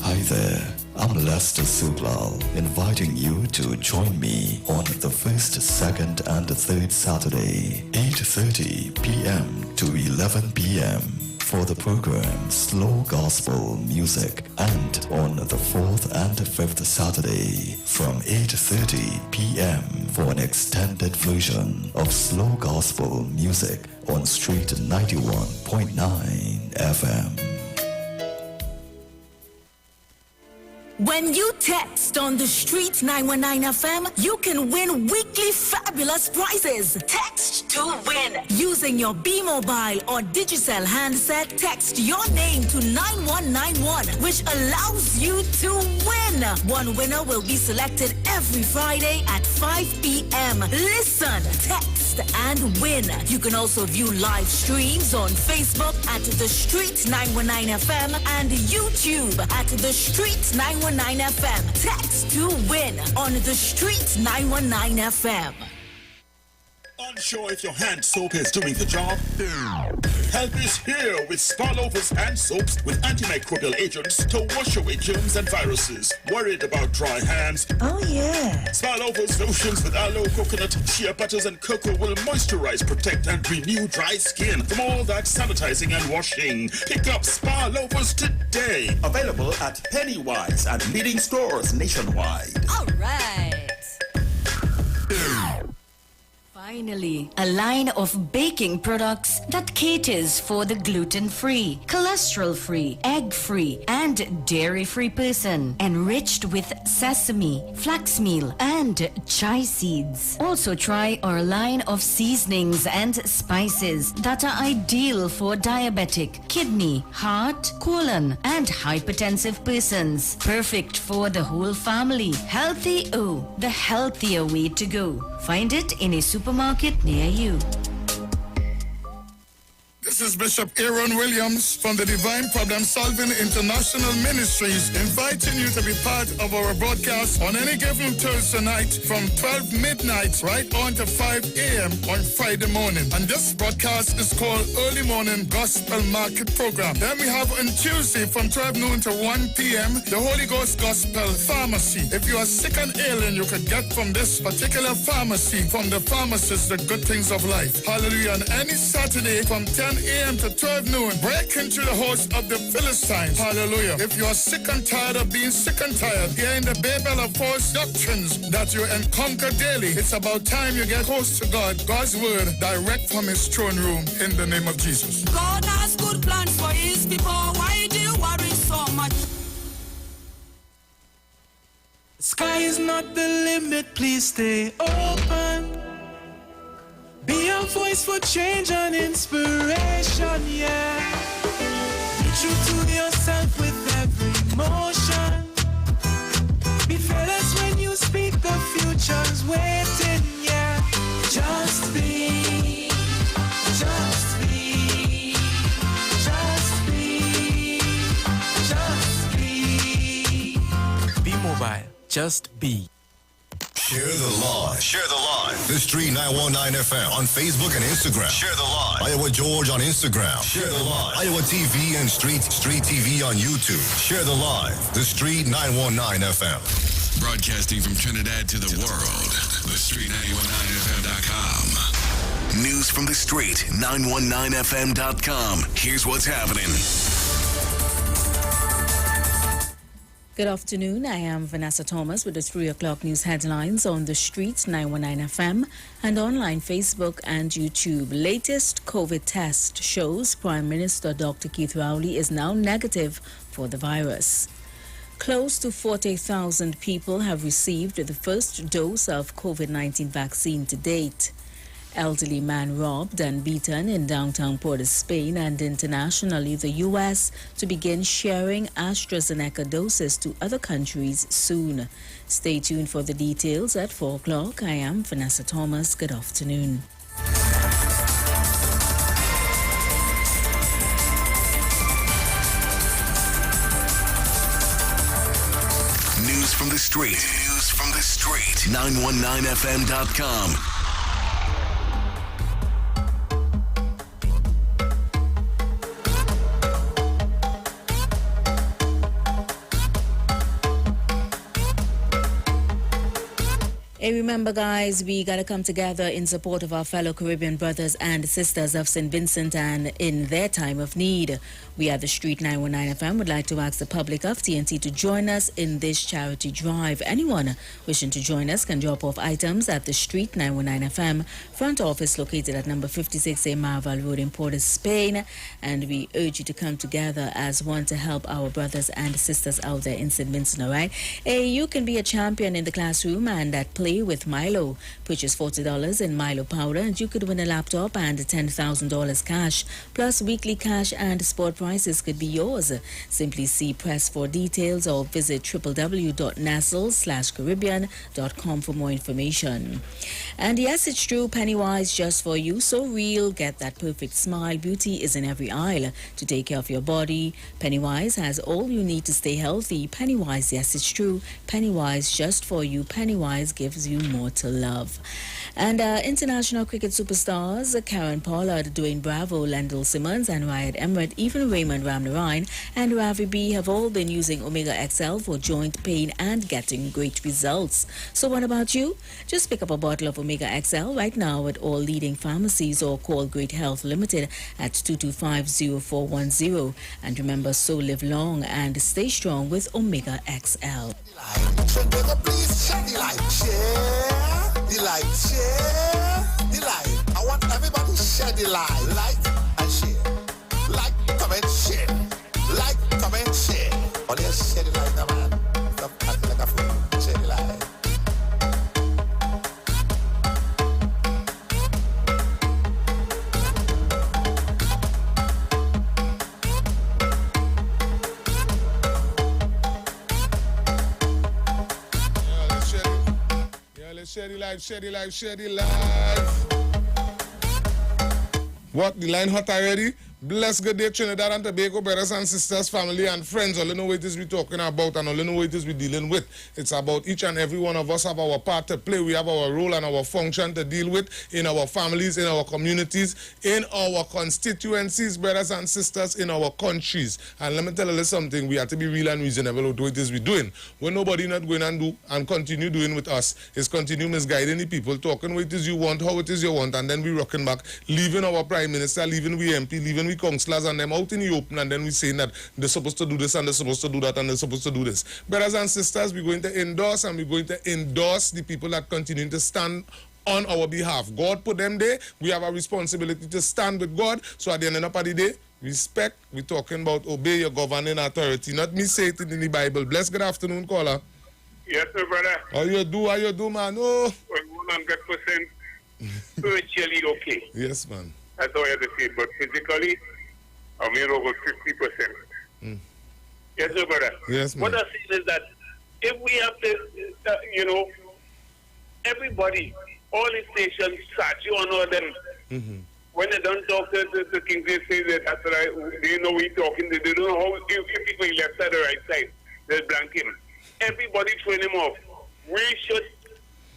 Hi there, I'm Lester Suglal, inviting you to join me on the first, second, and third Saturday, 8:30 p.m. to 11 p.m. for the program Slow Gospel Music, and on the fourth and fifth Saturday from 8:30 p.m. for an extended version of Slow Gospel Music on Street 91.9 FM. When you text on the Street 919 FM, you can win weekly fabulous prizes. Text to win. Using your B-Mobile or Digicel handset, text your name to 9191, which allows you to win. One winner will be selected every Friday at 5 p.m. Listen, text and win. You can also view live streams on Facebook at The Street 919 FM and YouTube at The Street 919 FM. Text to win on The Street 919 FM. Unsure if your hand soap is doing the job? Help is here with Spa Lover's hand soaps with antimicrobial agents to wash away germs and viruses. Worried about dry hands? Oh yeah. Spa Lover's lotions with aloe, coconut, shea butters, and cocoa will moisturize, protect, and renew dry skin from all that sanitizing and washing. Pick up Spa Lover's today. Available at Pennywise and leading stores nationwide. All right. Finally, a line of baking products that caters for the gluten-free, cholesterol-free, egg-free, and dairy-free person, enriched with sesame, flax meal, and chia seeds. Also try our line of seasonings and spices that are ideal for diabetic, kidney, heart, colon, and hypertensive persons. Perfect for the whole family. Healthy O, the healthier way to go. Find it in a supermarket near you. This is Bishop Aaron Williams from the Divine Problem Solving International Ministries, inviting you to be part of our broadcast on any given Thursday night from 12 midnight right on to 5 a.m. on Friday morning. And this broadcast is called Early Morning Gospel Market Program. Then we have on Tuesday from 12 noon to 1 p.m. the Holy Ghost Gospel Pharmacy. If you are sick and ailing, you can get from this particular pharmacy, from the pharmacist, the good things of life. Hallelujah. And any Saturday from 10 a.m. to 12 noon, break into the host of the Philistines. Hallelujah. If you are sick and tired of being sick and tired, hearing the babel of false doctrines that you encounter daily, it's about time you get close to God, God's word, direct from his throne room, in the name of Jesus. God has good plans for his people. Why do you worry so much? The sky is not the limit, please stay open. Be a voice for change and inspiration, yeah. Be true to yourself with every motion. Be fearless when you speak, the future's waiting, yeah. Just be, just be, just be, just be. Be mobile, just be. Share the live. Share the live. The Street 919 FM on Facebook and Instagram. Share the live. Iowa George on Instagram. Share the live. Iwer TV and Street TV on YouTube. Share the live. The Street 919 FM. Broadcasting from Trinidad to the world. The Street 919FM.com. News from the street. 919FM.com. Here's what's happening. Good afternoon. I am Vanessa Thomas with the 3 o'clock news headlines on the Street 919 FM and online Facebook and YouTube. Latest COVID test shows Prime Minister Dr. Keith Rowley is now negative for the virus. Close to 40,000 people have received the first dose of COVID-19 vaccine to date. Elderly man robbed and beaten in downtown Port of Spain and internationally the U.S. to begin sharing AstraZeneca doses to other countries soon. Stay tuned for the details at 4 o'clock. I am Vanessa Thomas. Good afternoon. News from the street. News from the street. 919FM.com. Hey, remember, guys, we got to come together in support of our fellow Caribbean brothers and sisters of St. Vincent and in their time of need. We at the Street 919 FM would like to ask the public of TNT to join us in this charity drive. Anyone wishing to join us can drop off items at the Street 919 FM front office located at number 56A Marval Road in Port of Spain. And we urge you to come together as one to help our brothers and sisters out there in St. Vincent, all right? Hey, you can be a champion in the classroom and at play with Milo. Purchase $40 in Milo powder and you could win a laptop and $10,000 cash. Plus weekly cash and sport prizes could be yours. Simply see press for details or visit www.nassel/Caribbean.com for more information. And yes, it's true, Pennywise just for you. So real, get that perfect smile. Beauty is in every aisle. To take care of your body, Pennywise has all you need to stay healthy. Pennywise, yes, it's true. Pennywise just for you. Pennywise gives you more to love. And international cricket superstars Karen Pollard, Dwayne Bravo, Lendl Simmons and Wyatt Emmerich, even Raymond Ramnarine and Ravi B have all been using Omega XL for joint pain and getting great results. So what about you? Just pick up a bottle of Omega XL right now at all leading pharmacies or call Great Health Limited at 225-0410. And remember, so live long and stay strong with Omega XL. Please share the light, share the light, share the light. I want everybody to share the light, like and share, like, comment, share, like, comment, share. Oh, let's share the light, now, man. Stop acting like a fool. Share the light. Share the live, share the live, share the live. What? The line hot already? Bless good day, Trinidad and Tobago, brothers and sisters, family and friends. All you know what it is we're talking about and all you know what it is we're dealing with. It's about each and every one of us have our part to play. We have our role and our function to deal with in our families, in our communities, in our constituencies, brothers and sisters, in our countries. And let me tell you something, we have to be real and reasonable with what it is we're doing. What nobody not going and do and continue doing with us is continue misguiding the people, talking what it is you want, how it is you want, and then we rocking back, leaving our Prime Minister, leaving we MP, leaving we councillors and them out in the open, and then we saying that they're supposed to do this and they're supposed to do that and they're supposed to do this. Brothers and sisters, we're going to endorse and we're going to endorse the people that continue to stand on our behalf. God put them there. We have a responsibility to stand with God. So at the end of the day, respect, we're talking about obey your governing authority. Not me say it in the Bible. Bless good afternoon, caller. Yes, sir, brother. How you do, man? Oh. 100% spiritually okay. Yes, man. That's all I have to say. But physically, I'm in over 50%. Yes, sir, brother. Yes, man. What I'm saying is that if we have to, everybody, all the stations start, you all know them. When they don't talk to the King, they say that that's right. They know we talking. They don't know how, if people left side or right side, they'll blank him. Everybody train him off. We should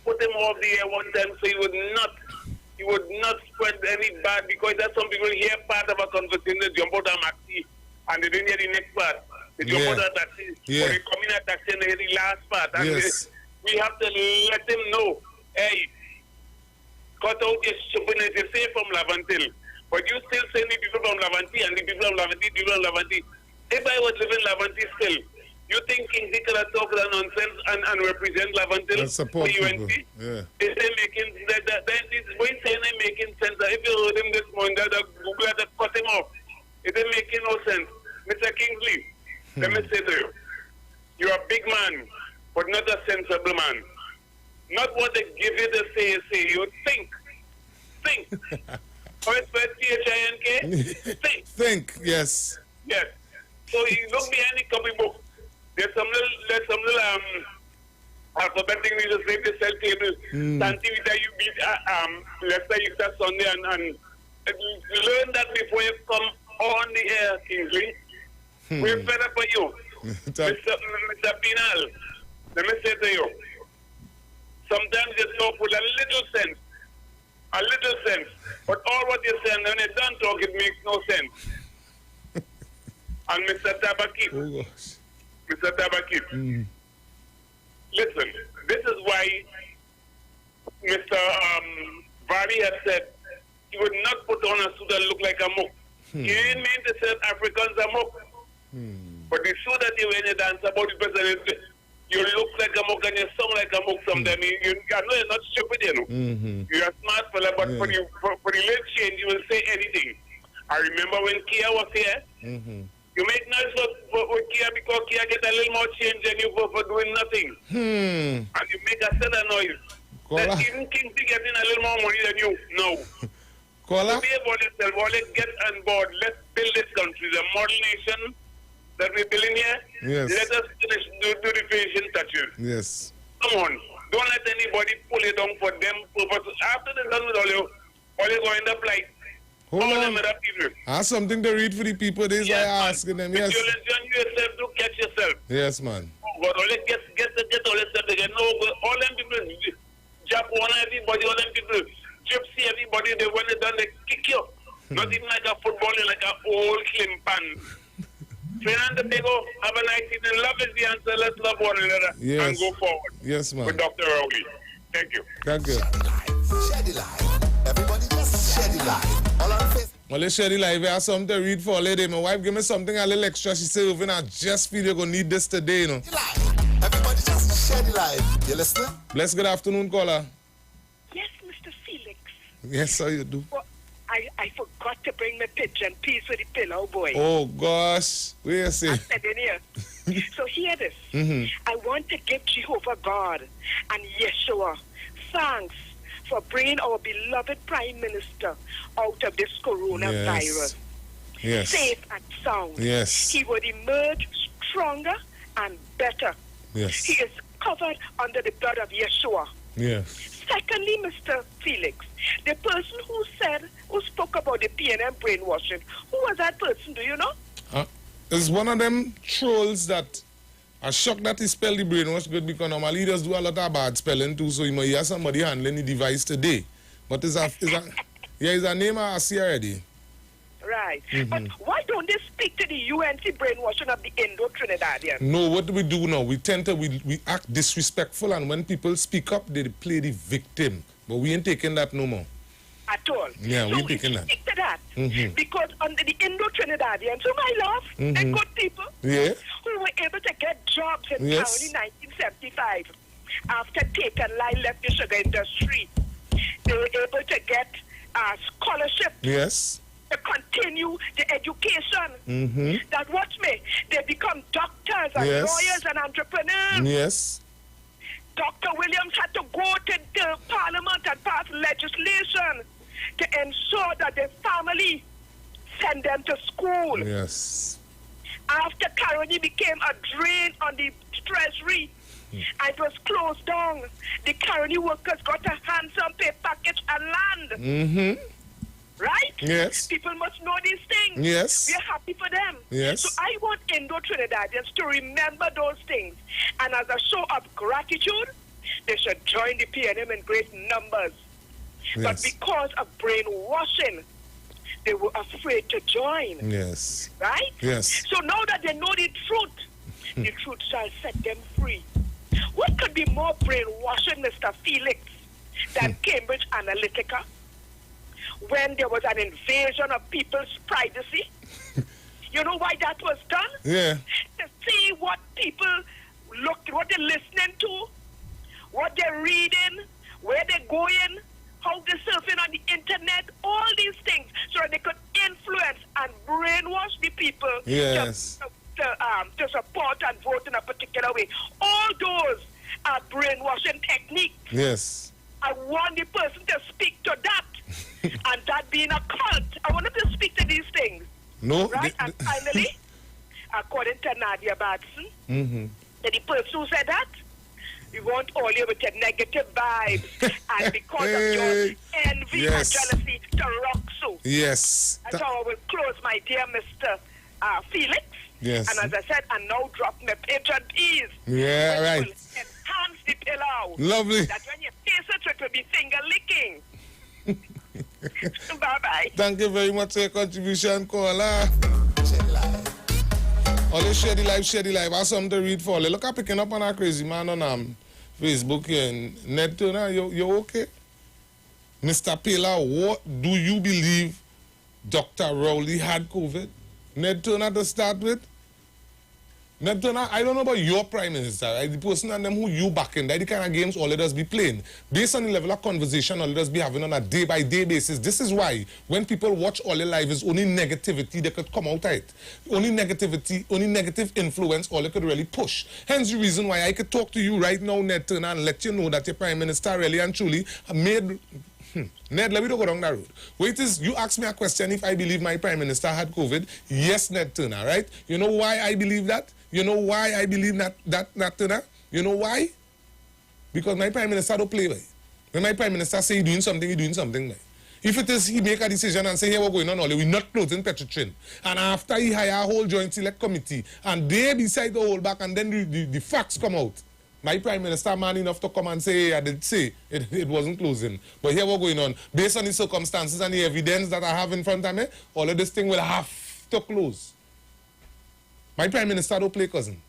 put him off the air one time so he would not spread any bad, because there's some people hear part of a conversation, they jump out of a taxi and they didn't hear the next part. They jump out of a taxi, or they come in a taxi and they hear the last part. And we have to let them know, hey, cut out your stupidness. You say from Lavantil, but you still send the people from Lavanti and the people from Lavanti. If I was living Lavanti still, you think Kingsley could have talked that nonsense and represent Lavantil for UNC? Yeah. Is they making that is when saying they making sense? If you heard him this morning, that Google had to cut him off. It ain't making no sense. Mr. Kingsley, let me say to you, you're a big man, but not a sensible man. Not what they give you to say. You think. How is that THINK? Think. Think, yes. Yes. So you look behind the copybook. There's some little alphabetic reasons like the cell table. Santi that you beat Leicester Easter Sunday and learn that before you come on the air, Kingsley. We're fed up with you. Mr. Pinal, let me say to you, sometimes you talk with a little sense. But all what you're saying, when you don't talk, it makes no sense. And Mr. Tabakit, listen, this is why Mr. Vali has said he would not put on a suit that look like a mook. He didn't mean to say Africans are mook. But the suit that you wear, you dance about the president, you look like a mook and you sound like a mook sometimes. I know you're not stupid, you know. You're a smart fella, but for the late change, you will say anything. I remember when Kia was here, you make noise for Kia because Kia get a little more change than you for doing nothing. And you make a set of noise. That even Kingsley getting a little more money than you. No. Kola? Be about yourself. Let's get on board. Let's build this country. The model nation that we're building here. Yes. Let us finish, do the finishing touches. Yes. Come on. Don't let anybody pull it down for them purposes. After they're done with all you go end up like Hold all on. them other people. I have something to read for the people. This is why I'm asking them. Yes. You yourself to catch yourself. Yes, man. But all get all this stuff again. No, all them people, Jap one everybody, all them people, gypsy everybody, when they done, they kick you. Not even like a footballer, like an old clean pan. Fernando Bego, have a nice evening. Love is the answer. Let's love one another and go forward. Yes, man. With Dr. Rowley. Thank you. Thank you. Share the light. Everybody just share the light. All on face. Well, let's share the live. I have something to read for a lady. My wife gave me something a little extra. She said, I just feel you're going to need this today, you know. Everybody just share the light. You listening? Bless good afternoon, caller. Yes, Mr. Felix. Yes, how you do? Well, I forgot to bring my pigeon piece for the pillow, boy. Oh, gosh. What do you say? I said in here. So hear this. I want to give Jehovah God and Yeshua thanks for bringing our beloved Prime Minister out of this coronavirus. Yes. Safe and sound. Yes. He would emerge stronger and better. Yes. He is covered under the blood of Yeshua. Yes. Secondly, Mr. Felix, the person who spoke about the PNM brainwashing, who was that person, do you know? It's one of them trolls that are shocked that he spelled the brainwash good, because normally he does do a lot of bad spelling too, so he might hear somebody handling the device today. But it's a name I see already. Right. But why don't they speak to the UNC brainwashing of the Indo-Trinidadians? No, what do we do now? We tend to, we act disrespectful, and when people speak up, they play the victim. But we ain't taking that no more. At all. Yeah, so we taking that. Stick to that. Because under the Indo-Trinidadians, whom I love, they're good people, Yeah. who were able to get jobs in Yes. town in 1975 after Taken Line left the sugar industry. They were able to get scholarship. Yes. To continue the education. That watch me, they become doctors and lawyers and entrepreneurs. Yes. Dr. Williams had to go to the Parliament and pass legislation to ensure that the family send them to school. Yes. After Caroni became a drain on the treasury and it was closed down, the Caroni workers got a handsome pay package and land. Right? Yes. People must know these things. Yes. We're happy for them. Yes. So I want Indo-Trinidadians to remember those things. And as a show of gratitude, they should join the PNM in great numbers. But because of brainwashing, they were afraid to join. Yes. Right? Yes. So now that they know the truth shall set them free. What could be more brainwashing, Mr. Felix, than Cambridge Analytica? When there was an invasion of people's privacy. You know why that was done? Yeah. To see what people what they're listening to, what they're reading, where they're going, how they're surfing on the internet, all these things, so that they could influence and brainwash the people yes. to support and vote in a particular way. All those are brainwashing techniques. Yes. I want the person to speak to that. And that being a cult, I want them to speak to these things. No. Right? And finally, according to Nadia Batson, the person who said that, we want all you with your negative vibes and because of your envy and jealousy to rock so. Yes. That's how I will close, my dear Mr. Felix. Yes. And as I said, and now drop my patron peas. Yeah, right. Will enhance the pillow. Lovely. That when you taste it will be finger licking. Bye-bye. Thank you very much for your contribution, caller. Always share the live. I have something to read for you. Look, I'm picking up on a crazy man on Facebook here. And Ned Turner, you okay? Mr. Pela, what do you believe Dr. Rowley had COVID? Ned Turner to start with? Ned Turner, I don't know about your prime minister, right? The person and them who you back in, that the kind of games all let us be playing. Based on the level of conversation all let us be having on a day-by-day basis. This is why when people watch all the live, is only negativity that could come out of it. Only negativity, only negative influence all it could really push. Hence the reason why I could talk to you right now, Ned Turner, and let you know that your prime minister really and truly made... Ned, let me don't go down that road. Wait, you asked me a question if I believe my prime minister had COVID. Yes, Ned Turner, right? You know why I believe that? You know why I believe that Turner? You know why? Because my prime minister don't play by. When my prime minister say he's doing something by. If it is he make a decision and say, here we're going on, we're not closing Petrotrin. And after he hire a whole joint select committee, and they decide to hold back, and then the facts come out. My prime minister man enough to come and say, I did say it wasn't closing. But here we're going on. Based on the circumstances and the evidence that I have in front of me, all of this thing will have to close. My prime minister don't play cousin.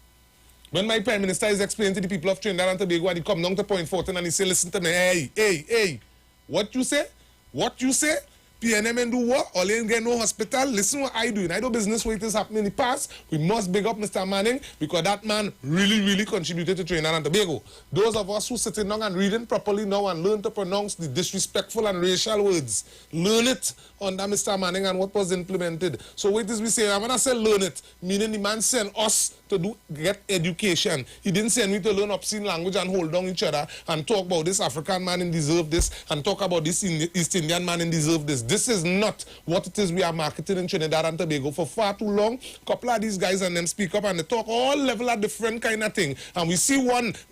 When my prime minister is explaining to the people of Trinidad and Tobago and he come down to Point Fortin and he say, listen to me, hey, what you say? What you say? PNM and do what? All ain't get no hospital. Listen what I do. I do business where it is happening in the past. We must big up Mr. Manning because that man really contributed to Trinidad and Tobago. Those of us who sitting down and reading properly now and learn to pronounce the disrespectful and racial words, learn it under Mr. Manning and what was implemented. So wait till we say, I'm gonna say learn it, meaning the man sent us to get education. He didn't send me to learn obscene language and hold down each other and talk about this African man and deserve this and talk about this East Indian man and deserve this. This is not what it is we are marketing in Trinidad and Tobago for far too long. Couple of these guys and them speak up and they talk all level of different kind of thing. And we see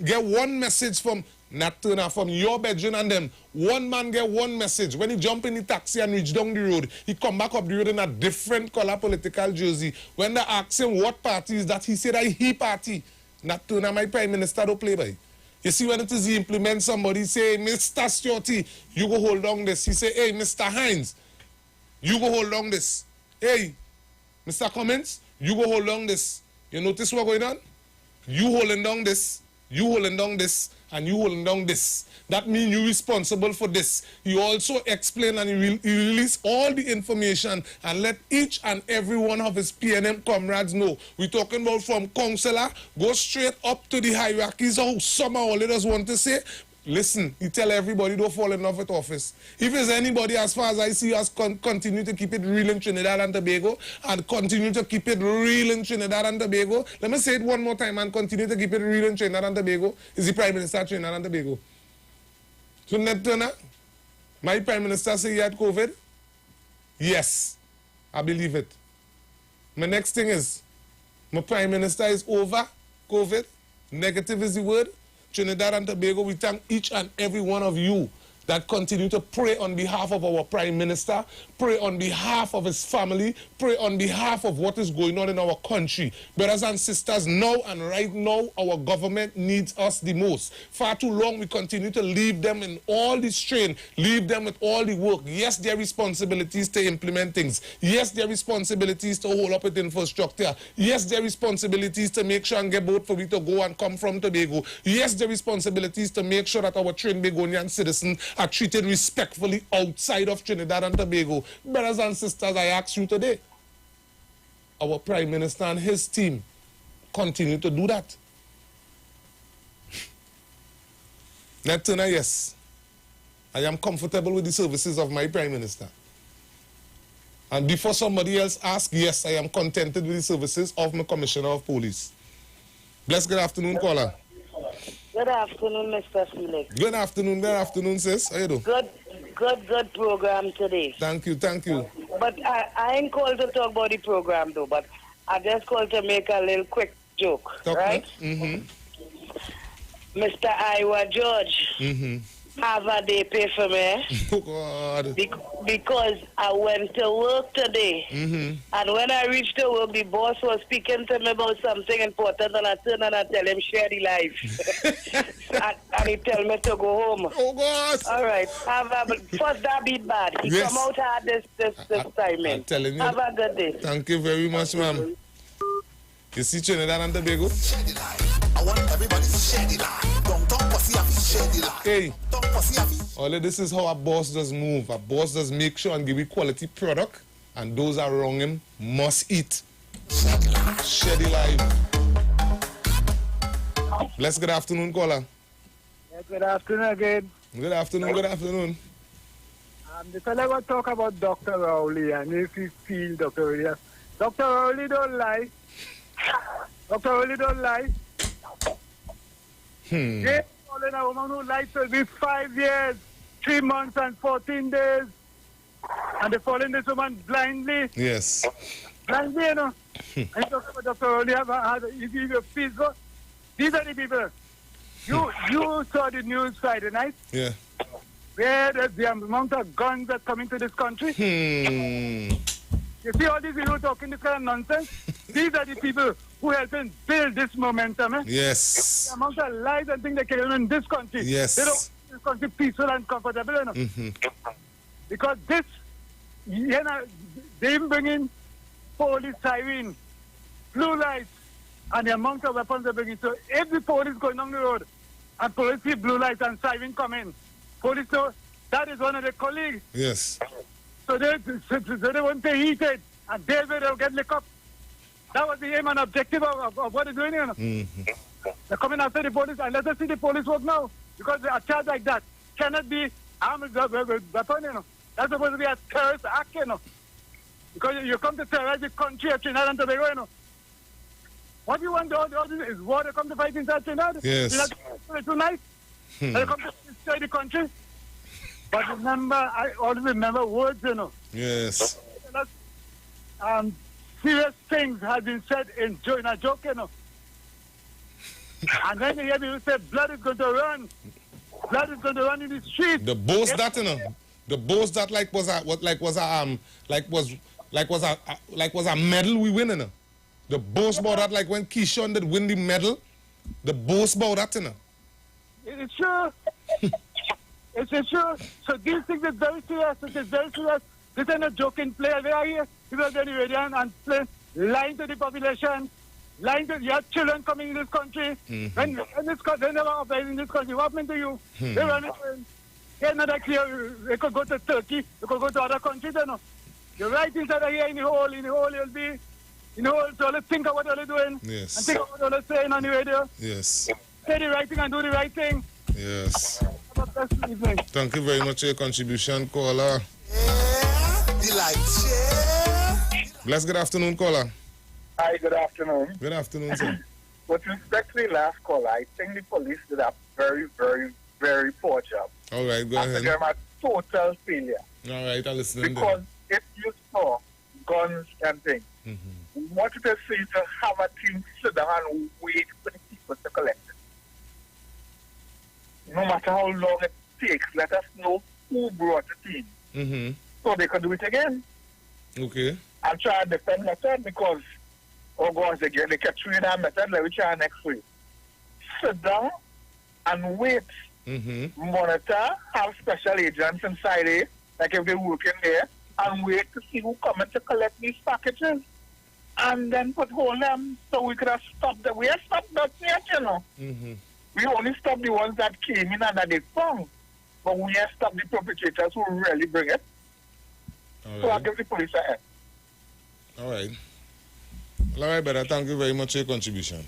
get one message from Nat Turner, from your bedroom and them. One man get one message. When he jump in the taxi and reach down the road, he come back up the road in a different color political jersey. When they ask him what party is that, he said that he party. Nat Turner, my prime minister, don't play by. You see, when it is he implement somebody, say, Mr. Stewart, you go hold on this. He say, hey, Mr. Hines, you go hold on this. Hey, Mr. Cummins, you go hold on this. You notice what's going on? You holding down this, you holding down this, and you holding down this. That means you're responsible for this. He also explained and he released all the information and let each and every one of his PNM comrades know. We're talking about from councillor, go straight up to the hierarchies of some all leaders want to say. Listen, he tell everybody don't fall in love with office. If there's anybody, as far as I see us, continue to keep it real in Trinidad and Tobago and continue to keep it real in Trinidad and Tobago. Let me say it one more time and continue to keep it real in Trinidad and Tobago is the Prime Minister of Trinidad and Tobago. So Ned Turner, my Prime Minister say he had COVID? Yes, I believe it. My next thing is, my Prime Minister is over COVID. Negative is the word. Trinidad and Tobago, we thank each and every one of you that continue to pray on behalf of our Prime Minister, pray on behalf of his family, pray on behalf of what is going on in our country. Brothers and sisters, now and right now, our government needs us the most. Far too long, we continue to leave them in all the strain, leave them with all the work. Yes, their responsibilities to implement things. Yes, their responsibilities to hold up with infrastructure. Yes, their responsibilities to make sure and get boat for we to go and come from Tobago. Yes, their responsibilities to make sure that our Trinbagonian citizens are treated respectfully outside of Trinidad and Tobago. Brothers and sisters, I ask you today, our Prime Minister and his team continue to do that. Netuna, yes, I am comfortable with the services of my Prime Minister. And before somebody else asks, yes, I am contented with the services of my Commissioner of Police. Bless, good afternoon, caller. Good afternoon, Mr. Felix. Good afternoon, sis. How you doing? Good program today. Thank you. But I ain't called to talk about the program, though, but I just called to make a little quick joke, right? Mm-hmm. Mr. Iwer George, have a day pay for me. Oh, God. Because I went to work today. And when I reached the work, the boss was speaking to me about something important, and I turned and I tell him, share the life. and he tell me to go home. Oh, God. All right. First, that beat bad. He come out hard this time, man. I'm telling you. Have a good day. Thank you very much, ma'am. You see Trinidad and Tobago? Share the light. I want everybody to share the light. Don't talk pussy if you share the light. Hey. Don't pussy if you. Ollie, this is how a boss does move. A boss does make sure and give you quality product, and those around him must eat. Share the light. Bless, good afternoon, caller. Yeah, good afternoon again. Good afternoon. The fella will talk about Dr. Rowley, and if you feel Dr. Rowley. Dr. Rowley don't lie. Dr. Rowley don't lie. Jane calling a woman who lied will be 5 years, 3 months and 14 days. And they following this woman blindly. Yes. Blindly, you know. And Dr. Rowley if you feel so, these are the people. You saw the news Friday night. Yeah. Where the amount of guns that come into this country. You see all these people talking this kind of nonsense? These are the people who helping build this momentum. Yes. The amount of lies and things they carry on in this country. Yes. They don't make this country peaceful and comfortable, you know. Because this, they even bring in police siren, blue lights, and the amount of weapons they bring in. So if the police going on the road and police see blue lights and siren come in, police know that is one of their colleagues. Yes. So they won't be heated, and they'll get licked up. That was the aim and objective of what they're doing, you know. They're coming after the police, and let us see the police work now. Because a charge like that cannot be armed weapon, you know. That's supposed to be a terrorist act, you know. Because you come to terrorize the country of Trinidad and Tobago, you know. What you want all this is war. They come to fight inside Trinidad. Yes. Tonight. They come to destroy the country. But remember, I always remember words, you know. Yes. Serious things have been said in a joke, you know. And then you hear people say, blood is going to run. Blood is going to run in the street. The boast that, you know. The boast that was a medal we win, you know. The boast about that, like when Keyshawn did win the medal. The boast about that, you know. It's true. It's true. So these things are very serious. It is very serious. This is not joking play. They are here. People are getting ready and play, lying to the population, lying to your children coming in this country. When they never operate in this country, what happened to you? They run away. They're not clear. They could go to Turkey. They could go to other countries, you know. The right inside are here in the hole. You'll be in the hole. So let's think of what they're doing. Yes. And think of what they're saying on the radio. Yes. Say the right thing and do the right thing. Yes. Have a blessed evening. Thank you very much for your contribution, caller. Bless, good afternoon, caller. Hi, good afternoon. Good afternoon, sir. With respect to the last caller, I think the police did a very, very, very poor job. All right, go ahead. They're a total failure. All right, I'll listen. Because if you saw guns and things, what it is is to have a team sit down and wait for the people to collect it. No matter how long it takes, let us know who brought it in. So they can do it again. Okay. I'll try a different method because, oh gosh, they kept trying that method. Let me try next week. Sit down and wait. Monitor, have special agents inside it, like if they work in there, and wait to see who come in to collect these packages. And then put hold them so we could have stopped them. We have stopped that yet, you know. We only stopped the ones that came in and that they found. But we have stopped the perpetrators who really bring it. So I'll give the police a hand. All right. All right, brother. Thank you very much for your contribution.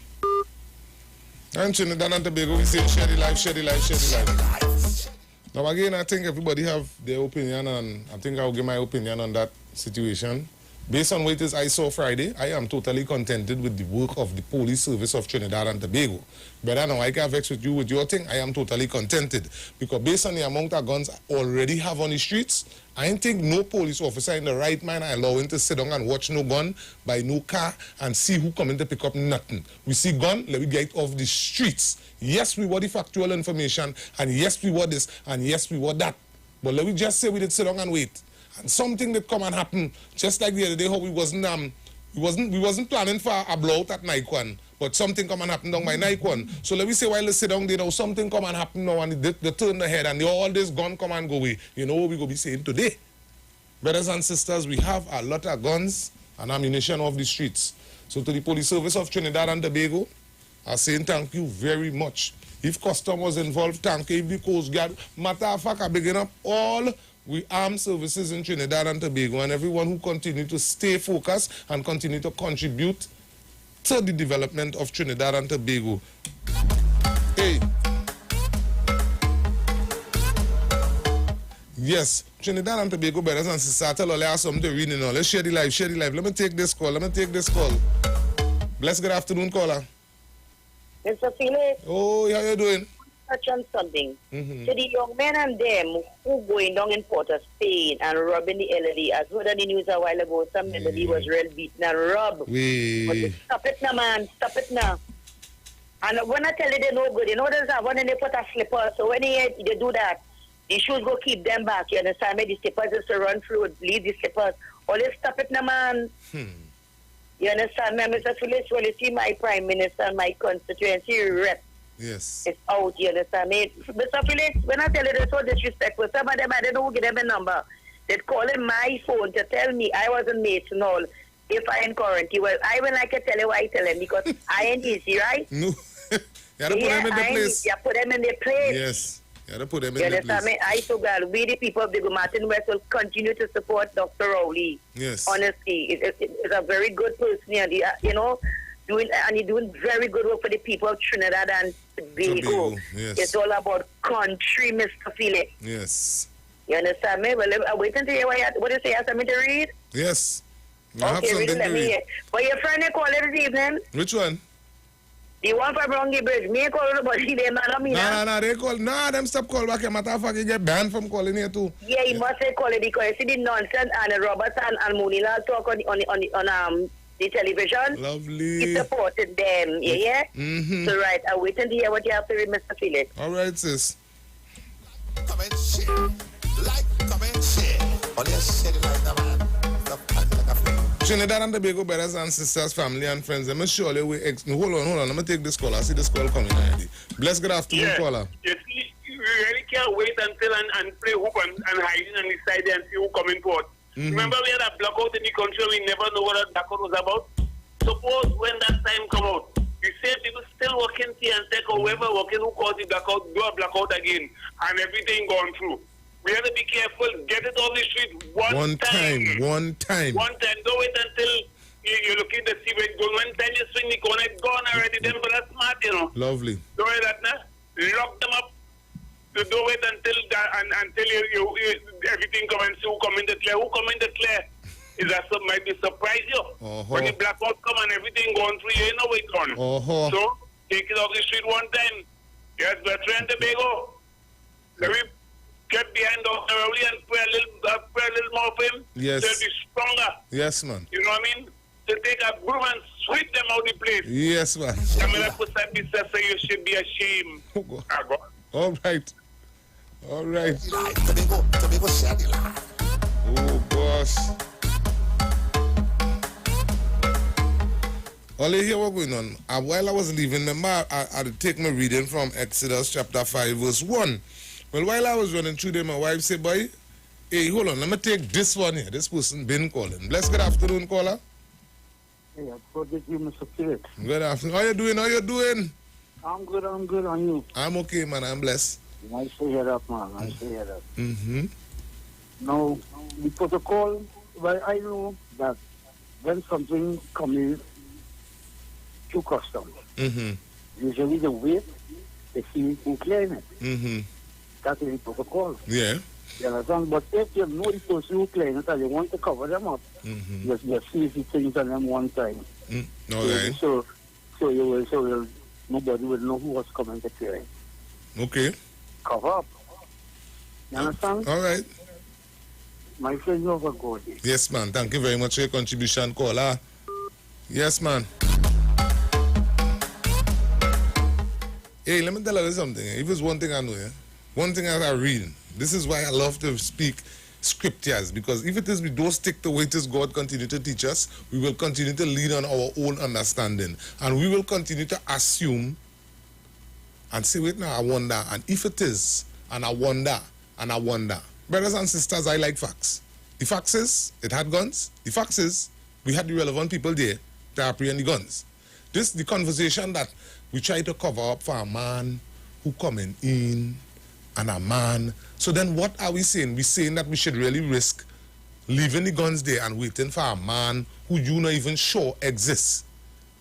And Trinidad and Tobago, we say share the life, share the life, share the life. Now again, I think everybody have their opinion, and I think I'll give my opinion on that situation. Based on what it is I saw Friday, I am totally contented with the work of the police service of Trinidad and Tobago. But now I can vex with you with your thing, I am totally contented. Because based on the amount of guns I already have on the streets, I don't think no police officer in the right mind are allowing to sit down and watch no gun, buy no car, and see who coming to pick up nothing. We see gun, let me get off the streets. Yes, we want the factual information, and yes, we want this, and yes, we want that. But let me just say we did sit down and wait. And something that come and happen, just like the other day how we wasn't planning for a blowout at Naikwan, but something come and happen down by Naikwan. So let me say while they sit down there now, something come and happen now and they turn the head and all this gun come and go away. You know what we go be saying today? Brothers and sisters, we have a lot of guns and ammunition off the streets. So to the police service of Trinidad and Tobago, I saying thank you very much. If custom was involved, thank you. If the Coast Guard, matter of fact, I begin up all we armed services in Trinidad and Tobago and everyone who continue to stay focused and continue to contribute to the development of Trinidad and Tobago. Hey. Yes, Trinidad and Tobago brothers and sisters, tell all have something to read now. Let's share the live, share the live. Let me take this call, Bless, good afternoon, caller. Mr. Felix. Oh, how you doing? Touch on something. To the young men and them who going down in Port of Spain and robbing the elderly. As heard on the news a while ago, some elderly was real beaten and robbed. But stop it now, man. Stop it now. And when I tell you they're no good, you know there's that one and they put a slipper. So when they do that, the shoes go keep them back. You understand me? The slippers just to run through, leave the slippers. Always stop it now, man. You understand me, Mr. Felix? Well, you see my Prime Minister and my constituency rep. Yes. It's out, you understand me? Mr. Felix, when I tell you they're so disrespectful, some of them, I don't know who give them a number. They're calling my phone to tell me I wasn't Mason Hall if I in quarantine. Well, I will like to tell you why I tell them, because I ain't easy, right? No. You have to put them in the place. You put them in their place. Yes. You have to put them in you the understand place. me? I so glad we the people of the Martin West will continue to support Dr. Rowley. Yes. Honestly, it's a very good person, and you know, he's doing very good work for the people of Trinidad and Tobago. Yes. It's all about country, Mr. Felix. Yes. You understand me? Well, I'm waiting to hear what you say. You have something to read? Yes. I have Okay, something really, let to me read. hear. But your friend they call it this evening? Which one? The one from Rongi Bridge. Me call nobody, they not me. No, they call. No, them stop call back. Matter of fact, you get banned from calling here too. Yeah, he must say call it because you see the nonsense and Robert and Munila talk on the television. Lovely. He supported them, yeah? So right, I'm waiting to hear what you have to read, Mr. Felix. All right, sis. Come and share. Like, come and share. Only a share the light, man. Trinidad and Tobago brothers and sisters, family and friends, let me surely hold on. Let me take this call. I see this call coming already. Bless, good afternoon, caller. You see, you really can't wait until and play hoop and hiding on the side and see who coming forward. Remember we had a blackout in the country, we never know what that blackout was about? Suppose when that time come out, you say people still working here and take or whoever working who caused the blackout, do a blackout again, and everything gone through. We have to be careful, get it off the street one time. One time. Don't wait until you're looking to see where it's going. One time you swing the corner, it's gone already, then but that's smart, you know. Lovely. Don't wait that now. Lock them up. So don't wait until you everything come and see who come in the clear. Who come in the clear is that some might be surprise you. When the blackout come and everything going through, you know where it's gone. So take it off the street one time. Yes, Bertrand Tobago. Let me get behind Dr. Rowley and pray a little more for him. Yes. They'll be stronger. Yes, man. You know what I mean? To take a broom and sweep them out the place. Yes, man. I mean, I put that business so you should be ashamed. All right. All right. Tobago share the light. Oh, gosh. All you hear what going on? While I was leaving, remember, I had take my reading from Exodus chapter 5, verse 1. Well, while I was running through there, my wife said, boy, hey, hold on, let me take this one here. This person been calling. Bless, good afternoon, caller. Hey, I forget you, Mr. Kid. Good afternoon. How you doing? How you doing? I'm good on you. I'm okay, man. I'm blessed. Nice to hear that, man. Nice to hear that. Mm-hmm. Now, the protocol, well, I know that when something comes to customs, usually the wait, they see who claim it. Mm-hmm. That is the protocol. Yeah. You understand? But if you know the person who claim it and you want to cover them up, just see the things on them one time. Okay. So nobody will know who was coming to claim. Okay. Cover up. You understand? All right. My friend, you have a good day. Yes, man. Thank you very much for your contribution, caller. Yes, man. Hey, let me tell you something. If it's one thing I know, one thing I read, this is why I love to speak scriptures, because if it is we don't stick to what is God continue to teach us, we will continue to lean on our own understanding. And we will continue to assume and say, wait now, I wonder. And if it is, and I wonder, and I wonder. Brothers and sisters, I like facts. The facts is, it had guns. The facts is, we had the relevant people there to apprehend the guns. This the conversation that we try to cover up for a man who coming in and a man. So then what are we saying? We're saying that we should really risk leaving the guns there and waiting for a man who you not even sure exists.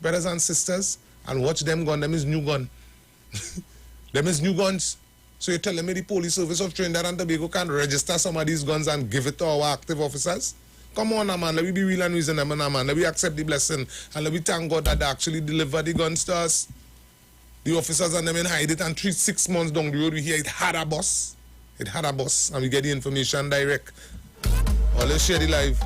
Brothers and sisters, and watch them gun, them is new gun. Them is new guns. So you're telling me the police service of Trinidad and Tobago can register some of these guns and give it to our active officers? Come on, man. Let me be real and reasonable, man. Let me accept the blessing and let me thank God that they actually deliver the guns to us. The officers and them in hide it, and 6 months down the road we hear it had a bus. It had a bus, and we get the information direct. Let's share the live.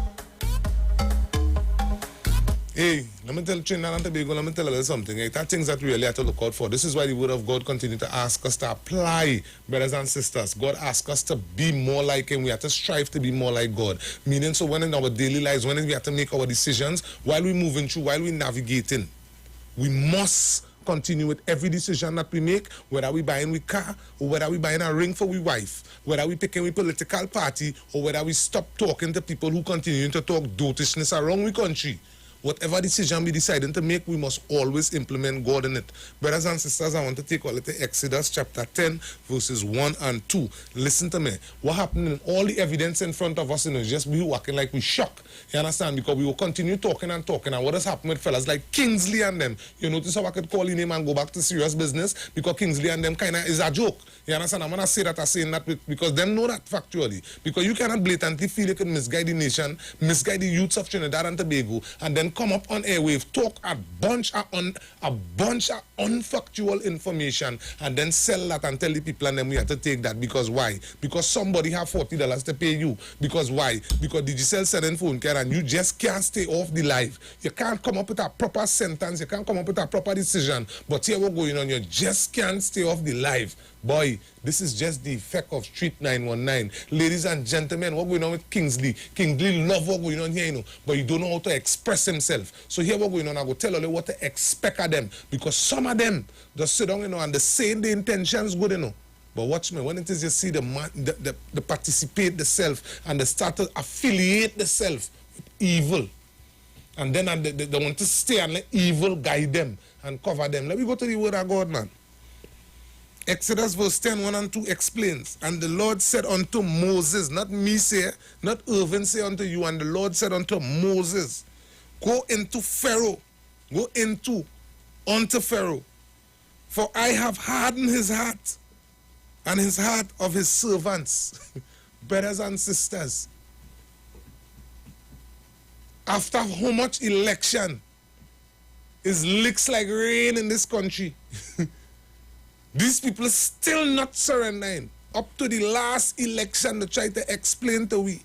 Hey, let me tell Trinidad and Tobago, let me tell you something. There are things that we really have to look out for. This is why the word of God continues to ask us to apply, brothers and sisters. God asks us to be more like Him. We have to strive to be more like God. Meaning, so when in our daily lives, when we have to make our decisions, while we're moving through, while we're navigating, we must continue with every decision that we make, whether we buying a car, or whether we buying a ring for we wife, whether we picking a political party, or whether we stop talking to people who continue to talk dotishness around the country. Whatever decision we deciding to make, we must always implement God in it. Brothers and sisters, I want to take a look at Exodus chapter 10, verses 1 and 2. Listen to me. What happened in all the evidence in front of us, just we walking like we shocked. You understand? Because we will continue talking and talking. And what has happened with fellas like Kingsley and them? You notice how I could call him and go back to serious business? Because Kingsley and them kind of is a joke. You understand? I'm going to say that I'm saying that because them know that factually. Because you cannot blatantly feel you can misguide the nation, misguide the youths of Trinidad and Tobago, and then come up on airwave, talk a bunch of unfactual information, and then sell that and tell the people and then we have to take that. Because why? Because somebody have $40 to pay you. Because why? Because did you sell certain phone care and you just can't stay off the live. You can't come up with a proper sentence. You can't come up with a proper decision. But here what's going on, you just can't stay off the live. Boy, this is just the effect of Street 919. Ladies and gentlemen, what's going on with Kingsley? Kingsley love what's going on here, but he don't know how to express himself. So here what's going on, I go tell you what to expect of them. Because some of them just sit down, and they say the intentions good, But watch me, when it is you see the participate the self and they start to affiliate the self with evil. And then they want to stay and let evil guide them and cover them. Let me go to the word of God, man. Exodus verse 10, 1 and 2 explains, and the Lord said unto Moses, not me say, not Irvin say unto you, and the Lord said unto Moses, go into Pharaoh, unto Pharaoh, for I have hardened his heart and his heart of his servants. Brothers and sisters, after how much election is licks like rain in this country, these people are still not surrendering. Up to the last election, they try to explain to we.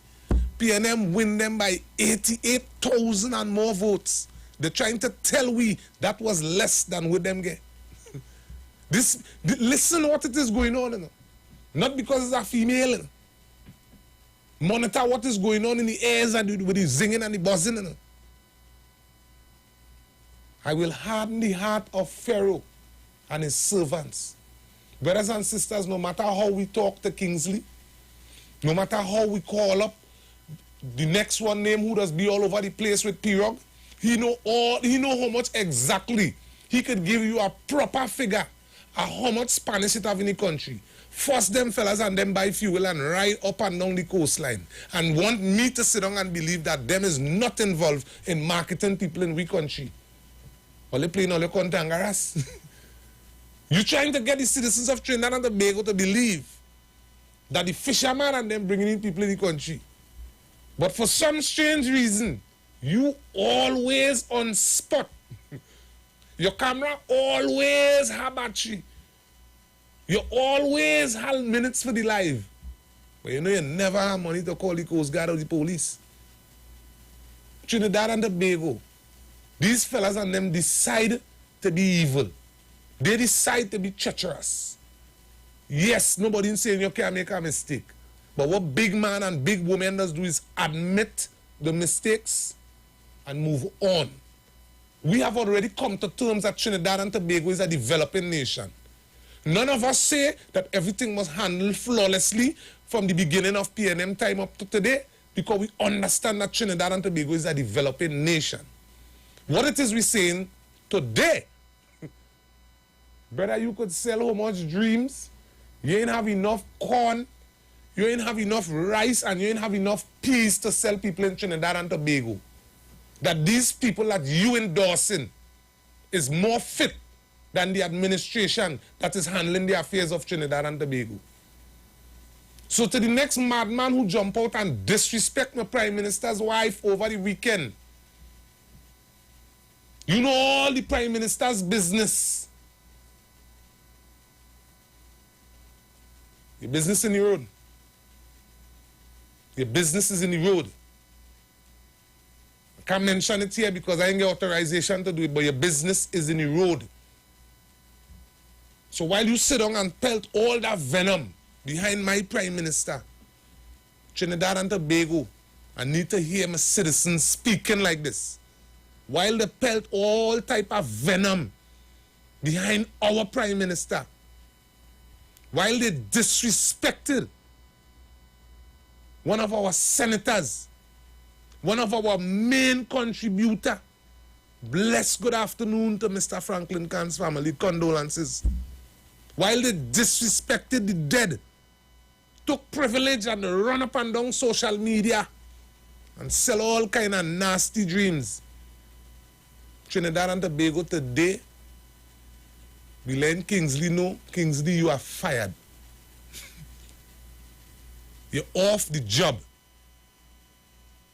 PNM win them by 88,000 and more votes. They're trying to tell we that was less than with them get. Listen what it is going on. Not because it's a female. Monitor what is going on in the airs and with the zinging and the buzzing. I will harden the heart of Pharaoh and his servants. Brothers and sisters, no matter how we talk to Kingsley, no matter how we call up the next one name who does be all over the place with Pirog, he know how much exactly he could give you a proper figure of how much Spanish it have in the country. Force them fellas and them buy fuel and ride up and down the coastline and want me to sit down and believe that them is not involved in marketing people in we country. All they playing all the contangaras. You trying to get the citizens of Trinidad and Tobago to believe that the fishermen and them bringing in people in the country. But for some strange reason, you always on spot. Your camera always have battery. You always have minutes for the live. But you know you never have money to call the Coast Guard or the police. Trinidad and Tobago, these fellas and them decide to be evil. They decide to be treacherous. Yes, nobody's saying you can't make a mistake. But what big man and big woman does do is admit the mistakes and move on. We have already come to terms that Trinidad and Tobago is a developing nation. None of us say that everything was handled flawlessly from the beginning of PNM time up to today, because we understand that Trinidad and Tobago is a developing nation. What it is we're saying today, brother, you could sell how much dreams, you ain't have enough corn, you ain't have enough rice, and you ain't have enough peas to sell people in Trinidad and Tobago. That these people that you endorsing is more fit than the administration that is handling the affairs of Trinidad and Tobago. So to the next madman who jump out and disrespect my Prime Minister's wife over the weekend, you know all the Prime Minister's business. Your business in the road. Your business is in the road. I can't mention it here because I ain't get authorization to do it, but your business is in the road. So while you sit down and pelt all that venom behind my Prime Minister, Trinidad and Tobago, I need to hear my citizens speaking like this. While they pelt all type of venom behind our Prime Minister, while they disrespected one of our senators, one of our main contributor, bless good afternoon to Mr. Franklin Khan's family, condolences. While they disrespected the dead, took privilege and run up and down social media and sell all kind of nasty dreams. Trinidad and Tobago today, we let Kingsley know, Kingsley, you are fired. You're off the job.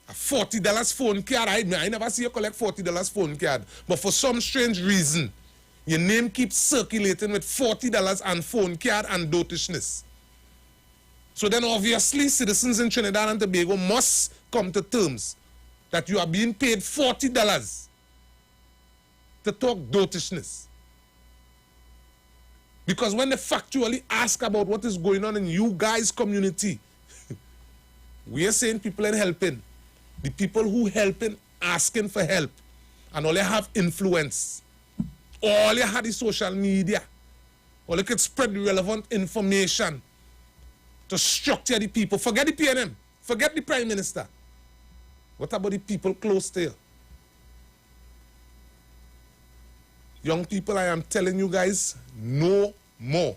A $40 phone card, I never see you collect $40 phone card. But for some strange reason, your name keeps circulating with $40 and phone card and dotishness. So then obviously citizens in Trinidad and Tobago must come to terms that you are being paid $40 to talk dotishness. Because when they factually ask about what is going on in you guys' community, we are saying people ain't helping. The people who helping, asking for help, and all they have influence. All you had is social media. All you could spread the relevant information to structure the people. Forget the PNM. Forget the Prime Minister. What about the people close to you? Young people, I am telling you guys, no more.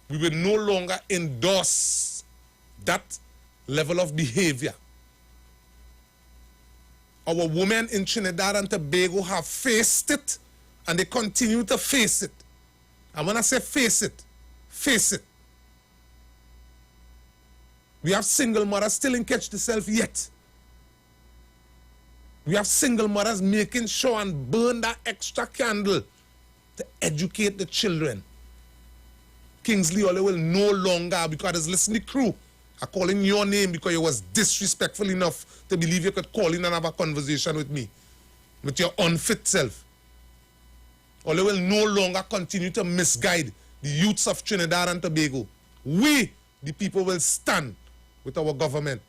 We will no longer endorse that level of behavior. Our women in Trinidad and Tobago have faced it, and they continue to face it. And when I say face it, face it. We have single mothers still in catch themselves yet. We have single mothers making sure and burn that extra candle to educate the children. Kingsley Ole will no longer, because there's listening crew are calling your name because you was disrespectful enough to believe you could call in and have a conversation with me, with your unfit self. Ole will no longer continue to misguide the youths of Trinidad and Tobago. We the people will stand with our government.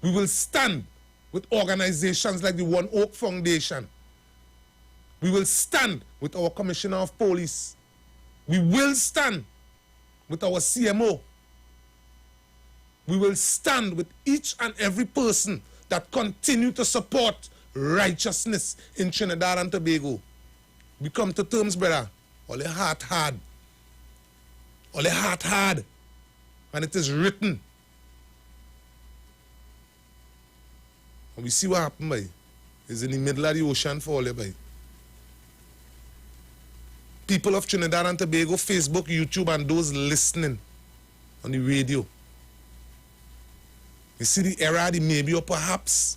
We will stand with organizations like the One Oak Foundation. We will stand with our Commissioner of Police. We will stand with our CMO. We will stand with each and every person that continue to support righteousness in Trinidad and Tobago. We come to terms, brother. All the heart hard. All the heart hard. And it is written. And we see what happened, boy. It's in the middle of the ocean for all, boy. People of Trinidad and Tobago, Facebook, YouTube, and those listening on the radio. You see the era, the maybe or perhaps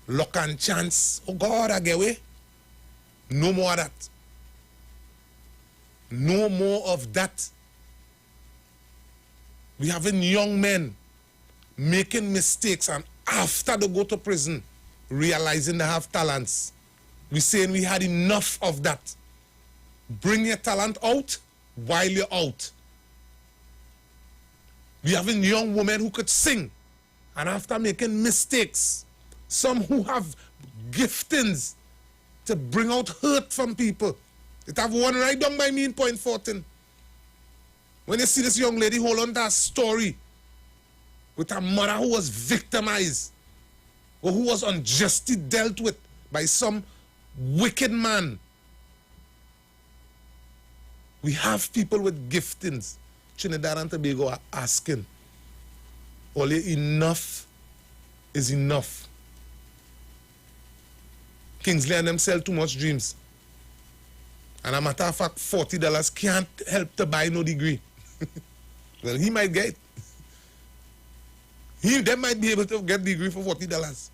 luck and chance. Oh God, I get away. No more of that. No more of that. We having young men making mistakes and after they go to prison, realizing they have talents. We saying we had enough of that. Bring your talent out while you're out. We having young women who could sing and after making mistakes, some who have giftings to bring out hurt from people. It have one right down by me in Point 14. When you see this young lady hold on to a story with a mother who was victimized or who was unjustly dealt with by some wicked man. We have people with giftings. Trinidad and Tobago are asking, only enough is enough. Kingsley and them sell too much dreams. And a matter of fact, $40 can't help to buy no degree. Well, he might get it. They might be able to get degree for $40.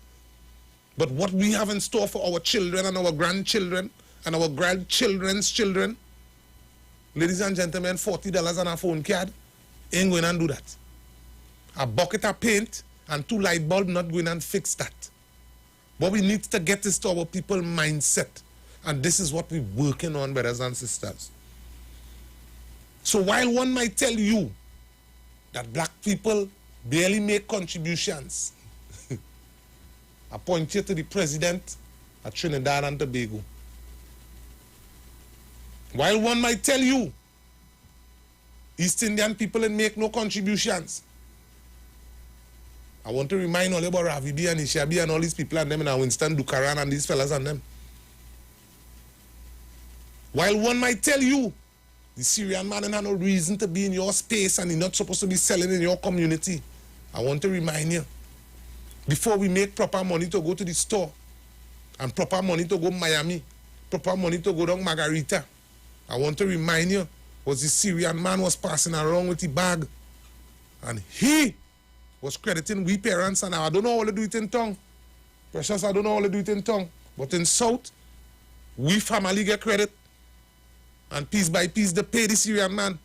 But what we have in store for our children and our grandchildren and our grandchildren's children, ladies and gentlemen, $40 on a phone card ain't going to do that. A bucket of paint and 2 light bulbs not going to fix that. What we need to get is to our people mindset. And this is what we're working on, brothers and sisters. So while one might tell you that black people barely make contributions, I point you to the president of Trinidad and Tobago. While one might tell you East Indian people and make no contributions, I want to remind all about Ravi B and Ishabi and all these people and them and Winston Dukaran and these fellas and them. While one might tell you the Syrian man has no reason to be in your space and he's not supposed to be selling in your community, I want to remind you, before we make proper money to go to the store and proper money to go Miami, proper money to go down Margarita, I want to remind you, was the Syrian man was passing around with the bag and he was crediting we parents, and I don't know how to do it in tongue. Precious, I don't know how to do it in tongue. But in South, we family get credit. And piece by piece, they pay the Syrian man.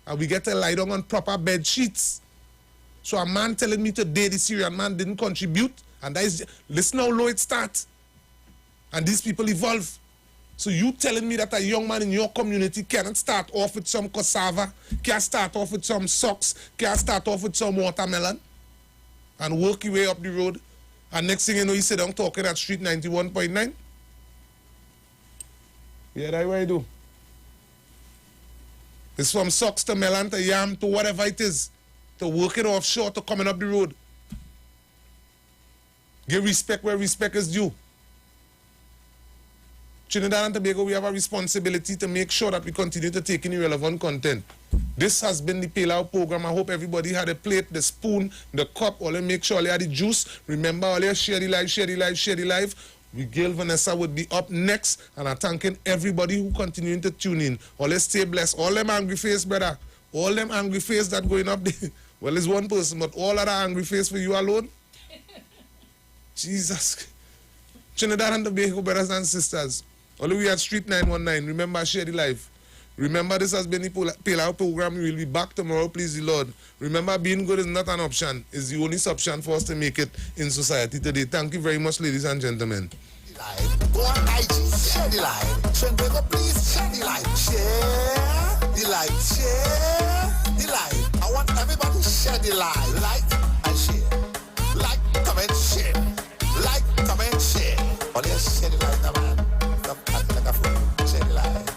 And we get to lie down on proper bed sheets. So a man telling me today the Syrian man didn't contribute. And that is, listen how low it starts. And these people evolve. So you telling me that a young man in your community cannot start off with some cassava, can't start off with some socks, can't start off with some watermelon, and work your way up the road, and next thing you know, you sit down talking at Street 91.9? Yeah, that's what I do. It's from socks to melon to yam to whatever it is, to working offshore to coming up the road. Give respect where respect is due. Trinidad and Tobago, we have a responsibility to make sure that we continue to take in relevant content. This has been the Pale Out program. I hope everybody had a plate, the spoon, the cup, all make sure they had the juice. Remember, all share the live, share the live, share the live. We, Gail Vanessa, would be up next, and I'm thanking everybody who continuing to tune in. All stay blessed. All them angry face, brother. All them angry face that going up there. Well, it's one person, but all of that angry face for you alone. Jesus. Trinidad and Tobago, brothers and sisters. Only we at Street 919. Remember, share the life. Remember, this has been the Pale Out program. We will be back tomorrow, please the Lord. Remember, being good is not an option. It's the only option for us to make it in society today. Thank you very much, ladies and gentlemen. Go on IG, share the live. Trinidad, please share the live. Share the live. Share the live. share the light. Like and share. Like, comment, share. Like, comment, share. Oh, let's share the light, now, man. Stop acting like a fool. Share the light.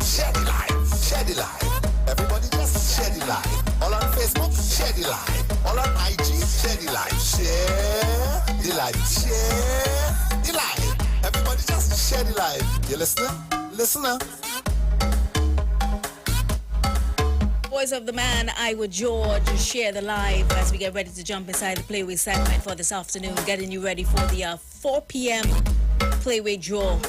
Share the light, share the light. Everybody just share the light. All on Facebook, share the light. All on IG, share the light. Share the light, share the light. Everybody just share the light. You listening? Listen up. Voice of the man, Iwer George, share the live as we get ready to jump inside the Playway segment for this afternoon, getting you ready for the 4 p.m. Playway draw.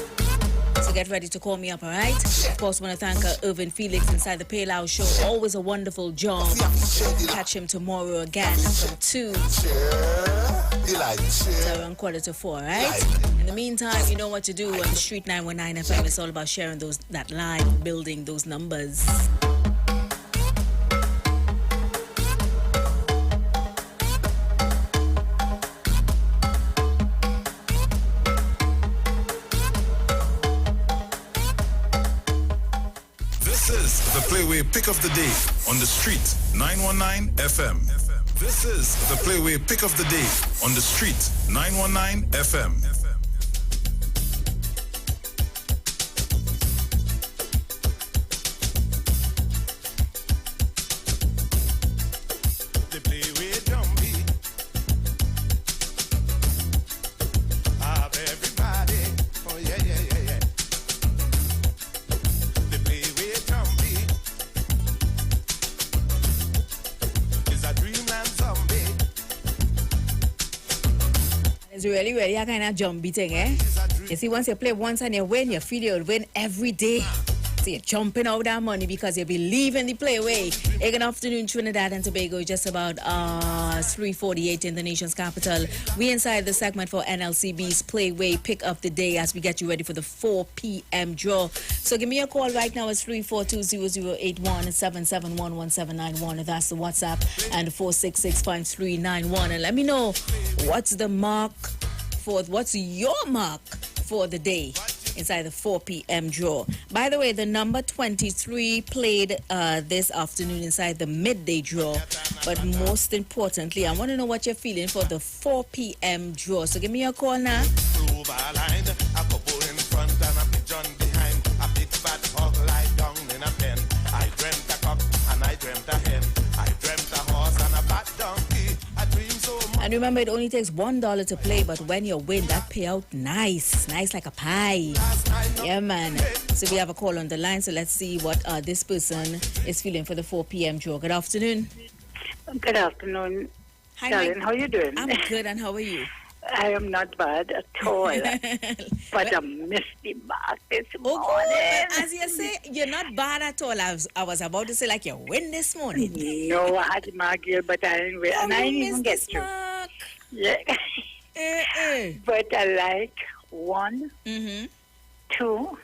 So get ready to call me up, all right? Of course, want to thank Irvin Felix inside the Pale Out Show. Always a wonderful job. Catch him tomorrow again from 2 to around 3:45, all right? In the meantime, you know what to do on the Street 919 FM. It's all about sharing that line, building those numbers. This is the Playway Pick of the Day on the Street 919 FM. This is the Playway Pick of the Day on the Street 919 FM. The Playway drum beat of everybody. Oh yeah, yeah, yeah, yeah. The Playway drum beat is a dreamland zombie. It's really a kind of jump beating, eh? You see, once you play once and you win, you feel you'll win every day. So you're jumping out that money because you believe in the Playway. Good afternoon, Trinidad and Tobago. Just about 3:48 in the nation's capital. We inside the segment for NLCB's Playway Pick of the Day as we get you ready for the 4 p.m. draw. So give me a call right now. It's 342-0081 and 771-1791. That's the WhatsApp, and 466-5391. And let me know what's your mark for the day inside the 4 p.m. draw. By the way, the number 23 played this afternoon inside the midday draw. But most importantly, I want to know what you're feeling for the 4 p.m. draw. So give me a call now. Over line, a couple in front and a pigeon behind. A big fat hog lie down in a pen. I dreamt a cock and I dreamt a hen. I dreamt a horse and a fat donkey. I dream so much. And remember, it only takes $1 to play, but when you win, that payout nice like a pie. Yeah, man. So we have a call on the line, so let's see what this person is feeling for the 4 p.m. draw. Good afternoon. Good afternoon. Hi, Darling, how you doing? I'm good, and how are you? I am not bad at all. But I missed the mark this morning. Good. As you say, you're not bad at all. I was about to say, like, you win this morning. No, I had the mark here, but I didn't win. And I didn't even get through. Yeah. But I like 1, 2,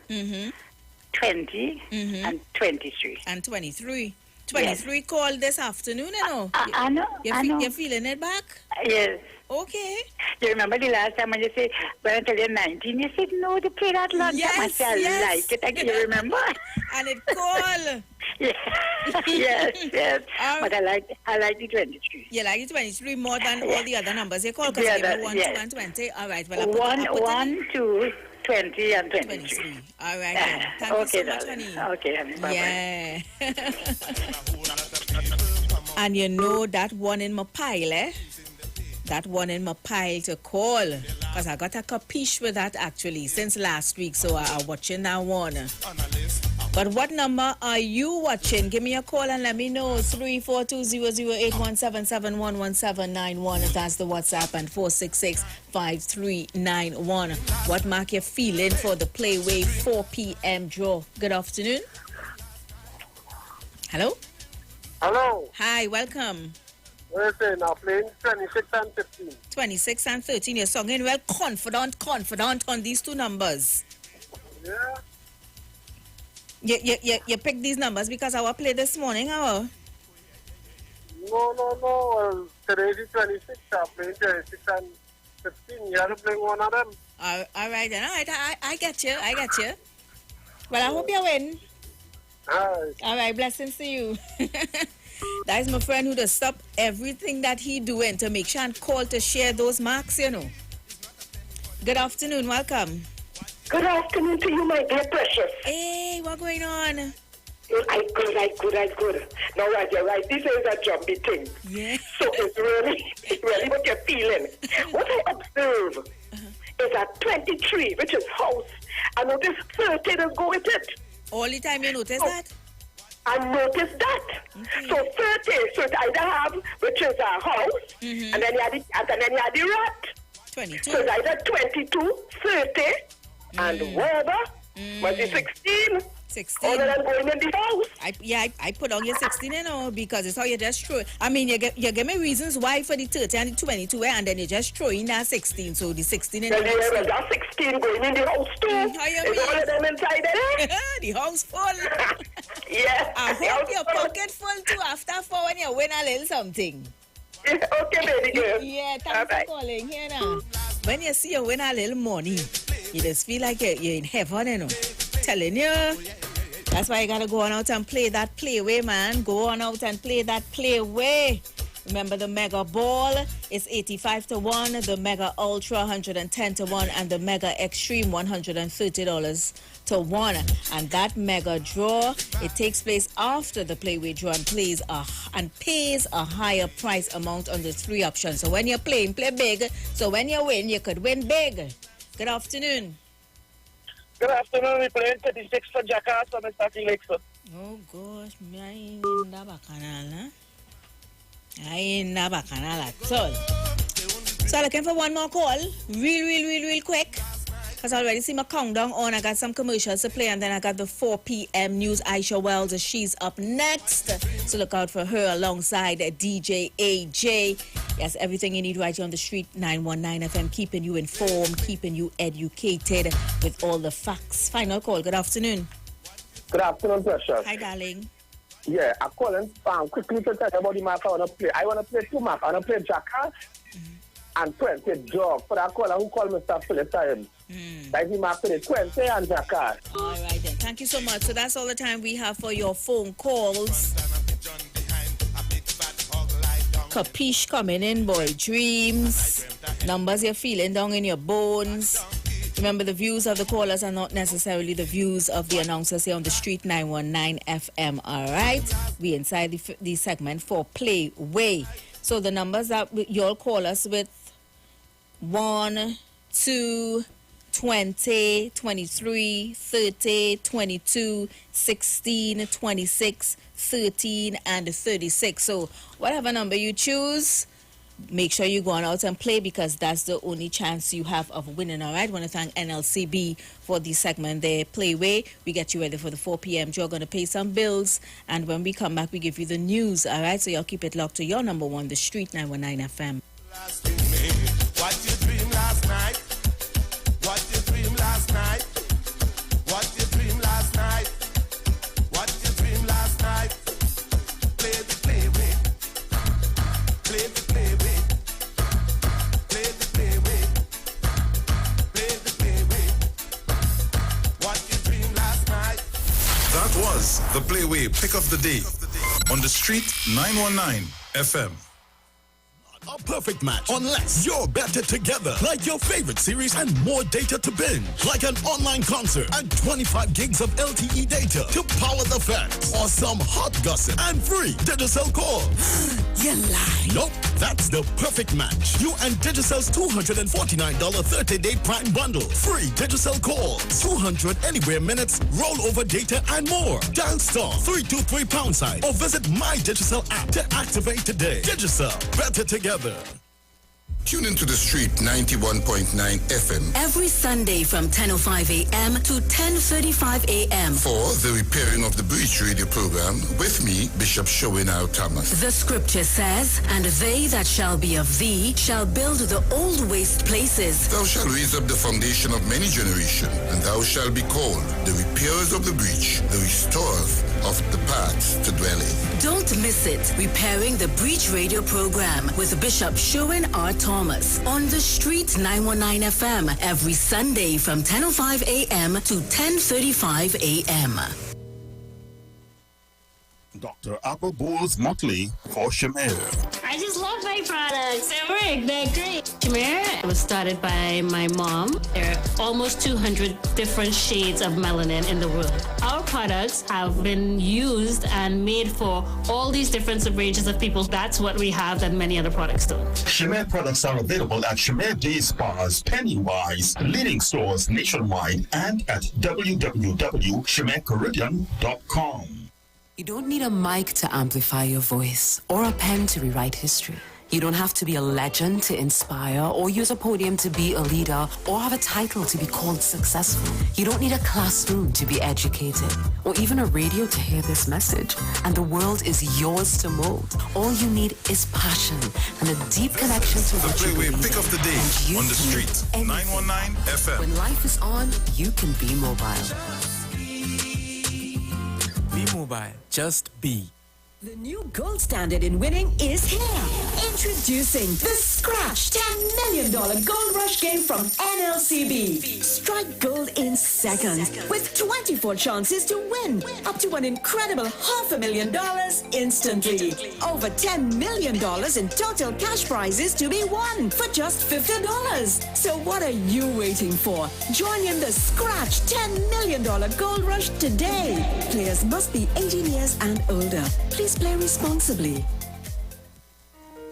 20, and 23. And 23. 23 called this afternoon, you know. I know. You're feeling it back? Yes. Okay. You remember the last time when you said, when I tell you 19, you said, no, to play that long time. I said, I like it. I can remember. And it called. yes. But I like the 23. You like the 23 more than all the other numbers you call? Because you give me 1, 2, and 20. All right. Well, I put 1, 2, 20, and 23. All right. Then. Thank you so much, honey. Okay, honey. Bye-bye. Yeah. And you know that one in my pile, eh? That one in my pile to call. Because I got a capiche with that actually since last week. So I'm watching that one. But what number are you watching? Give me a call and let me know. 342-0081-771-1791. That's the WhatsApp, and 466-5391. What mark you feeling for the Playway 4 p.m. draw? Good afternoon. Hello? Hello. Hi, welcome. What are you saying now? Playing 26 and 15. 26 and 13. You're singing well, confident on these two numbers. Yeah. You picked these numbers because I will play this morning, or? No. Well, today's the 26. I'm playing 26 and 15. You have to play one of them. All right then. All right, I get you. Well, I hope you win. All right, blessings to you. That is my friend who does stop everything that he doing to make sure and call to share those marks, you know. Good afternoon, welcome. Good afternoon to you, my dear precious. Hey, what's going on? I good. Now, right, you're right. This is a jumpy thing. Yeah. So it's really what you're feeling. What I observe is that 23, which is house, I notice 30 does go with it. All the time you notice that? I noticed that. Okay. So 30, so it either have, which is a house, and then you have the rat. 22. So it's either 22, 30, and whatever. Was it 16? 16. Other than going in the house. I put on your 16 and all because it's how you just throw it. I mean, you give me reasons why for the 30 and the 22, and then you just throw in that 16. So the 16 in the house. Well, that 16 going in the house too. How you is all of them inside there? The house full. Yeah. I hope your pocket full too after 4 when you win a little something. Okay, baby girl. Yeah, thanks for calling. Here now. When you see you win a little money, you just feel like you're in heaven, you know. Telling you. That's why you gotta go on out and play that playway, man. Go on out and play that playway. Remember the Mega Ball is 85 to 1, the Mega Ultra 110 to 1, and the Mega Extreme $130 to 1. And that Mega Draw, it takes place after the playway draw and pays a higher price amount on the 3 options. So when you're playing, play big. So when you win, you could win big. Good afternoon. Good afternoon. We're playing 36 for Jackass from Mr. Felix. Oh gosh, I ain't in the bacchanal, huh? I ain't in the bacchanal at all. So looking for one more call, real quick. Because I already see my countdown on. I got some commercials to play, and then I got the 4 p.m. news. Aisha Wells, she's up next. So look out for her alongside DJ AJ. Yes, everything you need right here on the street. 919 FM, keeping you informed, keeping you educated with all the facts. Final call. Good afternoon. Good afternoon, Precious. Hi, darling. Yeah, I'm calling quickly to tell you about the map I want to play. I want to play 2 maps. I want to play Jackass and 20 Dog. For that caller who called Mr. Philip time. That's the map for the 20 and Jackass. All right, then. Thank you so much. So that's all the time we have for your phone calls. Capiche coming in, boy. Dreams. Numbers you're feeling down in your bones. Remember, the views of the callers are not necessarily the views of the announcers here on the street. 919 FM, all right? We inside the segment for Playway. So the numbers that you'll call us with 1, 2, 20, 23, 30, 22, 16, 26, 13, and 36. So whatever number you choose, make sure you go on out and play because that's the only chance you have of winning, all right? I want to thank NLCB for the segment there, Playway. We get you ready for the 4 p.m. You're going to pay some bills, and when we come back, we give you the news, all right? So y'all keep it locked to your number one, The Street, 919 FM. What you dream last night? What you dream last night? What you dream last night? What you dream last night? Play the playway. Play the playway. Play the playway. Play the playway. What you dream last night? That was the Playway Pick of the Day on The Street 919 FM. A perfect match unless you're better together. Like your favorite series and more data to binge. Like an online concert and 25 gigs of LTE data to power the fans. Or some hot gossip and free Digicel calls. You lie. Nope, that's the perfect match. You and Digicel's $249 30-day Prime bundle. Free Digicel calls, 200 anywhere minutes, rollover data and more. Dial *323# or visit My Digicel app to activate today. Digicel, better together. Tune into the street 91.9 FM. Every Sunday from 10:05 a.m. to 10:35 a.m. For the Repairing of the Breach radio program with me, Bishop Showinal Thomas. The scripture says, and they that shall be of thee shall build the old waste places. Thou shalt raise up the foundation of many generations, and thou shalt be called the repairers of the breach, the restorers of the paths to dwell in. Don't miss it. Repairing the Breach radio program with Bishop Sherwin R. Thomas on the Street 919 FM every Sunday from 10:05 a.m. to 10:35 a.m. Dr. Apple Bowles Motley for Shamir. I just love my products. They're great. Shamir was started by my mom. There are almost 200 different shades of melanin in the world. Our products have been used and made for all these different ranges of people. That's what we have that many other products don't. Shamir products are available at Shamir Day Spas, Pennywise, leading stores nationwide, and at www.shamircaribbean.com. You don't need a mic to amplify your voice or a pen to rewrite history. You don't have to be a legend to inspire or use a podium to be a leader or have a title to be called successful. You don't need a classroom to be educated or even a radio to hear this message. And the world is yours to mold. All you need is passion and a deep connection to what you believe. Pick up the day on the street 919 FM. When life is on, you can be mobile. Be mobile. Just be. The new gold standard in winning is here. Introducing the Scratch $10 million Gold Rush game from NLCB. Strike gold in seconds with 24 chances to win. Up to an incredible $500,000 instantly. Over $10 million in total cash prizes to be won for just $50. So what are you waiting for? Join in the Scratch $10 million Gold Rush today. Players must be 18 years and older. Please play responsibly.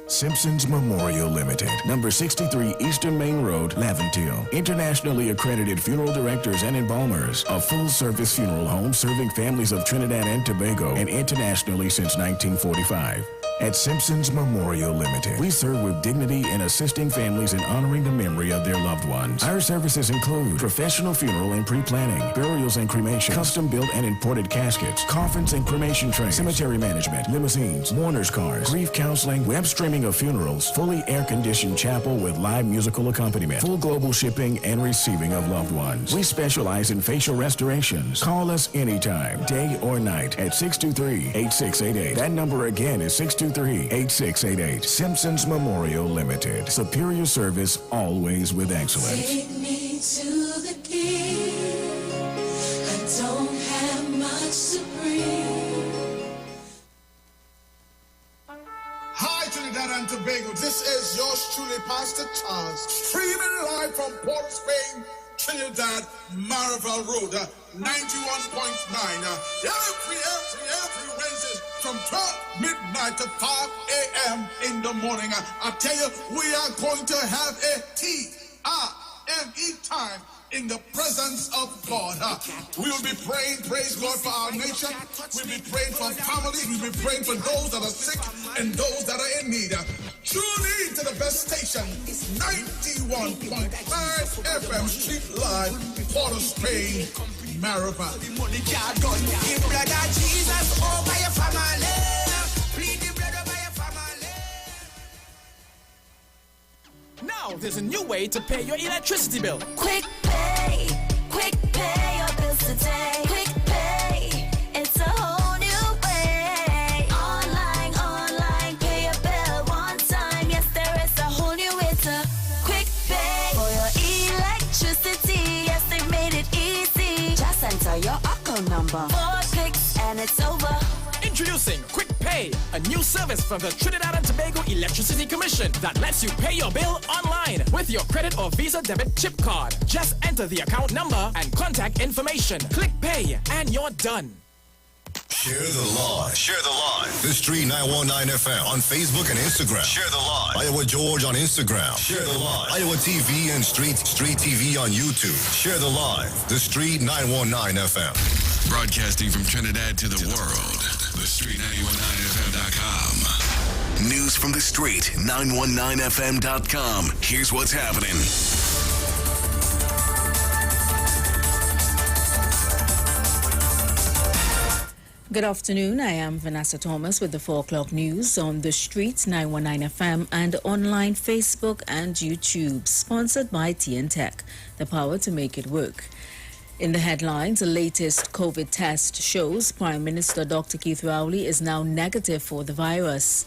Simpsons Memorial Limited, number 63 Eastern Main Road, Laventille. Internationally accredited funeral directors and embalmers. A full-service funeral home serving families of Trinidad and Tobago and internationally since 1945. At Simpsons Memorial Limited, we serve with dignity in assisting families in honoring the memory of their loved ones. Our services include professional funeral and pre-planning, burials and cremation, custom-built and imported caskets, coffins and cremation trays, cemetery management, limousines, mourners cars, grief counseling, web streaming of funerals, fully air-conditioned chapel with live musical accompaniment, full global shipping and receiving of loved ones. We specialize in facial restorations. Call us anytime, day or night, at 623-8688. That number again is 623-8688. Simpsons Memorial Limited. Superior service, always with excellence. Take me to the king. I don't have much to bring. Hi, Trinidad and Tobago. This is yours truly, Pastor Charles, streaming live from Port of Spain, Trinidad, Marvel Road, 91.9. Every Wednesday from 12 midnight to 5 a.m. in the morning. I tell you, we are going to have a T-I-M-E time in the presence of God. We will be praying, praise God, for our nation. We'll be praying for families. We'll be praying for those that are sick and those that are in need. Tune in to the best station, 91.5 FM Street Live, Port of Spain, Marathon. Now there's a new way to pay your electricity bill. Quick pay your bills today. Quick pay, it's a whole new way. Online, pay your bill one time. Yes, there is a whole new way to quick pay for your electricity. Yes, they made it easy. Just enter your account number. 4 clicks and it's over. Introducing Quick Pay, a new service from the Trinidad and Tobago Electricity Commission that lets you pay your bill online with your credit or Visa debit chip card. Just enter the account number and contact information. Click Pay and you're done. Share the live. Share the live. The Street 919 FM on Facebook and Instagram. Share the live. Iwer George on Instagram. Share the live. Iwer TV and Street TV on YouTube. Share the live. The Street 919 FM. Broadcasting from Trinidad to the world. The Street 919FM.com. News from the street, 919fm.com. Here's what's happening. Good afternoon. I am Vanessa Thomas with the 4 o'clock news on the streets, 919 FM, and online Facebook and YouTube. Sponsored by TN Tech, the power to make it work. In the headlines, the latest COVID test shows Prime Minister Dr. Keith Rowley is now negative for the virus.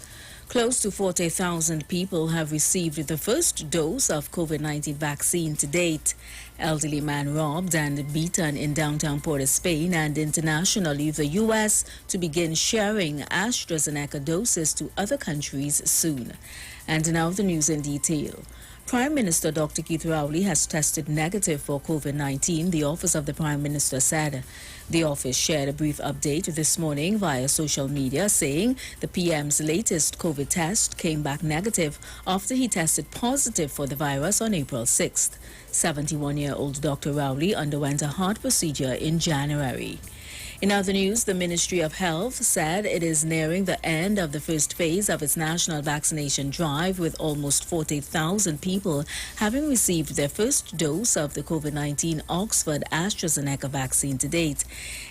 Close to 40,000 people have received the first dose of COVID-19 vaccine to date. Elderly man robbed and beaten in downtown Port of Spain, and internationally the U.S. to begin sharing AstraZeneca doses to other countries soon. And now the news in detail. Prime Minister Dr. Keith Rowley has tested negative for COVID-19, the Office of the Prime Minister said. The office shared a brief update this morning via social media saying the PM's latest COVID test came back negative after he tested positive for the virus on April 6th. 71-year-old Dr. Rowley underwent a heart procedure in January. In other news, the Ministry of Health said it is nearing the end of the first phase of its national vaccination drive, with almost 40,000 people having received their first dose of the COVID-19 Oxford AstraZeneca vaccine to date.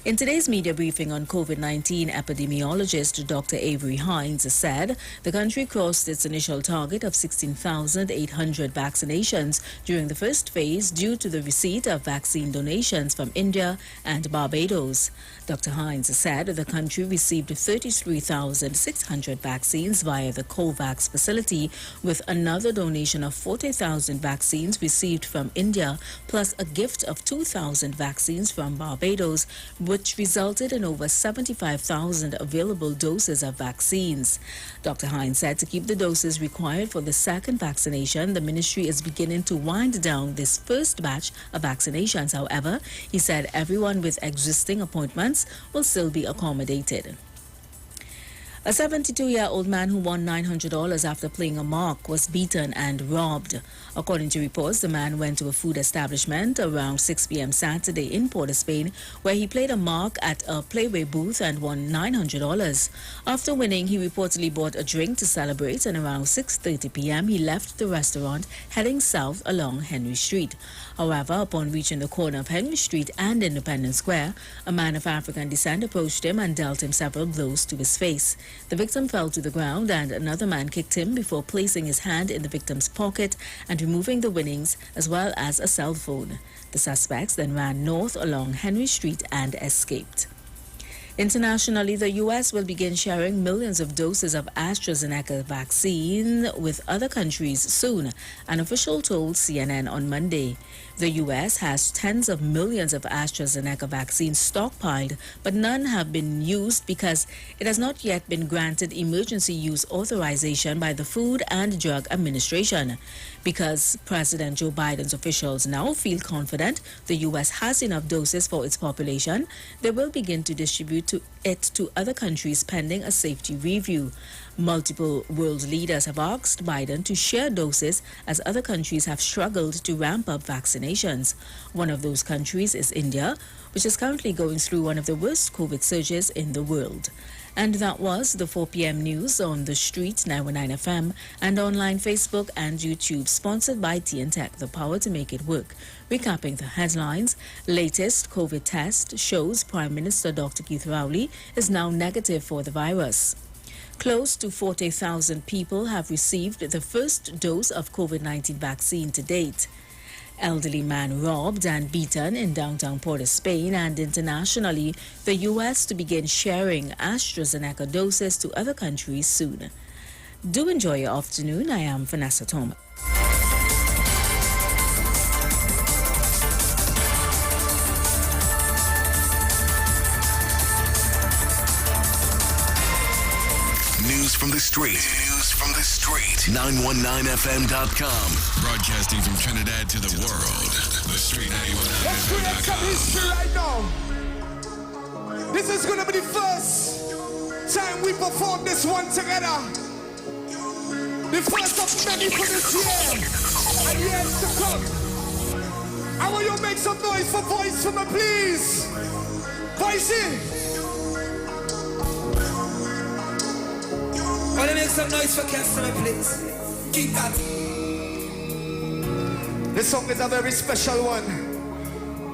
In today's media briefing on COVID-19, epidemiologist Dr. Avery Hines said the country crossed its initial target of 16,800 vaccinations during the first phase due to the receipt of vaccine donations from India and Barbados. Dr. Hines said the country received 33,600 vaccines via the COVAX facility, with another donation of 40,000 vaccines received from India, plus a gift of 2,000 vaccines from Barbados, which resulted in over 75,000 available doses of vaccines. Dr. Hines said to keep the doses required for the second vaccination, the ministry is beginning to wind down this first batch of vaccinations. However, he said everyone with existing appointments will still be accommodated. A 72-year-old man who won $900 after playing a mark was beaten and robbed. According to reports, the man went to a food establishment around 6 p.m. Saturday in Port of Spain, where he played a mark at a Playway booth and won $900. After winning, he reportedly bought a drink to celebrate, and around 6:30 p.m. he left the restaurant, heading south along Henry Street. However, upon reaching the corner of Henry Street and Independence Square, a man of African descent approached him and dealt him several blows to his face. The victim fell to the ground, and another man kicked him before placing his hand in the victim's pocket and removing the winnings as well as a cell phone. The suspects then ran north along Henry Street and escaped. Internationally, the U.S. will begin sharing millions of doses of AstraZeneca vaccine with other countries soon, an official told CNN on Monday. The U.S. has tens of millions of AstraZeneca vaccines stockpiled, but none have been used because it has not yet been granted emergency use authorization by the Food and Drug Administration. Because President Joe Biden's officials now feel confident the U.S. has enough doses for its population, they will begin to distribute it to other countries pending a safety review. Multiple world leaders have asked Biden to share doses as other countries have struggled to ramp up vaccinations. One of those countries is India, which is currently going through one of the worst COVID surges in the world. And that was the 4 p.m. news on the street, 919 FM, and online Facebook and YouTube, sponsored by TN Tech, the power to make it work. Recapping the headlines, latest COVID test shows Prime Minister Dr. Keith Rowley is now negative for the virus. Close to 40,000 people have received the first dose of COVID-19 vaccine to date. Elderly man robbed and beaten in downtown Port of Spain, and internationally, the U.S. to begin sharing AstraZeneca doses to other countries soon. Do enjoy your afternoon. I am Vanessa Thomas. News from the street. News from the street. 919fm.com. Broadcasting from Trinidad to the world. The Street 919fm.com. Let's create some history right now. This is going to be the first time we perform this one together. The first of many for this year and years to come. I want you to make some noise for Voice for me, please. Voice in. Well, it is some noise for Castle, please. Keep that. This song is a very special one.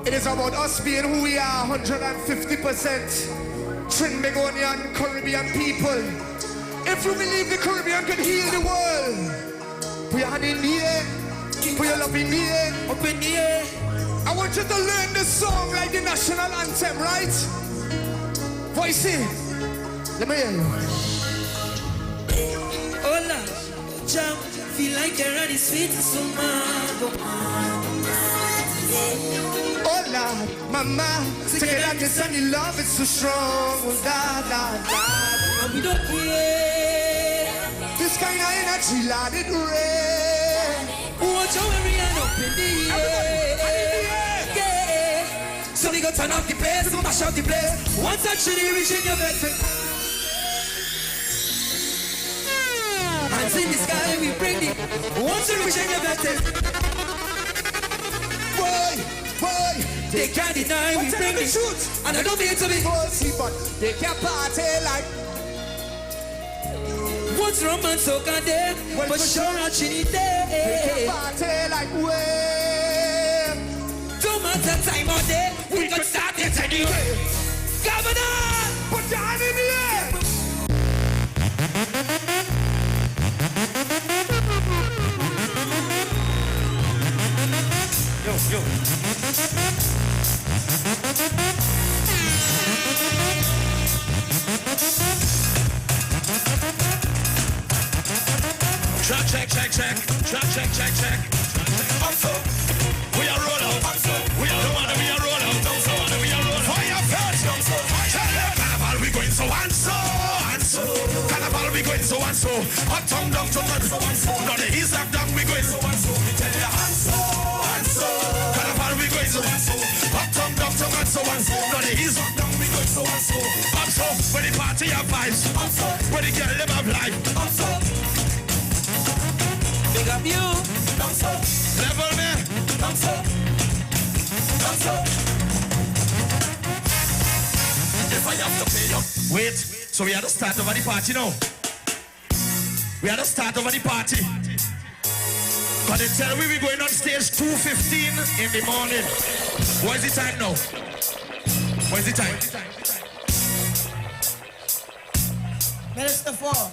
It is about us being who we are, 150% Trinbagonian Caribbean people. If you believe the Caribbean can heal the world, put your hand in the air, put your love in the air, up in the air. I want you to learn this song like the national anthem, right? Voice it. Let me hear you. Hola, jam, feel like you're at the sweetest woman. Hola, mama, take it like this and the love is so strong. Oh, da, da, da. And we don't care. This kind of energy, Lord, it rain. Watch how every hand up in the air. Yeah. So we go turn off the place, we mash out the place. Once actually reaching your bed. Hands in the sky, we bring it. Once you reach your bed. Boy, they can't deny we bring it. And I don't mean to be bossy, but they can't party like. What's romance so can they? But sure actually they they can't party like we. Don't matter time or day, we could start it anyway. Governor, put your hand in the air. Yo. Check. Up so, we are roll out. We are roll out. Fire first. Carnival we going so and so. Carnival we going so and so. Hot tongue down so and so. Now the east up down we going so and so. We tell you and so. Carnival we going so and so. Hot tongue down so and so. Now the east up down we going so and so. Up so, when the party have vibes. When the girl them have life. Up so. Big up you. Level me. If I have to pay you. Wait, so we had to start over the party now. We had to start over the party. But they tell me we're going on stage 2:15 in the morning. What is the time now? What is the time? Minister 4.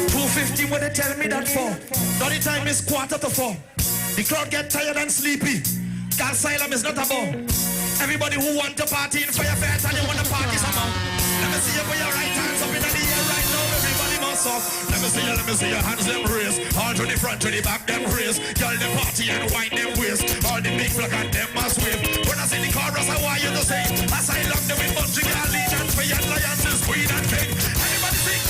2:15 when they tell me that for. Now the time is 3:45. The crowd get tired and sleepy. Gal Asylum is not a ball. Everybody who want to party in Fire Fair and you want to party somehow. Let me see you put your right hands up in the air right now. Everybody must off. Let me see your hands them raise. All to the front, to the back them raise. Girl them party and wine them waist. All the big flag and them must wave. When I see the chorus I want you to sing. Asylum them with bunching allegiance for your alliances, queen and king. Everybody sing.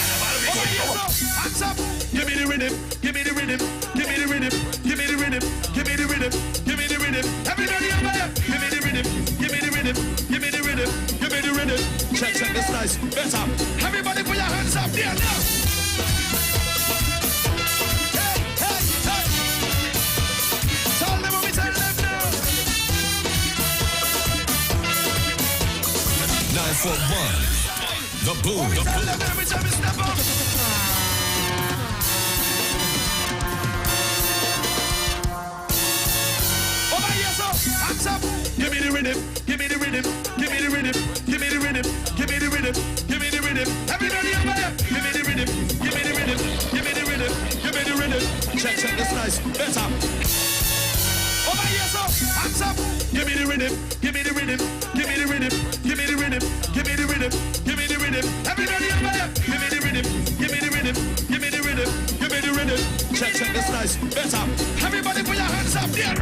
Hands up. Give me the rhythm. Give me the rhythm. Give me the rhythm. Give me the rhythm. Give me the rhythm. Give me the rhythm. Everybody over there. Give me the rhythm. Give me the rhythm. Give me the rhythm. Give me the rhythm. Check this nice. Better. Everybody put your hands up there now. Hey. Tell them what we tell them now. 941. The Boom. What we tell them every time we step up. Over here, so. Hands up. Give me the rhythm. Give me the rhythm. Give me the rhythm. Give me the rhythm. Give me the rhythm. Give me the rhythm. Everybody over there. Give me the rhythm. Give me the rhythm. Give me the rhythm. Give me the rhythm. Check this nice. Better. Over here, so. Hands up. Give me the rhythm. Give me the rhythm. Give me the rhythm. Give me the rhythm. Give me the rhythm. Give me the rhythm. Everybody over there. Give me the rhythm. Give me the rhythm. Give me the rhythm. Give me the rhythm. Check this nice. Better. Everybody put your hands up there.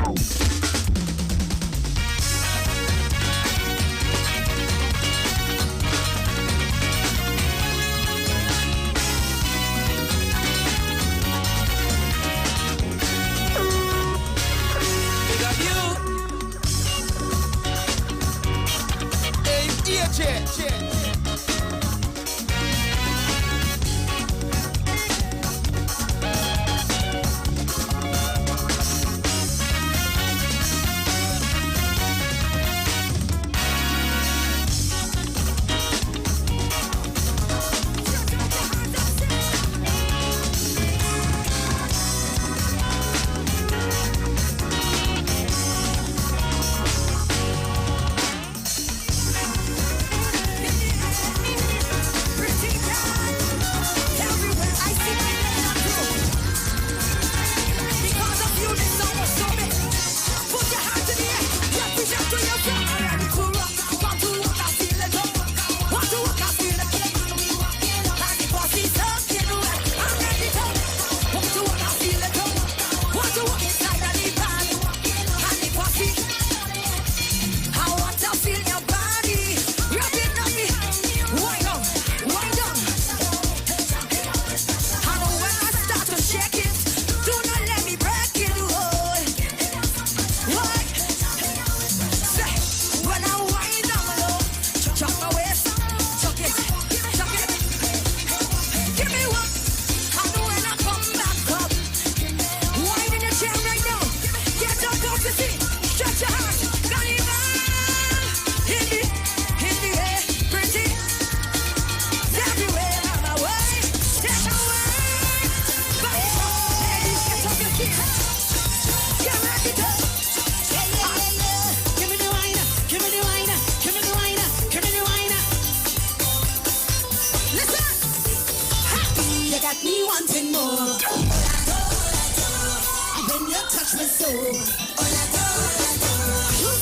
You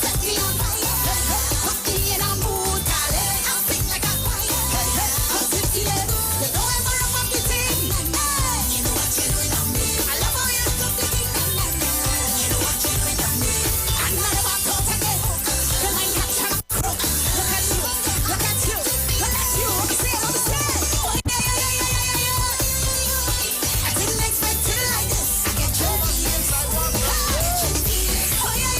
set me on fire, put me in a mood, darling. I sing like a choir. Cause it's the level, you know I'm gonna fuck the thing. You know what you're doing on me. I love how you stop the thing. You know what you're doing on me. I'm not about to take it. The mind capture a crook. Look at you, look at you, look at you. I'm saying, oh yeah. I didn't expect it like this. I get your feelings. Oh yeah.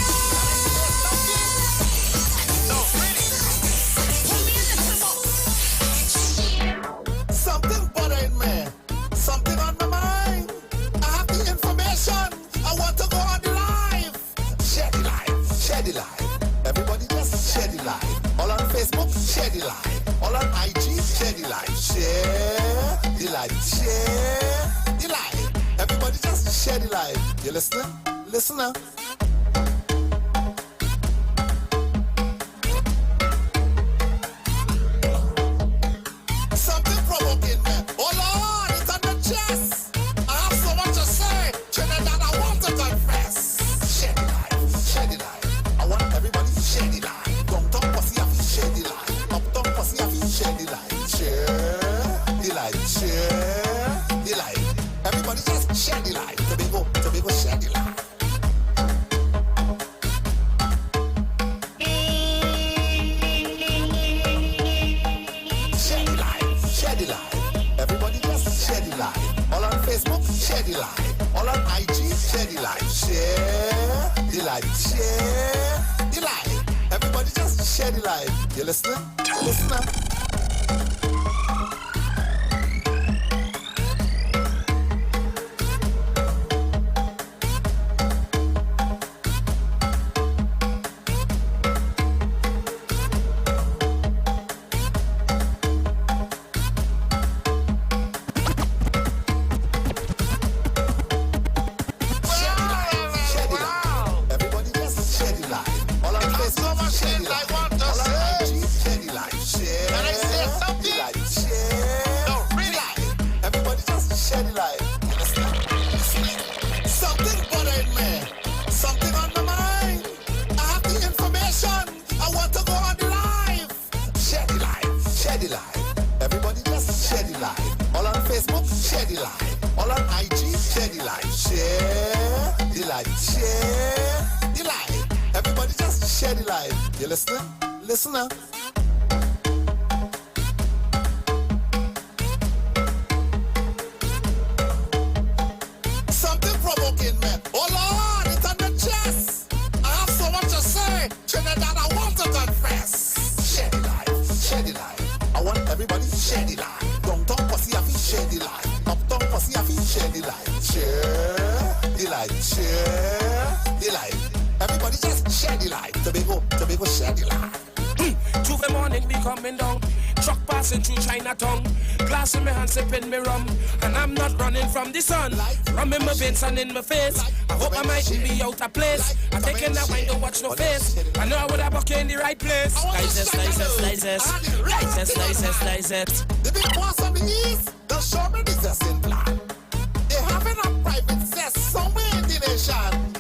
Something bothering me. Something on my mind. I have the information. I want to go on the live. Share the live. Share the live. Everybody just share the live. All on Facebook, share the live. All on IG, share the live. Share the live. Share the live. Everybody just share the live. You listening? Listen now. Something provoking me. Oh Lord, it's on the chest. I have so much to say. Trinidad, I want to confess. Share the life, share the life. I want everybody to share the life. Downtown pussy, I feel share the life. Uptown pussy, I feel share the life. Share the life, share the life. Everybody just share the life. Tobago, share the life. Share the life, share the life. Everybody just share the life. All on Facebook, share the life. All on IG, share the life. Share the life, share the life. Everybody just share the life. You listening? Listen up. Everybody just share the life. All on Facebook, share the life. All on IG, share the life. Share. Can I say something? The life. Share. No, really. Everybody just share the life. Something bothering me. Something on my mind. I have the information. I want to go on the live. Share the life. Share the life. Everybody just share the life. All on Facebook, share the life. All on IG, share the life. Share the life. Share the life. Everybody just share the life. You listening? Listen now. Something provoking me. Oh Lord, it's on the chest. I have so much to say. Trinidad, I want to confess. Share the life. Share the life. I want everybody to share the life. Downtown pussy, I feel share the life. Uptown pussy, I feel share the life. Share the life. Share the life. Everybody just share the life. Tobago, share the life. Tuesday morning be coming down, truck passing through Chinatown, glass in my hand sipping me rum, and I'm not running from the sun. Rum in my veins and in my face. I hope I mightn't be out of place. I'm taking that wine, don't watch no face. I know I would have walked in the right place. Slices. The big boss of the East, they'll show me the zesting plan. They having a private zest somewhere in the nation.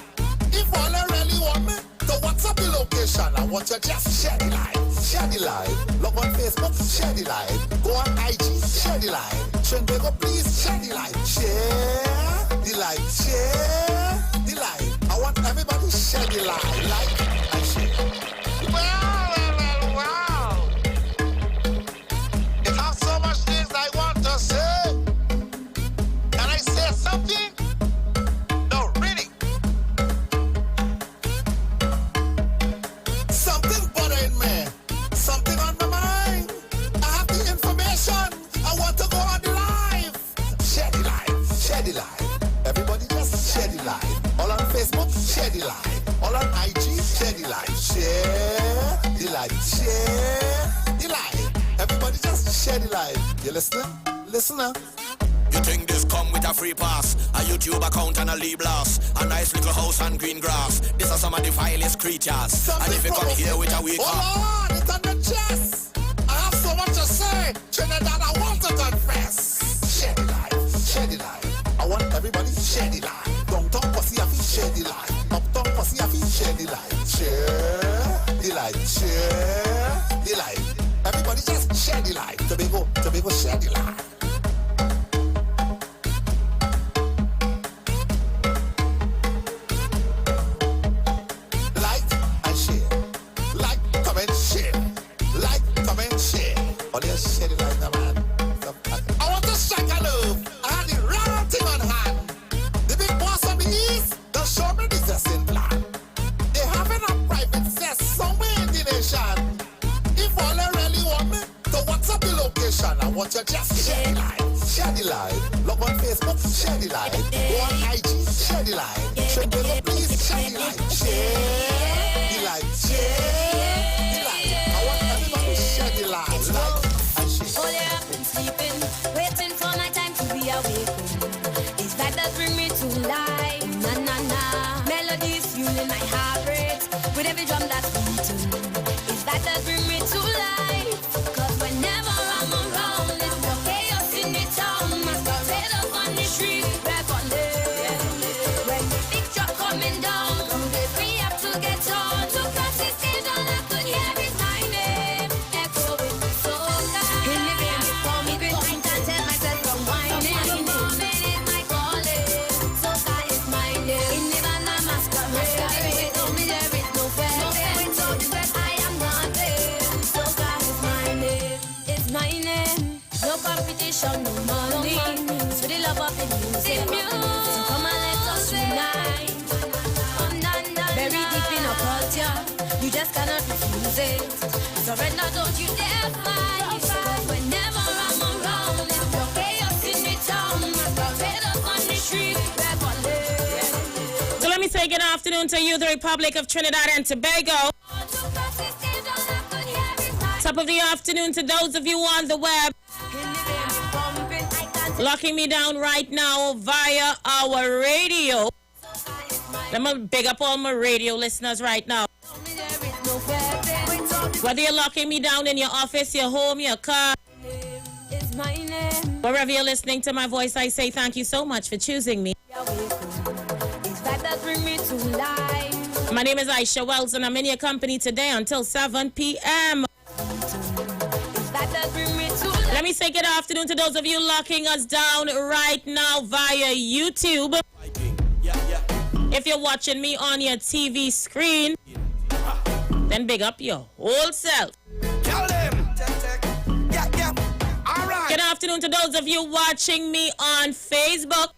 If all they really want me, to WhatsApp the location. I want you just share the life. Share the life. Log on Facebook, share the life. Go on IG, share the life. Trinidad, please share the life. Share the life. Share the life. I want everybody to share the life. Like and share. Wow. It has so much things I want to say. Can I say something? No, really. Something bothering me. Something on my mind. I have the information. I want to go on the live. Share the life. Share the life. Everybody just share the life. All on Facebook, share the life. All on IG, share the life. Share the life. Share the life. Everybody just share the life. You listening? Listen now. You think this come with a free pass, a YouTube account and a lead blast, a nice little house and green grass. These are some of the vilest creatures. And if you come here with a weak oh Lord, it's on the chest. I have so much to say. Trinidad, I want to confess. Share the life. Share the life. I want everybody to share the life. Downtown pussy, I feel share the life. light, share the light. Everybody just share the light. Tobago, share the light. Like and share. Like, comment, share. Like, comment, share. Oh, they share the light, man. I want to strike a nerve. I had the wrong thing on hand. The big boss of the East, don't show me the testing plan. They having a private test somewhere in the nation. If all they really want me, to WhatsApp the location. I want you just share the light. Share the light. Log on Facebook, share the light. Go on IG, share the light. Share the light, please share the light. Share the light. Share the light. I want everybody to share the light. Like and share. All yeah, I've been sleeping, waiting for my time to be awake. These vibes that bring me to life. Na na na. Melodies fueling my heart rate with every drum that's beating. These vibes that bring me to life. 'Cause whenever I'm around, it's the chaos in the town. Masquerade up on the street, rap on them. When the big truck coming down, we have to get on to cross the stage and I could hear it my name. Echo with the soca. In the vein, they call me great. I can't tell myself from whining. Moment is my calling. Soca is my name. In the band, I'm masquerade. Told me there is no fair. So that I am nothing. Soca is my name. It's my name. No competition, no money. So the love of the music. So come and let us unite. Very deep in our culture, you just cannot refuse it. Surrender, don't you dare fight. 'Cause whenever I'm around, it's the chaos in the town. Masquerade up on the street, rap on them. So let me say good afternoon to you, the Republic of Trinidad and Tobago. Top of the afternoon to those of you on the web. Locking me down right now via our radio. Let me big up all my radio listeners right now. Whether you're locking me down in your office, your home, your car, wherever you're listening to my voice, I say thank you so much for choosing me. My name is Aisha Wells and I'm in your company today until 7 p.m. Let me say good afternoon to those of you locking us down right now via YouTube. If you're watching me on your TV screen, then big up your whole self. Good afternoon to those of you watching me on Facebook.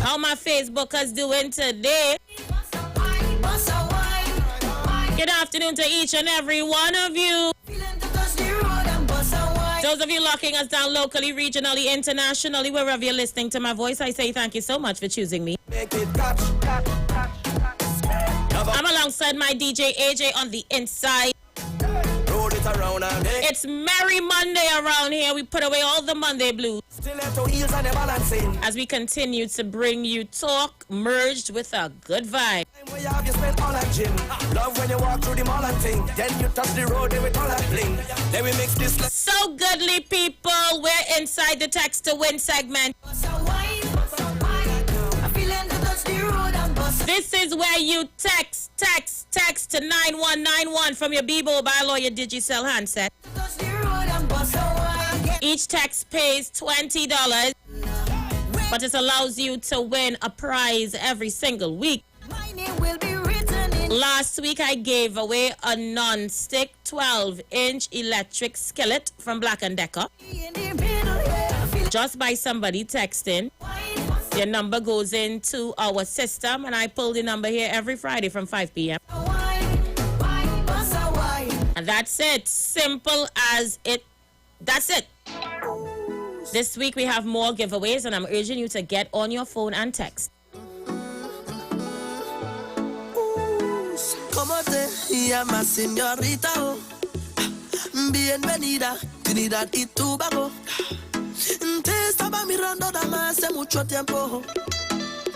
How my Facebookers doing today? Good afternoon to each and every one of you. Those of you locking us down locally, regionally, internationally, wherever you're listening to my voice, I say thank you so much for choosing me. I'm alongside my DJ AJ on the inside. It's Merry Monday around here. We put away all the Monday blues as we continue to bring you talk merged with a good vibe. Love when you walk through the mall and thing. Then you touch the road, then we call that bling. Then we mix this. So goodly, people. We're inside the Text to Win segment. This is where you text to 9191 from your B-Mobile or your Digicel handset. Each text pays $20, but it allows you to win a prize every single week. Last week I gave away a non-stick 12-inch electric skillet from Black & Decker. Just by somebody texting. Your number goes into our system, and I pull the number here every Friday from 5 p.m. And that's it. Simple as it. That's it. This week we have more giveaways, and I'm urging you to get on your phone and text. Como te llamas, señorita? Bienvenida, Trinidad y Tobago. Te estaba mirando dama hace mucho tiempo.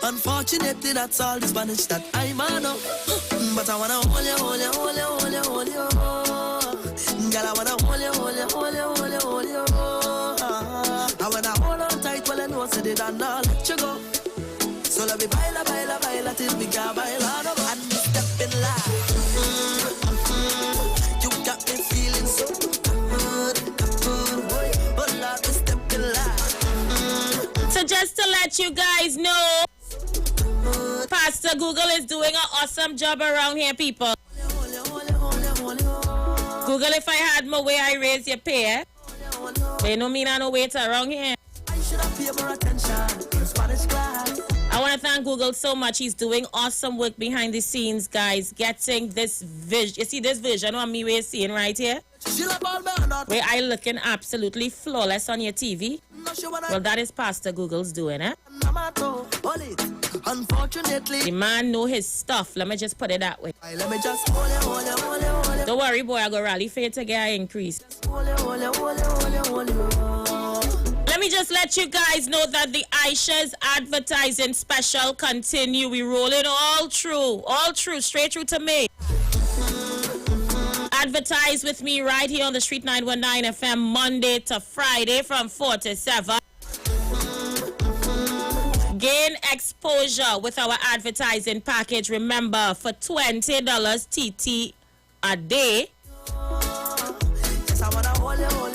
Unfortunately, that's all the Spanish that I know. But I wanna hold you, hold you, hold you, hold you, hold you. Girl, I wanna hold you, hold you, hold you, hold you, hold you. I wanna hold on tight while I know I said it and I'll let you go. So let me baila, baila, baila till we can baila. And we step in line. let you guys know Pastor Google is doing an awesome job around here, people. Google, if I had my way, I raise your pay. But you know me, I no wait around here. I want to thank Google so much. He's doing awesome work behind the scenes, guys. Getting this vision. You see this vision on me we're seeing right here? Where I looking absolutely flawless on your TV. Well, that is Pastor Google's doing, eh? Unfortunately, the man know his stuff. Let me just put it that way. Let me just don't worry, boy. I go rally for you to get increase. Let me just let you guys know that the Aisha's advertising special continue. We roll it all through, straight through to May. Advertise with me right here on the Street 919 FM Monday to Friday from 4 to 7. Gain exposure with our advertising package. Remember, for $20 TT a day,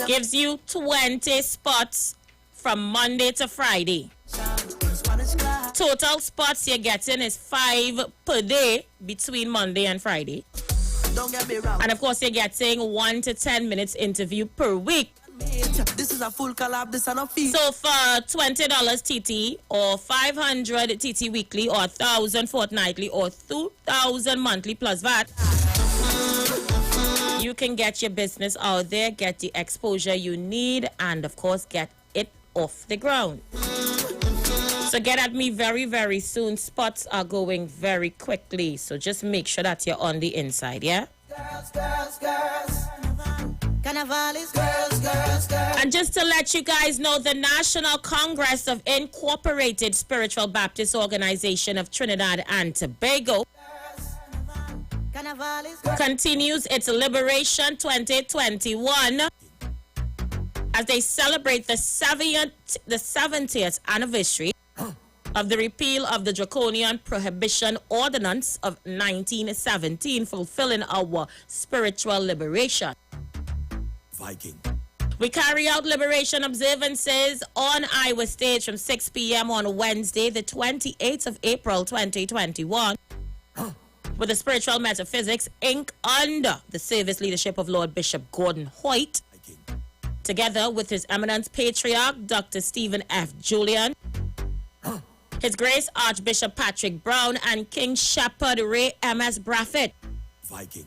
gives you 20 spots from Monday to Friday. Total spots you're getting is 5 per day between Monday and Friday. Don't get me wrong. And of course, you're getting 1 to 10 minutes interview per week. This is a full collab, this is a fee. So for $20 TT or 500 TT weekly or 1,000 fortnightly or 2,000 monthly plus VAT, you can get your business out there, get the exposure you need, and of course get it off the ground. So get at me very, very soon. Spots are going very quickly. So just make sure that you're on the inside, yeah? Girls, girls, girls. Carnival is girls, girls, girls. And just to let you guys know, the National Congress of Incorporated Spiritual Baptist Organization of Trinidad and Tobago continues its Liberation 2021 as they celebrate the 70th anniversary of the repeal of the Draconian Prohibition Ordinance of 1917, fulfilling our spiritual liberation. Viking. We carry out liberation observances on Iwer stage from 6 p.m. on Wednesday, the 28th of April, 2021, with the Spiritual Metaphysics Inc. under the service leadership of Lord Bishop Gordon Hoyt, together with His Eminence Patriarch Dr. Stephen F. Julian, His Grace Archbishop Patrick Brown, and King Shepherd Ray M.S. Braffett. Viking.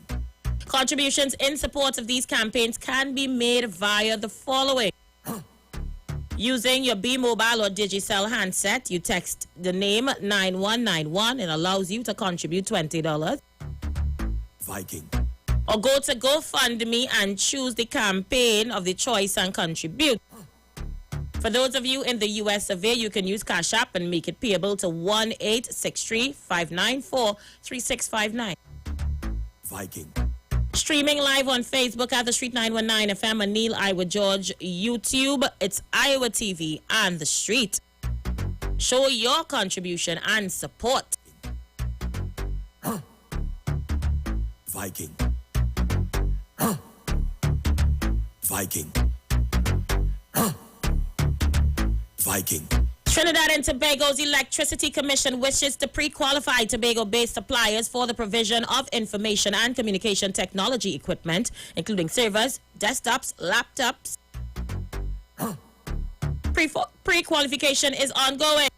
Contributions in support of these campaigns can be made via the following. Using your B-Mobile or Digicel handset, you text the name 9191. It allows you to contribute $20. Viking. Or go to GoFundMe and choose the campaign of the choice and contribute. For those of you in the U.S. of A, you can use Cash App and make it payable to 1-863-594-3659. Viking. Streaming live on Facebook at the Street 919 FM and Neil Iwer George YouTube. It's Iwer TV and the Street. Show your contribution and support. Viking. Viking. Viking. Trinidad and Tobago's Electricity Commission wishes to pre-qualify Tobago-based suppliers for the provision of information and communication technology equipment, including servers, desktops, laptops. Pre-qualification is ongoing.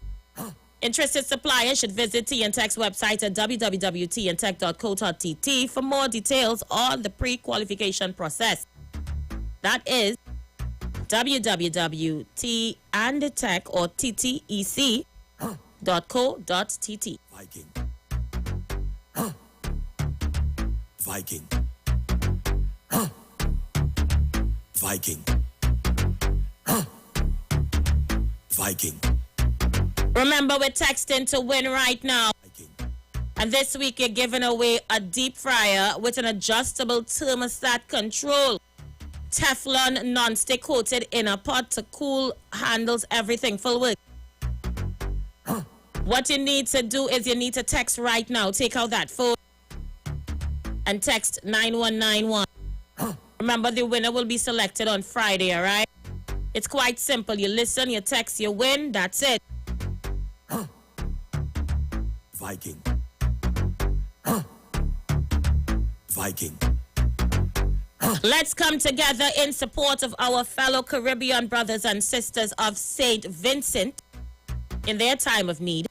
Interested suppliers should visit TNTech's website at www.tntech.co.tt for more details on the pre-qualification process. That is www.tandtech or ttec.co.tt. Viking. Viking. Viking. Viking. Remember, we're texting to win right now. And this week, you're giving away a deep fryer with an adjustable thermostat control. Teflon non-stick coated inner pot to cool, handles everything, full work. What you need to do is you need to text right now. Take out that phone and text 9191. Remember, the winner will be selected on Friday, all right? It's quite simple. You listen, you text, you win. That's it. Viking. Viking. Let's come together in support of our fellow Caribbean brothers and sisters of St. Vincent in their time of need.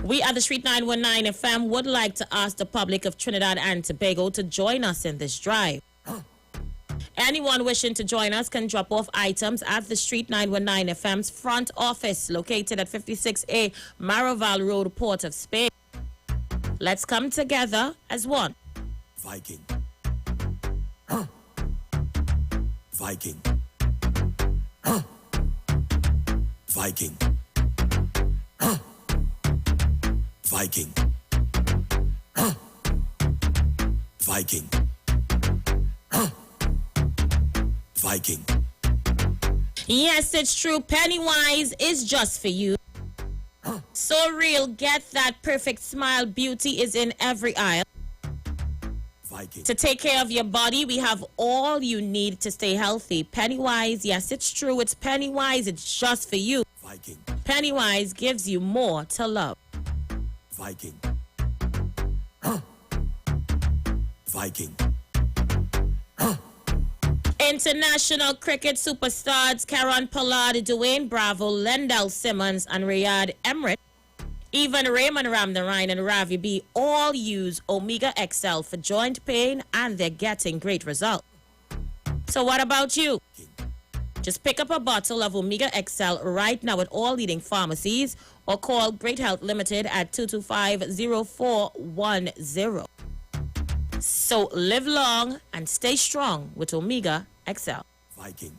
We at the Street 919 FM would like to ask the public of Trinidad and Tobago to join us in this drive. Anyone wishing to join us can drop off items at the Street 919 FM's front office located at 56A Maraval Road, Port of Spain. Let's come together as one. Viking. Viking. Viking. Viking. Viking. Viking. Yes, it's true. Pennywise is just for you. So real, get that perfect smile. Beauty is in every aisle. Viking. To take care of your body, we have all you need to stay healthy. Pennywise, yes, it's true. It's Pennywise. It's just for you. Viking. Pennywise gives you more to love. Viking. Viking. International cricket superstars Karen Pollard, Dwayne Bravo, Lendell Simmons, and Riyad Emirates, even Raymond Ramnarine and Ravi B, all use Omega XL for joint pain, and they're getting great results. So what about you? Just pick up a bottle of Omega XL right now at all leading pharmacies or call Great Health Limited at 225-0410. So live long and stay strong with Omega XL. Viking.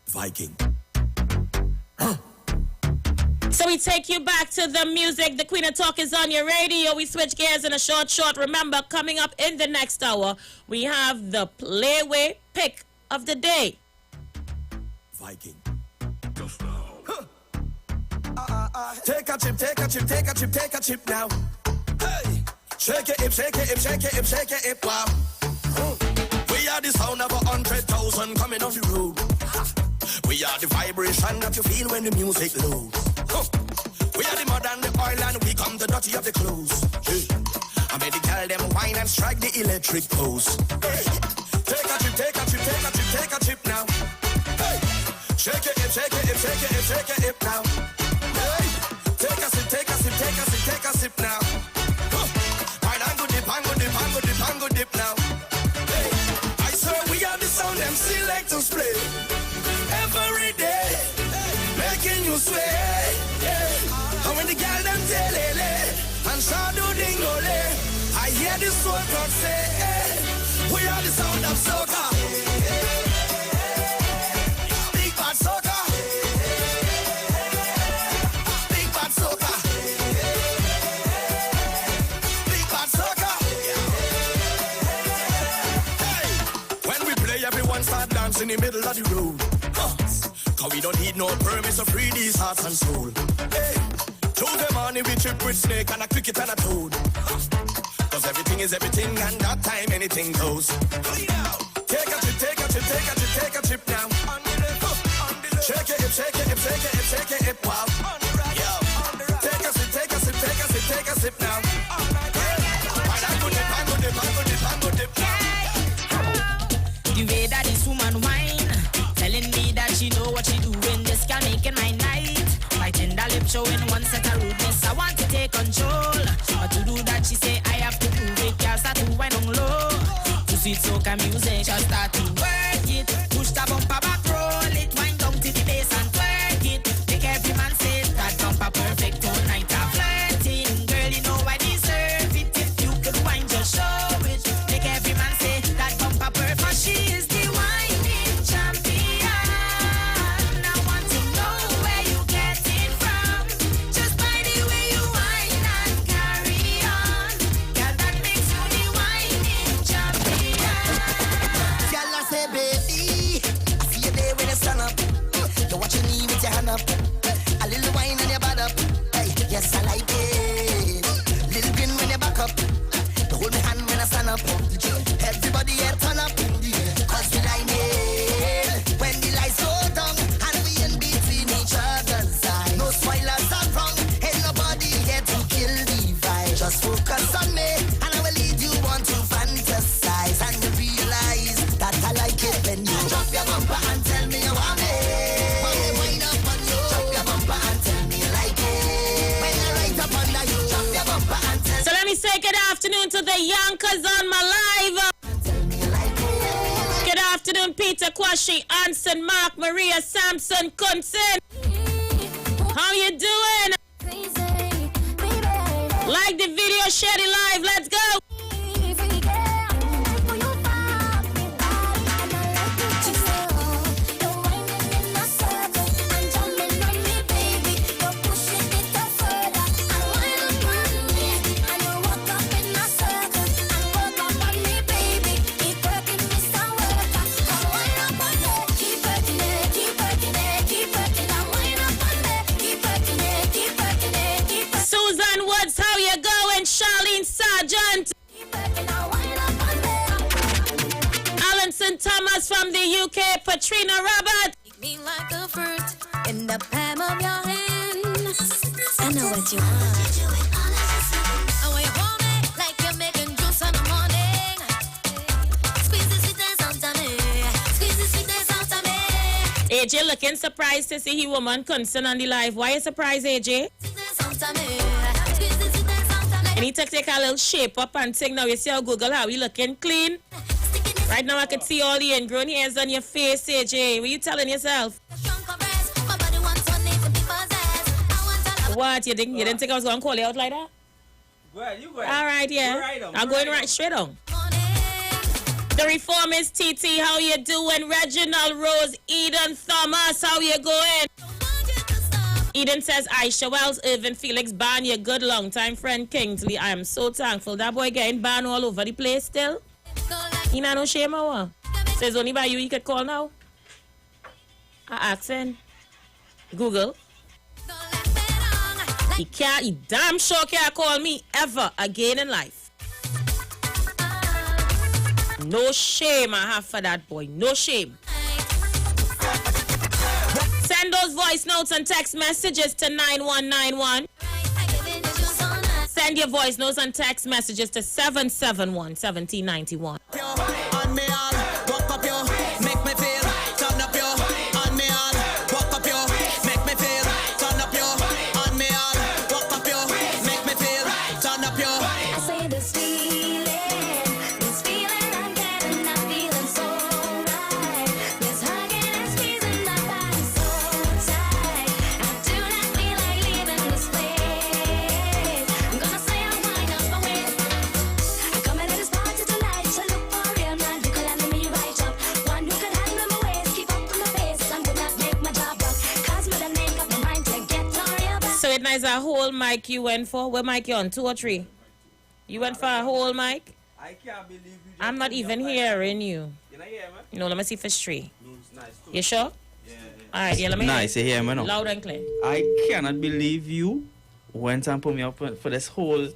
Viking. So we take you back to the music. The Queen of Talk is on your radio. We switch gears in a short. Remember, coming up in the next hour, we have the Playway Pick of the Day. Viking. Take a chip, take a chip, take a chip, take a chip now. Hey, shake it, hip, shake it, hip, shake it, hip, shake it, hip, wow. We are the sound of 100,000 coming off the road. We are the vibration that you feel when the music loads. We are the mud and the oil and we come the dirty of the clothes. Hey. I made the girl them wine and strike the electric pose. Hey. Take a chip, take a chip, take a chip, take a chip now. Hey. Shake it, hip, shake it, hip, shake it, hip, shake it, hip now. Hey. Take a sip, take a sip, take a sip, take a sip now. Wine and go dip, and go dip, and go dip, and go dip now. Hey. I swear we are the sound them selectors play every day, making you sway. And when the girl them tell and shadow dingole, I hear the soul crowd say, we are the sound of soca. Big bad soca. Big bad soca. Big bad soca. Hey, when we play, everyone start dancing in the middle of the road. Cause we don't need no permits to free these hearts and soul. Hey, Tuesday morning we trip with snake and a cricket and a toad. Cause everything is everything and that time anything goes. Take a trip, take a trip, take a trip, take a trip now. Shake it, hip, shake it, hip, shake it, hip, shake it, hip, wow. Yo, take a sip, take a sip, take a sip, take a sip now. The way that this woman whine, telling me that she know what she doing. This can make it my night. Fighting the lip showing one set of rudeness. I want to take control, but to do that she say I have to prove it. Girl start to whine on low. To sweet soca music, just start to work it. Push the bumper back, roll it. Wind down to the bass and twerk it. Make every man say that bumper perfect all night. I'm flirting, girl you know I deserve it. If you could whine, just show it. Make every man say that bumper perfect. She is the whining champion. I want to know where you get it from. Just by the way you whine and carry on. Girl, that makes you the whining champion. Girl, I say, baby, I see you Mr. Yonkers on my live. Good afternoon, Peter, Kwashi, Anson, Mark, Maria, Samson, Kunsen. How you doing? Like the video, share it live. Let's go. Susan Woods, how you going? Charlene Sargent. Alanson Thomas from the UK. Patrina Robert. Me like a fruit in the palm of your hand. I know what you want. I want you hold me like you're making juice in the morning. Squeeze the sweetness out of me. Squeeze the sweetness out of me. AJ looking surprised to see he woman concerned on the live. Why you surprised, AJ? And he take a little shape up and thing. Now you see how Google how he looking clean. Right now I can see all the ingrown hairs on your face, AJ. What you telling yourself? What? You didn't think I was going to call you out like that? Go ahead, you go ahead. All right, yeah. Go right on, I'm go going right right straight on. The Reformist TT, how you doing? Reginald Rose, Eden Thomas, how you going? Eden says, Aisha Wells, Irvin Felix, ban your good long-time friend Kingsley. I am so thankful. That boy getting banned all over the place still. He not no shame or what? Says only by you he could call now. I asking. Google. He damn sure can't call me ever again in life. No shame I have for that boy. No shame. Send those voice notes and text messages to 9191. Send your voice notes and text messages to 771-1791. On me all, walk up yo, make me feel, turn up yo, on me all, walk up yo, make me feel, turn up yo, on me all, walk up yo, make me feel, turn up yo. I say this feeling I'm getting, I'm feeling so right. This hugging and squeezing my body so tight. I do not feel like leaving this place. I'm gonna say I'm wind up my waist. I come into this party tonight to look for real man who could handle me right up. One who could handle my waist, keep up with my pace, and could not make my job work. Cause me done make up my mind to get on real back. So it nice a whole mic you went for. What mic you on? 2 or 3? You went for a whole mic? I can't believe you. I'm not even hearing you. You not hear me? No, let me see if it's 3. No, it's nice too. You sure? Yeah. Alright, yeah, let me Nice, you hear me now? Loud and clear. I cannot believe you went and put me up for this whole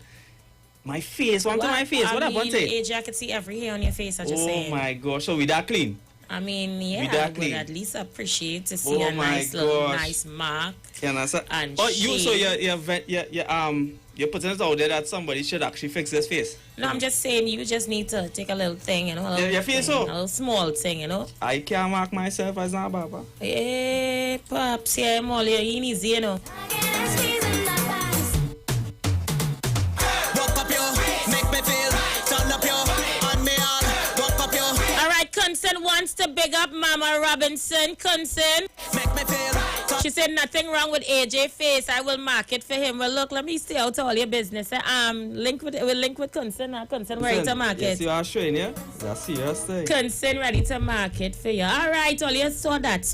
my face. One to my face. What I happened mean, to AJ, I could see every hair on your face. I just saying. Oh my gosh, so we that clean? I mean, yeah, We I that would clean? at least appreciate to see Oh a my nice little gosh. nice mark. Can I say? And Oh, you so shade. you're putting it out there that somebody should actually fix this face. No, I'm just saying you just need to take a little thing, you know. A You little feel thing, so? A little small thing, you know. I can't mark myself as a baba. Hey, pops, yeah, I'm all here. Easy, you know. Walk up yo, make me feel, turn up yo, on me all, walk up yo. All right, Kunsen wants to big up Mama Robinson. Kunsen. Make me feel. She said nothing wrong with AJ face. I will mark it for him. Well, look, let me see out all your business. We'll link with Kunsen. Kunsen ready to mark Yes, it. you are showing, yeah? That's serious thing. Kunsen ready to mark it for you. All right, all you saw that.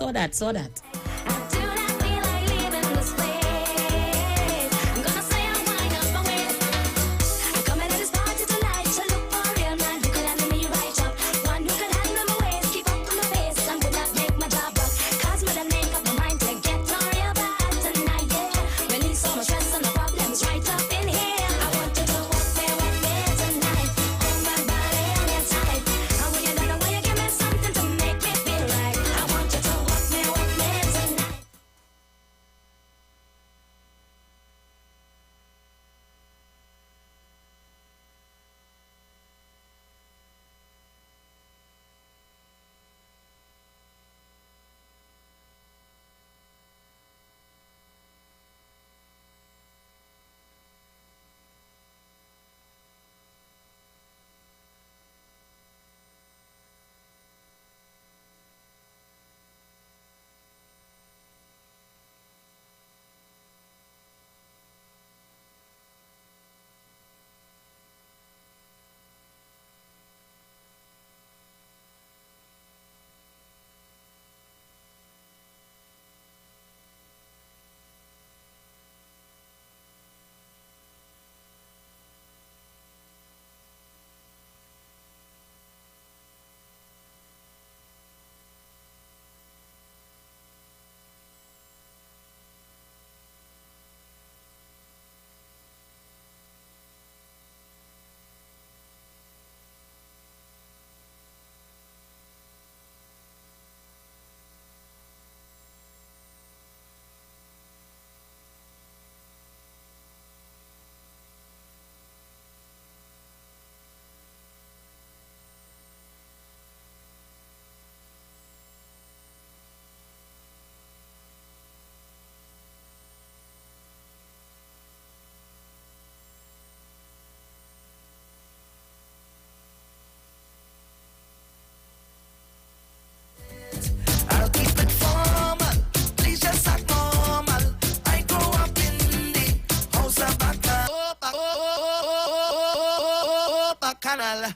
bacchanal.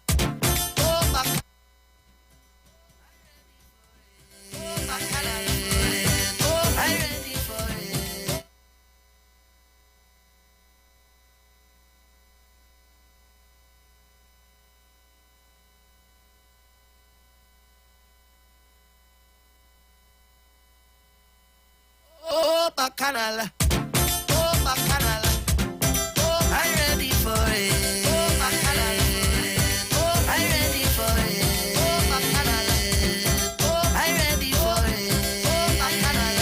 Oh, bacchanal. Oh, I'm ready for it. Oh, bacchanal. Oh, bacchanal. Oh, I'm ready for it. Oh, bacchanal. Oh, I'm ready for it. Oh, bacchanal. Oh, I'm ready for it. Oh, bacchanal.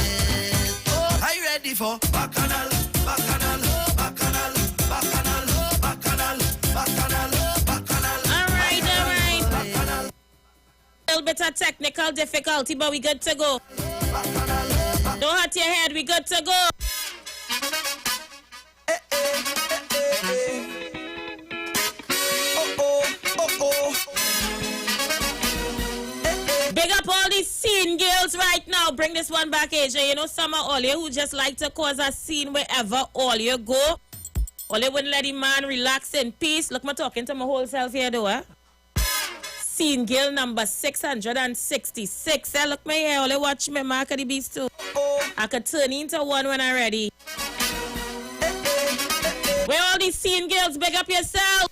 Oh, I'm ready for bacchanal. Bacchanal. Bacchanal. Bacchanal. Bacchanal. Bacchanal. Bacchanal. All right. A little bit of technical difficulty, but we good to go. Don't hurt your head, we good to go. Big up all these scene girls right now. Bring this one back, Asia. You know some of all you who just like to cause a scene wherever all you go. All you wouldn't let the man relax in peace. Look, I'm talking to my whole self here though, eh? Scene girl number 666. Look me here, only watch me mark the beast too. I could turn into one when I'm ready. Where all these scene girls, big up yourself.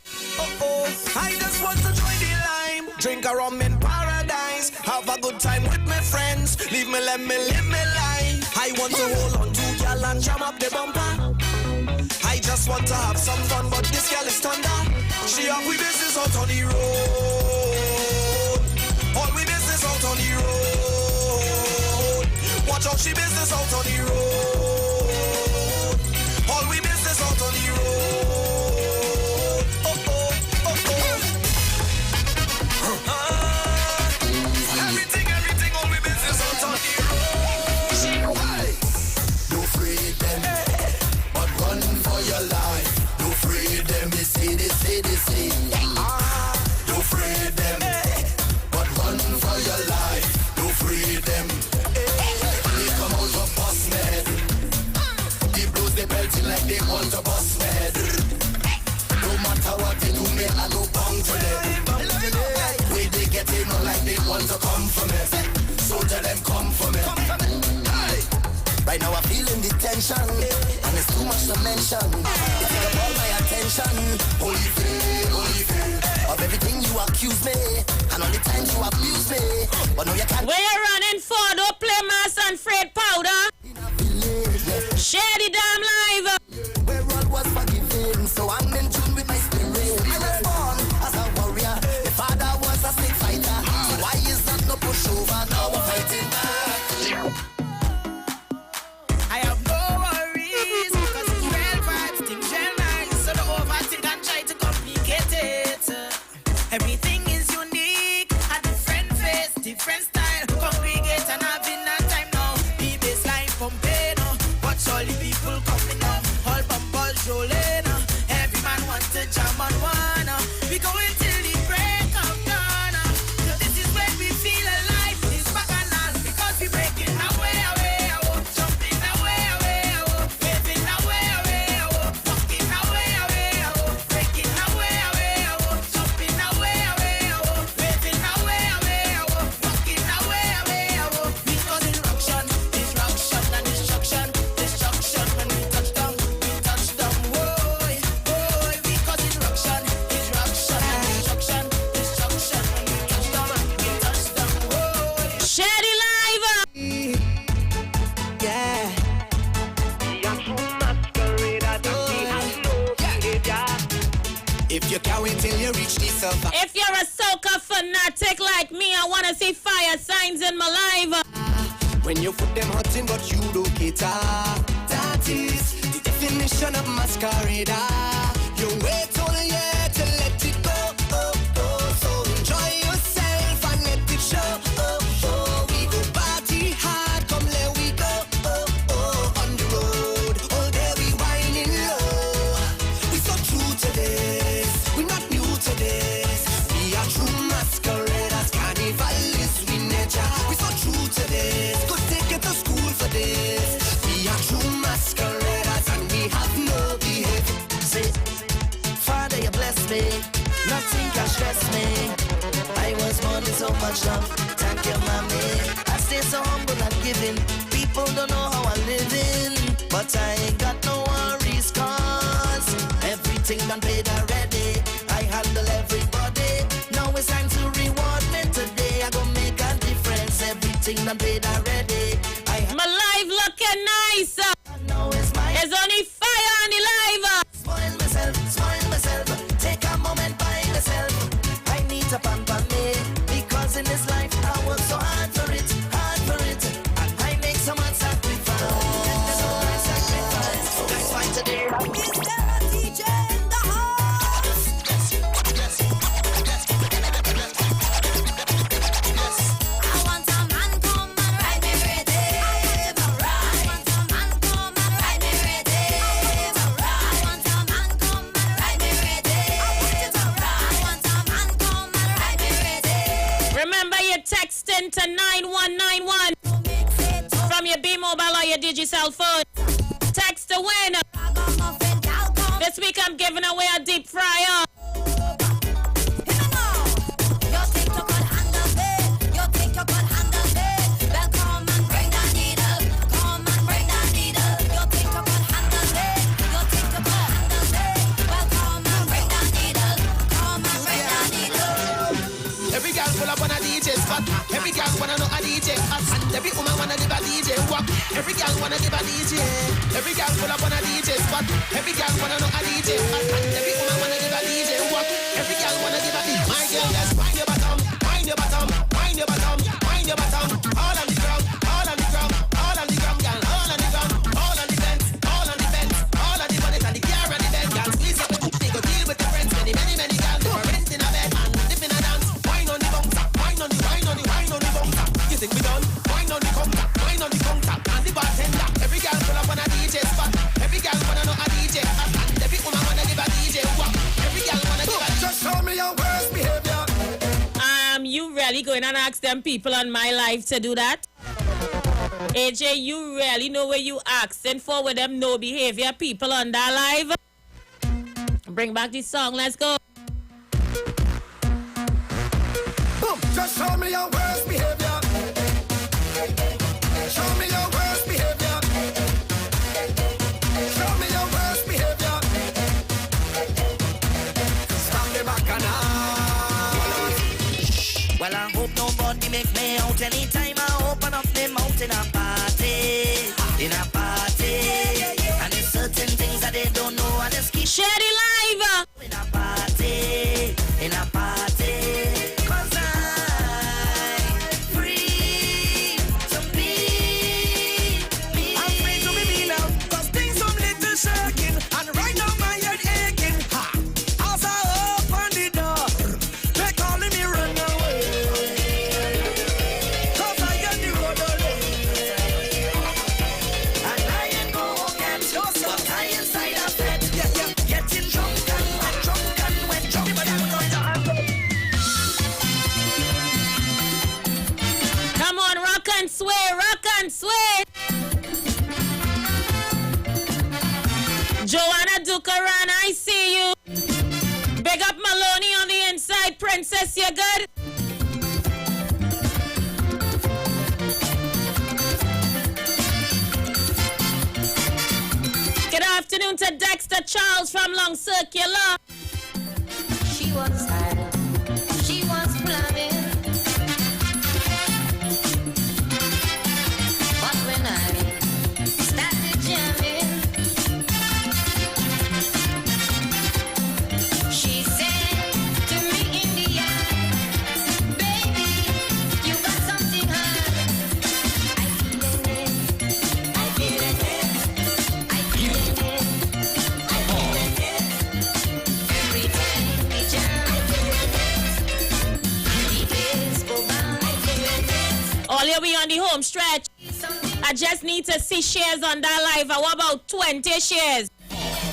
I just want to join the line, drink a rum in paradise, have a good time with my friends, leave me, let me live my life. I want to hold on to girl and jam up the bumper. I just want to have some fun, but this girl is thunder. She have we business out on the road. All we business out on the road. Watch out, she business out on the road. All we business out on the road. Oh, oh, oh, oh. Everything, all we business out on the road. Do free them, but run for your life. Do free them, they say. Do free them, but run for your life. Do free them. They come out of bus med. The blues they belting like they want to bust med. No matter what they do, me I go bang for them. Way they get in on like they want to come for me. So tell them come for me. Right now I'm feeling the tension, and it's too much to mention. It take up all my attention. Holy faith, of everything you accuse me, and all the times you abuse me. But no, you can't. Where you running for? Don't play mass and Fred powder. Share the damn live. Where all was forgiven, so I'm in tune with my spirit. I was born as a warrior. My father was a snake fighter. So why is that no pushover? Now we're fighting back. I have no worries, cause it's real vibes, things real nice. So don't overthink and try to complicate it. Everything is unique, a different face, different style. Congregate and having a time now. The baseline pumping, watch all the people coming up. All bumpers rolling, every man wants to jam on one. We going till the break of dawn. So this is when we feel alive, it's bacchanal, because we breaking away. Jumping away, waving away, walking away, breaking away, jumping away, waving away, walking away. Because destruction and destruction when we touch down, boy. Because destruction and destruction when we touch down, boy. Share the live. Yeah. If you can't wait till you reach the surface. If you're a soca fanatic like me, I want to see fire signs in my live. When you put them hot in, but you don't cater. That is the definition of masquerade. You wait all year to let it go. So enjoy yourself and let it show. We go party hard, come let we go. On the road, all day we whining low. We so true to this, we not new to this. We are true masqueraders, carnivalists, we nature. We so true to this, go take it to school for this. We are true masqueraders and we have no behavior. Say, Father, you bless me, nothing can much love. Thank you, mommy. I stay so humble and giving. People don't know how I'm living, but I ain't got no worries, cause everything done paid already. I handle everybody. Now it's time to reward me today. I gonna make a difference. Everything done paid already. My life looking nice. There's only fire on the live. Spoil myself. Take a moment by myself. I need to pamper me, because in this life I work so hard for it. And I make so much sacrifice. That's why today is there a DJ in the house? I want a man come and ride me rhythm. I want a man come and ride me rhythm. I want a man come and ride me rhythm. I want a man come and ride me rhythm. Remember, you're texting to 9191 from your B-Mobile or your Digicel phone. Text to win. This week I'm giving away a deep fryer. Every girl pull up on a DJ spot. Every girl wanna know a DJ hot. And every woman wanna give a DJ walk. Every girl wanna give a DJ. Every girl pull up on a DJ spot. Every girl wanna know a DJ hot. And every woman wanna give a DJ walk. Every girl wanna give a DJ. My girl, just wind your bottom, wind your bottom, wind your bottom, wind your bottom. All on the ground, all on the ground, all on the ground, girl. All on the ground, all on the fence, all on the fence, all on the bonnet and the car and the bed, girl. Squeeze up the hook, they go deal with the friends. Many girls different in a bed and live in a dance. Wine on the bouncer, wine on the bouncer. You think we done? Wine on the counter, wine on the counter. And the bartender, every girl pull up on a DJ spot. Every girl wanna know a DJ hot. And every woman wanna give a DJ walk. Every girl wanna give a DJ. Just show me your worst behavior. You really going and ask them people on my live to do that? AJ, you really know where you asking for with them no behavior people on that live? Bring back this song, let's go. Boom, just show me your worst behavior. Show me your worst behavior. Show me your worst behavior. Stop the bacchanal. Well, I hope nobody make me out anytime I open up my mouth in a party. In a party. And there's certain things that they don't know and just keep share the live. In a party. In a party. Cause I'm free to be me. I'm free to be me now. Cause things some little shaking. And right now my head aching. Ha! As I open the door, they calling me run away. Cause I get the road away. And I ain't go home yet. But I inside a bed. Getting drunk and wet, drunk and wet, drunk and wet. Come on, rock and sway, rock and sway. Joanna Dukaran, I see you. Big up Maloney on the inside. Princess, you good? Good afternoon to Dexter Charles from Long Circular. She was hiding, she was planning. But when I started jamming, she said to me in the eye, baby, you got something hard. I feel it, I feel it, I feel it, I feel it. Every time we jam, I feel it. The days go by, I feel it. All here we on the home stretch. I just need to see shares on that live. I want about 20 shares.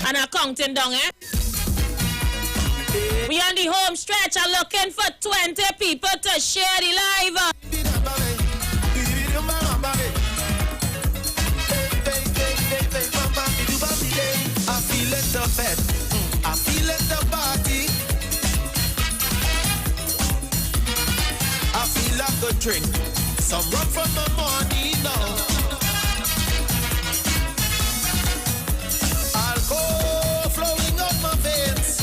And I'm counting down, eh? We on the home stretch. I'm looking for 20 people to share the live. I feel it the bed. I feel it the party. I feel have to drink some rum from the morning now. Alcohol flowing up my veins.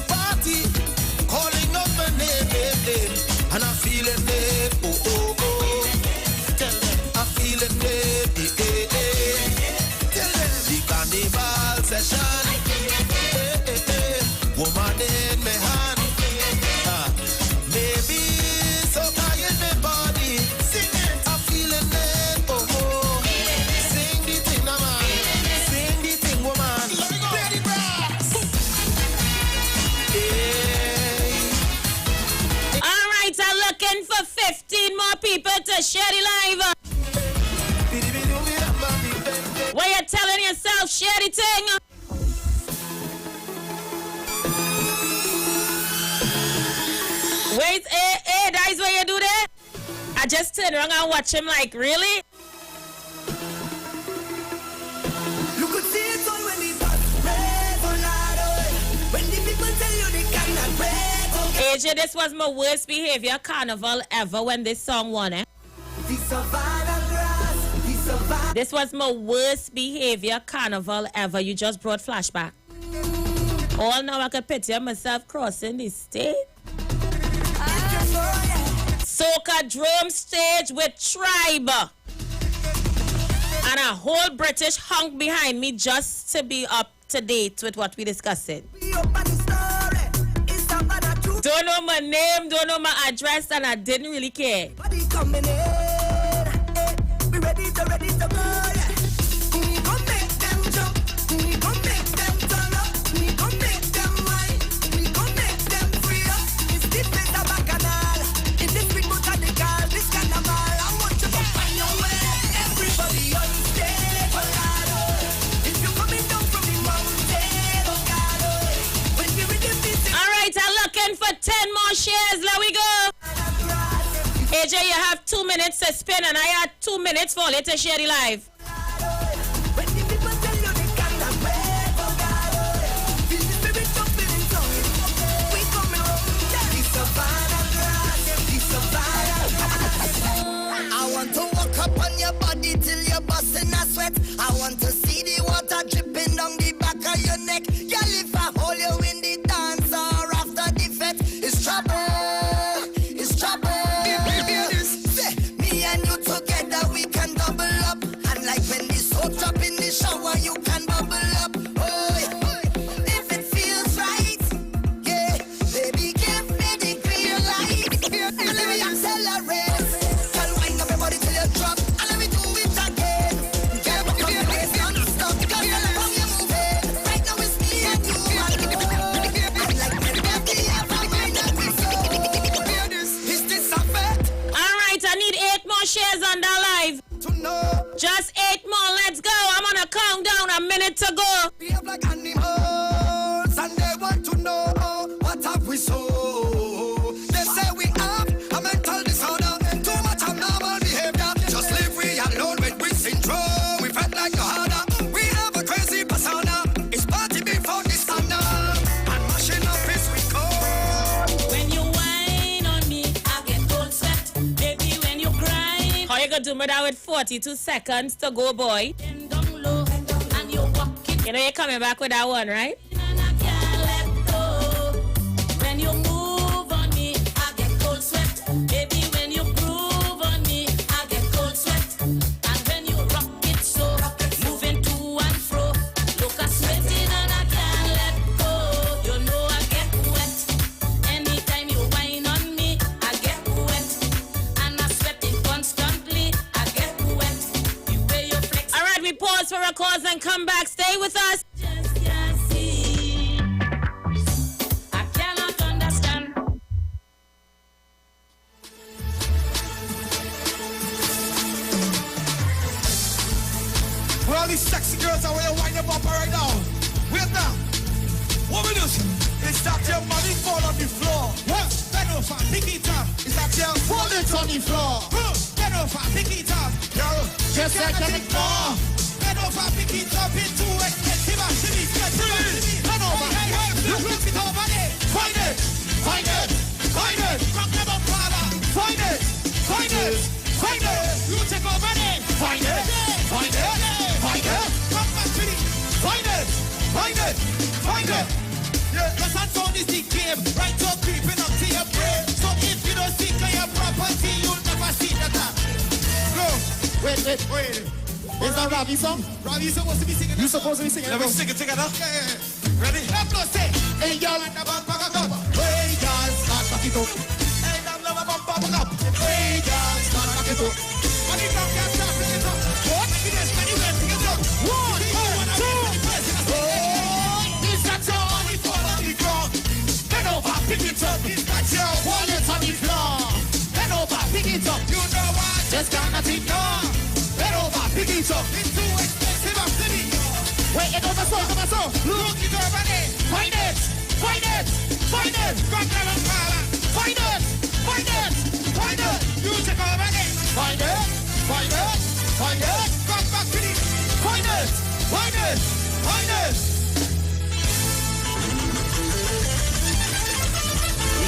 Party calling up my name. And I'm feeling it. Oh, oh, oh. Tell them I'm feeling it. Tell them the carnival session. Woman in my hand. Maybe so tired my body. Sing it. I'm feeling it. Oh, oh. Sing the thing, man. Sing the thing, woman. Ready, All right, I'm looking for 15 more people to share the live. What you telling yourself, share the thing. Wait, hey, that is what you do there? I just turned around and watch him like, really? You could see it all when the bus break on when the people tell you they cannot break. AJ, this was my worst behavior carnival ever when this song won, eh? This was my worst behavior carnival ever. You just brought flashback. All now I could picture myself crossing the state. Soca drum stage with Tribe. And a whole British hunk behind me just to be up to date with what we discussing. Don't know my name, don't know my address, and I didn't really care. We ready to go, yeah. We gon' make them jump. We gon' make them turn up. We gon' make them wine. We gon' make them free up. It's the place of Bacchanal. In this big boat of the car, this carnival. I want you to find your way. Everybody on stage, Colorado. If you're coming down from the mountain, Colorado. When we ready to all right, I'm looking for 10 more shares. Let we go. AJ, you have 2 minutes to spin, and I had 2 minutes for you to share the live. I want to walk up on your body till you're busting a sweat. I want to see the water dripping down the back of your neck. Girl, if I hold you in the dance or after the fete, it's trouble. It's trouble. Me and you together, we can double up. And like when the soap drop in the shower, you can bubble up. Oh, if it feels right, yeah, baby, give me the green light. Let me accelerate. Girl, wind up your body till you drop. And let me do it again. Girl, come your waist non-stop. Girl, you love how you moving. Right now it's me and you alone. And like when baby, I find my love with you. Is this a fact? All right, I need 8 more shares on that live. Just 8 more. Let's go. I'm on a countdown. A minute to go. Behave like animals, and they want to know what have we so. They say we have a mental disorder, too much abnormal behavior. Just leave we alone when we syndrome. We felt like your harder. We have a crazy persona. It's party before this thunder, and mashing up is we go. When you whine on me, I get cold sweat. Baby, when you cry, How you gonna do me that with 42 seconds to go, boy? down low, and you walk it. You know you're coming back with that one, right? And I can't let go. When you move on me, I get cold sweat. Baby, when you groove on me, I get cold sweat. And when you rock it so, moving to and fro, look at sweating and I can't let go. You know I get wet. Anytime you whine on me, I get wet. And I'm sweating constantly, I get wet. The way you flex. All right, we pause for a cause and come back. Stay with us. Just can't see. I cannot understand. Where all these sexy girls are, where you wind up right now. Wait now. What we do? It's that your money fall on the floor. What? Bend over, pick it up. It's that your hold it on the floor. Bend over, pick it up. Girl, just like on the floor. Bend over, pick it up. It's too expensive. Bend over. Look it over there. Find it. Find it. Find it. Rock them up, father. Find it. Find it. Cause that sound is the game. Right up creeping up to your brain. So if you don't seek your property, you'll never see that. Go. Wait. Is that Ravi song? Ravi supposed to be singing. You supposed to be singing. Let me sing it together. Yeah. Ready? Let's go say. Hey y'all, hey y'all, start back it up. Hey y'all, love a bump up. Hey y'all, start back it up. And if you can't start it up, what? It is many ways to get up. 1, 2, 3. Oh, is that your only fall on the ground? Bend over, pick it up. Is that your wallet on the floor? Bend over, pick it up. You know what? Just cannot ignore. Bend over, pick it up. It's too expensive, I'm silly. Wait, it over so. Look it over there. Find it. Come down and find it. You take over there. Find it. Come back to it. Find it.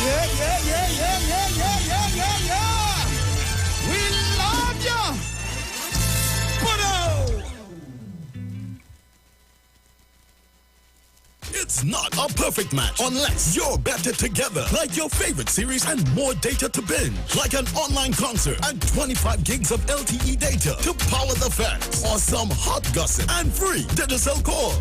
Yeah. We love you. It's not a perfect match unless you're better together. Like your favorite series and more data to binge. Like an online concert and 25 gigs of LTE data to power the fans. Or some hot gossip and free Digicel call.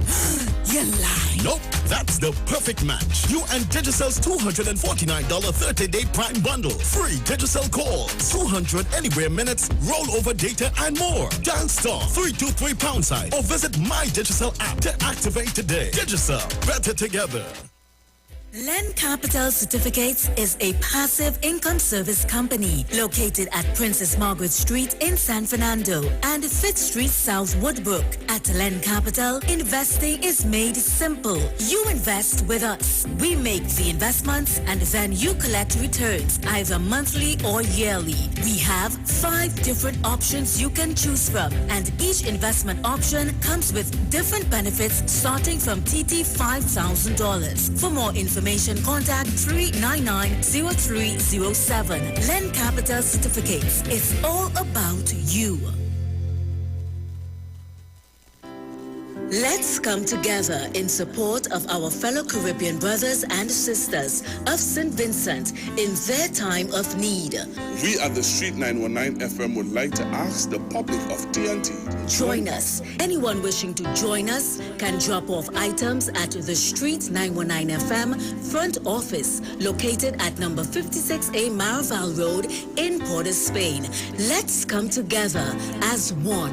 You lie. Nope, that's the perfect match. You and Digicel's $249 30-day Prime bundle. Free Digicel calls, 200 anywhere minutes, rollover data and more. Dial star 323 # or visit my Digicel app to activate today. Digicel, better together. Len Capital Certificates is a passive income service company located at Princess Margaret Street in San Fernando and 5th Street South Woodbrook. At Len Capital, investing is made simple. You invest with us. We make the investments and then you collect returns either monthly or yearly. We have 5 different options you can choose from, and each investment option comes with different benefits starting from TT $5,000. For more information, contact 399-0307. Len Capital Certificates. It's all about you. Let's come together in support of our fellow Caribbean brothers and sisters of St. Vincent in their time of need. We at the Street 919 FM would like to ask the public of TNT to join us. Anyone wishing to join us can drop off items at the Street 919 FM front office located at number 56A Maraval Road in Port of Spain. Let's come together as one.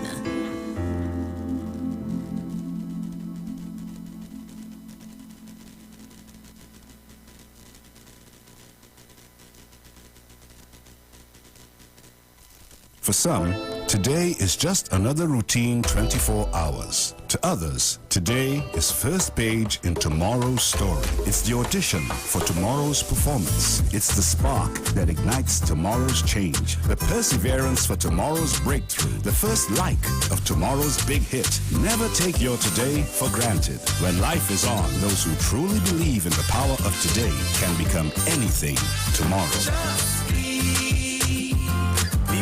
For some, today is just another routine 24 hours. To others, today is first page in tomorrow's story. It's the audition for tomorrow's performance. It's the spark that ignites tomorrow's change. The perseverance for tomorrow's breakthrough. The first like of tomorrow's big hit. Never take your today for granted. When life is on, those who truly believe in the power of today can become anything tomorrow. Be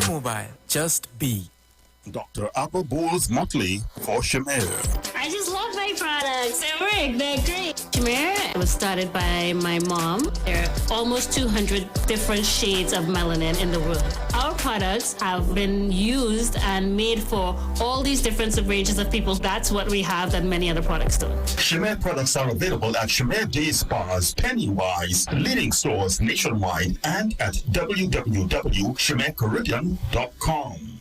mobile. Just be. Dr. Apple Bowles Motley for Shamir. I just love my products. They're great. Shamir was started by my mom. There are almost 200 different shades of melanin in the world. Our products have been used and made for all these different ranges of people. That's what we have that many other products don't. Shamir products are available at Shamir Day Spas, Pennywise, leading stores nationwide, and at www.shamircaribbean.com.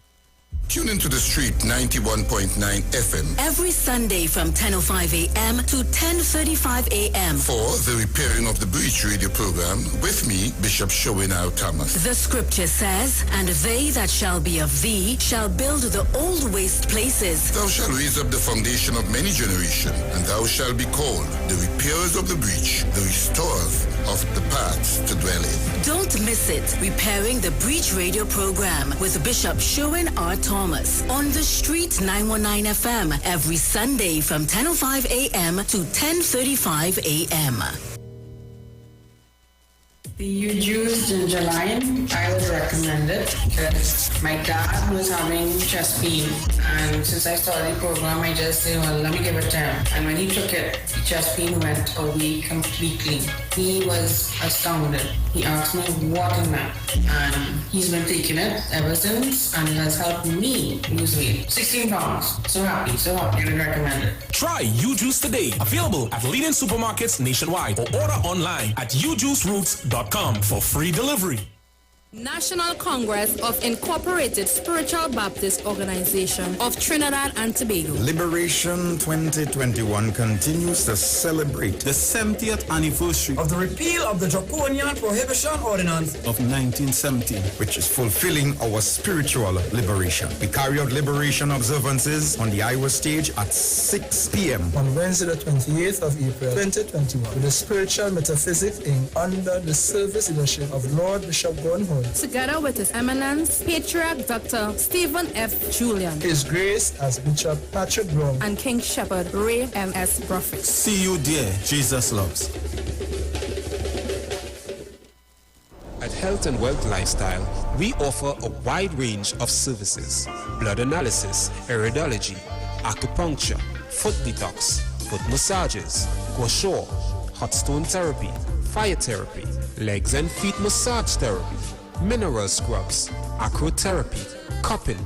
Tune into the Street 91.9 FM every Sunday from 10:05 a.m. to 10:35 a.m. for the Repairing of the Breach radio program with me, Bishop Showinau Thomas. The scripture says, "And they that shall be of thee shall build the old waste places. Thou shalt raise up the foundation of many generations, and thou shalt be called the repairers of the breach, the restorers of the paths to dwell in." Don't miss it. Repairing the Breach radio program with Bishop Sherwin R. Thomas on the Street 919 FM every Sunday from 10:05 a.m. to 10:35 a.m. You use ginger lime, I would recommend it because my dad was having chest pain And since I started the program, I just said, well, let me give it to him. And when he took it, the chest pain went away completely. He was astounded. He asked me, what is that? And he's been taking it ever since, and it has helped me lose weight. 16 pounds. So happy, I would recommend it. Try U-Juice today. Available at leading supermarkets nationwide or order online at ujuiceroots.com for free delivery. National Congress of Incorporated Spiritual Baptist Organization of Trinidad and Tobago. Liberation 2021 continues to celebrate the 70th anniversary of the repeal of the Draconian Prohibition Ordinance of 1917, which is fulfilling our spiritual liberation. We carry out liberation observances on the Iwer stage at 6 p.m. on Wednesday the 28th of April 2021 with the Spiritual Metaphysics Inc. under the service leadership of Lord Bishop Gordon Holt, together with His Eminence, Patriarch Dr. Stephen F. Julian, His Grace as Bishop Patrick Brown, and King Shepherd Ray M.S. Prophet. See you there, Jesus loves. At Health and Wealth Lifestyle, we offer a wide range of services: blood analysis, iridology, acupuncture, foot detox, foot massages, gua sha, hot stone therapy, fire therapy, legs and feet massage therapy, mineral scrubs, acrotherapy, cupping.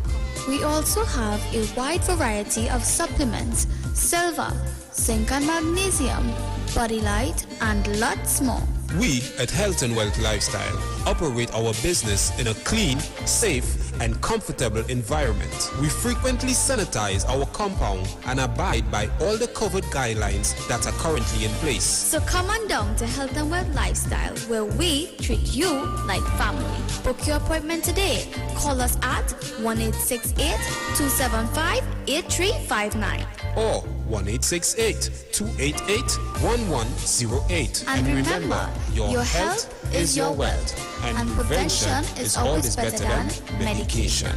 We also have a wide variety of supplements: silver, zinc and magnesium, body light, and lots more. We at Health and Wealth Lifestyle operate our business in a clean, safe, and comfortable environment. We frequently sanitize our compound and abide by all the COVID guidelines that are currently in place. So come on down to Health and Wealth Lifestyle, where we treat you like family. Book your appointment today. Call us at 1-868-275-8359 or 1-868-288-1108. And remember, your health is your wealth, and prevention is always better than medication.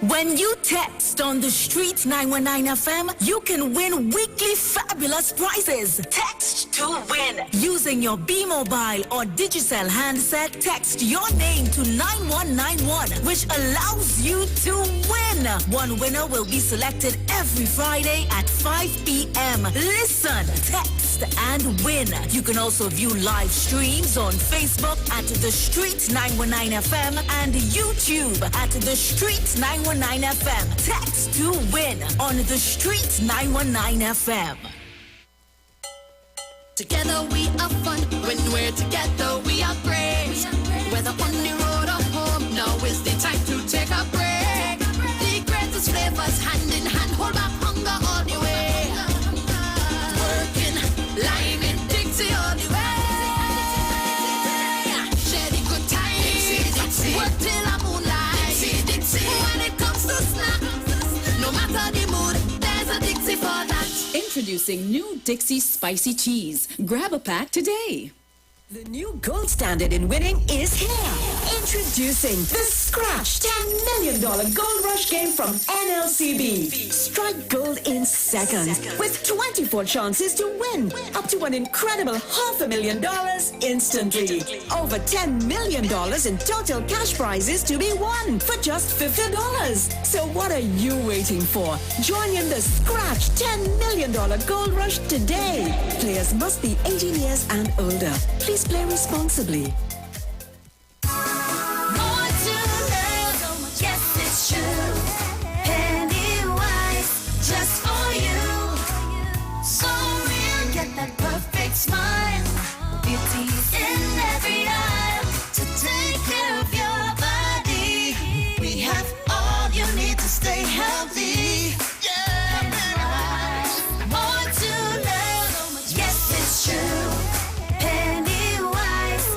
When you text on the street 919 FM, you can win weekly fabulous prizes. Text to win. Using your B-Mobile or Digicel handset, text your name to 9191, which allows you to win. One winner will be selected every Friday at 5 p.m. Listen, text, and win. You can also view live streams on Facebook at The Street 919 FM and YouTube at The Street 919 FM. Text to win on The Street 919 FM. Together we are fun. When we're together we are great. Whether on the road or home, now is the time to take a break. The greatest flavors hand in hand, hold back hunger all the way. Working, liming, Dixie all the way. Share the good times, work till the moonlight. When it comes to snack, no matter the mood, there's a Dixie for that. Introducing new Dixie Spicy Cheese. Grab a pack today. The new gold standard in winning is here. Introducing the Scratch $10 million Gold Rush game from NLCB. Strike gold in seconds with 24 chances to win. Up to an incredible $500,000 instantly. Over $10 million in total cash prizes to be won for just $50. So what are you waiting for? Join in the Scratch $10 million Gold Rush today. Players must be 18 years and older. Please play responsibly. More to love, yes it's true. Pennywise, just for you. So real, get that perfect smile. Beauty's in every aisle to take care of your body. We have all you need to stay healthy. Pennywise, more to love, yes it's true. Pennywise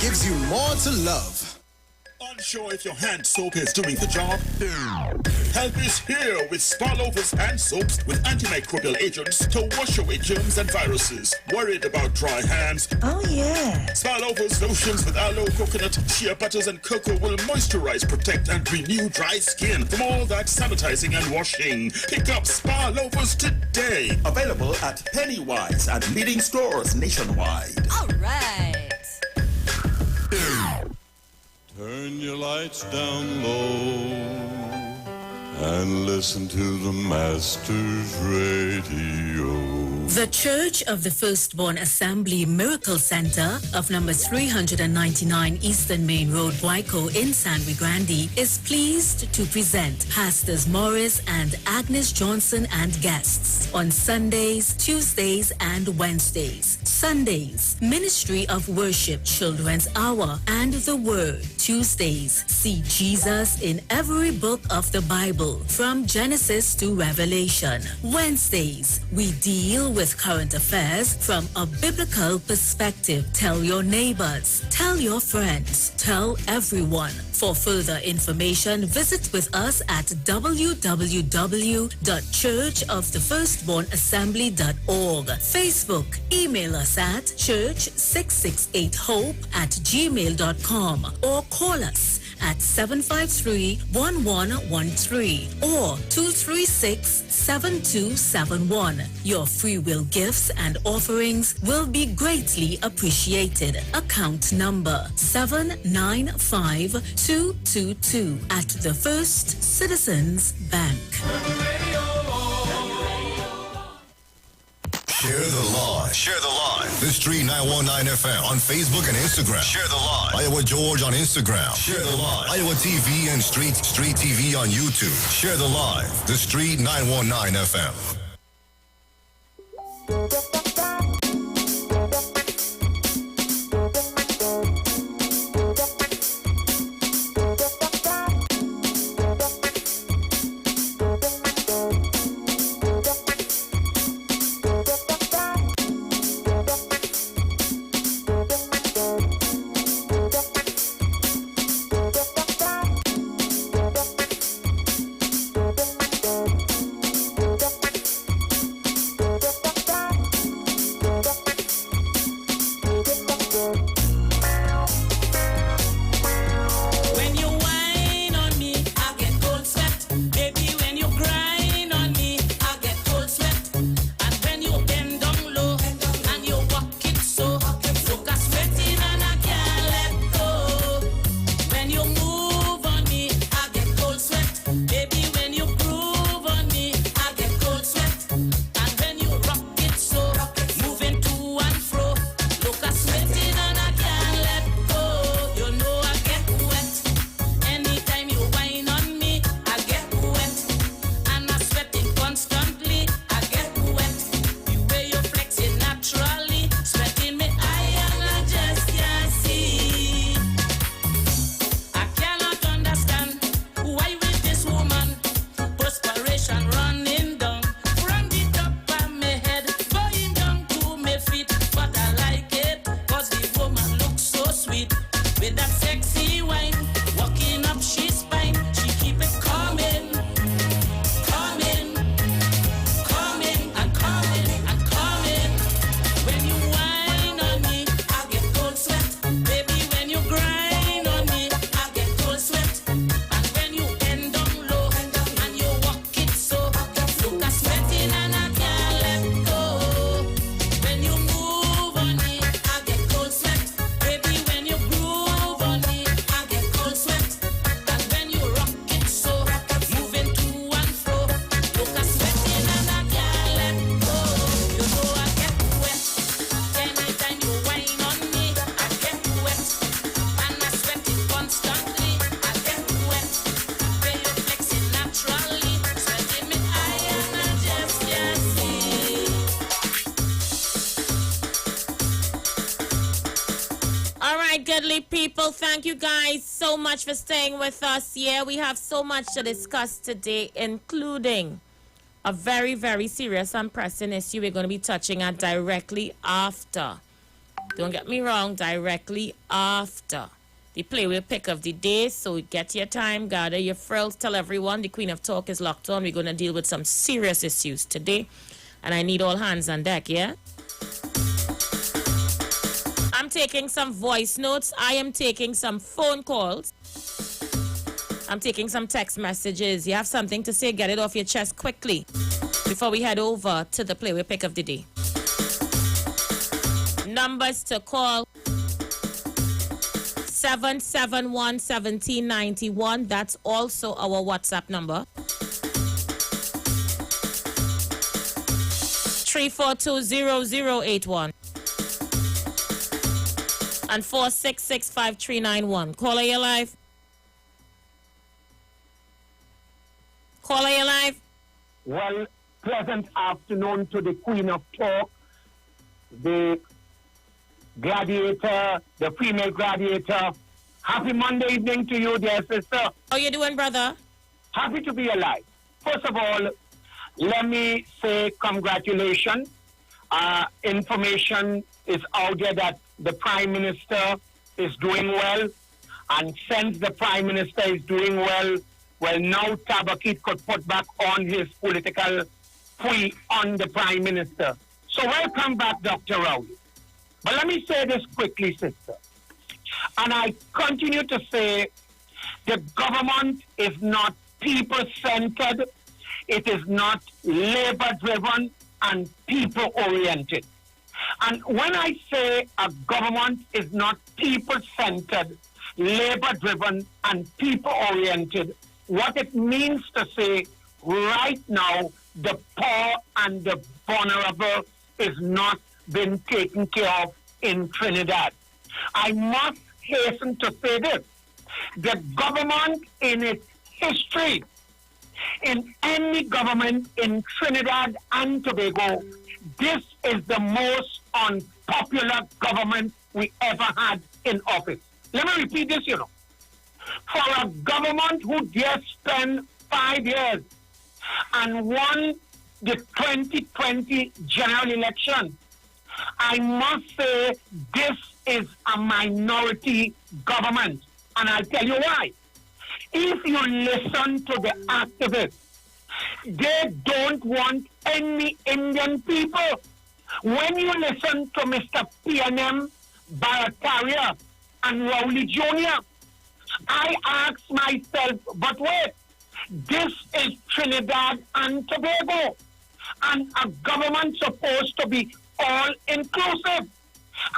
gives you more to love. Unsure if your hand soap is doing the job? Help is here with Spa Lovers hand soaps with antimicrobial agents to wash away germs and viruses. Worried about dry hands? Oh yeah. Spa Lovers lotions with aloe, coconut, shea butters, and cocoa will moisturize, protect, and renew dry skin from all that sanitizing and washing. Pick up Spa Lovers today. Available at Pennywise at leading stores nationwide. All right. Turn your lights down low and listen to the Master's radio. The Church of the Firstborn Assembly Miracle Center of number 399 Eastern Main Road, Guayco in San Luis Grande is pleased to present Pastors Morris and Agnes Johnson and guests on Sundays, Tuesdays, and Wednesdays. Sundays, Ministry of Worship Children's Hour and the Word. Tuesdays, see Jesus in every book of the Bible from Genesis to Revelation. Wednesdays, we deal with current affairs from a biblical perspective. Tell your neighbors, tell your friends, tell everyone. For further information, visit with us at www.churchofthefirstbornassembly.org. Facebook, email us at church668hope@gmail.com or call us at 753-1113 or 236-7271. Your free will gifts and offerings will be greatly appreciated. Account number 795222 at the First Citizens Bank. Share the live. Share the live. The Street 919 FM on Facebook and Instagram. Share the live. Iwer George on Instagram. Share the live. Iwer TV and Street TV on YouTube. Share the live. The Street 919 FM. People, thank you guys so much for staying with us. Yeah, we have so much to discuss today, including a very, very serious and pressing issue we're going to be touching on directly after. Don't get me wrong, directly after the playway pick of the day. So get your time, gather your frills, tell everyone the Queen of Talk is locked on. We're going to deal with some serious issues today, and I need all hands on deck, yeah? I'm taking some voice notes. I am taking some phone calls. I'm taking some text messages. You have something to say, get it off your chest quickly before we head over to the playway pick of the day. Numbers to call 771-1791. That's also our WhatsApp number. 342-0081. And 466-5391. Caller, you live. Caller, you live. Well, pleasant afternoon to the Queen of Talk, the gladiator, the female gladiator. Happy Monday evening to you, dear sister. How you doing, brother? Happy to be alive. First of all, let me say congratulations. Information is out there that the Prime Minister is doing well. And since the Prime Minister is doing well, now Tabakit could put back on his political fee on the Prime Minister. So welcome back, Dr. Rowley. But let me say this quickly, sister. And I continue to say the government is not people-centered. It is not labor-driven and people-oriented. And when I say a government is not people-centered, labor-driven and people-oriented, what it means to say right now the poor and the vulnerable is not being taken care of in Trinidad. I must hasten to say this. The government in its history, in any government in Trinidad and Tobago, this is the most unpopular government we ever had in office. Let me repeat this, For a government who just spent 5 years and won the 2020 general election, I must say this is a minority government. And I'll tell you why. If you listen to the activists, they don't want any Indian people. When you listen to Mr. PNM, Barataria, and Rowley Jr., I ask myself, but wait, this is Trinidad and Tobago, and a government supposed to be all-inclusive.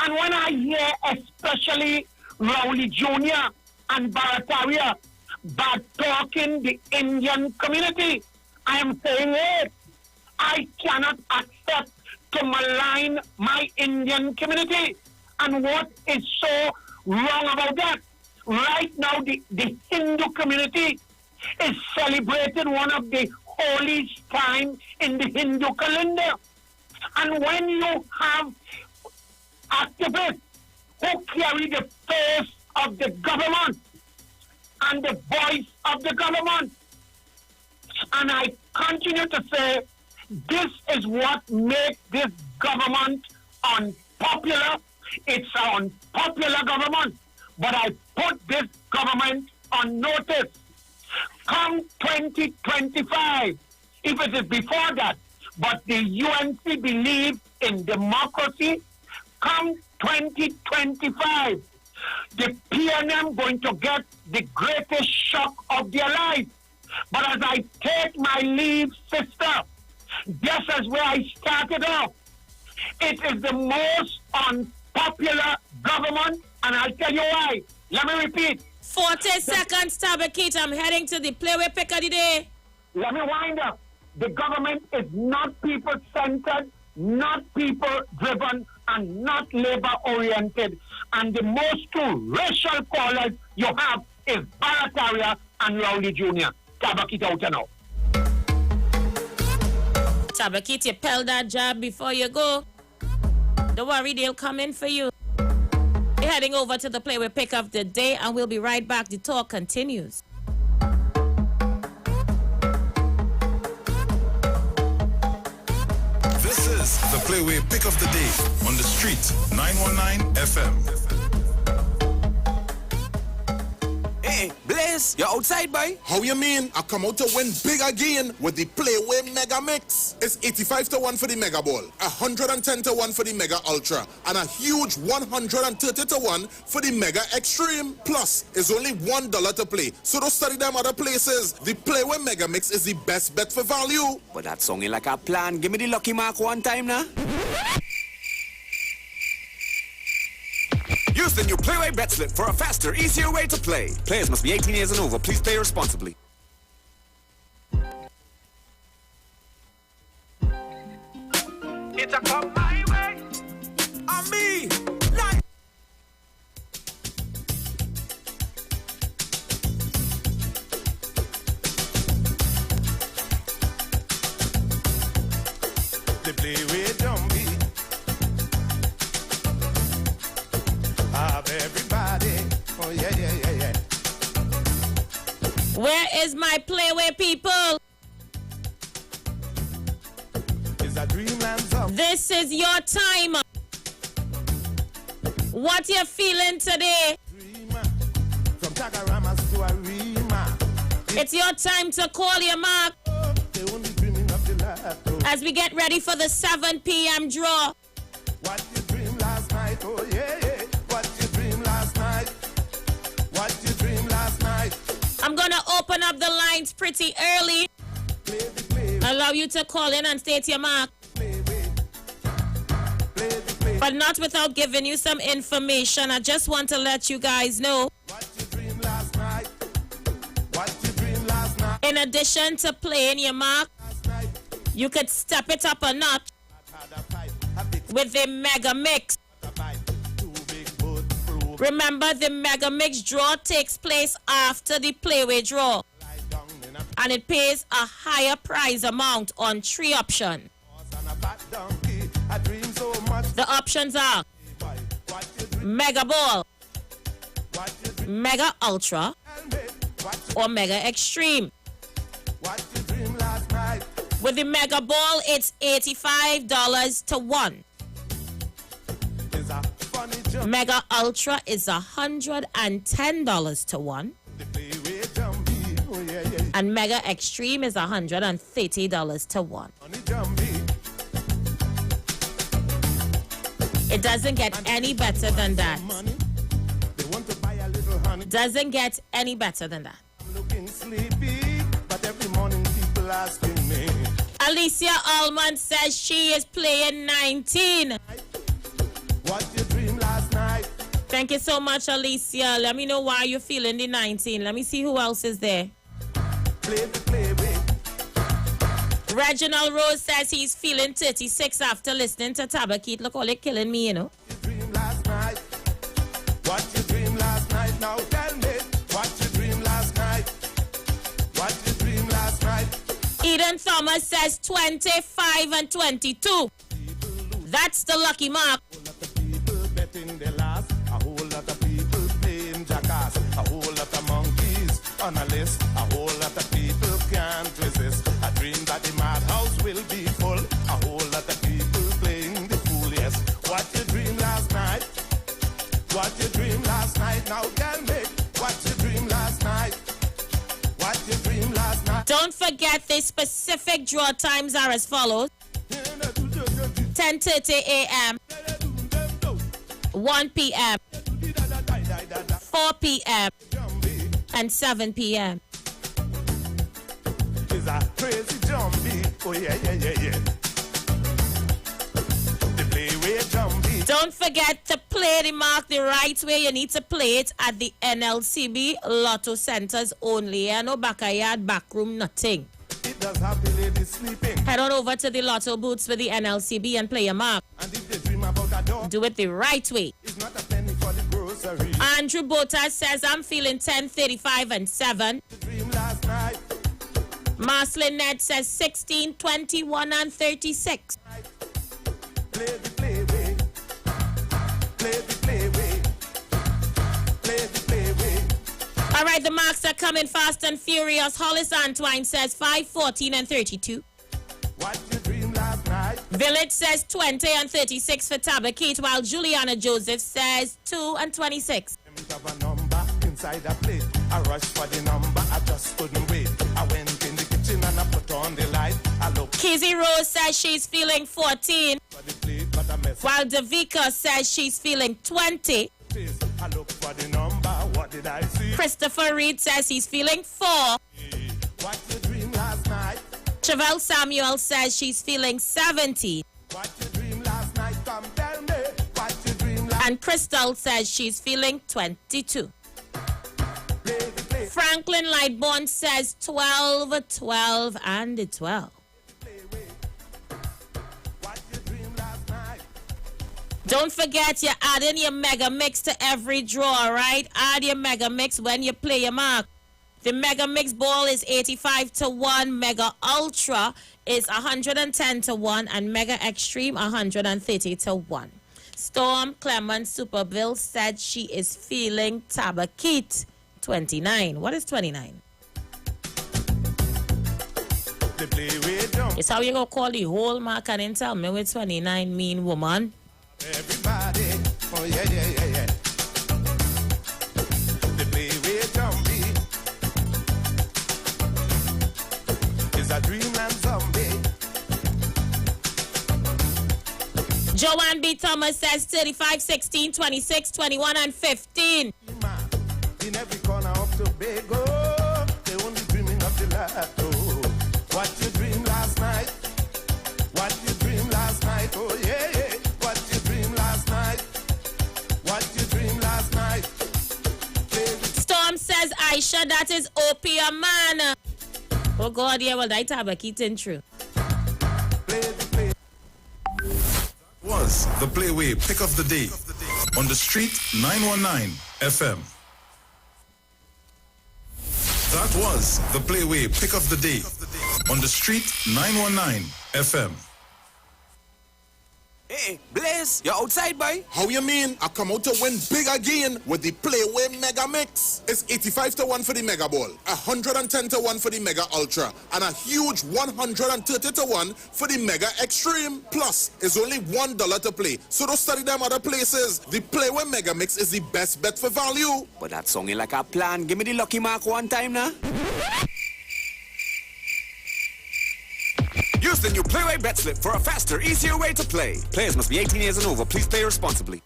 And when I hear especially Rowley Jr. and Barataria talking the Indian community, I am saying, hey, I cannot accept to malign my Indian community. And what is so wrong about that? Right now, the Hindu community is celebrating one of the holiest time in the Hindu calendar. And when you have activists who carry the face of the government and the voice of the government, and I continue to say, this is what makes this government unpopular. It's an unpopular government. But I put this government on notice. Come 2025, if it is before that, but the UNC believes in democracy, come 2025, the PNM going to get the greatest shock of their life. But as I take my leave, sister, just as where I started off, it is the most unpopular government, and I'll tell you why. Let me repeat. 40 seconds, Tabakit. I'm heading to the Playway Pick of the Day. Let me wind up. The government is not people-centered, not people-driven, and not labor-oriented. And the most two racial callers you have is Barataria and Rowley Jr. Tabakit out now. Tabakit, you pelled that job before you go. Don't worry, they'll come in for you. We're heading over to the Playway Pick of the Day, and we'll be right back. The talk continues. This is the Playway Pick of the Day on the street 919 FM. Hey, Blaze, you're outside, boy? How you mean? I come out to win big again with the Playway Mega Mix. It's 85-1 for the Mega Ball, 110-1 for the Mega Ultra, and a huge 130-1 for the Mega Extreme. Plus, it's only $1 to play, so don't study them other places. The Playway Mega Mix is the best bet for value. But that sounding like a plan. Give me the lucky mark one time now. You Use the new Playway Bet Slip for a faster, easier way to play. Players must be 18 years and over. Please play responsibly. It's a come my way. On me. They play with Jumpy. Have everybody. Oh yeah, yeah, yeah, yeah. Where is my Playway people? It's a dreamland song. This is your time. What you feeling today? From Tagaramas to Arima. It's your time to call your mark. They only dreaming of the life. As we get ready for the 7 p.m. draw. What you dream last night? Oh yeah, yeah. What you dream last night? What you dream last night? I'm gonna open up the lines pretty early. Allow you to call in and state your mark. But not without giving you some information. I just want to let you guys know. What you dream last night? What you dream last night? In addition to playing your mark, you could step it up a notch with the Mega Mix. Remember, the Mega Mix draw takes place after the Playway draw. And it pays a higher prize amount on 3 options. The options are Mega Ball, Mega Ultra, or Mega Extreme. With the Mega Ball, it's $85 to 1. Mega Ultra is $110 to 1. And Mega Extreme is $130 to 1. It doesn't get any better than that. Doesn't get any better than that. Looking sleepy, but every morning people asking me. Alicia Allman says she is playing 19. What you dream last night? Thank you so much, Alicia. Let me know why you're feeling the 19. Let me see who else is there. Play the play with. Reginald Rose says he's feeling 36 after listening to Tabakit. Look, all it killing me, you know. What you dream last night? What you dream last night? Now tell me. What you dream last night? What you dream last night? Eden Thomas says 25 and 22. That's the lucky mark. A whole lot of people betting their last. A whole lot of people playing jackass. A whole lot of monkeys on a list. A whole lot of people can't resist. A dream that the madhouse will be full. A whole lot of people playing the fool, yes. What you dream last night? What you dream last night? Now tell me. What you dream last night? What you dream last night? Don't forget the specific draw times are as follows. 10:30 a.m., 1 p.m., 4 p.m., and 7 p.m. Is a crazy jumpy. Oh yeah, yeah, yeah, yeah. The Playway jumpy. Don't forget to play the mark the right way. You need to play it at the NLCB Lotto Centers only. No backyard, backroom, nothing. It does have the ladies sleeping. Head on over to the Lotto booths with the NLCB and play your mark. And if they dream about a dog, do it the right way. It's not a penny for the grocery. Andrew Botas says I'm feeling 10, 35, and 7. Dream last night. Marcelin Ned says 16, 21, and 36. Play the Playway. Play the Playway. Play the Playway. All right, the marks are coming fast and furious. Hollis Antwine says 5, 14, and 32. What you dream last night? Village says 20 and 36 for Tabakit, while Juliana Joseph says 2 and 26. Have a number inside a plate. I rushed for the number, I just couldn't wait. I went in the kitchen and I put on the light. I looked. Kizzy Rose says she's feeling 14. For the plate, but I messed while Davika says she's feeling 20. I looked for the number, what did I see? Christopher Reed says he's feeling 4. What you dream last night? Chevelle Samuel says she's feeling 17. What you dream last night? Come tell me. What you dream last And Crystal says she's feeling 22. Franklin Lightborn says 12, 12, and 12. Don't forget, you're adding your mega mix to every draw, right? Add your mega mix when you play your mark. The mega mix ball is 85 to 1, mega ultra is 110 to 1, and mega extreme 130 to 1. Storm Clement Superville said she is feeling Tabakit 29. What is 29? It's how you gonna call the whole mark and then tell me what 29 mean, woman. Everybody, oh yeah, yeah, yeah, yeah. They play with zombie. It's a dreamland zombie. Joanne B. Thomas says 35, 16, 26, 21, and 15. In every corner of Tobago, they only dreaming of the lato. What you dream last night? What you dream last night? Oh yeah, yeah. What you dream last night? What you dream last night? Storm says, Aisha, that is opium, man. Oh God, yeah, well, that Tabakit in true. Was the Playway Pick of the Day on the Street 919 FM. That was the Playway Pick of the Day on the Street 919 FM. Hey, Blaze, you outside, boy? How you mean? I come out to win big again with the Playway Mega Mix. It's 85 to 1 for the Mega Ball, 110 to 1 for the Mega Ultra, and a huge 130 to 1 for the Mega Extreme. Plus, it's only $1 to play, so don't study them other places. The Playway Mega Mix is the best bet for value. But that sounding like a plan. Give me the lucky mark one time now. Use the new Playway Bet Slip for a faster, easier way to play. Players must be 18 years and over. Please play responsibly.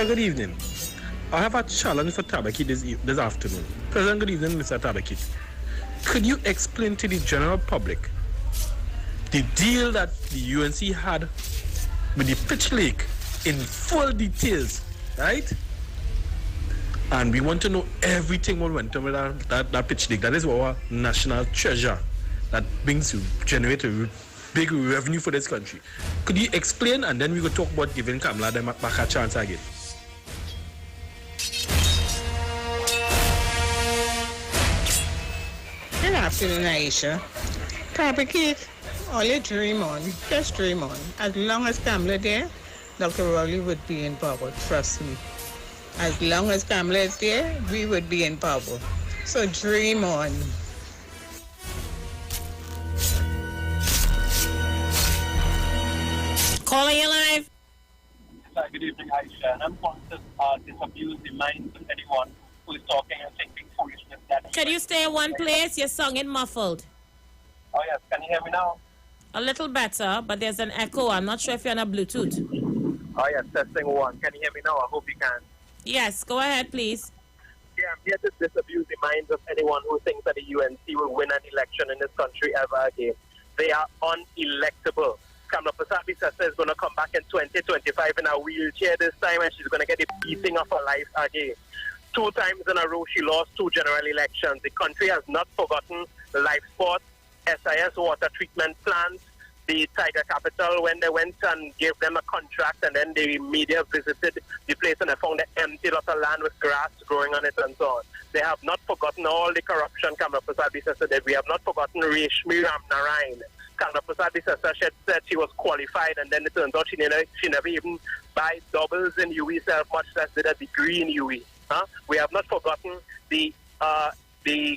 Sir, good evening. I have a challenge for Tabakit this afternoon. President, good evening, Mr. Tabakit. Could you explain to the general public the deal that the UNC had with the Pitch Lake in full details, right? And we want to know everything what went on with that Pitch Lake. That is our national treasure that generate a big revenue for this country. Could you explain, and then we could talk about giving Kamala them back a chance again? Good afternoon, Aisha. Tabakit, all you dream on, just dream on. As long as Kamala there, Dr. Rowley would be in power, trust me. As long as Kamala is there, we would be in power. So dream on. Calling you live. Good evening, Aisha. And I'm calling to disabuse the minds of anyone who is talking and thinking foolishness. Could you stay in one place? You're singing muffled. Oh, yes. Can you hear me now? A little better, but there's an echo. I'm not sure if you're on a Bluetooth. Oh, yes. Testing one. Can you hear me now? I hope you can. Yes, go ahead, please. Yeah, I'm here to disabuse the minds of anyone who thinks that the UNC will win an election in this country ever again. They are unelectable. Kamala Prasad-Bissessar is going to come back in 2025 in a wheelchair this time, and she's going to get the beating of her life again. 2 times in a row, she lost 2 general elections. The country has not forgotten life sports, SIS water treatment plants, the Tiger Capital, when they went and gave them a contract, and then the media visited the place and they found an empty lot of land with grass growing on it and so on. They have not forgotten all the corruption Kamala Prasad-Bissessar did. We have not forgotten Reshmi Ramnarayan. Kamala Prasad-Bissessar said she was qualified, and then it turns out she never even buy doubles in UE, much less did a degree in UE. We have not forgotten the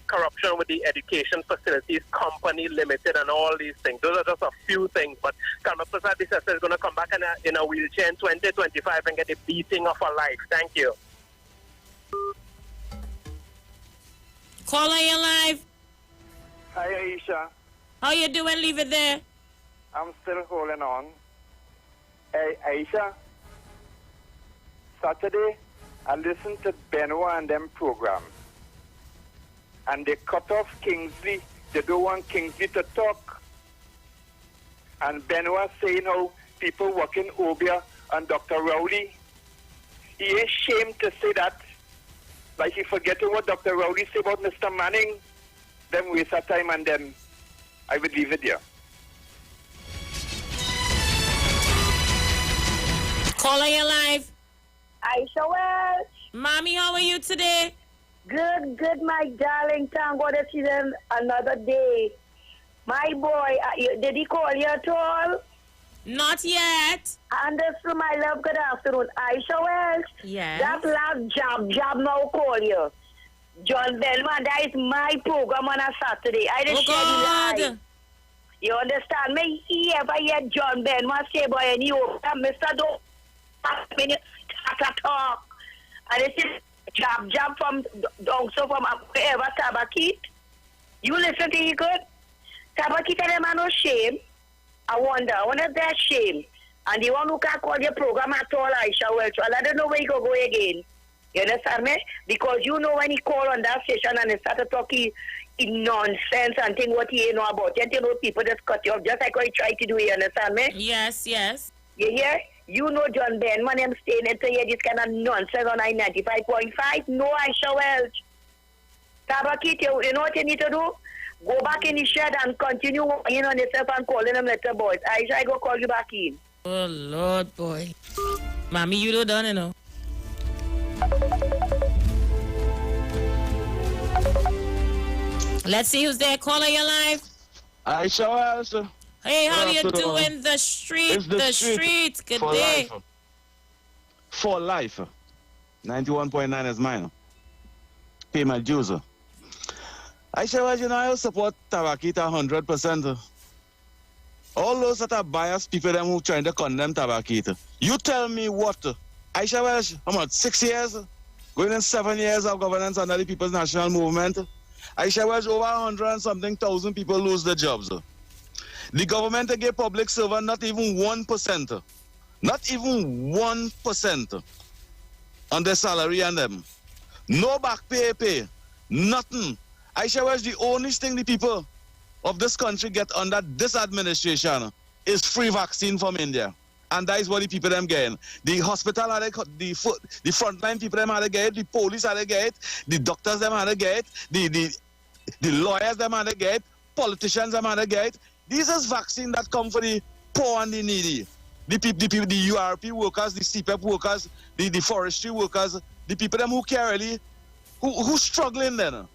corruption with the Education Facilities Company Limited and all these things. Those are just a few things. But Kamala Prasad-Bissessar is going to come back in a wheelchair in 2025 and get the beating of her life. Thank you. Caller, you live. Hi, Aisha. How you doing? Leave it there. I'm still holding on. Hey, Aisha. Saturday, I listened to Benoit and them program. And they cut off Kingsley. They don't want Kingsley to talk. And Benoit saying how people working Obia and Dr. Rowley. He is ashamed to say that. Like he forgetting what Dr. Rowley said about Mr. Manning. Then waste our time and then I would leave it there. Caller, you live. Aisha Welch. Mommy, how are you today? Good, my darling. Thank God that she's another day. My boy, did he call you at all? Not yet. Anderson, my love, good afternoon. Aisha Welch. Yes. That last job now call you. John Bellman, that is my program on a Saturday. I just share the live. You understand me? He ever hear John Bellman say boy any Mr. Don't talk. And this is job from also from whoever Tabakit. You listen to you good? Tabakit and them are no shame. I wonder if they're shame. And the one who can't call your program at all, Aisha Welch. Well, I don't know where you go again. You understand me? Because you know when he called on that station and he started talking in nonsense and think what he know about. You know people just cut you off just like what he tried to do, you understand me? Yes. You hear? You know John Benman, I'm staying into here this kind of nonsense on I-95.5. No, Aisha Welch. Tabakit, you know what you need to do? Go back in the shed and continue working on yourself and calling them letter boys. Aisha, I go call you back in. Oh, Lord, boy. Mommy, you don't done, you know. Let's see who's there. Caller, you live. Aisha Welch. Hey, how you doing? The street. Good for day. Life. For life. 91.9 is mine. Pay my dues. Aisha Welch, you know, I support Tabakit 100%. All those that are biased people them who trying to condemn Tabakit. You tell me what? Aisha Welch, how much? 6 years? Going in 7 years of governance under the People's National Movement? Aisha Welch, over 100 and something thousand people lose their jobs. The government gave public servant not even 1%. Not even 1%. on their salary and them. No back pay, nothing. I shall was the only thing the people of this country get under this administration is free vaccine from India. And that is what the people them getting. The hospital had the frontline people them had to get it, the police had to get it, the doctors them had to get it, the lawyers them had to get it, politicians them had to get it. These is vaccine that come for the poor and the needy. The URP workers, the CPEP workers, the forestry workers, the people them who care really, who struggling then.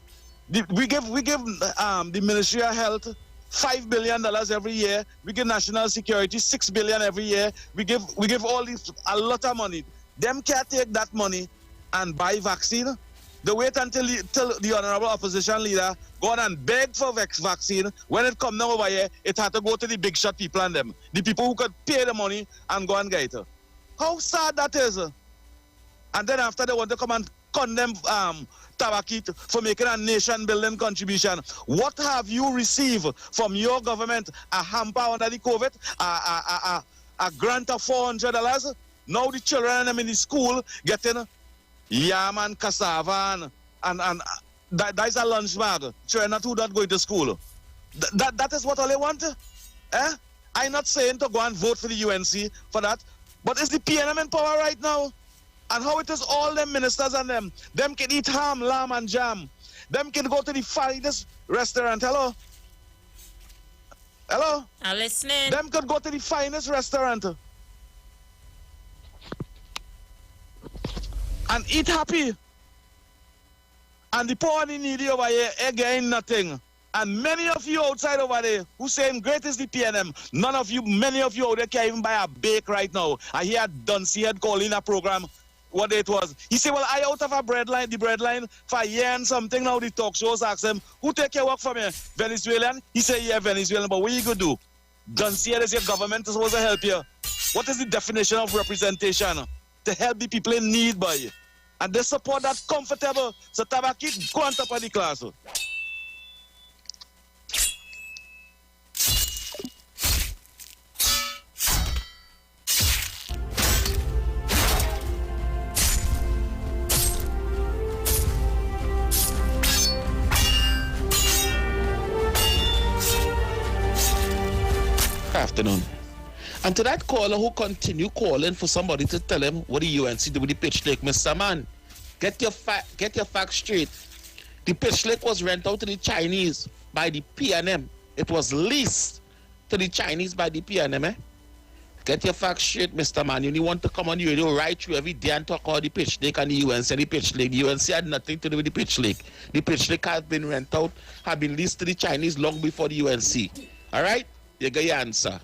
We give the Ministry of Health $5 billion every year. We give national security $6 billion every year. We give all these a lot of money. Them can't take that money and buy vaccine. They wait until the honorable opposition leader go on and beg for vaccine. When it come down over here, it had to go to the big shot people and them. The people who could pay the money and go and get it. How sad that is. And then after they want to come and condemn Tabakit for making a nation-building contribution. What have you received from your government? A hamper under the COVID? A grant of $400? Now the children in the school getting yam and cassava and that is a lunch bag. Children who not going to school. That is what all they want? Eh? I'm not saying to go and vote for the UNC for that, but is the PNM in power right now? And how it is all them ministers and them can eat ham, lamb and jam. Them can go to the finest restaurant. Hello? Hello? I'm listening. Them could go to the finest restaurant and eat happy. And the poor and the needy over here again nothing. And many of you outside over there who saying great is the PNM, many of you out there can't even buy a bake right now. I hear Duncy had called in a program what it was. He said, well, I out of the bread line for a year and something now. The talk shows ask him, who take your work from here? Venezuelan? He said, yeah, Venezuelan, but what you going to do? Don't see it as your government is supposed to help you. What is the definition of representation? To help the people in need, boy. And they support that comfortable. So Tabakit, go on top of the class. Afternoon. And to that caller who continue calling for somebody to tell him what the UNC do with the pitch lake, Mr. Man, get your facts straight. The pitch lake was rented out to the Chinese by the PNM. It was leased to the Chinese by the PNM, eh? Get your facts straight, Mr. Man. You want to come on the radio right through every day and talk about the pitch lake and the UNC and the pitch lake. The UNC had nothing to do with the pitch lake. The pitch lake has been rented out, have been leased to the Chinese long before the UNC. All right? You get your answer.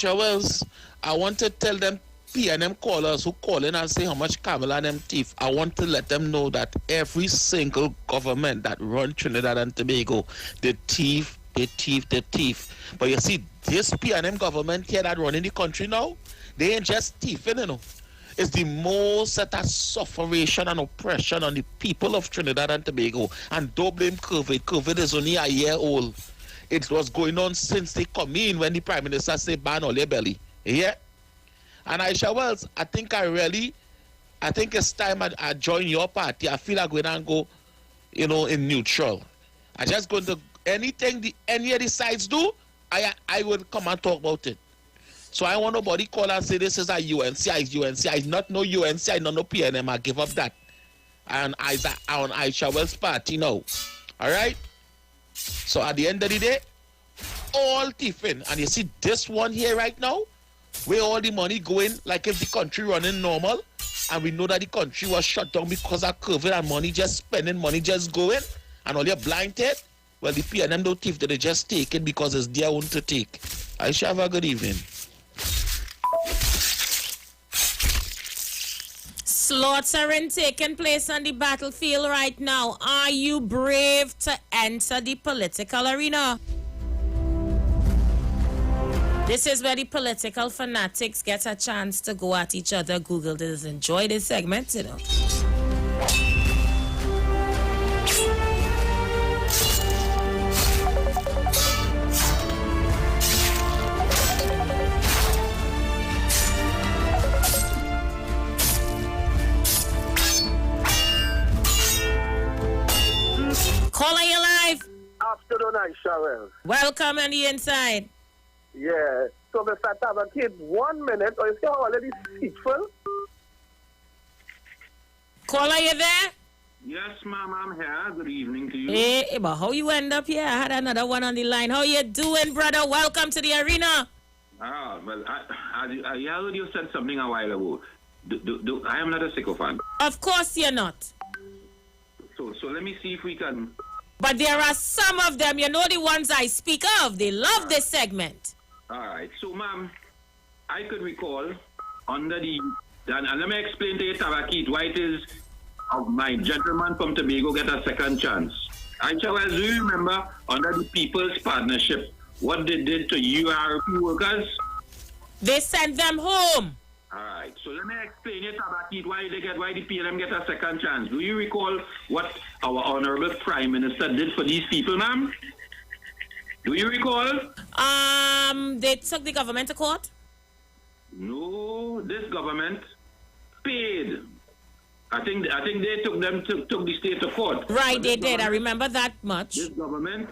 Wells, I want to tell them PNM callers who call in and say how much Kamala and them thief. I want to let them know that every single government that run Trinidad and Tobago, they thief. But you see, this PNM government here that running the country now, they ain't just thieving, you know. It's the most that sufferation and oppression on the people of Trinidad and Tobago. And don't blame COVID. COVID is only a year old. It was going on since they come in when the Prime Minister said ban all their belly. Yeah? And Aisha Wells, I think it's time I join your party. I feel like we're going to go, in neutral. I just going to, anything any of the sides do, I will come and talk about it. So I want nobody call and say this is a UNC, I not know UNC, I not know PNM, I give up that. And on Aisha Wells' party now. All right? So at the end of the day, all thieving. And you see this one here right now, where all the money going, like if the country running normal, and we know that the country was shut down because of COVID and money just spending, money just going, and all your blinded, well, the PNM don't thief, they just take it because it's their own to take. I shall have a good evening. Slaughtering taking place on the battlefield right now. Are you brave to enter the political arena? This is where the political fanatics get a chance to go at each other. Google this. Enjoy this segment, afternoon, Aisha Wells. Welcome on the inside. Yeah. So, Mr. Tabakid, 1 minute, or is he already deceitful? Caller, you there? Yes, ma'am, I'm here. Good evening to you. Hey, but how you end up here? I had another one on the line. How you doing, brother? Welcome to the arena. Well, I heard you said something a while ago. I am not a sycophant. Of course you're not. So let me see if we can... But there are some of them, you know the ones I speak of. They love this segment. All right. So, ma'am, I could recall under the... And let me explain to you, Tabakit, why it is my gentleman from Tobago get a second chance. Aisha Wells, do you remember under the People's Partnership what they did to URP workers? They sent them home. All right. So let me explain it, Tabakit, why the PLM get a second chance. Do you recall what our Honorable Prime Minister did for these people, ma'am? Do you recall? They took the government to court? No, this government paid. I think they took the state to court. Right, they did. I remember that much. This government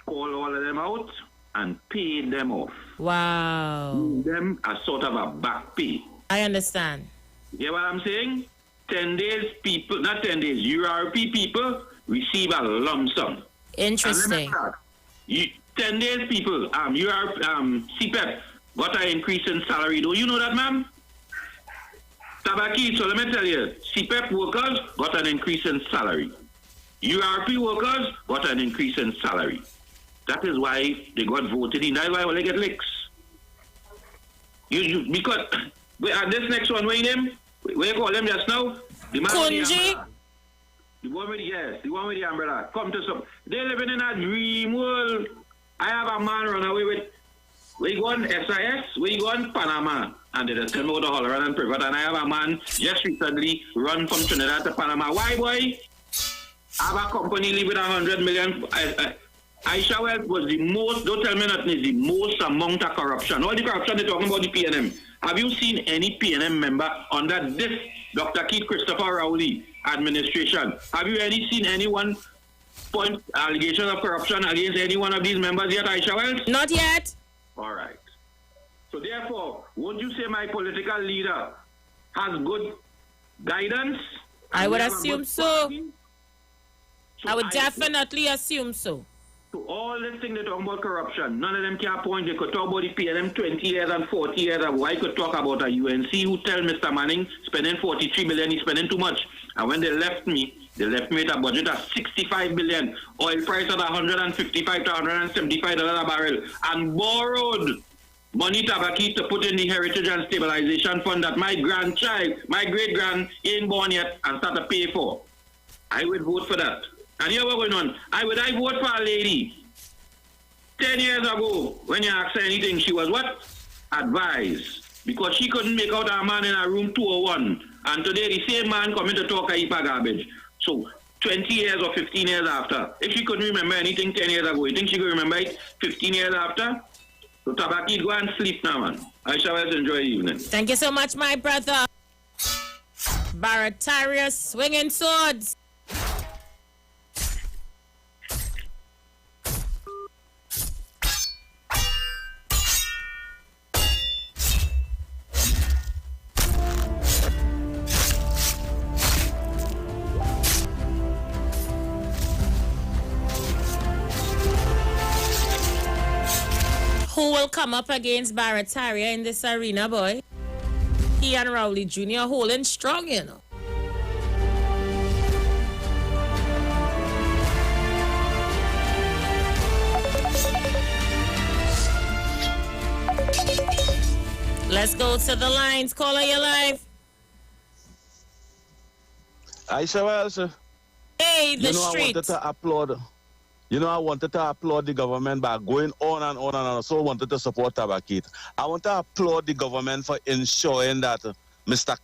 called all of them out and paid them off. Wow. Them a sort of a back pay. I understand. You hear what I'm saying? 10 days people, not 10 days, URP people receive a lump sum. Interesting. 10 days people, CPEP got an increase in salary. Do you know that, ma'am? Tabaki, so let me tell you, CPEP workers got an increase in salary. URP workers got an increase in salary. That is why they got voted in. That's why they get licks. Because this next one, what you name? What you call them just now? The man Kunji? The one with the umbrella. Come to some. They living in a dream world. I have a man run away with. We go on SIS, we go on Panama, and they just tell me what the whole run and private. And I have a man just recently run from Trinidad to Panama. Why, boy? I have a company live with 100 million. Aisha Wells was the most, don't tell me nothing, is the most amount of corruption. All the corruption they're talking about the PNM. Have you seen any PNM member under this Dr. Keith Christopher Rowley administration? Have you seen anyone point allegation of corruption against any one of these members yet, Aisha Wells? Not yet. All right. So therefore, won't you say my political leader has good guidance? I would assume so. I would definitely assume so. So all this thing they talk about corruption, none of them can point. They could talk about the PNM 20 years and 40 years ago. I could talk about a UNC who tell Mr. Manning spending 43 million, he's spending too much. And when they left me with a budget of 65 billion, oil price at 155 to 175 dollars a barrel, and borrowed money Tabaki to put in the Heritage and Stabilization Fund that my grandchild, my great-grand, ain't born yet and start to pay for. I would vote for that. And here what's going on. I vote for a lady 10 years ago, when you asked her anything, she was what? Advised. Because she couldn't make out a man in a room 201. And today the same man coming to talk a heap of garbage. So 20 years or 15 years after, if she couldn't remember anything 10 years ago, you think she could remember it 15 years after? So Tabaki, go and sleep now, man. I shall enjoy the evening. Thank you so much, my brother. Baratarius swinging swords. Who will come up against Barataria in this arena, boy? He and Rowley Jr. holding strong, you know. Let's go to the lines. Caller, you live. Aisha Wells. Hey, the street. I wanted to applaud the government by going on and on and on. So I wanted to support Tabakit. I want to applaud the government for ensuring that Mr.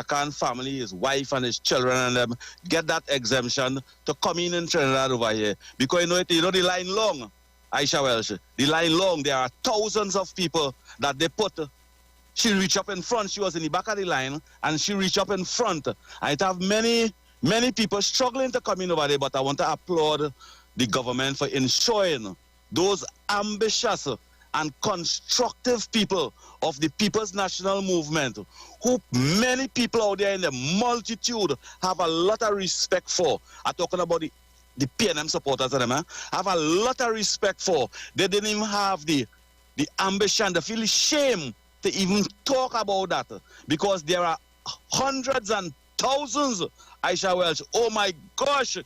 Khan family, his wife and his children and them get that exemption to come in Trinidad over here. Because the line long, Aisha Welsh, the line long, there are thousands of people that they put. She reached up in front, she was in the back of the line, and she reached up in front. And it have many people struggling to come in over there, but I want to applaud the government for ensuring those ambitious and constructive people of the People's National Movement, who many people out there in the multitude have a lot of respect for. I'm talking about the PNM supporters of them, have a lot of respect for. They didn't even have the ambition, they feel shame to even talk about that, because there are hundreds and thousands, Aisha Welch, oh my gosh,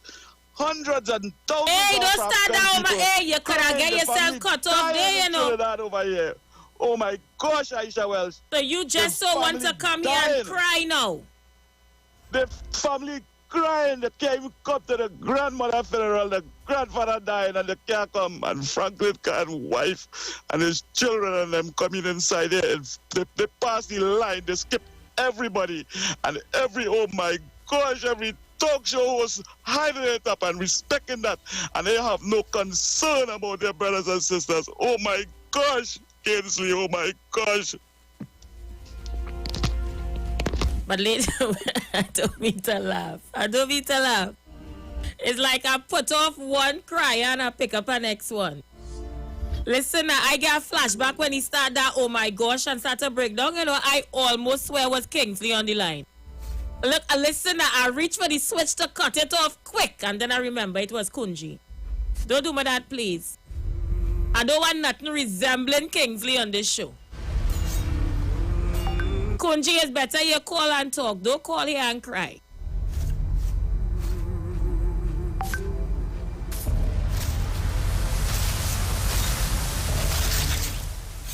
hundreds and thousands. Hey, of don't start African that over people here. You could have get yourself cut off there, you know. That over here. Oh my gosh, Aisha Welch. So you just so want to come here and cry now? The family crying. They can't even come to the grandmother funeral. The grandfather dying and they can't come. And Franklin and wife and his children and them coming inside there. They pass the line. They skip everybody. And oh my gosh, every talk show was hiding it up and respecting that. And they have no concern about their brothers and sisters. Oh my gosh, Kingsley, oh my gosh. But later, I don't mean to laugh. It's like I put off one cry and I pick up an next one. Listen, I get a flashback when he started that, oh my gosh, and started to break down. You know, I almost swear it was Kingsley on the line. Look, listen, I reached for the switch to cut it off quick, and then I remember it was Kunji. Don't do me that, please. I don't want nothing resembling Kingsley on this show. Kunji, is better you call and talk. Don't call here and cry.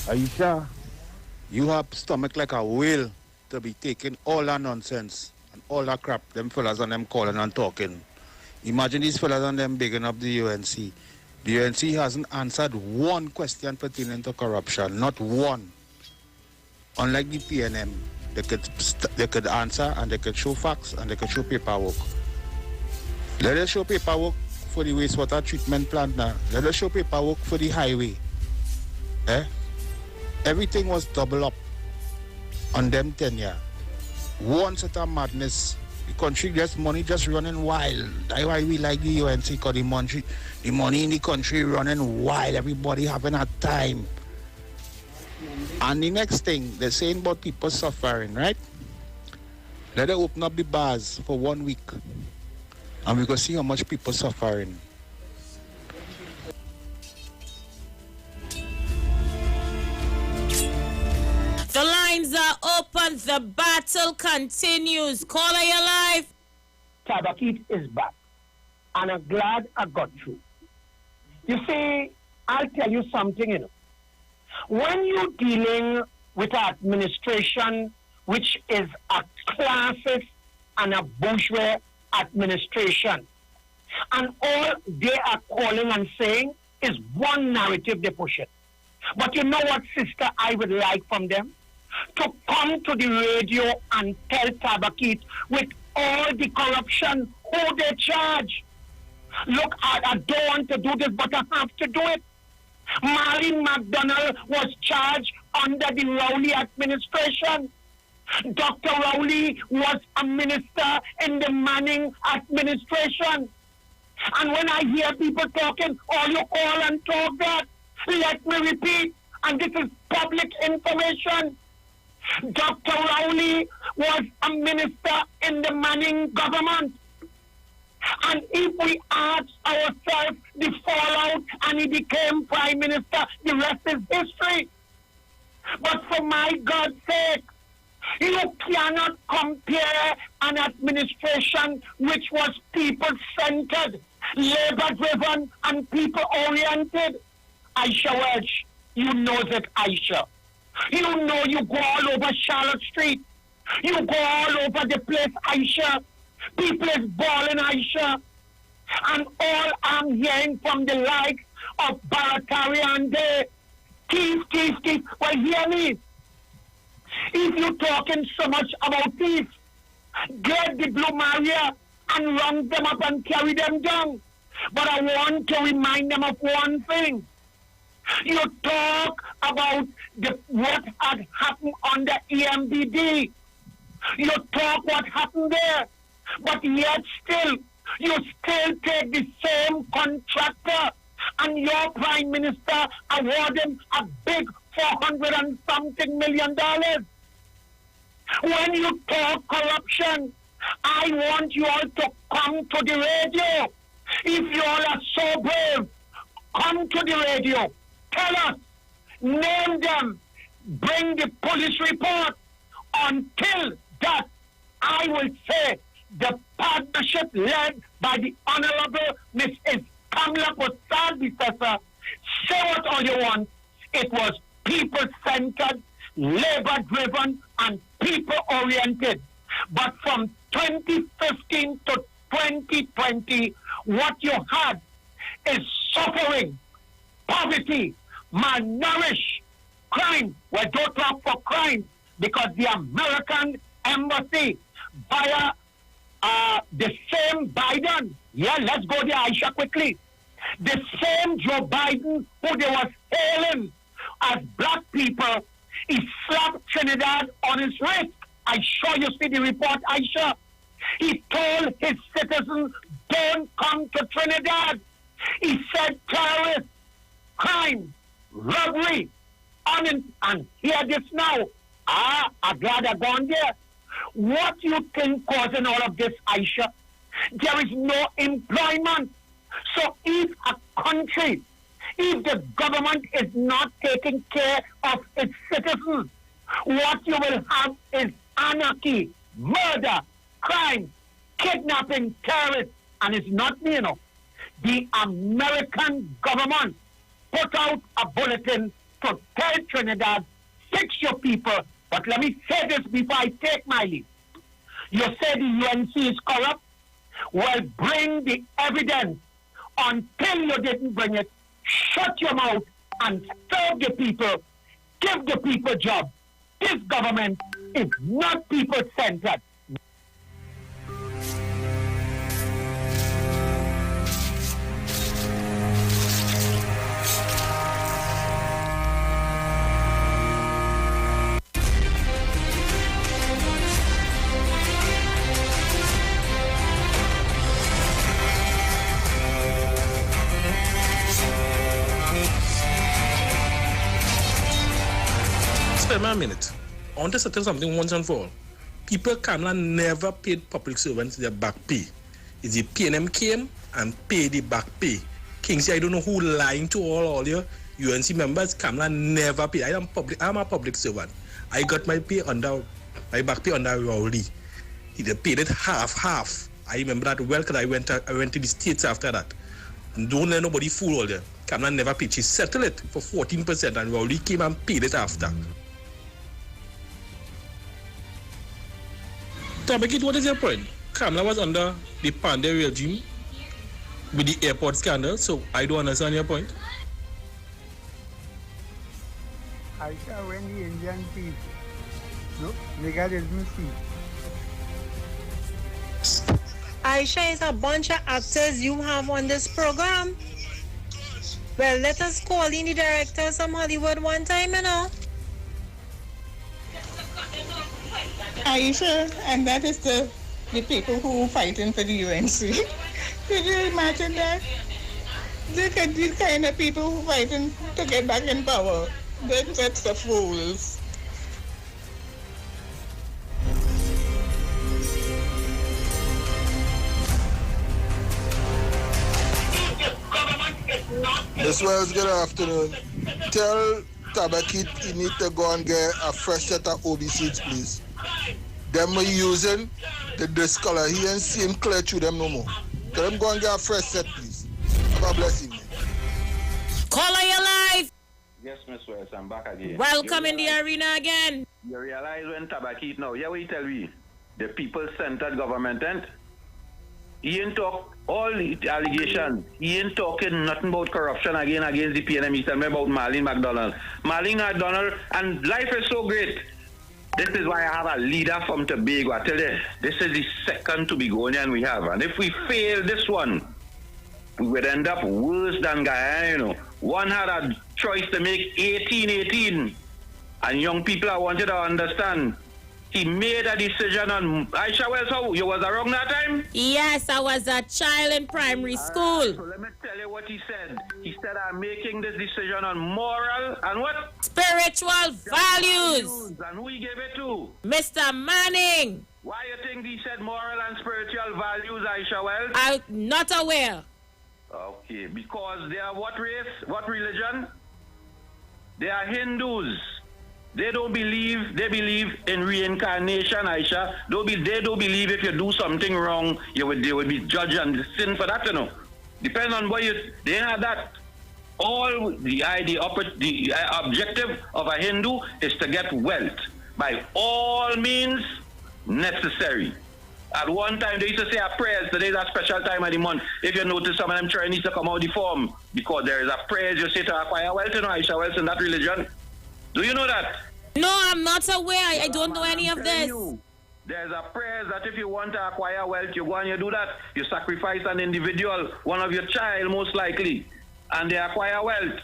Aisha, you have stomach like a whale to be taking all that nonsense and all that crap them fellas and them calling and talking. Imagine these fellas and them bigging up the UNC. The UNC hasn't answered one question pertaining to corruption, not one. Unlike the PNM, they could answer and they could show facts and they could show paperwork. Let us show paperwork for the wastewater treatment plant now. Let us show paperwork for the highway. Everything was double up on them tenure. One set of madness. The country gets money just running wild. That's why we like the UNC, because the money in the country running wild. Everybody having a time. And the next thing, they're saying about people suffering, right? Let them open up the bars for 1 week. And we're going to see how much people suffering. The lines are open. The battle continues. Caller, your life. Tabakit is back. And I'm glad I got through. You see, I'll tell you something, you know. When you're dealing with an administration which is a classist and a bourgeois administration, and all they are calling and saying is one narrative they push it. But you know what, sister, I would like from them? To come to the radio and tell Tabakit with all the corruption who they charge. Look, I don't want to do this, but I have to do it. Marlene McDonald was charged under the Rowley administration. Dr. Rowley was a minister in the Manning administration. And when I hear people talking, all you call and talk that, let me repeat, and this is public information. Dr. Rowley was a minister in the Manning government. And if we ask ourselves the fallout and he became prime minister, the rest is history. But for my God's sake, you cannot compare an administration which was people-centered, labor-driven, and people-oriented. Aisha Welch, you know that, Aisha. You know you go all over Charlotte Street. You go all over the place, Aisha. People is balling, Aisha. And all I'm hearing from the likes of Baratari and the thief. Well, hear me. If you're talking so much about thief, get the Blue Maria and run them up and carry them down. But I want to remind them of one thing. You talk about what had happened under EMBD. You talk what happened there. But yet still, You still take the same contractor and your prime minister award him a big $400 and something million. When you talk corruption, I want you all to come to the radio. If you all are so brave, come to the radio. Tell us, name them, bring the police report. Until that, I will say the partnership led by the Honorable Mrs. Kamala Prasad, say what all you want. It was people-centered, labor-driven, and people-oriented. But from 2015 to 2020, what you had is suffering, poverty, malnourished, crime. We don't talk for crime because the American embassy via the same Biden, let's go there, Aisha, quickly. The same Joe Biden who they was hailing as black people, he slapped Trinidad on his wrist. I sure you see the report, Aisha. He told his citizens, don't come to Trinidad. He said terrorists, crime, robbery, and hear this now. I'm glad I've gone there. What you think causing all of this, Aisha? There is no employment. So if a country, if the government is not taking care of its citizens, what you will have is anarchy, murder, crime, kidnapping, terrorists, and it's not me, The American government put out a bulletin to tell Trinidad, fix your people. But let me say this before I take my leave. You say the UNC is corrupt? Well, bring the evidence. Until you didn't bring it, shut your mouth and serve the people. Give the people jobs. This government is not people-centered. Spare me a minute. I want to settle something once and for all. People Kamala never paid public servants their back pay. It's the PNM came and paid the back pay. Kingsley, I don't know who lying to all your UNC members. Kamala never paid. I'm a public servant. I got my pay under my back pay under Rowley. He paid it half. I remember that well because I went to the States after that. And don't let nobody fool all there. Kamala never paid. She settled it for 14% and Rowley came and paid it after. Tabakit, what is your point? Kamala was under the Pandey regime with the airport scandal, so I don't understand your point. Aisha, when the Indian people, no, nigga didn't see. Aisha is a bunch of actors you have on this program. Well, let us call in the directors from Hollywood one time, Aisha, and that is the people who are fighting for the UNC. Could you imagine that? Look at these kind of people who are fighting to get back in power. They're such of fools. Miss Wells, good afternoon. Tell Tabakit he need to go and get a fresh set of OB seats, please. Them we using the discolor. He ain't see him clear through them no more. Tell them go and get a fresh set, please. God bless him. Caller, your life. Yes, Miss Wells, I'm back again. Welcome in the arena again. You realize when Tabakit now, we tell we, the people-centered government, and he ain't talk all the allegations. He ain't talking nothing about corruption again against the PNM. He tell me about Marlene McDonald. Marlene McDonald, and life is so great. This is why I have a leader from Tobago. I tell you, this is the second Tobagonian we have. And if we fail this one, we would end up worse than Guyana, One had a choice to make 18. And young people, I want you to understand, He made a decision on Aisha Wells. So you was around that time? Yes, I was a child in primary school. So let me tell you what he said. He said, I'm making this decision on moral and what? Spiritual values. And who he gave it to? Mr. Manning. Why you think he said moral and spiritual values, Aisha Wells? I'm not aware. Okay, because they are what race? What religion? They are Hindus. They don't believe, they believe in reincarnation, Aisha. They don't believe if you do something wrong, they will be judged and sin for that, you know. Depends on what they have that. All the objective of a Hindu is to get wealth by all means necessary. At one time, they used to say a prayers. Today is a special time of the month. If you notice, some of them Chinese to come out the form because there is a prayers you say to acquire wealth, you know, Aisha wealth in that religion. Do you know that? No, I'm not aware. I don't know any of this. There's a prayer that if you want to acquire wealth, you go and you do that. You sacrifice an individual, one of your child most likely, and they acquire wealth.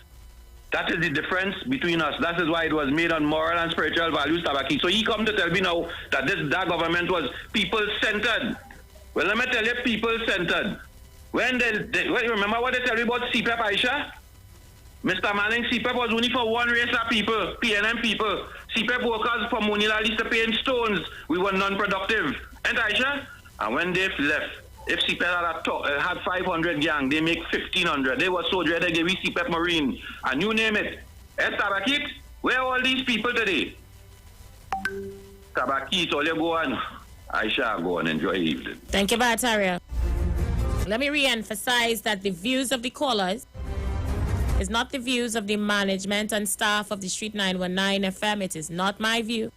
That is the difference between us. That is why it was made on moral and spiritual values, Tabaki. So he come to tell me now that that government was people-centered. Well, let me tell you, people-centered. When remember what they tell me about CPEP, Aisha? Mr. Manning, CPEP was only for one race of people, PNM people. CPEP workers from Munila used to pay in stones. We were non-productive. And Aisha? And when they left, if CPEP had 500 gang, they make 1,500. They were so dread, they gave CPEP Marine. And you name it. Tabakit, where are all these people today? Tabakit, all you go on. Aisha, go on, enjoy your evening. Thank you, Bataria. Let me re-emphasize that the views of the callers is not the views of the management and staff of the Street 919 FM. It is not my view.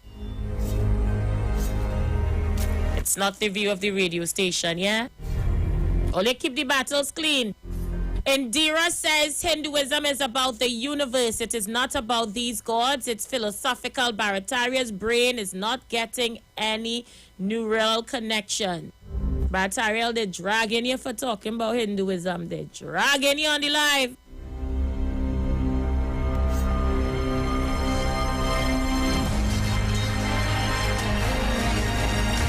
It's not the view of the radio station, yeah? Only keep the battles clean. Indira says Hinduism is about the universe. It is not about these gods. It's philosophical. Bharataria's brain is not getting any neural connection. Bharatarial, they're dragging you for talking about Hinduism. They're dragging you on the live.